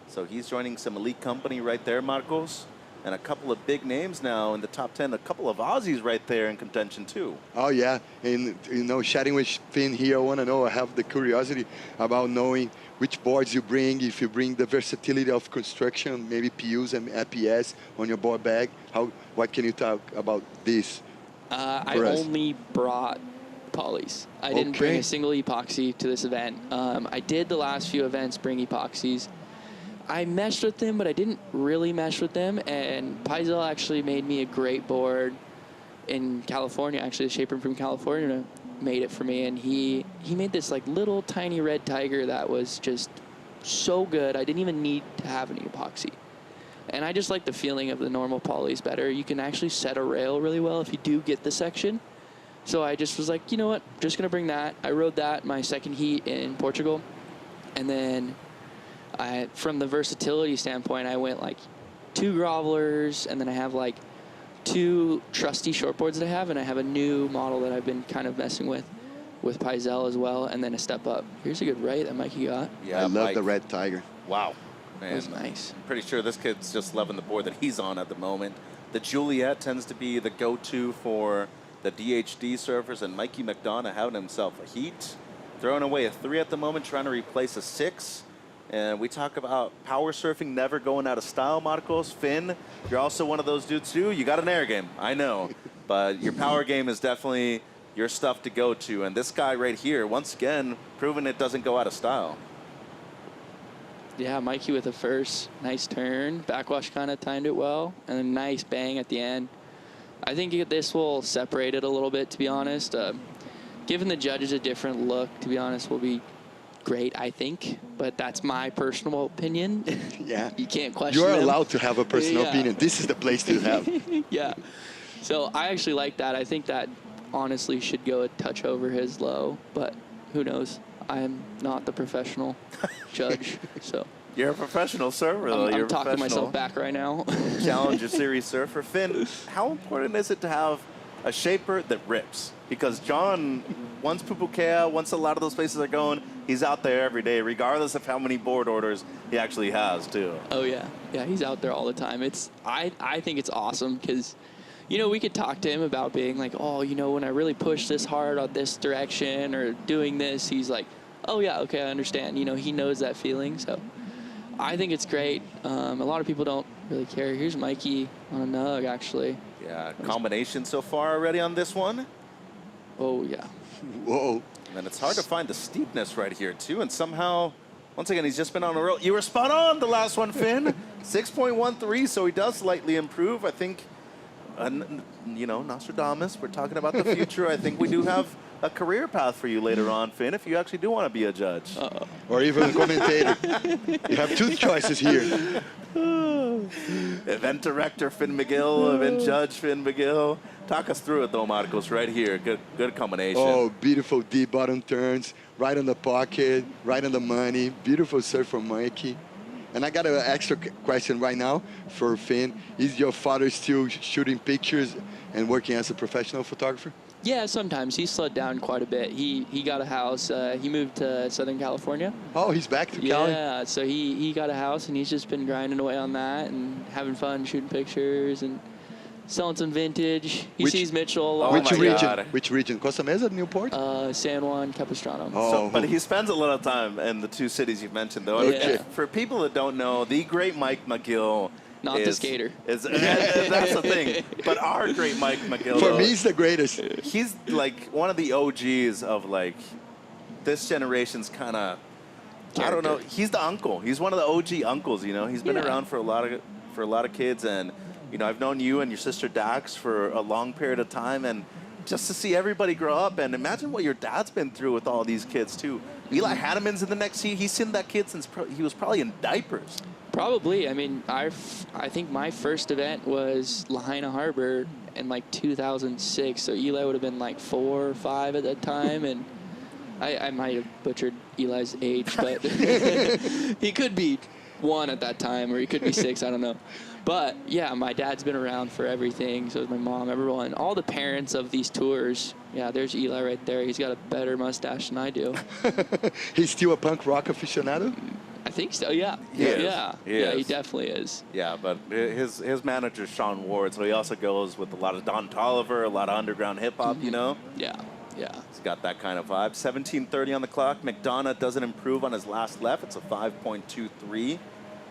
So he's joining some elite company right there, Marcos. And a couple of big names now in the top 10. A couple of Aussies right there in contention too. Oh yeah, and you know, chatting with Finn here, I want to know, I have the curiosity about knowing which boards you bring, if you bring the versatility of construction, maybe PUs and APS on your board bag. What can you talk about this? I only brought polys. I didn't bring Okay. a single epoxy to this event. I did the last few events bring epoxies. I meshed with them, but I didn't really mesh with them. And Paisel actually made me a great board in California. Actually, the shaper from California made it for me, and he made this like little tiny red tiger that was just so good. I didn't even need to have any epoxy. And I just like the feeling of the normal polys better. You can actually set a rail really well if you do get the section. So I just was like, you know what, just gonna bring that. I rode that my second heat in Portugal. And then from the versatility standpoint, I went like 2 grovelers, and then I have like 2 trusty shortboards that I have, and I have a new model that I've been kind of messing with Paisel as well, and then a step up. Here's a good right that Mikey got. Yeah, I love the red tiger. Wow. Man, That was nice. I'm pretty sure this kid's just loving the board that he's on at the moment. The Juliet tends to be the go-to for the DHD surfers, and Mikey McDonough having himself a heat. Throwing away a 3 at the moment, trying to replace a 6. And we talk about power surfing never going out of style, Marcos. Finn, you're also one of those dudes too. You got an air game, I know. But your power game is definitely your stuff to go to. And this guy right here, once again, proving it doesn't go out of style. Yeah, Mikey with a first nice turn. Backwash kind of timed it well, and a nice bang at the end. I think this will separate it a little bit, to be honest. Giving the judges a different look, to be honest, will be great, I think. But that's my personal opinion. Yeah. You can't question You're them. allowed to have a personal Yeah. opinion. This is the place to have. Yeah. So I actually like that. I think that honestly should go a touch over his low, but who knows? I'm not the professional judge, so. You're a professional surfer, though. I'm You're a talking myself professional back right now. Challenger Series surfer. Finn, how important is it to have a shaper that rips? Because John, once Pupukea, once a lot of those places are going, he's out there every day, regardless of how many board orders he actually has, too. Oh, yeah. Yeah, he's out there all the time. I think it's awesome because, you know, we could talk to him about being like, oh, you know, when I really push this hard on this direction or doing this, he's like, oh, yeah, okay, I understand. You know, he knows that feeling, so I think it's great. A lot of people don't really care. Here's Mikey on a nug, actually. Yeah, combination so far already on this one. Oh, yeah. Whoa. And it's hard to find the steepness right here, too. And somehow, once again, he's just been on a roll. You were spot on the last one, Finn. 6.13, so he does slightly improve. I think, you know, Nostradamus, we're talking about the future. I think we do have a career path for you later on, Finn, if you actually do want to be a judge. Or even a commentator. You have 2 choices here. Event director Finn McGill, event judge Finn McGill. Talk us through it though, Marcos, right here. Good combination. Oh, beautiful deep bottom turns, right on the pocket, right on the money. Beautiful surf from Mikey. And I got an extra question right now for Finn. Is your father still shooting pictures and working as a professional photographer? Yeah, sometimes. He's slowed down quite a bit. He got a house. He moved to Southern California. Oh, he's back to Cali? Yeah, so he got a house, and he's just been grinding away on that and having fun shooting pictures and selling some vintage. He sees Mitchell a lot. Which region? Which region? Costa Mesa, Newport? San Juan, Capistrano. Oh. But he spends a lot of time in the 2 cities you've mentioned, though. Okay. For people that don't know, the great Mike McGill Not the skater. That's the thing. But our great Mike McGill. For me, he's the greatest. He's like one of the OGs of like this generation's kind of. I don't know. He's the uncle. He's one of the OG uncles. You know, he's been around for a lot of kids, and you know, I've known you and your sister Dax for a long period of time, and just to see everybody grow up, and imagine what your dad's been through with all these kids too. Eli Hanneman's in the next seat. He's seen that kid since he was probably in diapers. Probably. I mean, I think my first event was Lahaina Harbor in like 2006. So Eli would have been like 4 or 5 at that time, and I might have butchered Eli's age, but he could be 1 at that time, or he could be 6. I don't know. But yeah, my dad's been around for everything. So is my mom, everyone, all the parents of these tours. Yeah, there's Eli right there. He's got a better mustache than I do. He's still a punk rock aficionado? I think so, yeah. He is. He definitely is. Yeah, but his manager's Sean Ward, so he also goes with a lot of Don Tolliver, a lot of underground hip-hop, you know? Yeah. He's got that kind of vibe. 17:30 on the clock. McDonough doesn't improve on his last left. It's a 5.23,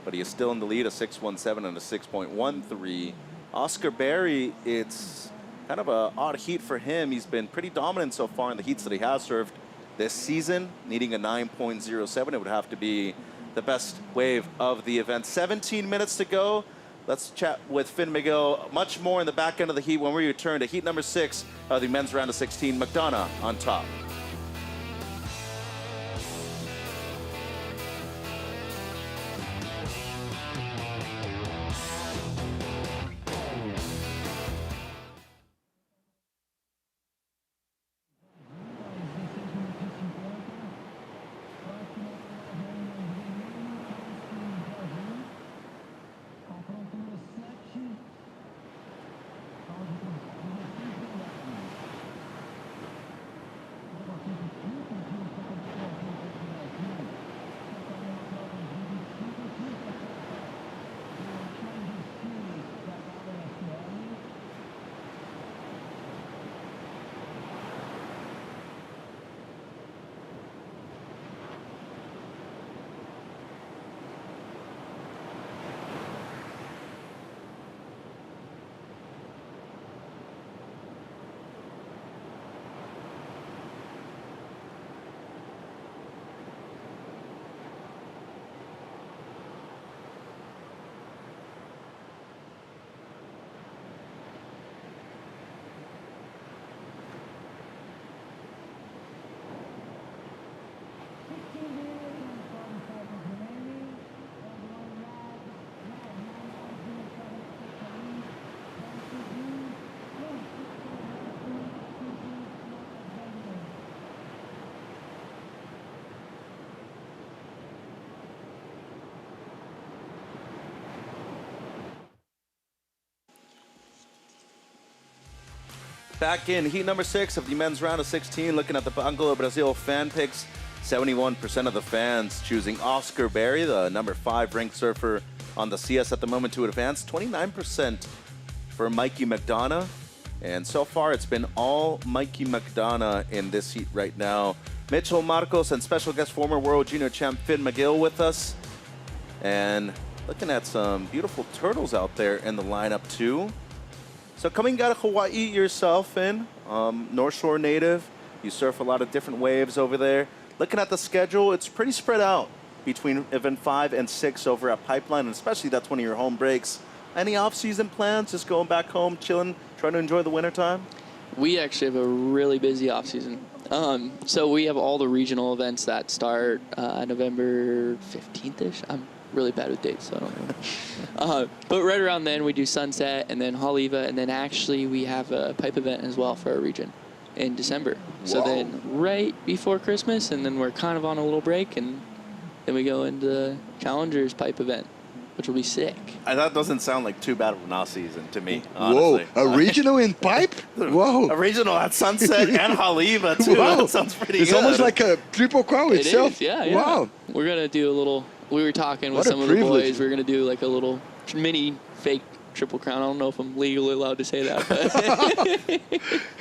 but he is still in the lead, a 6.17 and a 6.13. Oscar Berry, it's kind of an odd heat for him. He's been pretty dominant so far in the heats that he has served this season, needing a 9.07. It would have to be the best wave of the event. 17 minutes to go. Let's chat with Finn Miguel much more in the back end of the heat when we return to heat number 6 of the men's round of 16. McDonough on top. Back in heat number 6 of the men's round of 16, looking at the Banco do Brasil fan picks, 71% of the fans choosing Oscar Berry, the number 5 ranked surfer on the CS at the moment, to advance. 29% for Mikey McDonough. And so far, it's been all Mikey McDonough in this heat right now. Mitchell Marcos and special guest former world junior champ Finn McGill with us. And looking at some beautiful turtles out there in the lineup too. So coming out of Hawaii yourself, Finn, North Shore native, you surf a lot of different waves over there. Looking at the schedule, it's pretty spread out between event 5 and 6 over at Pipeline, and especially that's one of your home breaks. Any off-season plans, just going back home, chilling, trying to enjoy the wintertime? We actually have a really busy off-season. So we have all the regional events that start November 15th-ish. I'm really bad with dates, so I don't know. But right around then, we do Sunset and then Haleiwa, and then actually we have a pipe event as well for our region in December. So then right before Christmas, and then we're kind of on a little break, and then we go into the Challengers pipe event, which will be sick. That doesn't sound like too bad of an off-season to me, honestly. Whoa, a regional in pipe? Whoa. A regional at Sunset and Haleiwa, too. Wow. That sounds pretty it's good. It's almost like a triple crown itself. Is, yeah. Wow. We're going to do a little, we were talking with What a some of the privilege. boys, we're going to do like a little mini fake triple crown. I don't know if I'm legally allowed to say that, but.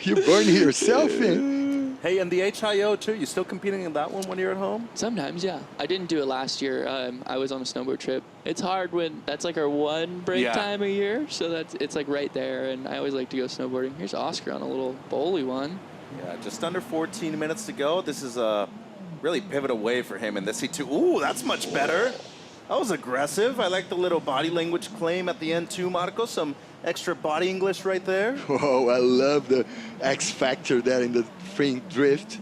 You burned yourself in. Hey, and the HIO too, you still competing in that one when you're at home? Sometimes, yeah. I didn't do it last year. I was on a snowboard trip. It's hard when that's like our one break time a year, so it's like right there, and I always like to go snowboarding. Here's Oscar on a little bowly one. Yeah, just under 14 minutes to go. This is a really pivotal wave for him in this heat too. Ooh, that's much better. That was aggressive. I like the little body language claim at the end too, Marco. Some extra body English right there. Oh, I love the X factor there in the free drift.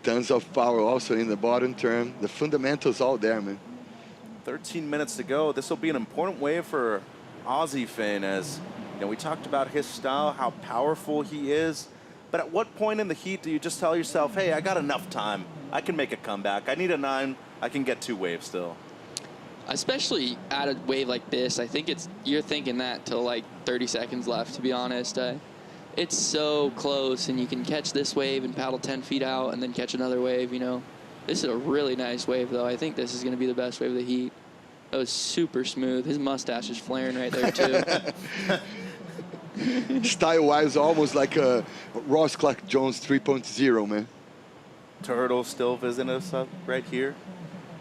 Tons of power also in the bottom turn. The fundamentals all there, man. 13 minutes to go. This will be an important wave for Aussie Finn, as you know, we talked about his style, how powerful he is. But at what point in the heat do you just tell yourself, hey, I got enough time. I can make a comeback. I need a 9. I can get 2 waves still. Especially at a wave like this, I think you're thinking that till like 30 seconds left, to be honest. It's so close, and you can catch this wave and paddle 10 feet out and then catch another wave, you know. This is a really nice wave, though. I think this is going to be the best wave of the heat. That was super smooth. His mustache is flaring right there, too. Style-wise, almost like a Ross Clark Jones 3.0, man. Turtles still visiting us up right here.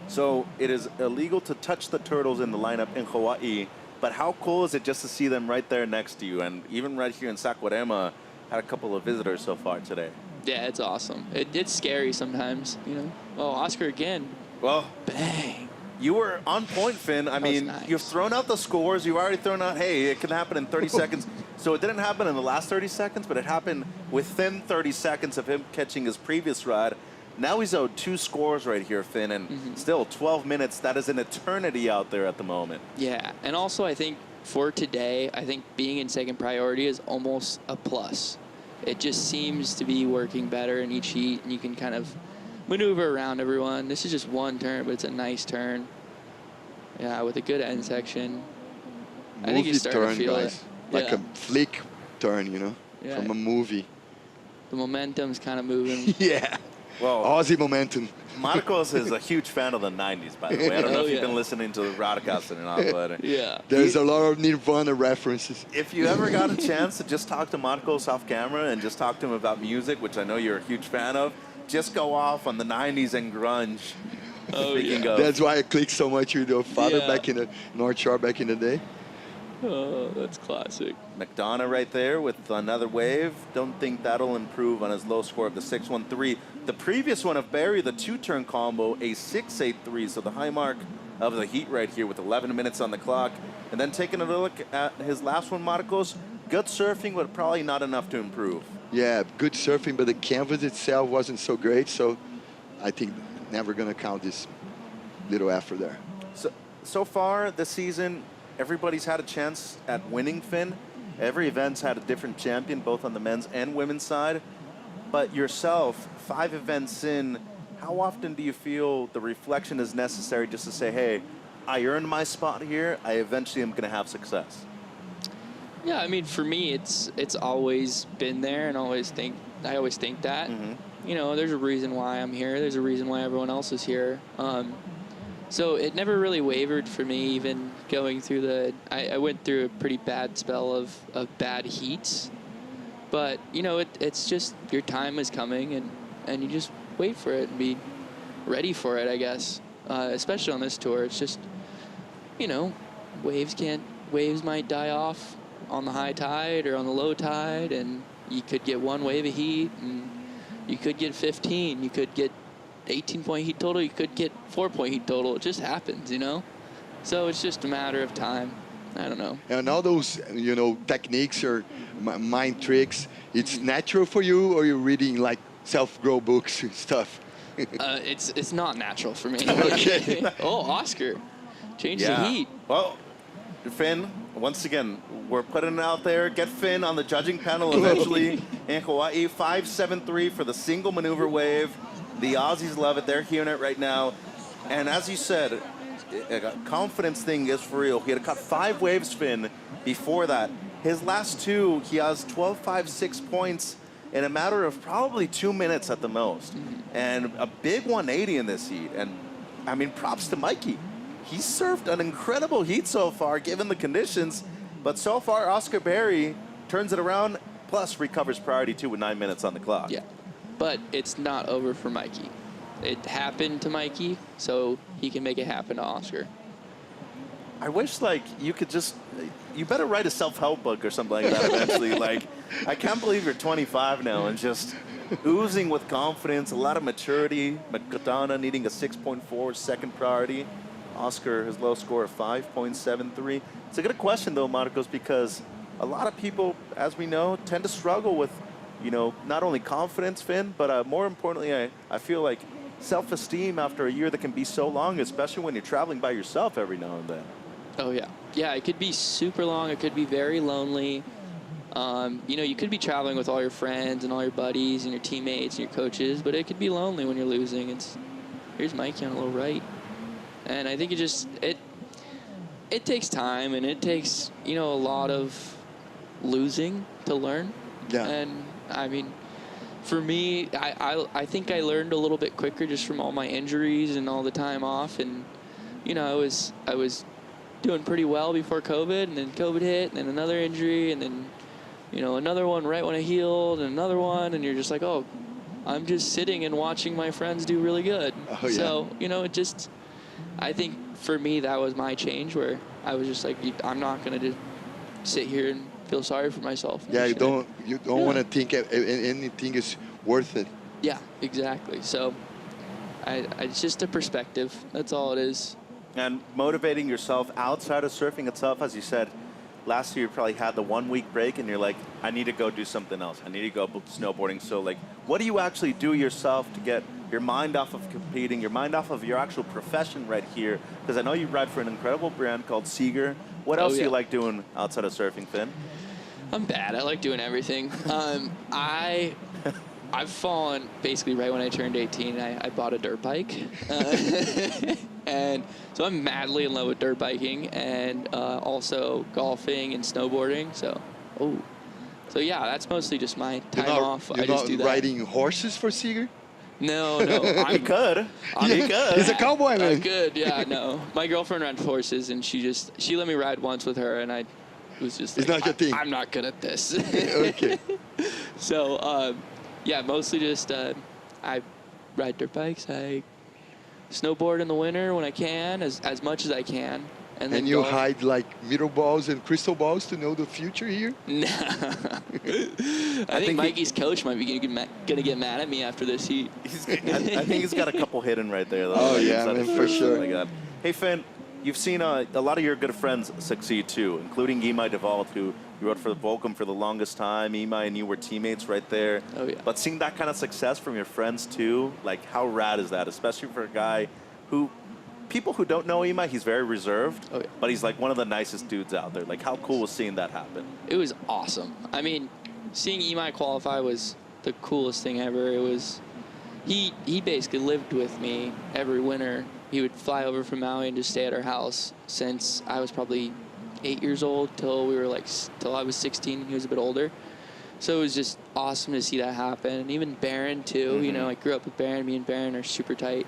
So it is illegal to touch the turtles in the lineup in Hawaii. But how cool is it just to see them right there next to you? And even right here in Saquarema, had a couple of visitors so far today. Yeah, it's awesome. It's scary sometimes, you know. Oh, Oscar again. Well, bang. You were on point, Finn. I mean, nice. You've thrown out the scores. You've already thrown out, hey, it can happen in 30 seconds. So it didn't happen in the last 30 seconds, but it happened within 30 seconds of him catching his previous rod. Now he's owed 2 scores right here, Finn, and still 12 minutes. That is an eternity out there at the moment. Yeah, and also I think for today, I think being in second priority is almost a plus. It just seems to be working better in each heat, and you can kind of maneuver around everyone. This is just one turn, but it's a nice turn. Yeah, with a good end section. I think you start to feel guys. it. Like a flick turn, you know, Yeah. from a movie. The momentum's kind of moving. Yeah. Well, Aussie momentum. Marcos is a huge fan of the 90s, by the way. I don't know if you've been listening to the Rodcast or not, but There's a lot of Nirvana references. if you ever got a chance to just talk to Marcos off camera and just talk to him about music, which I know you're a huge fan of, just go off on the 90s and grunge. Speaking of, That's why I clicked so much with your father Yeah. back in the North Shore back in the day. Oh, that's classic. McDonough right there with another wave. Don't think that'll improve on his low score of the 6-1-3. The previous one of Barry, the 2-turn combo, a 6-8-3. So the high mark of the heat right here with 11 minutes on the clock. And then taking a look at his last one, Marcos. Good surfing, but probably not enough to improve. Yeah, good surfing, but the canvas itself wasn't so great. So I think never going to count this little effort there. So far this season, everybody's had a chance at winning, Finn. Every event's had a different champion, both on the men's and women's side. But yourself, 5 events in, how often do you feel the reflection is necessary just to say, hey, I earned my spot here, I eventually am going to have success? Yeah, I mean, for me, it's always been there, and I always think that. You know, there's a reason why I'm here. There's a reason why everyone else is here. So it never really wavered for me, even going through the... I went through a pretty bad spell of bad heats. But, you know, it's just your time is coming, and you just wait for it and be ready for it, I guess. Especially on this tour. It's just, you know, waves might die off on the high tide or on the low tide, and you could get 1 wave of heat, and you could get 15. You could get 18-point heat total. You could get 4-point heat total. It just happens, you know? So it's just a matter of time. I don't know. And all those, you know, techniques or mind tricks, it's natural for you, or you're reading like self-grow books and stuff? It's not natural for me. Okay. Oh, Oscar. Change the heat. Well, Finn, once again, we're putting it out there. Get Finn on the judging panel eventually in Hawaii. 5-7-3 for the single maneuver wave. The Aussies love it. They're hearing it right now. And as you said, a confidence thing is for real. He had cut 5 waves, Finn, before that. His last 2, he has 12.56 points in a matter of probably 2 minutes at the most. And a big 180 in this heat. And, I mean, props to Mikey. He surfed an incredible heat so far, given the conditions. But so far, Oscar Berry turns it around, plus recovers priority 2 with 9 minutes on the clock. Yeah. But it's not over for Mikey. It happened to Mikey, so he can make it happen to Oscar. I wish, like, you could just... You better write a self-help book or something like that eventually. Like, I can't believe you're 25 now and just oozing with confidence, a lot of maturity. Makatana needing a 6.4 second priority. Oscar, his low score of 5.73. It's a good question, though, Marcos, because a lot of people, as we know, tend to struggle with, you know, not only confidence, Finn, but more importantly, I feel like self-esteem after a year that can be so long, especially when you're traveling by yourself every now and then. Oh, yeah. Yeah, it could be super long. It could be very lonely. You know, you could be traveling with all your friends and all your buddies and your teammates and your coaches, but it could be lonely when you're losing. Here's Mikey on a little right. And I think it takes time, and it takes, you know, a lot of losing to learn. Yeah. And, I mean, for me, I think I learned a little bit quicker just from all my injuries and all the time off. And, you know, I was doing pretty well before COVID, and then COVID hit, and then another injury, and then, you know, another one right when I healed, and another one, and you're just like, oh, I'm just sitting and watching my friends do really good. Oh, yeah. So, you know, I think for me that was my change, where I was just like, I'm not going to just sit here and feel sorry for myself. Yeah, you don't want to think anything is worth it. Yeah, exactly. So it's just a perspective. That's all it is. And motivating yourself outside of surfing itself, as you said, last year you probably had the 1 week break and you're like, I need to go do something else. I need to go snowboarding. So like, what do you actually do yourself to get your mind off of competing, your mind off of your actual profession right here? Because I know you ride for an incredible brand called Seeger. What else do you like doing outside of surfing, Finn? I'm bad. I like doing everything. I've fallen basically right when I turned 18. I bought a dirt bike. And so I'm madly in love with dirt biking and also golfing and snowboarding. So yeah, that's mostly just my time off. You're not riding horses for Seeger? No. He could. He could. He's a cowboy, man. I could, yeah, no. My girlfriend rides horses, and she let me ride once with her, and I was just like, it's not your thing. I'm not good at this. Okay. So, yeah, mostly just I ride dirt bikes. I snowboard in the winter when I can, as much as I can. And then you hide like mirror balls and crystal balls to know the future here? Nah. I think Mikey's coach might be going to get mad at me after this heat. I think he's got a couple hidden right there, though. Oh, yeah, man, for sure. Like that. Hey, Finn, you've seen a lot of your good friends succeed, too, including Imai DeVault, who you rode for the Volcom for the longest time. Imai and you were teammates right there. Oh, yeah. But seeing that kind of success from your friends, too, like, how rad is that, especially for a guy who... People who don't know Imai, he's very reserved, but he's like one of the nicest dudes out there. Like, how cool was seeing that happen? It was awesome. I mean, seeing Imai qualify was the coolest thing ever. It was, he basically lived with me every winter. He would fly over from Maui and just stay at our house since I was probably 8 years old till I was 16. He was a bit older. So it was just awesome to see that happen. And even Barron too. Mm-hmm. You know, I grew up with Barron. Me and Barron are super tight.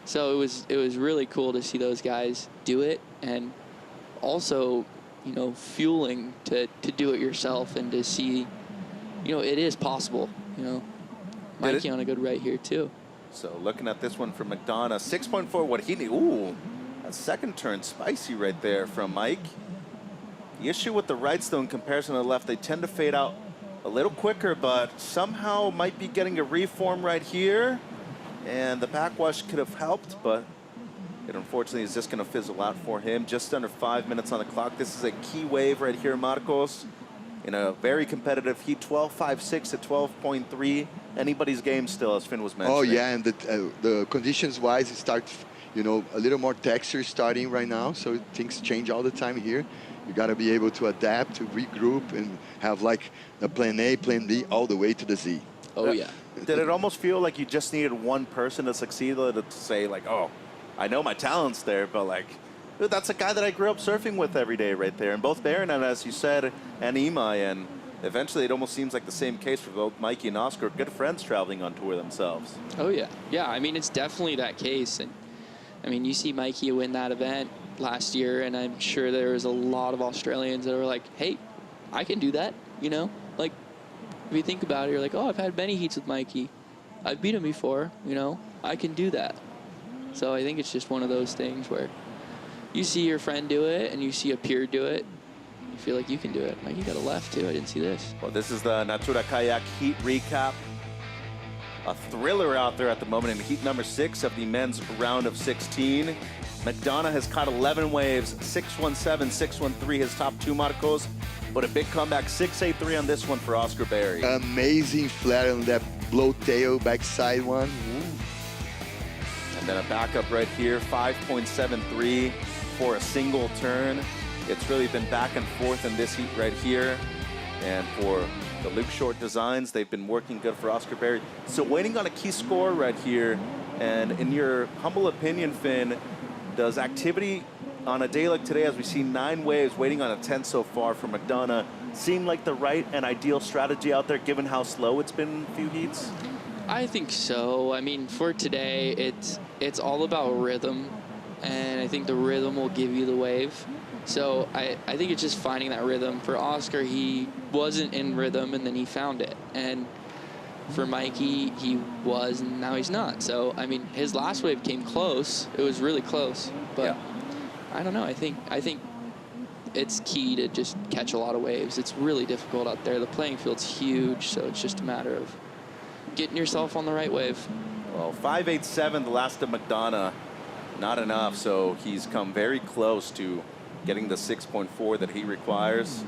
So it was really cool to see those guys do it, and also, you know, fueling to do it yourself and to see, you know, it is possible. You know, Mikey on a good right here too. So looking at this one from McDonough, 6.4. What he need? Ooh, a second turn spicy right there from Mike. The issue with the rights, though, in comparison to the left, they tend to fade out a little quicker, but somehow might be getting a reform right here. And the backwash could have helped, but it unfortunately is just going to fizzle out for him. Just under 5 minutes on the clock. This is a key wave right here, Marcos. In a very competitive heat, 12.56 to 12.3. Anybody's game still, as Finn was mentioning. Oh, yeah, and the conditions-wise, it starts, you know, a little more texture starting right now, so things change all the time here. You got to be able to adapt, to regroup, and have, like, the plan A, plan B, all the way to the Z. Oh, yeah. Did it almost feel like you just needed one person to succeed, to say, like, oh, I know my talent's there, but, like, dude, that's a guy that I grew up surfing with every day right there. And both Barron, and as you said, and Imai, and eventually it almost seems like the same case for both Mikey and Oscar, good friends traveling on tour themselves. Oh, yeah. Yeah, I mean, it's definitely that case. And, I mean, you see Mikey win that event last year, and I'm sure there was a lot of Australians that were like, hey, I can do that, you know? Like, if you think about it, you're like, oh, I've had many heats with Mikey. I've beat him before, you know? I can do that. So I think it's just one of those things where you see your friend do it and you see a peer do it. You feel like you can do it. Mikey got a left, too. I didn't see this. Well, this is the Natura Kayak Heat recap. A thriller out there at the moment in heat number 6 of the men's round of 16. McDonough has caught 11 waves, 617, 613, his top 2 Marcos. But a big comeback, 683 on this one for Oscar Berry. Amazing flat on that blow tail backside one. And then a backup right here, 5.73 for a single turn. It's really been back and forth in this heat right here. And for the Luke Short Designs, they've been working good for Oscar Berry. So waiting on a key score right here. And in your humble opinion, Finn, does activity on a day like today, as we see 9 waves, waiting on a 10 so far for McDonough, seem like the right and ideal strategy out there, given how slow it's been in a few heats? I think so. I mean, for today, it's all about rhythm, and I think the rhythm will give you the wave. So I think it's just finding that rhythm. For Oscar, he wasn't in rhythm, and then he found it. And for Mikey, he was, and now he's not. So, I mean, his last wave came close. It was really close. But I don't know. I think it's key to just catch a lot of waves. It's really difficult out there. The playing field's huge, so it's just a matter of getting yourself on the right wave. Well, 5.87, the last of McDonough, not enough, so he's come very close to getting the 6.4 that he requires.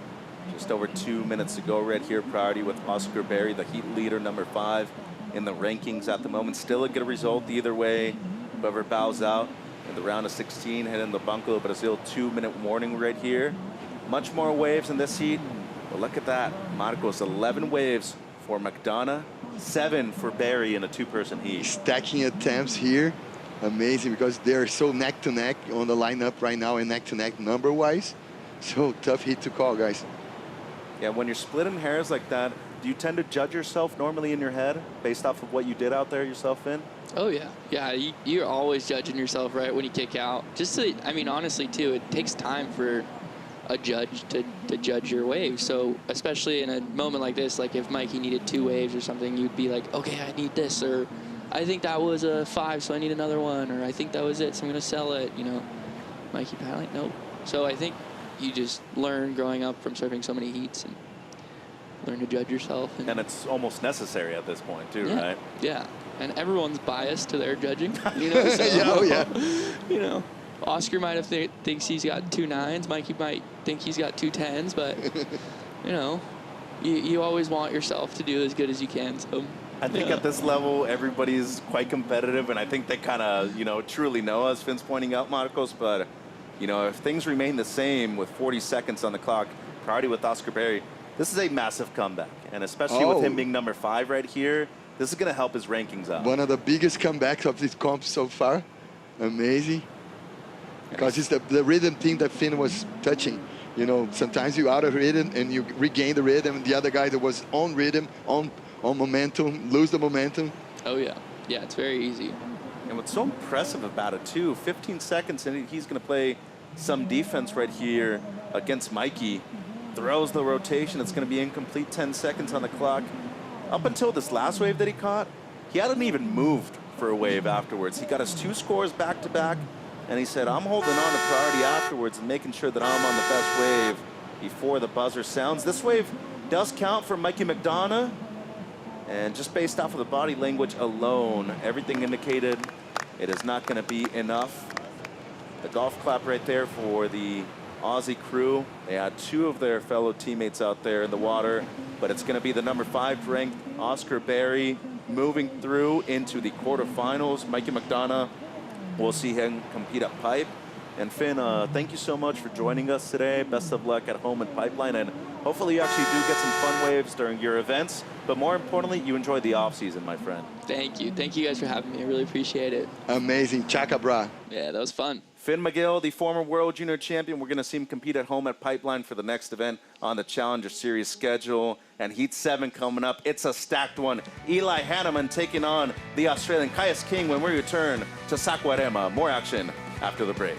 Just over 2 minutes to go right here. Priority with Oscar Berry, the heat leader, number 5 in the rankings at the moment. Still a good result either way. Whoever bows out in the round of 16, heading the Banco do Brasil 2-minute warning right here. Much more waves in this heat. But look at that. Marcos, 11 waves for McDonough, 7 for Berry in a 2-person heat. Stacking attempts here. Amazing, because they're so neck to neck on the lineup right now and neck to neck number wise. So tough heat to call, guys. Yeah, when you're splitting hairs like that, do you tend to judge yourself normally in your head based off of what you did out there yourself, Finn? Oh, yeah. Yeah, you're always judging yourself right when you kick out. Just to, I mean, honestly, too, it takes time for a judge to judge your wave. So especially in a moment like this, like if Mikey needed 2 waves or something, you'd be like, okay, I need this, or I think that was a 5, so I need another one, or I think that was it, so I'm going to sell it, you know. Mikey paddling, nope. So I think you just learn growing up from surfing so many heats and learn to judge yourself. And it's almost necessary at this point, too, yeah, right? Yeah, and everyone's biased to their judging, you know. So, yeah, oh, yeah. You know, Oscar might have thinks he's got 2 9s. Mikey might think he's got 2 10s, but, you know, you always want yourself to do as good as you can, so... I think at this level, everybody's quite competitive, and I think they kind of, you know, truly know, as Finn's pointing out, Marcos. But, you know, if things remain the same with 40 seconds on the clock, priority with Oscar Berry, this is a massive comeback. And especially with him being number 5 right here, this is going to help his rankings out. One of the biggest comebacks of this comp so far. Amazing. Because it's the rhythm thing that Finn was touching. You know, sometimes you're out of rhythm and you regain the rhythm, and the other guy that was on rhythm, on momentum, lose the momentum. Oh, yeah. Yeah, it's very easy. And what's so impressive about it, too, 15 seconds, and he's going to play some defense right here against Mikey. Throws the rotation. It's going to be incomplete, 10 seconds on the clock. Up until this last wave that he caught, he hadn't even moved for a wave afterwards. He got his 2 scores back-to-back, and he said, I'm holding on to priority afterwards and making sure that I'm on the best wave before the buzzer sounds. This wave does count for Mikey McDonough. And just based off of the body language alone, everything indicated it is not going to be enough. The golf clap right there for the Aussie crew. They had 2 of their fellow teammates out there in the water, but it's going to be the number 5 ranked Oscar Berry moving through into the quarterfinals. Mikey McDonough, we'll see him compete at Pipe. And Finn, thank you so much for joining us today. Best of luck at home in Pipeline, and hopefully you actually do get some fun waves during your events. But more importantly, you enjoy the off season, my friend. Thank you. Thank you guys for having me. I really appreciate it. Amazing. Chaka bra. Yeah, that was fun. Finn McGill, the former World Junior Champion. We're going to see him compete at home at Pipeline for the next event on the Challenger Series schedule. And Heat 7 coming up. It's a stacked one. Eli Hanneman taking on the Australian Caius King when we return to Saquarema. More action after the break.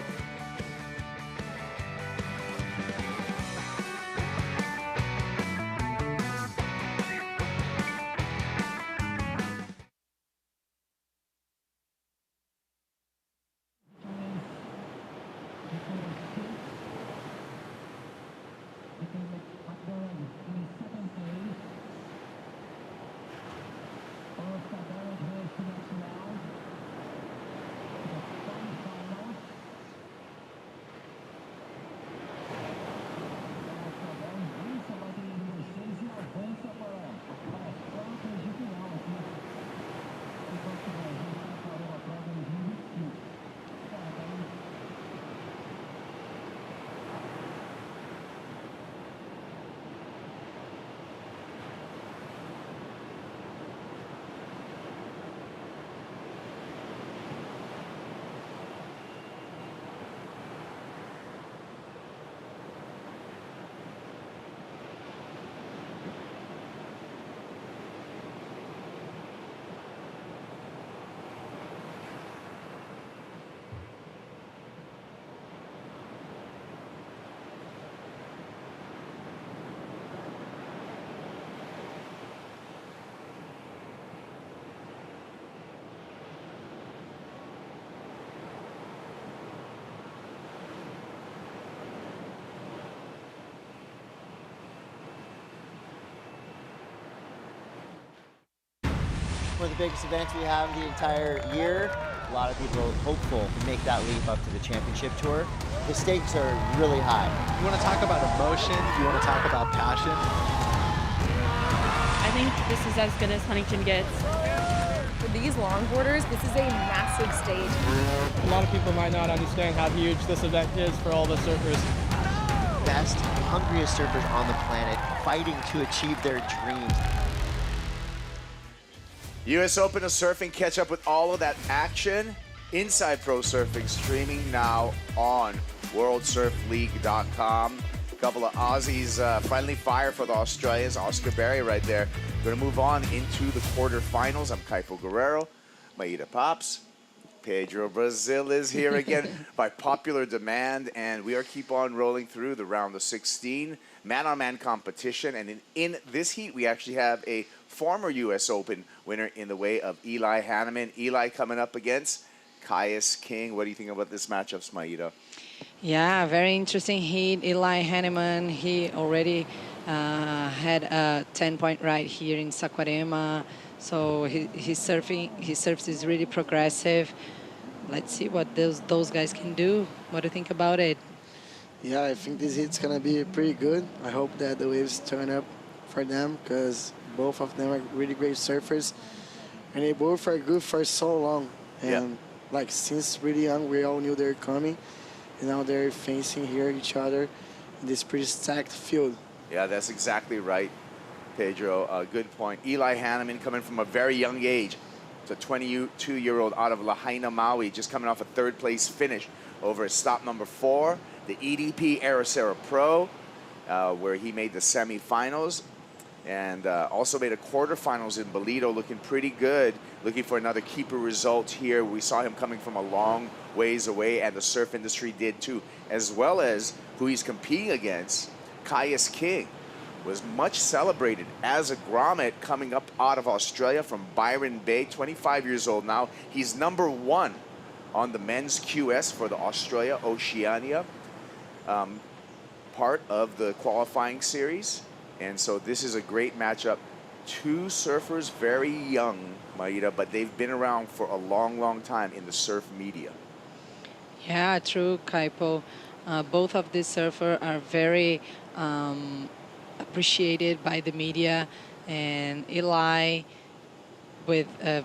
for the biggest event we have the entire year. A lot of people hopeful to make that leap up to the championship tour. The stakes are really high. You want to talk about emotion? You want to talk about passion? I think this is as good as Huntington gets. For these longboarders, this is a massive stage. A lot of people might not understand how huge this event is for all the surfers. Best, hungriest surfers on the planet fighting to achieve their dreams. U.S. Open of Surfing, catch up with all of that action. Inside Pro Surfing streaming now on WorldSurfLeague.com. A couple of Aussies finally fire for the Australians. Oscar Berry right there. Going to move on into the quarterfinals. I'm Kaipo Guerrero, Maida Pops. Pedro Brazil is here again by popular demand, and we are keep on rolling through the round of 16 man-on-man competition. And in this heat, we actually have a former U.S. Open winner in the way of Eli Hanneman. Eli coming up against Caius King. What do you think about this matchup, Maida? Yeah, very interesting heat. Eli Hanneman, he already had a 10-point ride here in Saquarema. So his surf is really progressive. Let's see what those guys can do. What do you think about it? Yeah, I think this heat's gonna be pretty good. I hope that the waves turn up for them because both of them are really great surfers, and they both are good for so long. And like since really young, we all knew they're coming, and now they're facing here each other in this pretty stacked field. Yeah, that's exactly right, Pedro. Good point. Eli Hanneman coming from a very young age. It's a 22-year-old out of Lahaina, Maui, just coming off a third-place finish over at stop number 4, the EDP Cero Pro, where he made the semifinals and also made a quarterfinals in Bolito, looking pretty good, looking for another keeper result here. We saw him coming from a long ways away, and the surf industry did too, as well as who he's competing against, Caius King. Was much celebrated as a grommet coming up out of Australia from Byron Bay, 25 years old now. He's number 1 on the men's QS for the Australia Oceania part of the qualifying series. And so this is a great matchup. Two surfers, very young, Maida, but they've been around for a long, long time in the surf media. Yeah, true, Kaipo. Both of these surfers are very appreciated by the media, and Eli with a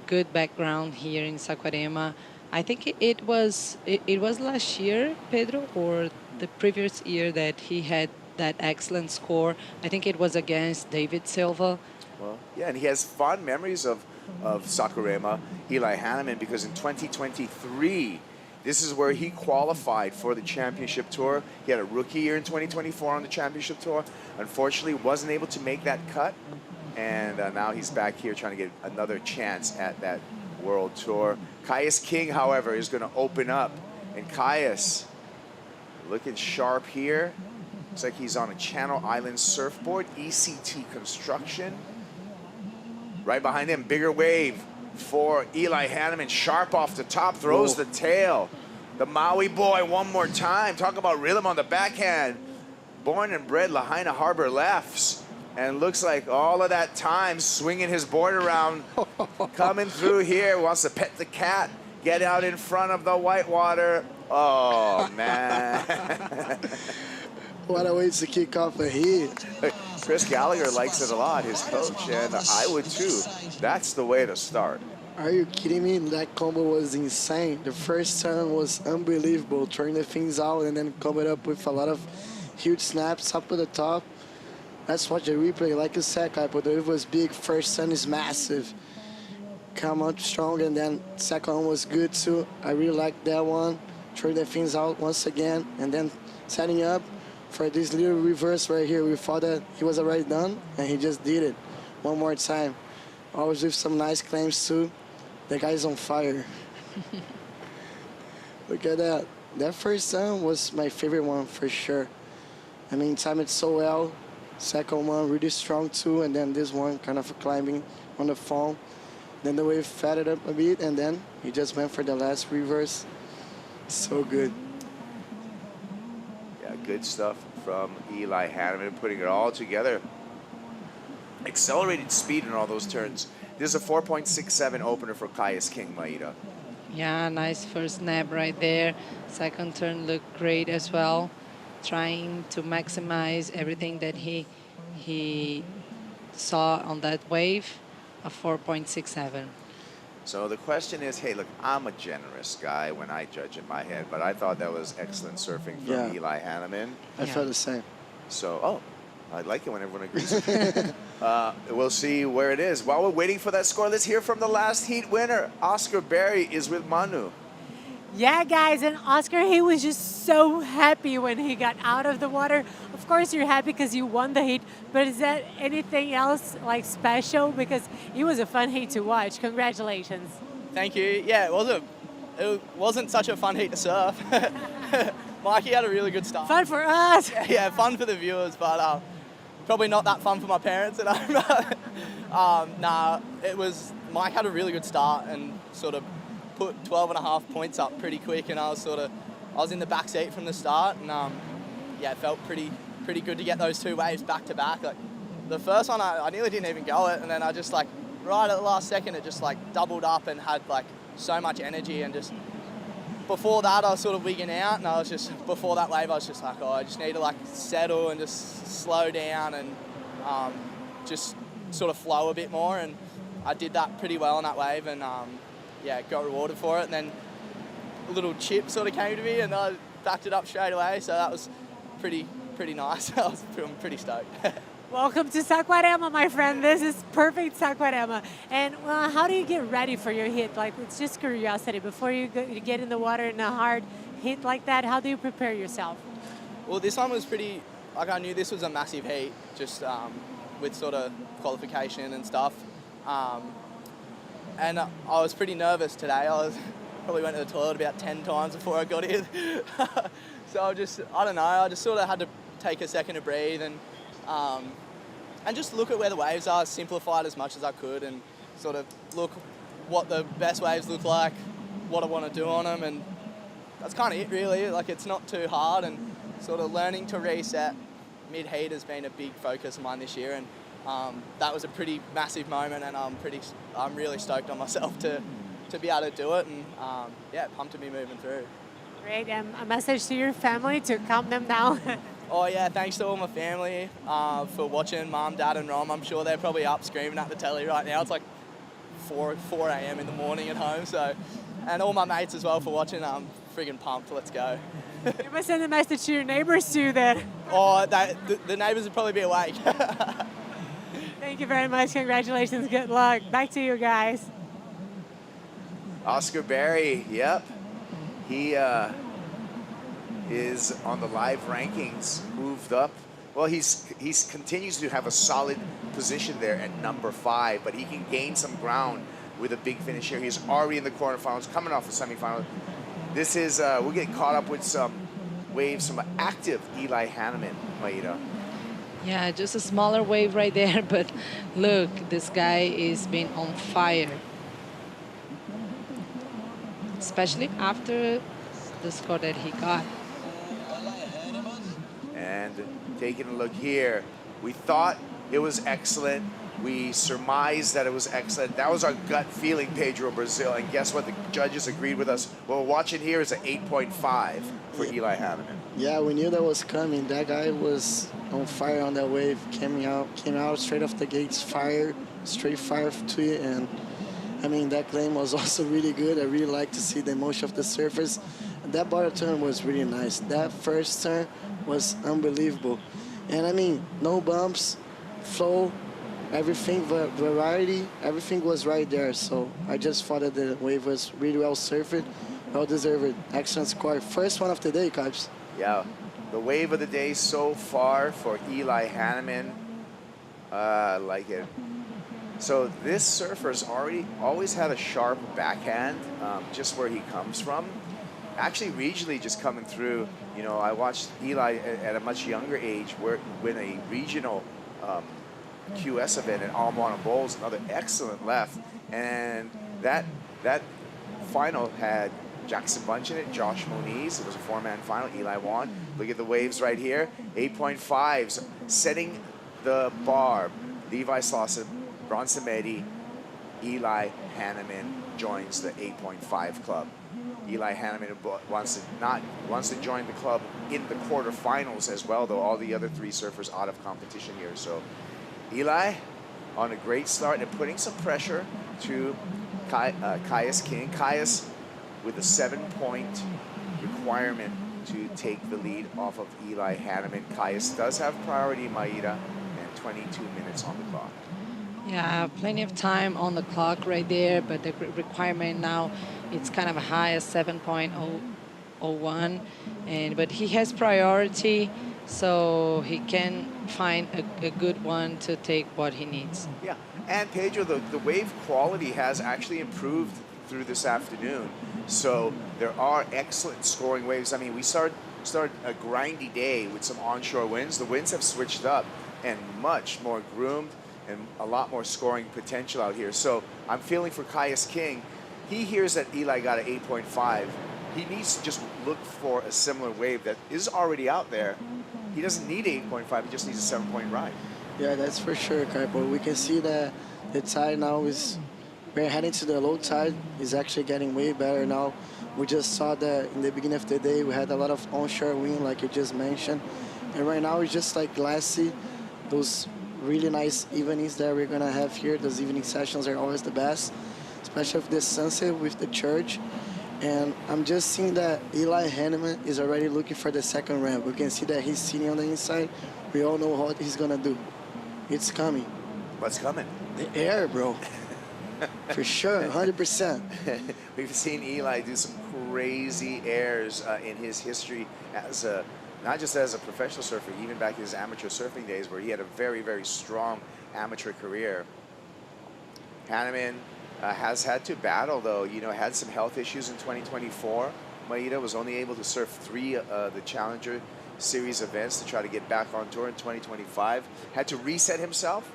good background here in Saquarema. I think it was last year, Pedro, or the previous year that he had that excellent score. I think it was against David Silva. Well, yeah, and he has fond memories of Saquarema, Eli Hanneman, because in 2023, this is where he qualified for the championship tour. He had a rookie year in 2024 on the championship tour. Unfortunately, wasn't able to make that cut. And now he's back here trying to get another chance at that world tour. Caius King, however, is going to open up. And Caius looking sharp here. Looks like he's on a Channel Island surfboard, ECT construction. Right behind him, bigger wave for Eli Hanneman, sharp off the top, throws the tail. The Maui boy one more time. Talk about rhythm on the backhand. Born and bred Lahaina Harbor lefts. And looks like all of that time swinging his board around, coming through here, wants to pet the cat, get out in front of the whitewater. Oh, man. What a way to kick off a heat. Chris Gallagher likes it a lot, his coach, and I would too. That's the way to start. Are you kidding me? That combo was insane. The first turn was unbelievable, turning the things out and then coming up with a lot of huge snaps up at the top. Let's watch the replay. Like you said, Kaipo, the wave was big. First turn is massive. Come out strong, and then second one was good too. I really liked that one. Turning the things out once again, and then setting up for this little reverse right here. We thought that he was already done, and he just did it one more time. Always with some nice claims too. The guy's on fire. Look at that. That first time was my favorite one for sure. I mean, timed it so well. Second one really strong too, and then this one kind of climbing on the foam. Then the wave fatted up a bit, and then he just went for the last reverse. So good. Yeah, good stuff from Eli Hanneman, putting it all together. Accelerated speed in all those turns. This is a 4.67 opener for Caius King, Maida. Yeah, nice first snap right there. Second turn looked great as well. Trying to maximize everything that he saw on that wave, a 4.67. So the question is, hey, look, I'm a generous guy when I judge in my head, but I thought that was excellent surfing from Yeah. Eli Hanneman. I felt the same. So, I like it when everyone agrees with me. We'll see where it is. While we're waiting for that score, let's hear from the last heat winner. Oscar Berry is with Manu. Yeah, guys, and Oscar, he was just so happy when he got out of the water. Of course, you're happy because you won the heat, but is that anything else like special? Because it was a fun heat to watch. Congratulations. Thank you. Yeah, it wasn't such a fun heat to surf. Mikey had a really good start. Fun for us. Yeah, fun for the viewers, but probably not that fun for my parents at home. Mike had a really good start and sort of put 12.5 points up pretty quick, and I was in the back seat from the start, and yeah, it felt pretty good to get those two waves back to back. Like the first one, I nearly didn't even go it, and then I just like right at the last second, it just like doubled up and had like so much energy, and just before that I was sort of wigging out, and before that wave I was just like, oh, I just need to like settle and just slow down and just sort of flow a bit more, and I did that pretty well on that wave, and yeah, got rewarded for it. And then a little chip sort of came to me, and I backed it up straight away, so that was pretty nice. I was feeling pretty stoked. Welcome to Saquarema, my friend. This is perfect Saquarema. And how do you get ready for your hit? Like, it's just curiosity. Before you get in the water in a hard hit like that, how do you prepare yourself? Well, this one was like I knew this was a massive heat, just with sort of qualification and stuff. And I was pretty nervous today. Probably went to the toilet about 10 times before I got in. So I don't know, I just sort of had to take a second to breathe and just look at where the waves are, simplify it as much as I could, and sort of look what the best waves look like, what I want to do on them, and that's kind of it really. Like, it's not too hard, and sort of learning to reset mid-heat has been a big focus of mine this year, and that was a pretty massive moment, and I'm really stoked on myself to be able to do it, and yeah, pumped to be moving through. Great, and a message to your family to calm them down. Oh yeah, thanks to all my family for watching, Mum, Dad and Rom. I'm sure they're probably up screaming at the telly right now. It's like 4 a.m. in the morning at home, so, and all my mates as well for watching. I'm friggin' pumped, let's go. You must send a message to your neighbors too then. Oh, the neighbors would probably be awake. Thank you very much, congratulations, good luck. Back to you guys. Oscar Berry, yep. He is on the live rankings, moved up. Well, he's continues to have a solid position there at number 5, but he can gain some ground with a big finish here. He's already in the quarterfinals, coming off the semifinal. This is, we'll get caught up with some waves from active Eli Hanneman, Maida. Yeah, just a smaller wave right there, but look, this guy is being on fire. Especially after the score that he got. And taking a look here, we thought it was excellent. We surmised that it was excellent. That was our gut feeling, Pedro Brazil. And guess what? The judges agreed with us. What we're watching here is an 8.5 for Eli Hanneman. Yeah, we knew that was coming. That guy was on fire on that wave. Came out straight off the gates, straight fire to it. And I mean, that claim was also really good. I really like to see the emotion of the surfers. That bottom turn was really nice. That first turn was unbelievable. And I mean, no bumps, flow, everything, variety, everything was right there. So I just thought that the wave was really well surfed, well deserved, excellent score. First one of the day, Cubs. Yeah, the wave of the day so far for Eli Hanneman. I like it. So this surfer's always had a sharp backhand, just where he comes from. Actually, regionally, just coming through. You know, I watched Eli at a much younger age win a regional QS event at Almana Bowls, another excellent left, and that final had Jackson Bunch in it, Josh Moniz. It was a 4-man final. Eli won. Look at the waves right here. 8.5s, setting the bar. Levi Slauson, Bronson Medi, Eli Hanneman joins the 8.5 club. Eli Hanneman wants to join the club in the quarterfinals as well, though all the other three surfers out of competition here. So Eli on a great start and putting some pressure to Caius King. Caius with a 7-point requirement to take the lead off of Eli Hanneman. Caius does have priority, Maida, and 22 minutes on the clock. Yeah, plenty of time on the clock right there, but the requirement now, it's kind of high at 7.01, but he has priority, so he can find a good one to take what he needs. Yeah, and Pedro, the wave quality has actually improved through this afternoon, so there are excellent scoring waves. I mean, we started a grindy day with some onshore winds. The winds have switched up and much more groomed, and a lot more scoring potential out here. So I'm feeling for Caius King. He hears that Eli got an 8.5. He needs to just look for a similar wave that is already out there. He doesn't need 8.5, he just needs a 7-point ride. Yeah, that's for sure, Kaipo. We can see that the tide now we're heading to the low tide. Is actually getting way better now. We just saw that in the beginning of the day, we had a lot of onshore wind, like you just mentioned. And right now it's just like glassy. Those really nice evenings that we're gonna have here. Those evening sessions are always the best, especially with the sunset with the church. And I'm just seeing that Eli Hanneman is already looking for the second ramp. We can see that he's sitting on the inside. We all know what he's gonna do. It's coming. What's coming? The air, bro. For sure, 100%. We've seen Eli do some crazy airs in his history as not just as a professional surfer, even back in his amateur surfing days where he had a very, very strong amateur career. Hanneman has had to battle, though, had some health issues in 2024. Maida was only able to surf 3 the Challenger Series events to try to get back on tour in 2025. Had to reset himself,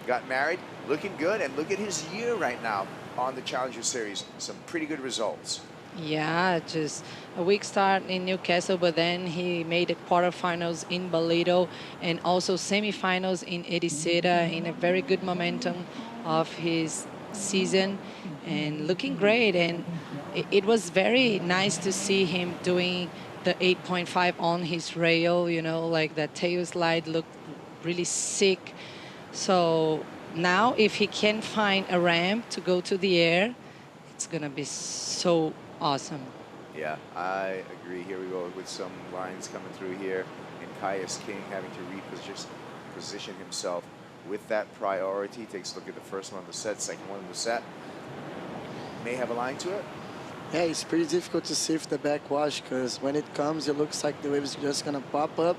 got married, looking good, and look at his year right now on the Challenger Series. Some pretty good results. Yeah, just a weak start in Newcastle, but then he made the quarterfinals in Ballito and also semifinals in Ericeta in a very good momentum of his season and looking great. And it was very nice to see him doing the 8.5 on his rail, like that tail slide looked really sick. So now if he can find a ramp to go to the air, it's going to be so awesome. Yeah, I agree. Here we go with some lines coming through here. And Caius King having to position himself with that priority. Takes a look at the first one on the set, second one on the set. May have a line to it. Yeah, it's pretty difficult to see with the backwash because when it comes, it looks like the wave is just going to pop up,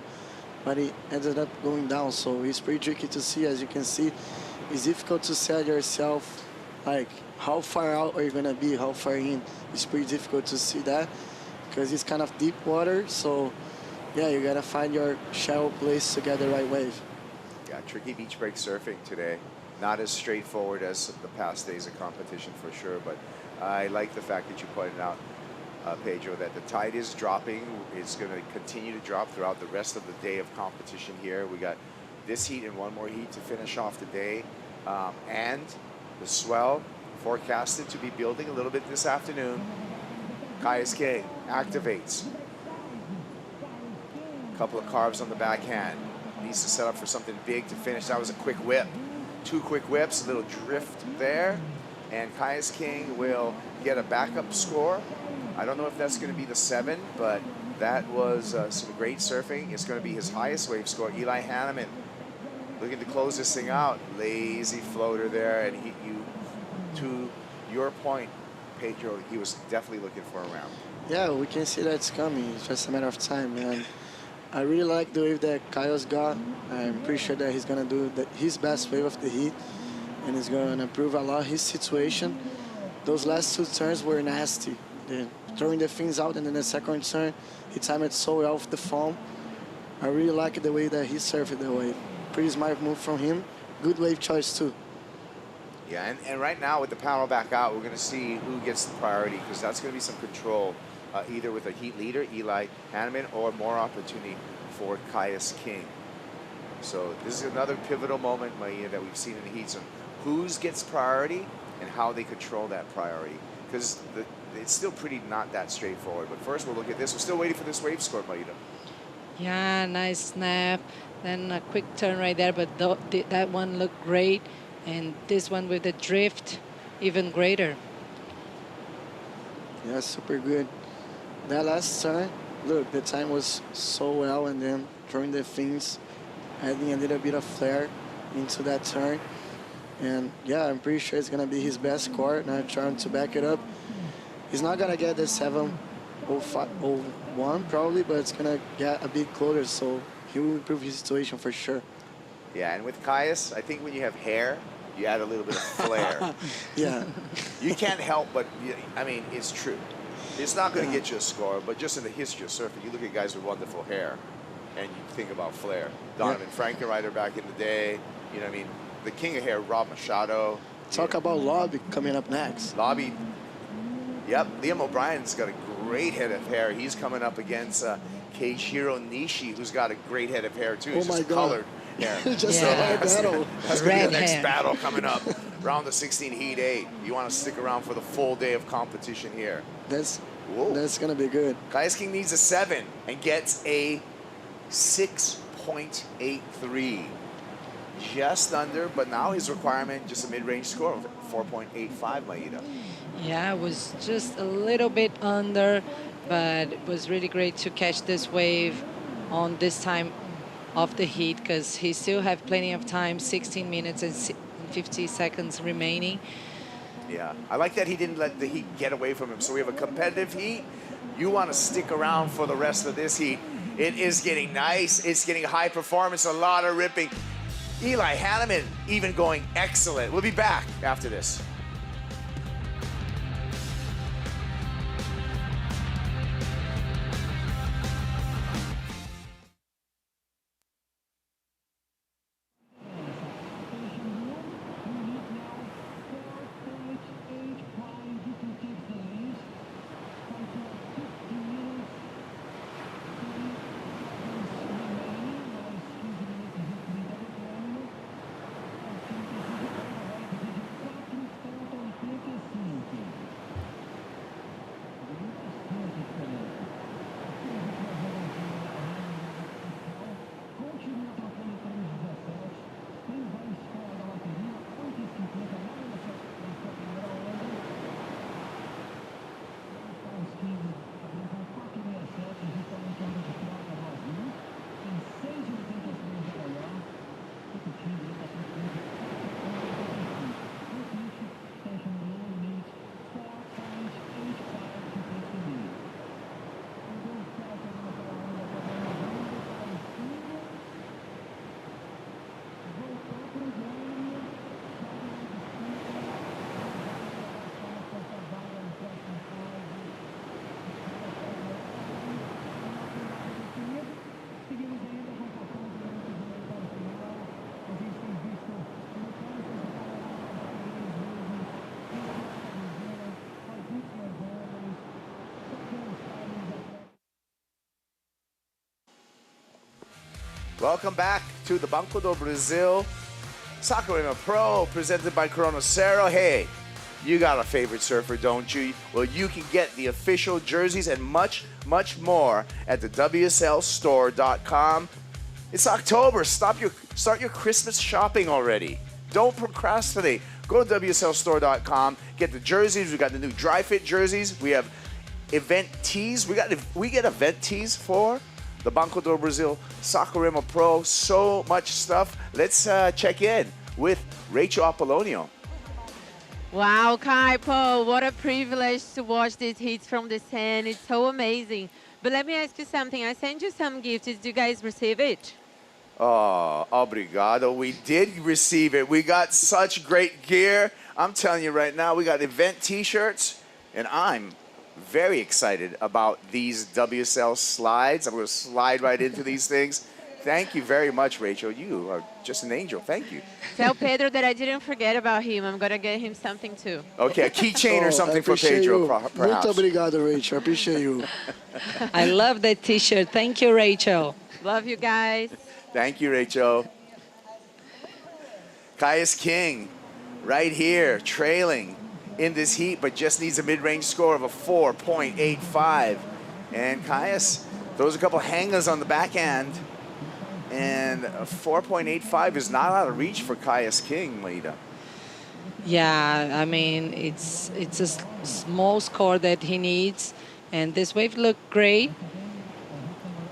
but it ended up going down. So it's pretty tricky to see. As you can see, it's difficult to set yourself, like, how far out are you going to be, how far in. It's pretty difficult to see that because it's kind of deep water. So, yeah, you got to find your shallow place to get the right wave. Yeah, tricky beach break surfing today. Not as straightforward as the past days of competition for sure, but I like the fact that you pointed out, Pedro, that the tide is dropping. It's going to continue to drop throughout the rest of the day of competition here. We got this heat and one more heat to finish off the day. And the swell forecasted to be building a little bit this afternoon. Caius King activates. A couple of carves on the backhand. Needs to set up for something big to finish. That was a quick whip. 2 quick whips, a little drift there. And Caius King will get a backup score. I don't know if that's going to be the 7, but that was some great surfing. It's going to be his highest wave score. Eli Hanneman looking to close this thing out. Lazy floater there, and to your point, Pedro, he was definitely looking for a round. Yeah, we can see that it's coming. It's just a matter of time, man. I really like the wave that Caius got. I'm pretty sure that he's going to do his best wave of the heat, and he's going to improve a lot his situation. Those last 2 turns were nasty. Throwing the fins out, and then the second turn, he timed it so well with the foam. I really like the way that he surfed the wave. Pretty smart move from him. Good wave choice, too. Yeah, and right now with the paddle back out, we're going to see who gets the priority because that's going to be some control, either with a heat leader, Eli Hanneman, or more opportunity for Caius King. So this is another pivotal moment, Maia, that we've seen in the heat zone. Who gets priority? and how they control that priority. Because it's still pretty not that straightforward. But first, we'll look at this. We're still waiting for this wave score, Maida. Yeah, nice snap. Then a quick turn right there, but that one looked great. And this one with the drift, even greater. Yeah, super good. That last turn, look, the time was so well, and then throwing the fins, adding a little bit of flair into that turn. And yeah, I'm pretty sure it's going to be his best score. Now trying to back it up. He's not going to get the 7.01 probably, but it's going to get a bit closer, so he will improve his situation for sure. Yeah, and with Caius, I think when you have hair, you add a little bit of flair. Yeah. You can't help but, I mean, it's true. It's not going to get you a score, but just in the history of surfing, you look at guys with wonderful hair, and you think about flair. Donovan Frankenreiter back in the day, you know what I mean? The king of hair, Rob Machado. Talk about Lobby coming up next. Lobby, yep. Liam O'Brien's got a great head of hair. He's coming up against Keishiro Nishi, who's got a great head of hair, too. He's just colored hair. Just a hard battle. That's going to be the next battle coming up. Round of 16, Heat 8. You want to stick around for the full day of competition here. That's going to be good. Caius King needs a 7 and gets a 6.83. Just under, but now his requirement, just a mid-range score of 4.85, Maida. Yeah, it was just a little bit under, but it was really great to catch this wave on this time of the heat, because he still have plenty of time, 16 minutes and 50 seconds remaining. Yeah, I like that he didn't let the heat get away from him. So we have a competitive heat. You want to stick around for the rest of this heat. It is getting nice. It's getting high performance, a lot of ripping. Eli Hanneman even going excellent. We'll be back after this. Welcome back to the Banco do Brasil Saquarema Pro, presented by Cero. Hey, you got a favorite surfer, don't you? Well, you can get the official jerseys and much, much more at the WSLstore.com. It's October. Start your Christmas shopping already. Don't procrastinate. Go to WSLstore.com. Get the jerseys. We got the new dry fit jerseys. We have event tees. We get event tees for the Banco do Brasil Saquarema Pro. So much stuff. Let's check in with Rachel Apollonio. Wow, Kaipo, what a privilege to watch these hits from the sand. It's so amazing. But let me ask you something. I sent you some gifts. Did you guys receive it? Oh, obrigado. We did receive it. We got such great gear. I'm telling you right now, we got event t-shirts, and I'm very excited about these WSL slides. I'm going to slide right into these things. Thank you very much, Rachel. You are just an angel. Thank you. Tell Pedro that I didn't forget about him. I'm going to get him something too. Okay, a keychain or something for Pedro, perhaps. Muito obrigado, Rachel. I appreciate you. I love that t-shirt. Thank you, Rachel. Love you guys. Thank you, Rachel. Caius King right here, trailing in this heat, but just needs a mid-range score of a 4.85. And Caius throws a couple hangers on the backhand, and a 4.85 is not out of reach for Caius King, Maida. Yeah, I mean, it's a small score that he needs, and this wave looked great.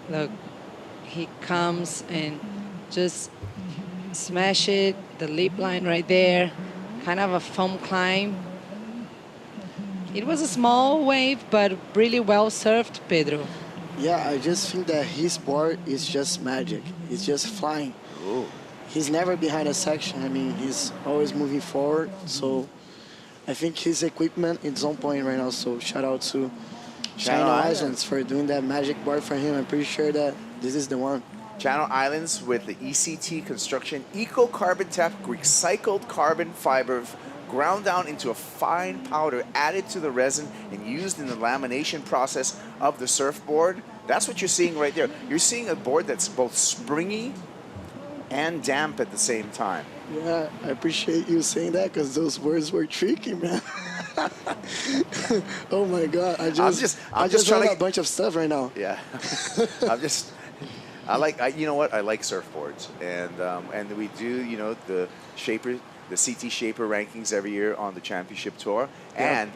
Look, he comes and just smash it, the lip line right there, kind of a foam climb. It was a small wave, but really well served, Pedro. Yeah, I just think that his board is just magic. It's just flying. Ooh. He's never behind a section. I mean, he's always moving forward. So I think his equipment is on point right now. So shout out to Channel Islands for doing that magic board for him. I'm pretty sure that this is the one. Channel Islands with the ECT Construction Eco Carbon Tech recycled carbon fiber ground down into a fine powder, added to the resin and used in the lamination process of the surfboard. That's what you're seeing right there. You're seeing a board that's both springy and damp at the same time. Yeah, I appreciate you saying that because those words were tricky, man. Oh my God, I just trying a bunch of stuff right now. Yeah, you know what? I like surfboards, and we do, you know, the CT Shaper rankings every year on the championship tour. Yeah. And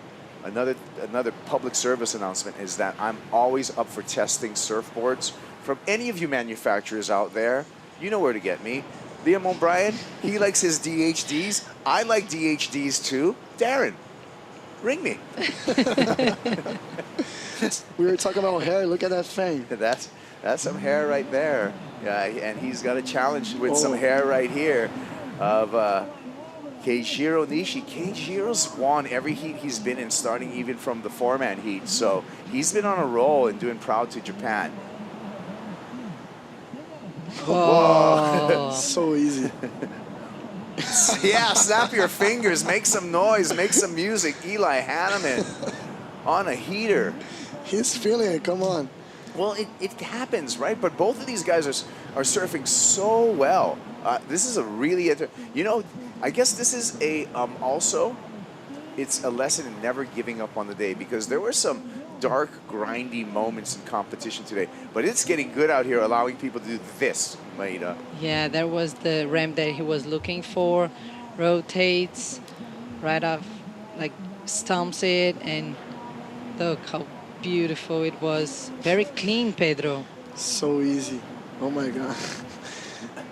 another public service announcement is that I'm always up for testing surfboards from any of you manufacturers out there. You know where to get me. Liam O'Brien, he likes his DHDs. I like DHDs too. Darren, ring me. We were talking about hair. Look at that thing. That's some hair right there. Yeah, and he's got a challenge with some hair right here of Keijiro Nishi. Keijiro's won every heat he's been in, starting even from the four-man heat. So he's been on a roll and doing proud to Japan. Whoa. So easy. Yeah, snap your fingers, make some noise, make some music. Eli Hanneman on a heater. He's feeling it, come on. Well, it happens, right? But both of these guys are surfing so well. This is a really, you know, I guess this is a, also, it's a lesson in never giving up on the day, because there were some dark, grindy moments in competition today. But it's getting good out here, allowing people to do this, Maida. Yeah, that was the ramp that he was looking for. Rotates, right off, like stumps it, and look how beautiful it was. Very clean, Pedro. So easy. Oh my God.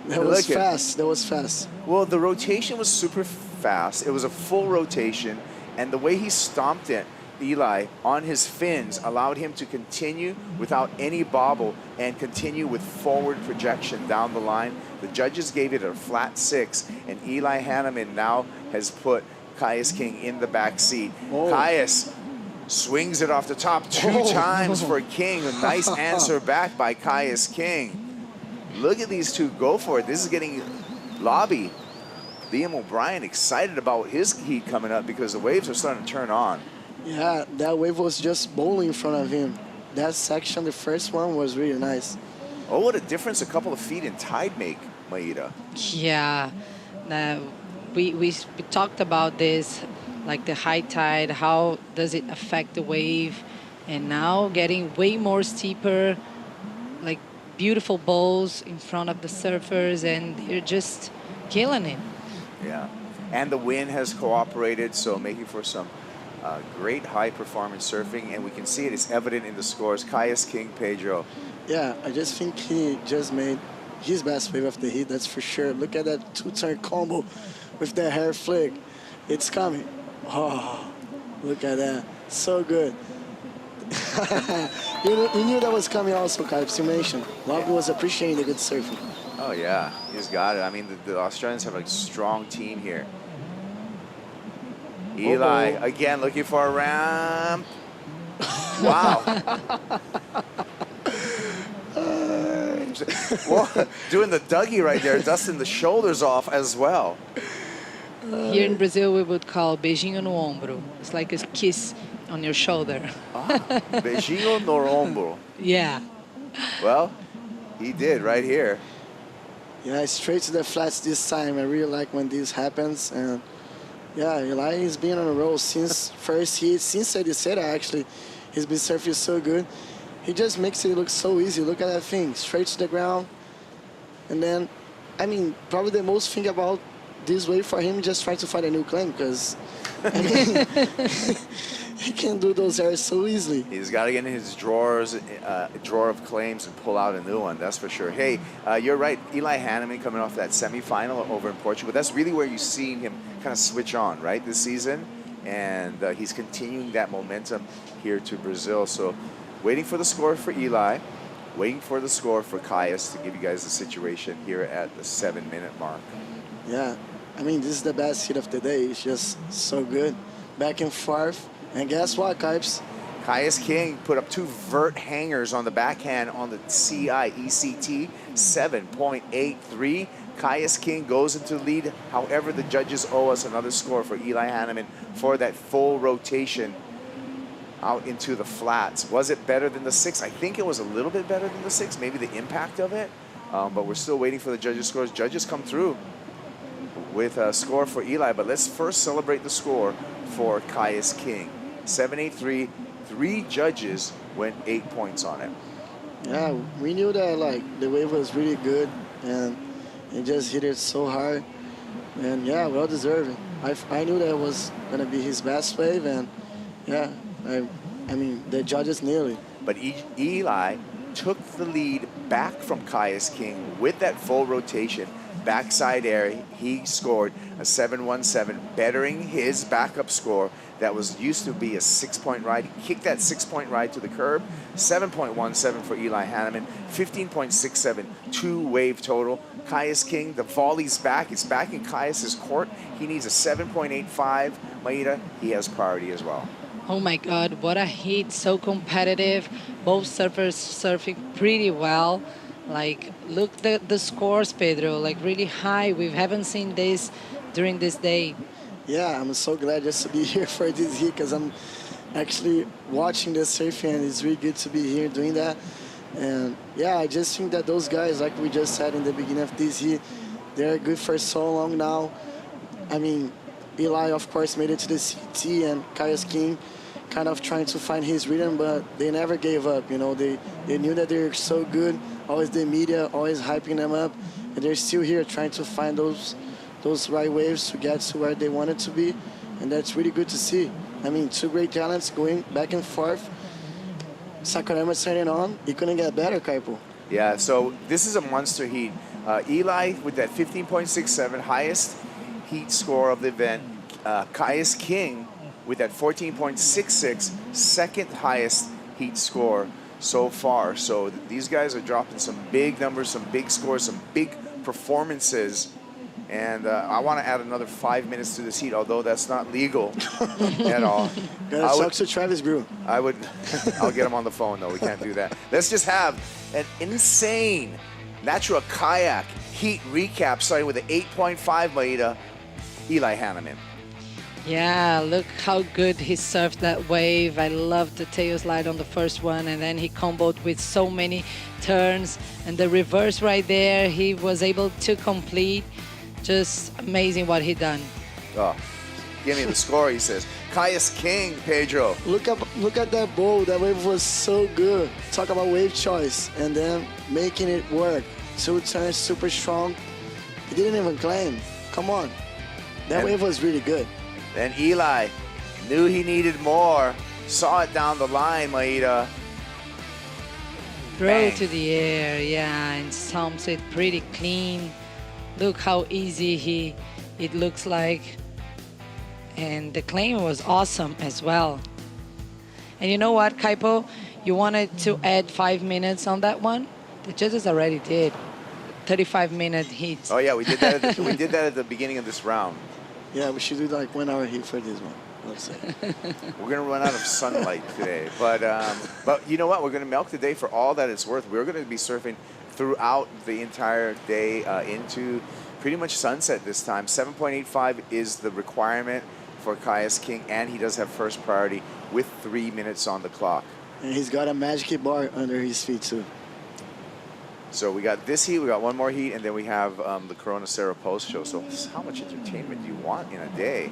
That was fast. That was fast. Well, the rotation was super fast. It was a full rotation, and the way he stomped it, Eli, on his fins allowed him to continue without any bobble and continue with forward projection down the line. The judges gave it a flat 6, and Eli Hanneman now has put Caius King in the back seat. Caius swings it off the top 2 times for King. A nice answer back by Caius King. Look at these two go for it. This is getting lobby. Liam O'Brien excited about his heat coming up because the waves are starting to turn on. Yeah, that wave was just bowling in front of him. That section, the first one, was really nice. Oh, what a difference a couple of feet in tide make, Maida. Yeah, we talked about this, like the high tide, how does it affect the wave? And now getting way more steeper, like beautiful bowls in front of the surfers, and they're just killing it. Yeah, and the wind has cooperated, so making for some great high-performance surfing, and we can see it is evident in the scores. Caius King, Pedro. Yeah, I just think he just made his best wave of the heat, that's for sure. Look at that 2-turn combo with that hair flick. It's coming. Oh, look at that. So good. you knew that was coming also, Caius. You mentioned. Lobby was appreciating the good surfing. Oh, yeah, he's got it. I mean, the Australians have a strong team here. Eli, again, looking for a ramp. Wow. Well, doing the Dougie right there, dusting the shoulders off as well. Here in Brazil, we would call beijinho no ombro. It's like a kiss on your shoulder. Beijinho no ombro. Yeah. Well, he did right here. Yeah, straight to the flats this time. I really like when this happens, and Yeah, Eli has been on a roll since first heat, since I said actually. He's been surfing so good. He just makes it look so easy. Look at that thing, straight to the ground. And then, I mean, probably the most thing about this wave for him is just trying to find a new claim because, I mean, he can do those airs so easily. He's got to get in his drawers, drawer of claims and pull out a new one, that's for sure. Hey, you're right. Eli Hanneman coming off that semifinal over in Portugal. That's really where you've seen him kind of switch on, right, this season. And he's continuing that momentum here to Brazil. So waiting for the score for Eli, waiting for the score for Caius to give you guys the situation here at the 7-minute mark. Yeah, I mean, this is the best hit of the day. It's just so good. Back and forth. And guess what, Kipes? Caius King put up 2 vert hangers on the backhand on the CIECT, 7.83. Caius King goes into the lead. However, the judges owe us another score for Eli Hanneman for that full rotation out into the flats. Was it better than the 6? I think it was a little bit better than the 6, maybe the impact of it. But we're still waiting for the judges' scores. Judges come through with a score for Eli, but let's first celebrate the score for Caius King. 7.83, 3 judges went 8 points on it. Yeah, we knew that like the wave was really good and he just hit it so hard. And yeah, well deserving. I knew that was gonna be his best wave, and yeah, I mean the judges nearly. But Eli took the lead back from Caius King with that full rotation. Backside air, he scored a 7.17, bettering his backup score that was used to be a 6-point ride. He kicked that 6-point ride to the curb. 7.17 for Eli Hanneman, 15.67, 2-wave total. Caius King, the volley's back. It's back in Caius's court. He needs a 7.85. Maida, he has priority as well. Oh my God, what a hit, so competitive. Both surfers surfing pretty well. Like, look at the scores, Pedro, like really high. We haven't seen this during this day. Yeah, I'm so glad just to be here for this heat because I'm actually watching the surfing and it's really good to be here doing that. And yeah, I just think that those guys, like we just said in the beginning of this heat, they're good for so long now. I mean, Eli, of course, made it to the CT and Caius King kind of trying to find his rhythm, but they never gave up. You know, they knew that they're so good. Always the media, always hyping them up, and they're still here trying to find those right waves to get to where they wanted to be, and that's really good to see. I mean, 2 great talents going back and forth. Saquarema turning on. He couldn't get better, Kaipo. Yeah, so this is a monster heat. Eli with that 15.67, highest heat score of the event. Caius King with that 14.66, second highest heat score so far. So these guys are dropping some big numbers, some big scores, some big performances. And I want to add another 5 minutes to this heat, although that's not legal at all. Gotta talk to Travis Brew. I'll get him on the phone, though. We can't do that. Let's just have an insane natural kayak heat recap, starting with an 8.5 Maida, Eli Hanneman. Yeah, look how good he surfed that wave. I loved the tail slide on the first one, and then he comboed with so many turns. And the reverse right there, he was able to complete. Just amazing what he done. Oh, give me the score, he says. Caius King, Pedro. Look at that bowl. That wave was so good. Talk about wave choice and then making it work. 2 turns, super strong. He didn't even claim. Come on. That wave was really good. Then Eli knew he needed more. Saw it down the line, Maida. Throw to the air, yeah, and stumps it pretty clean. Look how easy it looks like. And the claim was awesome as well. And you know what, Kaipo? You wanted to add 5 minutes on that one? The judges already did. 35-minute heats. Oh yeah, we did that. We did that at the beginning of this round. Yeah, we should do like 1 hour heat for this one. Let's say. We're gonna run out of sunlight today, but you know what? We're gonna milk the day for all that it's worth. We're gonna be surfing throughout the entire day into pretty much sunset this time. 7.85 is the requirement for Caius King, and he does have first priority with 3 minutes on the clock. And he's got a magic bar under his feet too. So we got this heat, we got 1 more heat, and then we have the Corona Cero post show. So how much entertainment do you want in a day?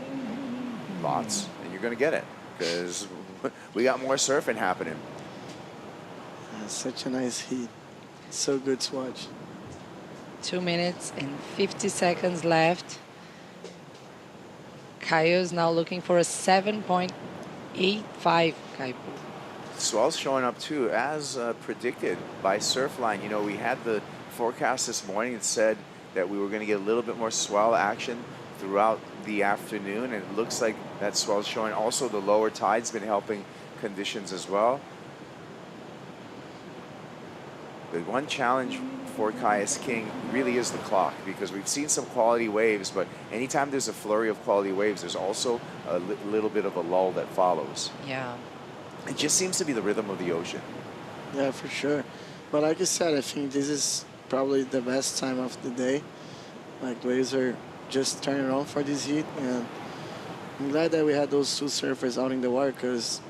Lots, and you're going to get it because we got more surfing happening. Such a nice heat. So good to watch. 2 minutes and 50 seconds left. Caio's now looking for a 7.85, Kaipo. Swell's showing up too, as predicted by Surfline. You know, we had the forecast this morning that said that we were going to get a little bit more swell action throughout the afternoon, and it looks like that swell's showing. Also, the lower tide's been helping conditions as well. The one challenge for Caius King really is the clock, because we've seen some quality waves, but anytime there's a flurry of quality waves, there's also a little bit of a lull that follows. Yeah. It just seems to be the rhythm of the ocean. Yeah, for sure. But like I said, I think this is probably the best time of the day. Like, waves are just turning on for this heat, and I'm glad that we had those two surfers out in the water, because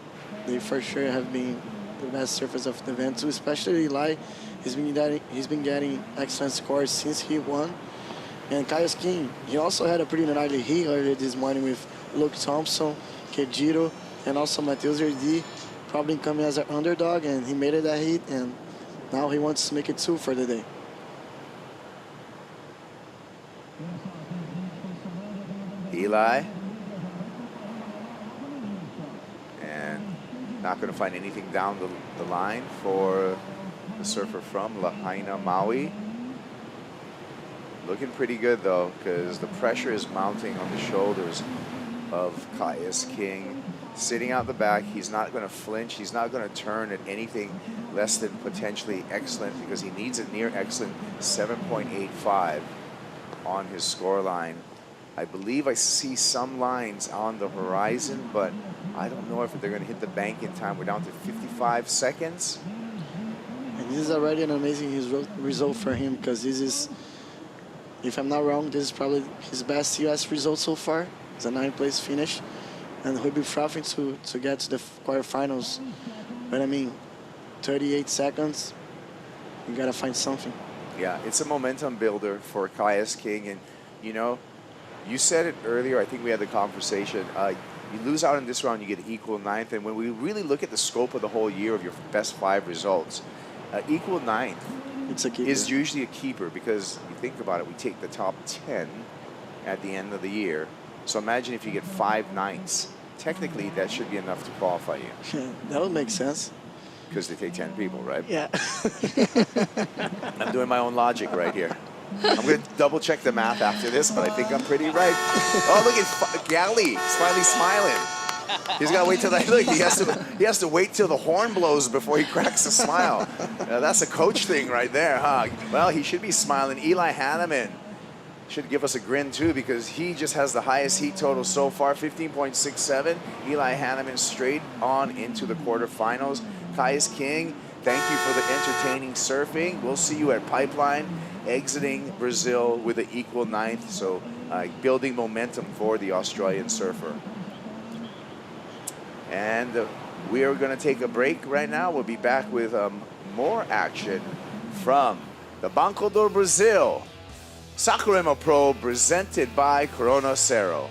they for sure have been the best surfers of the event too, especially Eli. He's been getting excellent scores since he won. And Caius King, he also had a pretty gnarly heat earlier this morning with Luke Thompson, Kejiro, and also Matheus Erdi, probably coming as an underdog, and he made it that heat, and now he wants to make it two for the day. Eli. And not going to find anything down the line for the surfer from Lahaina, Maui. Looking pretty good though, because the pressure is mounting on the shoulders of Caius King. Sitting out the back, he's not going to flinch. He's not going to turn at anything less than potentially excellent, because he needs a near excellent 7.85 on his score line. I believe I see some lines on the horizon, but I don't know if they're going to hit the bank in time. We're down to 55 seconds. And this is already an amazing result for him, because this is, if I'm not wrong, this is probably his best US result so far. It's a 9th place finish, and he'll be frothing to get to the quarterfinals. But I mean, 38 seconds, you gotta find something. Yeah, it's a momentum builder for Caius King, and you know, you said it earlier, I think we had the conversation, you lose out in this round, you get equal 9th, and when we really look at the scope of the whole year of your best 5 results, equal 9th is usually a keeper, because you think about it, we take the top 10 at the end of the year. So imagine if you get 5 9ths. Technically, that should be enough to qualify you. That would make sense. Because they take 10 people, right? Yeah. I'm doing my own logic right here. I'm going to double check the math after this, but I think I'm pretty right. Oh, look at Gally, Smiley smiling. He's got to wait till that. Look, he has to wait till the horn blows before he cracks a smile. That's a coach thing right there, huh? Well, he should be smiling. Eli Hanneman should give us a grin too, because he just has the highest heat total so far, 15.67. Eli Hanneman straight on into the quarterfinals. Caius King, thank you for the entertaining surfing. We'll see you at Pipeline, exiting Brazil with an equal 9th. So building momentum for the Australian surfer. And we are going to take a break right now. We'll be back with more action from the Banco do Brasil Saquarema Pro, presented by Cero.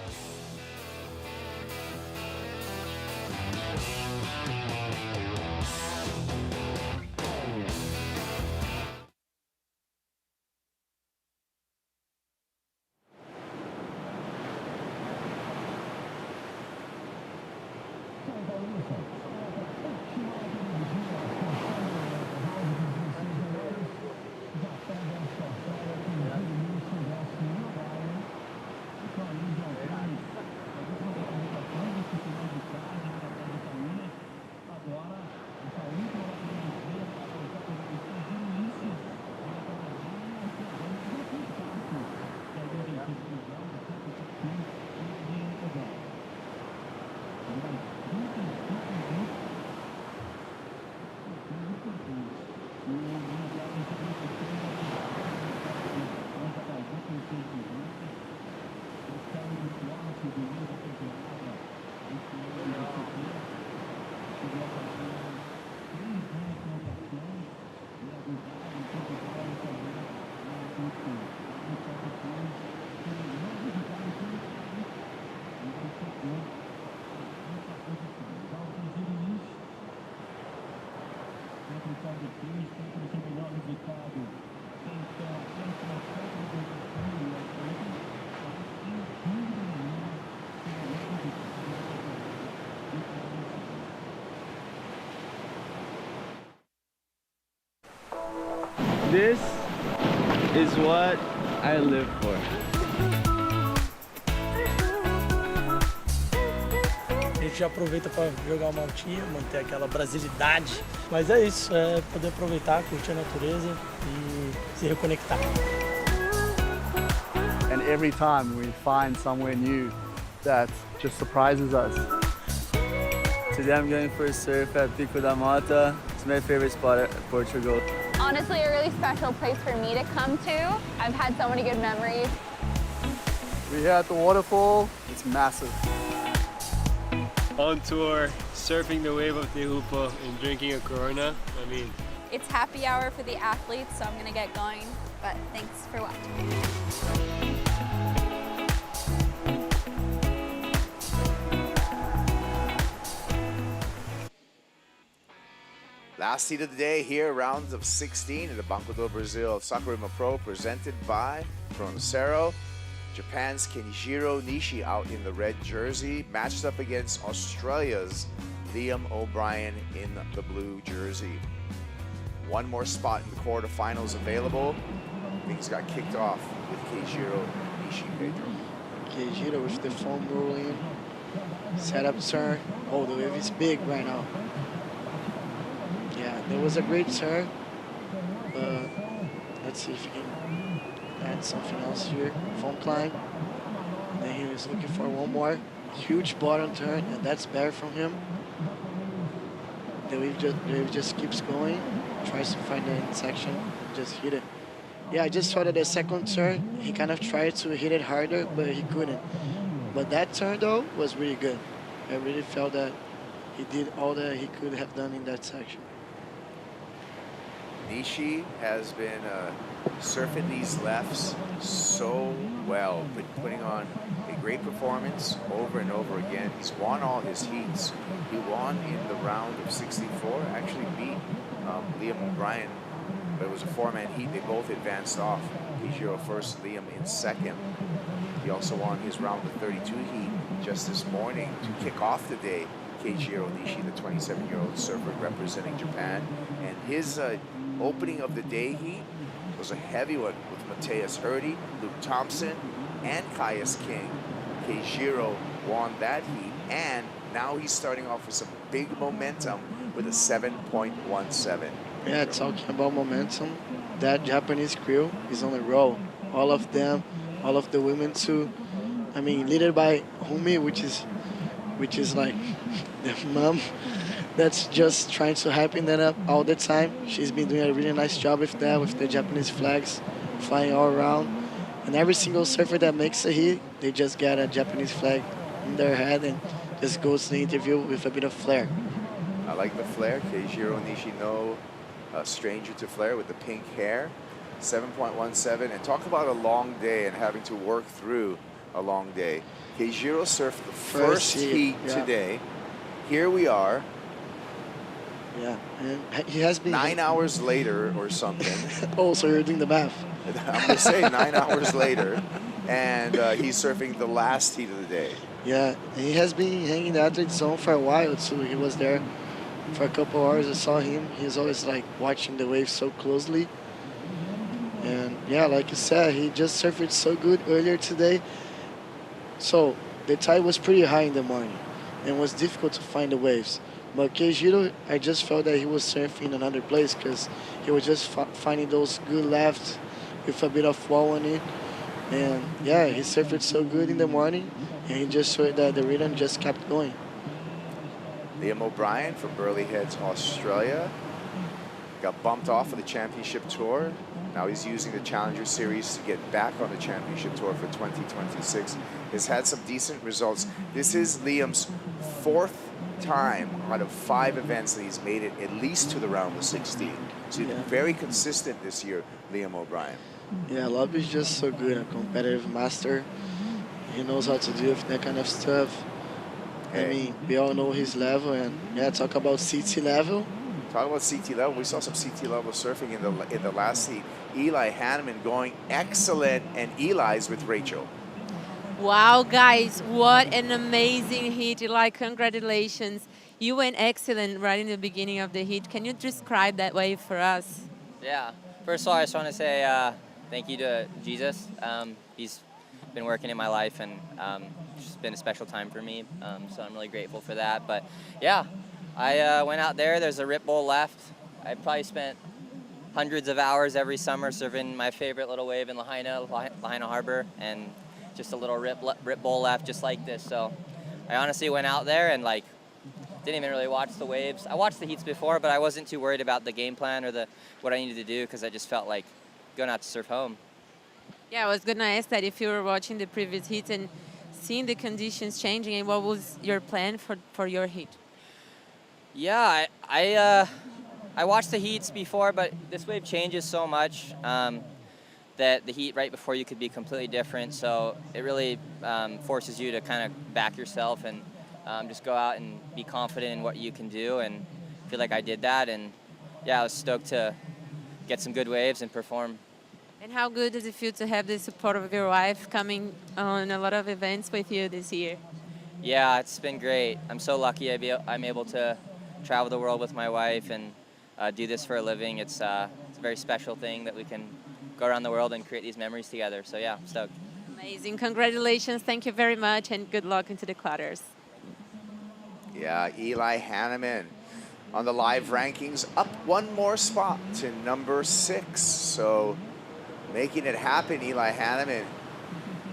This is what I live for. A gente aproveita para jogar uma altinha, manter aquela brasilidade. Mas é isso, é poder aproveitar, curtir a natureza e se reconectar. And every time we find somewhere new that just surprises us. Today I'm going for a surf at Pico da Mota. It's my favorite spot at Portugal. Honestly, a really special place for me to come to. I've had so many good memories. We're here at the waterfall. It's massive. On tour, surfing the wave of Tehupo and drinking a Corona. I mean, it's happy hour for the athletes, so I'm gonna get going. But thanks for watching. Last heat of the day here, rounds of 16 in the Banco do Brasil Saquarema Pro, presented by Cero. Japan's Kenjiro Nishi out in the red jersey, matched up against Australia's Liam O'Brien in the blue jersey. One more spot in the quarterfinals available. Things got kicked off with Kenjiro Nishi, Pedro. Kenjiro with the foam rolling. Set up turn. Oh, the wave is big right now. Yeah, there was a great turn. Let's see if he can add something else here. Foam climb. Then he was looking for one more. Huge bottom turn, and that's better from him. The wave just keeps going. Tries to find the intersection. Just hit it. Yeah, I just saw that the second turn, he kind of tried to hit it harder, but he couldn't. But that turn, though, was really good. I really felt that he did all that he could have done in that section. Nishi has been surfing these lefts so well, putting on a great performance over and over again. He's won all his heats. He won in the round of 64, actually beat Liam O'Brien, but it was a four-man heat. They both advanced off. Kenjiro first, Liam in second. He also won his round of 32 heat just this morning to kick off the day. Kenjiro Nishi, the 27-year-old surfer representing Japan, and his opening of the day heat was a heavy one with Mateus Erdy, Luke Thompson, and Caius King. Kenjiro won that heat, and now he's starting off with some big momentum with a 7.17. Yeah, talking about momentum, that Japanese crew is on a roll. All of them, all of the women too. I mean, led by Humi, which is like the mom that's just trying to hyping that up all the time. She's been doing a really nice job with that, with the Japanese flags flying all around. And every single surfer that makes a hit, they just get a Japanese flag in their head and just goes to the interview with a bit of flair. I like the flair. Kenjiro Nishi, no stranger to flair with the pink hair. 7.17, and talk about a long day and having to work through a long day. Kenjiro surfed the first heat today. Here we are. Yeah, and he has been 9 hours later or something. Oh, so you're doing the math. I'm gonna say 9 hours later, and he's surfing the last heat of the day. Yeah, and he has been hanging the athlete zone for a while too. He was there for a couple hours. I saw him. He's always like watching the waves so closely. And yeah, like you said, he just surfed so good earlier today. So the tide was pretty high in the morning, and it was difficult to find the waves. But Kenjiro, I just felt that he was surfing in another place because he was just finding those good lefts with a bit of wall on it. And yeah, he surfed so good in the morning, and he just showed that the rhythm just kept going. Liam O'Brien from Burleigh Heads, Australia, got bumped off of the championship tour. Now he's using the Challenger Series to get back on the championship tour for 2026. He's had some decent results. This is Liam's fourth time out of 5 events that he's made it at least to the round of 16. So he's been very consistent this year, Liam O'Brien. Yeah, Lob is just so good, a competitive master. He knows how to deal with that kind of stuff. I mean, we all know his level, and yeah, talk about CT level. Talk about CT level. We saw some CT level surfing in the last heat. Eli Hanneman going excellent, and Eli's with Rachel. Wow, guys, what an amazing heat. Eli, congratulations. You went excellent right in the beginning of the heat. Can you describe that wave for us? Yeah. First of all, I just want to say thank you to Jesus. He's been working in my life, and it's been a special time for me. So I'm really grateful for that. But yeah, I went out there. There's a rip bowl left. I probably spent hundreds of hours every summer surfing my favorite little wave in Lahaina Harbor, and just a little rip bowl left just like this. So I honestly went out there and didn't even really watch the waves. I watched the heats before, but I wasn't too worried about the game plan or what I needed to do, because I just felt like going out to surf home. Yeah, I was going to ask that if you were watching the previous heat and seeing the conditions changing, and what was your plan for your heat? Yeah, I watched the heats before, but this wave changes so much that the heat right before you could be completely different. So it really forces you to kind of back yourself and just go out and be confident in what you can do. And I feel like I did that. And yeah, I was stoked to get some good waves and perform. And how good does it feel to have the support of your wife coming on a lot of events with you this year? Yeah, it's been great. I'm so lucky I'm able to travel the world with my wife and do this for a living. It's a very special thing that we can go around the world and create these memories together. So yeah, I'm stoked. Amazing. Congratulations. Thank you very much, and good luck into the quarters. Yeah, Eli Hanneman on the live rankings, up one more spot to number 6. So making it happen, Eli Hanneman.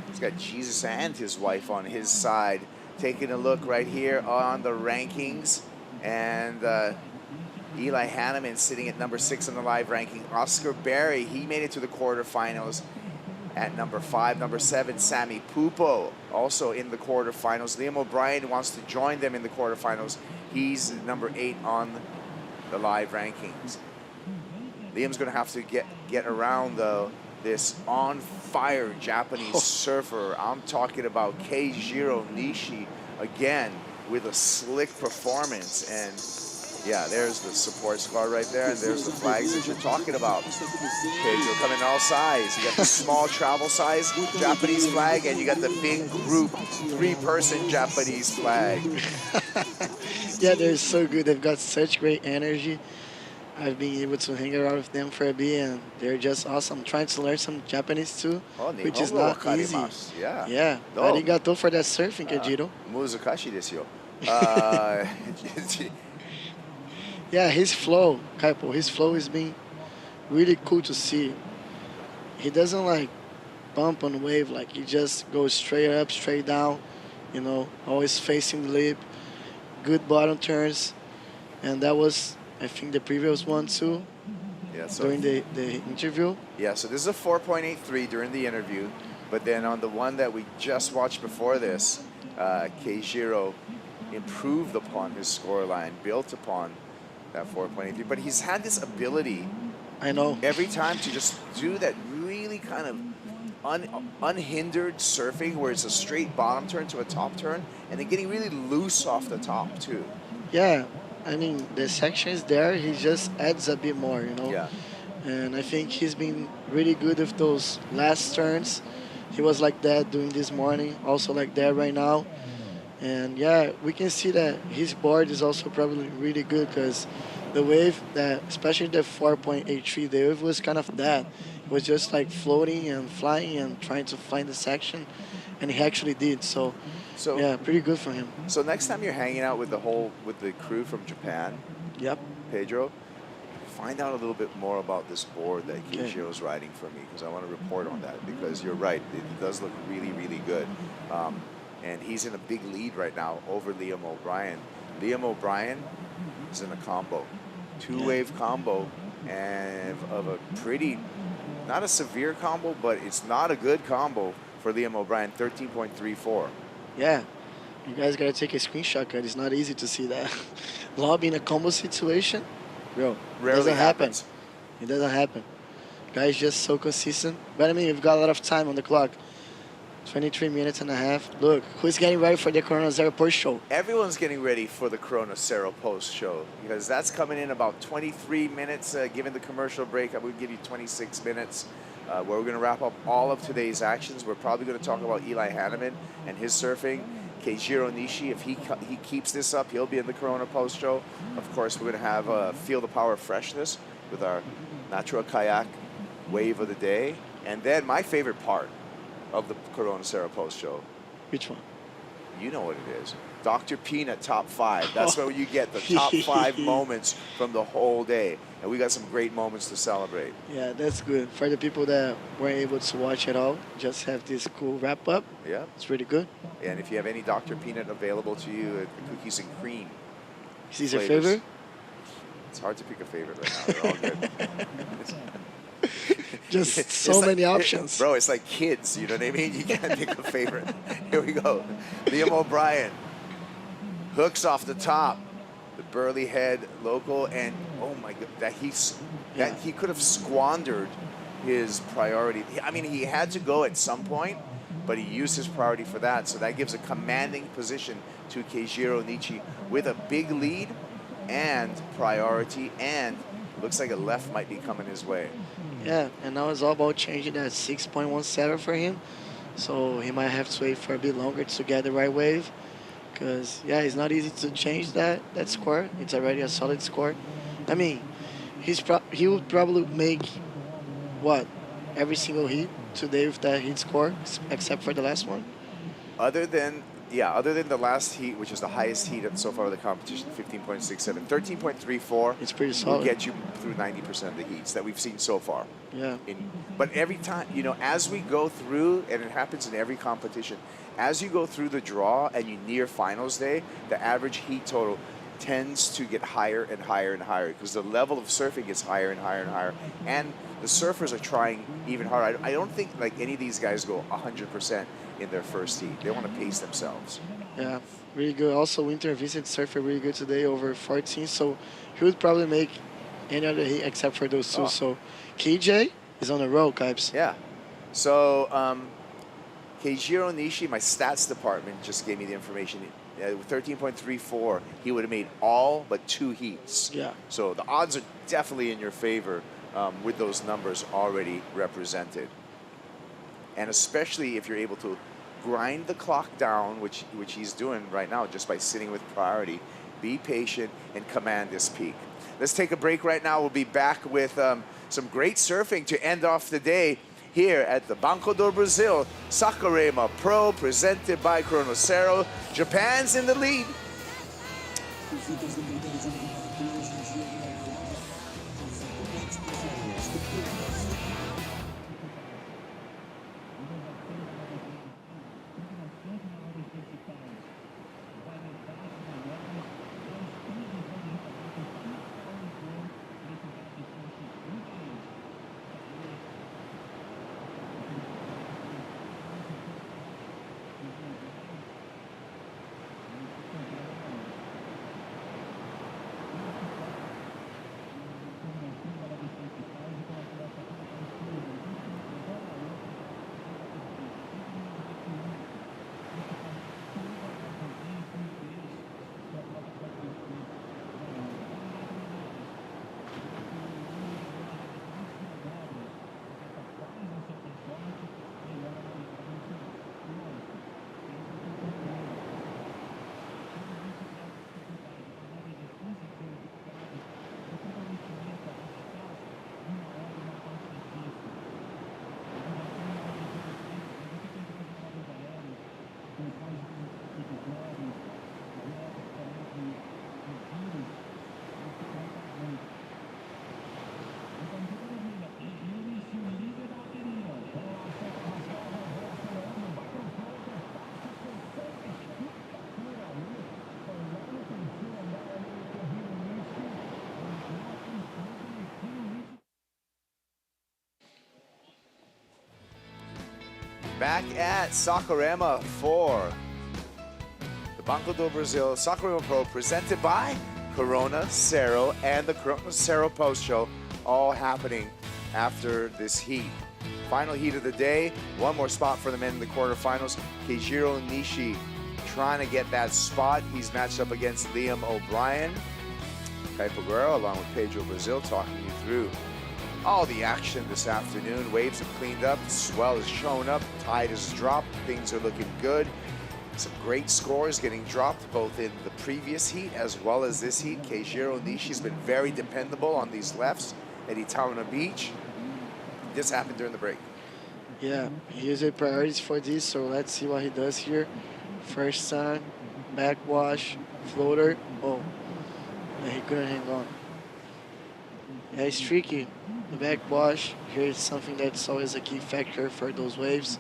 He's got Jesus and his wife on his side. Taking a look right here on the rankings. And Eli Hanneman sitting at number 6 on the live ranking. Oscar Berry, he made it to the quarterfinals at number 5. Number 7, Sammy Pupo, also in the quarterfinals. Liam O'Brien wants to join them in the quarterfinals. He's number 8 on the live rankings. Liam's going to have to get around this on-fire Japanese surfer. I'm talking about Keijiro Nishi again with a slick performance. And yeah, there's the support squad right there, and there's the flags that you're talking about. Pedro coming all sides. You got the small travel size Japanese flag, and you got the big group 3-person Japanese flag. Yeah, they're so good. They've got such great energy. I've been able to hang around with them for a bit, and they're just awesome. Trying to learn some Japanese too, which is not easy. Yeah. Yeah. Arigato for that surfing, Keijiro. Muzakashi desu yo. Yeah, his flow, Kaipo, his flow has been really cool to see. He doesn't bump on wave, he just goes straight up, straight down, always facing the lip, good bottom turns. And that was, I think, the previous one too, during the interview. Yeah, so this is a 4.83 during the interview, but then on the one that we just watched before this, Keijiro improved upon his scoreline, built upon that 4.83, but he's had this ability, I know, every time to just do that really kind of unhindered surfing where it's a straight bottom turn to a top turn, and then getting really loose off the top too. Yeah, I mean, the section is there, he just adds a bit more, Yeah. And I think he's been really good with those last turns. He was like that doing this morning, also like that right now. And yeah, we can see that his board is also probably really good, because the wave, especially the 4.83, the wave was kind of that. It was just floating and flying and trying to find the section, and he actually did. So yeah, pretty good for him. So next time you're hanging out with the crew from Japan, yep, Pedro, find out a little bit more about this board that Keijiro is riding for me, because I want to report on that, because you're right, it does look really, really good. And he's in a big lead right now over Liam O'Brien. Liam O'Brien is in a combo, 2-wave combo, and of a pretty, not a severe combo, but it's not a good combo for Liam O'Brien, 13.34. Yeah, you guys gotta take a screenshot, because it's not easy to see that. Lobby in a combo situation, bro, rarely doesn't happen. happens. It doesn't happen. Guys just so consistent. But I mean, we've got a lot of time on the clock. 23 minutes and a half. Look, who's getting ready for the Corona Zero post show? Everyone's getting ready for the Corona Cero post show because that's coming in about 23 minutes. Given the commercial break, I would give you 26 minutes where we're going to wrap up all of today's actions. We're probably going to talk about Eli Hanneman and his surfing. Keijiro Nishi, if he keeps this up, he'll be in the Corona post show. Of course, we're going to have Feel the Power of Freshness with our Natural Kayak Wave of the Day. And then my favorite part of the Corona Cero post show. Which one? You know what it is. Dr. Peanut top 5. That's where you get the top 5 moments from the whole day. And we got some great moments to celebrate. Yeah, that's good. For the people that weren't able to watch it all, just have this cool wrap up. Yeah. It's really good. And if you have any Dr. Peanut available to you, cookies and cream. Is this your favorite? It's hard to pick a favorite right now. They're all good. Just so many options. Bro, it's like kids, you know what I mean? You can't pick a favorite. Here we go. Liam O'Brien hooks off the top. The Burley Head local, and oh my God, that he could have squandered his priority. I mean, he had to go at some point, but he used his priority for that. So that gives a commanding position to Keijiro Nishi with a big lead and priority, and looks like a left might be coming his way. Yeah, and now it's all about changing that 6.17 for him. So he might have to wait for a bit longer to get the right wave. Because, yeah, it's not easy to change that score. It's already a solid score. I mean, he would probably make, what, every single heat today with that heat score, except for the last one? Other than the last heat, which is the highest heat so far of the competition, 15.67, 13.34. It's pretty solid. Will get you through 90% of the heats that we've seen so far. Yeah. But every time, as we go through, and it happens in every competition, as you go through the draw and you near finals day, the average heat total tends to get higher and higher and higher because the level of surfing gets higher and higher and higher. And the surfers are trying even harder. I don't think like any of these guys go 100% in their first heat. They want to pace themselves. Yeah, really good. Also, Winter Vincent surfer really good today, over 14. So he would probably make any other heat except for those two. Oh. So KJ is on the road, Kipes. Yeah. So Keijiro Nishi, my stats department just gave me the information. With 13.34, he would have made all but 2 heats. Yeah. So the odds are definitely in your favor with those numbers already represented. And especially if you're able to grind the clock down, which he's doing right now just by sitting with priority, be patient and command this peak. Let's take a break right now. We'll be back with some great surfing to end off the day here at the Banco do Brasil Saquarema Pro, presented by Corona Cero. Japan's in the lead. Back at Saquarema for the Banco do Brasil Saquarema Pro, presented by Corona Cero, and the Corona Cero post show, all happening after this heat. Final heat of the day. One more spot for the men in the quarterfinals. Keijiro Nishi trying to get that spot. He's matched up against Liam O'Brien. Kaipo Guerrero along with Pedro Brazil talking you through all the action this afternoon. Waves have cleaned up, swell has shown up, tide has dropped, things are looking good. Some great scores getting dropped both in the previous heat as well as this heat. Keijiro Nishi's been very dependable on these lefts at Itaúna Beach. This happened during the break. Yeah, he has a priorities for this, so let's see what he does here. First time, backwash, floater. Oh, and he couldn't hang on. Yeah, it's tricky. The backwash here is something that's always a key factor for those waves.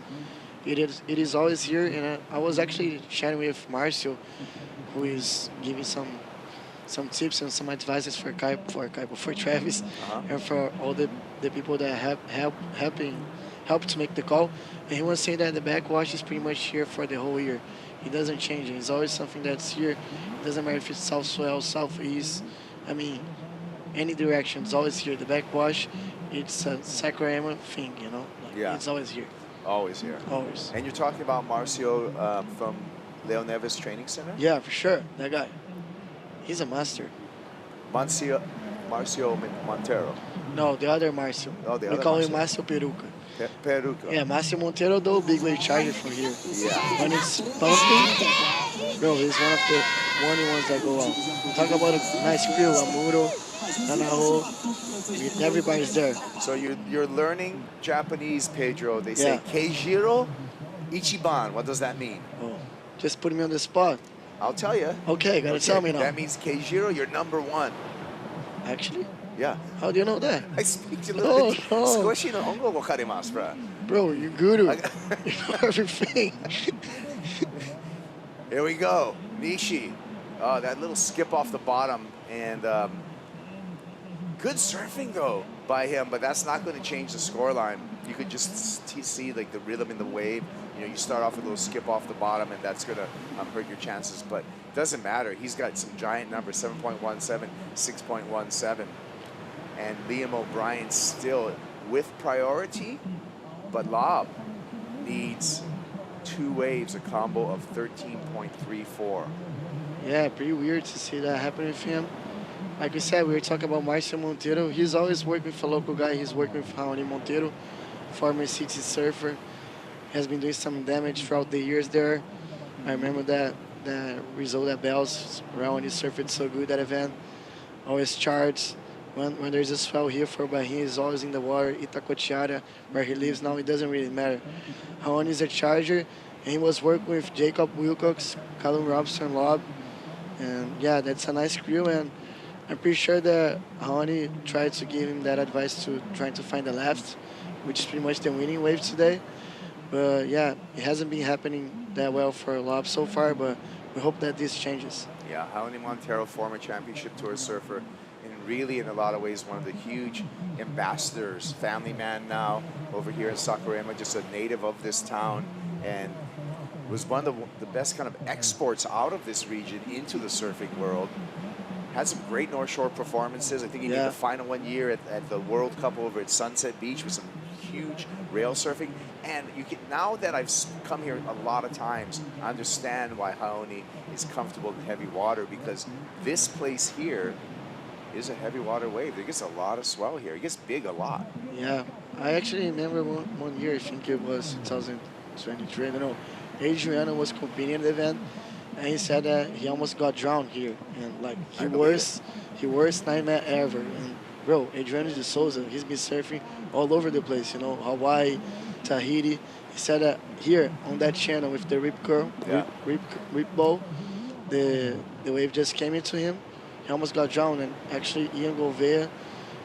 It is always here, and I was actually chatting with Marcio, who is giving some tips and some advices for Travis, and for all the people that help to make the call. And he was saying that the backwash is pretty much here for the whole year. It doesn't change. It's always something that's here. It doesn't matter if it's south swell, southeast. I mean, any direction. It's always here. The backwash, it's a Saquarema thing, you know. Like, Yeah. it's always here. Always here. Always. And you're talking about Marcio from Leo Neves Training Center? Yeah, for sure. That guy. He's a master. Marcio Montero. No, the other Marcio. Oh, the we other call him Marcio. Marcio Peruca. Peruca. Yeah, Marcio Montero, though, big wave charger from here. Yeah. When it's pumping, bro, he's one of the only ones that go out. Talk about a nice crew, Amuro, Nanaho, everybody's there. So you're learning Japanese, Pedro. They say Yeah. Keijiro Ichiban. What does that mean? Oh, just put me on the spot. I'll tell you. Okay, gotta tell me now. That means Keijiro, you're number one. Actually? Yeah. How do you know that? I speak a little bit. Oh. Skoshi no hongo wakarimasu, bro. Bro, you guru. You know everything. Here we go. Nishi. Oh, that little skip off the bottom. And good surfing, though, by him. But that's not going to change the scoreline. You could just see like the rhythm in the wave. You know, you start off with a little skip off the bottom, and that's going to hurt your chances. But it doesn't matter. He's got some giant numbers, 7.17, 6.17. And Liam O'Brien still with priority, but Lob needs 2 waves, a combo of 13.34. Yeah, pretty weird to see that happen with him. Like we said, we were talking about Marcio Montero. He's always working with a local guy. He's working with Raoni Montero, former city surfer. He has been doing some damage throughout the years there. I remember that result at Bells, Raoni surfed so good that event. Always charged. When there's a swell here for Bahia, he's always in the water. Itacoatiara, where he lives now, it doesn't really matter. Raoni is a charger, and he was working with Jacob Wilcox, Callum Robson, Lob. And yeah, that's a nice crew, and I'm pretty sure that Raoni tried to give him that advice to trying to find the left, which is pretty much the winning wave today. But yeah, it hasn't been happening that well for Lob so far, but we hope that this changes. Yeah, Raoni Montero, former championship tour surfer, and really in a lot of ways one of the huge ambassadors, family man now over here in Saquarema, just a native of this town, and was one of the best kind of exports out of this region into the surfing world. Had some great North Shore performances. I think he made the final one year at the World Cup over at Sunset Beach with some huge rail surfing. And you can, now that I've come here a lot of times, I understand why Raoni is comfortable in heavy water, because this place here is a heavy water wave. It gets a lot of swell here. It gets big a lot. Yeah, I actually remember one year, I think it was 2023, I don't know, Adriano was competing at the event, and he said that he almost got drowned here, and like he worst nightmare ever. And bro, Adriano de Souza, he's been surfing all over the place, you know, Hawaii, Tahiti. He said that here on that channel with the rip curl, rip ball, the wave just came into him. He almost got drowned, and actually Ian Gouveia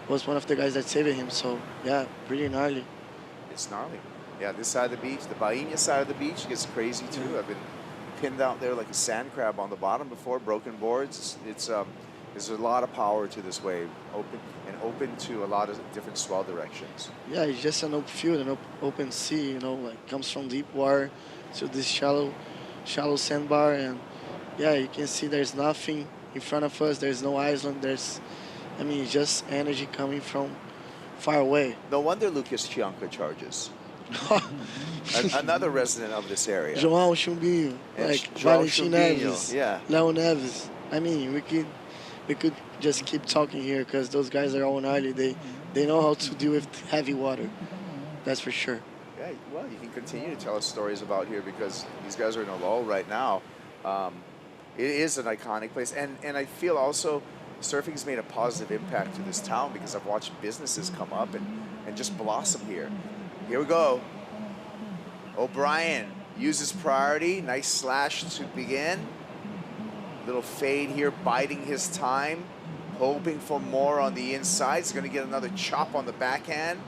was one of the guys that saved him. So yeah, pretty gnarly. It's gnarly. Yeah, this side of the beach, the Bahia side of the beach gets crazy too. I've been pinned out there like a sand crab on the bottom before, broken boards. There's a lot of power to this wave, open to a lot of different swell directions. Yeah, it's just an open field, an open sea, you know, like comes from deep water to this shallow sandbar, and yeah, you can see there's nothing in front of us. There's no island. It's just energy coming from far away. No wonder Lucas Chianca charges. Another resident of this area. João Chumbinho, And like João Valentim Chumbinho, Neves, yeah. Léo Neves. I mean, we could just keep talking here because those guys are all gnarly. They know how to deal with heavy water. That's for sure. Yeah, well, you can continue to tell us stories about here because these guys are in a lull right now. It is an iconic place, and I feel also surfing has made a positive impact to this town because I've watched businesses come up and just blossom here. Here we go. O'Brien uses priority. Nice slash to begin. Little fade here, biding his time, hoping for more on the inside. He's going to get another chop on the backhand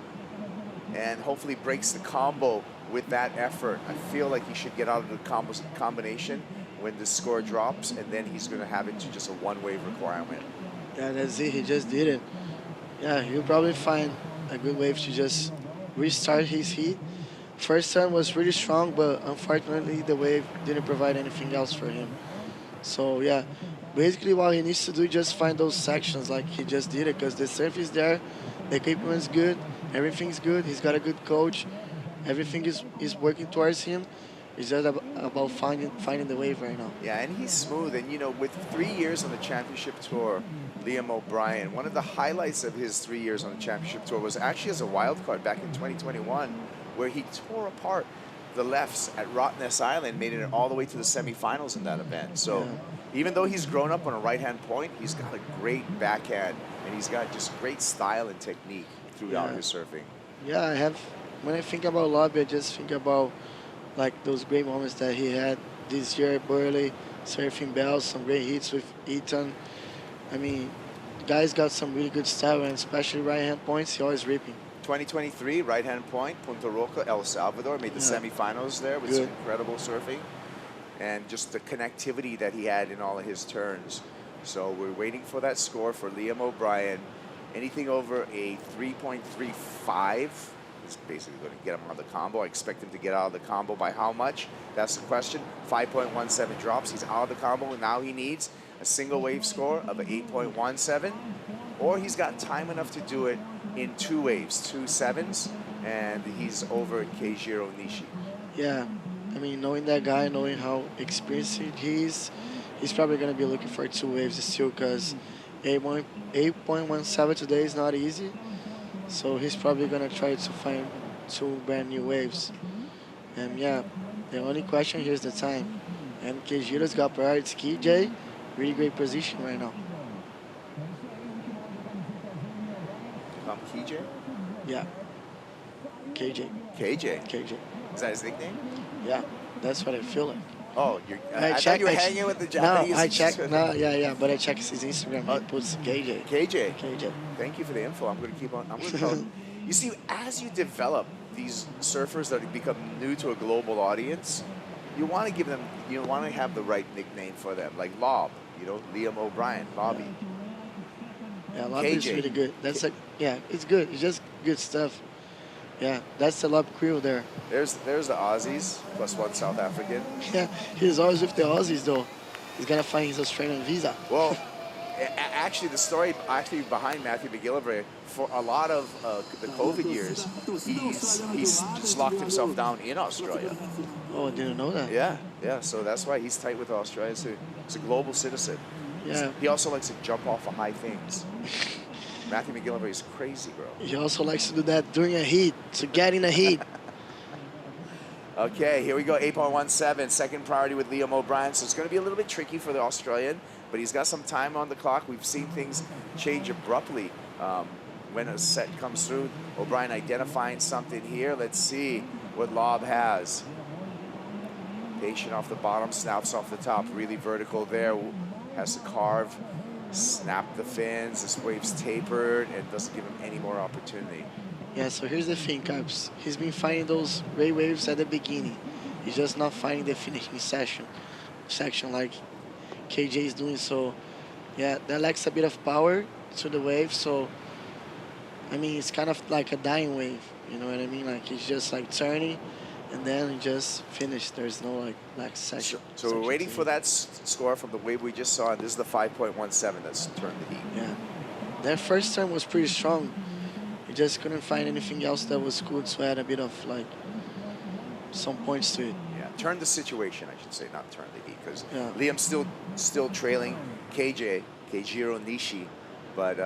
and hopefully breaks the combo with that effort. I feel like he should get out of the combination when the score drops, and then he's going to have it to just a one-wave requirement. Yeah, that's it. He just did it. Yeah, he'll probably find a good wave to just restart his heat. First turn was really strong, but unfortunately the wave didn't provide anything else for him. So yeah, basically what he needs to do is just find those sections like he just did it, because the surf is there, the equipment's good, everything's good, he's got a good coach, everything is working towards him. It's just about finding the wave right now. Yeah, and he's smooth. And, you know, with 3 years on the championship tour, Liam O'Brien, one of the highlights of his 3 years on the championship tour was actually as a wild card back in 2021, where he tore apart the lefts at Rottnest Island, made it all the way to the semifinals in that event. So even though he's grown up on a right-hand point, he's got a great backhand, and he's got just great style and technique throughout his surfing. Yeah, when I think about Lobby, I just think about like those great moments that he had this year at Burley, surfing bells, some great hits with Ethan. I mean, the guy's got some really good style, and especially right-hand points, he's always ripping. 2023, right-hand point, Punta Roca, El Salvador, made the semifinals there with some incredible surfing. And just the connectivity that he had in all of his turns. So we're waiting for that score for Liam O'Brien. Anything over a 3.35 is basically going to get him out of the combo. I expect him to get out of the combo by how much? That's the question. 5.17 drops. He's out of the combo, and now he needs a single wave score of an 8.17, or he's got time enough to do it in 2 waves, 2 sevens, and he's over Keijiro Nishi. Yeah, I mean, knowing that guy, knowing how experienced he is, he's probably going to be looking for 2 waves still, because 8.17 today is not easy. So he's probably going to try to find 2 brand new waves. And yeah, the only question here is the time. And Keijiro's got priority. It's KJ, really great position right now. KJ? Yeah. KJ. KJ? KJ. Is that his nickname? Yeah, that's what I feel like. Oh, I thought you were hanging with the Japanese. No, I checked. No, yeah, but I checked his Instagram. He puts KJ. KJ. KJ. Thank you for the info. I'm going to keep on. I'm going to tell you. You see, as you develop these surfers that become new to a global audience, you want to give them, you want to have the right nickname for them, like Lob. You know, Liam O'Brien, Lobby. Yeah, Lobby is really good. That's like, yeah, it's good. It's just good stuff. Yeah, that's the Lob crew there. There's the Aussies, +1 South African. Yeah, he's always with the Aussies, though. He's going to find his Australian visa. Well, actually, the story behind Matthew McGillivray, for a lot of the COVID years, he's just locked himself down in Australia. Oh, I didn't know that. Yeah, so that's why he's tight with Australia. So he's a global citizen. Yeah. He also likes to jump off of high things. Matthew McGillivray is crazy, bro. He also likes to do that during a heat, to get in a heat. Okay, here we go, 8.17, second priority with Liam O'Brien. So it's going to be a little bit tricky for the Australian, but he's got some time on the clock. We've seen things change abruptly when a set comes through. O'Brien identifying something here. Let's see what Lob has. Patient off the bottom, snaps off the top, really vertical there. Has to carve, snap the fins. This wave's tapered and doesn't give him any more opportunity. Yeah, so here's the thing, Caps. He's been finding those great waves at the beginning. He's just not finding the finishing section like KJ is doing. So, yeah, that lacks a bit of power to the wave. So, I mean, it's kind of like a dying wave. You know what I mean? Like, it's just like turning, and then it just finished. There's no like section. So we're waiting for that score from the wave we just saw, and this is the 5.17 that's turned the heat. Yeah, that first turn was pretty strong. We just couldn't find anything else that was good to add a bit of like some points to it. Yeah, turn the situation, I should say, not turn the heat, because Yeah. Liam's still trailing Keijiro Nishi, but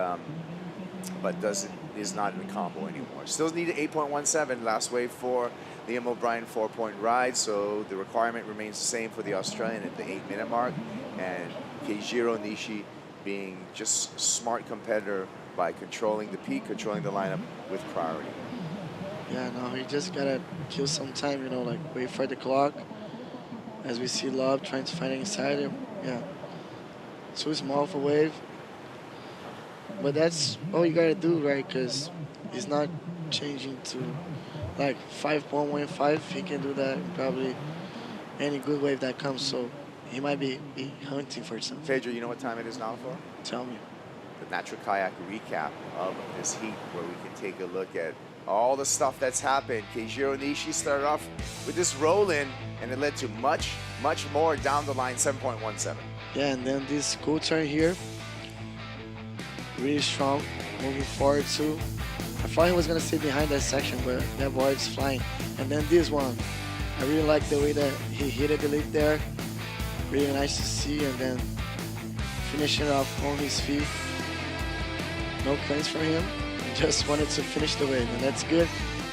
is not in the combo anymore. Still needed 8.17 last wave for Liam O'Brien 4-point ride, so the requirement remains the same for the Australian at the 8-minute mark, and Keijiro Nishi being just a smart competitor by controlling the peak, controlling the lineup with priority. Yeah, no, he just gotta kill some time, you know, like wait for the clock. As we see Lob trying to find inside him. Yeah. Too small for wave. But that's all you gotta do, right? Because he's not changing to like 5.15. He can do that in probably any good wave that comes. So he might be hunting for something. Pedro, you know what time it is now for? Tell me. The Natural Kayak recap of this heat, where we can take a look at all the stuff that's happened. Keijiro Nishi started off with this roll-in, and it led to much, much more down the line, 7.17. Yeah, and then this cool turn here. Really strong, moving forward too. I thought he was gonna stay behind that section, but that board's flying. And then this one, I really like the way that he hit the lead there. Really nice to see, and then finishing off on his feet. No plans for him. Just wanted to finish the wave, and that's good.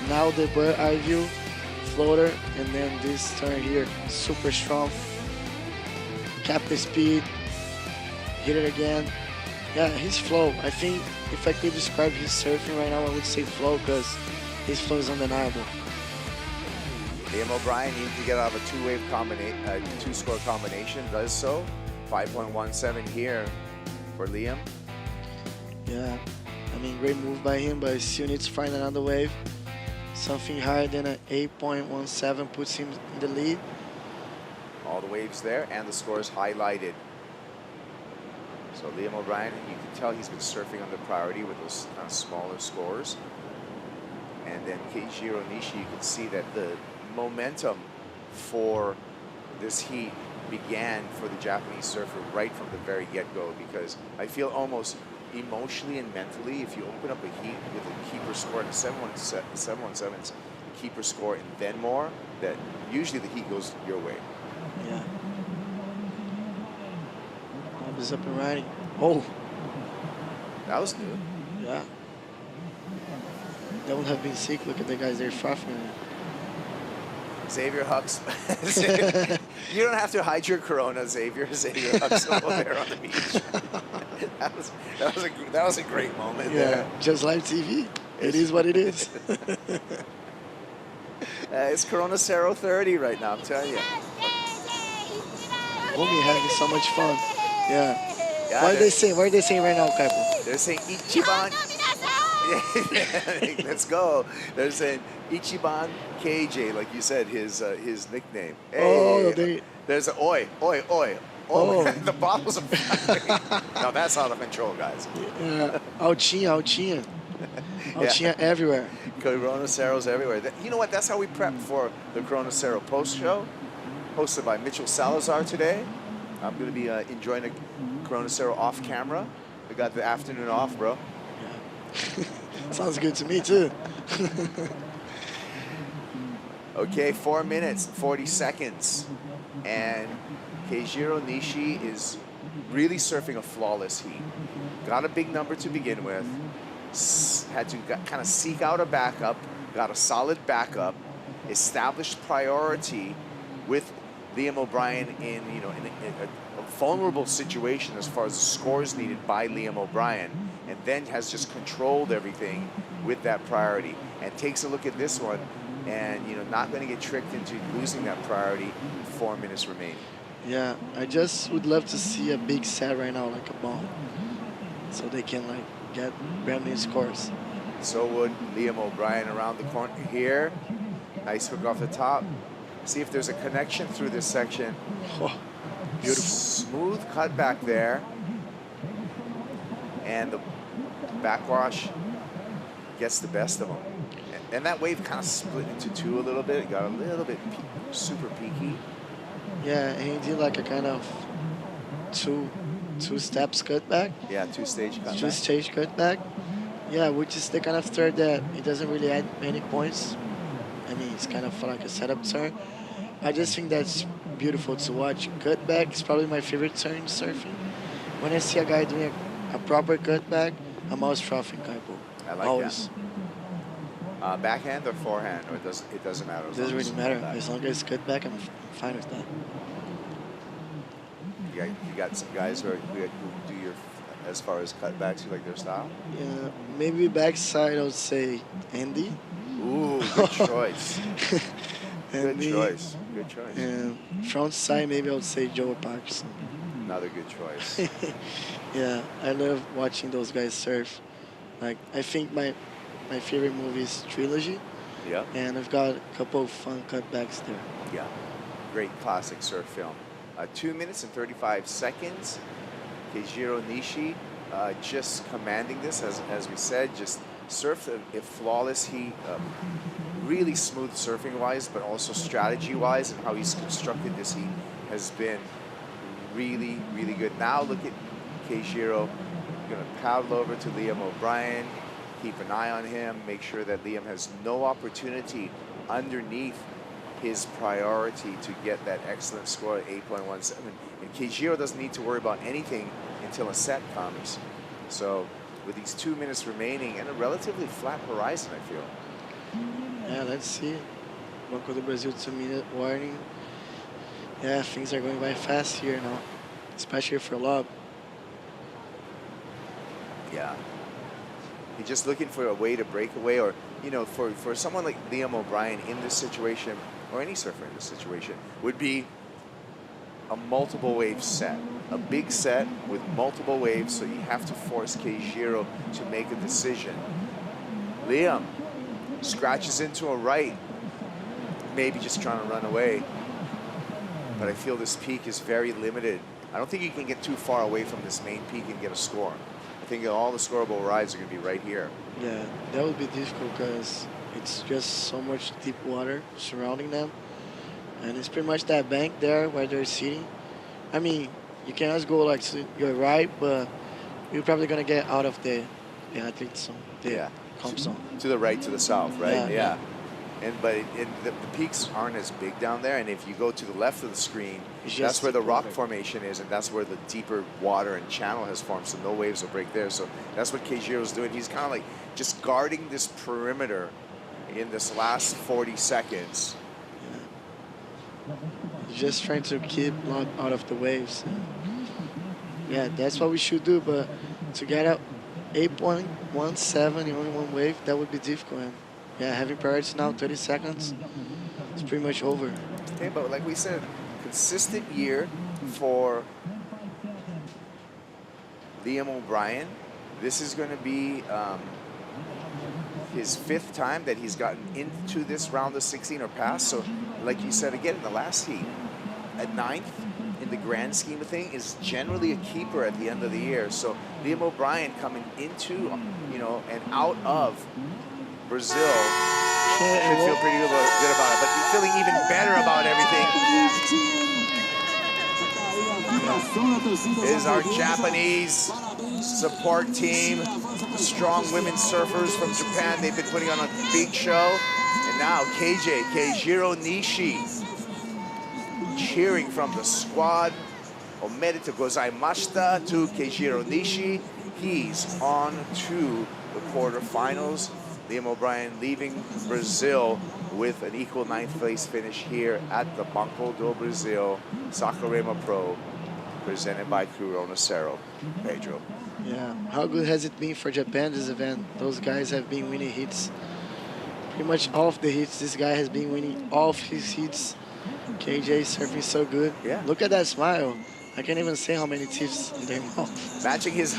Now the bird eye view, floater, and then this turn here, super strong. Cap the speed, hit it again. Yeah, his flow. I think if I could describe his surfing right now, I would say flow, because his flow is undeniable. Liam O'Brien needs to get out of a two-wave combination, two-score combination. Does so. 5.17 here for Liam. Yeah, I mean, great move by him, but he still needs to find another wave. Something higher than an 8.17 puts him in the lead. All the waves there, and the scores highlighted. So Liam O'Brien, you can tell he's been surfing under priority with those kind of smaller scores. And then Keijiro Nishi, you can see that the momentum for this heat began for the Japanese surfer right from the very get-go, because I feel almost emotionally and mentally, if you open up a heat with a keeper score and a 717's keeper score and then more, that usually the heat goes your way. Yeah. Bob is up and riding. Oh. That was good. Yeah. That would have been sick. Look at the guys there fluffing. Xavier Hucks. You don't have to hide your Corona, Xavier. Xavier Hucks over there on the beach. that was a great moment. Yeah, there. just live TV. It is what it is. It's Corona Cero 30 right now, I'm telling you. Homie having so much fun. Yeah. Yeah, what are they saying? What are they saying right now, Kaipo? They're saying Ichiban. Let's go. They're saying Ichiban KJ, like you said, his nickname. Hey, there's a oi. Oh, the bottles are flying. No, that's out of control, guys. Yeah. Ouchinha everywhere. Corona Cero's everywhere. You know what? That's how we prep for the Corona Cero post show, hosted by Mitchell Salazar today. I'm going to be enjoying the Corona Cero off camera. We got the afternoon off, bro. Sounds good to me too. Okay, 4 minutes, 40 seconds. And Keijiro Nishi is really surfing a flawless heat. Got a big number to begin with. Had to kind of seek out a backup. Got a solid backup. Established priority with Liam O'Brien in a vulnerable situation as far as the scores needed by Liam O'Brien, and then has just controlled everything with that priority. And takes a look at this one, and not going to get tricked into losing that priority. 4 minutes remaining. Yeah, I just would love to see a big set right now, like a bomb, so they can get brand new scores. So would Liam O'Brien around the corner here. Nice hook off the top. See if there's a connection through this section. Oh, beautiful. Smooth cut back there. And the backwash gets the best of him. And that wave kind of split into two a little bit. It got a little bit super peaky. Yeah, and he did like a kind of two steps cut back. Yeah, two-stage cut back. Two-stage cut back. Yeah, which is the kind of turn that it doesn't really add many points. I mean, it's kind of like a setup turn. I just think that's beautiful to watch. Cutback is probably my favorite turn in surfing. When I see a guy doing a proper cutback, I'm always frothing, Kaipo. I like Always. that. Backhand or forehand, or it doesn't matter. It doesn't really matter. As long as it's cutback, I'm fine with that. You got some guys who do your, as far as cutbacks, you like their style? Yeah, maybe backside, I would say Andy. Ooh, good choice. Good Andy. choice. Good choice. And front side, maybe I would say Joe Parkinson. Another good choice. Yeah, I love watching those guys surf. Like, I think my favorite movie is Trilogy. Yeah. And I've got a couple of fun cutbacks there. Yeah. Great classic surf film. 2 minutes and 35 seconds. Keijiro Nishi just commanding this, as we said, just surfed a flawless heat. Really smooth surfing wise, but also strategy wise, and how he's constructed this heat has been really, really good. Now look at Keijiro. Gonna paddle over to Liam O'Brien, keep an eye on him, make sure that Liam has no opportunity underneath his priority to get that excellent score at 8.17. And Keijiro doesn't need to worry about anything until a set comes. So with these 2 minutes remaining and a relatively flat horizon, I feel. Yeah, let's see. Banco do Brasil 2-minute warning. Yeah, things are going by fast here now, especially for lob. Yeah. He's just looking for a way to break away, or, you know, for someone like Liam O'Brien in this situation, or any surfer in this situation, would be a multiple wave set. A big set with multiple waves, so you have to force Keijiro to make a decision. Liam scratches into a right, maybe just trying to run away. But I feel this peak is very limited. I don't think you can get too far away from this main peak and get a score. I think all the scoreable rides are going to be right here. Yeah, that would be difficult because it's just so much deep water surrounding them. And it's pretty much that bank there where they're sitting. I mean, you can always go like to your right, but you're probably going to get out of the athlete zone, the comp zone. To the right, to the south, right? Yeah. But the peaks aren't as big down there, and if you go to the left of the screen, It's that's just where the deep rock water. formation is, and that's where the deeper water and channel has formed, so no waves will break there. So that's what Keijiro's doing. He's kind of like just guarding this perimeter in this last 40 seconds. Just trying to keep lob out of the waves. Yeah, that's what we should do, but to get out 8.17 in only one wave, that would be difficult. And yeah, having priority now, 30 seconds, it's pretty much over. Okay, but like we said, consistent year for Liam O'Brien. This is going to be his 5th time that he's gotten into this round of 16 or past. So, like you said again in the last heat, at 9th in the grand scheme of things is generally a keeper at the end of the year. So Liam O'Brien coming into, you know, and out of Brazil should feel pretty good about it, but he's feeling even better about everything. Is our Japanese support team, strong women surfers from Japan. They've been putting on a big show. And now Keijiro Nishi, cheering from the squad. Omerito gozaimashita to Keijiro Nishi. He's on to the quarterfinals. Liam O'Brien leaving Brazil with an equal 9th place finish here at the Banco do Brasil Saquarema Pro, presented by Corona Cero. Pedro. Yeah, how good has it been for Japan this event? Those guys have been winning hits. Pretty much all of the hits, this guy has been winning all of his hits. KJ surfing so good. Yeah. Look at that smile. I can't even say how many teeth in their mouth. Matching his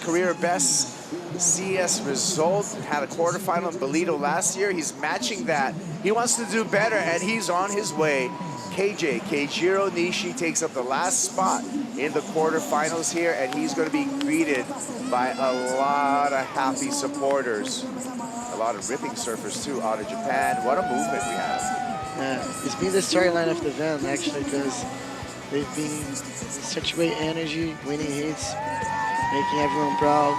career best CS result. Had a quarterfinal in Bolito last year. He's matching that. He wants to do better, and he's on his way. Keijiro Nishi takes up the last spot in the quarterfinals here, and he's going to be greeted by a lot of happy supporters. A lot of ripping surfers, too, out of Japan. What a movement we have. Yeah, it's been the storyline of the event, actually, because they've been in such great energy, winning hits, making everyone proud.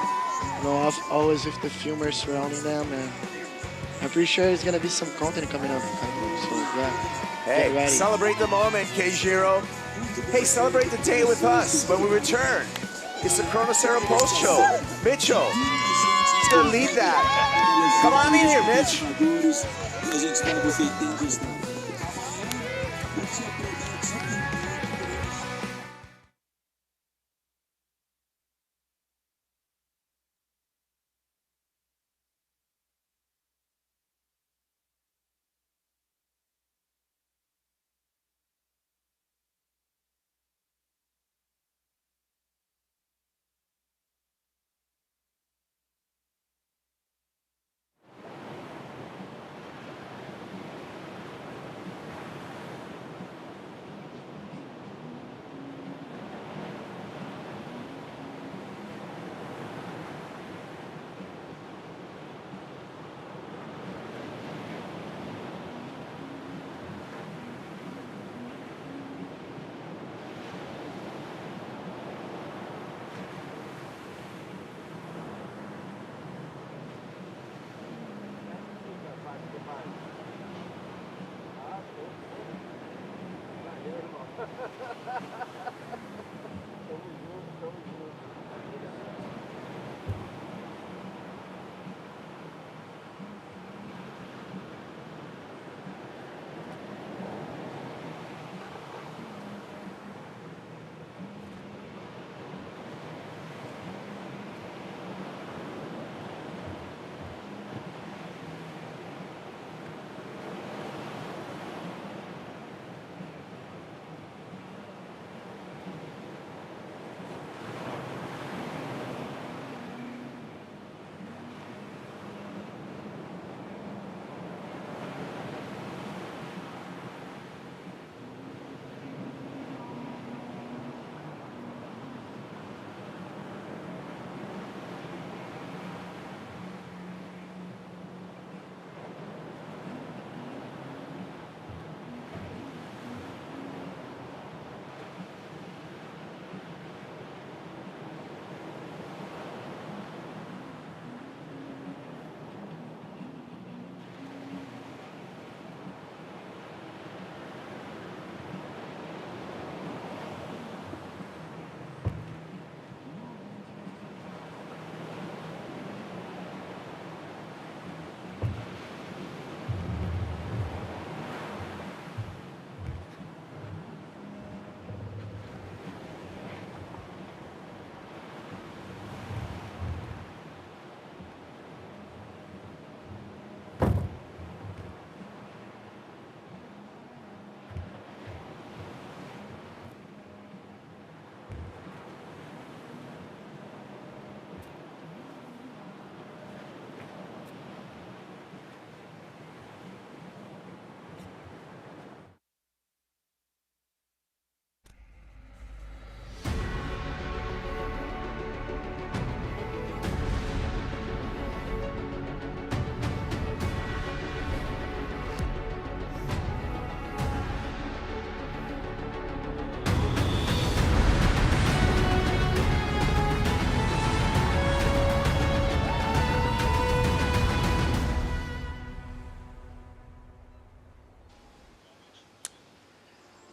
always with the filmers surrounding them, and I'm pretty sure there's gonna be some content coming up. So yeah, get Hey, ready. celebrate the moment, Keijiro. Hey, celebrate the day with us when we return. It's the Cero Post Show. Mitchell is going to lead that. Come on in here, Mitch.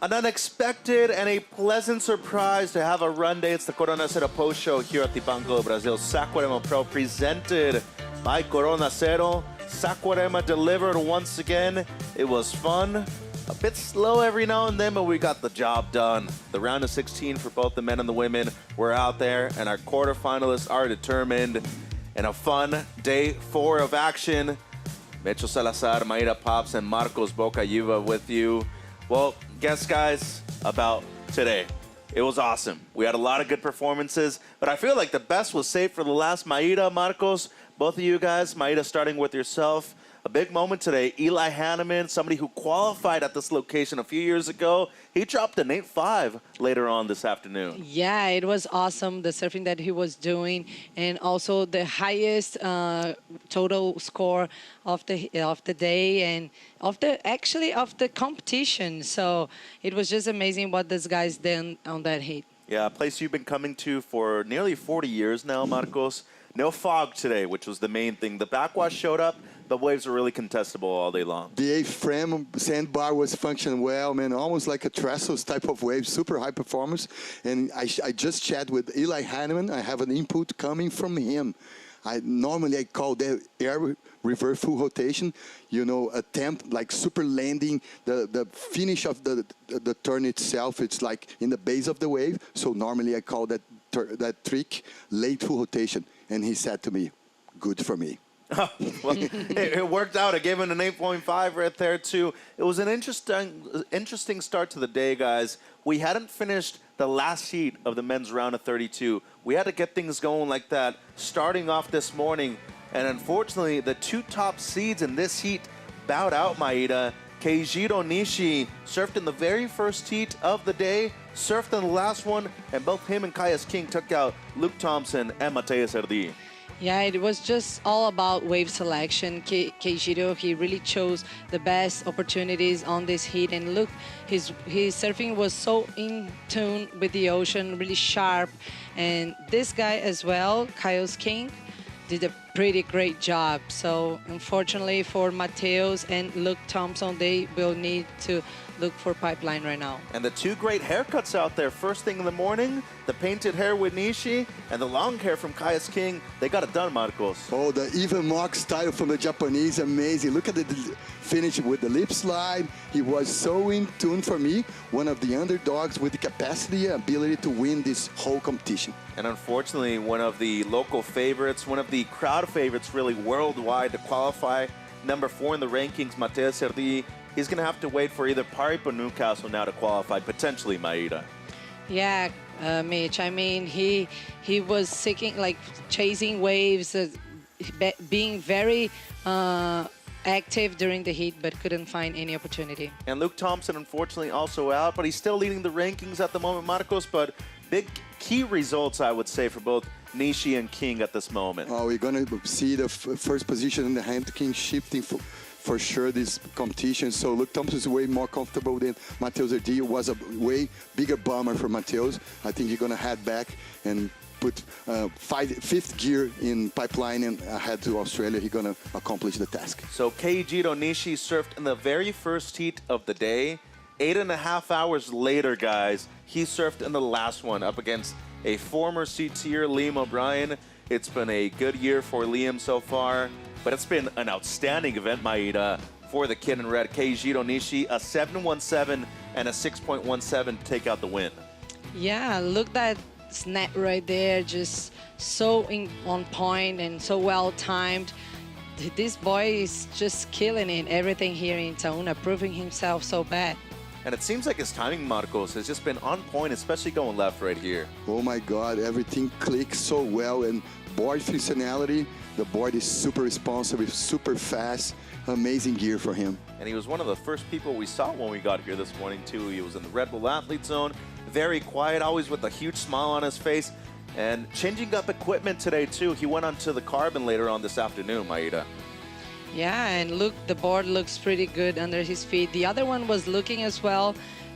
An unexpected and a pleasant surprise to have a run day. It's the Corona Cero Post Show here at the Banco do Brasil Saquarema Pro, presented by Corona Cero. Saquarema delivered once again. It was fun. A bit slow every now and then, but we got the job done. The round of 16 for both the men and the women were out there, and our quarterfinalists are determined. In a fun day 4 of action, Mitchell Salazar, Maida Pops, and Marcos Bocayuva with you. Well, guess, guys, about today. It was awesome. We had a lot of good performances, but I feel like the best was saved for the last. Maida, Marcos, both of you guys, Maida starting with yourself. A big moment today. Eli Hanneman, somebody who qualified at this location a few years ago, he dropped an 8-5 later on this afternoon. Yeah, it was awesome, the surfing that he was doing, and also the highest total score of the day and of the competition. So it was just amazing what this guy's done on that heat. Yeah, a place you've been coming to for nearly 40 years now, Marcos. no fog today, which was the main thing. The backwash showed up. The waves were really contestable all day long. The A-frame sandbar was functioning well, man, almost like a trestles type of wave, super high performance. And I just chatted with Eli Hanneman. I have an input coming from him. Normally I call that air reverse full rotation, attempt like super landing. The finish of the turn itself, it's like in the base of the wave. So normally I call that trick late full rotation. And he said to me, good for me. Well, it worked out. I gave him an 8.5 right there, too. It was an interesting start to the day, guys. We hadn't finished the last heat of the men's round of 32. We had to get things going like that, starting off this morning. And unfortunately, the two top seeds in this heat bowed out, Maeda. Keijiro Nishi surfed in the very first heat of the day, surfed in the last one, and both him and Caius King took out Luke Thompson and Mateus Erdi. Yeah, it was just all about wave selection. Keijiro, he really chose the best opportunities on this heat. And look, his surfing was so in tune with the ocean, really sharp. And this guy as well, Caius King, did a pretty great job. So unfortunately for Mateus and Luke Thompson, they will need to look for pipeline right now. And the two great haircuts out there, first thing in the morning, the painted hair with Nishi and the long hair from Caius King, they got it done, Marcos. Oh, the even mock style from the Japanese, amazing. Look at the finish with the lip slide. He was so in tune for me, one of the underdogs with the capacity and ability to win this whole competition. And unfortunately, one of the local favorites, one of the crowd favorites really worldwide to qualify, number 4 in the rankings, Mateus Erdi, he's going to have to wait for either Pipe or Newcastle now to qualify, potentially Maeda. Yeah, Mitch, I mean, he was chasing waves, being very active during the heat, but couldn't find any opportunity. And Luke Thompson, unfortunately, also out, but he's still leading the rankings at the moment, Marcos, but big key results, I would say, for both Nishi and King at this moment. Oh, we're going to see the first position in the hand King shifting for sure this competition. So Luke Thompson is way more comfortable than Mateus Erdi. Was a way bigger bomber for Mateus. I think he's going to head back and put fifth gear in pipeline and head to Australia. He's going to accomplish the task. So Keijiro Nishi surfed in the very first heat of the day. 8.5 hours later, guys, he surfed in the last one up against a former C-tier, Liam O'Brien. It's been a good year for Liam so far, but it's been an outstanding event, Maeda, for the kid in red. Keijiro Nishi, a 7.17 and a 6.17 to take out the win. Yeah, look that snap right there, just so on point and so well timed. This boy is just killing it, everything here in Itaúna, proving himself so bad. And it seems like his timing, Marcos, has just been on point, especially going left right here. Oh my God, everything clicks so well. And board functionality, the board is super responsive, super fast, amazing gear for him. And he was one of the first people we saw when we got here this morning, too. He was in the Red Bull Athlete Zone, very quiet, always with a huge smile on his face. And changing up equipment today, too. He went onto the carbon later on this afternoon, Maeda. Yeah, and look, the board looks pretty good under his feet. The other one was looking as well,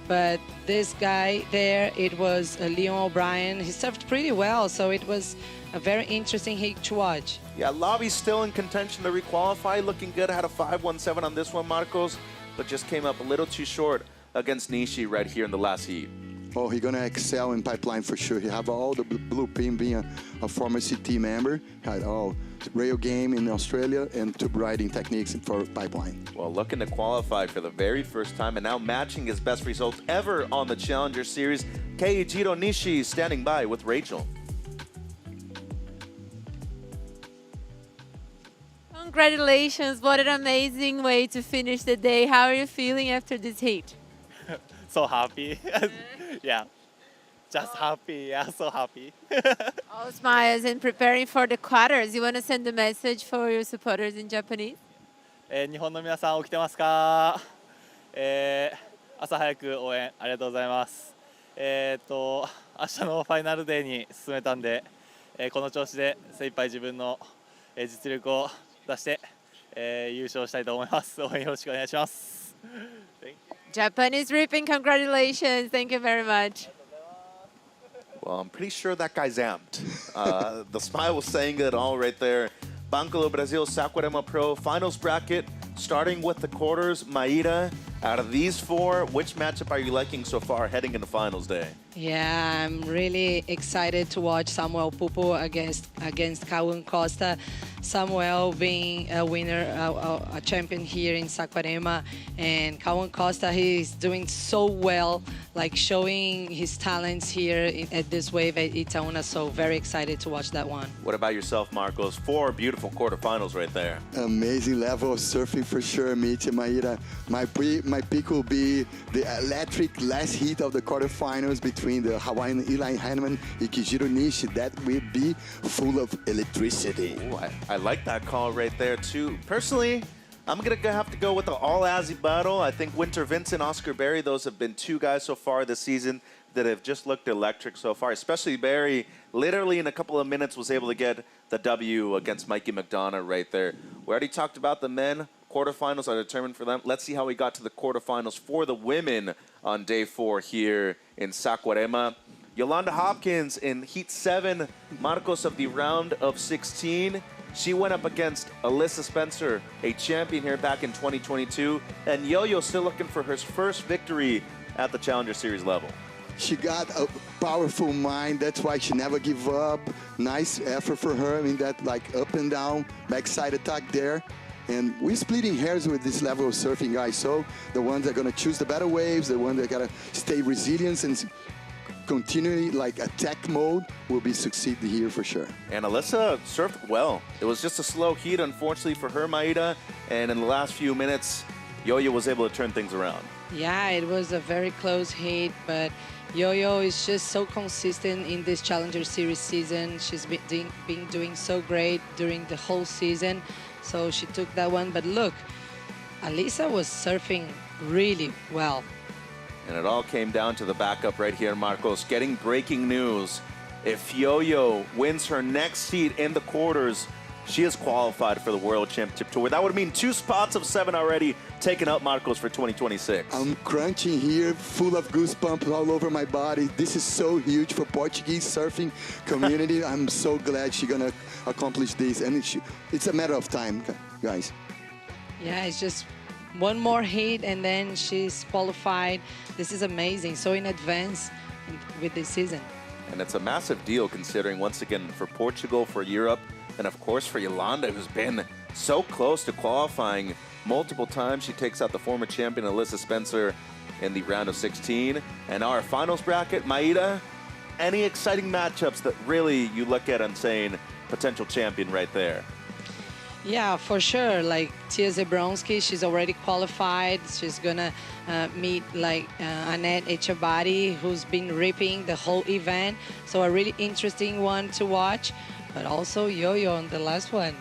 but this guy there, it was Liam O'Brien. He surfed pretty well, so it was a very interesting heat to watch. Yeah, Lobby's still in contention to requalify, looking good. Had a 5.17 on this one, Marcos, but just came up a little too short against Nishi right here in the last heat. Oh, he's going to excel in pipeline for sure. He have all the blue pin being a former CT member. Had all rail game in Australia and tube riding techniques for pipeline. Well, looking to qualify for the very first time and now matching his best results ever on the Challenger Series. Keijiro Nishi standing by with Rachel. Congratulations, what an amazing way to finish the day. How are you feeling after this heat? So happy. Yeah, just happy. Yeah, so happy. All smiles and preparing for the quarters. You want to send a message for your supporters in Japanese? 日本の皆さん起きてますか？朝早く応援ありがとうございます。明日のファイナルデーに進めたんで、この調子で精一杯自分の実力を出して、優勝したいと思います。応援よろしくお願いします。Japan is ripping. Congratulations. Thank you very much. Well, I'm pretty sure that guy's amped. The smile was saying it all right there. Banco do Brasil Saquarema Pro finals bracket, starting with the quarters. Maíra, out of these four, which matchup are you liking so far heading into finals day? Yeah, I'm really excited to watch Samuel Pupo against Cauã Costa. Samuel being a winner, a champion here in Saquarema, and Cauã Costa, he's doing so well, like showing his talents here at this wave at Itaúna. So very excited to watch that one. What about yourself, Marcos? 4 beautiful quarterfinals right there. Amazing level of surfing for sure, Mitch and Maíra. My pick will be the electric last heat of the quarterfinals between the Hawaiian Eli Hanneman and Kijiro Nishi. That will be full of electricity. Ooh, I like that call right there, too. Personally, I'm going to have to go with the all-Aussie battle. I think Winter Vincent, Oscar Berry, those have been 2 guys so far this season that have just looked electric so far, especially Berry. Literally in a couple of minutes was able to get the W against Mikey McDonough right there. We already talked about the men. Quarterfinals are determined for them. Let's see how we got to the quarterfinals for the women on day 4 here in Saquarema. Yolanda Hopkins in Heat 7, Marcos of the round of 16. She went up against Alyssa Spencer, a champion here back in 2022. And Yo-Yo still looking for her first victory at the Challenger Series level. She got a powerful mind. That's why she never give up. Nice effort for her. I mean, that like up and down, backside attack there. And we're splitting hairs with this level of surfing, guys. So the ones that are going to choose the better waves, the ones that got to stay resilient and continually like attack mode will be succeed here for sure. And Alyssa surfed well. It was just a slow heat, unfortunately, for her, Maíra. And in the last few minutes, Yo-Yo was able to turn things around. Yeah, it was a very close hit, but Yo-Yo is just so consistent in this Challenger Series season. She's been doing so great during the whole season. So she took that one. But look, Alyssa was surfing really well. And it all came down to the backup right here, Marcos. Getting breaking news. If Yo-Yo wins her next heat in the quarters, she is qualified for the World Championship Tour. That would mean 2 spots of 7 already taken up, Marcos, for 2026. I'm crunching here, full of goosebumps all over my body. This is so huge for Portuguese surfing community. I'm so glad she's gonna accomplish this, and it's a matter of time, guys. Yeah, it's just one more hit, and then she's qualified. This is amazing. So in advance with this season. And it's a massive deal considering, once again, for Portugal, for Europe, and of course for Yolanda, who's been so close to qualifying multiple times. She takes out the former champion Alyssa Spencer in the round of 16. And our finals bracket, Maíra, any exciting matchups that really you look at and saying potential champion right there? Yeah, for sure. Like Tia Zabrowski, she's already qualified. She's gonna meet like Annette Echabadi, who's been ripping the whole event. So a really interesting one to watch. But also Yo-Yo on the last one.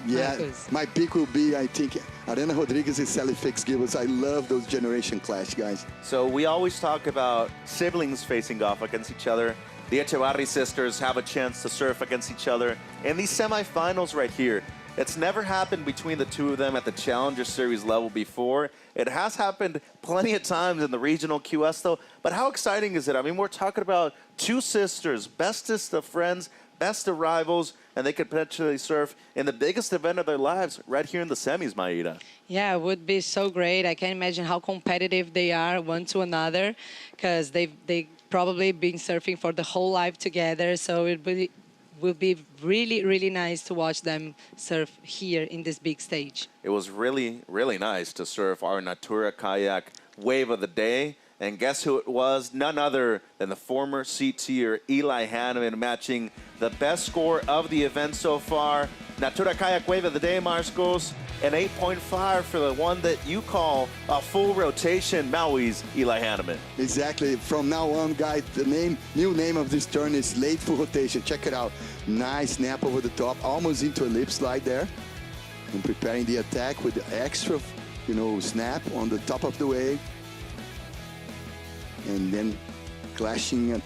Yeah, Marcos. my pick will be, I think, Arena Rodriguez and Sally Fitzgibbons. I love those generation clash, guys. So we always talk about siblings facing off against each other. The Echevarri sisters have a chance to surf against each other in these semifinals right here. It's never happened between the two of them at the Challenger Series level before. It has happened plenty of times in the regional QS, though. But how exciting is it? I mean, we're talking about 2 sisters, bestest of friends, best of rivals, and they could potentially surf in the biggest event of their lives right here in the semis, Maíra. Yeah, it would be so great. I can imagine how competitive they are one to another, because they probably been surfing for the whole life together. So it will be really, really nice to watch them surf here in this big stage. It was really, really nice to surf our Natura Kayak wave of the day. And guess who it was? None other than the former C-tier Eli Hanneman, matching the best score of the event so far. Natura Kayak wave of the day, Marcos, an 8.5 for the one that you call a full rotation, Maui's Eli Hanneman. Exactly. From now on, guys, the new name of this turn is late full rotation. Check it out. Nice snap over the top, almost into a lip slide there. And preparing the attack with the extra, snap on the top of the wave. And then clashing a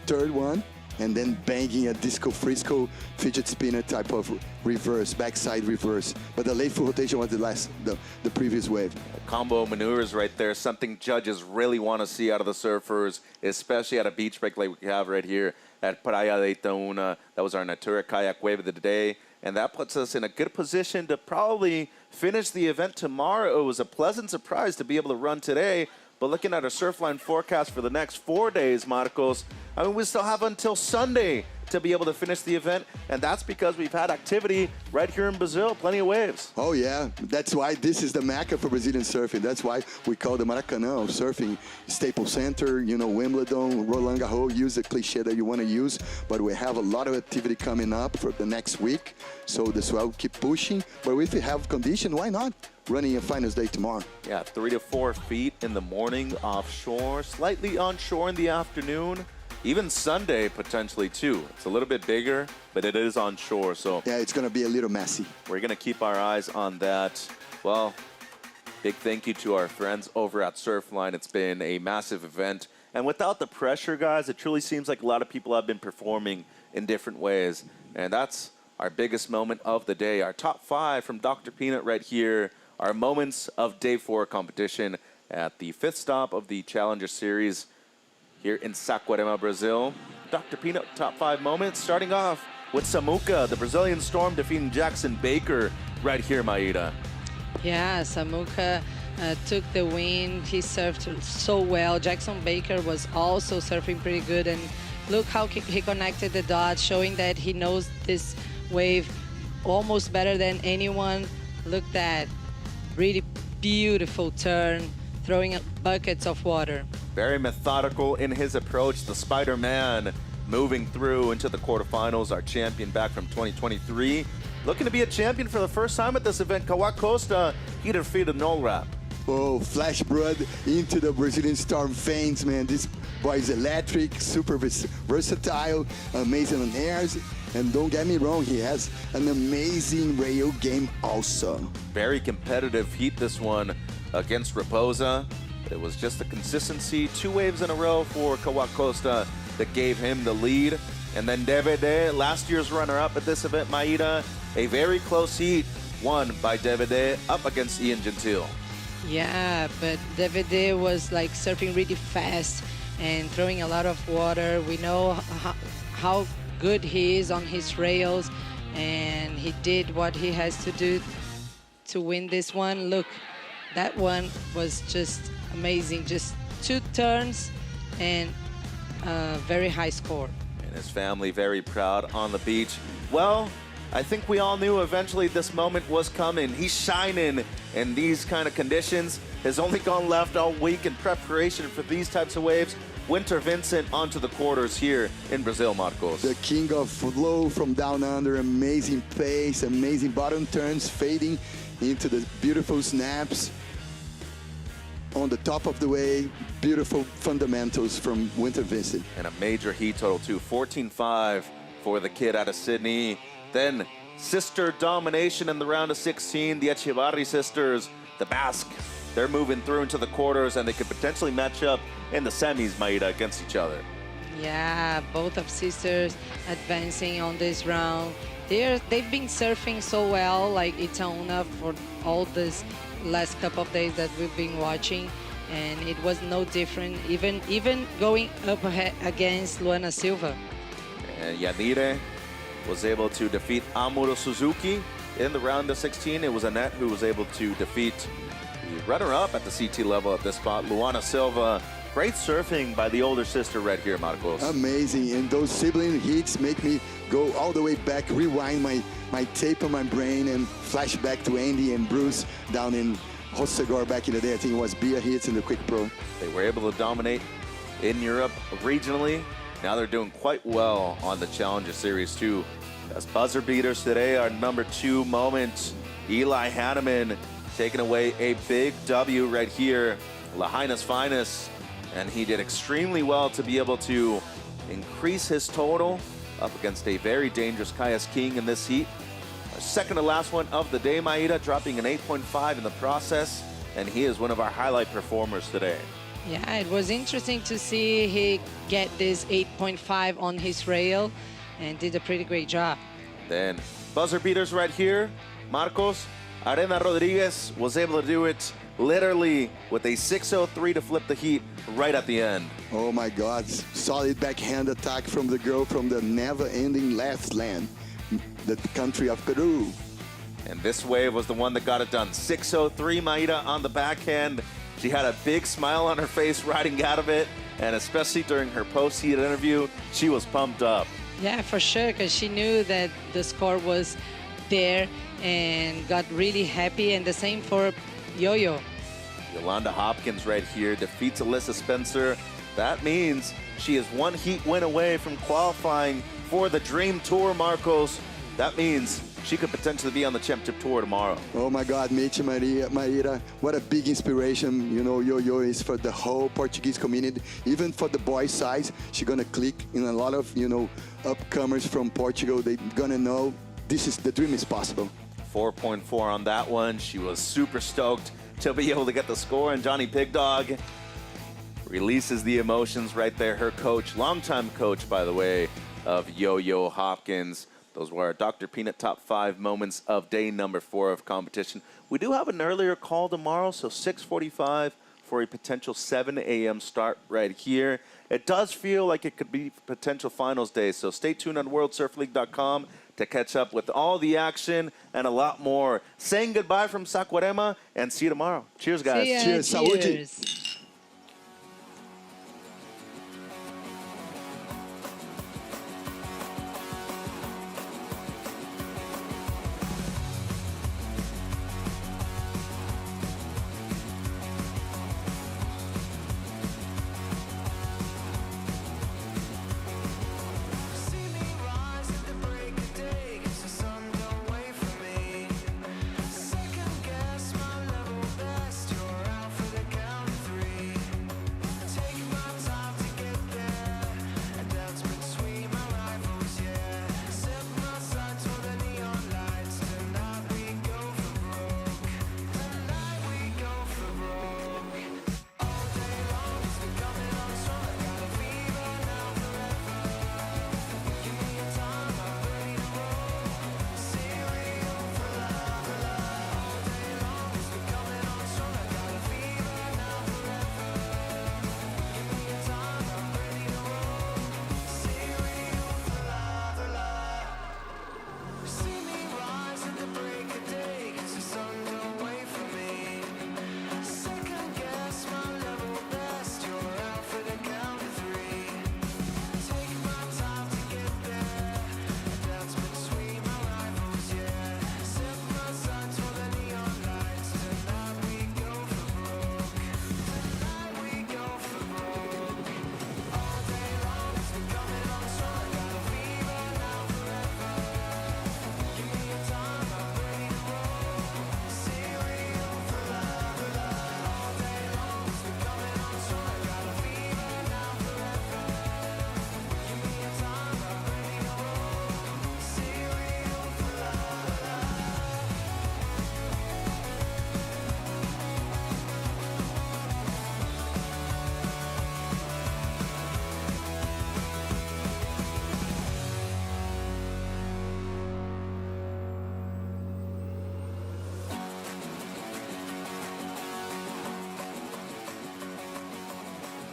third one. and then banging a disco frisco fidget spinner type of reverse, backside reverse. But the late full rotation was the previous wave. Combo maneuvers right there, something judges really want to see out of the surfers, especially at a beach break like we have right here at Praia de Itaúna. That was our Natura kayak wave of the day, and that puts us in a good position to probably finish the event tomorrow. It was a pleasant surprise to be able to run today, but looking at our Surfline forecast for the next 4 days, Marcos, I mean, we still have until Sunday to be able to finish the event, and that's because we've had activity right here in Brazil, plenty of waves. Oh yeah, that's why this is the Mecca for Brazilian surfing. That's why we call the Maracanã of surfing, Staples Center, you know, Wimbledon, Roland Garros. Use the cliche that you want to use, but we have a lot of activity coming up for the next week, so this will keep pushing. But if we have condition, why not? Running a finals day tomorrow. Yeah, 3 to 4 feet in the morning offshore, slightly onshore in the afternoon. Even Sunday, potentially, too. It's a little bit bigger, but it is onshore, so... Yeah, it's going to be a little messy. We're going to keep our eyes on that. Well, big thank you to our friends over at Surfline. It's been a massive event. And without the pressure, guys, it truly seems like a lot of people have been performing in different ways. And that's our biggest moment of the day. Our top 5 from Dr. Peanut right here. Our moments of Day 4 competition at the 5th stop of the Challenger Series here in Saquarema, Brazil. Dr. Peanut, top 5 moments, starting off with Samuka, the Brazilian Storm defeating Jackson Baker right here, Maida. Yeah, Samuka took the win. He surfed so well. Jackson Baker was also surfing pretty good, and look how he connected the dots, showing that he knows this wave almost better than anyone. Look at that really beautiful turn, throwing buckets of water. Very methodical in his approach. The Spider-Man moving through into the quarterfinals, our champion back from 2023. Looking to be a champion for the first time at this event. Kawak Costa, he defeated Null Rap. Oh, flash blood into the Brazilian Storm veins, man. This boy is electric, super versatile, amazing on airs. And don't get me wrong, he has an amazing rail game also. Very competitive heat, this one against Raposa. It was just the consistency, 2 waves in a row for Kawak Costa that gave him the lead. And then DVD, last year's runner-up at this event, Maida, a very close heat won by DVD up against Ian Gentile. Yeah, but DVD was like surfing really fast and throwing a lot of water. We know how good he is on his rails, and he did what he has to do to win this one. Look, that one was just amazing. Just 2 turns and a very high score. And his family very proud on the beach. Well, I think we all knew eventually this moment was coming. He's shining in these kind of conditions. Has only gone left all week in preparation for these types of waves. Winter Vincent onto the quarters here in Brazil, Marcos. The king of flow from down under, amazing pace, amazing bottom turns, fading into the beautiful snaps. On the top of the wave, beautiful fundamentals from Winter Vincent. And a major heat total too, 14.5 for the kid out of Sydney. Then sister domination in the round of 16, the Echevarri sisters, the Basque. They're moving through into the quarters, and they could potentially match up in the semis, Maida, against each other. Yeah, both of sisters advancing on this round. They've been surfing so well, like Itaúna, for all this last couple of days that we've been watching, and it was no different, even going up against Luana Silva. And Yanire was able to defeat Amuro Suzuki in the round of 16. It was Annette who was able to defeat the runner-up at the CT level at this spot, Luana Silva. Great surfing by the older sister right here, Marcos. Amazing, and those sibling hits make me go all the way back, rewind my tape on my brain, and flash back to Andy and Bruce down in Hossegor back in the day. I think it was Bia hits in the Quick Pro. They were able to dominate in Europe regionally. Now they're doing quite well on the Challenger Series too. As buzzer beaters today, our number 2 moment, Eli Hanneman taking away a big W right here, Lahaina's finest. And he did extremely well to be able to increase his total up against a very dangerous Kayas King in this heat. Our second to last one of the day, Maida, dropping an 8.5 in the process, and he is one of our highlight performers today. Yeah, it was interesting to see he get this 8.5 on his rail and did a pretty great job. Then buzzer beaters right here. Marcos Arena Rodriguez was able to do it literally with a 6.03 to flip the heat right at the end. Oh my God, solid backhand attack from the girl from the never-ending left land, the country of Peru. And this wave was the one that got it done. 6.03 Maida on the backhand. She had a big smile on her face riding out of it, and especially during her post-heat interview, she was pumped up. Yeah, for sure, because she knew that the score was there and got really happy, and the same for Yo-Yo. Yolanda Hopkins right here defeats Alyssa Spencer. That means she is one heat win away from qualifying for the Dream Tour, Marcos. That means she could potentially be on the championship tour tomorrow. Oh my God, Mitch Maíra, what a big inspiration, you know, Yo-Yo is for the whole Portuguese community, even for the boys' side. She's gonna click in a lot of, you know, upcomers from Portugal. They're gonna know the dream is possible. 4.4 on that one. She was super stoked to be able to get the score, and Johnny Pig Dog releases the emotions right there. Her coach, longtime coach, by the way, of Yo-Yo Hopkins. Those were our Dr. Peanut top 5 moments of day number 4 of competition. We do have an earlier call tomorrow, so 6:45 for a potential 7 a.m. start right here. It does feel like it could be potential finals day, so stay tuned on worldsurfleague.com to catch up with all the action and a lot more. Saying goodbye from Saquarema, and see you tomorrow. Cheers, guys. See ya. Cheers. Saúde.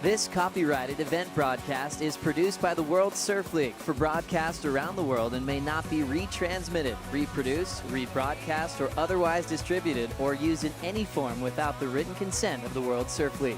This copyrighted event broadcast is produced by the World Surf League for broadcast around the world and may not be retransmitted, reproduced, rebroadcast, or otherwise distributed or used in any form without the written consent of the World Surf League.